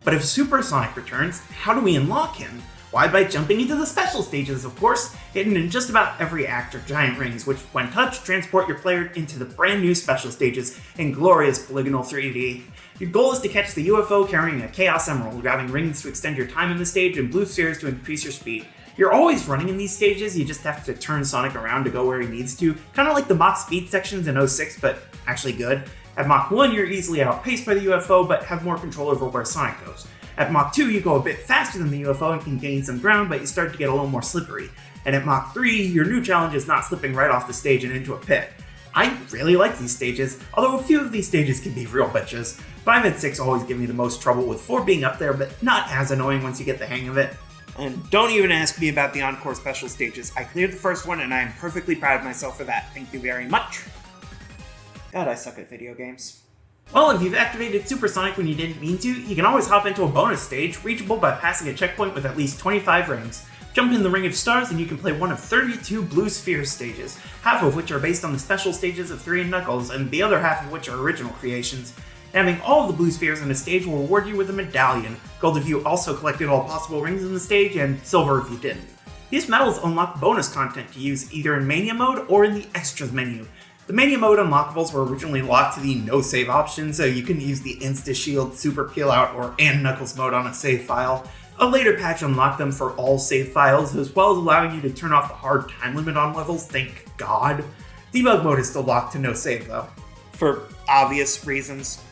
But if Super Sonic returns, how do we unlock him? Why, by jumping into the special stages, of course, hidden in just about every act are giant rings, which, when touched, transport your player into the brand new special stages in glorious polygonal 3D. Your goal is to catch the UFO carrying a Chaos Emerald, grabbing rings to extend your time in the stage and blue spheres to increase your speed. You're always running in these stages, you just have to turn Sonic around to go where he needs to, kind of like the Mach speed sections in 06, but actually good. At Mach 1, you're easily outpaced by the UFO, but have more control over where Sonic goes. At Mach 2, you go a bit faster than the UFO and can gain some ground, but you start to get a little more slippery. And at Mach 3, your new challenge is not slipping right off the stage and into a pit. I really like these stages, although a few of these stages can be real bitches. 5 and 6 always give me the most trouble, with 4 being up there, but not as annoying once you get the hang of it.
And don't even ask me about the Encore special stages. I cleared the first one and I am perfectly proud of myself for that. Thank you very much. God, I suck at video games.
Well, if you've activated Super Sonic when you didn't mean to, you can always hop into a bonus stage, reachable by passing a checkpoint with at least 25 rings. Jump in the Ring of Stars and you can play one of 32 Blue Sphere stages, half of which are based on the special stages of 3 and Knuckles, and the other half of which are original creations. Having all of the Blue Spheres in a stage will reward you with a medallion, gold if you also collected all possible rings in the stage, and silver if you didn't. These medals unlock bonus content to use either in Mania mode or in the Extras menu. The Mania mode unlockables were originally locked to the no save option, so you can use the Insta Shield, Super Peel Out, or and Knuckles mode on a save file. A later patch unlocked them for all save files, as well as allowing you to turn off the hard time limit on levels, thank God. Debug mode is still locked to no save though, for obvious reasons.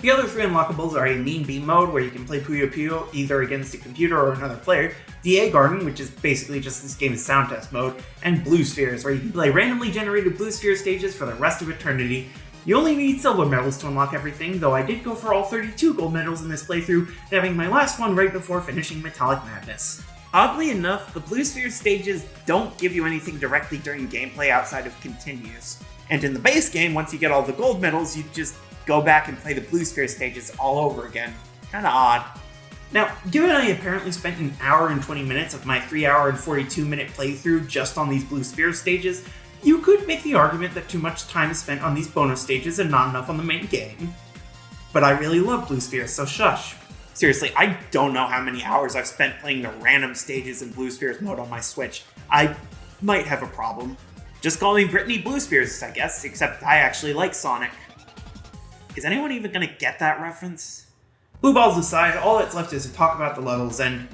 The other three unlockables are a Mean Beam mode, where you can play Puyo Puyo either against a computer or another player, DA Garden, which is basically just this game's sound test mode, and Blue Spheres, where you can play randomly generated Blue Sphere stages for the rest of eternity. You only need silver medals to unlock everything, though I did go for all 32 gold medals in this playthrough, having my last one right before finishing Metallic Madness. Oddly enough, the Blue Sphere stages don't give you anything directly during gameplay outside of continues. And in the base game, once you get all the gold medals, you just go back and play the Blue Sphere stages all over again. Kinda odd. Now, given I apparently spent an hour and 20 minutes of my 3 hour and 42 minute playthrough just on these Blue Sphere stages, you could make the argument that too much time is spent on these bonus stages and not enough on the main game. But I really love Blue Spheres, so shush. Seriously, I don't know how many hours I've spent playing the random stages in Blue Spheres mode on my Switch. I might have a problem. Just call me Brittany Blue Spheres, I guess, except I actually like Sonic. Is anyone even gonna get that reference? Blue balls aside, all that's left is to talk about the levels, and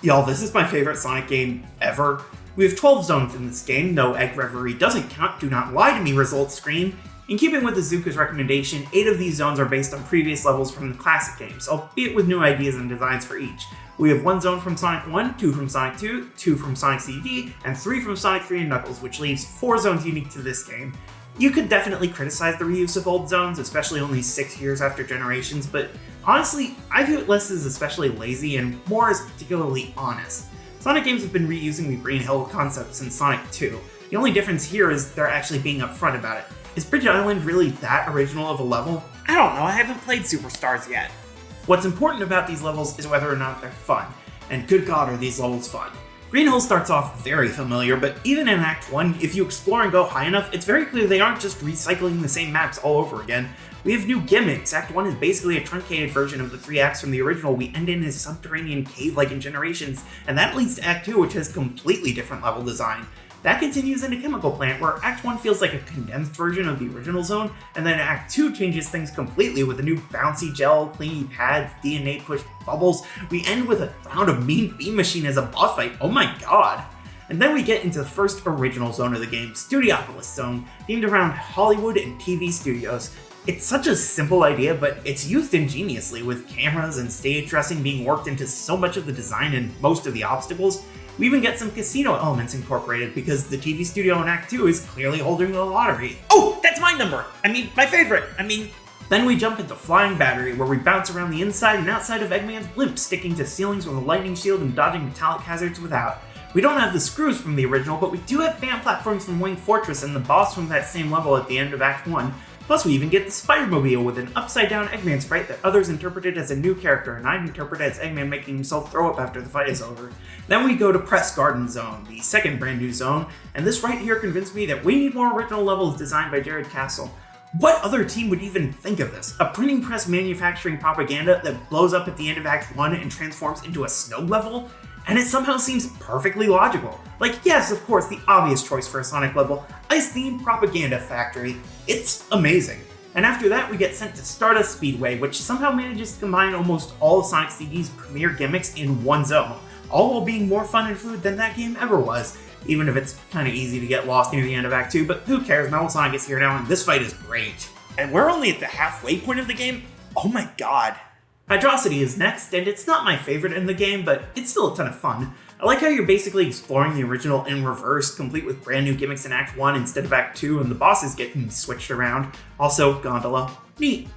y'all, this is my favorite Sonic game ever. We have 12 zones in this game, though Egg Reverie doesn't count, do not lie to me results screen. In keeping with Izuku's recommendation, 8 of these zones are based on previous levels from the classic games, albeit with new ideas and designs for each. We have 1 zone from Sonic 1, 2 from Sonic 2, 2 from Sonic CD, and 3 from Sonic 3 and Knuckles, which leaves 4 zones unique to this game. You could definitely criticize the reuse of old zones, especially only 6 years after Generations, but honestly, I view it less as especially lazy and more as particularly honest. Sonic games have been reusing the Green Hill concept since Sonic 2. The only difference here is they're actually being upfront about it. Is Bridge Island really that original of a level? I don't know, I haven't played Superstars yet. What's important about these levels is whether or not they're fun, and good God are these levels fun. Green Hill starts off very familiar, but even in Act 1, if you explore and go high enough, it's very clear they aren't just recycling the same maps all over again. We have new gimmicks. Act 1 is basically a truncated version of the 3 acts from the original. We end in a subterranean cave like in Generations, and that leads to Act 2, which has completely different level design. That continues into Chemical Plant, where Act 1 feels like a condensed version of the original zone, and then Act 2 changes things completely with a new bouncy gel, clingy pads, DNA push bubbles. We end with a round of Mean Beam Machine as a boss fight, oh my god! And then we get into the first original zone of the game, Studiopolis Zone, themed around Hollywood and TV studios. It's such a simple idea, but it's used ingeniously, with cameras and stage dressing being worked into so much of the design and most of the obstacles. We even get some casino elements incorporated because the TV studio in Act 2 is clearly holding the lottery. Oh, that's my number! My favorite! Then we jump into Flying Battery, where we bounce around the inside and outside of Eggman's blimp, sticking to ceilings with a lightning shield and dodging metallic hazards without. We don't have the screws from the original, but we do have fan platforms from Wing Fortress and the boss from that same level at the end of Act 1. Plus, we even get the Spider-Mobile with an upside-down Eggman sprite that others interpreted as a new character, and I'd interpret as Eggman making himself throw up after the fight is over. Then we go to Press Garden Zone, the second brand new zone, and this right here convinced me that we need more original levels designed by Jared Castle. What other team would even think of this? A printing press manufacturing propaganda that blows up at the end of Act 1 and transforms into a snow level? And it somehow seems perfectly logical. Yes, of course, the obvious choice for a Sonic level, Ice-themed Propaganda Factory. It's amazing. And after that, we get sent to Stardust Speedway, which somehow manages to combine almost all of Sonic CD's premier gimmicks in one zone, all while being more fun and fluid than that game ever was, even if it's kinda easy to get lost near the end of Act 2, but who cares, Metal Sonic is here now, and this fight is great. And we're only at the halfway point of the game? Oh my god. Hydrocity is next, and it's not my favorite in the game, but it's still a ton of fun. I like how you're basically exploring the original in reverse, complete with brand new gimmicks in Act 1 instead of Act 2, and the bosses getting switched around. Also, Gondola. Neat.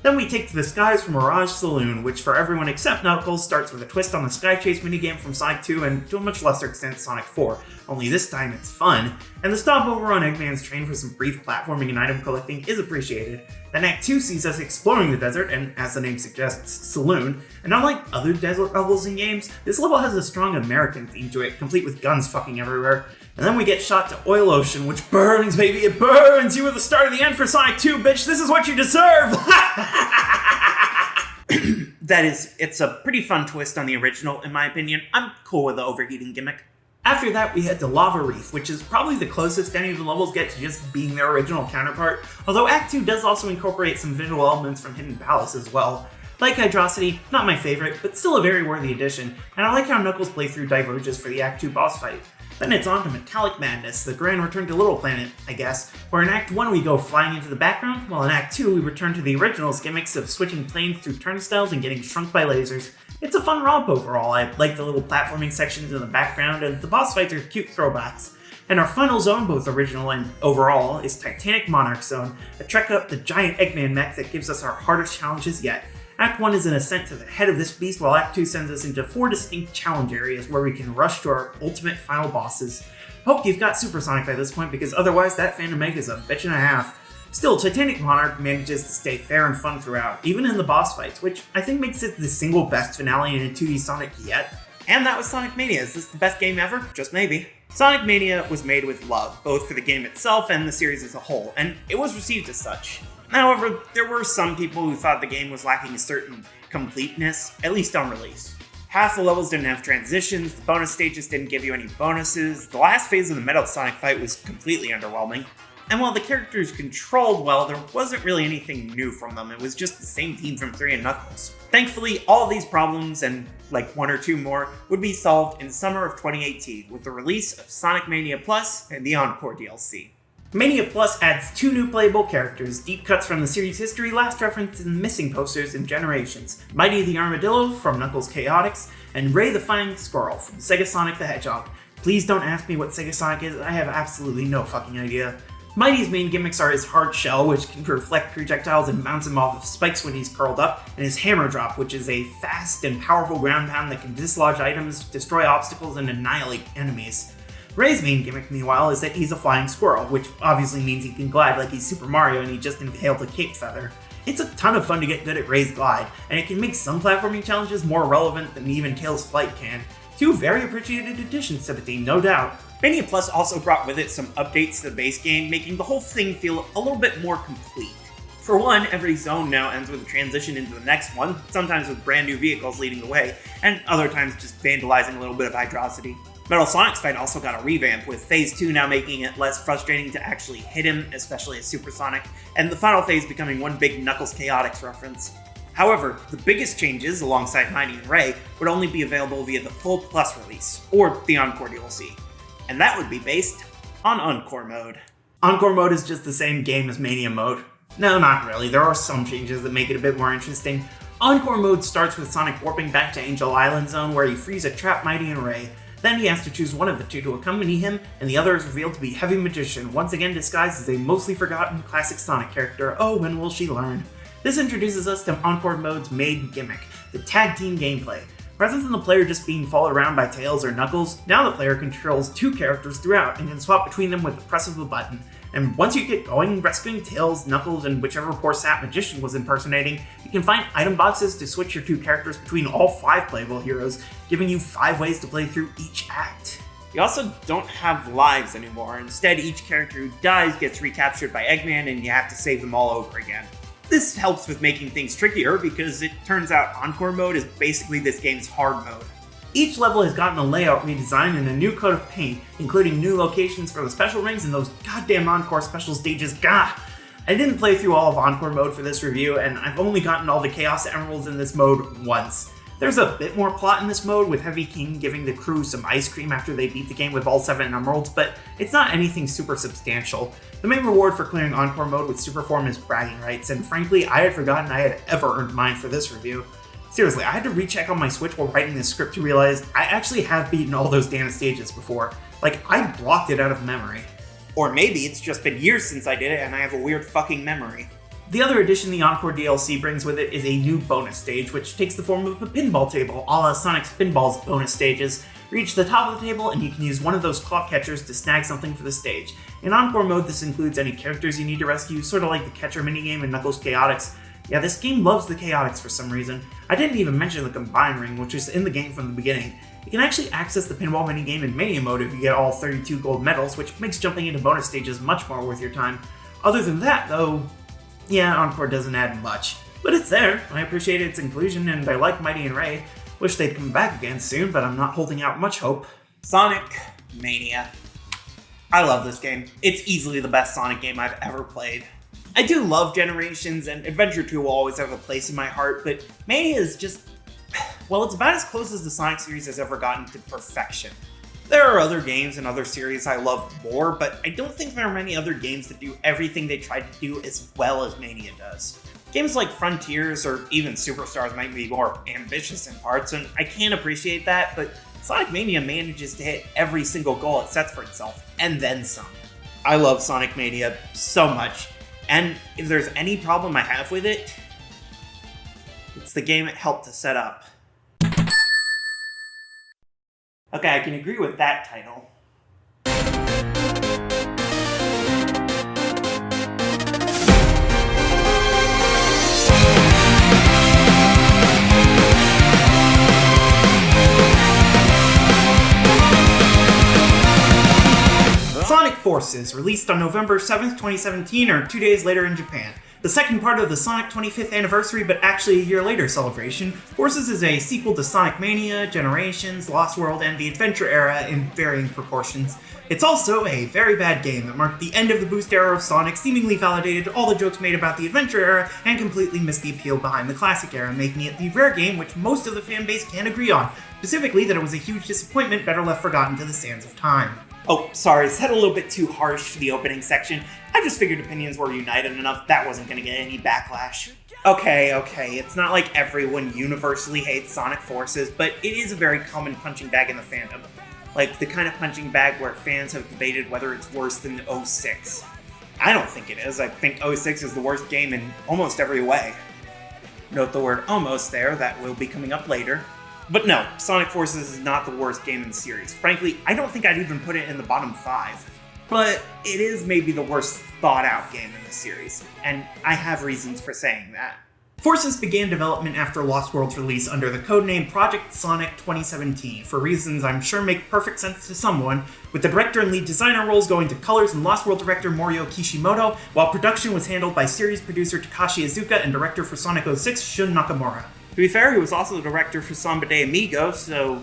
Then we take to the skies from Mirage Saloon, which for everyone except Knuckles starts with a twist on the Sky Chase minigame from Sonic 2 and to a much lesser extent Sonic 4, only this time it's fun, and the stopover on Eggman's train for some brief platforming and item collecting is appreciated. Then Act 2 sees us exploring the desert, and as the name suggests, Saloon, and unlike other desert levels in games, this level has a strong American theme to it, complete with guns fucking everywhere. And then we get shot to Oil Ocean, which burns, baby, it burns! You were the start of the end for Sonic 2, bitch! This is what you deserve! That is, it's a pretty fun twist on the original, in my opinion. I'm cool with the overheating gimmick. After that, we head to Lava Reef, which is probably the closest any of the levels get to just being their original counterpart, although Act 2 does also incorporate some visual elements from Hidden Palace as well. Like Hydrosity, not my favorite, but still a very worthy addition, and I like how Knuckles' playthrough diverges for the Act 2 boss fight. Then it's on to Metallic Madness, the grand return to Little Planet, I guess, where in Act 1 we go flying into the background, while in Act 2 we return to the original's gimmicks of switching planes through turnstiles and getting shrunk by lasers. It's a fun romp overall. I like the little platforming sections in the background, and the boss fights are cute throwbacks. And our final zone, both original and overall, is Titanic Monarch Zone, a trek up the giant Eggman mech that gives us our hardest challenges yet. Act 1 is an ascent to the head of this beast, while Act 2 sends us into 4 distinct challenge areas where we can rush to our ultimate final bosses. Hope you've got Supersonic by this point, because otherwise that Phantom Egg is a bitch and a half. Still, Titanic Monarch manages to stay fair and fun throughout, even in the boss fights, which I think makes it the single best finale in a 2D Sonic yet. And that was Sonic Mania. Is this the best game ever? Just maybe. Sonic Mania was made with love, both for the game itself and the series as a whole, and it was received as such. However, there were some people who thought the game was lacking a certain completeness, at least on release. Half the levels didn't have transitions, the bonus stages didn't give you any bonuses, the last phase of the Metal Sonic fight was completely underwhelming, and while the characters controlled well, there wasn't really anything new from them, it was just the same team from 3 and Knuckles. Thankfully, all of these problems, and like 1 or 2 more, would be solved in summer of 2018 with the release of Sonic Mania Plus and the Encore DLC. Mania Plus adds 2 new playable characters, deep cuts from the series' history last referenced in missing posters in Generations, Mighty the Armadillo from Knuckles Chaotix, and Ray the Flying Squirrel from Sega Sonic the Hedgehog. Please don't ask me what Sega Sonic is, I have absolutely no fucking idea. Mighty's main gimmicks are his hard shell, which can reflect projectiles and bounce him off of spikes when he's curled up, and his hammer drop, which is a fast and powerful ground pound that can dislodge items, destroy obstacles, and annihilate enemies. Ray's main gimmick, meanwhile, is that he's a flying squirrel, which obviously means he can glide like he's Super Mario and he just inhaled a cape feather. It's a ton of fun to get good at Ray's glide, and it can make some platforming challenges more relevant than even Tails' flight can. 2 very appreciated additions to the theme, no doubt. Mania Plus also brought with it some updates to the base game, making the whole thing feel a little bit more complete. For one, every zone now ends with a transition into the next one, sometimes with brand new vehicles leading the way, and other times just vandalizing a little bit of Hydrosity. Metal Sonic's fight also got a revamp, with Phase 2 now making it less frustrating to actually hit him, especially as Supersonic, and the final phase becoming one big Knuckles Chaotix reference. However, the biggest changes, alongside Mighty and Ray, would only be available via the full Plus release, or the Encore DLC. And that would be based on Encore Mode. Encore Mode is just the same game as Mania Mode. No, not really, there are some changes that make it a bit more interesting. Encore Mode starts with Sonic warping back to Angel Island Zone, where he frees a trapped Mighty and Ray. Then he has to choose one of the 2 to accompany him, and the other is revealed to be Heavy Magician, once again disguised as a mostly forgotten classic Sonic character. Oh, when will she learn? This introduces us to Encore Mode's main gimmick, the tag team gameplay. Rather than the player just being followed around by Tails or Knuckles, now the player controls 2 characters throughout and can swap between them with the press of a button. And once you get going, rescuing Tails, Knuckles, and whichever poor sap magician was impersonating, you can find item boxes to switch your 2 characters between all 5 playable heroes, giving you 5 ways to play through each act. You also don't have lives anymore. Instead, each character who dies gets recaptured by Eggman and you have to save them all over again. This helps with making things trickier because it turns out Encore Mode is basically this game's hard mode. Each level has gotten a layout redesign and a new coat of paint, including new locations for the special rings and those goddamn Encore special stages. Gah! I didn't play through all of Encore Mode for this review, and I've only gotten all the Chaos Emeralds in this mode once. There's a bit more plot in this mode, with Heavy King giving the crew some ice cream after they beat the game with all 7 emeralds, but it's not anything super substantial. The main reward for clearing Encore Mode with Superform is bragging rights, and frankly, I had forgotten I had ever earned mine for this review. Seriously, I had to recheck on my Switch while writing this script to realize I actually have beaten all those damn stages before. Like, I blocked it out of memory. Or maybe it's just been years since I did it and I have a weird fucking memory. The other addition the Encore DLC brings with it is a new bonus stage, which takes the form of a pinball table, a la Sonic's Pinball's bonus stages. Reach the top of the table and you can use one of those claw catchers to snag something for the stage. In Encore Mode, this includes any characters you need to rescue, sort of like the catcher minigame in Knuckles Chaotix. Yeah, this game loves the Chaotix for some reason. I didn't even mention the Combine Ring, which is in the game from the beginning. You can actually access the pinball minigame in Mania Mode if you get all 32 gold medals, which makes jumping into bonus stages much more worth your time. Other than that, though, yeah, Encore doesn't add much. But it's there, I appreciate its inclusion, and I like Mighty and Ray. Wish they'd come back again soon, but I'm not holding out much hope. Sonic,
Mania. I love this game. It's easily the best Sonic game I've ever played. I do love Generations, and Adventure 2 will always have a place in my heart, but Mania is just... well, it's about as close as the Sonic series has ever gotten to perfection. There are other games and other series I love more, but I don't think there are many other games that do everything they tried to do as well as Mania does. Games like Frontiers or even Superstars might be more ambitious in parts, and I can appreciate that, but Sonic Mania manages to hit every single goal it sets for itself, and then some. I love Sonic Mania so much, and if there's any problem I have with it, it's the game it helped to set up. Okay, I can agree with that title. Sonic Forces, released on November 7th, 2017, or 2 days later in Japan. The second part of the Sonic 25th anniversary, but actually a year later celebration, Forces is a sequel to Sonic Mania, Generations, Lost World, and the Adventure era in varying proportions. It's also a very bad game that marked the end of the boost era of Sonic, seemingly validated all the jokes made about the Adventure era, and completely missed the appeal behind the classic era, making it the rare game which most of the fanbase can agree on, specifically that it was a huge disappointment better left forgotten to the sands of time. Oh, sorry, is that a little bit too harsh for the opening section? I just figured opinions were united enough that wasn't going to get any backlash. Okay, it's not like everyone universally hates Sonic Forces, but it is a very common punching bag in the fandom. Like, the kind of punching bag where fans have debated whether it's worse than 06. I don't think it is. I think 06 is the worst game in almost every way. Note the word almost there, that will be coming up later. But no, Sonic Forces is not the worst game in the series. Frankly, I don't think I'd even put it in the bottom 5. But it is maybe the worst thought-out game in the series, and I have reasons for saying that. Forces began development after Lost World's release under the codename Project Sonic 2017, for reasons I'm sure make perfect sense to someone, with the director and lead designer roles going to Colors and Lost World director Morio Kishimoto, while production was handled by series producer Takashi Iizuka and director for Sonic 06 Shun Nakamura. To be fair, he was also the director for Samba de Amigo, so...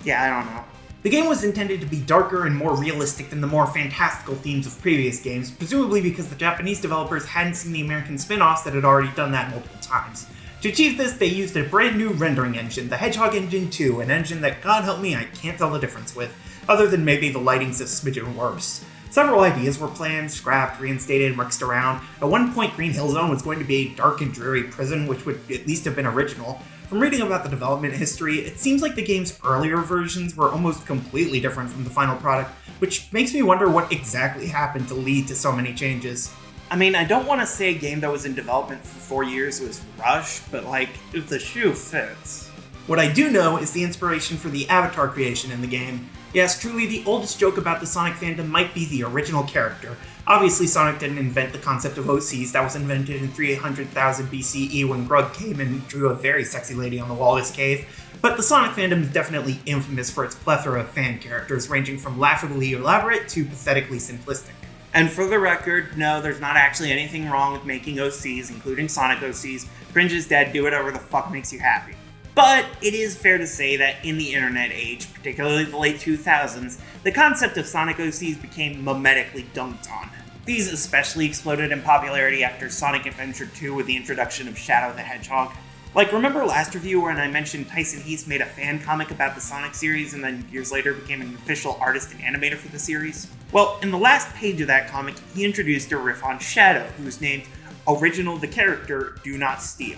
yeah, I don't know. The game was intended to be darker and more realistic than the more fantastical themes of previous games, presumably because the Japanese developers hadn't seen the American spin-offs that had already done that multiple times. To achieve this, they used a brand new rendering engine, the Hedgehog Engine 2, an engine that, God help me, I can't tell the difference with, other than maybe the lighting's a smidgen worse. Several ideas were planned, scrapped, reinstated, mixed around. At one point, Green Hill Zone was going to be a dark and dreary prison, which would at least have been original. From reading about the development history, it seems like the game's earlier versions were almost completely different from the final product, which makes me wonder what exactly happened to lead to so many changes. I mean, I don't want to say a game that was in development for 4 years was rushed, but like, if the shoe fits. What I do know is the inspiration for the avatar creation in the game. Yes, truly the oldest joke about the Sonic fandom might be the original character. Obviously, Sonic didn't invent the concept of OCs, that was invented in 300,000 BCE when Grug came and drew a very sexy lady on the wall of his cave. But the Sonic fandom is definitely infamous for its plethora of fan characters, ranging from laughably elaborate to pathetically simplistic. And for the record, no, there's not actually anything wrong with making OCs, including Sonic OCs. Cringe is dead, do whatever the fuck makes you happy. But it is fair to say that in the internet age, particularly the late 2000s, the concept of Sonic OCs became mimetically dunked on. These especially exploded in popularity after Sonic Adventure 2 with the introduction of Shadow the Hedgehog. Like, remember last review when I mentioned Tyson Heath made a fan comic about the Sonic series and then years later became an official artist and animator for the series? Well, in the last page of that comic, he introduced a riff on Shadow, who's named Original the Character Do Not Steal.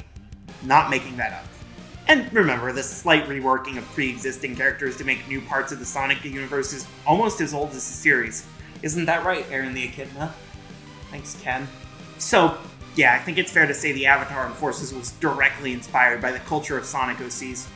Not making that up. And remember, this slight reworking of pre-existing characters to make new parts of the Sonic universe is almost as old as the series. Isn't that right, Aaron the Echidna? Thanks, Ken. So, yeah, I think it's fair to say the Avatar in Forces was directly inspired by the culture of Sonic OCs,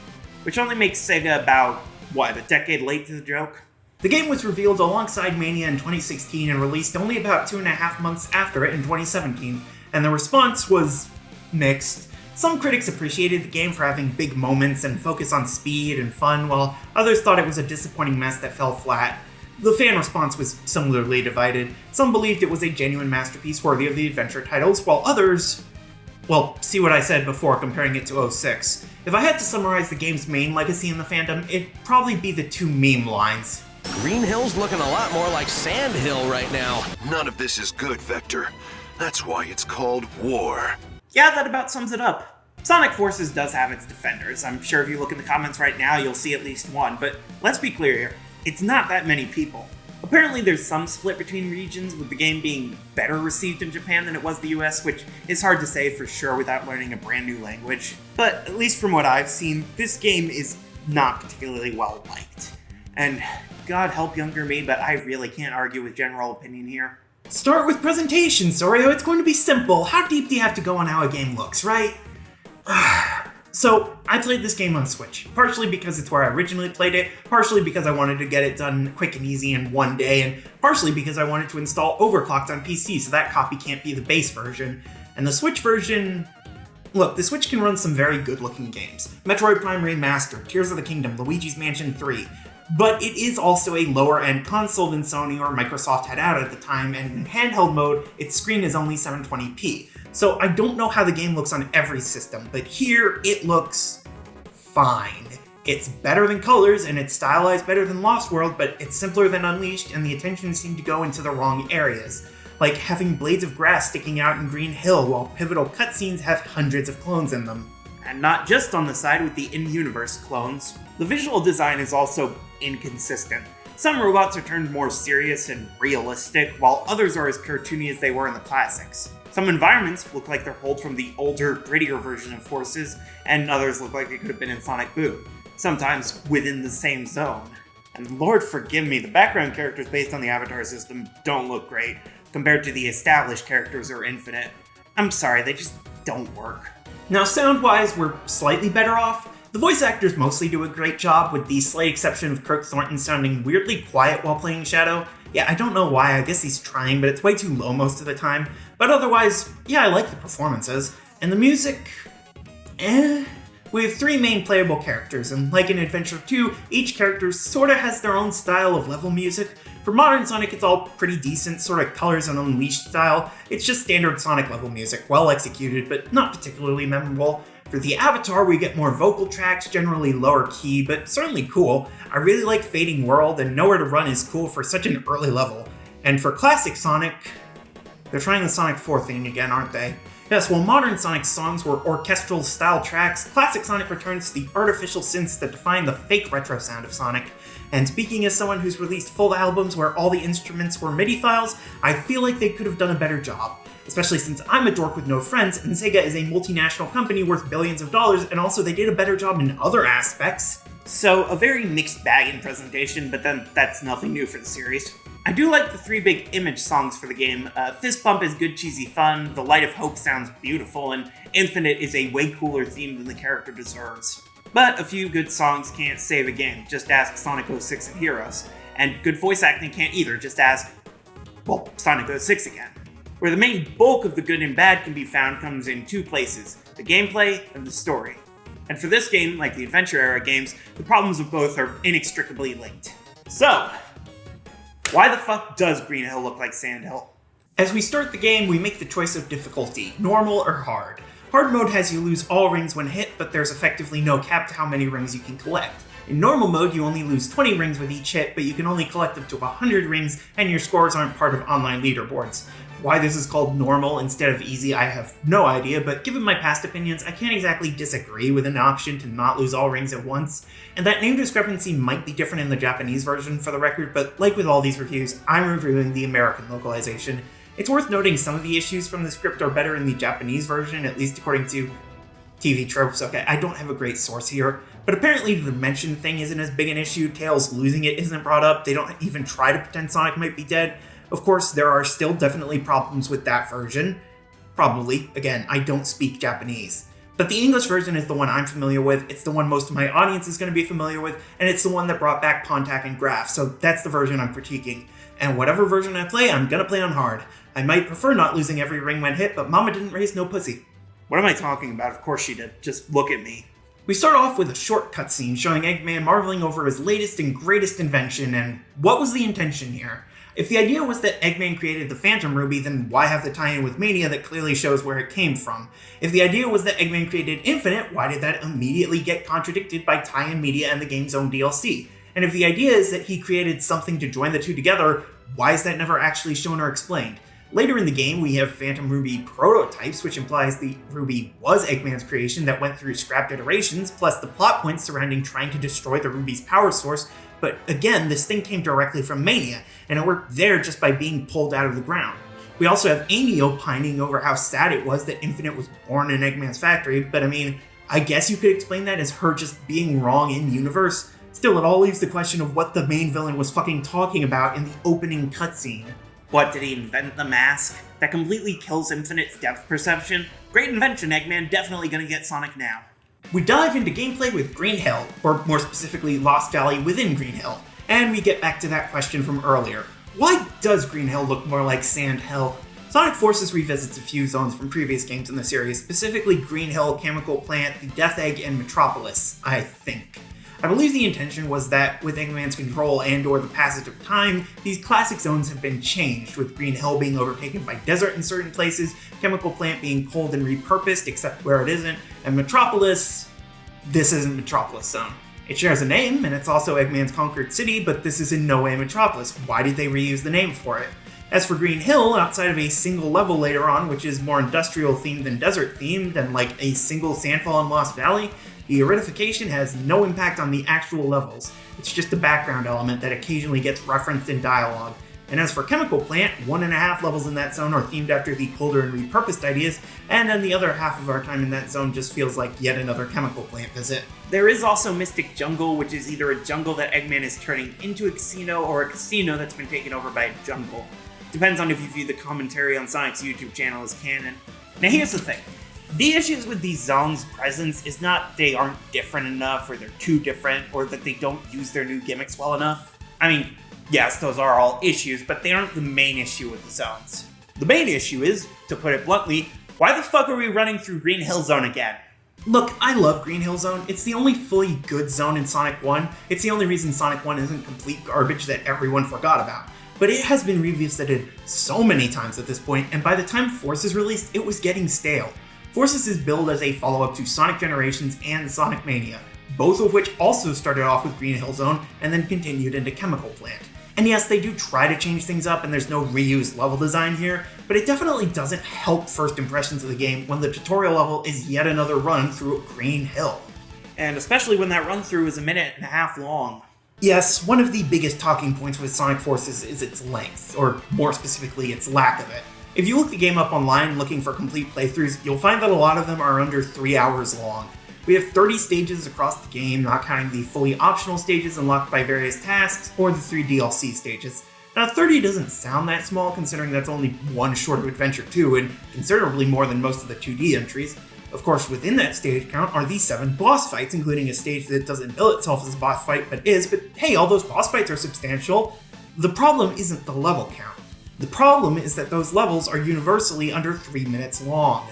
which only makes Sega about, a decade late to the joke? The game was revealed alongside Mania in 2016 and released only about 2.5 months after it in 2017, and the response was mixed. Some critics appreciated the game for having big moments and focus on speed and fun, while others thought it was a disappointing mess that fell flat. The fan response was similarly divided. Some believed it was a genuine masterpiece worthy of the adventure titles, while others... well, see what I said before comparing it to 06. If I had to summarize the game's main legacy in the fandom, it'd probably be the two meme lines.
Green Hill's looking a lot more like Sand Hill right now.
None of this is good, Vector. That's why it's called war.
Yeah, that about sums it up. Sonic Forces does have its defenders. I'm sure if you look in the comments right now, you'll see at least one, but let's be clear here. It's not that many people. Apparently there's some split between regions, with the game being better received in Japan than it was the US, which is hard to say for sure without learning a brand new language. But at least from what I've seen, this game is not particularly well liked. And God help younger me, but I really can't argue with general opinion here.
Start with presentation, Sorio. It's going to be simple. How deep do you have to go on how a game looks, right? So, I played this game on Switch, partially because it's where I originally played it, partially because I wanted to get it done quick and easy in one day, and partially because I wanted to install Overclocked on PC so that copy can't be the base version. And the Switch version... Look, the Switch can run some very good-looking games. Metroid Prime Remastered, Tears of the Kingdom, Luigi's Mansion 3, but it is also a lower-end console than Sony or Microsoft had out at the time, and in handheld mode, its screen is only 720p. So I don't know how the game looks on every system, but here it looks fine. It's better than Colors, and it's stylized better than Lost World, but it's simpler than Unleashed, and the attention seemed to go into the wrong areas. Like having blades of grass sticking out in Green Hill, while pivotal cutscenes have hundreds of clones in them.
And not just on the side with the in-universe clones. The visual design is also inconsistent. Some robots are turned more serious and realistic, while others are as cartoony as they were in the classics. Some environments look like they're pulled from the older, grittier version of Forces, and others look like they could have been in Sonic Boom, sometimes within the same zone. And Lord forgive me, the background characters based on the Avatar system don't look great, compared to the established characters or Infinite. I'm sorry, they just don't work.
Now sound-wise, we're slightly better off. The voice actors mostly do a great job, with the slight exception of Kirk Thornton sounding weirdly quiet while playing Shadow. Yeah, I don't know why, I guess he's trying, but it's way too low most of the time. But otherwise, yeah, I like the performances. And the music... We have 3 main playable characters, and like in Adventure 2, each character sorta has their own style of level music. For modern Sonic, it's all pretty decent, sorta Colors and Unleashed style. It's just standard Sonic level music, well executed, but not particularly memorable. For the Avatar, we get more vocal tracks, generally lower key, but certainly cool. I really like Fading World, and Nowhere to Run is cool for such an early level. And for classic Sonic, they're trying the Sonic 4 thing again, aren't they? Yes, while modern Sonic songs were orchestral-style tracks, classic Sonic returns to the artificial synths that define the fake retro sound of Sonic. And speaking as someone who's released full albums where all the instruments were MIDI files, I feel like they could have done a better job. Especially since I'm a dork with no friends, and Sega is a multinational company worth billions of dollars, and also they did a better job in other aspects.
So, a very mixed bag in presentation, but then that's nothing new for the series. I do like the 3 big image songs for the game. Fist Bump is good cheesy fun, The Light of Hope sounds beautiful, and Infinite is a way cooler theme than the character deserves. But a few good songs can't save a game, just ask Sonic 06 and Heroes. And good voice acting can't either, just ask, well, Sonic 06 again. Where the main bulk of the good and bad can be found comes in 2 places, the gameplay and the story. And for this game, like the Adventure era games, the problems of both are inextricably linked. So, why the fuck does Green Hill look like Sand Hill?
As we start the game, we make the choice of difficulty, normal or hard. Hard mode has you lose all rings when hit, but there's effectively no cap to how many rings you can collect. In normal mode, you only lose 20 rings with each hit, but you can only collect up to 100 rings, and your scores aren't part of online leaderboards. Why this is called normal instead of easy, I have no idea, but given my past opinions, I can't exactly disagree with an option to not lose all rings at once. And that name discrepancy might be different in the Japanese version, for the record, but like with all these reviews, I'm reviewing the American localization. It's worth noting some of the issues from the script are better in the Japanese version, at least according to TV tropes. Okay, I don't have a great source here, but apparently the dimension thing isn't as big an issue, Tails losing it isn't brought up, they don't even try to pretend Sonic might be dead. Of course, there are still definitely problems with that version. Probably. Again, I don't speak Japanese. But the English version is the one I'm familiar with, it's the one most of my audience is going to be familiar with, and it's the one that brought back Pontac and Graph, so that's the version I'm critiquing. And whatever version I play, I'm gonna play on hard. I might prefer not losing every ring when hit, but Mama didn't raise no pussy.
What am I talking about? Of course she did. Just look at me.
We start off with a short cutscene showing Eggman marveling over his latest and greatest invention, and what was the intention here? If the idea was that Eggman created the Phantom Ruby, then why have the tie-in with Mania that clearly shows where it came from? If the idea was that Eggman created Infinite, why did that immediately get contradicted by tie-in media and the game's own DLC? And if the idea is that he created something to join the two together, why is that never actually shown or explained? Later in the game, we have Phantom Ruby prototypes, which implies the Ruby was Eggman's creation that went through scrapped iterations, plus the plot points surrounding trying to destroy the Ruby's power source. But again, this thing came directly from Mania, and it worked there just by being pulled out of the ground. We also have Amy opining over how sad it was that Infinite was born in Eggman's factory, but I mean, I guess you could explain that as her just being wrong in universe. Still, it all leaves the question of what the main villain was fucking talking about in the opening cutscene.
What, did he invent the mask that completely kills Infinite's depth perception? Great invention, Eggman, definitely gonna get Sonic now.
We dive into gameplay with Green Hill, or more specifically Lost Valley within Green Hill, and we get back to that question from earlier. Why does Green Hill look more like Sand Hill? Sonic Forces revisits a few zones from previous games in the series, specifically Green Hill, Chemical Plant, the Death Egg, and Metropolis, I think. I believe the intention was that with Eggman's control and or the passage of time, these classic zones have been changed, with Green Hill being overtaken by desert in certain places, Chemical Plant being pulled and repurposed except where it isn't, and Metropolis, this isn't Metropolis Zone. It shares a name, and it's also Eggman's conquered city, but this is in no way Metropolis. Why did they reuse the name for it? As for Green Hill, outside of a single level later on, which is more industrial themed than desert themed, and like a single Sandfall in Lost Valley, the aridification has no impact on the actual levels. It's just a background element that occasionally gets referenced in dialogue. And as for Chemical Plant, 1.5 levels in that zone are themed after the colder and repurposed ideas, and then the other half of our time in that zone just feels like yet another Chemical Plant visit.
There is also Mystic Jungle, which is either a jungle that Eggman is turning into a casino, or a casino that's been taken over by a jungle. Depends on if you view the commentary on Sonic's YouTube channel as canon. Now here's the thing. The issues with these zones' presence is not they aren't different enough, or they're too different, or that they don't use their new gimmicks well enough. I mean, yes, those are all issues, but they aren't the main issue with the zones. The main issue is, to put it bluntly, why the fuck are we running through Green Hill Zone again?
Look, I love Green Hill Zone. It's the only fully good zone in Sonic 1. It's the only reason Sonic 1 isn't complete garbage that everyone forgot about. But it has been revisited so many times at this point, and by the time Forces released, it was getting stale. Forces is billed as a follow-up to Sonic Generations and Sonic Mania, both of which also started off with Green Hill Zone and then continued into Chemical Plant. And yes, they do try to change things up and there's no reused level design here, but it definitely doesn't help first impressions of the game when the tutorial level is yet another run through Green Hill.
And especially when that run-through is 1.5 minutes long.
Yes, one of the biggest talking points with Sonic Forces is its length, or more specifically, its lack of it. If you look the game up online looking for complete playthroughs, you'll find that a lot of them are under 3 hours long. We have 30 stages across the game, not counting the fully optional stages unlocked by various tasks, or the 3 DLC stages. Now 30 doesn't sound that small considering that's only one short of Adventure 2, and considerably more than most of the 2D entries. Of course, within that stage count are the 7 boss fights, including a stage that doesn't bill itself as a boss fight, but hey, all those boss fights are substantial. The problem isn't the level count. The problem is that those levels are universally under 3 minutes long.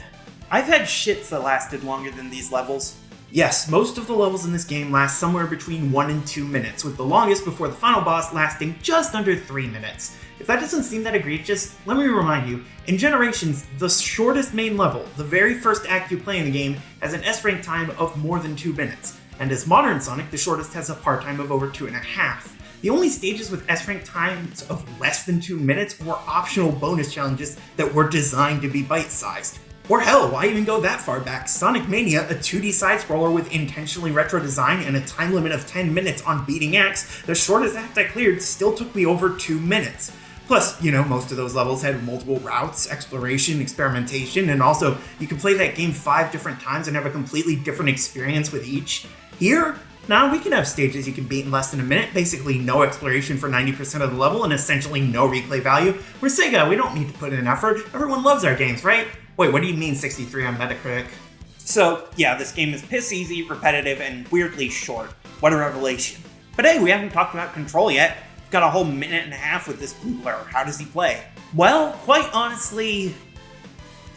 I've had shits that lasted longer than these levels.
Yes, most of the levels in this game last somewhere between 1 and 2 minutes, with the longest before the final boss lasting just under 3 minutes. If that doesn't seem that egregious, let me remind you, in Generations, the shortest main level, the very first act you play in the game, has an S-rank time of more than 2 minutes, and as Modern Sonic, the shortest has a par time of over 2.5. The only stages with S-rank times of less than 2 minutes were optional bonus challenges that were designed to be bite-sized. Or hell, why even go that far back? Sonic Mania, a 2D side-scroller with intentionally retro design and a time limit of 10 minutes on beating acts, the shortest act I cleared still took me over 2 minutes. Plus, most of those levels had multiple routes, exploration, experimentation, and also, you can play that game 5 different times and have a completely different experience with each. Here, now we can have stages you can beat in less than a minute, basically no exploration for 90% of the level, and essentially no replay value. We're Sega, we don't need to put in effort, everyone loves our games, right? Wait, what do you mean 63 on Metacritic?
So, yeah, this game is piss easy, repetitive, and weirdly short. What a revelation. But hey, we haven't talked about Control yet. We've got a whole 1.5 minutes with this Blue. How does he play? Well, quite honestly,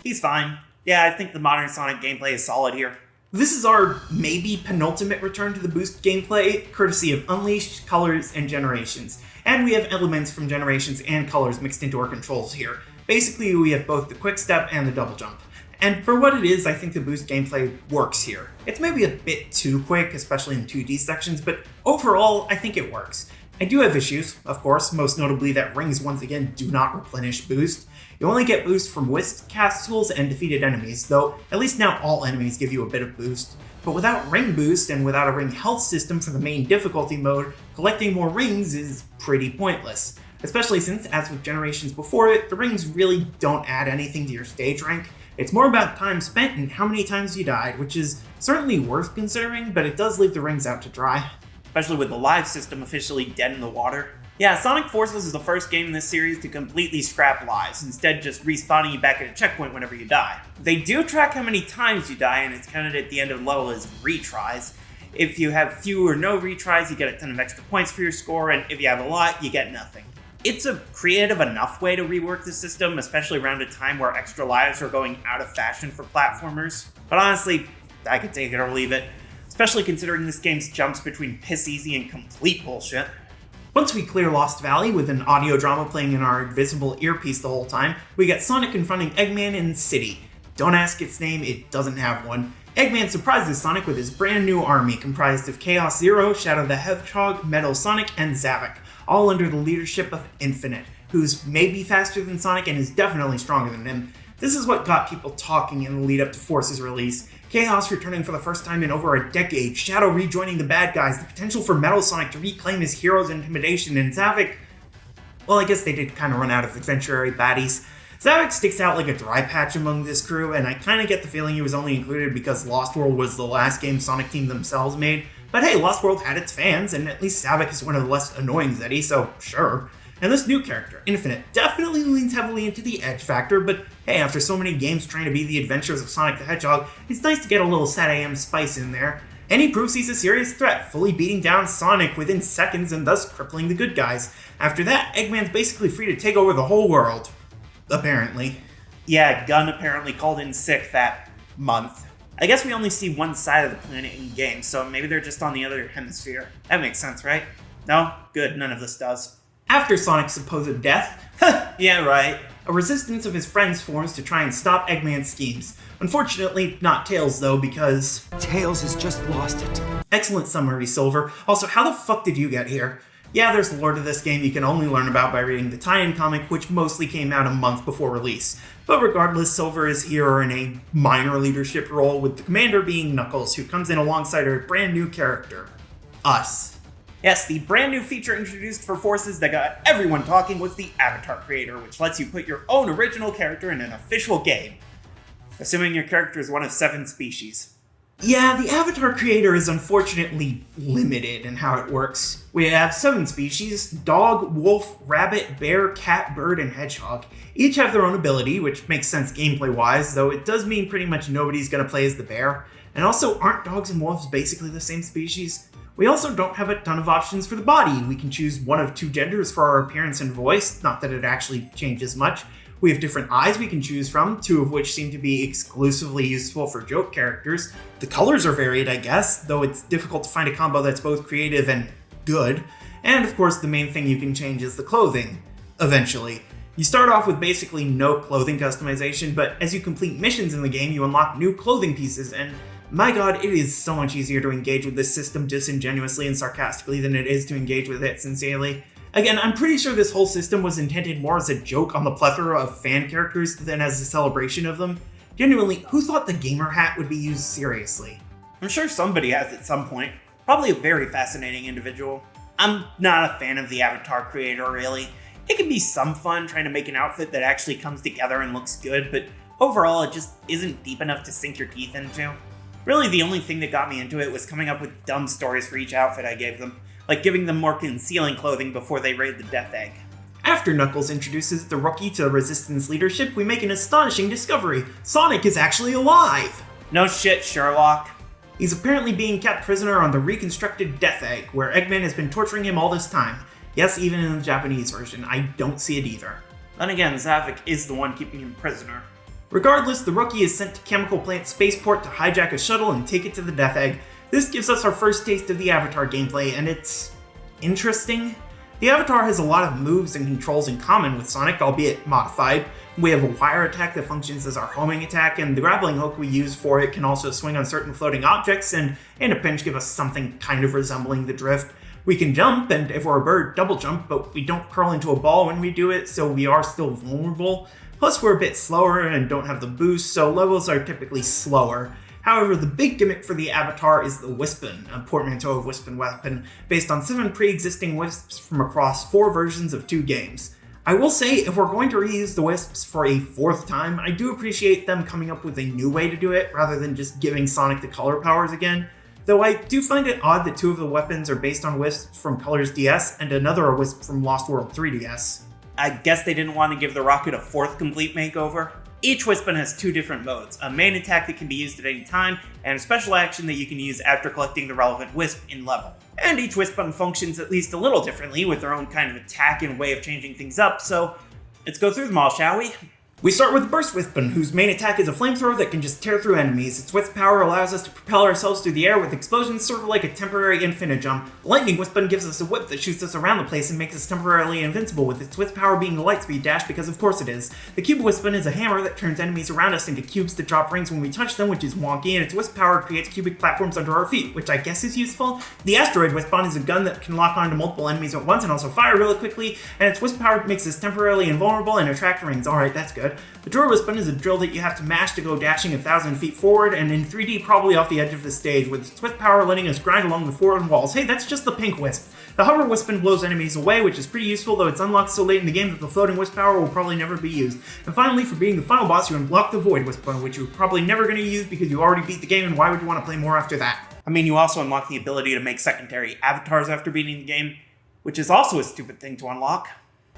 he's fine. Yeah, I think the modern Sonic gameplay is solid here.
This is our maybe penultimate return to the boost gameplay, courtesy of Unleashed, Colors, and Generations. And we have elements from Generations and Colors mixed into our controls here. Basically, we have both the quick step and the double jump. And for what it is, I think the boost gameplay works here. It's maybe a bit too quick, especially in 2D sections, but overall, I think it works. I do have issues, of course, most notably that rings once again do not replenish boost. You only get boost from whisk cast tools and defeated enemies, though at least now all enemies give you a bit of boost. But without ring boost and without a ring health system for the main difficulty mode, collecting more rings is pretty pointless. Especially since, as with generations before it, the rings really don't add anything to your stage rank. It's more about time spent and how many times you died, which is certainly worth considering, but it does leave the rings out to dry.
Especially with the live system officially dead in the water. Yeah, Sonic Forces is the first game in this series to completely scrap lives, instead just respawning you back at a checkpoint whenever you die. They do track how many times you die, and it's counted at the end of the level as retries. If you have few or no retries, you get a ton of extra points for your score, and if you have a lot, you get nothing. It's a creative enough way to rework the system, especially around a time where extra lives are going out of fashion for platformers. But honestly, I could take it or leave it, especially considering this game's jumps between piss easy and complete bullshit.
Once we clear Lost Valley with an audio drama playing in our invisible earpiece the whole time, we get Sonic confronting Eggman in City. Don't ask its name, it doesn't have one. Eggman surprises Sonic with his brand new army comprised of Chaos Zero, Shadow the Hedgehog, Metal Sonic, and Zavok, all under the leadership of Infinite, who's maybe faster than Sonic and is definitely stronger than him. This is what got people talking in the lead up to Force's release. Chaos returning for the first time in over a decade, Shadow rejoining the bad guys, the potential for Metal Sonic to reclaim his hero's intimidation, and Zavok... Well, I guess they did kind of run out of adventure baddies. Zavok sticks out like a dry patch among this crew, and I kind of get the feeling he was only included because Lost World was the last game Sonic Team themselves made. But hey, Lost World had its fans, and at least Zavok is one of the less annoying Zeddy, so sure. And this new character, Infinite, definitely leans heavily into the edge factor, but hey, after so many games trying to be the adventures of Sonic the Hedgehog, it's nice to get a little SatAM spice in there. And he proves he's a serious threat, fully beating down Sonic within seconds and thus crippling the good guys. After that, Eggman's basically free to take over the whole world. Apparently.
Yeah, Gunn apparently called in sick that month. I guess we only see one side of the planet in game, so maybe they're just on the other hemisphere. That makes sense, right? No? Good, none of this does.
After Sonic's supposed death,
yeah, right,
a resistance of his friends forms to try and stop Eggman's schemes. Unfortunately, not Tails though, because...
Tails has just lost it.
Excellent summary, Silver. Also, how the fuck did you get here? Yeah, there's the lore to this game you can only learn about by reading the tie-in comic, which mostly came out a month before release. But regardless, Silver is here in a minor leadership role, with the commander being Knuckles, who comes in alongside a brand new character. Us.
Yes, the brand new feature introduced for Forces that got everyone talking was the Avatar Creator, which lets you put your own original character in an official game. Assuming your character is one of 7 species.
Yeah, the Avatar Creator is unfortunately limited in how it works. We have 7 species: dog, wolf, rabbit, bear, cat, bird, and hedgehog. Each have their own ability, which makes sense gameplay-wise, though it does mean pretty much nobody's gonna play as the bear. And also, aren't dogs and wolves basically the same species? We also don't have a ton of options for the body. We can choose one of 2 genders for our appearance and voice, not that it actually changes much. We have different eyes we can choose from, 2 of which seem to be exclusively useful for joke characters. The colors are varied, I guess, though it's difficult to find a combo that's both creative and good. And of course, the main thing you can change is the clothing, eventually. You start off with basically no clothing customization, but as you complete missions in the game, you unlock new clothing pieces, and my god, it is so much easier to engage with this system disingenuously and sarcastically than it is to engage with it sincerely. Again, I'm pretty sure this whole system was intended more as a joke on the plethora of fan characters than as a celebration of them. Genuinely, who thought the gamer hat would be used seriously?
I'm sure somebody has at some point. Probably a very fascinating individual. I'm not a fan of the Avatar Creator, really. It can be some fun trying to make an outfit that actually comes together and looks good, but overall it just isn't deep enough to sink your teeth into. Really, the only thing that got me into it was coming up with dumb stories for each outfit I gave them, like giving them more concealing clothing before they raid the Death Egg.
After Knuckles introduces the rookie to Resistance leadership, we make an astonishing discovery. Sonic is actually alive!
No shit, Sherlock.
He's apparently being kept prisoner on the reconstructed Death Egg, where Eggman has been torturing him all this time. Yes, even in the Japanese version, I don't see it either.
Then again, Zavok is the one keeping him prisoner.
Regardless, the rookie is sent to Chemical Plant Spaceport to hijack a shuttle and take it to the Death Egg. This gives us our first taste of the Avatar gameplay, and it's interesting. The Avatar has a lot of moves and controls in common with Sonic, albeit modified. We have a wire attack that functions as our homing attack, and the grappling hook we use for it can also swing on certain floating objects and, in a pinch, give us something kind of resembling the drift. We can jump, and if we're a bird, double jump, but we don't curl into a ball when we do it, so we are still vulnerable. Plus, we're a bit slower and don't have the boost, so levels are typically slower. However, the big gimmick for the Avatar is the Wispin, a portmanteau of Wisp and Weapon, based on 7 pre-existing Wisps from across 4 versions of 2 games. I will say, if we're going to reuse the Wisps for a 4th time, I do appreciate them coming up with a new way to do it, rather than just giving Sonic the color powers again. Though I do find it odd that 2 of the weapons are based on Wisps from Colors DS, and another a Wisp from Lost World 3DS.
I guess they didn't want to give the rocket a 4th complete makeover. Each Wispin has 2 different modes, a main attack that can be used at any time, and a special action that you can use after collecting the relevant Wisp in level. And each Wispin functions at least a little differently, with their own kind of attack and way of changing things up, so let's go through them all, shall we?
We start with the Burst Wispin, whose main attack is a flamethrower that can just tear through enemies. Its Wisp power allows us to propel ourselves through the air with explosions sort of like a temporary infinite jump. The Lightning Wispin gives us a whip that shoots us around the place and makes us temporarily invincible, with its Wisp power being a lightspeed dash because of course it is. The Cube Wispin is a hammer that turns enemies around us into cubes that drop rings when we touch them, which is wonky, and its Wisp power creates cubic platforms under our feet, which I guess is useful. The Asteroid Wispin is a gun that can lock onto multiple enemies at once and also fire really quickly, and its Wisp power makes us temporarily invulnerable and attract rings. Alright, that's good. The Drill Wispin is a drill that you have to mash to go dashing 1,000 feet forward, and in 3D probably off the edge of the stage, with its Wisp power letting us grind along the foreign walls. Hey, that's just the Pink Wisp. The Hover Wispin blows enemies away, which is pretty useful, though it's unlocked so late in the game that the floating Wisp power will probably never be used. And finally, for being the final boss, you unlock the Void Wispin, which you're probably never going to use because you already beat the game, and why would you want to play more after that?
I mean, you also unlock the ability to make secondary avatars after beating the game, which is also a stupid thing to unlock.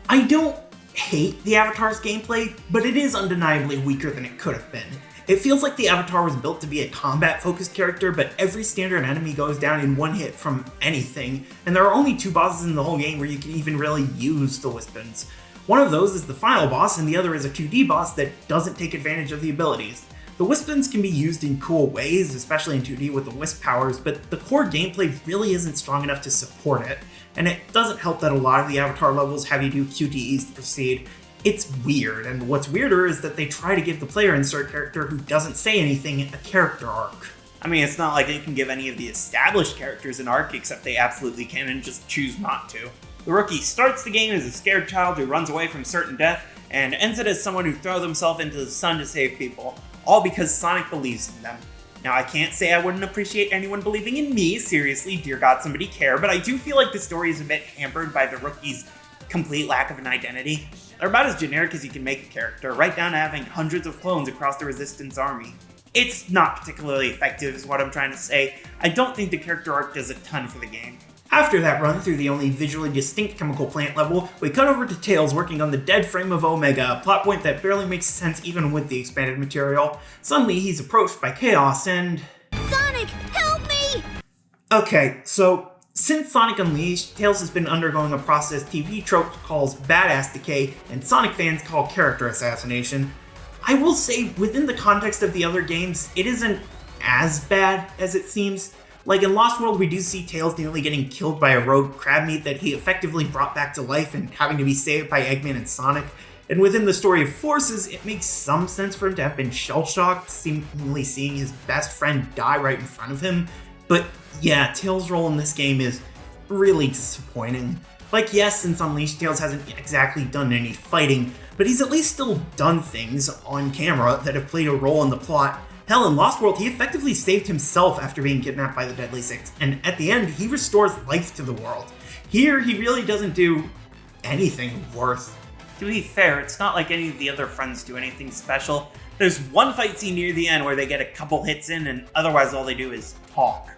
I don't hate the Avatar's gameplay, but it is undeniably weaker than it could have been. It feels like the Avatar was built to be a combat-focused character, but every standard enemy goes down in one hit from anything, and there are only 2 bosses in the whole game where you can even really use the Wispins. One of those is the final boss, and the other is a 2D boss that doesn't take advantage of the abilities. The Wispins can be used in cool ways, especially in 2D with the Wisp powers, but the core gameplay really isn't strong enough to support it. And it doesn't help that a lot of the Avatar levels have you do QTEs to proceed. It's weird, and what's weirder is that they try to give the player insert character who doesn't say anything a character arc.
I mean, it's not like they can give any of the established characters an arc, except they absolutely can and just choose not to. The rookie starts the game as a scared child who runs away from certain death, and ends it as someone who throws himself into the sun to save people, all because Sonic believes in them. Now, I can't say I wouldn't appreciate anyone believing in me, seriously, dear God, somebody care, but I do feel like the story is a bit hampered by the rookie's complete lack of an identity. They're about as generic as you can make a character, right down to having hundreds of clones across the Resistance army. It's not particularly effective, is what I'm trying to say. I don't think the character arc does a ton for the game.
After that run through the only visually distinct chemical plant level, we cut over to Tails working on the dead frame of Omega, a plot point that barely makes sense even with the expanded material. Suddenly, he's approached by Chaos and...
Sonic, help me!
Okay, so since Sonic Unleashed, Tails has been undergoing a process TV Trope calls badass decay, and Sonic fans call character assassination. I will say, within the context of the other games, it isn't as bad as it seems. Like in Lost World, we do see Tails nearly getting killed by a rogue crab meat that he effectively brought back to life and having to be saved by Eggman and Sonic. And within the story of Forces, it makes some sense for him to have been shell-shocked, seemingly seeing his best friend die right in front of him. But yeah, Tails' role in this game is really disappointing. Like, yes, since Unleashed, Tails hasn't exactly done any fighting, but he's at least still done things on camera that have played a role in the plot. Hell, in Lost World, he effectively saved himself after being kidnapped by the Deadly Six, and at the end, he restores life to the world. Here, he really doesn't do anything worth.
To be fair, it's not like any of the other friends do anything special. There's one fight scene near the end where they get a couple hits in, and otherwise all they do is talk.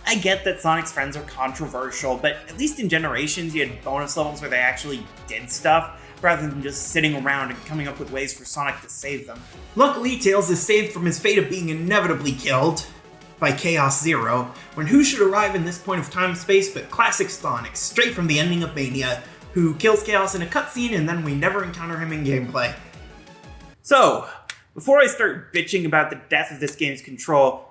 I get that Sonic's friends are controversial, but at least in Generations, you had bonus levels where they actually did stuff, rather than just sitting around and coming up with ways for Sonic to save them.
Luckily, Tails is saved from his fate of being inevitably killed by Chaos Zero, when who should arrive in this point of time and space but classic Sonic, straight from the ending of Mania, who kills Chaos in a cutscene and then we never encounter him in gameplay.
So, before I start bitching about the death of this game's control,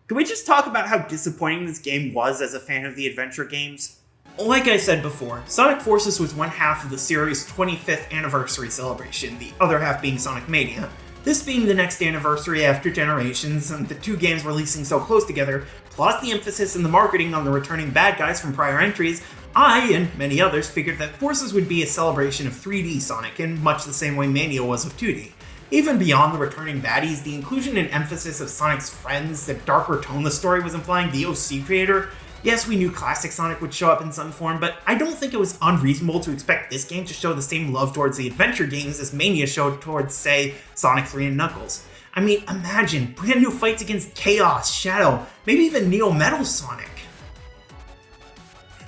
can we just talk about how disappointing this game was as a fan of the adventure games?
Like I said before, Sonic Forces was one half of the series' 25th anniversary celebration, the other half being Sonic Mania. This being the next anniversary after Generations, and the two games releasing so close together, plus the emphasis in the marketing on the returning bad guys from prior entries, I, and many others, figured that Forces would be a celebration of 3D Sonic in much the same way Mania was of 2D. Even beyond the returning baddies, the inclusion and emphasis of Sonic's friends, the darker tone the story was implying, the OC creator. Yes, we knew classic Sonic would show up in some form, but I don't think it was unreasonable to expect this game to show the same love towards the adventure games as Mania showed towards, say, Sonic 3 and Knuckles. I mean, imagine brand new fights against Chaos, Shadow, maybe even Neo Metal Sonic.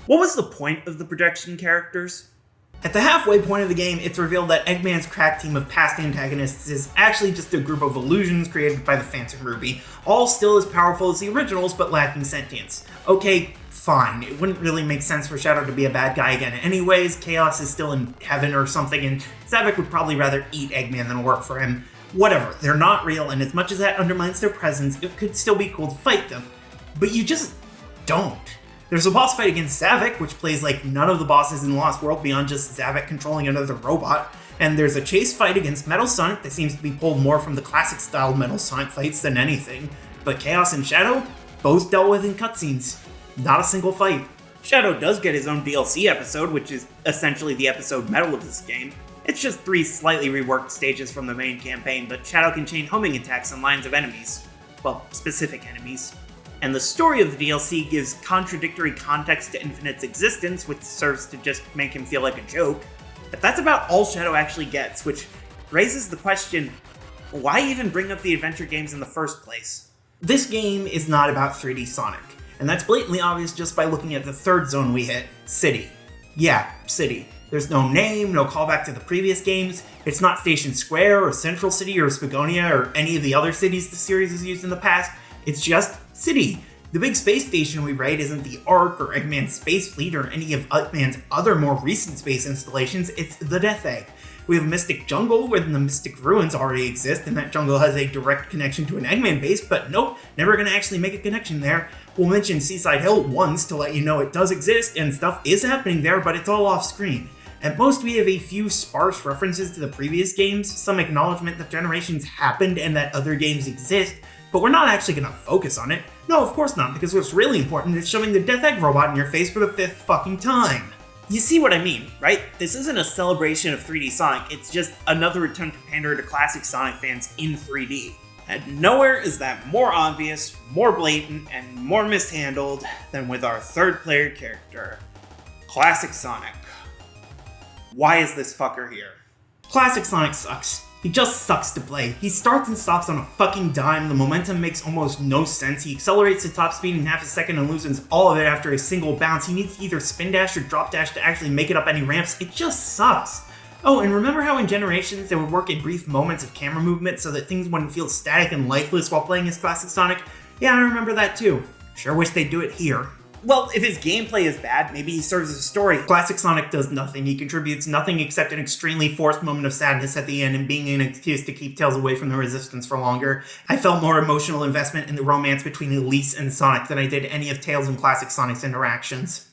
What was the point of the projection characters?
At the halfway point of the game, it's revealed that Eggman's crack team of past antagonists is actually just a group of illusions created by the Phantom Ruby, all still as powerful as the originals but lacking sentience. Okay, fine, it wouldn't really make sense for Shadow to be a bad guy again anyways, Chaos is still in heaven or something, and Zavok would probably rather eat Eggman than work for him. Whatever, they're not real, and as much as that undermines their presence, it could still be cool to fight them. But you just don't. There's a boss fight against Zavok, which plays like none of the bosses in Lost World beyond just Zavok controlling another robot, and there's a chase fight against Metal Sonic that seems to be pulled more from the classic-style Metal Sonic fights than anything, but Chaos and Shadow, both dealt with in cutscenes. Not a single fight.
Shadow does get his own DLC episode, which is essentially the episode Metal of this game. It's just 3 slightly reworked stages from the main campaign, but Shadow can chain homing attacks on lines of enemies. Well, specific enemies. And the story of the DLC gives contradictory context to Infinite's existence, which serves to just make him feel like a joke. But that's about all Shadow actually gets, which raises the question, why even bring up the adventure games in the first place?
This game is not about 3D Sonic, and that's blatantly obvious just by looking at the third zone we hit, City. Yeah, City. There's no name, no callback to the previous games, it's not Station Square or Central City or Spagonia or any of the other cities the series has used in the past, it's just City. The big space station we raid isn't the Ark or Eggman's Space Fleet or any of Eggman's other more recent space installations, it's the Death Egg. We have Mystic Jungle, where the Mystic Ruins already exist, and that jungle has a direct connection to an Eggman base, but nope, never gonna actually make a connection there. We'll mention Seaside Hill once to let you know it does exist, and stuff is happening there, but it's all off screen. At most, we have a few sparse references to the previous games, some acknowledgement that Generations happened and that other games exist, but we're not actually going to focus on it. No, of course not, because what's really important is shoving the Death Egg robot in your face for the 5th fucking time.
You see what I mean, right? This isn't a celebration of 3D Sonic, it's just another attempt to pander to classic Sonic fans in 3D. And nowhere is that more obvious, more blatant, and more mishandled than with our third player character, Classic Sonic. Why is this fucker here?
Classic Sonic sucks. He just sucks to play. He starts and stops on a fucking dime, the momentum makes almost no sense, he accelerates to top speed in half a second and loses all of it after a single bounce, he needs to either spin dash or drop dash to actually make it up any ramps, it just sucks. Oh, and remember how in Generations they would work in brief moments of camera movement so that things wouldn't feel static and lifeless while playing as Classic Sonic? Yeah, I remember that too. Sure wish they'd do it here.
Well, if his gameplay is bad, maybe he serves as a story.
Classic Sonic does nothing. He contributes nothing except an extremely forced moment of sadness at the end and being an excuse to keep Tails away from the Resistance for longer. I felt more emotional investment in the romance between Elise and Sonic than I did any of Tails and Classic Sonic's interactions.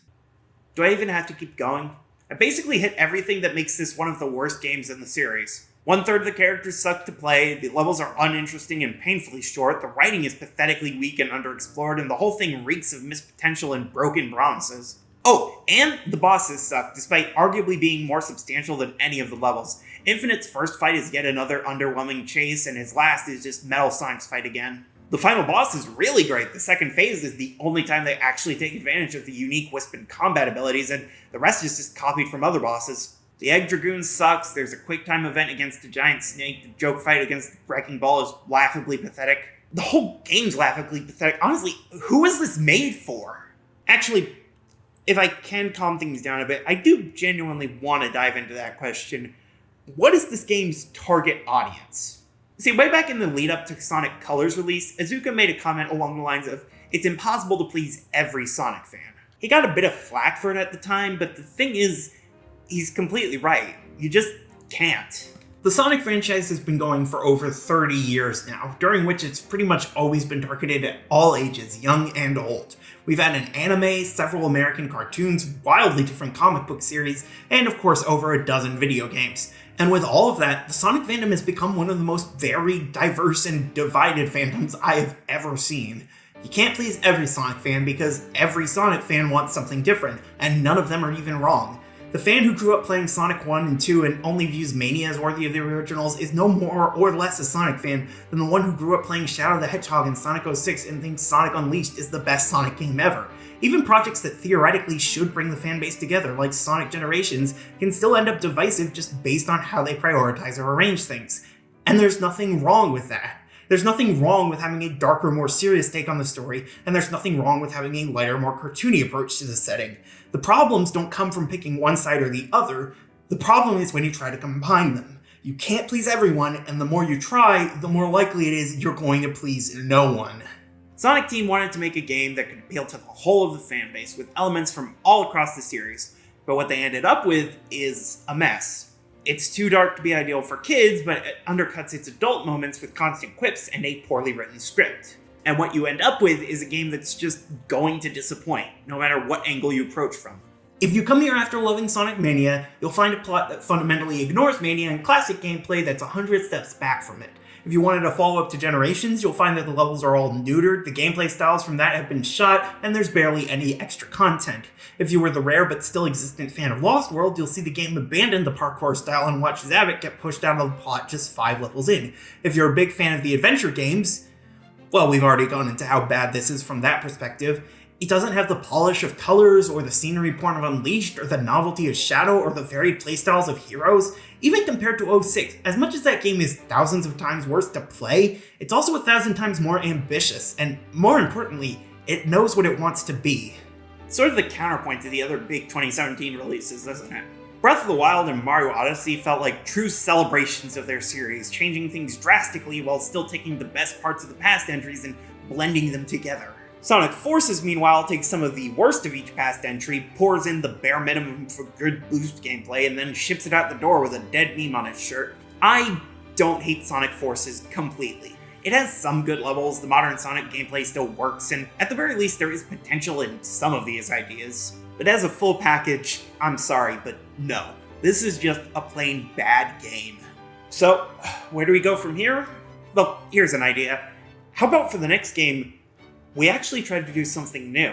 Do I even have to keep going? I basically hit everything that makes this one of the worst games in the series. 1/3 of the characters suck to play, the levels are uninteresting and painfully short, the writing is pathetically weak and underexplored, and the whole thing reeks of missed potential and broken promises. Oh, and the bosses suck, despite arguably being more substantial than any of the levels. Infinite's first fight is yet another underwhelming chase, and his last is just Metal Sonic's fight again. The final boss is really great, the second phase is the only time they actually take advantage of the unique Wisp and combat abilities, and the rest is just copied from other bosses. The Egg Dragoon sucks, there's a quick time event against a giant snake, the joke fight against the Wrecking Ball is laughably pathetic. The whole game's laughably pathetic. Honestly, who is this made for? Actually, if I can calm things down a bit, I do genuinely want to dive into that question. What is this game's target audience? See, way back in the lead up to Sonic Colors release, Azuka made a comment along the lines of, "It's impossible to please every Sonic fan." He got a bit of flack for it at the time, but the thing is, he's completely right. You just can't.
The Sonic franchise has been going for over 30 years now, during which it's pretty much always been targeted at all ages, young and old. We've had an anime, several American cartoons, wildly different comic book series, and of course over a dozen video games. And with all of that, the Sonic fandom has become one of the most varied, diverse, and divided fandoms I have ever seen. You can't please every Sonic fan because every Sonic fan wants something different, and none of them are even wrong. The fan who grew up playing Sonic 1 and 2 and only views Mania as worthy of the originals is no more or less a Sonic fan than the one who grew up playing Shadow the Hedgehog and Sonic 06 and thinks Sonic Unleashed is the best Sonic game ever. Even projects that theoretically should bring the fanbase together, like Sonic Generations, can still end up divisive just based on how they prioritize or arrange things. And there's nothing wrong with that. There's nothing wrong with having a darker, more serious take on the story, and there's nothing wrong with having a lighter, more cartoony approach to the setting. The problems don't come from picking one side or the other. The problem is when you try to combine them. You can't please everyone, and the more you try, the more likely it is you're going to please no one.
Sonic Team wanted to make a game that could appeal to the whole of the fanbase, with elements from all across the series, but what they ended up with is a mess. It's too dark to be ideal for kids, but it undercuts its adult moments with constant quips and a poorly written script. And what you end up with is a game that's just going to disappoint, no matter what angle you approach from.
If you come here after loving Sonic Mania, you'll find a plot that fundamentally ignores Mania and classic gameplay that's 100 steps back from it. If you wanted a follow-up to Generations, you'll find that the levels are all neutered, the gameplay styles from that have been shot, and there's barely any extra content. If you were the rare but still existent fan of Lost World, you'll see the game abandon the parkour style and watch Zavik get pushed out of the plot just 5 levels in. If you're a big fan of the adventure games, well, we've already gone into how bad this is from that perspective. It doesn't have the polish of colors, or the scenery porn of Unleashed, or the novelty of Shadow, or the varied playstyles of Heroes. Even compared to 06, as much as that game is thousands of times worse to play, it's also 1,000 times more ambitious, and more importantly, it knows what it wants to be.
It's sort of the counterpoint to the other big 2017 releases, isn't it? Breath of the Wild and Mario Odyssey felt like true celebrations of their series, changing things drastically while still taking the best parts of the past entries and blending them together. Sonic Forces, meanwhile, takes some of the worst of each past entry, pours in the bare minimum for good boost gameplay, and then ships it out the door with a dead meme on its shirt. I don't hate Sonic Forces completely. It has some good levels, the modern Sonic gameplay still works, and at the very least there is potential in some of these ideas. But as a full package, I'm sorry, but no. This is just a plain bad game. So, where do we go from here? Well, here's an idea. How about for the next game, we actually tried to do something new.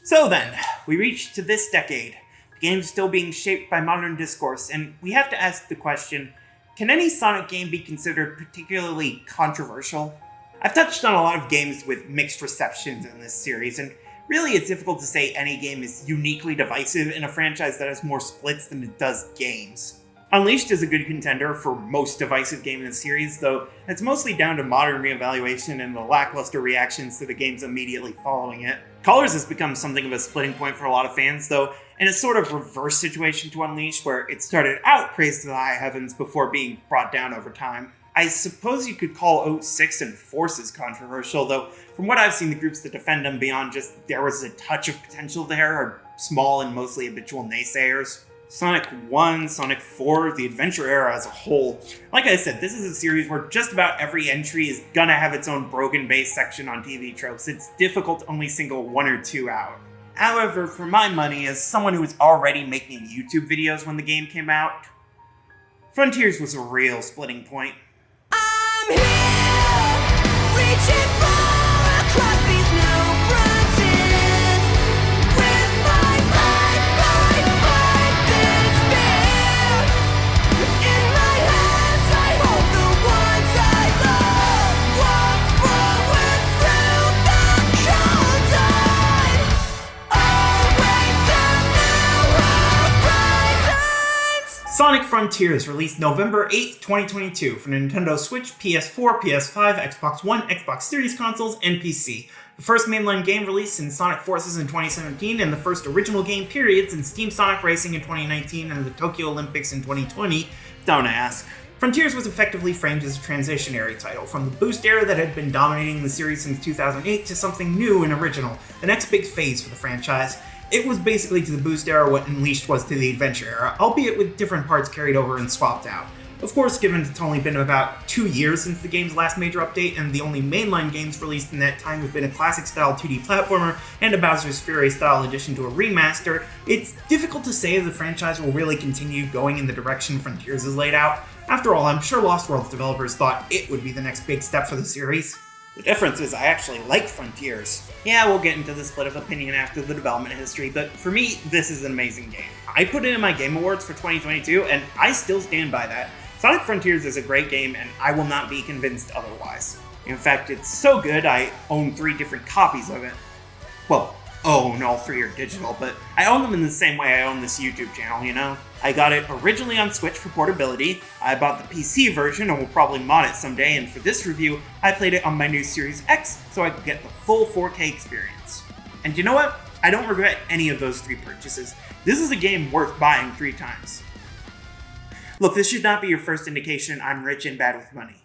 So then, we reach to this decade. The game's still being shaped by modern discourse, and we have to ask the question, can any Sonic game be considered particularly controversial? I've touched on a lot of games with mixed receptions in this series, and really it's difficult to say any game is uniquely divisive in a franchise that has more splits than it does games. Unleashed is a good contender for most divisive game in the series, though it's mostly down to modern reevaluation and the lackluster reactions to the games immediately following it. Colors has become something of a splitting point for a lot of fans, though, in a sort of reverse situation to Unleashed, where it started out praised to the high heavens before being brought down over time. I suppose you could call 06 and Forces controversial, though from what I've seen, the groups that defend them beyond just there was a touch of potential there are small and mostly habitual naysayers. Sonic 1, Sonic 4, the adventure era as a whole. Like I said, this is a series where just about every entry is gonna have its own broken base section on TV tropes. It's difficult to only single one or two out. However, for my money, as someone who was already making YouTube videos when the game came out, Frontiers was a real splitting point.
I'm here, reaching far across these new frontiers. With my life, I fight this fear. In my hands, I hold the ones I love. Walk forward through the cold tide. Always the new horizons.
Sonic Frontiers released November 8th, 2022 for Nintendo Switch, PS4, PS5, Xbox One, Xbox Series consoles, and PC. The first mainline game released since Sonic Forces in 2017, and the first original game period since Team Sonic Racing in 2019 and the Tokyo Olympics in 2020.
Don't ask.
Frontiers was effectively framed as a transitionary title, from the boost era that had been dominating the series since 2008 to something new and original, the next big phase for the franchise. It was basically to the Boost era what Unleashed was to the Adventure era, albeit with different parts carried over and swapped out. Of course, given it's only been about 2 years since the game's last major update, and the only mainline games released in that time have been a classic-style 2D platformer and a Bowser's Fury-style addition to a remaster, it's difficult to say if the franchise will really continue going in the direction Frontiers has laid out. After all, I'm sure Lost World's developers thought it would be the next big step for the series.
The difference is I actually like Frontiers. Yeah, we'll get into the split of opinion after the development history, but for me, this is an amazing game. I put it in my Game Awards for 2022, and I still stand by that. Sonic Frontiers is a great game, and I will not be convinced otherwise. In fact, it's so good I own 3 different copies of it. Well, all 3 are digital, but I own them in the same way I own this YouTube channel, you know? I got it originally on Switch for portability, I bought the PC version and will probably mod it someday, and for this review, I played it on my new Series X so I could get the full 4K experience. And you know what? I don't regret any of those 3 purchases. This is a game worth buying 3 times. Look, this should not be your first indication I'm rich and bad with money.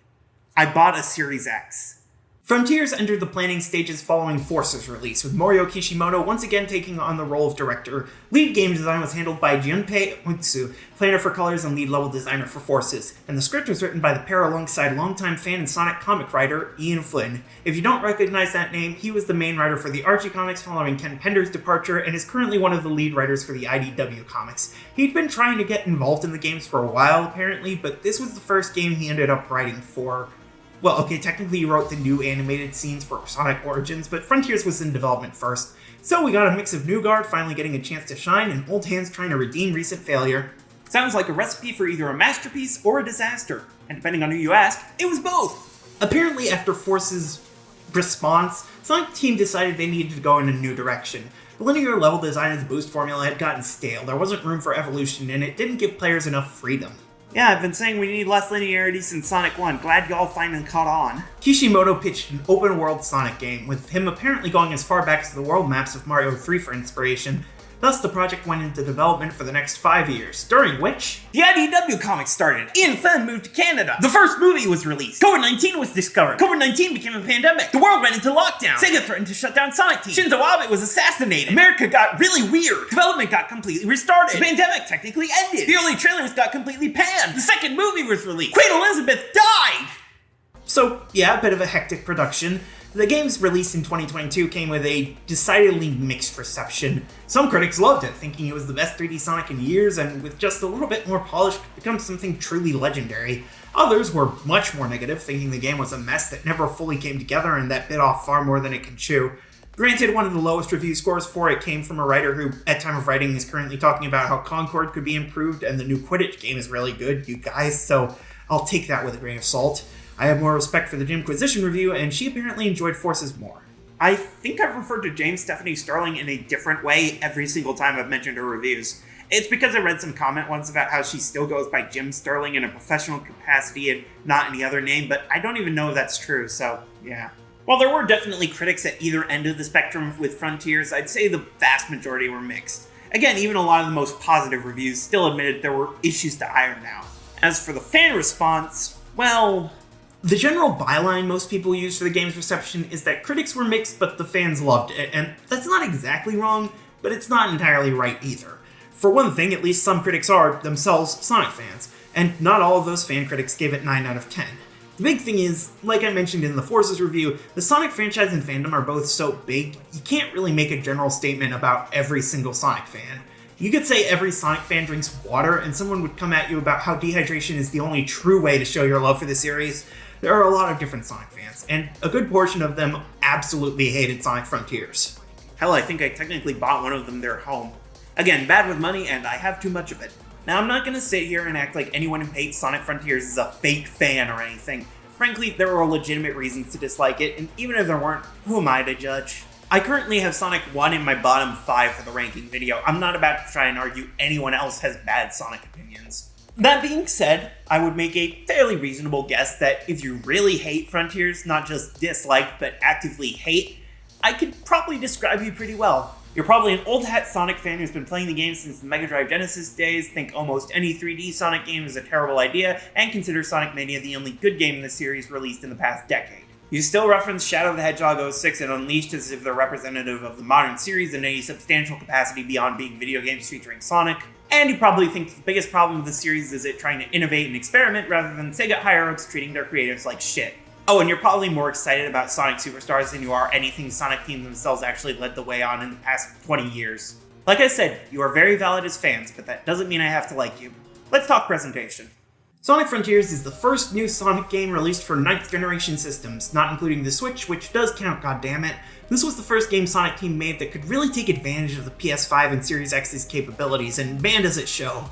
I bought a Series X.
Frontiers entered the planning stages following Force's release, with Morio Kishimoto once again taking on the role of director. Lead game design was handled by Junpei Utsu, planner for colors and lead level designer for Forces, and the script was written by the pair alongside longtime fan and Sonic comic writer Ian Flynn. If you don't recognize that name, he was the main writer for the Archie comics following Ken Pender's departure and is currently one of the lead writers for the IDW comics. He'd been trying to get involved in the games for a while apparently, but this was the first game he ended up writing for. Well, okay, technically he wrote the new animated scenes for Sonic Origins, but Frontiers was in development first. So we got a mix of new guard finally getting a chance to shine, and old hands trying to redeem recent failure.
Sounds like a recipe for either a masterpiece or a disaster. And depending on who you ask, it was both!
Apparently after Force's response, Sonic team decided they needed to go in a new direction. The linear level design of the boost formula had gotten stale, there wasn't room for evolution, and it didn't give players enough freedom.
Yeah, I've been saying we need less linearity since Sonic 1. Glad y'all finally caught on.
Kishimoto pitched an open-world Sonic game, with him apparently going as far back as the world maps of Mario 3 for inspiration. Thus, the project went into development for the next 5 years, during which
the IDW comics started. Ian Flynn moved to Canada. The first movie was released. COVID-19 was discovered. COVID-19 became a pandemic. The world went into lockdown. Sega threatened to shut down Sonic Team. Shinzo Abe was assassinated. America got really weird. Development got completely restarted. The pandemic technically ended. The early trailers got completely panned. The second movie was released. Queen Elizabeth died!
So, yeah, a bit of a hectic production. The game's release in 2022 came with a decidedly mixed reception. Some critics loved it, thinking it was the best 3D Sonic in years, and with just a little bit more polish, could become something truly legendary. Others were much more negative, thinking the game was a mess that never fully came together and that bit off far more than it could chew. Granted, one of the lowest review scores for it came from a writer who, at time of writing, is currently talking about how Concord could be improved and the new Quidditch game is really good, you guys, so I'll take that with a grain of salt. I have more respect for the Jimquisition review, and she apparently enjoyed Forces more.
I think I've referred to James Stephanie Sterling in a different way every single time I've mentioned her reviews. It's because I read some comment once about how she still goes by Jim Sterling in a professional capacity and not any other name, but I don't even know if that's true, so yeah. While there were definitely critics at either end of the spectrum with Frontiers, I'd say the vast majority were mixed. Again, even a lot of the most positive reviews still admitted there were issues to iron out. As for the fan response, well,
the general byline most people use for the game's reception is that critics were mixed, but the fans loved it, and that's not exactly wrong, but it's not entirely right either. For one thing, at least some critics are, themselves, Sonic fans, and not all of those fan critics gave it 9 out of 10. The big thing is, like I mentioned in the Forces review, the Sonic franchise and fandom are both so big, you can't really make a general statement about every single Sonic fan. You could say every Sonic fan drinks water, and someone would come at you about how dehydration is the only true way to show your love for the series. There are a lot of different Sonic fans, and a good portion of them absolutely hated Sonic Frontiers.
Hell, I think I technically bought one of them there at home. Again, bad with money, and I have too much of it. Now, I'm not gonna sit here and act like anyone who hates Sonic Frontiers is a fake fan or anything. Frankly, there are legitimate reasons to dislike it, and even if there weren't, who am I to judge? I currently have Sonic 1 in my bottom 5 for the ranking video. I'm not about to try and argue anyone else has bad Sonic opinions. That being said, I would make a fairly reasonable guess that if you really hate Frontiers, not just dislike, but actively hate, I could probably describe you pretty well. You're probably an old hat Sonic fan who's been playing the game since the Mega Drive Genesis days, think almost any 3D Sonic game is a terrible idea, and consider Sonic Mania the only good game in the series released in the past decade. You still reference Shadow the Hedgehog 06 and Unleashed as if they're representative of the modern series in any substantial capacity beyond being video games featuring Sonic. And you probably think the biggest problem with the series is it trying to innovate and experiment rather than Sega higher-ups treating their creatives like shit. Oh, and you're probably more excited about Sonic Superstars than you are anything Sonic Team themselves actually led the way on in the past 20 years. Like I said, you are very valid as fans, but that doesn't mean I have to like you. Let's talk presentation.
Sonic Frontiers is the first new Sonic game released for 9th generation systems, not including the Switch, which does count, goddammit. This was the first game Sonic Team made that could really take advantage of the PS5 and Series X's capabilities, and man does it show.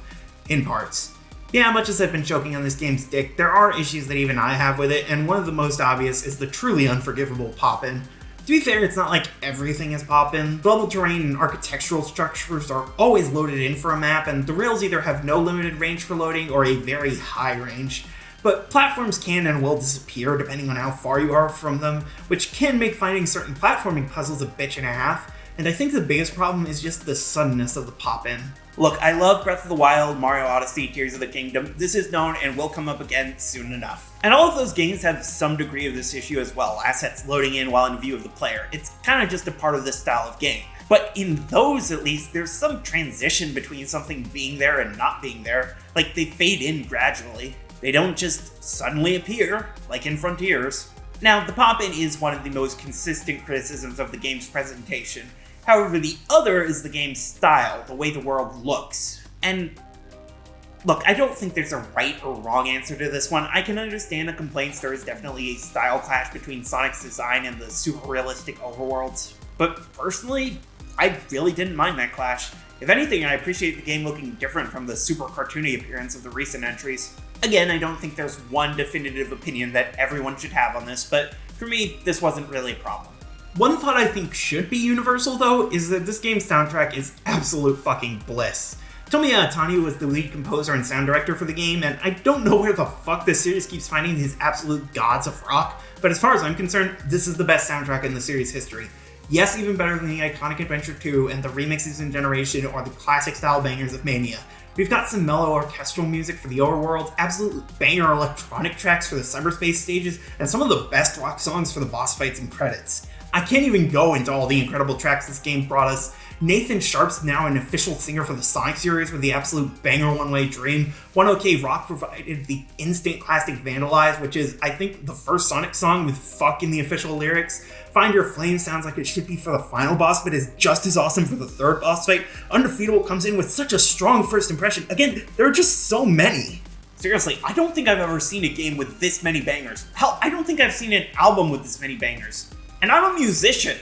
In parts. Yeah, much as I've been choking on this game's dick, there are issues that even I have with it, and one of the most obvious is the truly unforgivable pop-in. To be fair, it's not like everything is pop-in. Global terrain and architectural structures are always loaded in for a map, and the rails either have no limited range for loading or a very high range. But platforms can and will disappear depending on how far you are from them, which can make finding certain platforming puzzles a bitch and a half, and I think the biggest problem is just the suddenness of the pop-in.
Look, I love Breath of the Wild, Mario Odyssey, Tears of the Kingdom. This is known and will come up again soon enough. And all of those games have some degree of this issue as well, assets loading in while in view of the player. It's kind of just a part of this style of game. But in those, at least, there's some transition between something being there and not being there. Like, they fade in gradually. They don't just suddenly appear, like in Frontiers. Now, the pop-in is one of the most consistent criticisms of the game's presentation. However, the other is the game's style, the way the world looks. And look, I don't think there's a right or wrong answer to this one. I can understand the complaints there is definitely a style clash between Sonic's design and the super realistic overworlds. But personally, I really didn't mind that clash. If anything, I appreciate the game looking different from the super cartoony appearance of the recent entries. Again, I don't think there's one definitive opinion that everyone should have on this, but for me, this wasn't really a problem.
One thought I think should be universal, though, is that this game's soundtrack is absolute fucking bliss. Tomiya Atani was the lead composer and sound director for the game, and I don't know where the fuck this series keeps finding these absolute gods of rock, but as far as I'm concerned, this is the best soundtrack in the series' history. Yes, even better than the iconic Adventure 2 and the remixes in Generation or the classic-style bangers of Mania. We've got some mellow orchestral music for the overworld, absolute banger electronic tracks for the cyberspace stages, and some of the best rock songs for the boss fights and credits. I can't even go into all the incredible tracks this game brought us. Nathan Sharp's now an official singer for the Sonic series with the absolute banger One Way Dream. 1OK Rock provided the instant classic Vandalize, which is, I think, the first Sonic song with fuck in the official lyrics. Find Your Flame sounds like it should be for the final boss, but is just as awesome for the third boss fight. Undefeatable comes in with such a strong first impression. Again, there are just so many.
Seriously, I don't think I've ever seen a game with this many bangers. Hell, I don't think I've seen an album with this many bangers. And I'm a musician!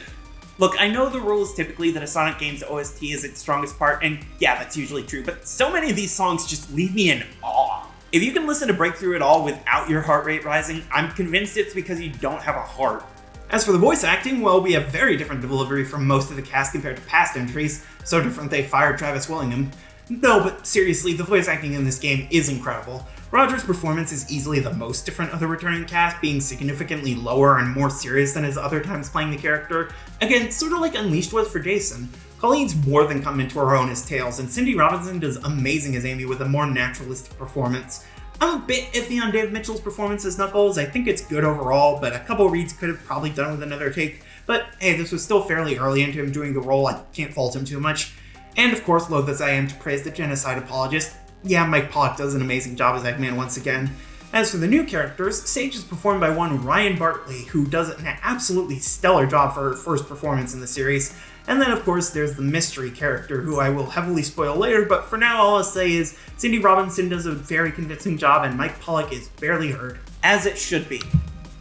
Look, I know the rule is typically that a Sonic game's OST is its strongest part, and yeah, that's usually true, but so many of these songs just leave me in awe. If you can listen to Breakthrough at all without your heart rate rising, I'm convinced it's because you don't have a heart.
As for the voice acting, well, we have very different delivery from most of the cast compared to past entries, so different they fired Travis Willingham. No, but seriously, the voice acting in this game is incredible. Roger's performance is easily the most different of the returning cast, being significantly lower and more serious than his other times playing the character. Again, sort of like Unleashed was for Jason. Colleen's more than come into her own as Tails, and Cindy Robinson does amazing as Amy with a more naturalistic performance. I'm a bit iffy on Dave Mitchell's performance as Knuckles. I think it's good overall, but a couple reads could have probably done with another take. But hey, this was still fairly early into him doing the role, I can't fault him too much. And of course, loath as I am to praise the genocide apologist, yeah, Mike Pollock does an amazing job as Eggman once again. As for the new characters, Sage is performed by one Ryan Bartley, who does an absolutely stellar job for her first performance in the series. And then of course there's the mystery character, who I will heavily spoil later, but for now all I'll say is Cindy Robinson does a very convincing job and Mike Pollock is barely heard.
As it should be.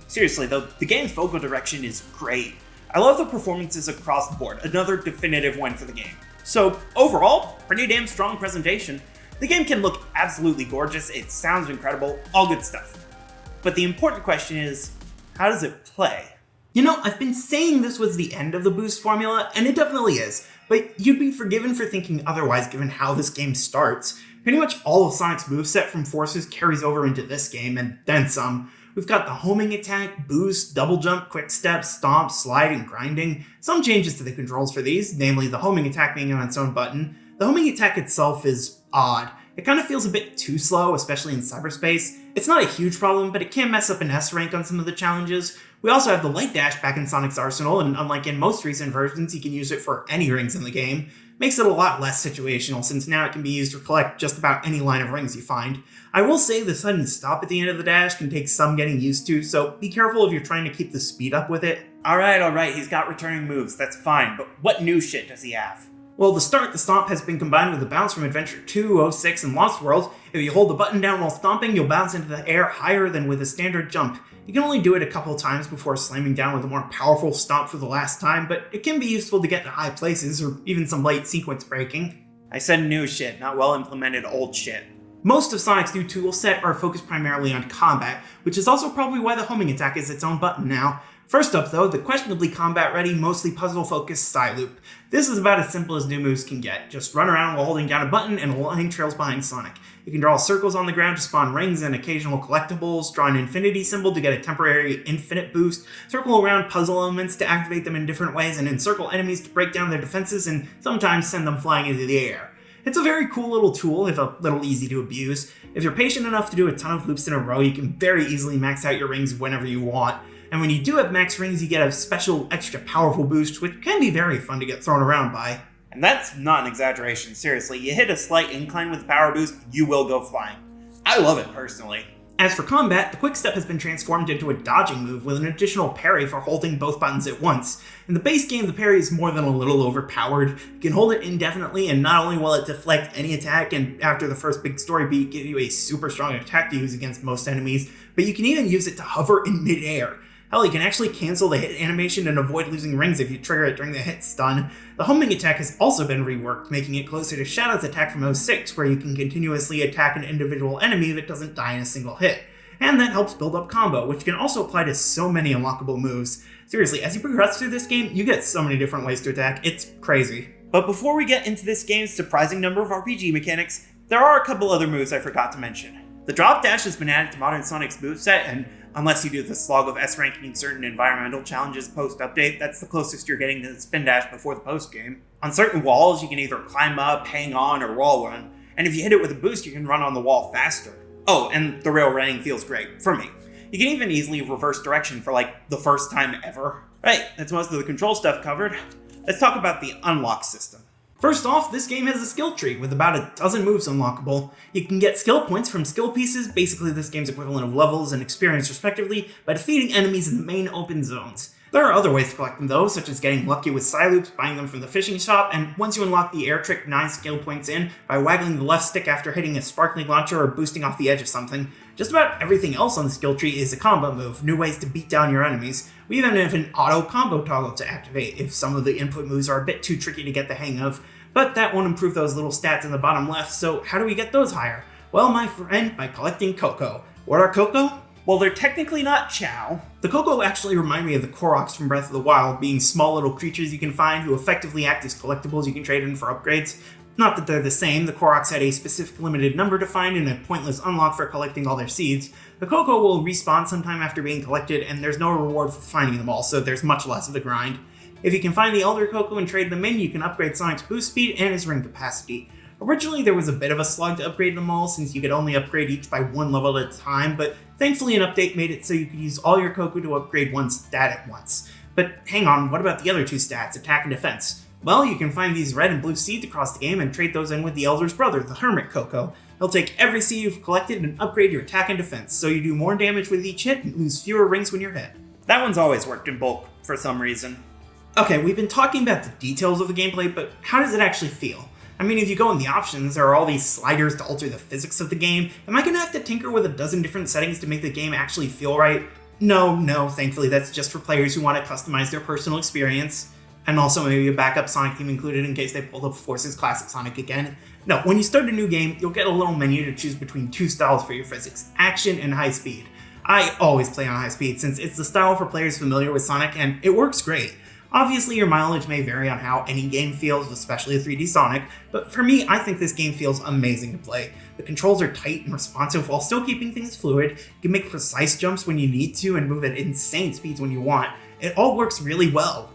Seriously though, the game's vocal direction is great. I love the performances across the board, another definitive win for the game. So overall, pretty damn strong presentation. The game can look absolutely gorgeous, it sounds incredible, all good stuff. But the important question is, how does it play?
You know, I've been saying this was the end of the boost formula, and it definitely is, but you'd be forgiven for thinking otherwise given how this game starts. Pretty much all of Sonic's moveset from Forces carries over into this game, and then some. We've got the homing attack, boost, double jump, quick step, stomp, slide, and grinding. Some changes to the controls for these, namely the homing attack being on its own button. The homing attack itself is odd. It kind of feels a bit too slow, especially in cyberspace. It's not a huge problem, but it can mess up an S rank on some of the challenges. We also have the light dash back in Sonic's arsenal, and unlike in most recent versions, you can use it for any rings in the game. Makes it a lot less situational, since now it can be used to collect just about any line of rings you find. I will say the sudden stop at the end of the dash can take some getting used to, so be careful if you're trying to keep the speed up with it.
Alright, he's got returning moves, that's fine, but what new shit does he have?
Well, to start, the stomp has been combined with the bounce from Adventure 2, 06, and Lost World. If you hold the button down while stomping, you'll bounce into the air higher than with a standard jump. You can only do it a couple times before slamming down with a more powerful stomp for the last time, but it can be useful to get to high places, or even some light sequence breaking.
I said new shit, not well-implemented old shit.
Most of Sonic's new toolset are focused primarily on combat, which is also probably why the homing attack is its own button now. First up though, the questionably combat-ready, mostly puzzle-focused side loop. This is about as simple as new moves can get. Just run around while holding down a button and a line trails behind Sonic. You can draw circles on the ground to spawn rings and occasional collectibles, draw an infinity symbol to get a temporary infinite boost, circle around puzzle elements to activate them in different ways, and encircle enemies to break down their defenses and sometimes send them flying into the air. It's a very cool little tool, if a little easy to abuse. If you're patient enough to do a ton of loops in a row, you can very easily max out your rings whenever you want. And when you do have max rings, you get a special extra powerful boost, which can be very fun to get thrown around by.
And that's not an exaggeration, seriously. You hit a slight incline with the power boost, you will go flying. I love it personally.
As for combat, the quick step has been transformed into a dodging move with an additional parry for holding both buttons at once. In the base game, the parry is more than a little overpowered. You can hold it indefinitely, and not only will it deflect any attack and after the first big story beat give you a super strong attack to use against most enemies, but you can even use it to hover in midair. Hell, you can actually cancel the hit animation and avoid losing rings if you trigger it during the hit stun. The homing attack has also been reworked, making it closer to Shadow's attack from 06, where you can continuously attack an individual enemy that doesn't die in a single hit. And that helps build up combo, which can also apply to so many unlockable moves. Seriously, as you progress through this game, you get so many different ways to attack, it's crazy.
But before we get into this game's surprising number of RPG mechanics, there are a couple other moves I forgot to mention. The drop dash has been added to Modern Sonic's moveset, and unless you do the slog of S-ranking certain environmental challenges post-update, that's the closest you're getting to the spin dash before the post-game. On certain walls, you can either climb up, hang on, or wall run, and if you hit it with a boost, you can run on the wall faster. Oh, and the rail running feels great, for me. You can even easily reverse direction for like the first time ever. Right, that's most of the control stuff covered. Let's talk about the unlock system.
First off, this game has a skill tree with about a dozen moves unlockable. You can get skill points from skill pieces, basically this game's equivalent of levels and experience respectively, by defeating enemies in the main open zones. There are other ways to collect them though, such as getting lucky with side loops, buying them from the fishing shop, and once you unlock the air trick 9 skill points in, by waggling the left stick after hitting a sparkling launcher or boosting off the edge of something. Just about everything else on the skill tree is a combo move, new ways to beat down your enemies. We even have an auto combo toggle to activate if some of the input moves are a bit too tricky to get the hang of. But that won't improve those little stats in the bottom left, so how do we get those higher? Well, my friend, by collecting Coco. What are Coco?
Well, they're technically not Chow.
The Coco actually remind me of the Koroks from Breath of the Wild, being small little creatures you can find who effectively act as collectibles you can trade in for upgrades. Not that they're the same, the Koroks had a specific limited number to find and a pointless unlock for collecting all their seeds. The Coco will respawn sometime after being collected, and there's no reward for finding them all, so there's much less of the grind. If you can find the Elder Coco and trade them in, you can upgrade Sonic's boost speed and his ring capacity. Originally, there was a bit of a slog to upgrade them all, since you could only upgrade each by one level at a time, but thankfully an update made it so you could use all your Coco to upgrade one stat at once. But hang on, what about the other two stats, attack and defense? Well, you can find these red and blue seeds across the game and trade those in with the Elder's brother, the Hermit Coco. He'll take every seed you've collected and upgrade your attack and defense, so you do more damage with each hit and lose fewer rings when you're hit.
That one's always worked in bulk, for some reason.
Okay, we've been talking about the details of the gameplay, but how does it actually feel? I mean, if you go in the options, there are all these sliders to alter the physics of the game. Am I gonna have to tinker with a dozen different settings to make the game actually feel right? No, thankfully that's just for players who want to customize their personal experience. And also maybe a backup Sonic theme included in case they pull up Force's Classic Sonic again. No, when you start a new game, you'll get a little menu to choose between two styles for your physics, action and high speed. I always play on high speed since it's the style for players familiar with Sonic and it works great. Obviously, your mileage may vary on how any game feels, especially a 3D Sonic, but for me, I think this game feels amazing to play. The controls are tight and responsive while still keeping things fluid. You can make precise jumps when you need to and move at insane speeds when you want. It all works really well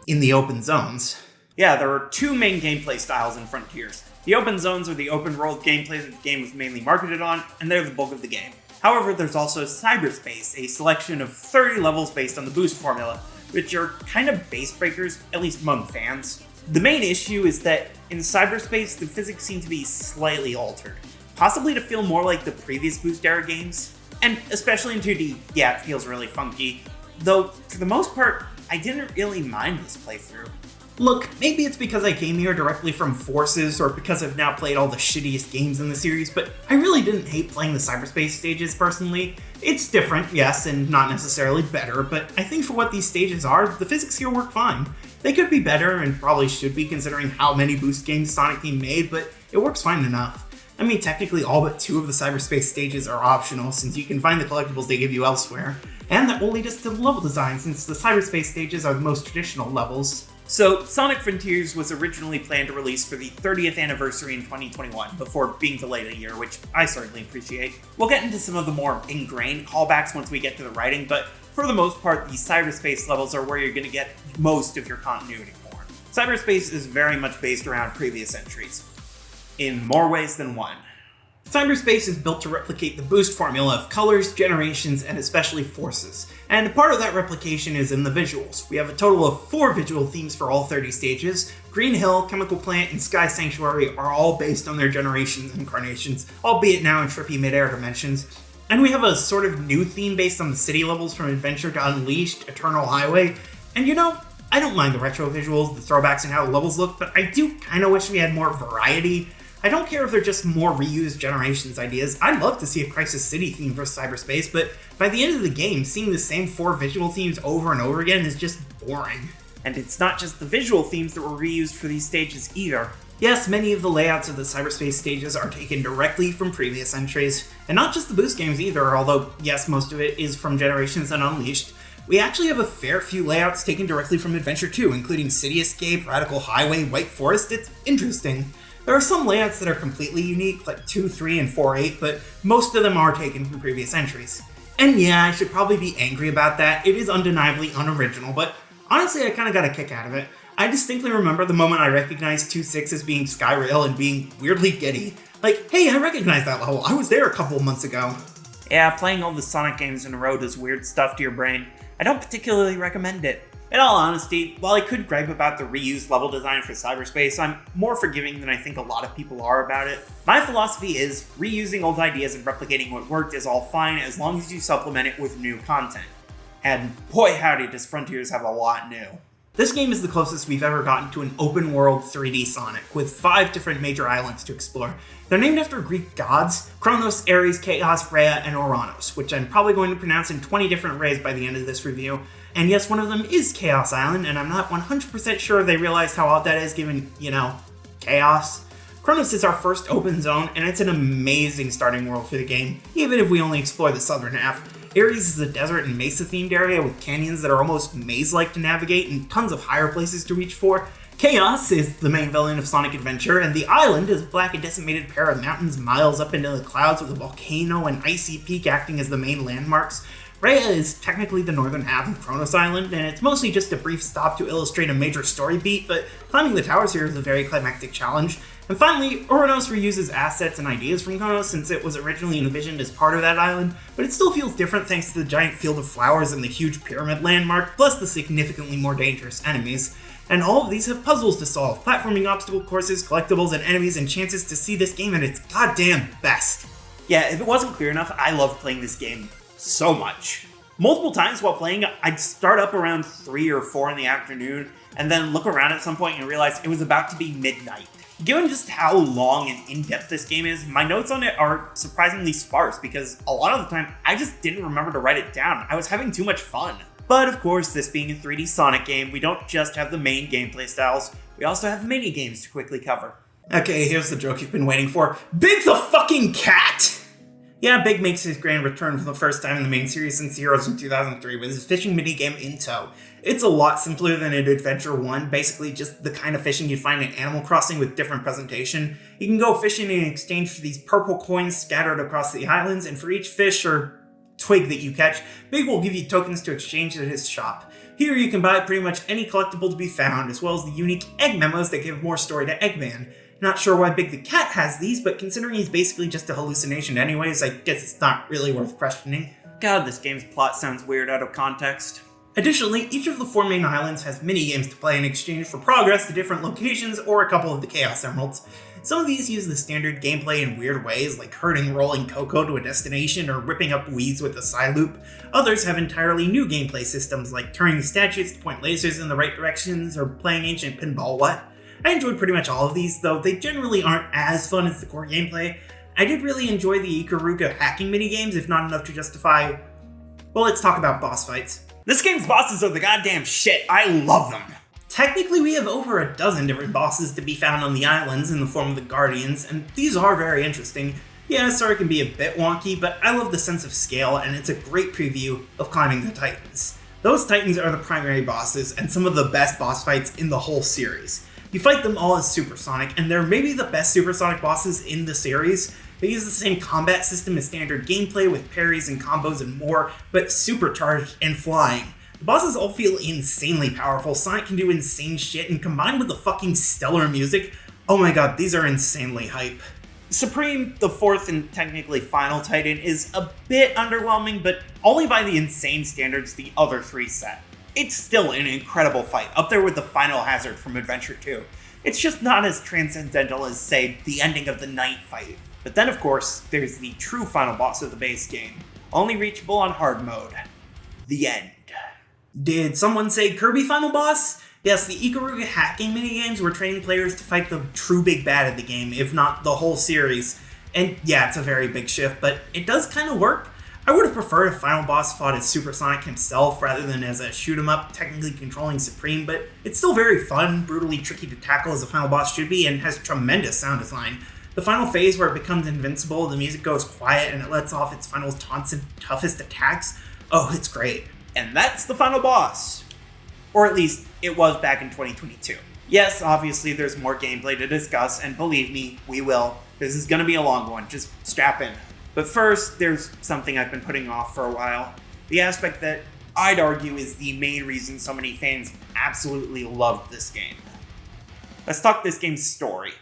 in the open zones.
Yeah, there are two main gameplay styles in Frontiers. The open zones are the open world gameplay that the game was mainly marketed on, and they're the bulk of the game. However, there's also Cyberspace, a selection of 30 levels based on the boost formula, which are kind of base breakers, at least among fans. The main issue is that in Cyberspace, the physics seem to be slightly altered, possibly to feel more like the previous boost era games, and especially in 2D, yeah, it feels really funky, though for the most part, I didn't really mind this playthrough.
Look, maybe it's because I came here directly from Forces, or because I've now played all the shittiest games in the series, but I really didn't hate playing the Cyberspace stages personally. It's different, yes, and not necessarily better, but I think for what these stages are, the physics here work fine. They could be better, and probably should be considering how many boost games Sonic Team made, but it works fine enough. I mean, technically all but 2 of the Cyberspace stages are optional, since you can find the collectibles they give you elsewhere, and that will lead us to the level design, since the Cyberspace stages are the most traditional levels.
So, Sonic Frontiers was originally planned to release for the 30th anniversary in 2021, before being delayed a year, which I certainly appreciate. We'll get into some of the more ingrained callbacks once we get to the writing, but for the most part, the Cyberspace levels are where you're going to get most of your continuity for. Cyberspace is very much based around previous entries, in more ways than one.
Cyberspace is built to replicate the boost formula of colors, generations, and especially forces. And part of that replication is in the visuals. We have a total of 4 visual themes for all 30 stages. Green Hill, Chemical Plant, and Sky Sanctuary are all based on their generations incarnations, albeit now in trippy mid-air dimensions. And we have a sort of new theme based on the city levels from Adventure to Unleashed, Eternal Highway. And you know, I don't mind the retro visuals, the throwbacks, and how the levels look, but I do kinda wish we had more variety. I don't care if they're just more reused Generations ideas. I'd love to see a Crisis City theme for Cyberspace, but by the end of the game, seeing the same 4 visual themes over and over again is just boring.
And it's not just the visual themes that were reused for these stages either.
Yes, many of the layouts of the Cyberspace stages are taken directly from previous entries, and not just the boost games either, although yes, most of it is from Generations and Unleashed. We actually have a fair few layouts taken directly from Adventure 2, including City Escape, Radical Highway, White Forest. It's interesting. There are some layouts that are completely unique, like 2, 3, and 4, 8, but most of them are taken from previous entries. And yeah, I should probably be angry about that. It is undeniably unoriginal, but honestly, I kinda got a kick out of it. I distinctly remember the moment I recognized 2-6 as being Skyrail and being weirdly giddy. Like, hey, I recognize that level. I was there a couple of months ago.
Yeah, playing all the Sonic games in a row does weird stuff to your brain. I don't particularly recommend it. In all honesty, while I could gripe about the reused level design for Cyberspace, I'm more forgiving than I think a lot of people are about it. My philosophy is, reusing old ideas and replicating what worked is all fine as long as you supplement it with new content. And boy howdy does Frontiers have a lot new.
This game is the closest we've ever gotten to an open-world 3D Sonic, with 5 different major islands to explore. They're named after Greek gods: Kronos, Ares, Chaos, Rhea, and Oranos, which I'm probably going to pronounce in 20 different ways by the end of this review. And yes, one of them is Chaos Island, and I'm not 100% sure they realized how odd that is given, you know, chaos. Kronos is our first open zone, and it's an amazing starting world for the game, even if we only explore the southern half. Ares is a desert and mesa-themed area with canyons that are almost maze-like to navigate and tons of higher places to reach for. Chaos is the main villain of Sonic Adventure, and the island is a black and decimated pair of mountains miles up into the clouds with a volcano and icy peak acting as the main landmarks. Rhea is technically the northern half of Kronos Island, and it's mostly just a brief stop to illustrate a major story beat, but climbing the towers here is a very climactic challenge. And finally, Oranos reuses assets and ideas from Kronos since it was originally envisioned as part of that island, but it still feels different thanks to the giant field of flowers and the huge pyramid landmark, plus the significantly more dangerous enemies. And all of these have puzzles to solve, platforming obstacle courses, collectibles, and enemies, and chances to see this game at its goddamn best.
Yeah, if it wasn't clear enough, I love playing this game so much. Multiple times while playing, I'd start up around 3 or 4 in the afternoon, and then look around at some point and realize it was about to be midnight. Given just how long and in-depth this game is, my notes on it are surprisingly sparse because a lot of the time I just didn't remember to write it down. I was having too much fun. But of course, this being a 3D Sonic game, we don't just have the main gameplay styles, we also have mini games to quickly cover.
Okay, here's the joke you've been waiting for. Big the fucking cat! Yeah, Big makes his grand return for the first time in the main series since Heroes in 2003 with his fishing minigame in tow. It's a lot simpler than in Adventure 1, basically just the kind of fishing you'd find in Animal Crossing with different presentation. You can go fishing in exchange for these purple coins scattered across the islands, and for each fish or twig that you catch, Big will give you tokens to exchange at his shop. Here you can buy pretty much any collectible to be found, as well as the unique egg memos that give more story to Eggman. Not sure why Big the Cat has these, but considering he's basically just a hallucination anyways, I guess it's not really worth questioning.
God, this game's plot sounds weird out of context.
Additionally, each of the 4 main islands has mini-games to play in exchange for progress to different locations or a couple of the Chaos Emeralds. Some of these use the standard gameplay in weird ways, like herding rolling cocoa to a destination or ripping up weeds with a side loop. Others have entirely new gameplay systems, like turning the statues to point lasers in the right directions or playing ancient pinball what. I enjoyed pretty much all of these, though they generally aren't as fun as the core gameplay. I did really enjoy the Ikaruga hacking minigames, if not enough to justify... Well, let's talk about boss fights.
This game's bosses are the goddamn shit. I love them.
Technically, we have over a dozen different bosses to be found on the islands in the form of the Guardians, and these are very interesting. Yeah, Sorio can be a bit wonky, but I love the sense of scale, and it's a great preview of climbing the Titans. Those Titans are the primary bosses, and some of the best boss fights in the whole series. You fight them all as Supersonic, and they're maybe the best Supersonic bosses in the series. They use the same combat system as standard gameplay with parries and combos and more, but supercharged and flying. The bosses all feel insanely powerful, Sonic can do insane shit, and combined with the fucking stellar music, oh my god, these are insanely hype.
Supreme, the 4th and technically final Titan, is a bit underwhelming, but only by the insane standards the other 3 set. It's still an incredible fight, up there with the final hazard from Adventure 2. It's just not as transcendental as, say, the ending of the Night fight. But then, of course, there's the true final boss of the base game, only reachable on hard mode. The end.
Did someone say Kirby final boss? Yes, the Ikaruga hacking minigames were training players to fight the true big bad of the game, if not the whole series. And yeah, it's a very big shift, but it does kind of work. I would have preferred if Final Boss fought as Supersonic himself rather than as a shoot-'em-up technically controlling Supreme, but it's still very fun, brutally tricky to tackle as a Final Boss should be, and has tremendous sound design. The final phase where it becomes invincible, the music goes quiet, and it lets off its final taunts and toughest attacks. Oh, it's great.
And that's the final boss. Or at least, it was back in 2022. Yes, obviously there's more gameplay to discuss, and believe me, we will. This is gonna be a long one, just strap in. But first, there's something I've been putting off for a while. The aspect that I'd argue is the main reason so many fans absolutely loved this game. Let's talk this game's story.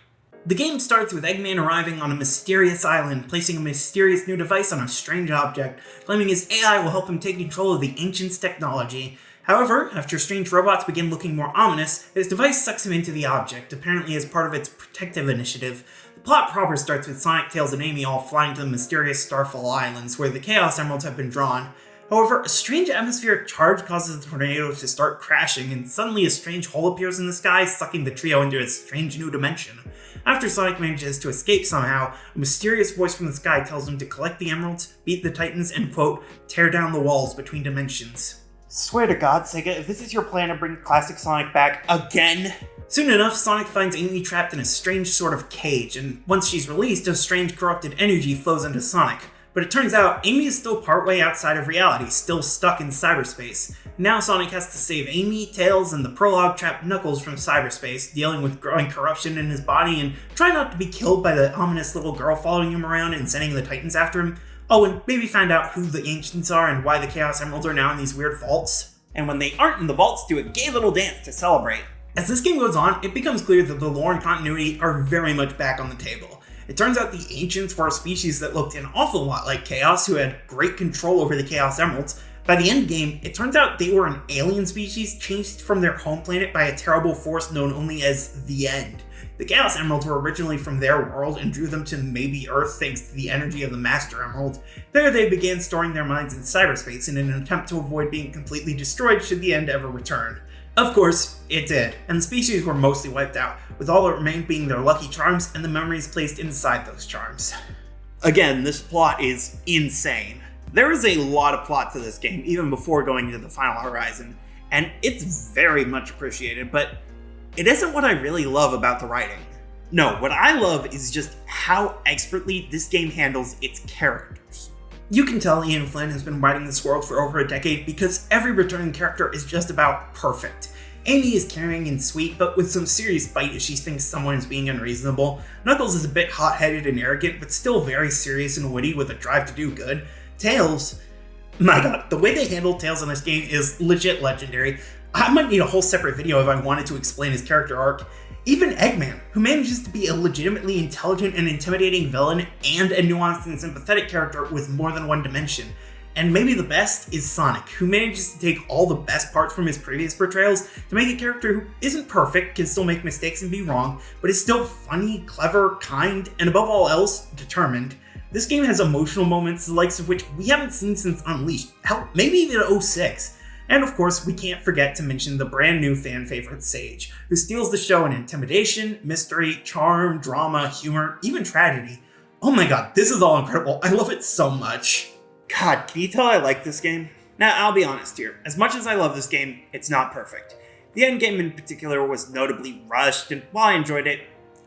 The game starts with Eggman arriving on a mysterious island, placing a mysterious new device on a strange object, claiming his AI will help him take control of the Ancients' technology. However, after strange robots begin looking more ominous, his device sucks him into the object, apparently as part of its protective initiative. The plot proper starts with Sonic, Tails, and Amy all flying to the mysterious Starfall Islands, where the Chaos Emeralds have been drawn. However, a strange atmospheric charge causes the tornado to start crashing, and suddenly a strange hole appears in the sky, sucking the trio into a strange new dimension. After Sonic manages to escape somehow, a mysterious voice from the sky tells him to collect the emeralds, beat the Titans, and quote, tear down the walls between dimensions.
Swear to God, Sega, if this is your plan to bring classic Sonic back again?
Soon enough, Sonic finds Amy trapped in a strange sort of cage, and once she's released, a strange corrupted energy flows into Sonic. But it turns out, Amy is still partway outside of reality, still stuck in cyberspace. Now Sonic has to save Amy, Tails, and the prologue trapped Knuckles from cyberspace, dealing with growing corruption in his body, and try not to be killed by the ominous little girl following him around and sending the Titans after him. Oh, and maybe find out who the Ancients are and why the Chaos Emeralds are now in these weird vaults.
And when they aren't in the vaults, do a gay little dance to celebrate.
As this game goes on, it becomes clear that the lore and continuity are very much back on the table. It turns out the Ancients were a species that looked an awful lot like Chaos, who had great control over the Chaos Emeralds. By the end game, it turns out they were an alien species chased from their home planet by a terrible force known only as the End. The Chaos Emeralds were originally from their world and drew them to maybe Earth thanks to the energy of the Master Emerald. There they began storing their minds in cyberspace in an attempt to avoid being completely destroyed should the End ever return. Of course, it did, and the species were mostly wiped out, with all that remained being their lucky charms and the memories placed inside those charms.
Again, this plot is insane. There is a lot of plot to this game, even before going into the final horizon, and it's very much appreciated, but it isn't what I really love about the writing. No, what I love is just how expertly this game handles its characters.
You can tell Ian Flynn has been writing this world for over a decade because every returning character is just about perfect. Amy is caring and sweet, but with some serious bite as she thinks someone is being unreasonable. Knuckles is a bit hot-headed and arrogant, but still very serious and witty with a drive to do good. Tails, my god, the way they handle Tails in this game is legit legendary. I might need a whole separate video if I wanted to explain his character arc. Even Eggman, who manages to be a legitimately intelligent and intimidating villain and a nuanced and sympathetic character with more than one dimension. And maybe the best is Sonic, who manages to take all the best parts from his previous portrayals to make a character who isn't perfect, can still make mistakes and be wrong, but is still funny, clever, kind, and above all else, determined. This game has emotional moments the likes of which we haven't seen since Unleashed, hell, maybe even 06. And of course, we can't forget to mention the brand new fan favorite Sage, who steals the show in intimidation, mystery, charm, drama, humor, even tragedy. Oh my god, this is all incredible. I love it so much.
God, can you tell I like this game? Now, I'll be honest here. As much as I love this game, it's not perfect. The endgame in particular was notably rushed, and while I enjoyed it,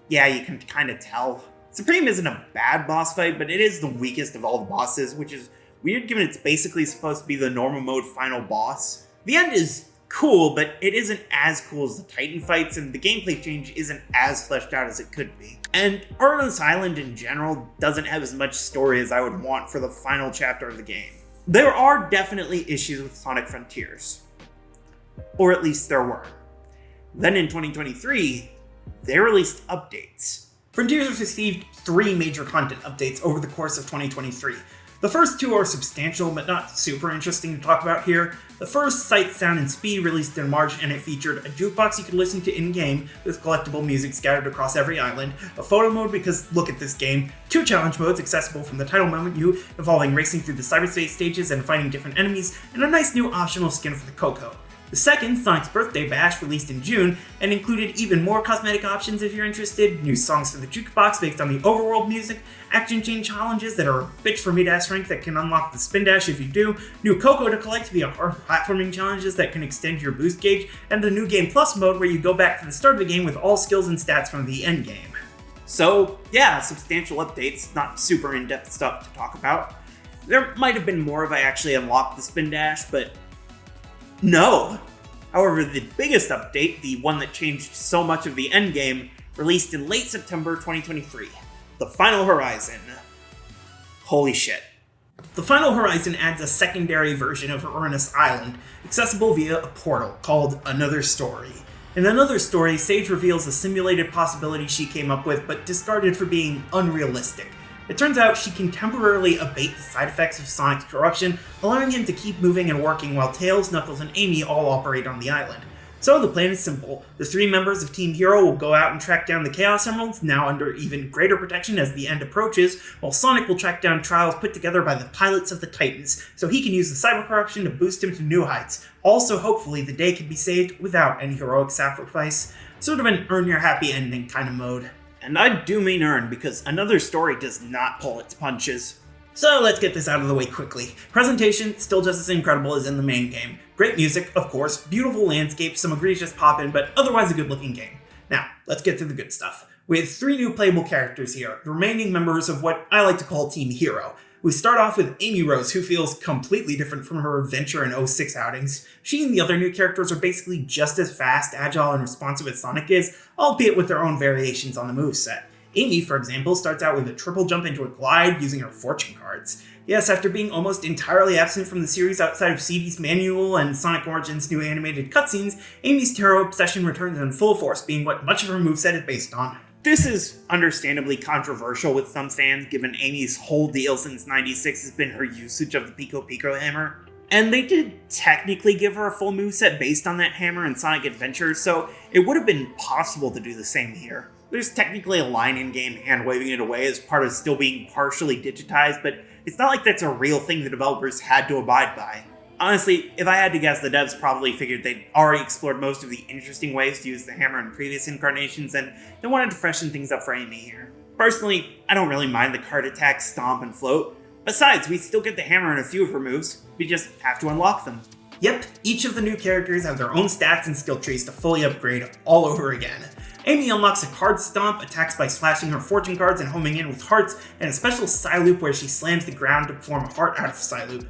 yeah, you can kind of tell. Supreme isn't a bad boss fight, but it is the weakest of all the bosses, which is weird given it's basically supposed to be the normal mode final boss. The end is cool, but it isn't as cool as the Titan fights, and the gameplay change isn't as fleshed out as it could be. And Arnos Island in general doesn't have as much story as I would want for the final chapter of the game. There are definitely issues with Sonic Frontiers. Or at least there were. Then in 2023, they released updates.
Frontiers has received 3 major content updates over the course of 2023. The first 2 are substantial, but not super interesting to talk about here. The first, Sight, Sound, and Speed, released in March, and it featured a jukebox you could listen to in-game with collectible music scattered across every island, a photo mode because look at this game, 2 challenge modes accessible from the title menu involving racing through the cyberspace stages and fighting different enemies, and a nice new optional skin for the Coco. The second, Sonic's Birthday Bash, released in June, and included even more cosmetic options if you're interested, new songs for the jukebox based on the overworld music, action chain challenges that are a bitch for mid-ass rank that can unlock the spin dash if you do, new Coco to collect via hard platforming challenges that can extend your boost gauge, and the new Game Plus mode where you go back to the start of the game with all skills and stats from the end game.
So yeah, substantial updates, not super in-depth stuff to talk about. There might have been more if I actually unlocked the spin dash, but no. However, the biggest update, the one that changed so much of the endgame, released in late September 2023. The Final Horizon. Holy shit.
The Final Horizon adds a secondary version of Arnos Island, accessible via a portal called Another Story. In Another Story, Sage reveals a simulated possibility she came up with but discarded for being unrealistic. It turns out she can temporarily abate the side effects of Sonic's corruption, allowing him to keep moving and working while Tails, Knuckles, and Amy all operate on the island. So the plan is simple. The 3 members of Team Hero will go out and track down the Chaos Emeralds, now under even greater protection as the end approaches, while Sonic will track down trials put together by the pilots of the Titans, so he can use the cyber corruption to boost him to new heights. Also, hopefully, the day can be saved without any heroic sacrifice. Sort of an earn your happy ending kind of mode.
And I do mean earn, because Another Story does not pull its punches.
So let's get this out of the way quickly. Presentation, still just as incredible as in the main game. Great music, of course, beautiful landscape, some egregious pop-in, but otherwise a good looking game. Now, let's get to the good stuff. With 3 new playable characters here, the remaining members of what I like to call Team Hero. We start off with Amy Rose, who feels completely different from her adventure and 06 outings. She and the other new characters are basically just as fast, agile, and responsive as Sonic is, albeit with their own variations on the moveset. Amy, for example, starts out with a triple jump into a glide using her fortune cards. Yes, after being almost entirely absent from the series outside of CD's manual and Sonic Origins' new animated cutscenes, Amy's tarot obsession returns in full force, being what much of her moveset is based on.
This is understandably controversial with some fans, given Amy's whole deal since '96 has been her usage of the Pico Pico hammer. And they did technically give her a full moveset based on that hammer in Sonic Adventure, so it would have been possible to do the same here. There's technically a line in-game hand-waving it away as part of still being partially digitized, but it's not like that's a real thing the developers had to abide by. Honestly, if I had to guess, the devs probably figured they'd already explored most of the interesting ways to use the hammer in previous incarnations, and they wanted to freshen things up for Amy here. Personally, I don't really mind the card attack, stomp, and float. Besides, we still get the hammer in a few of her moves, we just have to unlock them.
Yep, each of the new characters have their own stats and skill trees to fully upgrade all over again. Amy unlocks a card stomp, attacks by slashing her fortune cards and homing in with hearts, and a special Psyloop where she slams the ground to form a heart out of Psyloop.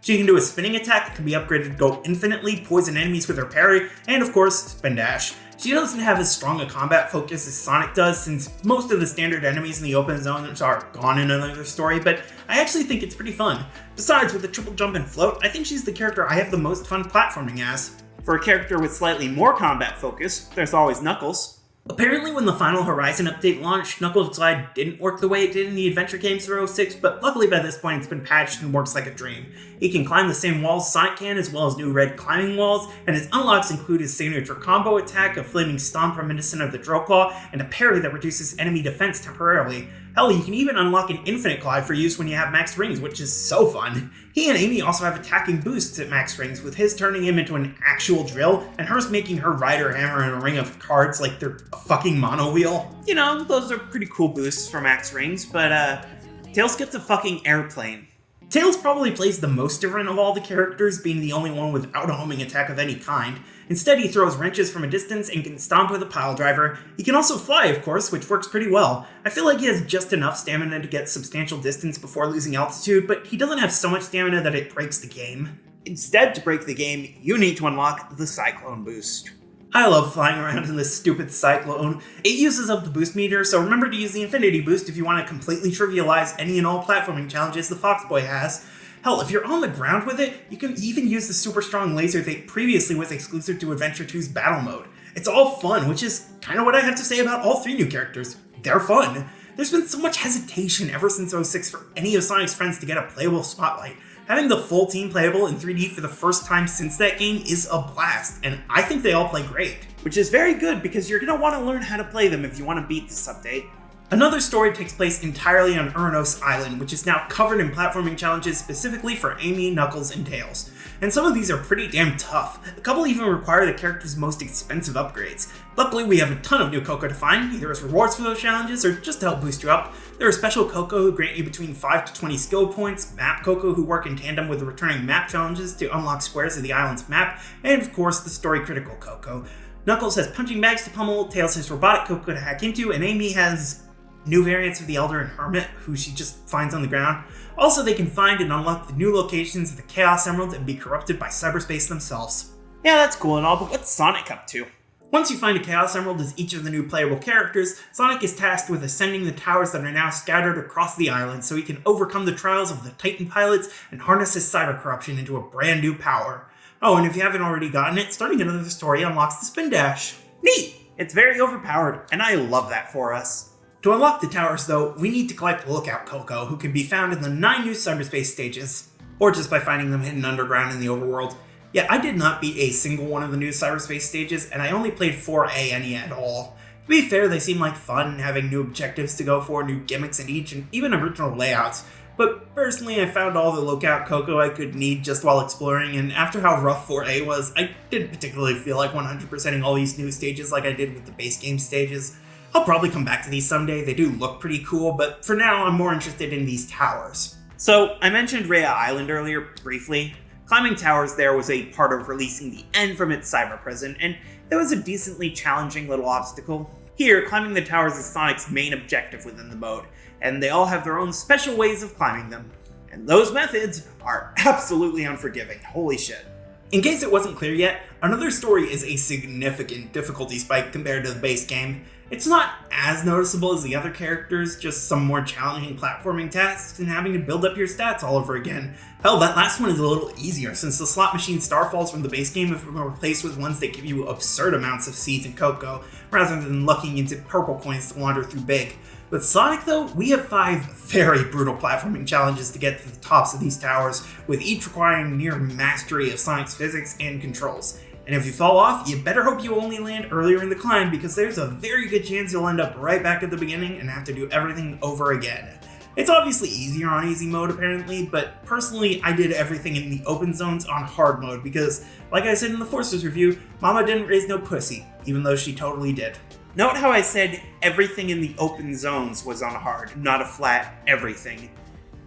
She can do a spinning attack that can be upgraded to go infinitely, poison enemies with her parry, and of course, spin dash. She doesn't have as strong a combat focus as Sonic does, since most of the standard enemies in the open zones are gone in Another Story, but I actually think it's pretty fun. Besides, with the triple jump and float, I think she's the character I have the most fun platforming as.
For a character with slightly more combat focus, there's always Knuckles.
Apparently when the final Horizon update launched, Knuckles Glide didn't work the way it did in the adventure games for 06, but luckily by this point it's been patched and works like a dream. He can climb the same walls Sonic can, as well as new red climbing walls, and his unlocks include his signature combo attack, a flaming stomp reminiscent of the Drill Claw, and a parry that reduces enemy defense temporarily. Hell, you can even unlock an infinite glide for use when you have max rings, which is so fun. He and Amy also have attacking boosts at max rings, with his turning him into an actual drill, and hers making her Rider Hammer and a ring of cards like they're a fucking mono wheel.
You know, those are pretty cool boosts for max rings, but Tails gets a fucking airplane.
Tails probably plays the most different of all the characters, being the only one without a homing attack of any kind. Instead, he throws wrenches from a distance and can stomp with a pile driver. He can also fly, of course, which works pretty well. I feel like he has just enough stamina to get substantial distance before losing altitude, but he doesn't have so much stamina that it breaks the game.
Instead, to break the game, you need to unlock the Cyclone boost.
I love flying around in this stupid Cyclone. It uses up the boost meter, so remember to use the Infinity Boost if you want to completely trivialize any and all platforming challenges the Foxboy has. Hell, if you're on the ground with it, you can even use the super strong laser that previously was exclusive to Adventure 2's battle mode. It's all fun, which is kind of what I have to say about all 3 new characters. They're fun. There's been so much hesitation ever since 06 for any of Sonic's friends to get a playable Spotlight. Having the full team playable in 3D for the first time since that game is a blast, and I think they all play great.
Which is very good, because you're going to want to learn how to play them if you want to beat this update.
Another story takes place entirely on Uranos Island, which is now covered in platforming challenges specifically for Amy, Knuckles, and Tails. And some of these are pretty damn tough. A couple even require the character's most expensive upgrades. Luckily, we have a ton of new Coco to find, either as rewards for those challenges or just to help boost you up. There are special Coco who grant you between 5 to 20 skill points, map Coco who work in tandem with the returning map challenges to unlock squares of the island's map, and of course the story critical Coco. Knuckles has punching bags to pummel, Tails has robotic Coco to hack into, and Amy has new variants of the Elder and Hermit, who she just finds on the ground. Also, they can find and unlock the new locations of the Chaos Emerald and be corrupted by cyberspace themselves.
Yeah, that's cool and all, but what's Sonic up to?
Once you find a Chaos Emerald as each of the new playable characters, Sonic is tasked with ascending the towers that are now scattered across the island so he can overcome the trials of the Titan pilots and harness his cyber corruption into a brand new power. Oh, and if you haven't already gotten it, starting another story unlocks the Spin Dash.
Neat! It's very overpowered, and I love that for us.
To unlock the towers, though, we need to collect Lookout Coco, who can be found in the 9 new cyberspace stages, or just by finding them hidden underground in the overworld. Yet I did not beat a single one of the new cyberspace stages, and I only played 4A any at all. To be fair, they seem like fun, having new objectives to go for, new gimmicks in each, and even original layouts. But personally, I found all the Lookout Coco I could need just while exploring, and after how rough 4A was, I didn't particularly feel like 100%ing all these new stages like I did with the base game stages. I'll probably come back to these someday, they do look pretty cool, but for now I'm more interested in these towers.
So, I mentioned Rhea Island earlier, briefly. Climbing towers there was a part of releasing the End from its cyber prison, and that was a decently challenging little obstacle. Here, climbing the towers is Sonic's main objective within the mode, and they all have their own special ways of climbing them. And those methods are absolutely unforgiving, holy shit.
In case it wasn't clear yet, Another Story is a significant difficulty spike compared to the base game. It's not as noticeable as the other characters, just some more challenging platforming tasks and having to build up your stats all over again. Hell, that last one is a little easier since the slot machine starfalls from the base game have been replaced with ones that give you absurd amounts of seeds and cocoa, rather than lucking into purple coins to wander through big. With Sonic though, we have 5 very brutal platforming challenges to get to the tops of these towers, with each requiring near mastery of Sonic's physics and controls. And if you fall off, you better hope you only land earlier in the climb, because there's a very good chance you'll end up right back at the beginning and have to do everything over again. It's obviously easier on easy mode apparently, but personally I did everything in the open zones on hard mode because, like I said in the Forcer's review, Mama didn't raise no pussy, even though she totally did.
Note how I said everything in the open zones was on hard, not a flat everything.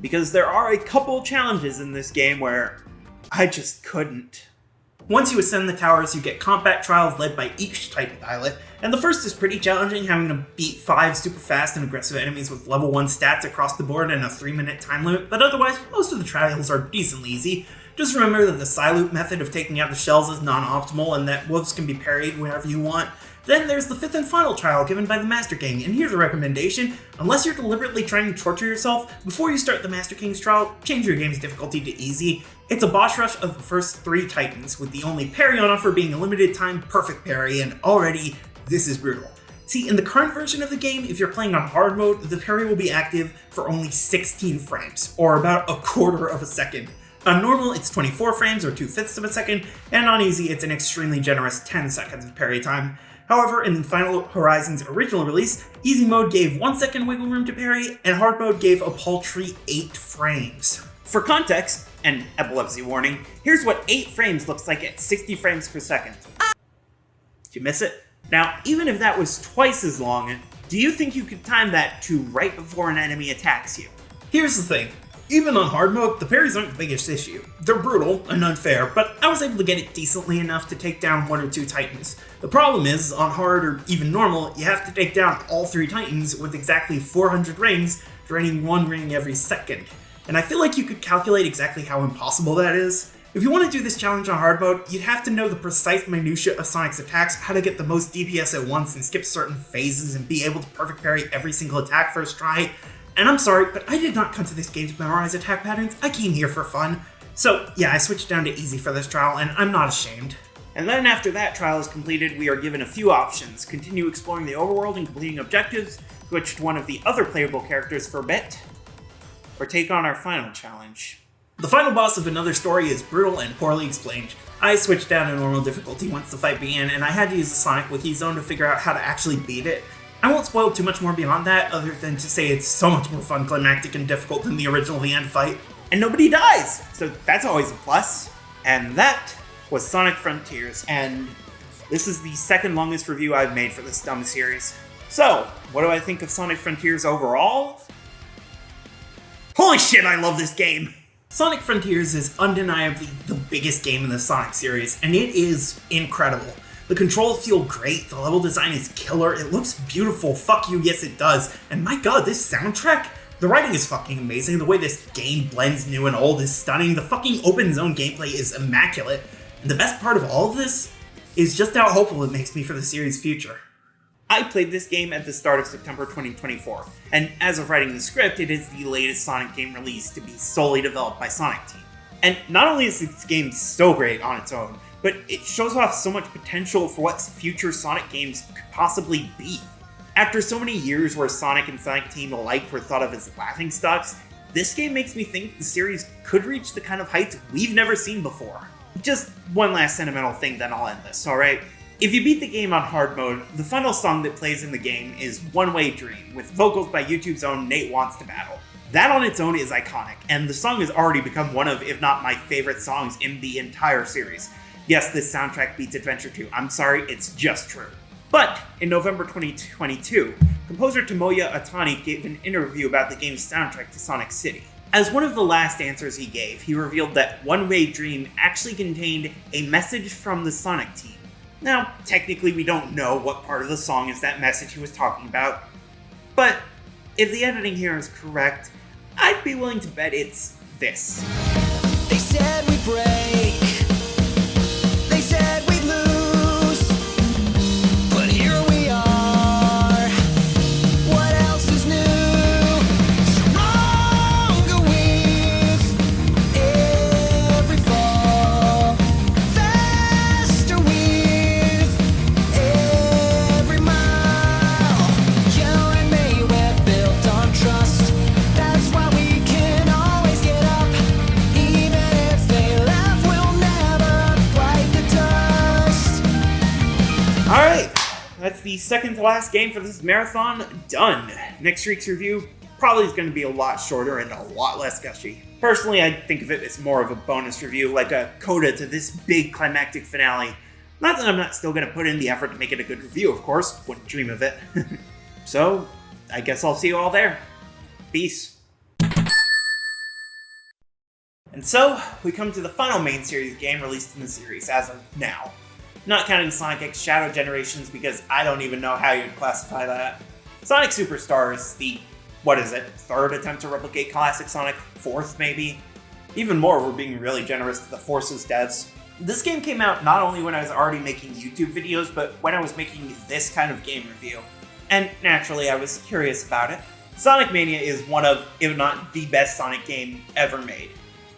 Because there are a couple challenges in this game where I just couldn't.
Once you ascend the towers, you get combat trials led by each Titan pilot, and the first is pretty challenging, having to beat 5 super fast and aggressive enemies with level 1 stats across the board and a 3-minute time limit, but otherwise, most of the trials are decently easy. Just remember that the Psyloop method of taking out the shells is non-optimal and that wolves can be parried whenever you want. Then there's the 5th and final trial given by the Master King, and here's a recommendation: unless you're deliberately trying to torture yourself, before you start the Master King's trial, change your game's difficulty to easy. It's a boss rush of the first 3 Titans, with the only parry on offer being a limited time perfect parry, and already, this is brutal. See, in the current version of the game, if you're playing on hard mode, the parry will be active for only 16 frames, or about a quarter of a second. On normal, it's 24 frames or 2/5 of a second, and on easy, it's an extremely generous 10 seconds of parry time. However, in Final Horizon's original release, easy mode gave 1 second wiggle room to parry, and hard mode gave a paltry 8 frames.
For context, and epilepsy warning, here's what 8 frames looks like at 60 frames per second. Did you miss it? Now, even if that was twice as long, do you think you could time that to right before an enemy attacks you?
Here's the thing. Even on hard mode, the parries aren't the biggest issue. They're brutal and unfair, but I was able to get it decently enough to take down 1 or 2 titans. The problem is, on hard or even normal, you have to take down all 3 titans with exactly 400 rings, draining 1 ring every second. And I feel like you could calculate exactly how impossible that is. If you want to do this challenge on hard mode, you'd have to know the precise minutiae of Sonic's attacks, how to get the most DPS at once and skip certain phases and be able to perfect parry every single attack first try. And I'm sorry, but I did not come to this game to memorize attack patterns, I came here for fun. So yeah, I switched down to easy for this trial, and I'm not ashamed.
And then after that trial is completed, we are given a few options. Continue exploring the overworld and completing objectives, switch to one of the other playable characters for a bit, or take on our final challenge.
The final boss of Another Story is brutal and poorly explained. I switched down to normal difficulty once the fight began, and I had to use the Sonic Wiki Zone to figure out how to actually beat it. I won't spoil too much more beyond that, other than to say it's so much more fun, climactic, and difficult than the original The End fight.
And nobody dies, so that's always a plus. And that was Sonic Frontiers, and this is the second longest review I've made for this dumb series. So, what do I think of Sonic Frontiers overall? Holy shit, I love this game!
Sonic Frontiers is undeniably the biggest game in the Sonic series, and it is incredible. The controls feel great, the level design is killer, it looks beautiful, fuck you, yes it does, and my god, this soundtrack? The writing is fucking amazing, the way this game blends new and old is stunning, the fucking open zone gameplay is immaculate, and the best part of all of this is just how hopeful it makes me for the series' future.
I played this game at the start of September 2024, and as of writing the script, it is the latest Sonic game released to be solely developed by Sonic Team. And not only is this game so great on its own, but it shows off so much potential for what future Sonic games could possibly be. After so many years where Sonic and Sonic Team alike were thought of as laughingstocks, this game makes me think the series could reach the kind of heights we've never seen before. Just one last sentimental thing, then I'll end this, alright? If you beat the game on hard mode, the final song that plays in the game is One Way Dream, with vocals by YouTube's own Nate Wants to Battle. That on its own is iconic, and the song has already become one of, if not my favorite songs in the entire series. Yes, this soundtrack beats Adventure 2. I'm sorry, it's just true. But in November 2022, composer Tomoya Atani gave an interview about the game's soundtrack to Sonic City. As one of the last answers he gave, he revealed that One Way Dream actually contained a message from the Sonic Team. Now, technically we don't know what part of the song is that message he was talking about, but if the editing here is correct, I'd be willing to bet it's this.
They said we break. They said we lose. But here we are. What else is new? Stronger with every fall. Faster with every mile. You and me, we're built on trust. That's why we can always get up. Even if they laugh, we'll never bite the dust.
Alright, that's the second to last game for this marathon done. Next week's review probably is going to be a lot shorter and a lot less gushy. Personally, I think of it as more of a bonus review, like a coda to this big climactic finale. Not that I'm not still going to put in the effort to make it a good review, of course, wouldn't dream of it. So, I guess I'll see you all there. Peace. And so, we come to the final main series game released in the series as of now. Not counting Sonic X Shadow Generations because I don't even know how you'd classify that. Sonic Superstars, the, third attempt to replicate classic Sonic, fourth maybe? Even more, we're being really generous to the Forces devs. This game came out not only when I was already making YouTube videos, but when I was making this kind of game review. And naturally, I was curious about it. Sonic Mania is one of, if not the best Sonic game ever made.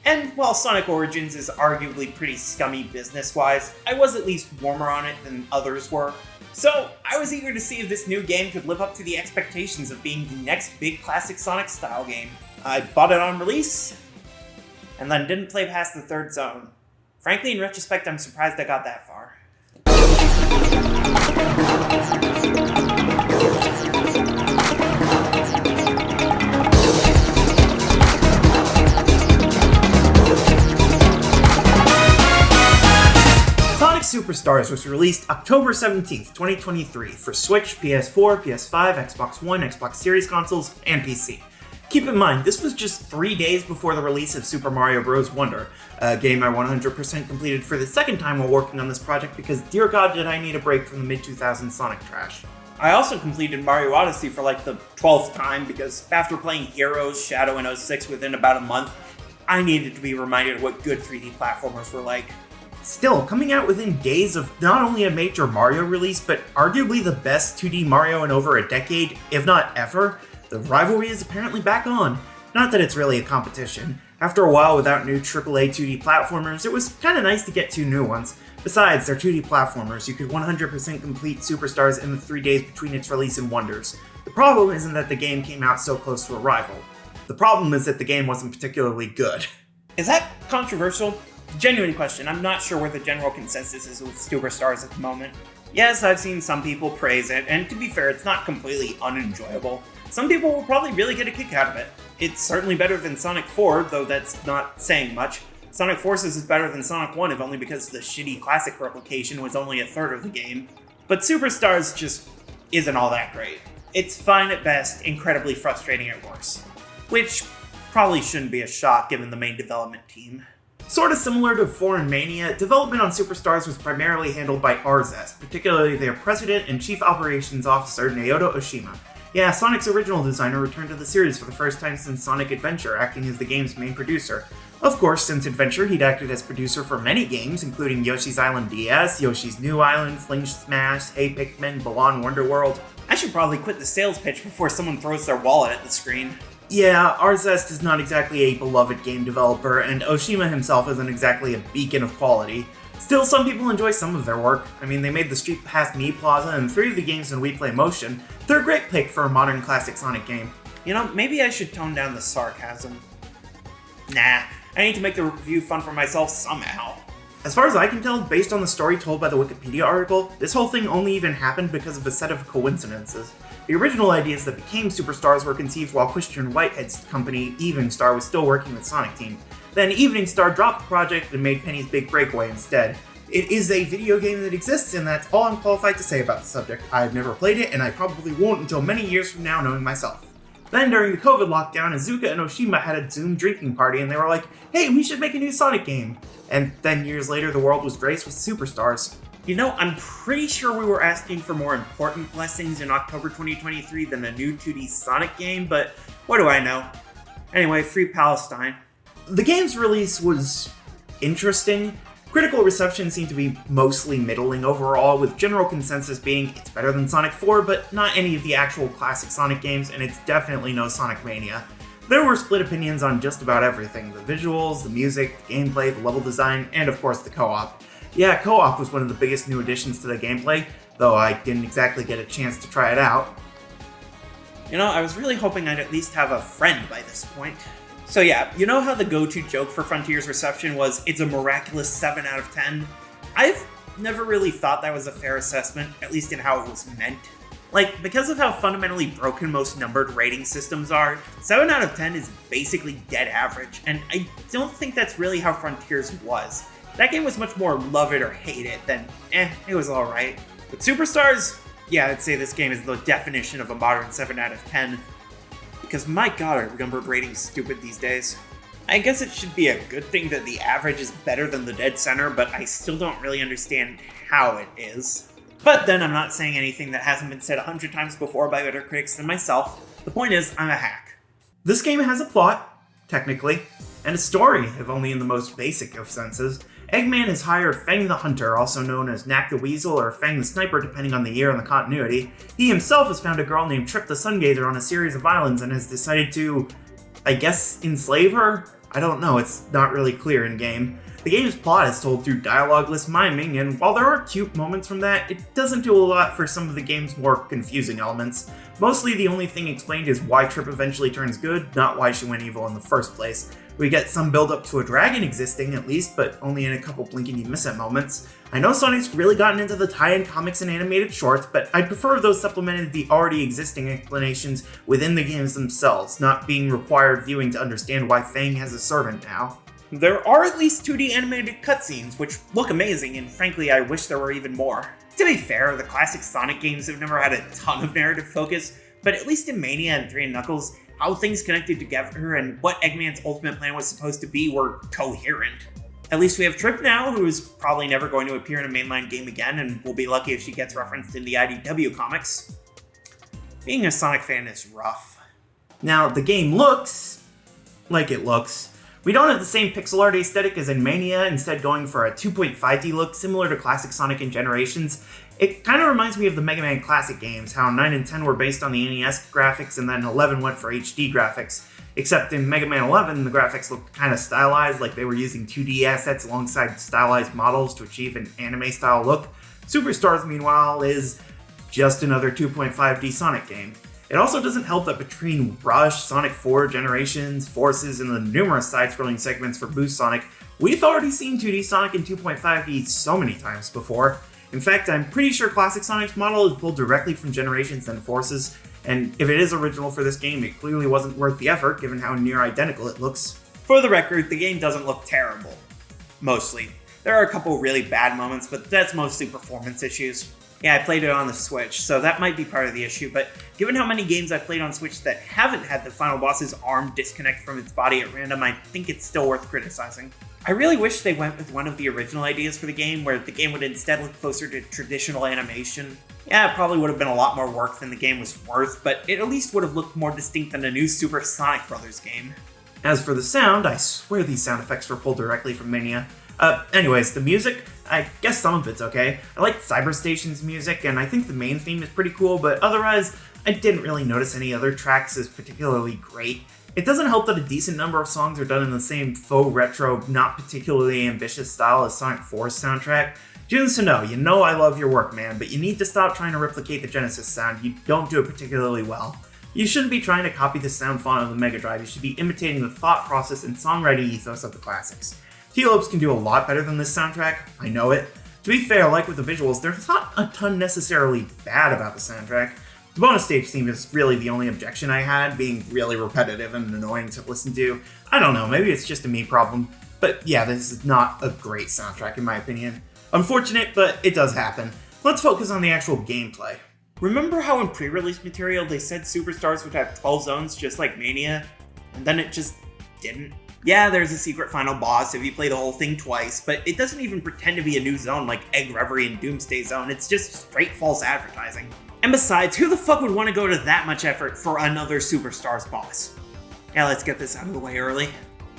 And while Sonic Origins is arguably pretty scummy business-wise, I was at least warmer on it than others were. So, I was eager to see if this new game could live up to the expectations of being the next big classic Sonic style game. I bought it on release, and then didn't play past the third zone. Frankly, in retrospect, I'm surprised I got that far. Sonic Superstars was released October 17th, 2023 for Switch, PS4, PS5, Xbox One, Xbox Series consoles, and PC. Keep in mind, this was just 3 days before the release of Super Mario Bros. Wonder, a game I 100% completed for the second time while working on this project because dear god did I need a break from the mid-2000s Sonic trash. I also completed Mario Odyssey for like the 12th time because after playing Heroes, Shadow, and 06 within about a month, I needed to be reminded of what good 3D platformers were like. Still, coming out within days of not only a major Mario release, but arguably the best 2D Mario in over a decade, if not ever, the rivalry is apparently back on. Not that it's really a competition. After a while without new AAA 2D platformers, it was kinda nice to get 2 new ones. Besides, they're 2D platformers, you could 100% complete Superstars in the 3 days between its release and Wonders. The problem isn't that the game came out so close to a rival. The problem is that the game wasn't particularly good. Is that controversial? Genuine question, I'm not sure where the general consensus is with Superstars at the moment. Yes, I've seen some people praise it, and to be fair, it's not completely unenjoyable. Some people will probably really get a kick out of it. It's certainly better than Sonic 4, though that's not saying much. Sonic Forces is better than Sonic 1, if only because the shitty classic replication was only a third of the game. But Superstars just isn't all that great. It's fine at best, incredibly frustrating at worst. Which probably shouldn't be a shock given the main development team. Sort of similar to 4 and Mania, development on Superstars was primarily handled by RZest, particularly their president and chief operations officer Naoto Oshima. Yeah, Sonic's original designer returned to the series for the first time since Sonic Adventure, acting as the game's main producer. Of course, since Adventure, he'd acted as producer for many games, including Yoshi's Island DS, Yoshi's New Island, Sling Smash, Hey Pikmin, Balan Wonderworld. I should probably quit the sales pitch before someone throws their wallet at the screen. Yeah, RZest is not exactly a beloved game developer, and Oshima himself isn't exactly a beacon of quality. Still, some people enjoy some of their work. I mean, they made the Street Pass Me Plaza and 3 of the games in We Play Motion. They're a great pick for a modern classic Sonic game. You know, maybe I should tone down the sarcasm. Nah, I need to make the review fun for myself somehow. As far as I can tell, based on the story told by the Wikipedia article, this whole thing only even happened because of a set of coincidences. The original ideas that became Superstars were conceived while Christian Whitehead's company, Evening Star, was still working with Sonic Team. Then Evening Star dropped the project and made Penny's Big Breakaway instead. It is a video game that exists, and that's all I'm qualified to say about the subject. I've never played it, and I probably won't until many years from now, knowing myself. Then during the COVID lockdown, Iizuka and Oshima had a Zoom drinking party, and they were like, hey, we should make a new Sonic game. And then years later, the world was graced with Superstars. You know, I'm pretty sure we were asking for more important blessings in October 2023 than a new 2D Sonic game, but what do I know? Anyway, free Palestine. The game's release was interesting. Critical reception seemed to be mostly middling overall, with general consensus being it's better than Sonic 4, but not any of the actual classic Sonic games, and it's definitely no Sonic Mania. There were split opinions on just about everything: the visuals, the music, the gameplay, the level design, and of course the co-op. Yeah, co-op was one of the biggest new additions to the gameplay, though I didn't exactly get a chance to try it out. You know, I was really hoping I'd at least have a friend by this point. So yeah, you know how the go-to joke for Frontier's reception was, it's a miraculous 7 out of 10? I've never really thought that was a fair assessment, at least in how it was meant. Like, because of how fundamentally broken most numbered rating systems are, 7 out of 10 is basically dead average, and I don't think that's really how Frontiers was. That game was much more love it or hate it than, it was alright. But Superstars, yeah, I'd say this game is the definition of a modern 7 out of 10. Because my god, are numbered ratings stupid these days. I guess it should be a good thing that the average is better than the dead center, but I still don't really understand how it is. But then I'm not saying anything that hasn't been said 100 times before by better critics than myself. The point is, I'm a hack. This game has a plot, technically, and a story, if only in the most basic of senses. Eggman has hired Fang the Hunter, also known as Knack the Weasel or Fang the Sniper depending on the year and the continuity. He himself has found a girl named Trip the Sungazer on a series of islands and has decided to, I guess, enslave her? I don't know, it's not really clear in-game.
The game's plot is told through dialogueless miming, and while there are cute moments from that, it doesn't do a lot for some of the game's more confusing elements. Mostly the only thing explained is why Trip eventually turns good, not why she went evil in the first place. We get some build up to a dragon existing at least, but only in a couple blink and you miss it moments. I know Sonic's really gotten into the tie-in comics and animated shorts, but I prefer those supplemented the already existing explanations within the games themselves, not being required viewing to understand why Fang has a servant now.
There are at least 2D animated cutscenes, which look amazing, and frankly I wish there were even more. To be fair, the classic Sonic games have never had a ton of narrative focus, but at least in Mania and 3 and Knuckles, how things connected together and what Eggman's ultimate plan was supposed to be were coherent. At least we have Trip now, who is probably never going to appear in a mainline game again, and we'll be lucky if she gets referenced in the IDW comics. Being a Sonic fan is rough.
Now, the game looks like it looks. We don't have the same pixel art aesthetic as in Mania, instead going for a 2.5D look similar to classic Sonic and Generations. It kind of reminds me of the Mega Man Classic games, how 9 and 10 were based on the NES graphics and then 11 went for HD graphics. Except in Mega Man 11, the graphics looked kind of stylized, like they were using 2D assets alongside stylized models to achieve an anime-style look. Superstars, meanwhile, is just another 2.5D Sonic game. It also doesn't help that between Rush, Sonic 4, Generations, Forces, and the numerous side-scrolling segments for Boost Sonic, we've already seen 2D Sonic in 2.5D so many times before. In fact, I'm pretty sure Classic Sonic's model is pulled directly from Generations and Forces, and if it is original for this game, it clearly wasn't worth the effort given how near identical it looks.
For the record, the game doesn't look terrible. Mostly. There are a couple really bad moments, but that's mostly performance issues. Yeah, I played it on the Switch, so that might be part of the issue, but given how many games I've played on Switch that haven't had the final boss's arm disconnect from its body at random, I think it's still worth criticizing. I really wish they went with one of the original ideas for the game, where the game would instead look closer to traditional animation. Yeah, it probably would have been a lot more work than the game was worth, but it at least would have looked more distinct than a new Super Sonic Brothers game.
As for the sound, I swear these sound effects were pulled directly from Mania. Anyways, the music, I guess some of it's okay. I like Cyberstation's music, and I think the main theme is pretty cool, but otherwise, I didn't really notice any other tracks as particularly great. It doesn't help that a decent number of songs are done in the same faux retro, not particularly ambitious style as Sonic 4's soundtrack. Jun Sano, you know I love your work, man, but you need to stop trying to replicate the Genesis sound. You don't do it particularly well. You shouldn't be trying to copy the sound font of the Mega Drive, you should be imitating the thought process and songwriting ethos of the classics. T-Lopes can do a lot better than this soundtrack, I know it. To be fair, like with the visuals, there's not a ton necessarily bad about the soundtrack. The bonus stage theme is really the only objection I had, being really repetitive and annoying to listen to. I don't know, maybe it's just a me problem. But yeah, this is not a great soundtrack in my opinion. Unfortunate, but it does happen. Let's focus on the actual gameplay.
Remember how in pre-release material they said Superstars would have 12 zones just like Mania? And then it just didn't? Yeah, there's a secret final boss if you play the whole thing twice, but it doesn't even pretend to be a new zone like Egg Reverie and Doomsday Zone, it's just straight false advertising. And besides, who the fuck would want to go to that much effort for another Superstars boss? Yeah, let's get this out of the way early.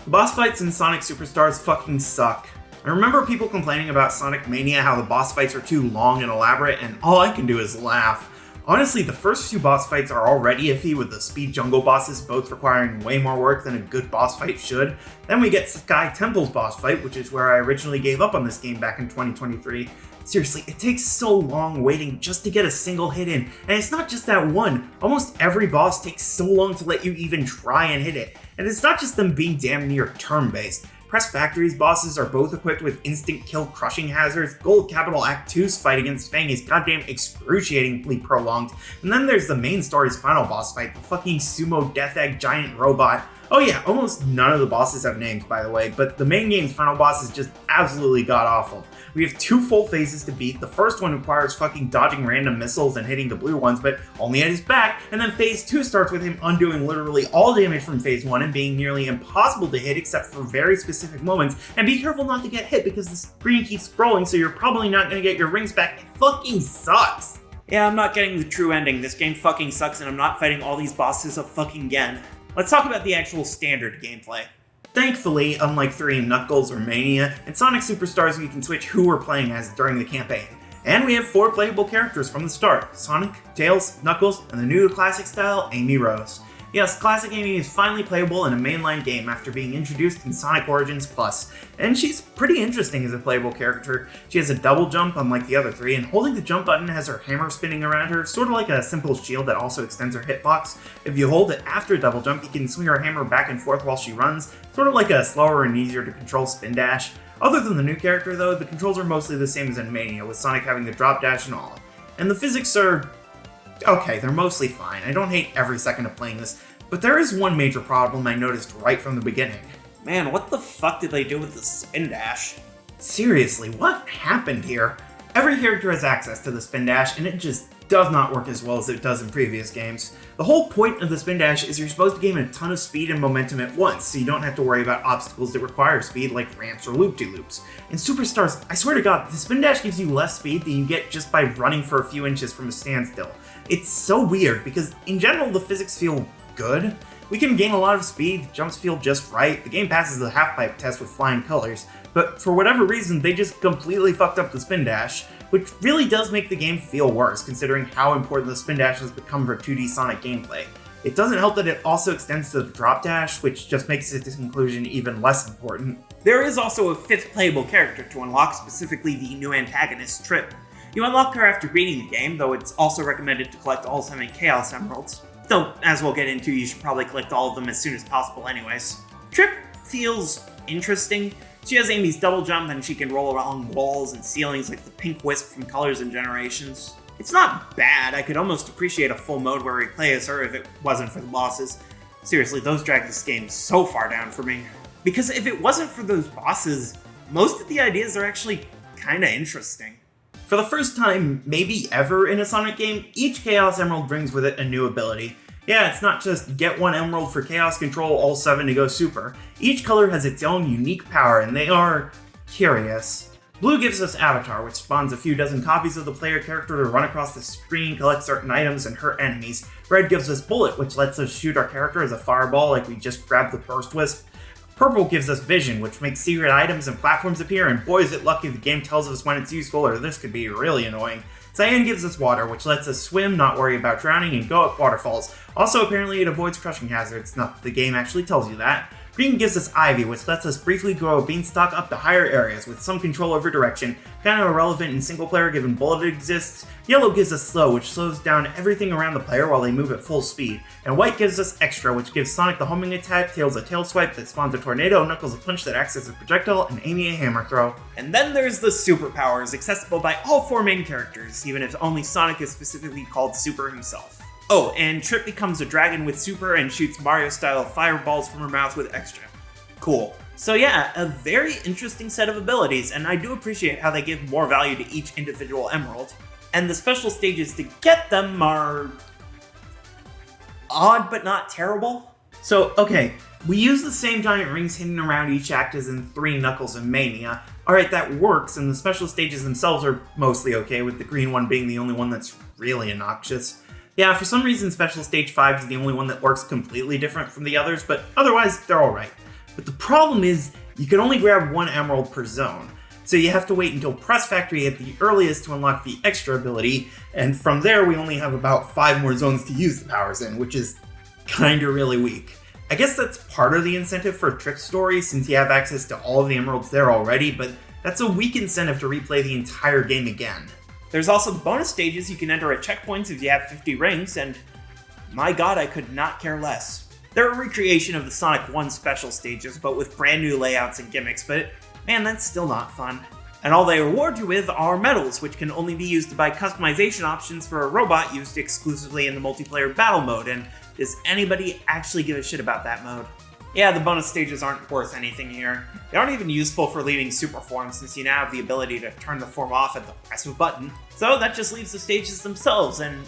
The boss fights in Sonic Superstars fucking suck. I remember people complaining about Sonic Mania how the boss fights are too long and elaborate, and all I can do is laugh. Honestly, the first two boss fights are already iffy, with the Speed Jungle bosses both requiring way more work than a good boss fight should. Then we get Sky Temple's boss fight, which is where I originally gave up on this game back in 2023. Seriously, it takes so long waiting just to get a single hit in, and it's not just that one. Almost every boss takes so long to let you even try and hit it. And it's not just them being damn near turn-based. Press Factory's bosses are both equipped with instant kill crushing hazards. Gold Capital Act 2's fight against Fang is goddamn excruciatingly prolonged. And then there's the main story's final boss fight, the fucking sumo death egg giant robot. Oh yeah, almost none of the bosses have names, by the way, but the main game's final boss is just absolutely god-awful. We have 2 full phases to beat. The first one requires fucking dodging random missiles and hitting the blue ones, but only at his back, and then phase 2 starts with him undoing literally all damage from phase 1 and being nearly impossible to hit except for very specific moments, and be careful not to get hit because the screen keeps scrolling, so you're probably not gonna get your rings back. It fucking sucks!
Yeah, I'm not getting the true ending. This game fucking sucks and I'm not fighting all these bosses fucking again. Let's talk about the actual standard gameplay.
Thankfully, unlike 3 and Knuckles or Mania, in Sonic Superstars we can switch who we're playing as during the campaign. And we have 4 playable characters from the start: Sonic, Tails, Knuckles, and the new to classic style, Amy Rose. Yes, classic Amy is finally playable in a mainline game after being introduced in Sonic Origins Plus, and she's pretty interesting as a playable character. She has a double jump unlike the other three, and holding the jump button has her hammer spinning around her, sort of like a simple shield that also extends her hitbox. If you hold it after a double jump, you can swing her hammer back and forth while she runs, sort of like a slower and easier to control spin dash. Other than the new character though, the controls are mostly the same as in Mania, with Sonic having the drop dash and all. And the physics are okay, they're mostly fine. I don't hate every second of playing this, but there is one major problem I noticed right from the beginning.
Man, what the fuck did they do with the spin dash?
Seriously, what happened here? Every character has access to the spin dash, and it just does not work as well as it does in previous games. The whole point of the spin dash is you're supposed to gain a ton of speed and momentum at once, so you don't have to worry about obstacles that require speed like ramps or loop-de-loops. In Superstars, I swear to god, the spin dash gives you less speed than you get just by running for a few inches from a standstill. It's so weird, because in general the physics feel good. We can gain a lot of speed, the jumps feel just right, the game passes the half-pipe test with flying colors, but for whatever reason they just completely fucked up the spin dash, which really does make the game feel worse considering how important the spin dash has become for 2D Sonic gameplay. It doesn't help that it also extends to the drop dash, which just makes its inclusion even less important.
There is also a fifth playable character to unlock, specifically the new antagonist, Trip. You unlock her after beating the game, though it's also recommended to collect all 7 Chaos Emeralds. Though, as we'll get into, you should probably collect all of them as soon as possible anyways. Trip feels interesting. She has Amy's double jump and she can roll along walls and ceilings like the pink wisp from Colors and Generations. It's not bad, I could almost appreciate a full mode where we play as her if it wasn't for the bosses. Seriously, those drag this game so far down for me. Because if it wasn't for those bosses, most of the ideas are actually kinda interesting.
For the first time, maybe ever in a Sonic game, each Chaos Emerald brings with it a new ability. Yeah, it's not just get 1 emerald for Chaos Control, all 7 to go Super. Each color has its own unique power, and they are curious. Blue gives us Avatar, which spawns a few dozen copies of the player character to run across the screen, collect certain items, and hurt enemies. Red gives us Bullet, which lets us shoot our character as a fireball like we just grabbed the Burst Wisp. Purple gives us Vision, which makes secret items and platforms appear, and boy is it lucky the game tells us when it's useful, or this could be really annoying. Cyan gives us Water, which lets us swim, not worry about drowning, and go up waterfalls. Also, apparently it avoids crushing hazards, not that the game actually tells you that. Green gives us Ivy, which lets us briefly grow a beanstalk up to higher areas with some control over direction, kind of irrelevant in single player given Bullet exists. Yellow gives us Slow, which slows down everything around the player while they move at full speed. And White gives us Extra, which gives Sonic the homing attack, Tails a tail swipe that spawns a tornado, Knuckles a punch that acts as a projectile, and Amy a hammer throw.
And then there's the superpowers, accessible by all 4 main characters, even if only Sonic is specifically called Super himself. Oh, and Trip becomes a dragon with Super and shoots Mario-style fireballs from her mouth with Extra. Cool. So yeah, a very interesting set of abilities, and I do appreciate how they give more value to each individual emerald. And the special stages to get them are odd but not terrible.
So, okay, we use the same giant rings hidden around each act as in 3 Knuckles and Mania. Alright, that works, and the special stages themselves are mostly okay, with the green one being the only one that's really obnoxious. Yeah, for some reason Special Stage 5 is the only one that works completely different from the others, but otherwise they're alright. But the problem is, you can only grab 1 emerald per zone, so you have to wait until Press Factory at the earliest to unlock the extra ability, and from there we only have about 5 more zones to use the powers in, which is kinda really weak. I guess that's part of the incentive for Trip's story, since you have access to all of the emeralds there already, but that's a weak incentive to replay the entire game again.
There's also bonus stages you can enter at checkpoints if you have 50 rings, and my god, I could not care less. They're a recreation of the Sonic 1 special stages, but with brand new layouts and gimmicks, but man, that's still not fun. And all they reward you with are medals, which can only be used to buy customization options for a robot used exclusively in the multiplayer battle mode, and does anybody actually give a shit about that mode? Yeah, the bonus stages aren't worth anything here. They aren't even useful for leaving super form, since you now have the ability to turn the form off at the press of a button. So that just leaves the stages themselves, and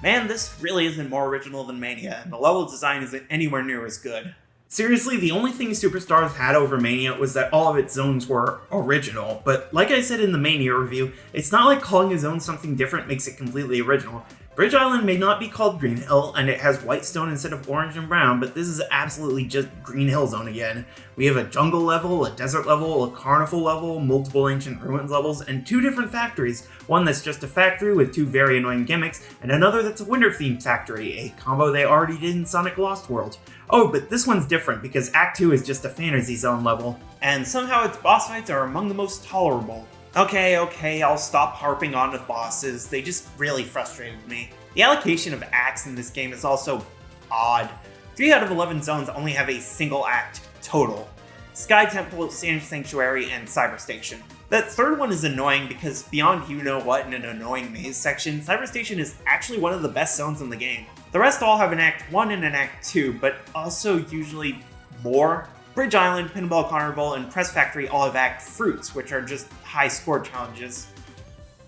man, this really isn't more original than Mania, and the level design isn't anywhere near as good.
Seriously, the only thing Superstars had over Mania was that all of its zones were original, but like I said in the Mania review, it's not like calling a zone something different makes it completely original. Bridge Island may not be called Green Hill, and it has white stone instead of orange and brown, but this is absolutely just Green Hill Zone again. We have a jungle level, a desert level, a carnival level, multiple ancient ruins levels, and 2 different factories. One that's just a factory with 2 very annoying gimmicks, and another that's a winter-themed factory, a combo they already did in Sonic Lost World. Oh, but this one's different because Act 2 is just a fantasy zone level.
And somehow its boss fights are among the most tolerable. Okay, I'll stop harping on the bosses, they just really frustrated me. The allocation of acts in this game is also odd. 3 out of 11 zones only have a single act total. Sky Temple, Sand Sanctuary, and Cyber Station. That third one is annoying because beyond you-know-what in an annoying maze section, Cyber Station is actually one of the best zones in the game. The rest all have an Act 1 and an Act 2, but also usually more. Bridge Island, Pinball Carnival, and Press Factory all have Act Fruits, which are just high score challenges.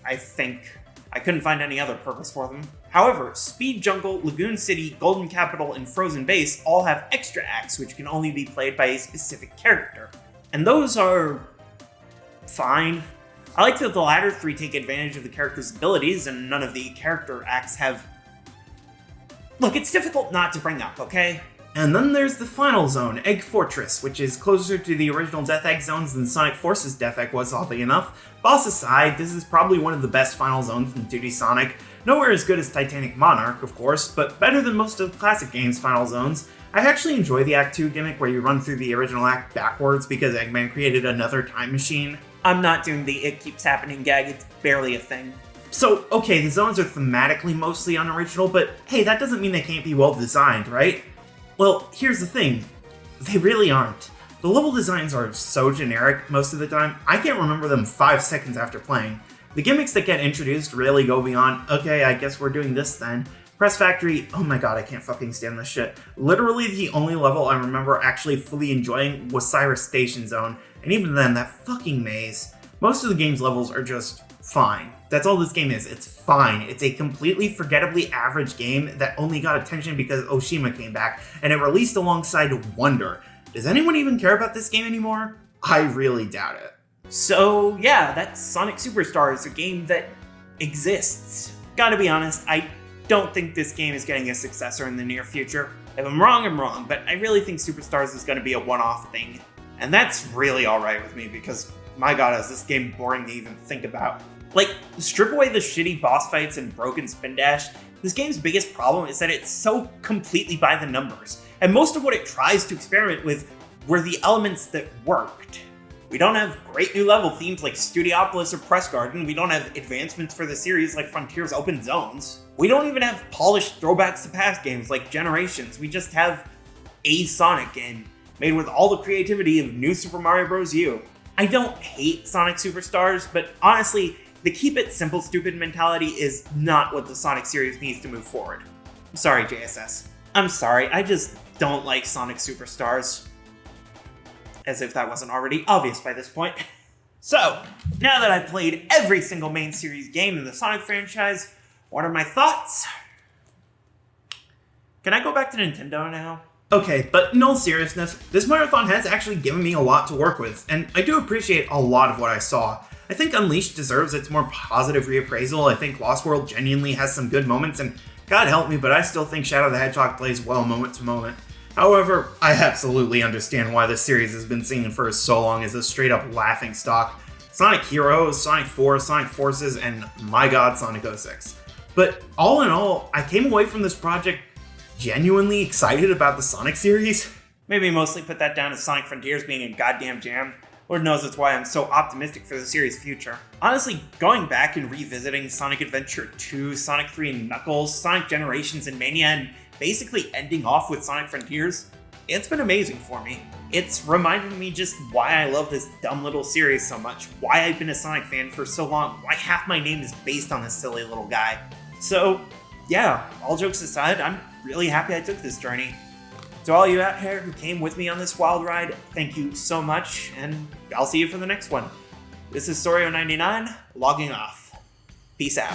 I think. I couldn't find any other purpose for them. However, Speed Jungle, Lagoon City, Golden Capital, and Frozen Base all have extra acts which can only be played by a specific character. And those are fine. I like that the latter 3 take advantage of the character's abilities, and none of the character acts have... Look, it's difficult not to bring up, okay?
And then there's the final zone, Egg Fortress, which is closer to the original Death Egg zones than Sonic Forces Death Egg was, oddly enough. Boss aside, this is probably one of the best final zones in 2D Sonic. Nowhere as good as Titanic Monarch, of course, but better than most of the classic game's final zones. I actually enjoy the Act 2 gimmick where you run through the original act backwards because Eggman created another time machine.
I'm not doing the "it keeps happening" gag, it's barely a thing.
So, okay, the zones are thematically mostly unoriginal, but hey, that doesn't mean they can't be well designed, right? Well, here's the thing, they really aren't. The level designs are so generic most of the time, I can't remember them 5 seconds after playing. The gimmicks that get introduced really go beyond, okay, I guess we're doing this then. Press Factory, oh my god, I can't fucking stand this shit. Literally the only level I remember actually fully enjoying was Cyber Station Zone, and even then, that fucking maze. Most of the game's levels are just fine. That's all this game is, it's fine. It's a completely forgettably average game that only got attention because Oshima came back, and it released alongside Wonder. Does anyone even care about this game anymore? I really doubt it.
So yeah, that's Sonic Superstars, a game that exists. Gotta be honest, I don't think this game is getting a successor in the near future. If I'm wrong, but I really think Superstars is gonna be a one-off thing. And that's really alright with me because, my god, is this game boring to even think about. Like, strip away the shitty boss fights and broken spin dash, this game's biggest problem is that it's so completely by the numbers, and most of what it tries to experiment with were the elements that worked. We don't have great new level themes like Studiopolis or Press Garden, we don't have advancements for the series like Frontier's Open Zones, we don't even have polished throwbacks to past games like Generations, we just have a Sonic game, made with all the creativity of New Super Mario Bros. U. I don't hate Sonic Superstars, but honestly, the keep it simple stupid mentality is not what the Sonic series needs to move forward. I'm sorry, JSS. I'm sorry, I just don't like Sonic Superstars. As if that wasn't already obvious by this point. So, now that I've played every single main series game in the Sonic franchise, what are my thoughts? Can I go back to Nintendo now?
Okay, but in all seriousness, this marathon has actually given me a lot to work with, and I do appreciate a lot of what I saw. I think Unleashed deserves its more positive reappraisal. I think Lost World genuinely has some good moments, and God help me, but I still think Shadow the Hedgehog plays well moment to moment. However, I absolutely understand why this series has been seen for so long as a straight-up laughingstock. Sonic Heroes, Sonic 4, Sonic Forces, and my god, Sonic 06. But all in all, I came away from this project genuinely excited about the Sonic series.
Maybe mostly put that down to Sonic Frontiers being a goddamn jam. Lord knows that's why I'm so optimistic for the series' future. Honestly, going back and revisiting Sonic Adventure 2, Sonic 3 and Knuckles, Sonic Generations and Mania, and basically ending off with Sonic Frontiers, it's been amazing for me. It's reminded me just why I love this dumb little series so much, why I've been a Sonic fan for so long, why half my name is based on this silly little guy. So, yeah, all jokes aside, I'm really happy I took this journey. To all you out here who came with me on this wild ride, thank you so much, and I'll see you for the next one. This is Sorio99, logging off. Peace out.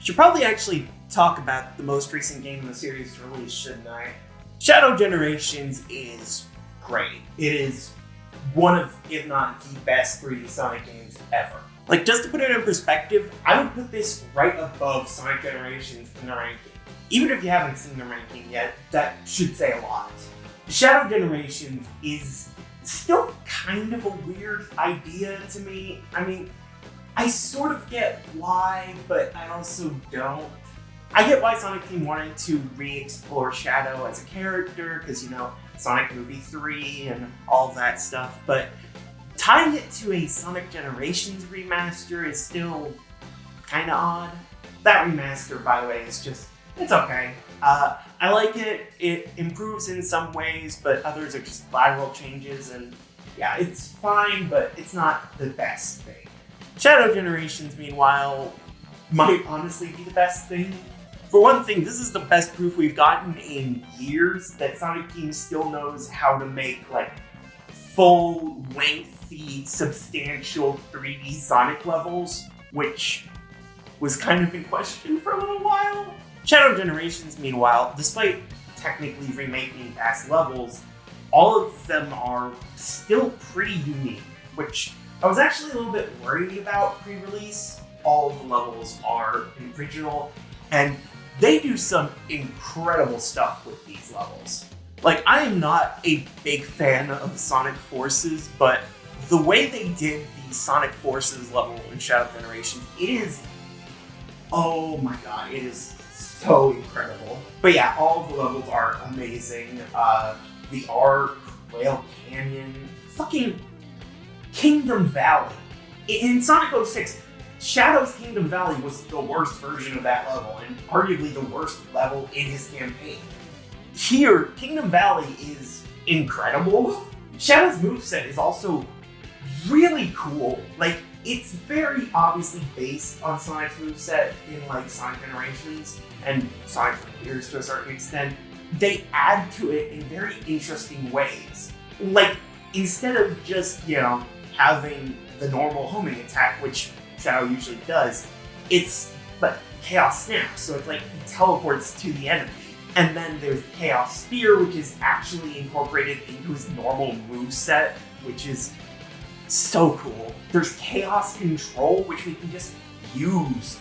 Should probably actually talk about the most recent game in the series release, shouldn't I? Shadow Generations is great. It is
one of, if not the best 3D Sonic games ever. Like, just to put it in perspective, I would put this right above Sonic Generations in the ranking. Even if you haven't seen the ranking yet, that should say a lot. Shadow Generations is still kind of a weird idea to me. I mean, I sort of get why, but I also don't. I get why Sonic Team wanted to re-explore Shadow as a character, because, you know, Sonic Movie 3 and all that stuff, but tying it to a Sonic Generations remaster is still kind of odd. That remaster, by the way, is just, it's okay. I like it. It improves in some ways, but others are just lateral changes, and yeah, it's fine, but it's not the best thing. Shadow Generations, meanwhile, might honestly be the best thing. For one thing, this is the best proof we've gotten in years that Sonic Team still knows how to make, like, full, lengthy, substantial 3D Sonic levels, which was kind of in question for a little while. Shadow Generations, meanwhile, despite technically remaking past levels, all of them are still pretty unique, which I was actually a little bit worried about pre-release. All of the levels are original, and they do some incredible stuff with these levels. Like, I am not a big fan of Sonic Forces, but the way they did the Sonic Forces level in Shadow Generation is, oh my god, it is so incredible. But yeah, all of the levels are amazing. The Arc, Whale Canyon, fucking Kingdom Valley. In Sonic 06, Shadow's Kingdom Valley was the worst version of that level, and arguably the worst level in his campaign. Here, Kingdom Valley is incredible. Shadow's moveset is also really cool. Like, it's very obviously based on Sonic's moveset in, like, Sonic Generations and Sonic Frontiers to a certain extent. They add to it in very interesting ways. Like, instead of just, you know, having the normal homing attack, which Shadow usually does, it's like Chaos Snap, so it's like he teleports to the enemy. And then there's Chaos Spear, which is actually incorporated into his normal moveset, which is so cool. There's Chaos Control, which we can just use.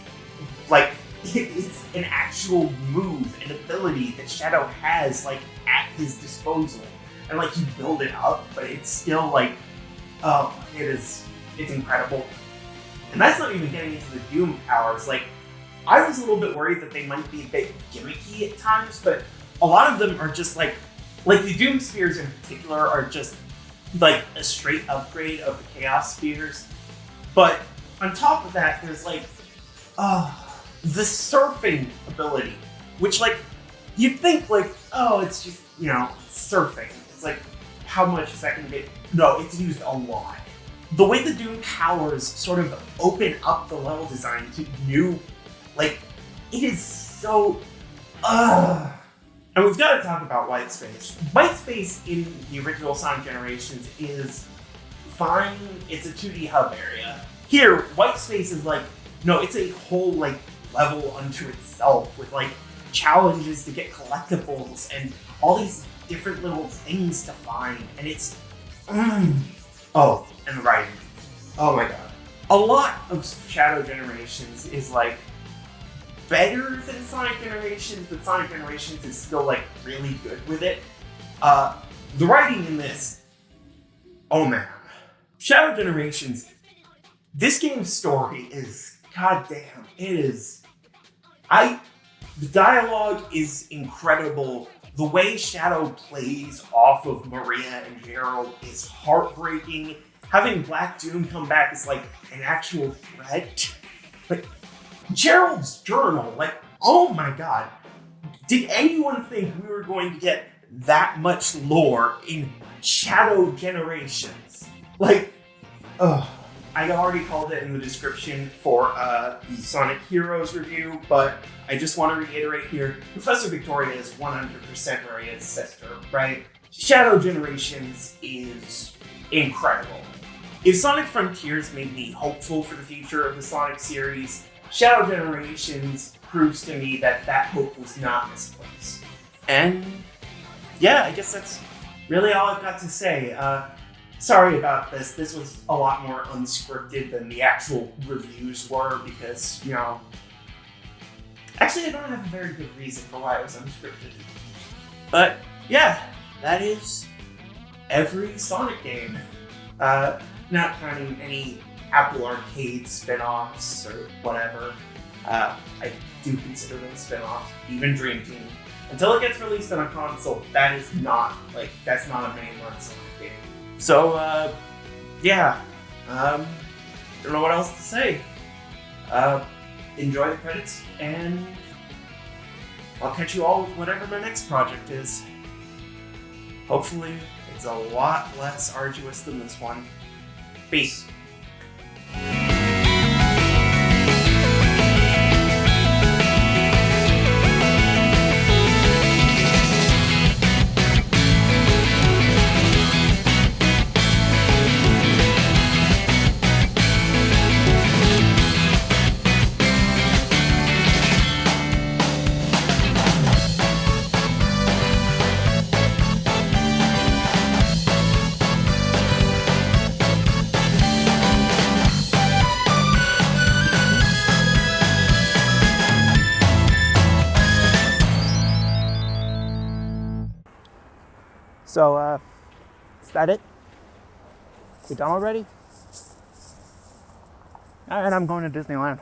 Like, it's an actual move and ability that Shadow has, like, at his disposal. And, like, you build it up, but it's still, like, oh, it's incredible. And that's not even getting into the Doom powers. Like, I was a little bit worried that they might be a bit gimmicky at times, but a lot of them are just like the Doom Spears in particular are just like a straight upgrade of the Chaos Spears. But on top of that, there's like, the surfing ability, which, like, you'd think, like, oh, it's just, you know, surfing. It's like, how much is that going to be? No, it's used a lot. The way the Doom powers sort of open up the level design to new, like, it is so, And we've got to talk about White Space. White Space in the original Sonic Generations is fine. It's a 2D hub area. Here, White Space is like, no, it's a whole, like, level unto itself with, like, challenges to get collectibles and all these different little things to find. And it's, oh, and the writing. Oh my god. A lot of Shadow Generations is, like, better than Sonic Generations, but Sonic Generations is still, like, really good with it. The writing in this, oh man. Shadow Generations, this game's story is, goddamn, it is, the dialogue is incredible. The way Shadow plays off of Maria and Gerald is heartbreaking. Having Black Doom come back is like an actual threat. Like, Gerald's journal, like, oh my god. Did anyone think we were going to get that much lore in Shadow Generations? Like, I already called it in the description for the Sonic Heroes review, but I just want to reiterate here, Professor Victoria is 100% Maria's sister, right? Shadow Generations is incredible. If Sonic Frontiers made me hopeful for the future of the Sonic series, Shadow Generations proves to me that that hope was not misplaced. And yeah, I guess that's really all I've got to say. sorry about this. This was a lot more unscripted than the actual reviews were because, you know... Actually, I don't have a very good reason for why it was unscripted. But, yeah, that is every Sonic game. Not counting any Apple Arcade spin-offs or whatever. I do consider them spin-offs, even Dream Team. Until it gets released on a console, that's not a mainline Sonic game. So, yeah. Don't know what else to say. Enjoy the credits, and I'll catch you all with whatever my next project is. Hopefully, it's a lot less arduous than this one. Peace.
So, is that it? We done already? Alright, I'm going to Disneyland.